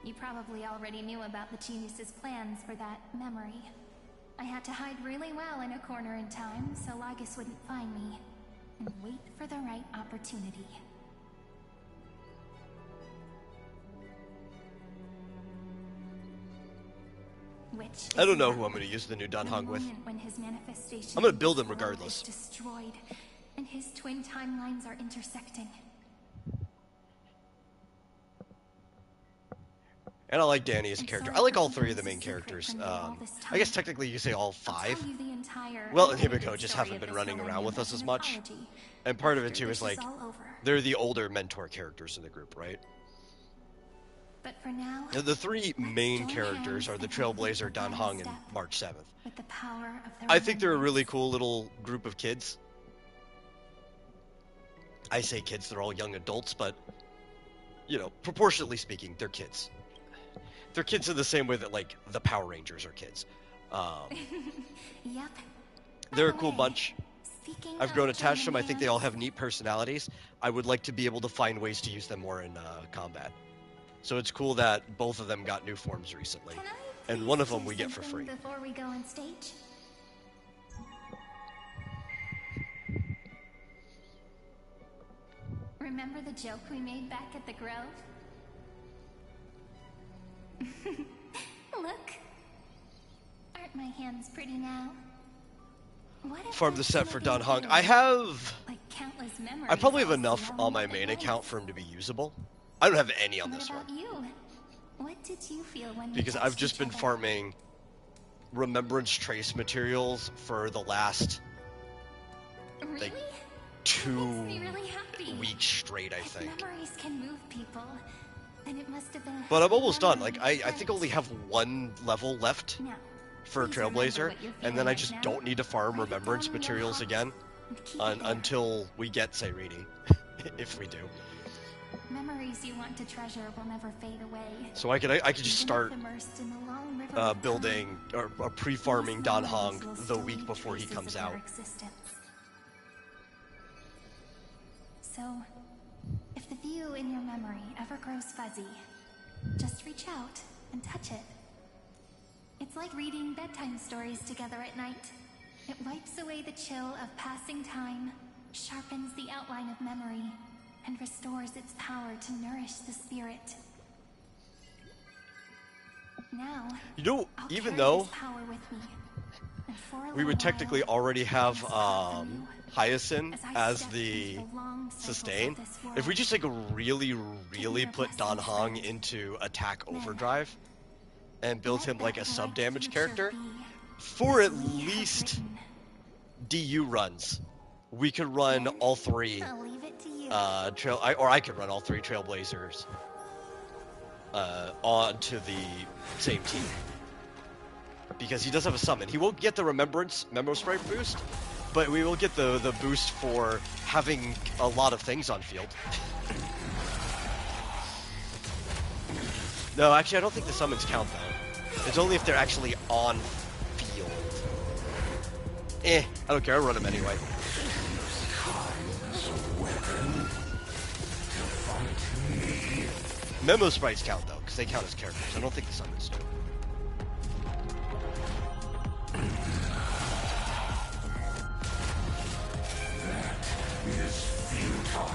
You probably already knew about the genius's plans for that memory. I had to hide really well in a corner in time so Lagus wouldn't find me, and wait for the right opportunity. I don't know who I'm going to use the new Danhong with. I'm going to build him regardless. Destroyed, and his twin timelines are intersecting. And I like Danny as a character. I like all three of the main characters. I guess technically you say all five. Well, and Himiko just haven't been running around with us as much. And part of it too is like, they're the older mentor characters in the group, right? But for now, the three main characters are the Trailblazer, Danhong, and March 7th. With the power of I think they're a really cool little group of kids. I say kids, they're all young adults, but, you know, proportionately speaking, they're kids. They're kids in the same way that, like, the Power Rangers are kids. Yep. They're a cool bunch. I've grown attached to them. I think they all have neat personalities. I would like to be able to find ways to use them more in combat. So it's cool that both of them got new forms recently. And one of them we get for free. Before we go on stage? Remember the joke we made back at the Grove? Look. Aren't my hands pretty now? Farm the set for Danhong. I have... Like countless memories. I probably have enough on my main account for him to be usable. I don't have any on this one. You? What did you feel when because I've just been farming remembrance trace materials for the last like 2 weeks straight, I think. Memories can move people. Then it must have been. But I'm almost done. Like I think I only have 1 level left for Trailblazer, and then I just don't need to farm remembrance materials again until we get Sayrini, if we do. Memories you want to treasure will never fade away. So I could just start building or pre-farming Danhong the week before he comes out. So, if the view in your memory ever grows fuzzy, just reach out and touch it. It's like reading bedtime stories together at night. It wipes away the chill of passing time, sharpens the outline of memory, and restores its power to nourish the spirit. Now, you know, even though we would technically already have Hyacinth as the sustain, if we just like really put Danhong into attack overdrive and build him like a sub damage character for at least DU runs, we could run all 3 I could run all 3 Trailblazers onto the same team. Because he does have a summon. He won't get the Memo Sprite boost, but we will get the boost for having a lot of things on field. No, actually I don't think the summons count though. It's only if they're actually on field. I don't care, I'll run them anyway. Memo Sprites count though, because they count as characters. I don't think the summons do. That is futile.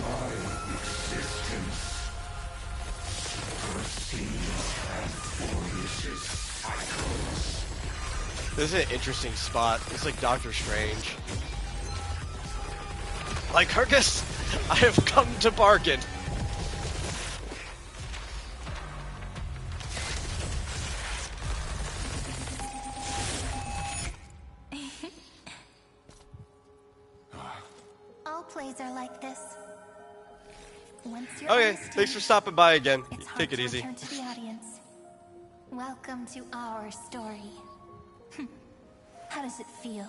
My existence proceeds as Boris's cycles. This is an interesting spot. It's like Doctor Strange. Lycurgus, I have come to bargain. stories are like this. Once you're Okay, understood, thanks for stopping by again. it's hard Take it to easy. return to the audience. Welcome to our story. How does it feel?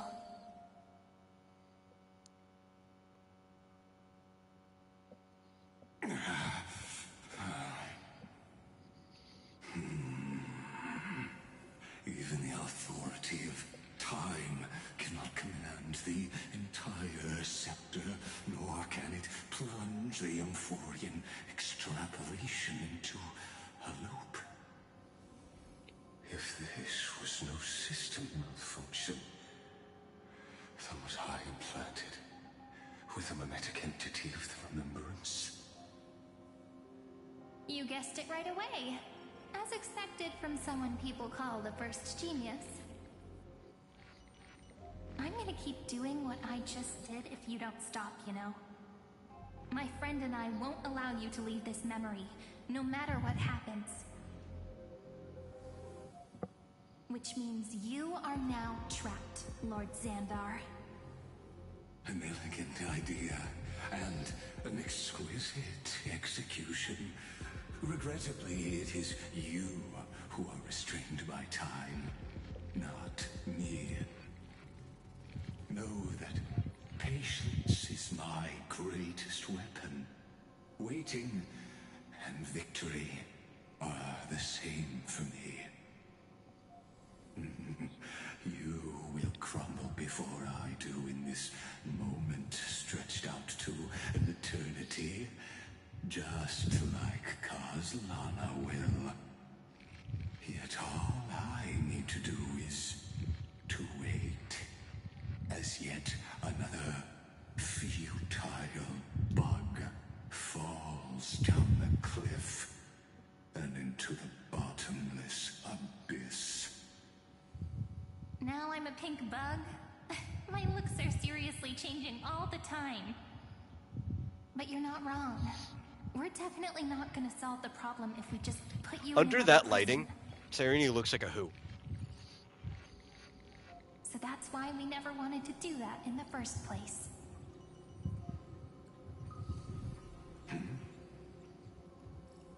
Even the authority of time cannot command the entire scepter, nor can it plunge the Emphorian extrapolation into a loop. If this was no system malfunction, then was I implanted with a mimetic entity of the remembrance? You guessed it right away. As expected from someone people call the first genius. I'm gonna keep doing what I just did if you don't stop, you know? My friend and I won't allow you to leave this memory, no matter what happens. Which means you are now trapped, Lord Xandar. An elegant idea, and an exquisite execution. Regrettably, it is you who are restrained by time, not me. Know that patience is my greatest weapon. Waiting and victory are the same for me. You will crumble before I do in this moment stretched out to an eternity, just like Kazlana will. Yet all I need to do is to wait, as yet another futile bug falls down the cliff and into the bottomless abyss. Now I'm a pink bug? My looks are seriously changing all the time. But you're not wrong. We're definitely not gonna solve the problem if we just put you Under in that prison. lighting, Sarini looks like a who. So that's why we never wanted to do that in the first place.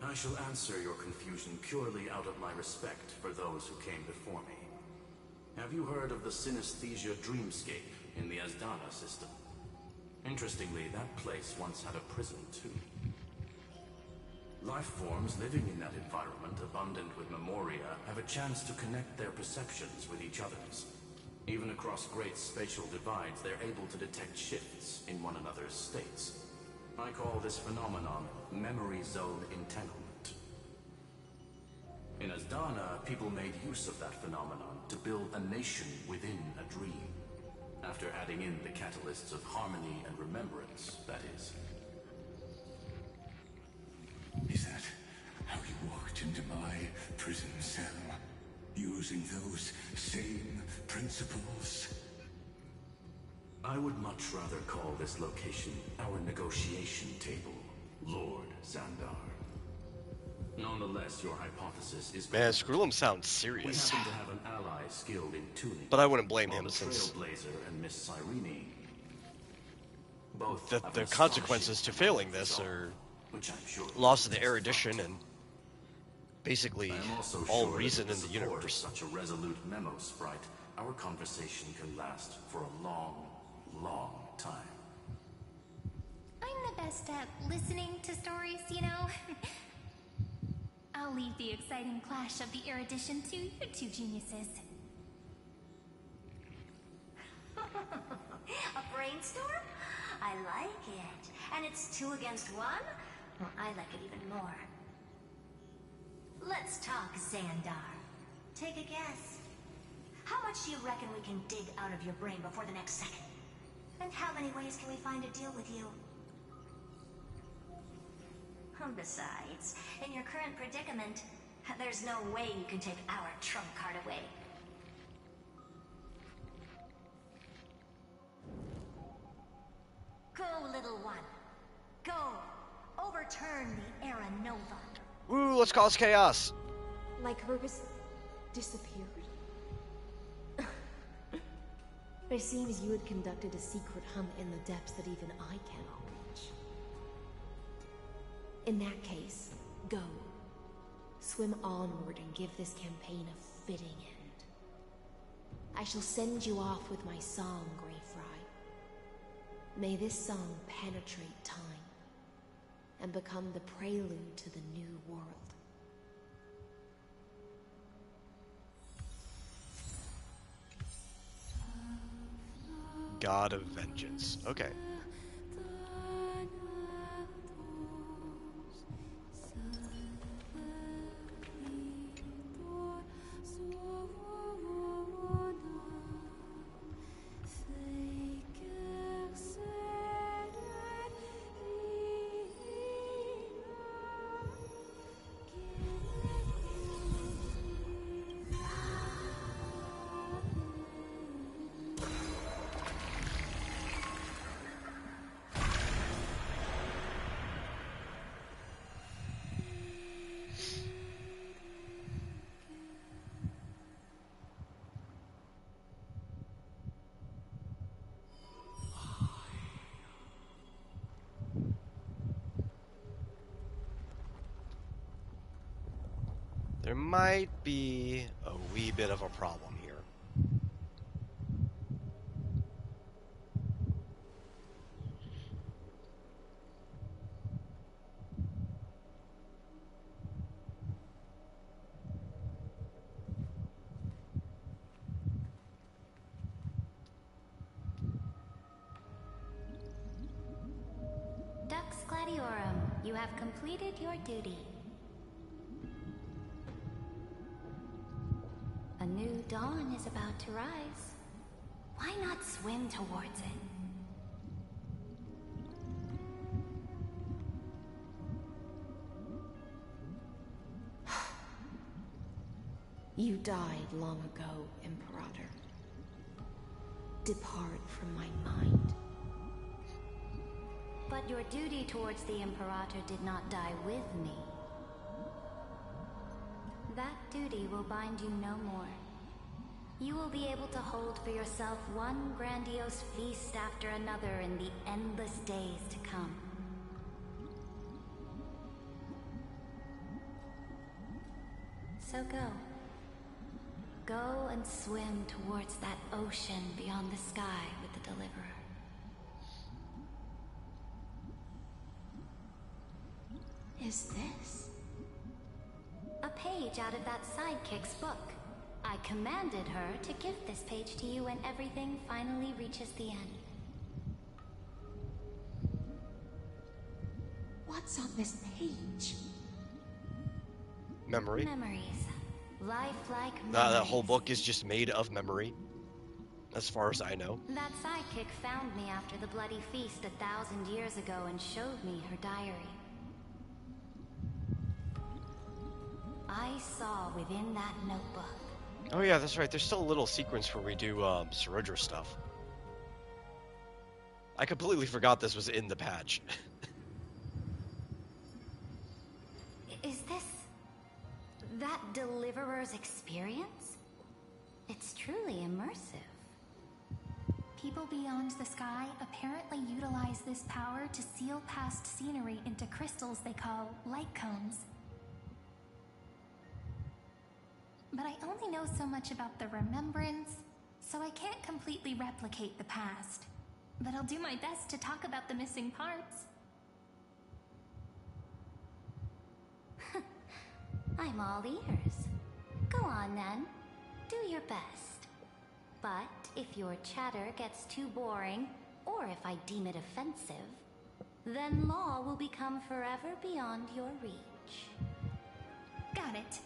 I shall answer your confusion purely out of my respect for those who came before me. Have you heard of the synesthesia dreamscape in the Asdana system? Interestingly, that place once had a prison too. Life forms living in that environment, abundant with memoria, have a chance to connect their perceptions with each other's. Even across great spatial divides, they're able to detect shifts in one another's states. I call this phenomenon memory zone entanglement. In Asdana, people made use of that phenomenon to build a nation within a dream. After adding in the catalysts of harmony and remembrance, that is. Is that how you walked into my prison cell? Using those same principles? I would much rather call this location our negotiation table, Lord Xandar. Nonetheless, your hypothesis is Man, Skrullum sounds serious. We happen to have an ally skilled in tuning. But I wouldn't blame him the since Trailblazer and Miss Cyrene. Both the consequences to failing this are loss of the erudition and basically all reason in the universe. Such a resolute memo sprite, our conversation can last for a long, long time. I'm the best at listening to stories, you know? I'll leave the exciting clash of the erudition to you two geniuses. A brainstorm? I like it. And it's 2 against 1? Well, I like it even more. Let's talk, Xandar. Take a guess. How much do you reckon we can dig out of your brain before the next second? And how many ways can we find to deal with you? Besides, in your current predicament, there's no way you can take our trump card away. Go, little one. Go. Overturn the Era Nova. Woo, let's cause chaos. Like Rubus disappeared. It seems you had conducted a secret hunt in the depths that even I cannot reach. In that case, go. Swim onward and give this campaign a fitting end. I shall send you off with my song, Grey Fry. May this song penetrate time and become the prelude to the new world. God of Vengeance. Okay. There might be a wee bit of a problem here. Dux Gladiorum, you have completed your duty. A new dawn is about to rise. Why not swim towards it? You died long ago, Imperator. Depart from my mind. But your duty towards the Imperator did not die with me. That duty will bind you no more. You will be able to hold for yourself one grandiose feast after another in the endless days to come. So go. Go and swim towards that ocean beyond the sky with the Deliverer. Is this? A page out of that sidekick's book. I commanded her to give this page to you when everything finally reaches the end. What's on this page? Memory. Memories. Lifelike memories. That whole book is just made of memory, as far as I know. That sidekick found me after the bloody feast 1,000 years ago and showed me her diary. I saw within that notebook. Oh yeah, that's right. There's still a little sequence where we do Sarudra stuff. I completely forgot this was in the patch. Is this that Deliverer's experience? It's truly immersive. People beyond the sky apparently utilize this power to seal past scenery into crystals they call light cones. But I only know so much about the remembrance, so I can't completely replicate the past. But I'll do my best to talk about the missing parts. I'm all ears. Go on then. Do your best. But if your chatter gets too boring, or if I deem it offensive, then law will become forever beyond your reach. Got it.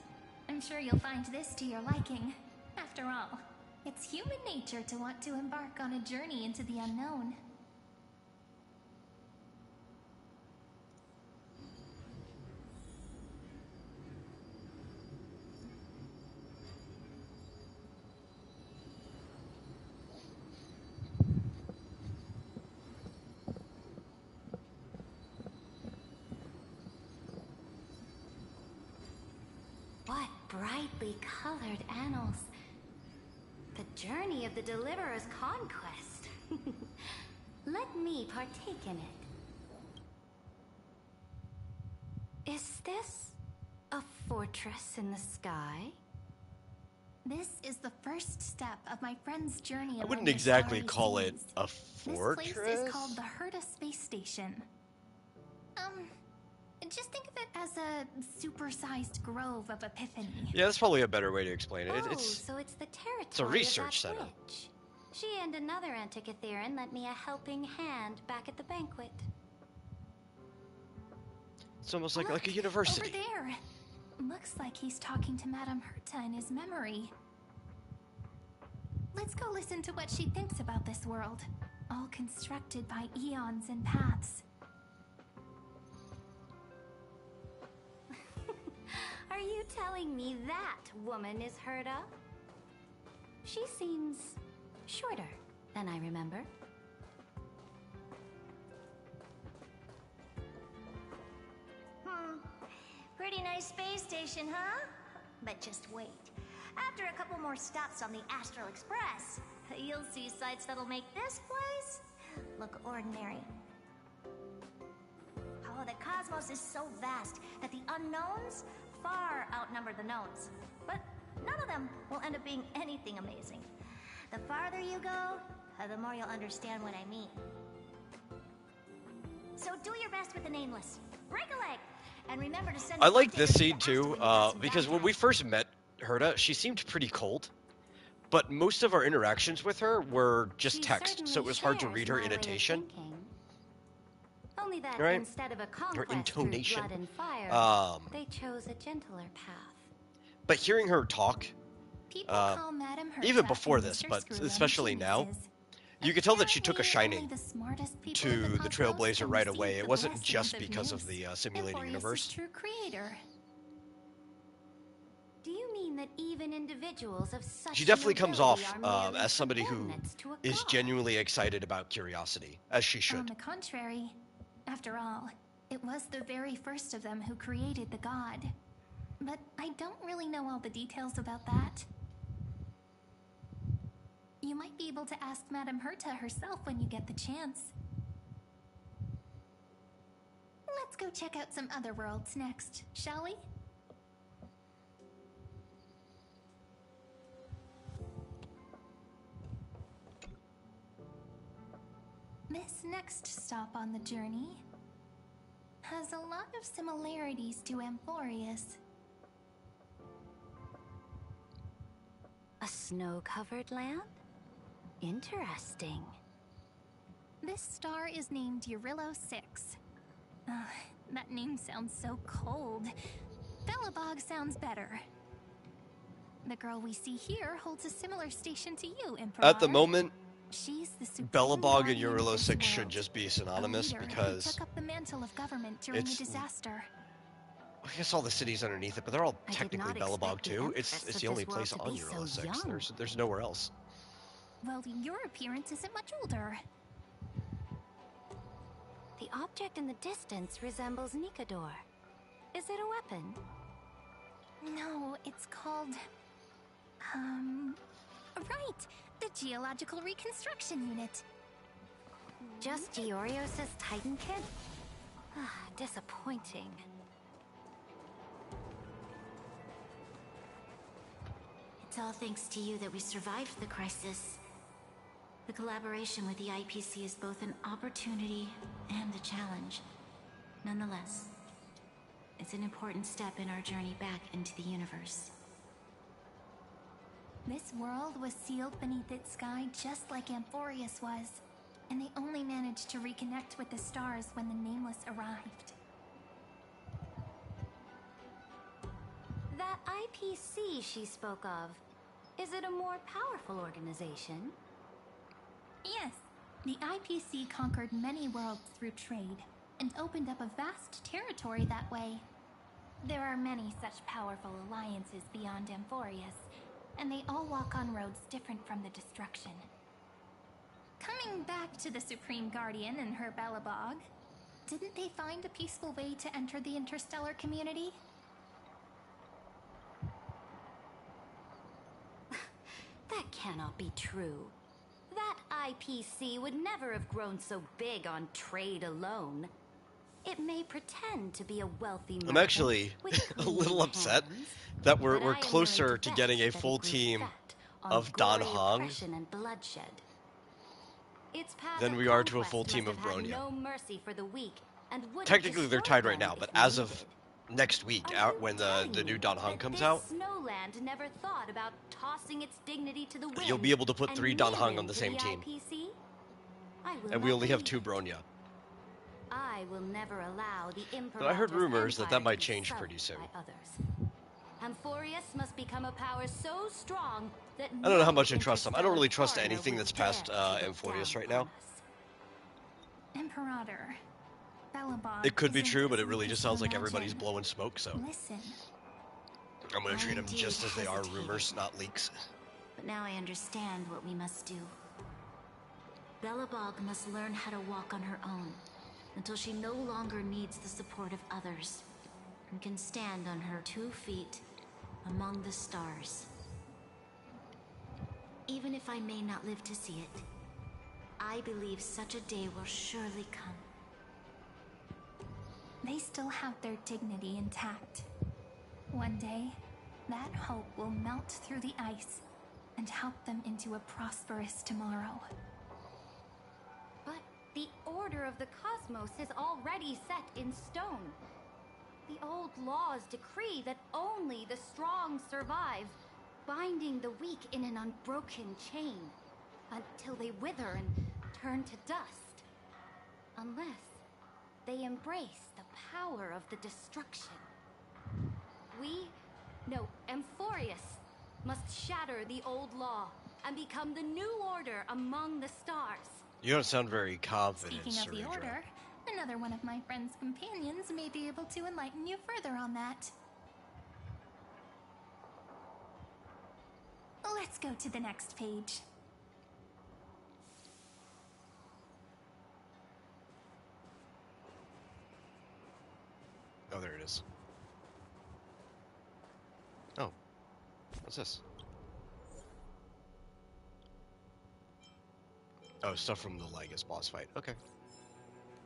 I'm sure you'll find this to your liking. After all, it's human nature to want to embark on a journey into the unknown. What brightly colored annals. The journey of the Deliverer's conquest. Let me partake in it. Is this a fortress in the sky? This is the first step of my friend's journey. I wouldn't exactly call it a fortress. This place is called the Herta Space Station. Just think of it as a supersized grove of Epiphany. Yeah, that's probably a better way to explain it. So it's the territory it's a research of that center. witch. She and another Antikytheran lent me a helping hand back at the banquet. It's almost like a university. Over there. Looks like he's talking to Madame Herta in his memory. Let's go listen to what she thinks about this world, all constructed by eons and paths. Are you telling me that woman is Herta? She seems shorter than I remember. Pretty nice space station, huh? But just wait. After a couple more stops on the Astral Express, you'll see sights that'll make this place look ordinary. Oh, the cosmos is so vast that the unknowns far outnumber the knowns. But none of them will end up being anything amazing. The farther you go, the more you'll understand what I mean. So do your best with the nameless. Break a leg! And remember to send I like this scene too, because when we first met Herta, she seemed pretty cold. But most of our interactions with her were just text, so it was hard to read her intonation. Only that Right? instead of a Her conquest intonation. through blood and fire, they chose a gentler path. But hearing her talk, People call Madame Herta even before and this, Mr. but Screwman especially now, geniuses. you could tell that she took a Apparently, shining only the smartest people to in the cosmos Trailblazer can right receive away. the It wasn't blessings just of because of Nis, the simulating Emporius' universe. true creator. Do you mean that even individuals of such She definitely comes off nobility are merely as somebody who subordinates to a is god? genuinely excited about curiosity, as she On should. the contrary, after all, it was the very first of them who created the god. But I don't really know all the details about that. You might be able to ask Madame Herta herself when you get the chance. Let's go check out some other worlds next, shall we? This next stop on the journey has a lot of similarities to Amphorius. A snow-covered land? Interesting. This star is named Eurillo 6. That name sounds so cold. Belobog sounds better. The girl we see here holds a similar station to you, Emperor. At the moment, She's the supreme Belobog and guardian of Eurillo this 6 should world, just be a synonymous leader who because took up the mantle of government during the it's- disaster. I guess all the cities underneath it, but they're all I did technically not Belobog expect the too. Empress It's of the only this place world on to be Eurillo so 6. young. There's nowhere else. Well, your appearance isn't much older. The object in the distance resembles Nikador. Is it a weapon? No, it's called... Right! The Geological Reconstruction Unit. Just Giorios' Titan kit? Disappointing. It's all thanks to you that we survived the crisis. The collaboration with the IPC is both an opportunity and a challenge. Nonetheless, it's an important step in our journey back into the universe. This world was sealed beneath its sky just like Amphorius was, and they only managed to reconnect with the stars when the Nameless arrived. That IPC she spoke of, is it a more powerful organization? Yes, the IPC conquered many worlds through trade, and opened up a vast territory that way. There are many such powerful alliances beyond Amphorius, and they all walk on roads different from the destruction. Coming back to the Supreme Guardian and her Belobog, didn't they find a peaceful way to enter the interstellar community? That cannot be true. That IPC would never have grown so big on trade alone. It may pretend to be a wealthy merchant I'm actually with a little clean upset hands, that but we're I am willing closer to bet getting a that full it grew team fat on of Dan gory Hong oppression and bloodshed. Its path than of we are to a conquest full team must of have had Bronya. no mercy for the weak, and would have Technically, they're destroyed tied right them now, if but as needed. of next week, when the new Dan Hong comes This out, snowland never thought about tossing its dignity to the wind. you'll be able to put and 3 Dan Hong on kneeling the to same team. IPC? I will And we not only have believe 2 Bronya. I will never allow the But I heard Imperator's rumors that empire might to be change sullied pretty soon. by others. Amphorius must become a power so strong that I don't know how no much I trust them. I don't really trust interstellar anything foreigner that's would past dare to look Amphorius down right now. upon us. Imperator. Belobog It could be isn't true, but as it really weak just as you sounds like everybody's imagine. blowing smoke, so Listen. I'm gonna treat them Indeed just as they are, hesitated. rumors, not leaks. But now I understand what we must do. Belobog must learn how to walk on her own until she no longer needs the support of others and can stand on her 2 feet among the stars. Even if I may not live to see it, I believe such a day will surely come. They still have their dignity intact. One day, that hope will melt through the ice and help them into a prosperous tomorrow. But the order of the cosmos is already set in stone. The old laws decree that only the strong survive, binding the weak in an unbroken chain until they wither and turn to dust. Unless they embrace the power of the destruction. Amphorius must shatter the old law and become the new order among the stars. You don't sound very confident, Speaking of the Cerebra. Order, another one of my friend's companions may be able to enlighten you further on that. Let's go to the next page. Oh, there it is. Oh. What's this? Oh, stuff from the Lagus boss fight. Okay.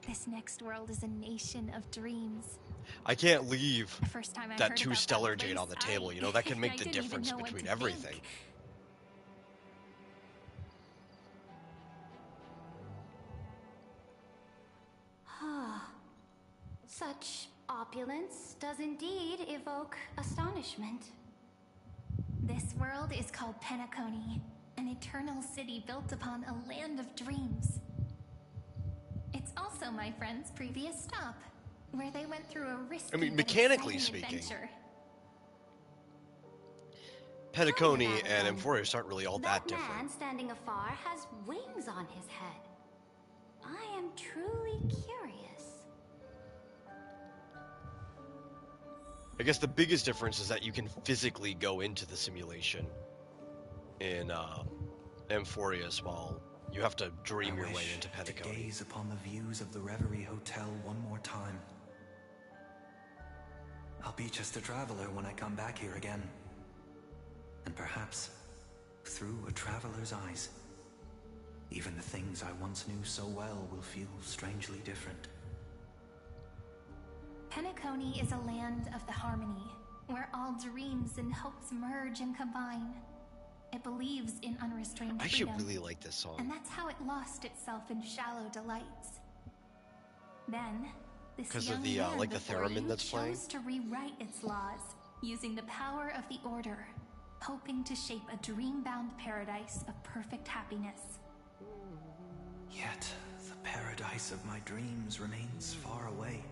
This next world is a nation of dreams. I can't leave The first time I that heard 2 about stellar that jade place, on the table. You know, that can I make the didn't even difference know what between to everything. think. Such opulence does indeed evoke astonishment. This world is called Penacony, an eternal city built upon a land of dreams. It's also my friend's previous stop, where they went through a risky I mean, but mechanically exciting speaking, adventure. Petacone and Amphorius aren't really all that That different. man standing afar has wings on his head. I am truly curious. I guess the biggest difference is that you can physically go into the simulation in Amphorius, while you have to dream your way into To Petacone. gaze upon the views of the Reverie Hotel one more time. I'll be just a traveler when I come back here again. And perhaps, through a traveler's eyes, even the things I once knew so well will feel strangely different. Penacony is a land of the harmony, where all dreams and hopes merge and combine. It believes in unrestrained I actually freedom, really like this song. and that's how it lost itself in shallow delights. Then, this 'Cause young of the, man like the before theremin you that's playing? chose to rewrite its laws, using the power of the Order, hoping to shape a dream-bound paradise of perfect happiness. Yet, the paradise of my dreams remains far away.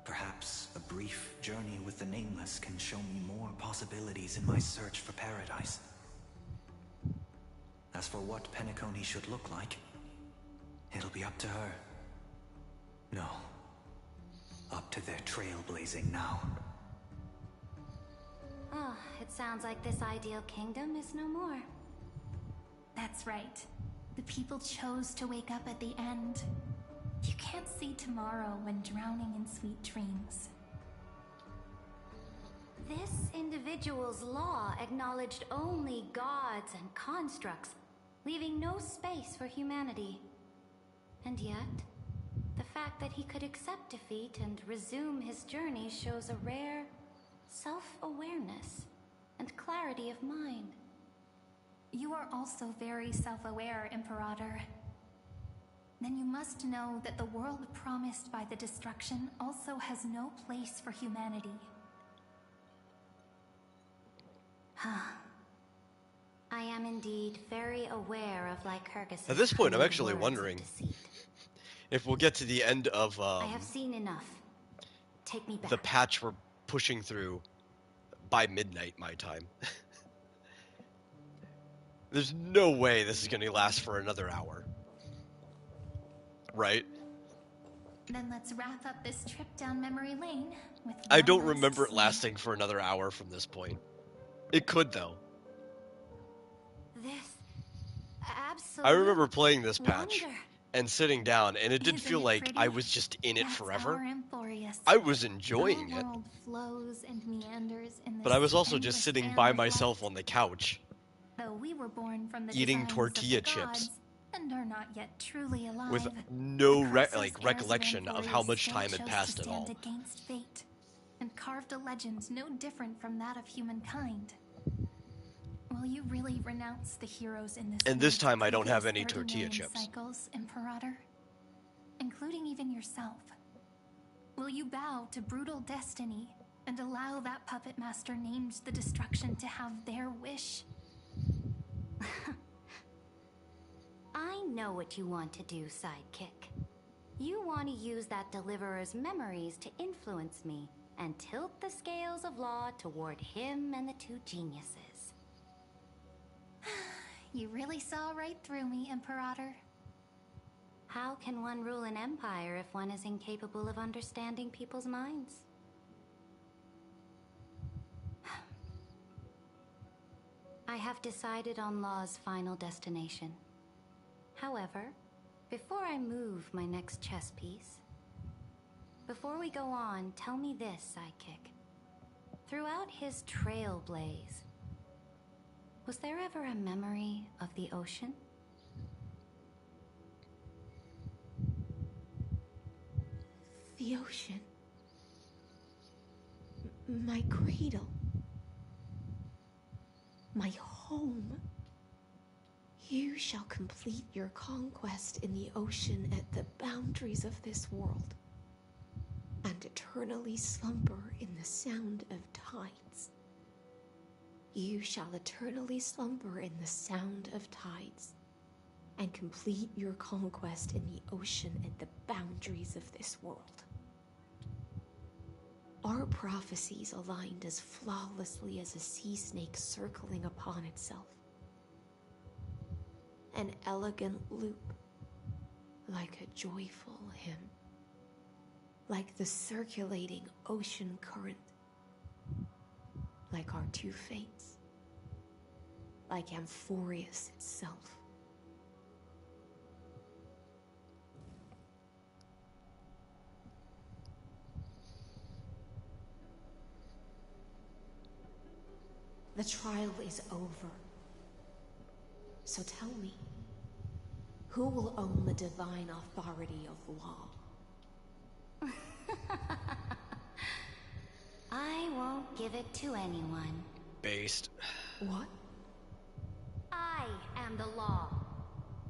Perhaps a brief journey with the Nameless can show me more possibilities in my search for paradise. As for what Penacony should look like, it'll be up to her. No, up to their trailblazing now. Oh, it sounds like this ideal kingdom is no more. That's right. The people chose to wake up at the end. You can't see tomorrow when drowning in sweet dreams. This individual's law acknowledged only gods and constructs, leaving no space for humanity. And yet, the fact that he could accept defeat and resume his journey shows a rare self-awareness and clarity of mind. You are also very self-aware, Imperator. Then you must know that the world promised by the destruction also has no place for humanity. I am indeed very aware of Lycurgus'. At this point, I'm actually wondering if we'll get to the end of I have seen enough. Take me back. the patch we're pushing through by midnight my time. There's no way this is going to last for another hour. Right? Then let's wrap up this trip down memory lane with I one don't last remember it scene. lasting for another hour from this point. It could, though. This absolute I remember playing this patch wonder. and sitting down, and it did Isn't feel it like pretty? I was just in it That's forever. our Emporius. I was enjoying Our it, world flows and meanders in but this I was also endless just sitting fan by of myself light. on the couch, Though we were born from the eating designs tortilla of the chips, gods and are not yet truly alive, with no the Chrysos heirs recollection of how Emporius much still time had chose passed to at stand all. against fate, and carved a legend no different from that of humankind. Will you really renounce the heroes in this? And this world's time I don't have previous any 30 tortilla million chips. Cycles, Imperator, including even yourself. Will you bow to brutal destiny and allow that puppet master named the destruction to have their wish? I know what you want to do, sidekick. You want to use that deliverer's memories to influence me and tilt the scales of law toward him and the two geniuses. You really saw right through me, Imperator. How can one rule an empire if one is incapable of understanding people's minds? I have decided on Law's final destination. However, before I move my next chess piece, before we go on, tell me this, sidekick. Throughout his trailblaze, was there ever a memory of the ocean? The ocean. My cradle. My home. You shall complete your conquest in the ocean at the boundaries of this world, and eternally slumber in the sound of tides. You shall eternally slumber in the sound of tides, and complete your conquest in the ocean at the boundaries of this world. Our prophecies aligned as flawlessly as a sea snake circling upon itself. An elegant loop, like a joyful hymn, like the circulating ocean current, like our two fates, like Amphorius itself. The trial is over. So tell me, who will own the divine authority of law? I won't give it to anyone. Based. What? I am the law.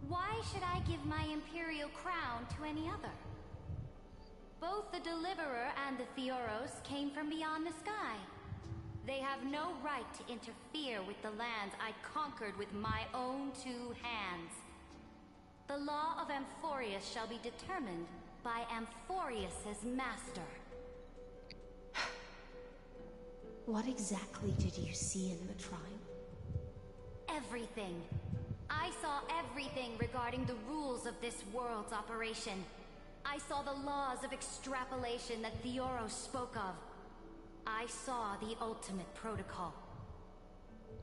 Why should I give my imperial crown to any other? Both the Deliverer and the Theoros came from beyond the sky. They have no right to interfere with the lands I conquered with my own two hands. The law of Amphorius shall be determined by Amphorius's master. What exactly did you see in the trial? Everything. I saw everything regarding the rules of this world's operation. I saw the laws of extrapolation that Theoros spoke of. I saw the ultimate protocol.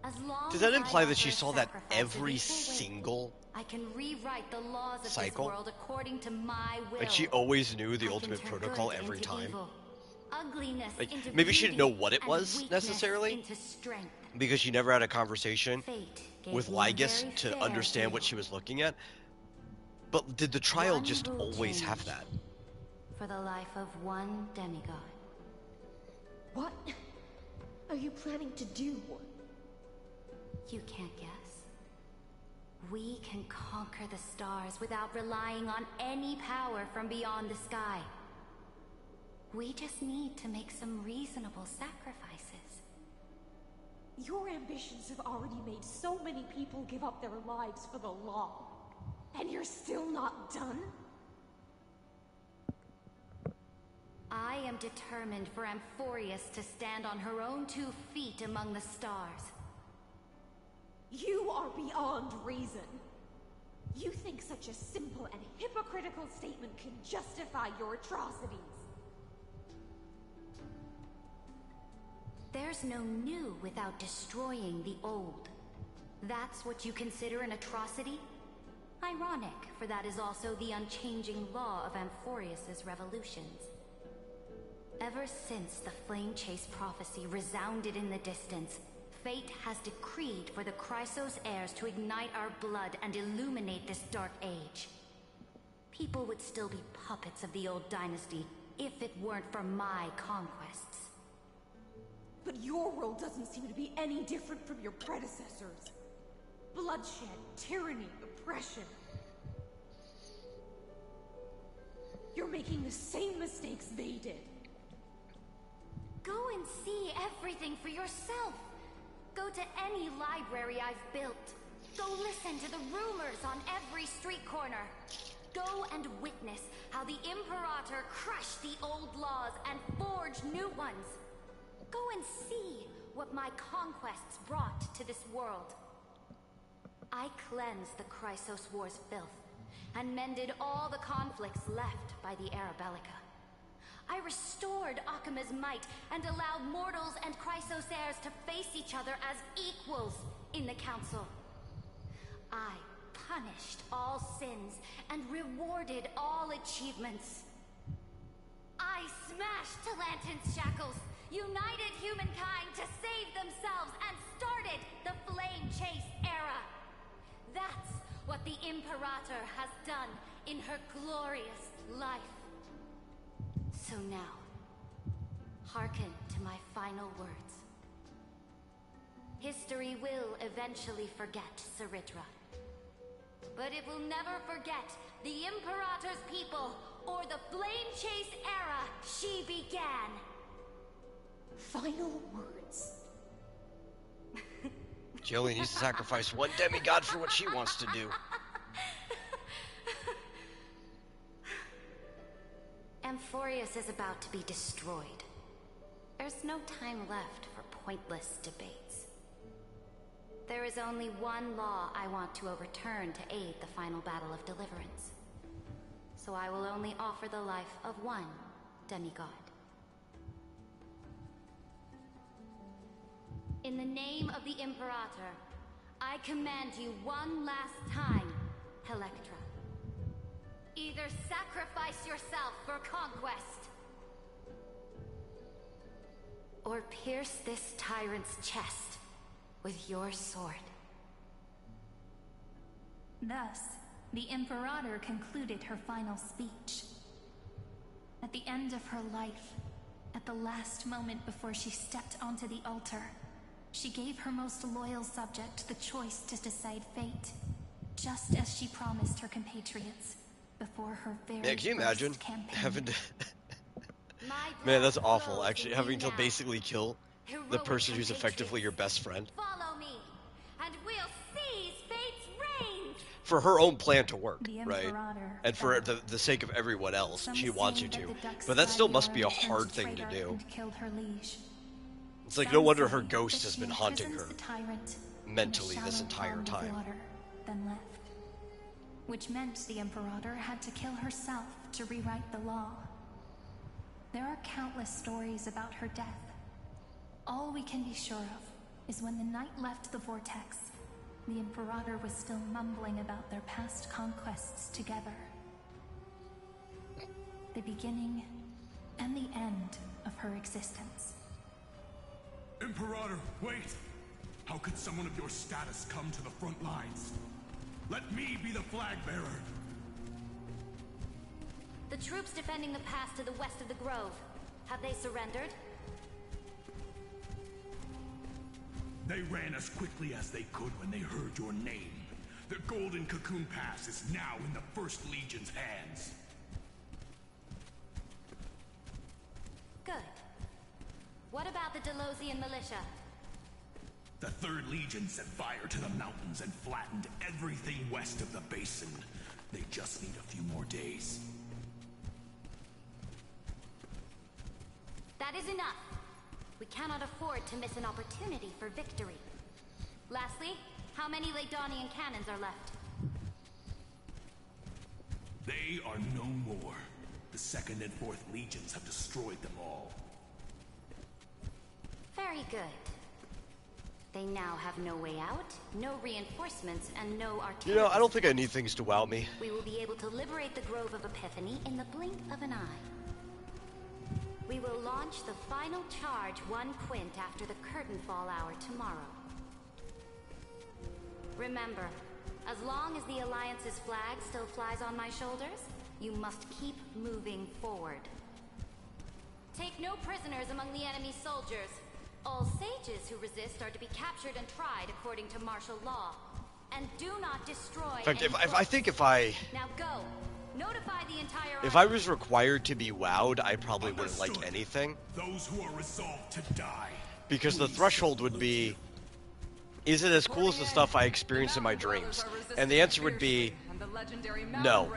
As long Does that as imply I that she offer saw that sacrifice of every equal weight, single I can rewrite the laws of cycle? this world according to my will. Like she always knew the I can ultimate turn protocol good every into time? evil, ugliness Like, into maybe she didn't know beauty what it and was weakness necessarily, into strength. because she never had a conversation Fate gave with me a Lygus very to fair understand what deal. she was looking at. But did the trial One just will always have change. that? For the life of one demigod. What are you planning to do? You can't guess. We can conquer the stars without relying on any power from beyond the sky. We just need to make some reasonable sacrifices. Your ambitions have already made so many people give up their lives for the law. And you're still not done? I am determined for Amphorius to stand on her own 2 feet among the stars. You are beyond reason. You think such a simple and hypocritical statement can justify your atrocities. There's no new without destroying the old. That's what you consider an atrocity? Ironic, for that is also the unchanging law of Amphorius's revolutions. Ever since the Flame Chase prophecy resounded in the distance, fate has decreed for the Chrysos heirs to ignite our blood and illuminate this dark age. People would still be puppets of the old dynasty if it weren't for my conquests. But your world doesn't seem to be any different from your predecessors. Bloodshed, tyranny, oppression. You're making the same mistakes they did. Go and see everything for yourself. Go to any library I've built. Go listen to the rumors on every street corner. Go and witness how the Imperator crushed the old laws and forged new ones. Go and see what my conquests brought to this world. I cleansed the Chrysos War's filth and mended all the conflicts left by the Arabellica. I restored Akima's might and allowed mortals and Chrysos heirs to face each other as equals in the Council. I punished all sins and rewarded all achievements. I smashed Talantin's shackles, united humankind to save themselves, and started the Flame Chase era. That's what the Imperator has done in her glorious life. So now, hearken to my final words. History will eventually forget Cyritra. But it will never forget the Imperator's people or the Flame Chase era she began. Final words. She only needs to sacrifice one demigod for what she wants to do. Amphorius is about to be destroyed. There's no time left for pointless debates. There is only one law I want to overturn to aid the final battle of deliverance. So I will only offer the life of one demigod. In the name of the Imperator, I command you one last time, Electra. Either sacrifice yourself for conquest, or pierce this tyrant's chest with your sword. Thus, the Imperator concluded her final speech. At the end of her life, at the last moment before she stepped onto the altar, she gave her most loyal subject the choice to decide fate, just as she promised her compatriots before her very Yeah, can you imagine first campaign. having to... Man, that's awful, actually, having to basically kill the person who's effectively your best friend. Follow me, and we'll seize fate's reign. For her own plan to work, The right? Imperator And for the sake of everyone else, Some she wants say you that to. the Ducks But that still Gladiator must be a turned hard thing to traitor do. and killed her liege. It's like Some no wonder say her ghost that has she been haunting imprisons her the tyrant in a mentally this shallow entire pond of time. water, then left. Which meant the Imperator had to kill herself to rewrite the law. There are countless stories about her death. All we can be sure of is when the knight left the vortex, the Imperator was still mumbling about their past conquests together. The beginning and the end of her existence. Imperator, wait! How could someone of your status come to the front lines? Let me be the flag bearer! The troops defending the pass to the west of the grove. Have they surrendered? They ran as quickly as they could when they heard your name. The Golden Cocoon Pass is now in the First Legion's hands. Good. What about the Delosian militia? The Third Legion set fire to the mountains and flattened everything west of the basin. They just need a few more days. That is enough. We cannot afford to miss an opportunity for victory. Lastly, how many Ladonian cannons are left? They are no more. The 2nd and 4th Legions have destroyed them all. Very good. They now have no way out, no reinforcements, and no artillery. You know, I don't think I need things to wow me. We will be able to liberate the Grove of Epiphany in the blink of an eye. We will launch the final charge 1 quint after the curtain fall hour tomorrow. Remember, as long as the Alliance's flag still flies on my shoulders, you must keep moving forward. Take no prisoners among the enemy soldiers. All sages who resist are to be captured and tried according to martial law. And do not destroy. In fact, any I think if I... Now go. Notify the entire If I was required to be wowed, I probably wouldn't like anything. Those who are resolved to die. Because the threshold would be, is it as cool as the stuff I experience in my dreams? And the answer would be, no,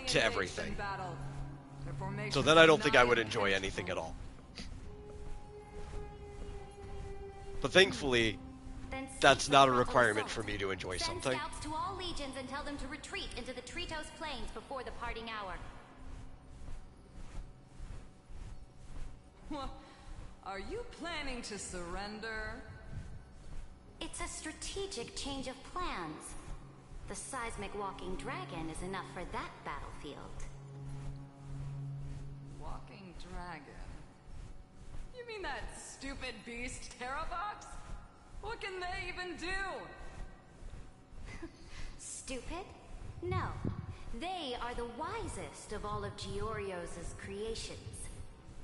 to everything. So then I don't think I would enjoy anything at all. But thankfully, that's not a requirement for me to enjoy Send something. scouts to all legions and tell them to retreat into the Tritos Plains before the parting hour. Are you planning to surrender? It's a strategic change of plans. The seismic walking dragon is enough for that battlefield. Walking dragon? You mean that stupid beast, Terravox? What can they even do? Stupid? No. They are the wisest of all of Giorio's creations.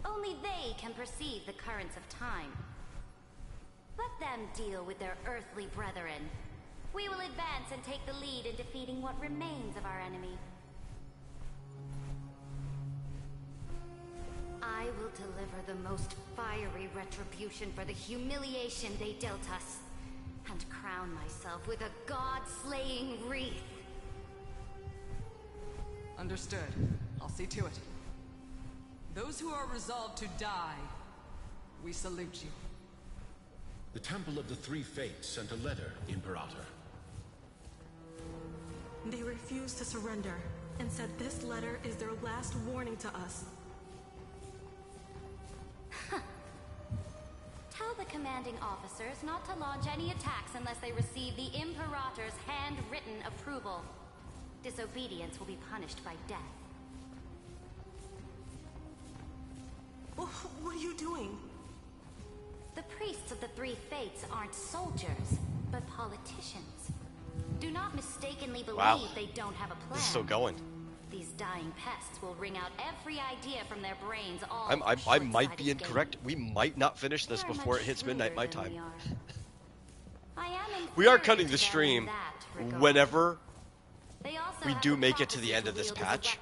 Only they can perceive the currents of time. Let them deal with their earthly brethren. We will advance and take the lead in defeating what remains of our enemy. I will deliver the most fiery retribution for the humiliation they dealt us, and crown myself with a god-slaying wreath. Understood. I'll see to it. Those who are resolved to die, we salute you. The Temple of the Three Fates sent a letter, Imperator. They refused to surrender, and said this letter is their last warning to us. Tell the commanding officers not to launch any attacks unless they receive the Imperator's handwritten approval. Disobedience will be punished by death. What are you doing? The priests of the Three Fates aren't soldiers, but politicians. Do not mistakenly believe they don't have a plan. This is still going. These dying pests will wring out every idea from their brains all I might be incorrect. We might not finish this before it hits midnight my time. We are cutting the stream whenever we do make it to the end of this patch.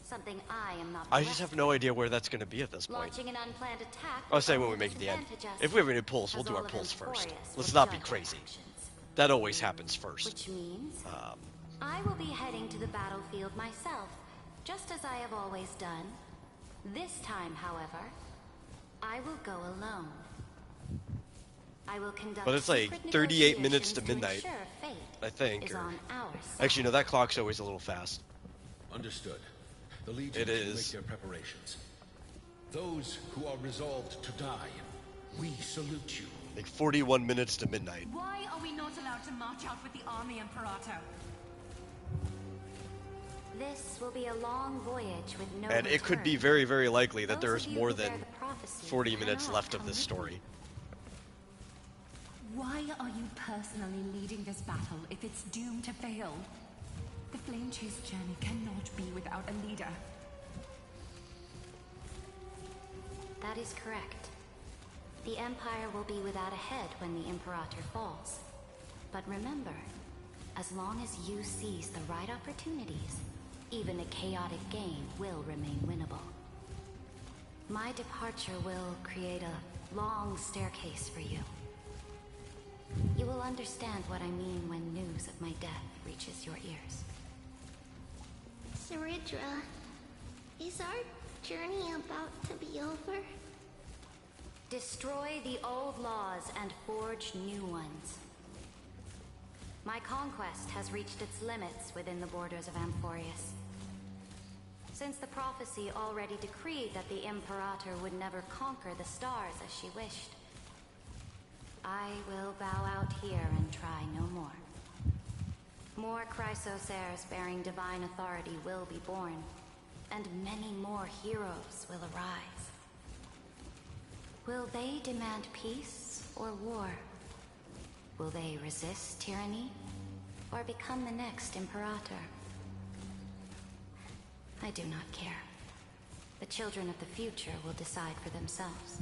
Something I am not. I just have no idea where that's going to be at this point. Launching an unplanned attack. I'll say when we make it to the end. If we have any pulls, we'll do our pulls first. Let's not be crazy. That always happens first. Which means I will be heading to the battlefield myself, just as I have always done. This time, however, I will go alone. I will conduct. But it's like 38 minutes to midnight, I think. Or... Actually, no, that clock's always a little fast. Understood. The Legion will make their preparations. Those who are resolved to die, we salute you. Like 41 minutes to midnight. Why are we not allowed to march out with the army, Imperator? This will be a long voyage with no And it could be return. very, very likely that Those there's of you more who than bear the prophecy 40 minutes cannot left of come this with story. Why are you personally leading this battle if it's doomed to fail? The Flame Chase journey cannot be without a leader. That is correct. The Empire will be without a head when the Imperator falls. But remember, as long as you seize the right opportunities, even a chaotic game will remain winnable. My departure will create a long staircase for you. You will understand what I mean when news of my death reaches your ears. Saridra, is our journey about to be over? Destroy the old laws and forge new ones. My conquest has reached its limits within the borders of Amphorius. Since the prophecy already decreed that the Imperator would never conquer the stars as she wished, I will bow out here and try no more. More Chrysos heirs bearing divine authority will be born, and many more heroes will arise. Will they demand peace or war? Will they resist tyranny or become the next Imperator? I do not care. The children of the future will decide for themselves.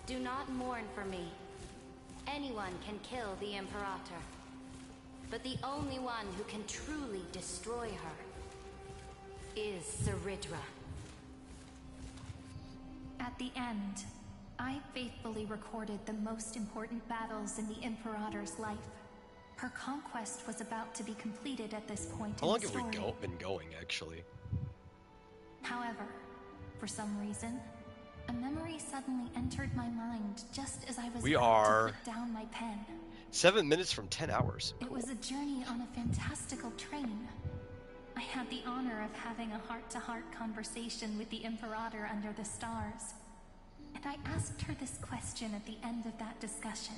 Do not mourn for me. Anyone can kill the Imperator. But the only one who can truly destroy her is Saridra. At the end, I faithfully recorded the most important battles in the Imperator's life. Her conquest was about to be completed at this point How in long the have story. we been going, actually? However, for some reason, a memory suddenly entered my mind just as I was We about are to put down my pen. 7 minutes from 10 hours. It was a journey on a fantastical train. I had the honor of having a heart-to-heart conversation with the Imperator under the stars. And I asked her this question at the end of that discussion.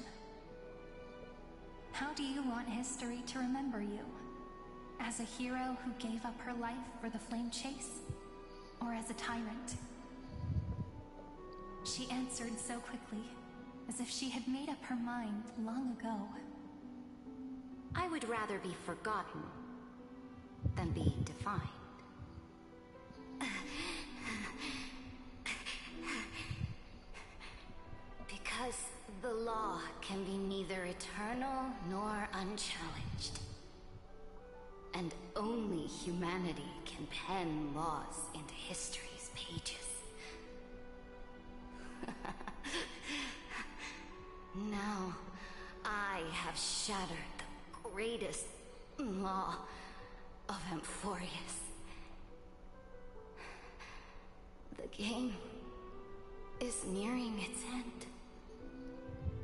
How do you want history to remember you? As a hero who gave up her life for the Flame Chase? Or as a tyrant? She answered so quickly, as if she had made up her mind long ago. I would rather be forgotten than be defined. Because the law can be neither eternal nor unchallenged. And only humanity can pen laws into history's pages. Now, I have shattered the greatest law of Amphorius. The game is nearing its end.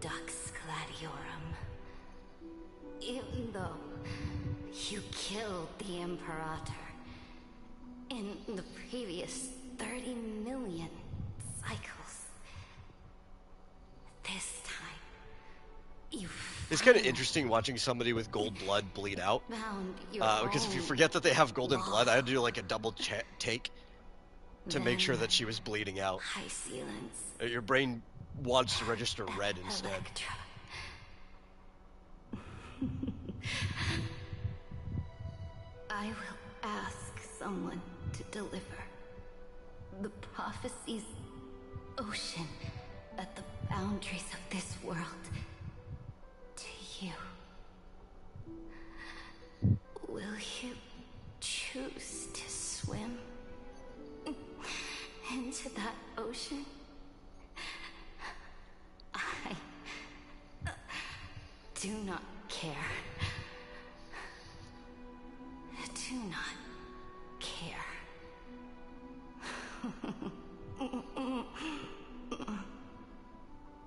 Dux Gladiorum. Even though you killed the Imperator in the previous 30 million cycles, this time you It's kind of interesting watching somebody with gold blood bleed out. found your Because if you own forget that they have golden law. blood, I had to do like a double take to make sure Then that she was bleeding out. High Sealants. Your brain wants to register red instead. Electra. I will ask someone to deliver the prophecy's ocean at the boundaries of this world to you. Will you choose to swim into that ocean? I do not care. Do not care.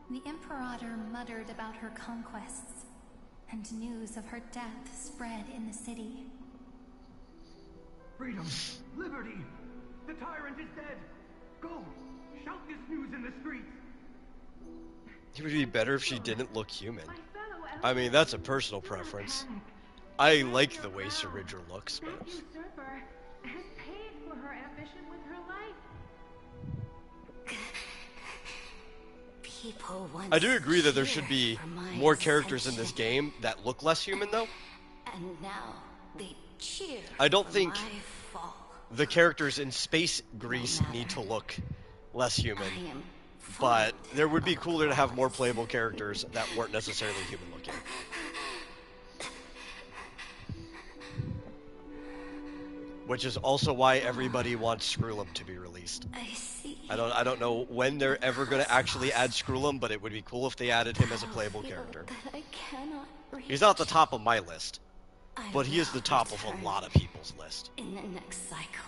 The Imperator muttered about her conquests, and news of her death spread in the city. Freedom! Liberty! The tyrant is dead! Go! Shout this news in the streets! It would be better if she didn't look human. I mean, that's a personal preference. I like the way Ceridra looks, but That usurper has paid for her ambition with her life. People once I do agree that there should cheered be for my more characters in this ascension, game that look less human, though. and now they cheer I don't for think my fall. the characters in Space Greece need to look less human, but there would be cooler to have more playable characters that weren't necessarily human looking. Which is also why everybody wants Screwlum to be released. I see. I don't know when they're ever going to actually add Screwlum, but it would be cool if they added him as a playable character. That I cannot reach. He's not the top of my list, but he is the top of a lot of people's list. In the next cycle,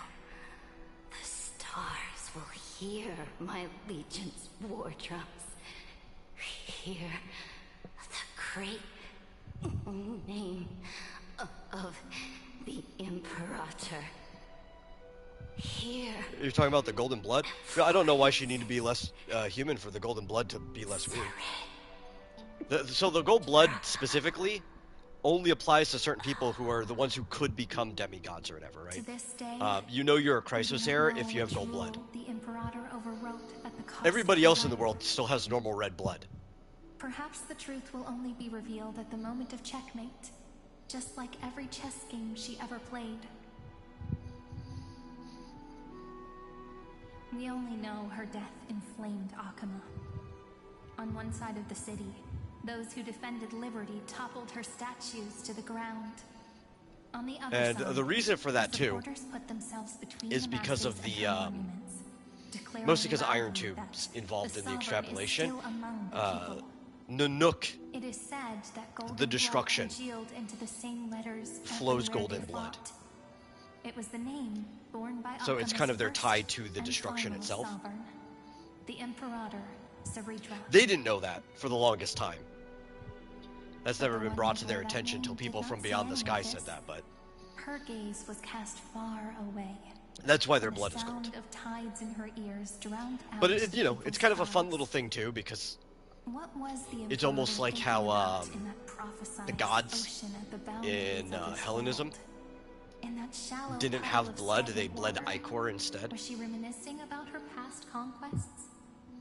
the stars will hear my legion's war drums. Hear the great name of the Imperator. Here. You're talking about the Golden Blood? I don't know why she needed to be less human for the Golden Blood to be less weird. So the Gold Blood specifically only applies to certain people who are the ones who could become demigods or whatever, right? To this day, you know you're a Chrysos heir if you have Gold Blood. the Imperator overwrote at the cost Everybody of else in the life. world still has normal red blood. Perhaps the truth will only be revealed at the moment of checkmate, just like every chess game she ever played. We only know her death inflamed Akama. On one side of the city, those who defended liberty toppled her statues to the ground. On the other And side, the reason for that, the too, supporters put themselves between is the because of masses the, and her monuments, declaring mostly because loudly Iron that Tube's involved the in the sovereign is extrapolation. still among the people. Nanook, It is said that golden the destruction, blood congealed into the same letters flows everywhere golden they blood. fought. It was the name borne by So it's Akama's kind of their first tie to the and destruction final itself. sovereign, the Imperator Ceridra. They didn't know that for the longest time. That's never been brought to their attention till people from beyond the sky said that, but Her gaze was cast far away. that's why their The blood is gold. sound of tides in her ears drowned out But it, you know, people's it's kind of a fun cries. little thing too, because What was the it's almost Imperator like thinking how about in that the prophesied gods ocean at the boundaries in of this Hellenism world? In that shallow didn't puddle have of blood, they stagnant bled water, ichor instead. Was she reminiscing about her past conquests?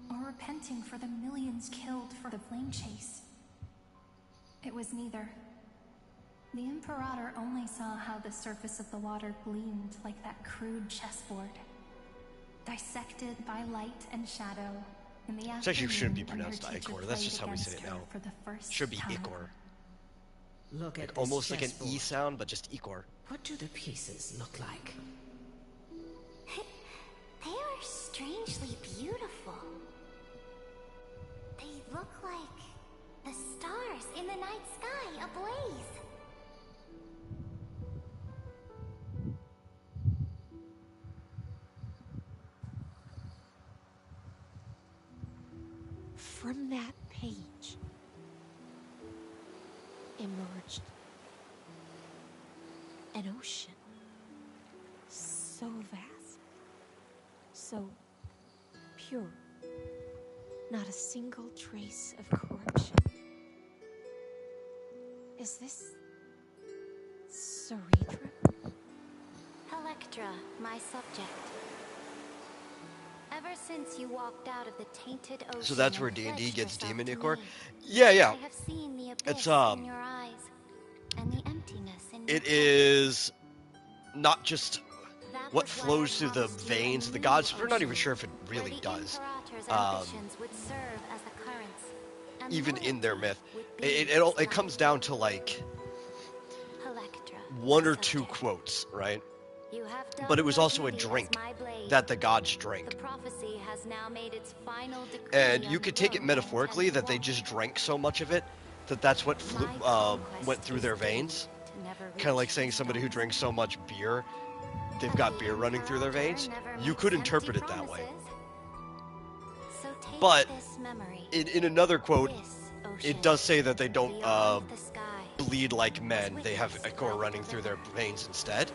Or repenting for the millions killed for the flame chase? It was neither. The Imperator only saw how the surface of the water gleamed like that crude chessboard. Dissected by light and shadow. In the It actually shouldn't be afternoon when her pronounced teacher ichor, that's played just how we say against it her now. for the first Should be time. ichor. Look at Like, this almost like an chessboard. E sound, but just ichor. What do the pieces look like? They are strangely beautiful. They look like the stars in the night sky ablaze. From that page emerged an ocean so vast, so pure, not a single trace of corruption. Is this Ceridra? Electra, my subject. Ever since you walked out of the tainted ocean, So that's where and D&D pledged gets yourself demon to ichor? me, Yeah, yeah. I have seen the abyss It's, in your eyes and the emptiness in your It is not just That what was why flows I through the promised you a veins of the new gods. We're not even ocean, sure if it where really the does. Imperator's Um, ambitions would serve as the currents, and even in their loyalty myth. would be It comes down to like Electra, one or two quotes, right? you have done But it was your also a duty as drink my blade. that the gods drank. The prophecy has now made its final decree And you on could the take it world metaphorically and that they just drank so much of it that that's what went through their veins. Kind of like saying somebody who drinks so much beer, they've got beer running through their veins. You could interpret it that way. So take But this memory, in another quote, ocean, it does say that they don't beyond the sky. bleed like men. They have ichor running through their veins instead.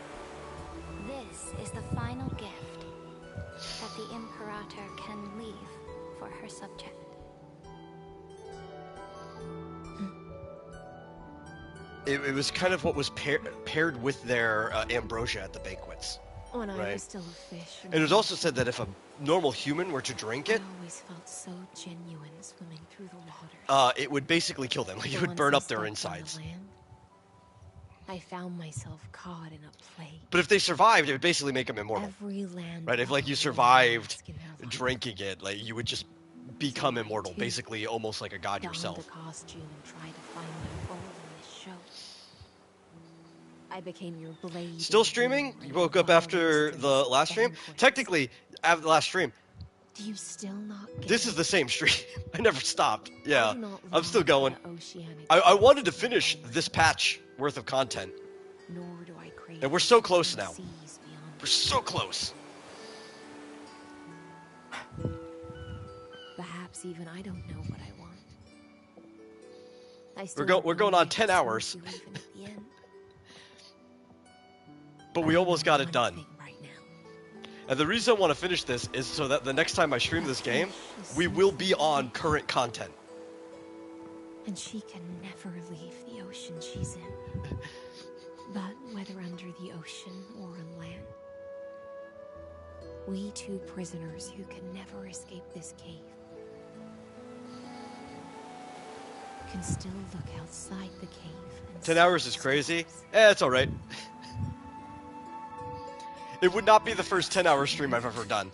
This is the final gift that the Imperator can leave for her subject. it was kind of what was paired with their ambrosia at the banquets. When I right? was still a fish. And it was also said that if a normal human were to drink it, I always felt so genuine swimming through the water. It would basically kill them. Like, it would burn up their insides. I found myself caught in a plague. But if they survived, it would basically make them immortal. Every land right? If, like, you survived drinking it, like, you would just become immortal, basically almost like a god yourself. The costume and tried to find my role in this show. I became your blade. Still streaming? You woke up after the last stream? Technically, after the last stream. Do you still not get This is the same stream. I never stopped. Yeah, I'm still going. I wanted to finish this patch worth of content. Nor do I crave And we're so close now. We're so close. Perhaps even I don't know what I want. We're going on 10 hours. But we almost got it done. And the reason I want to finish this is so that the next time I stream this game, we will be on current content. And she can never leave the ocean she's in. But whether under the ocean or on land, we two prisoners who can never escape this cave can still look outside the cave. 10 hours is crazy. It's alright. It would not be the first 10-hour stream I've ever done.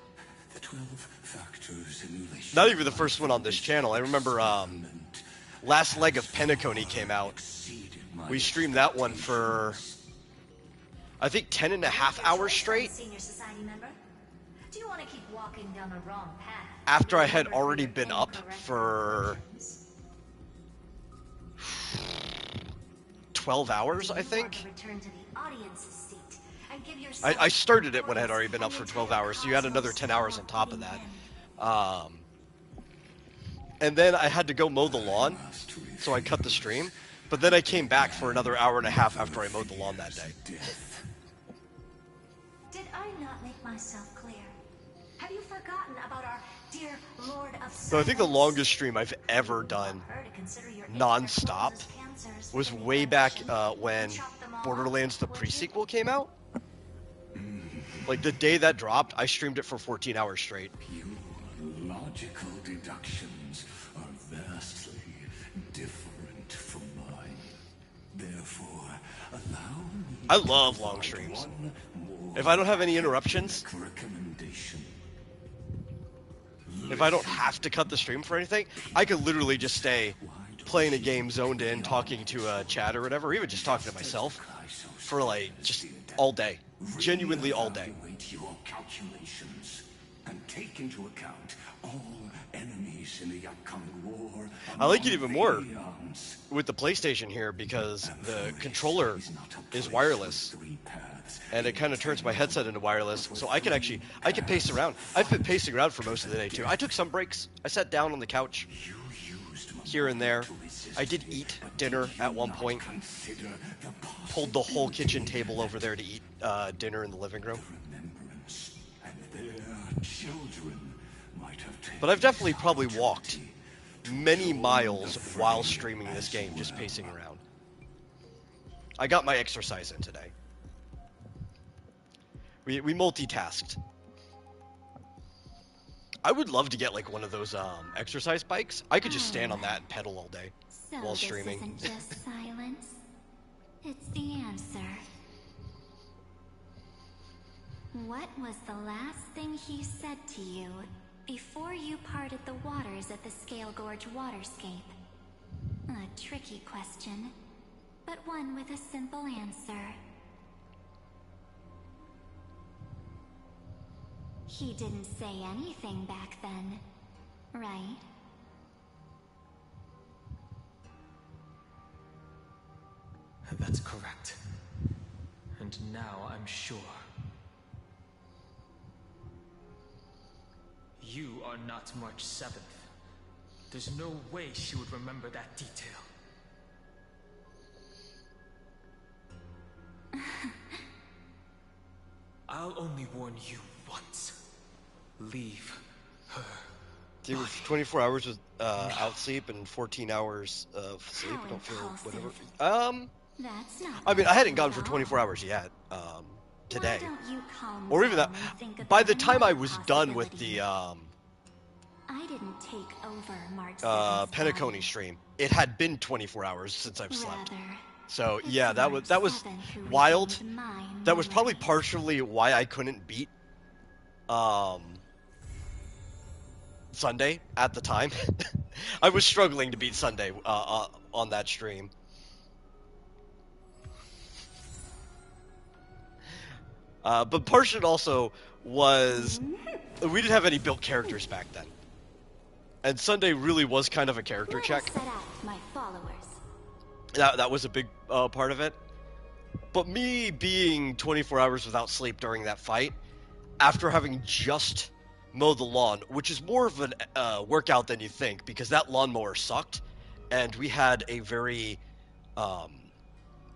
Not even the first one on this channel. I remember Last Leg of Penacony came out. We streamed that one for, I think, 10.5 hours straight. Do you want to keep walking down the wrong path? After I had already been up for 12 hours, I think. Return to the audience's seat. I started it when I had already been up for 12 hours, so you had another 10 hours on top of that. And then I had to go mow the lawn, so I cut the stream. But then I came back for another hour and a half after I mowed the lawn that day. Did I not make myself clear? Have you forgotten about our dear Lord of Silence? So I think the longest stream I've ever done, non-stop, was way back when Borderlands the pre-sequel came out. Like, the day that dropped, I streamed it for 14 hours straight. Your logical deductions are vastly different from mine. Therefore, allow me. I love long streams. If I don't have any interruptions, if I don't have to cut the stream for anything, I could literally just stay playing a game, zoned in, talking to a chat or whatever, or even just talking to myself for, like, just all day. Genuinely all day. Your calculations and take into account all enemies in the upcoming war. I like it even more with the PlayStation here because the controller is wireless, and it kind of turns my headset into wireless, so I can pace around. I've been pacing around for most of the day too. I took some breaks. I sat down on the couch here and there. I did eat dinner at one point. Pulled the whole kitchen table over there to eat dinner in the living room. But I've definitely probably walked many miles while streaming this game, just pacing around. I got my exercise in today. We multitasked. I would love to get like one of those exercise bikes. I could just stand on that and pedal all day while streaming. This isn't just silence. It's the answer. What was the last thing he said to you before you parted the waters at the Scale Gorge waterscape? A tricky question, but one with a simple answer. He didn't say anything back then, right? That's correct. And now I'm sure. You are not March 7th. There's no way she would remember that detail. I'll only warn you once. Leave her. Dude, 24 hours with out sleep and 14 hours of sleep. I don't feel whatever. That's not. I mean, I hadn't gone for 24 hours yet, today. Why don't you calm Or even down that. and think By about the time I another was done with possibility? the, I didn't take over Mark Penacony stream, it had been 24 hours since I've slept. Rather, So, it's yeah, that Mark was 7 who wild. regained my That was probably memories. partially why I couldn't beat, Sunday at the time. I was struggling to beat Sunday, on that stream. But portion also was we didn't have any built characters back then, and Sunday really was kind of a character check. Set out my followers. That was a big part of it. But me being 24 hours without sleep during that fight, after having just mowed the lawn, which is more of a workout than you think, because that lawnmower sucked, and we had a very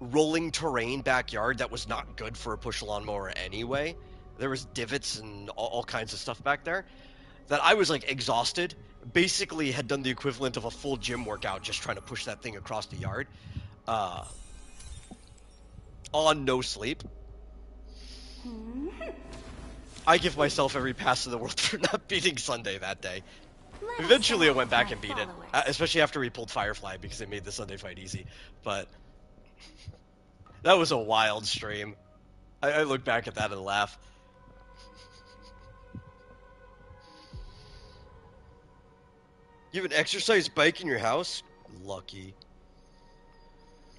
rolling terrain backyard that was not good for a push lawnmower anyway. There was divots and all kinds of stuff back there that I was like exhausted. Basically had done the equivalent of a full gym workout just trying to push that thing across the yard. On no sleep. I give myself every pass in the world for not beating Sunday that day. Eventually I went back and beat it, especially after we pulled Firefly because it made the Sunday fight easy. But that was a wild stream. I look back at that and laugh. You have an exercise bike in your house? Lucky.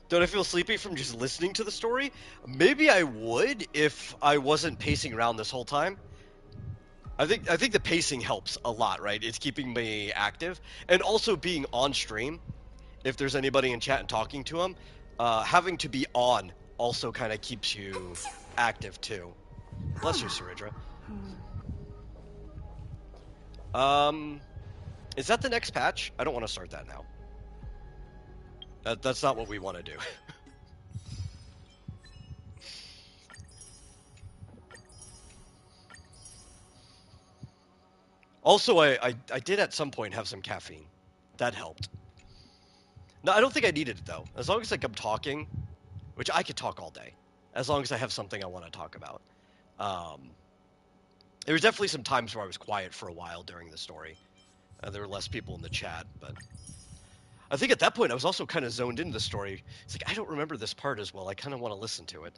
Don't I feel sleepy from just listening to the story? Maybe I would if I wasn't pacing around this whole time. I think the pacing helps a lot, right? It's keeping me active. And also being on stream, if there's anybody in chat and talking to them, having to be on also kind of keeps you active too. Bless you, Saridra. Is that the next patch? I don't want to start that now. That's not what we want to do. Also, I did at some point have some caffeine. That helped. No, I don't think I needed it though. As long as like I'm talking, which I could talk all day, as long as I have something I want to talk about. There was definitely some times where I was quiet for a while during the story. There were less people in the chat, but I think at that point I was also kind of zoned into the story. It's like, I don't remember this part as well. I kind of want to listen to it.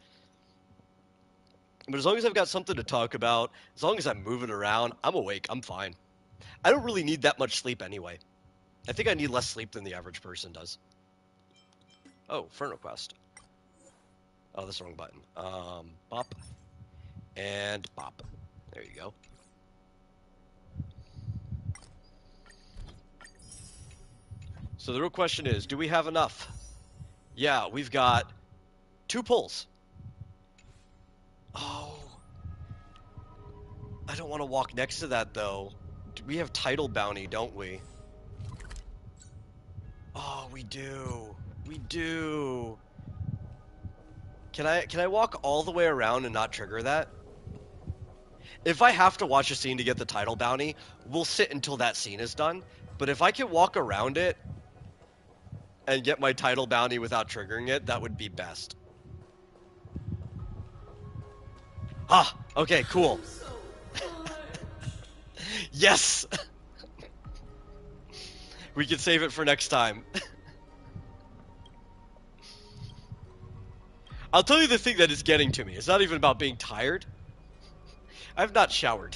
But as long as I've got something to talk about, as long as I'm moving around, I'm awake, I'm fine. I don't really need that much sleep anyway. I think I need less sleep than the average person does. Oh, friend request. Oh, that's the wrong button. Bop. And bop. There you go. So the real question is, do we have enough? Yeah, we've got 2 pulls. Oh. I don't want to walk next to that, though. We have title bounty, don't we? Oh, we do. We do. Can I walk all the way around and not trigger that? If I have to watch a scene to get the title bounty, we'll sit until that scene is done. But if I can walk around it and get my title bounty without triggering it, that would be best. Ah, okay, cool. Yes! We can save it for next time. I'll tell you the thing that is getting to me. It's not even about being tired. I've not showered.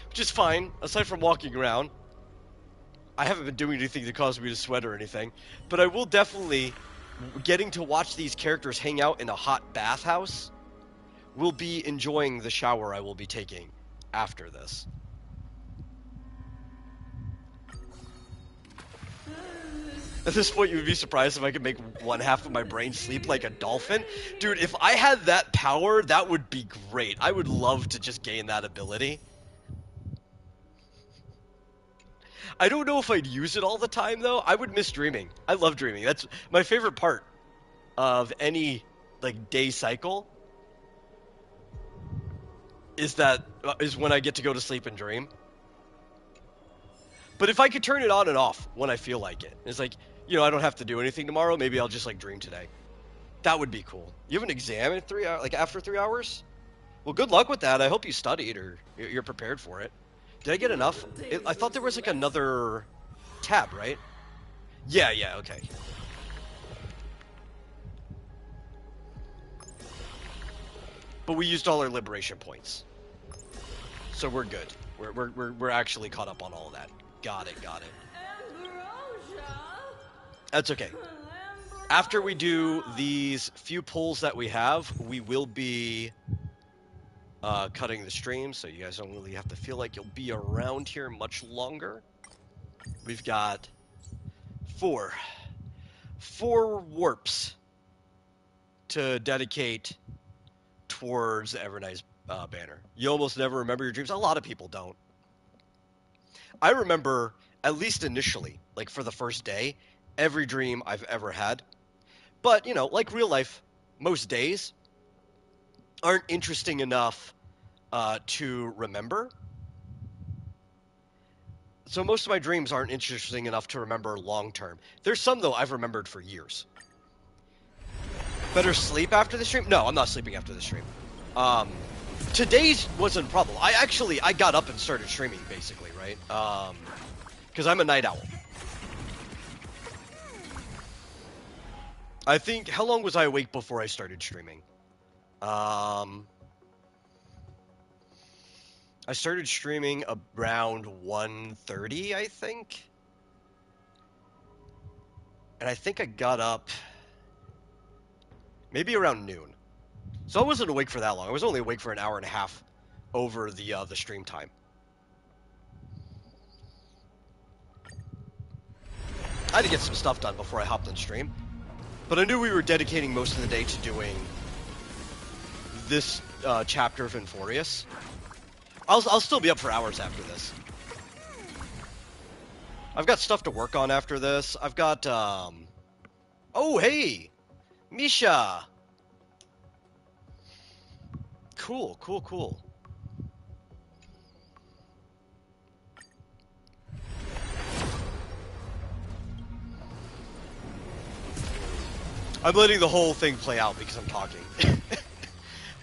Which is fine, aside from walking around. I haven't been doing anything to cause me to sweat or anything. But I will definitely, getting to watch these characters hang out in a hot bathhouse, will be enjoying the shower I will be taking after this. At this point, you would be surprised if I could make one half of my brain sleep like a dolphin. Dude, if I had that power, that would be great. I would love to just gain that ability. I don't know if I'd use it all the time, though. I would miss dreaming. I love dreaming. That's my favorite part of any, like, day cycle. Is when I get to go to sleep and dream. But if I could turn it on and off when I feel like it. It's like, you know, I don't have to do anything tomorrow. Maybe I'll just, like, dream today. That would be cool. You have an exam in 3 hours, like after 3 hours? Well, good luck with that. I hope you studied or you're prepared for it. Did I get enough? I thought there was like another tab, right? Yeah, okay. But we used all our liberation points. So we're good. We're actually caught up on all of that. Got it. That's okay. After we do these few pulls that we have, we will be cutting the stream, so you guys don't really have to feel like you'll be around here much longer. We've got four warps to dedicate towards the Evernice banner. You almost never remember your dreams. A lot of people don't. I remember, at least initially, like for the first day, every dream I've ever had. But, you know, like real life, most days aren't interesting enough to remember. So most of my dreams aren't interesting enough to remember long term. There's some, though, I've remembered for years. Better sleep after the stream? No, I'm not sleeping after the stream. Today's wasn't a problem. I got up and started streaming, basically, right? Because I'm a night owl. I think, how long was I awake before I started streaming? I started streaming around 1:30, I think. And I think I got up maybe around noon. So I wasn't awake for that long. I was only awake for an hour and a half over the stream time. I had to get some stuff done before I hopped on stream. But I knew we were dedicating most of the day to doing this chapter of Inforius. I'll still be up for hours after this. I've got stuff to work on after this. I've got, oh, hey! Misha! Cool. I'm letting the whole thing play out because I'm talking.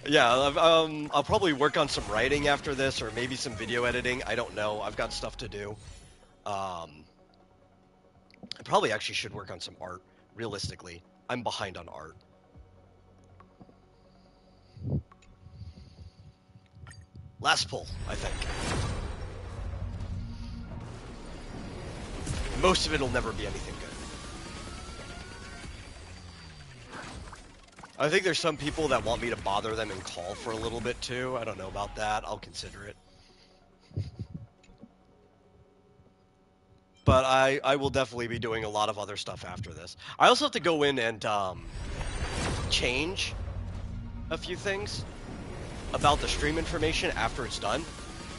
Yeah, I'll probably work on some writing after this, or maybe some video editing. I don't know. I've got stuff to do. I probably actually should work on some art, realistically. I'm behind on art. Last pull, I think. Most of it will never be anything good. I think there's some people that want me to bother them and call for a little bit too. I don't know about that. I'll consider it. But I will definitely be doing a lot of other stuff after this. I also have to go in and change a few things about the stream information after it's done.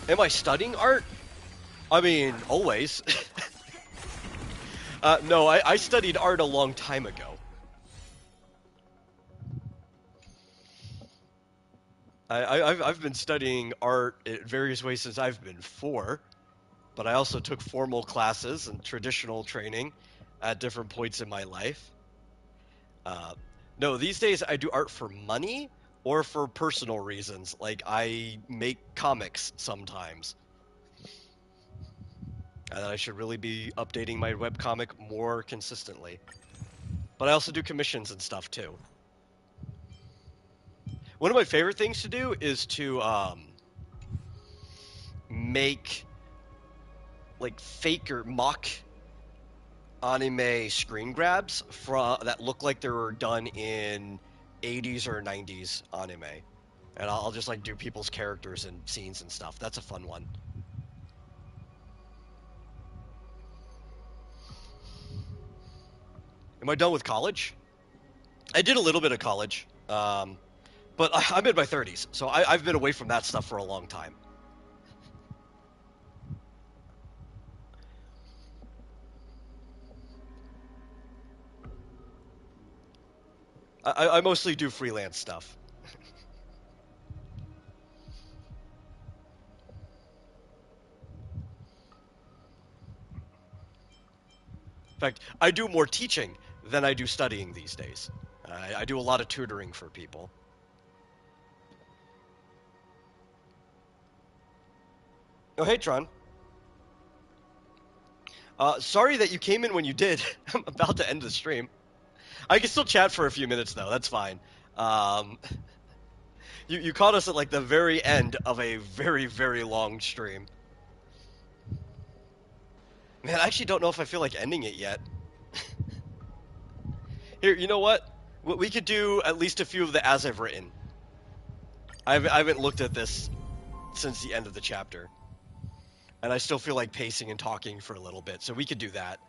Am I studying art? I mean, always. No, I studied art a long time ago. I've been studying art in various ways since I've been 4, but I also took formal classes and traditional training at different points in my life. No, these days I do art for money or for personal reasons. Like, I make comics sometimes. And I should really be updating my webcomic more consistently. But I also do commissions and stuff too. One of my favorite things to do is to make like fake or mock anime screen grabs that look like they were done in 80s or 90s anime. And I'll just like do people's characters and scenes and stuff. That's a fun one. Am I done with college? I did a little bit of college. But I'm in my 30s, so I've been away from that stuff for a long time. I mostly do freelance stuff. In fact, I do more teaching than I do studying these days. I do a lot of tutoring for people. Oh, hey, Tron. Sorry that you came in when you did. I'm about to end the stream. I can still chat for a few minutes, though. That's fine. You caught us at, like, the very end of a very, very long stream. Man, I actually don't know if I feel like ending it yet. Here, you know what? We could do at least a few of the as I've written. I haven't looked at this since the end of the chapter. And I still feel like pacing and talking for a little bit, so we could do that.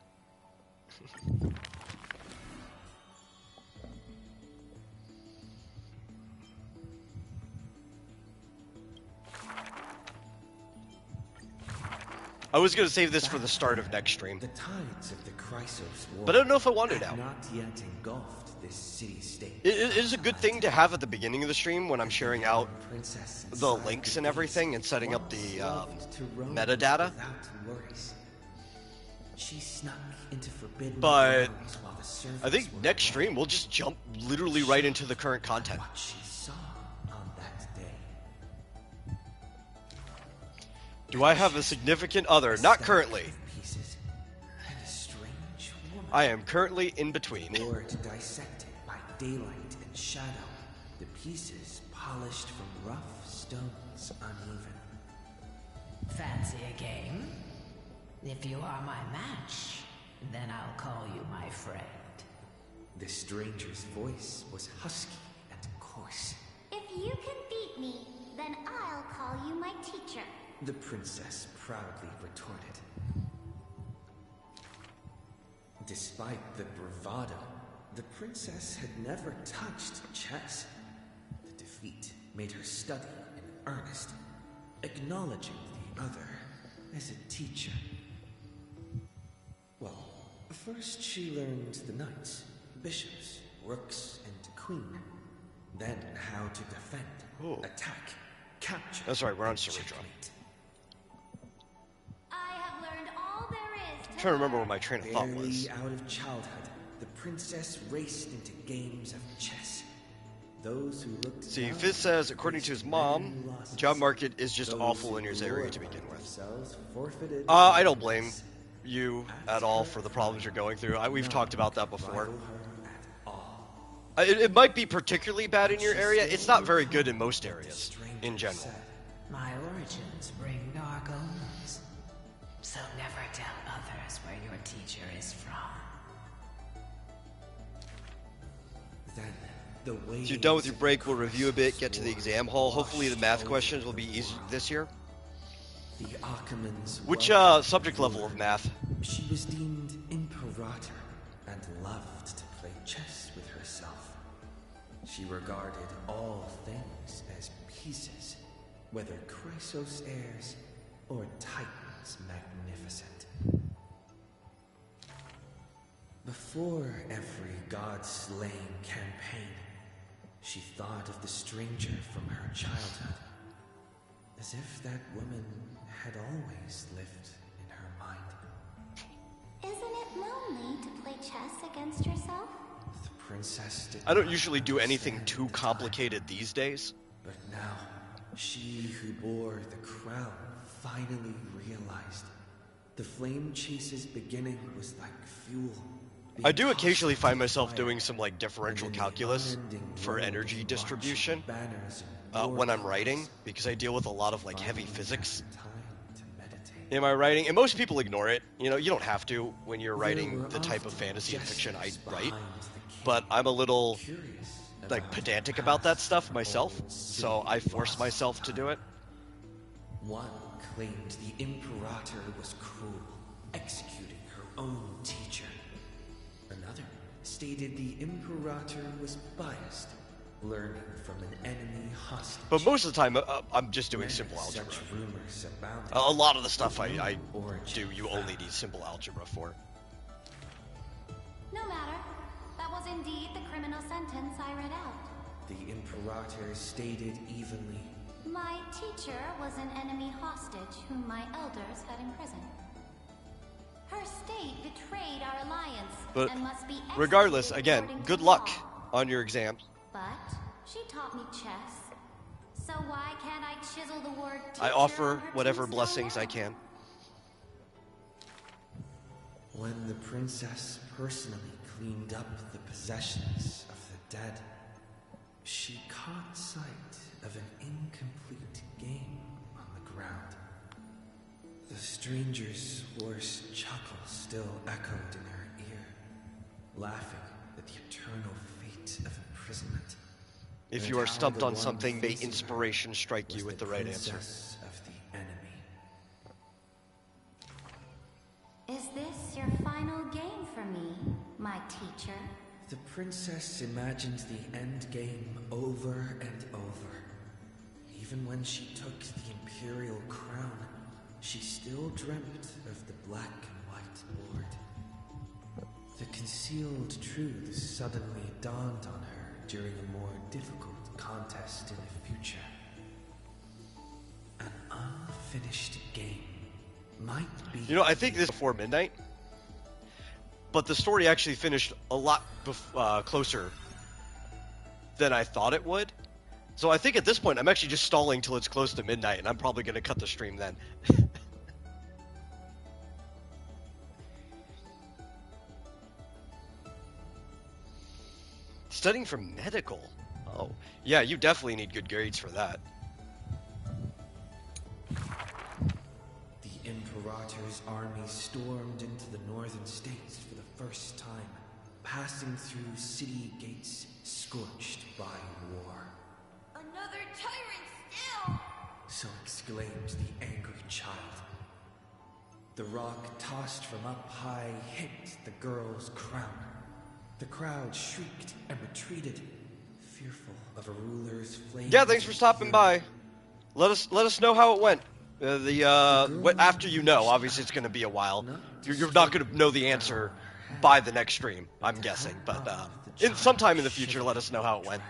I was going to save this for the start of next stream. The tides of the Chrysos War, but I don't know if I want to now. Not yet engulfed this city-state. It is a good thing to have at the beginning of the stream when I'm sharing out the links and everything and setting up the metadata. She snuck into forbidden but while the I think next stream we'll just jump literally right into the current content. What she saw on that day. Do I have a significant other? Not currently. I am currently in between. Board dissected by daylight and shadow, the pieces polished from rough stones uneven. Fancy a game? If you are my match, then I'll call you my friend. The stranger's voice was husky and coarse. If you can beat me, then I'll call you my teacher. The princess proudly retorted. Despite the bravado, the princess had never touched chess. The defeat made her study in earnest, acknowledging the other as a teacher. Well, first she learned the knights, bishops, rooks, and queen. Then how to defend, attack, capture. That's right, we're on Cerebro. I have learned all there is I'm trying to remember what my train of thought was. Barely out of childhood, the princess raced into games of chess. Those who looked See, down Fizz says, according to his mom, the job market is just awful in his area to begin with. I don't blame you at all for the problems you're going through. We've talked about that before. It might be particularly bad in your area. It's not very good in most areas, in general. My origins bring dark omens, so never tell others where your teacher is from. Then the way So you're done with your break, we'll review a bit, get to the exam hall. Hopefully the math questions will be easier this year. The Achaemen's Which subject level of math? She was deemed imperator and loved to play chess with herself. She regarded all things as pieces, whether Chrysos heirs or Titans magnificent. Before every god-slaying campaign, she thought of the stranger from her childhood, as if that woman had always lived in her mind. Isn't it lonely to play chess against yourself? The princess did I don't usually do anything too complicated these days. But now, she who bore the crown finally realized the flame chase's beginning was like fuel. I do occasionally find myself doing some like differential calculus for energy distribution when I'm writing, because I deal with a lot of like heavy physics in my writing, and most people ignore it. You know, you don't have to when you're writing the type of fantasy and fiction I write, but I'm a little like pedantic about that stuff myself, so I force myself to do it. One claimed the Imperator was cruel, executing her own teacher. Another stated the Imperator was biased, learning from an enemy hostage. But most of the time, I'm just doing simple algebra. A lot of the stuff I do, you only need simple algebra for. No matter. That was indeed the criminal sentence I read out. The Imperator stated evenly, My teacher was an enemy hostage whom my elders had imprisoned. Her state betrayed our alliance But and must be regardless, again, good luck. on your exams. But she taught me chess. So why can't I chisel the word teacher I offer on her whatever tombstone blessings now? I can. When the princess personally cleaned up the possessions of the dead, she caught sight of an incomplete game on the ground. The stranger's hoarse chuckle still echoed in her ear, laughing at the eternal fate of imprisonment. If And you are how stumped the on one something, may facing her inspiration strike you was with the right answer. princess of the enemy. Is this your final game for me, my teacher? The princess imagined the end game over and over. Even when she took the imperial crown, she still dreamt of the black and white lord. The concealed truth suddenly dawned on her during a more difficult contest in the future. An unfinished game might be... You know, I think this is before midnight, but the story actually finished a lot closer than I thought it would. So I think at this point, I'm actually just stalling till it's close to midnight, and I'm probably going to cut the stream then. Studying for medical? Oh, yeah, you definitely need good grades for that. The Imperator's army stormed into the northern states for the first time, passing through city gates scorched by war. Another tyrant still! So exclaimed the angry child. The rock tossed from up high hit the girl's crown. The crowd shrieked and retreated, fearful of a ruler's flame. Yeah, thanks for stopping by. Let us know how it went. After you know, obviously it's going to be a while. You're not going to know the answer by the next stream, I'm guessing. But sometime in the future, let us know how it went.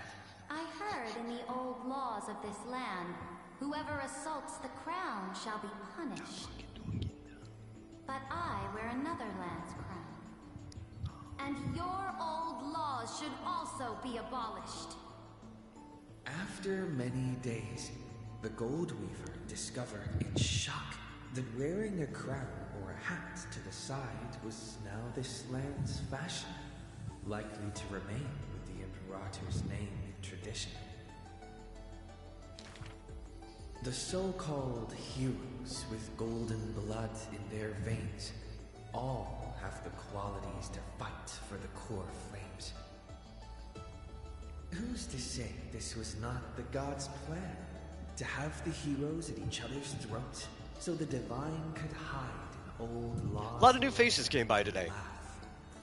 I heard in the old laws of this land, whoever assaults the crown shall be punished. But I wear another land's crown. And your old laws should also be abolished. After many days, the Gold Weaver discovered in shock that wearing a crown or a hat to the side was now this land's fashion, likely to remain with the Imperator's name and tradition. The so-called heroes with golden blood in their veins all have the qualities to fight for the core flames. Who's to say this was not the gods' plan? To have the heroes at each other's throats so the divine could hide in old laws. A lot of new faces came by today.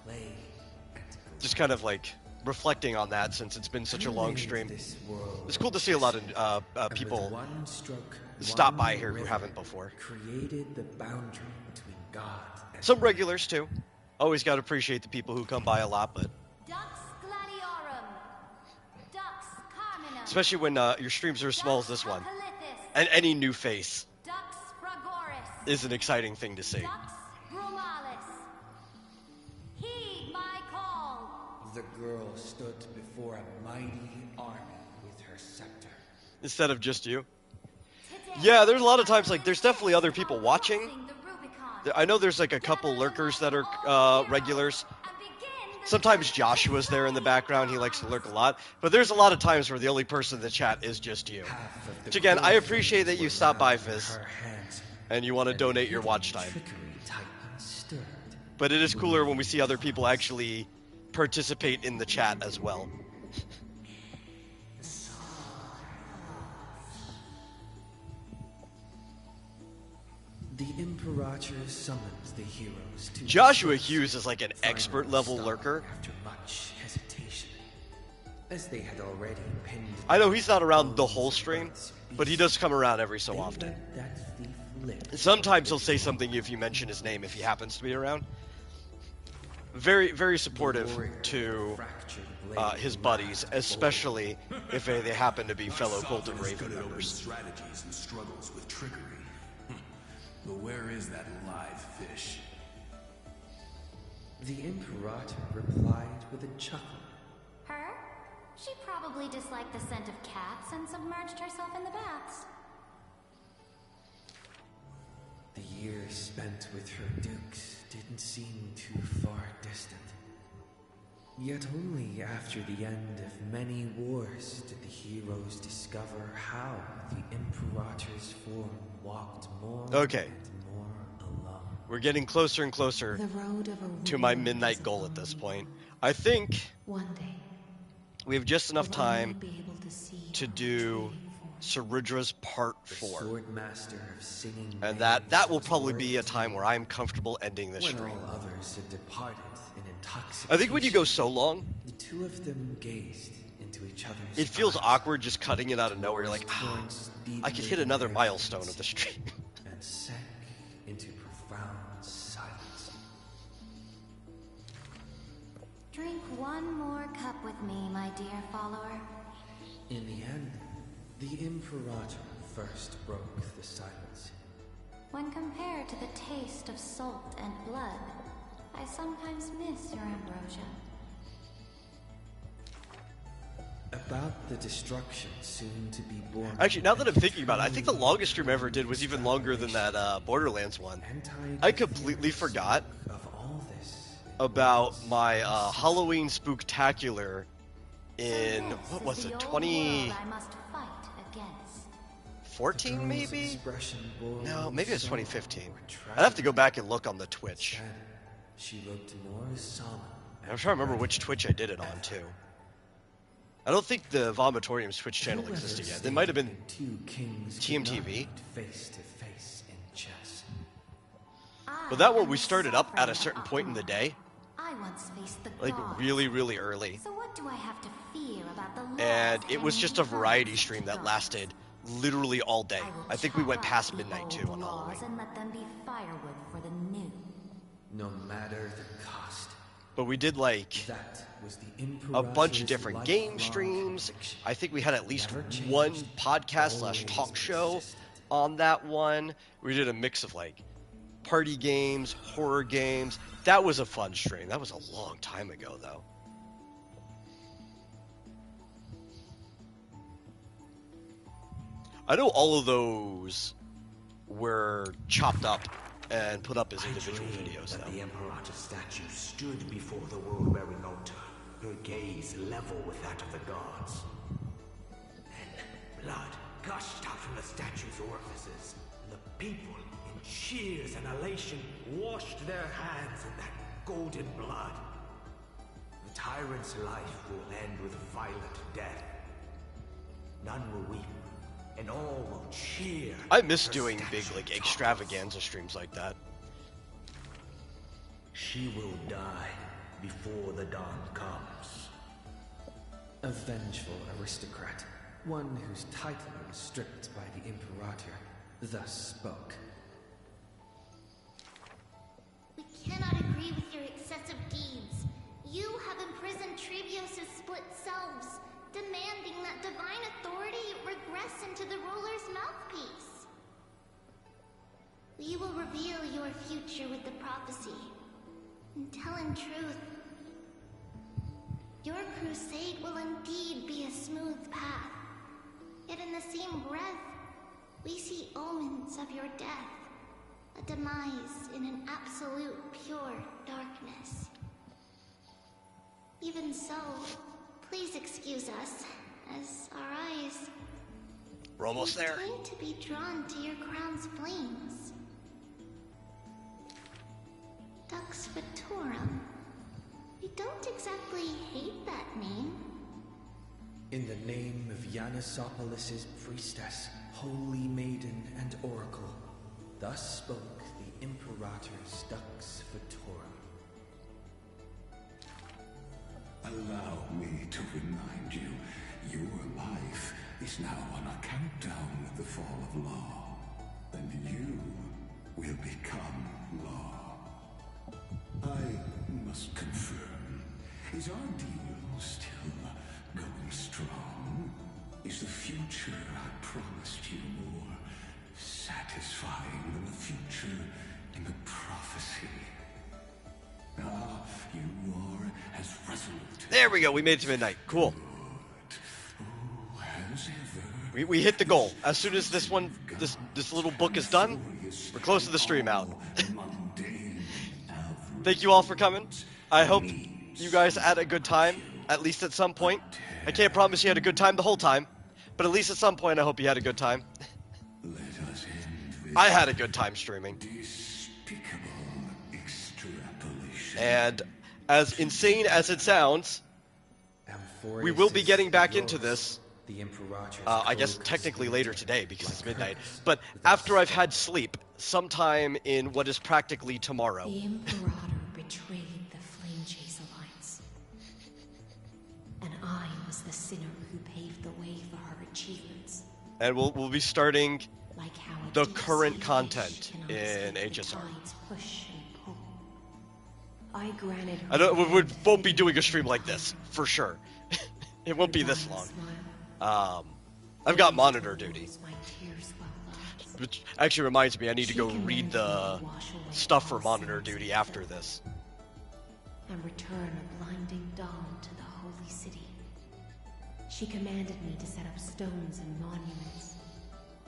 Play, Just kind of like reflecting on that since it's been such a long stream. It's cool to see a lot of people stop by here who haven't before. Created the boundary between God and some regulars too. Always got to appreciate the people who come by a lot, but Dux Gladiorum, Dux Carminum, especially when your streams are as small as this one, and any new face Dux Fragoris, is an exciting thing to see. Dux Brumalis. Heed my call. The girl stood before a mighty army with her scepter. Instead of just you. Yeah, there's a lot of times, like, there's definitely other people watching. I know there's, like, a couple lurkers that are regulars. Sometimes Joshua's there in the background. He likes to lurk a lot. But there's a lot of times where the only person in the chat is just you. Which, again, I appreciate that you stopped by, Fizz. And you want to donate your watch time. But it is cooler when we see other people actually participate in the chat as well. The Imperator summons the heroes to Joshua Hughes is like an expert level lurker. After much hesitation, as they had already pinned. I know he's not around the whole stream, but he does come around every so often. Sometimes he'll say something if you mention his name if he happens to be around. Very, very supportive to his buddies, especially if they happen to be fellow Golden Raven members. Strategies and struggles with trickery. But where is that live fish? The Imperator replied with a chuckle. Her? probably disliked the scent of cats and submerged herself in the baths. The years spent with her dukes didn't seem too far distant. Yet only after the end of many wars did the heroes discover how the Imperator's form walked more and more alone. We're getting closer and closer to my midnight goal at this point. I think we have just enough time to do Cerudra's Part 4. And that will probably be a time where I'm comfortable ending the stream. When all others had departed in intoxication, I think when you go so long, the two of them gazed into each other's it feels eyes awkward just cutting it out of nowhere. You're like, I could hit another milestone of the stream. and sank into profound silence. Drink one more cup with me, my dear follower. In the end, the Imperator first broke the silence. When compared to the taste of salt and blood, I sometimes miss your ambrosia. About the destruction soon to be born. Actually, now that I'm thinking about it, I think the longest stream I ever did was even longer than that Borderlands one. I completely forgot about my Halloween Spooktacular in, what was it, 2014 maybe? No, maybe it was 2015. I'd have to go back and look on the Twitch. She looked more solemn. I'm trying to remember which Twitch I did it on, too. I don't think the Vomitorium's Twitch channel existed yet. It might have been TMTV. Face to face in chess. But that one we started up at a certain point in the day. I once faced the Like gods. really, really early. So what do I have to fear about the And laws it was and just a variety stream that lasted literally all day. I think we went past midnight too on Halloween. laws and let them be firewood for the new? No matter the cost. But we did like That was the a bunch of Imperator's different game lifelong streams. conviction. I think we had at least Never changed, one podcast always / talk show persistent. on that one. We did a mix of like party games, horror games. That was a fun stream. That was a long time ago though. I know all of those were chopped up and put up as individual videos that though. the Imperator statue stood before the world-bearing altar, her gaze level with that of the gods. Then blood gushed out from the statue's orifices, and the people, in cheers and elation, washed their hands in that golden blood. The tyrant's life will end with violent death. None will weep, and all will cheer. I miss her doing big statue like topples. extravaganza streams like that. She will die before the dawn comes. A vengeful aristocrat, one whose title was stripped by the Imperator, thus spoke. We cannot agree with your excessive deeds. You have imprisoned Trebios' split selves, demanding that divine authority regress into the ruler's mouthpiece. We will reveal your future with the prophecy. And telling truth, your crusade will indeed be a smooth path. Yet in the same breath, we see omens of your death. A demise in an absolute pure darkness. Even so, please excuse us, as our eyes We're almost there. seem to be drawn to your crown's flames. Dux Vitorum. We don't exactly hate that name. In the name of Yanissopolis' priestess, holy maiden and oracle, thus spoke the Imperator's Dux Vitorum. Allow me to remind you, your life is now on a countdown with the fall of law, and you will become law. I must confirm, is our deal still going strong? Is the future I promised you more satisfying than the future in the prophecy? Ah, you are as resolute. There we go. We made it to midnight. Cool. We hit the goal. As soon as this little book is done, we're close to the stream out. Thank you all for coming. I hope you guys had a good time, at least at some point. I can't promise you had a good time the whole time, but at least at some point I hope you had a good time. I had a good time streaming. And as insane as it sounds, we will be getting back into this, I guess technically later today because it's midnight, but after I've had sleep, sometime in what is practically tomorrow. The Imperator betrayed the Flame Chase Alliance. And I was the sinner who paved the way for her achievements. And we'll be starting like how the current content in HSR. Push and pull. I granted we won't be doing a stream like this, for sure. It won't be this long. I've got monitor duty. Which actually reminds me, I need to go read the stuff for monitor duty after this. And return a blinding dawn to the holy city. She commanded me to set up stones and monuments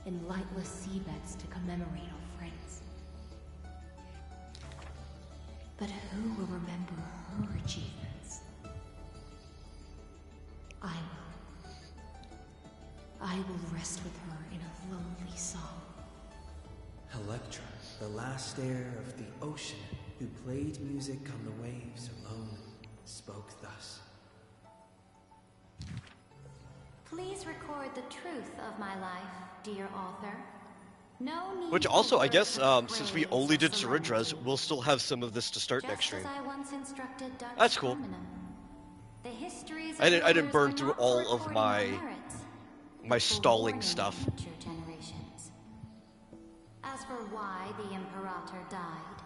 in lightless seabeds to commemorate our friends. But who will remember her achievements? I will rest with her in a lonely song. Electra, the last heir of the ocean, who played music on the waves alone, spoke thus. Please record the truth of my life, dear author. No need. Which also, I guess, since we only did Ceridras, we'll still have some of this to start next stream. That's cool. I didn't burn through all of my stalling stuff. As for why the Imperator died,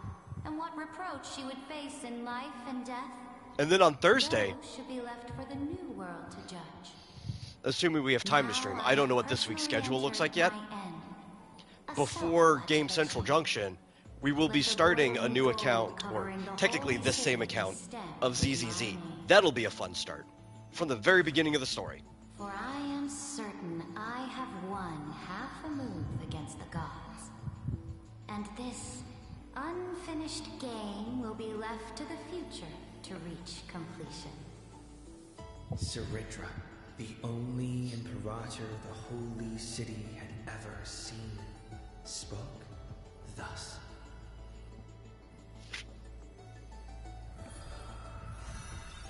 and what reproach she would face in life and death, and then on Thursday, should be left for the new world to judge. Assuming we have time to stream, I don't know what this week's schedule looks like yet. Before Game Central Junction, we will be starting a new account, or technically this same account, of ZZZ. That'll be a fun start, from the very beginning of the story. For I am certain I have won half a move against the gods. And this unfinished game will be left to the future to reach completion. Ceridra, the only Imperator the Holy City had ever seen, spoke thus.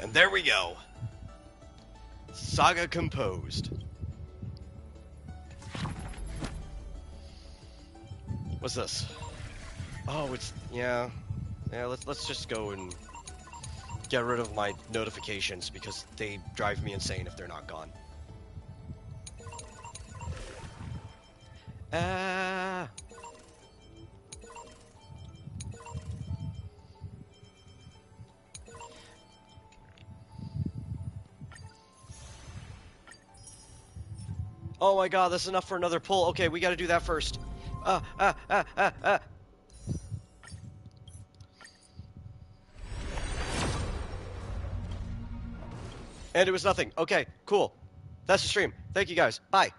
And there we go. Saga composed. What's this? Oh, it's yeah. Let's just go and get rid of my notifications because they drive me insane if they're not gone. Oh my god, that's enough for another pull. Okay, we gotta do that first. And it was nothing. Okay, cool. That's the stream. Thank you guys. Bye.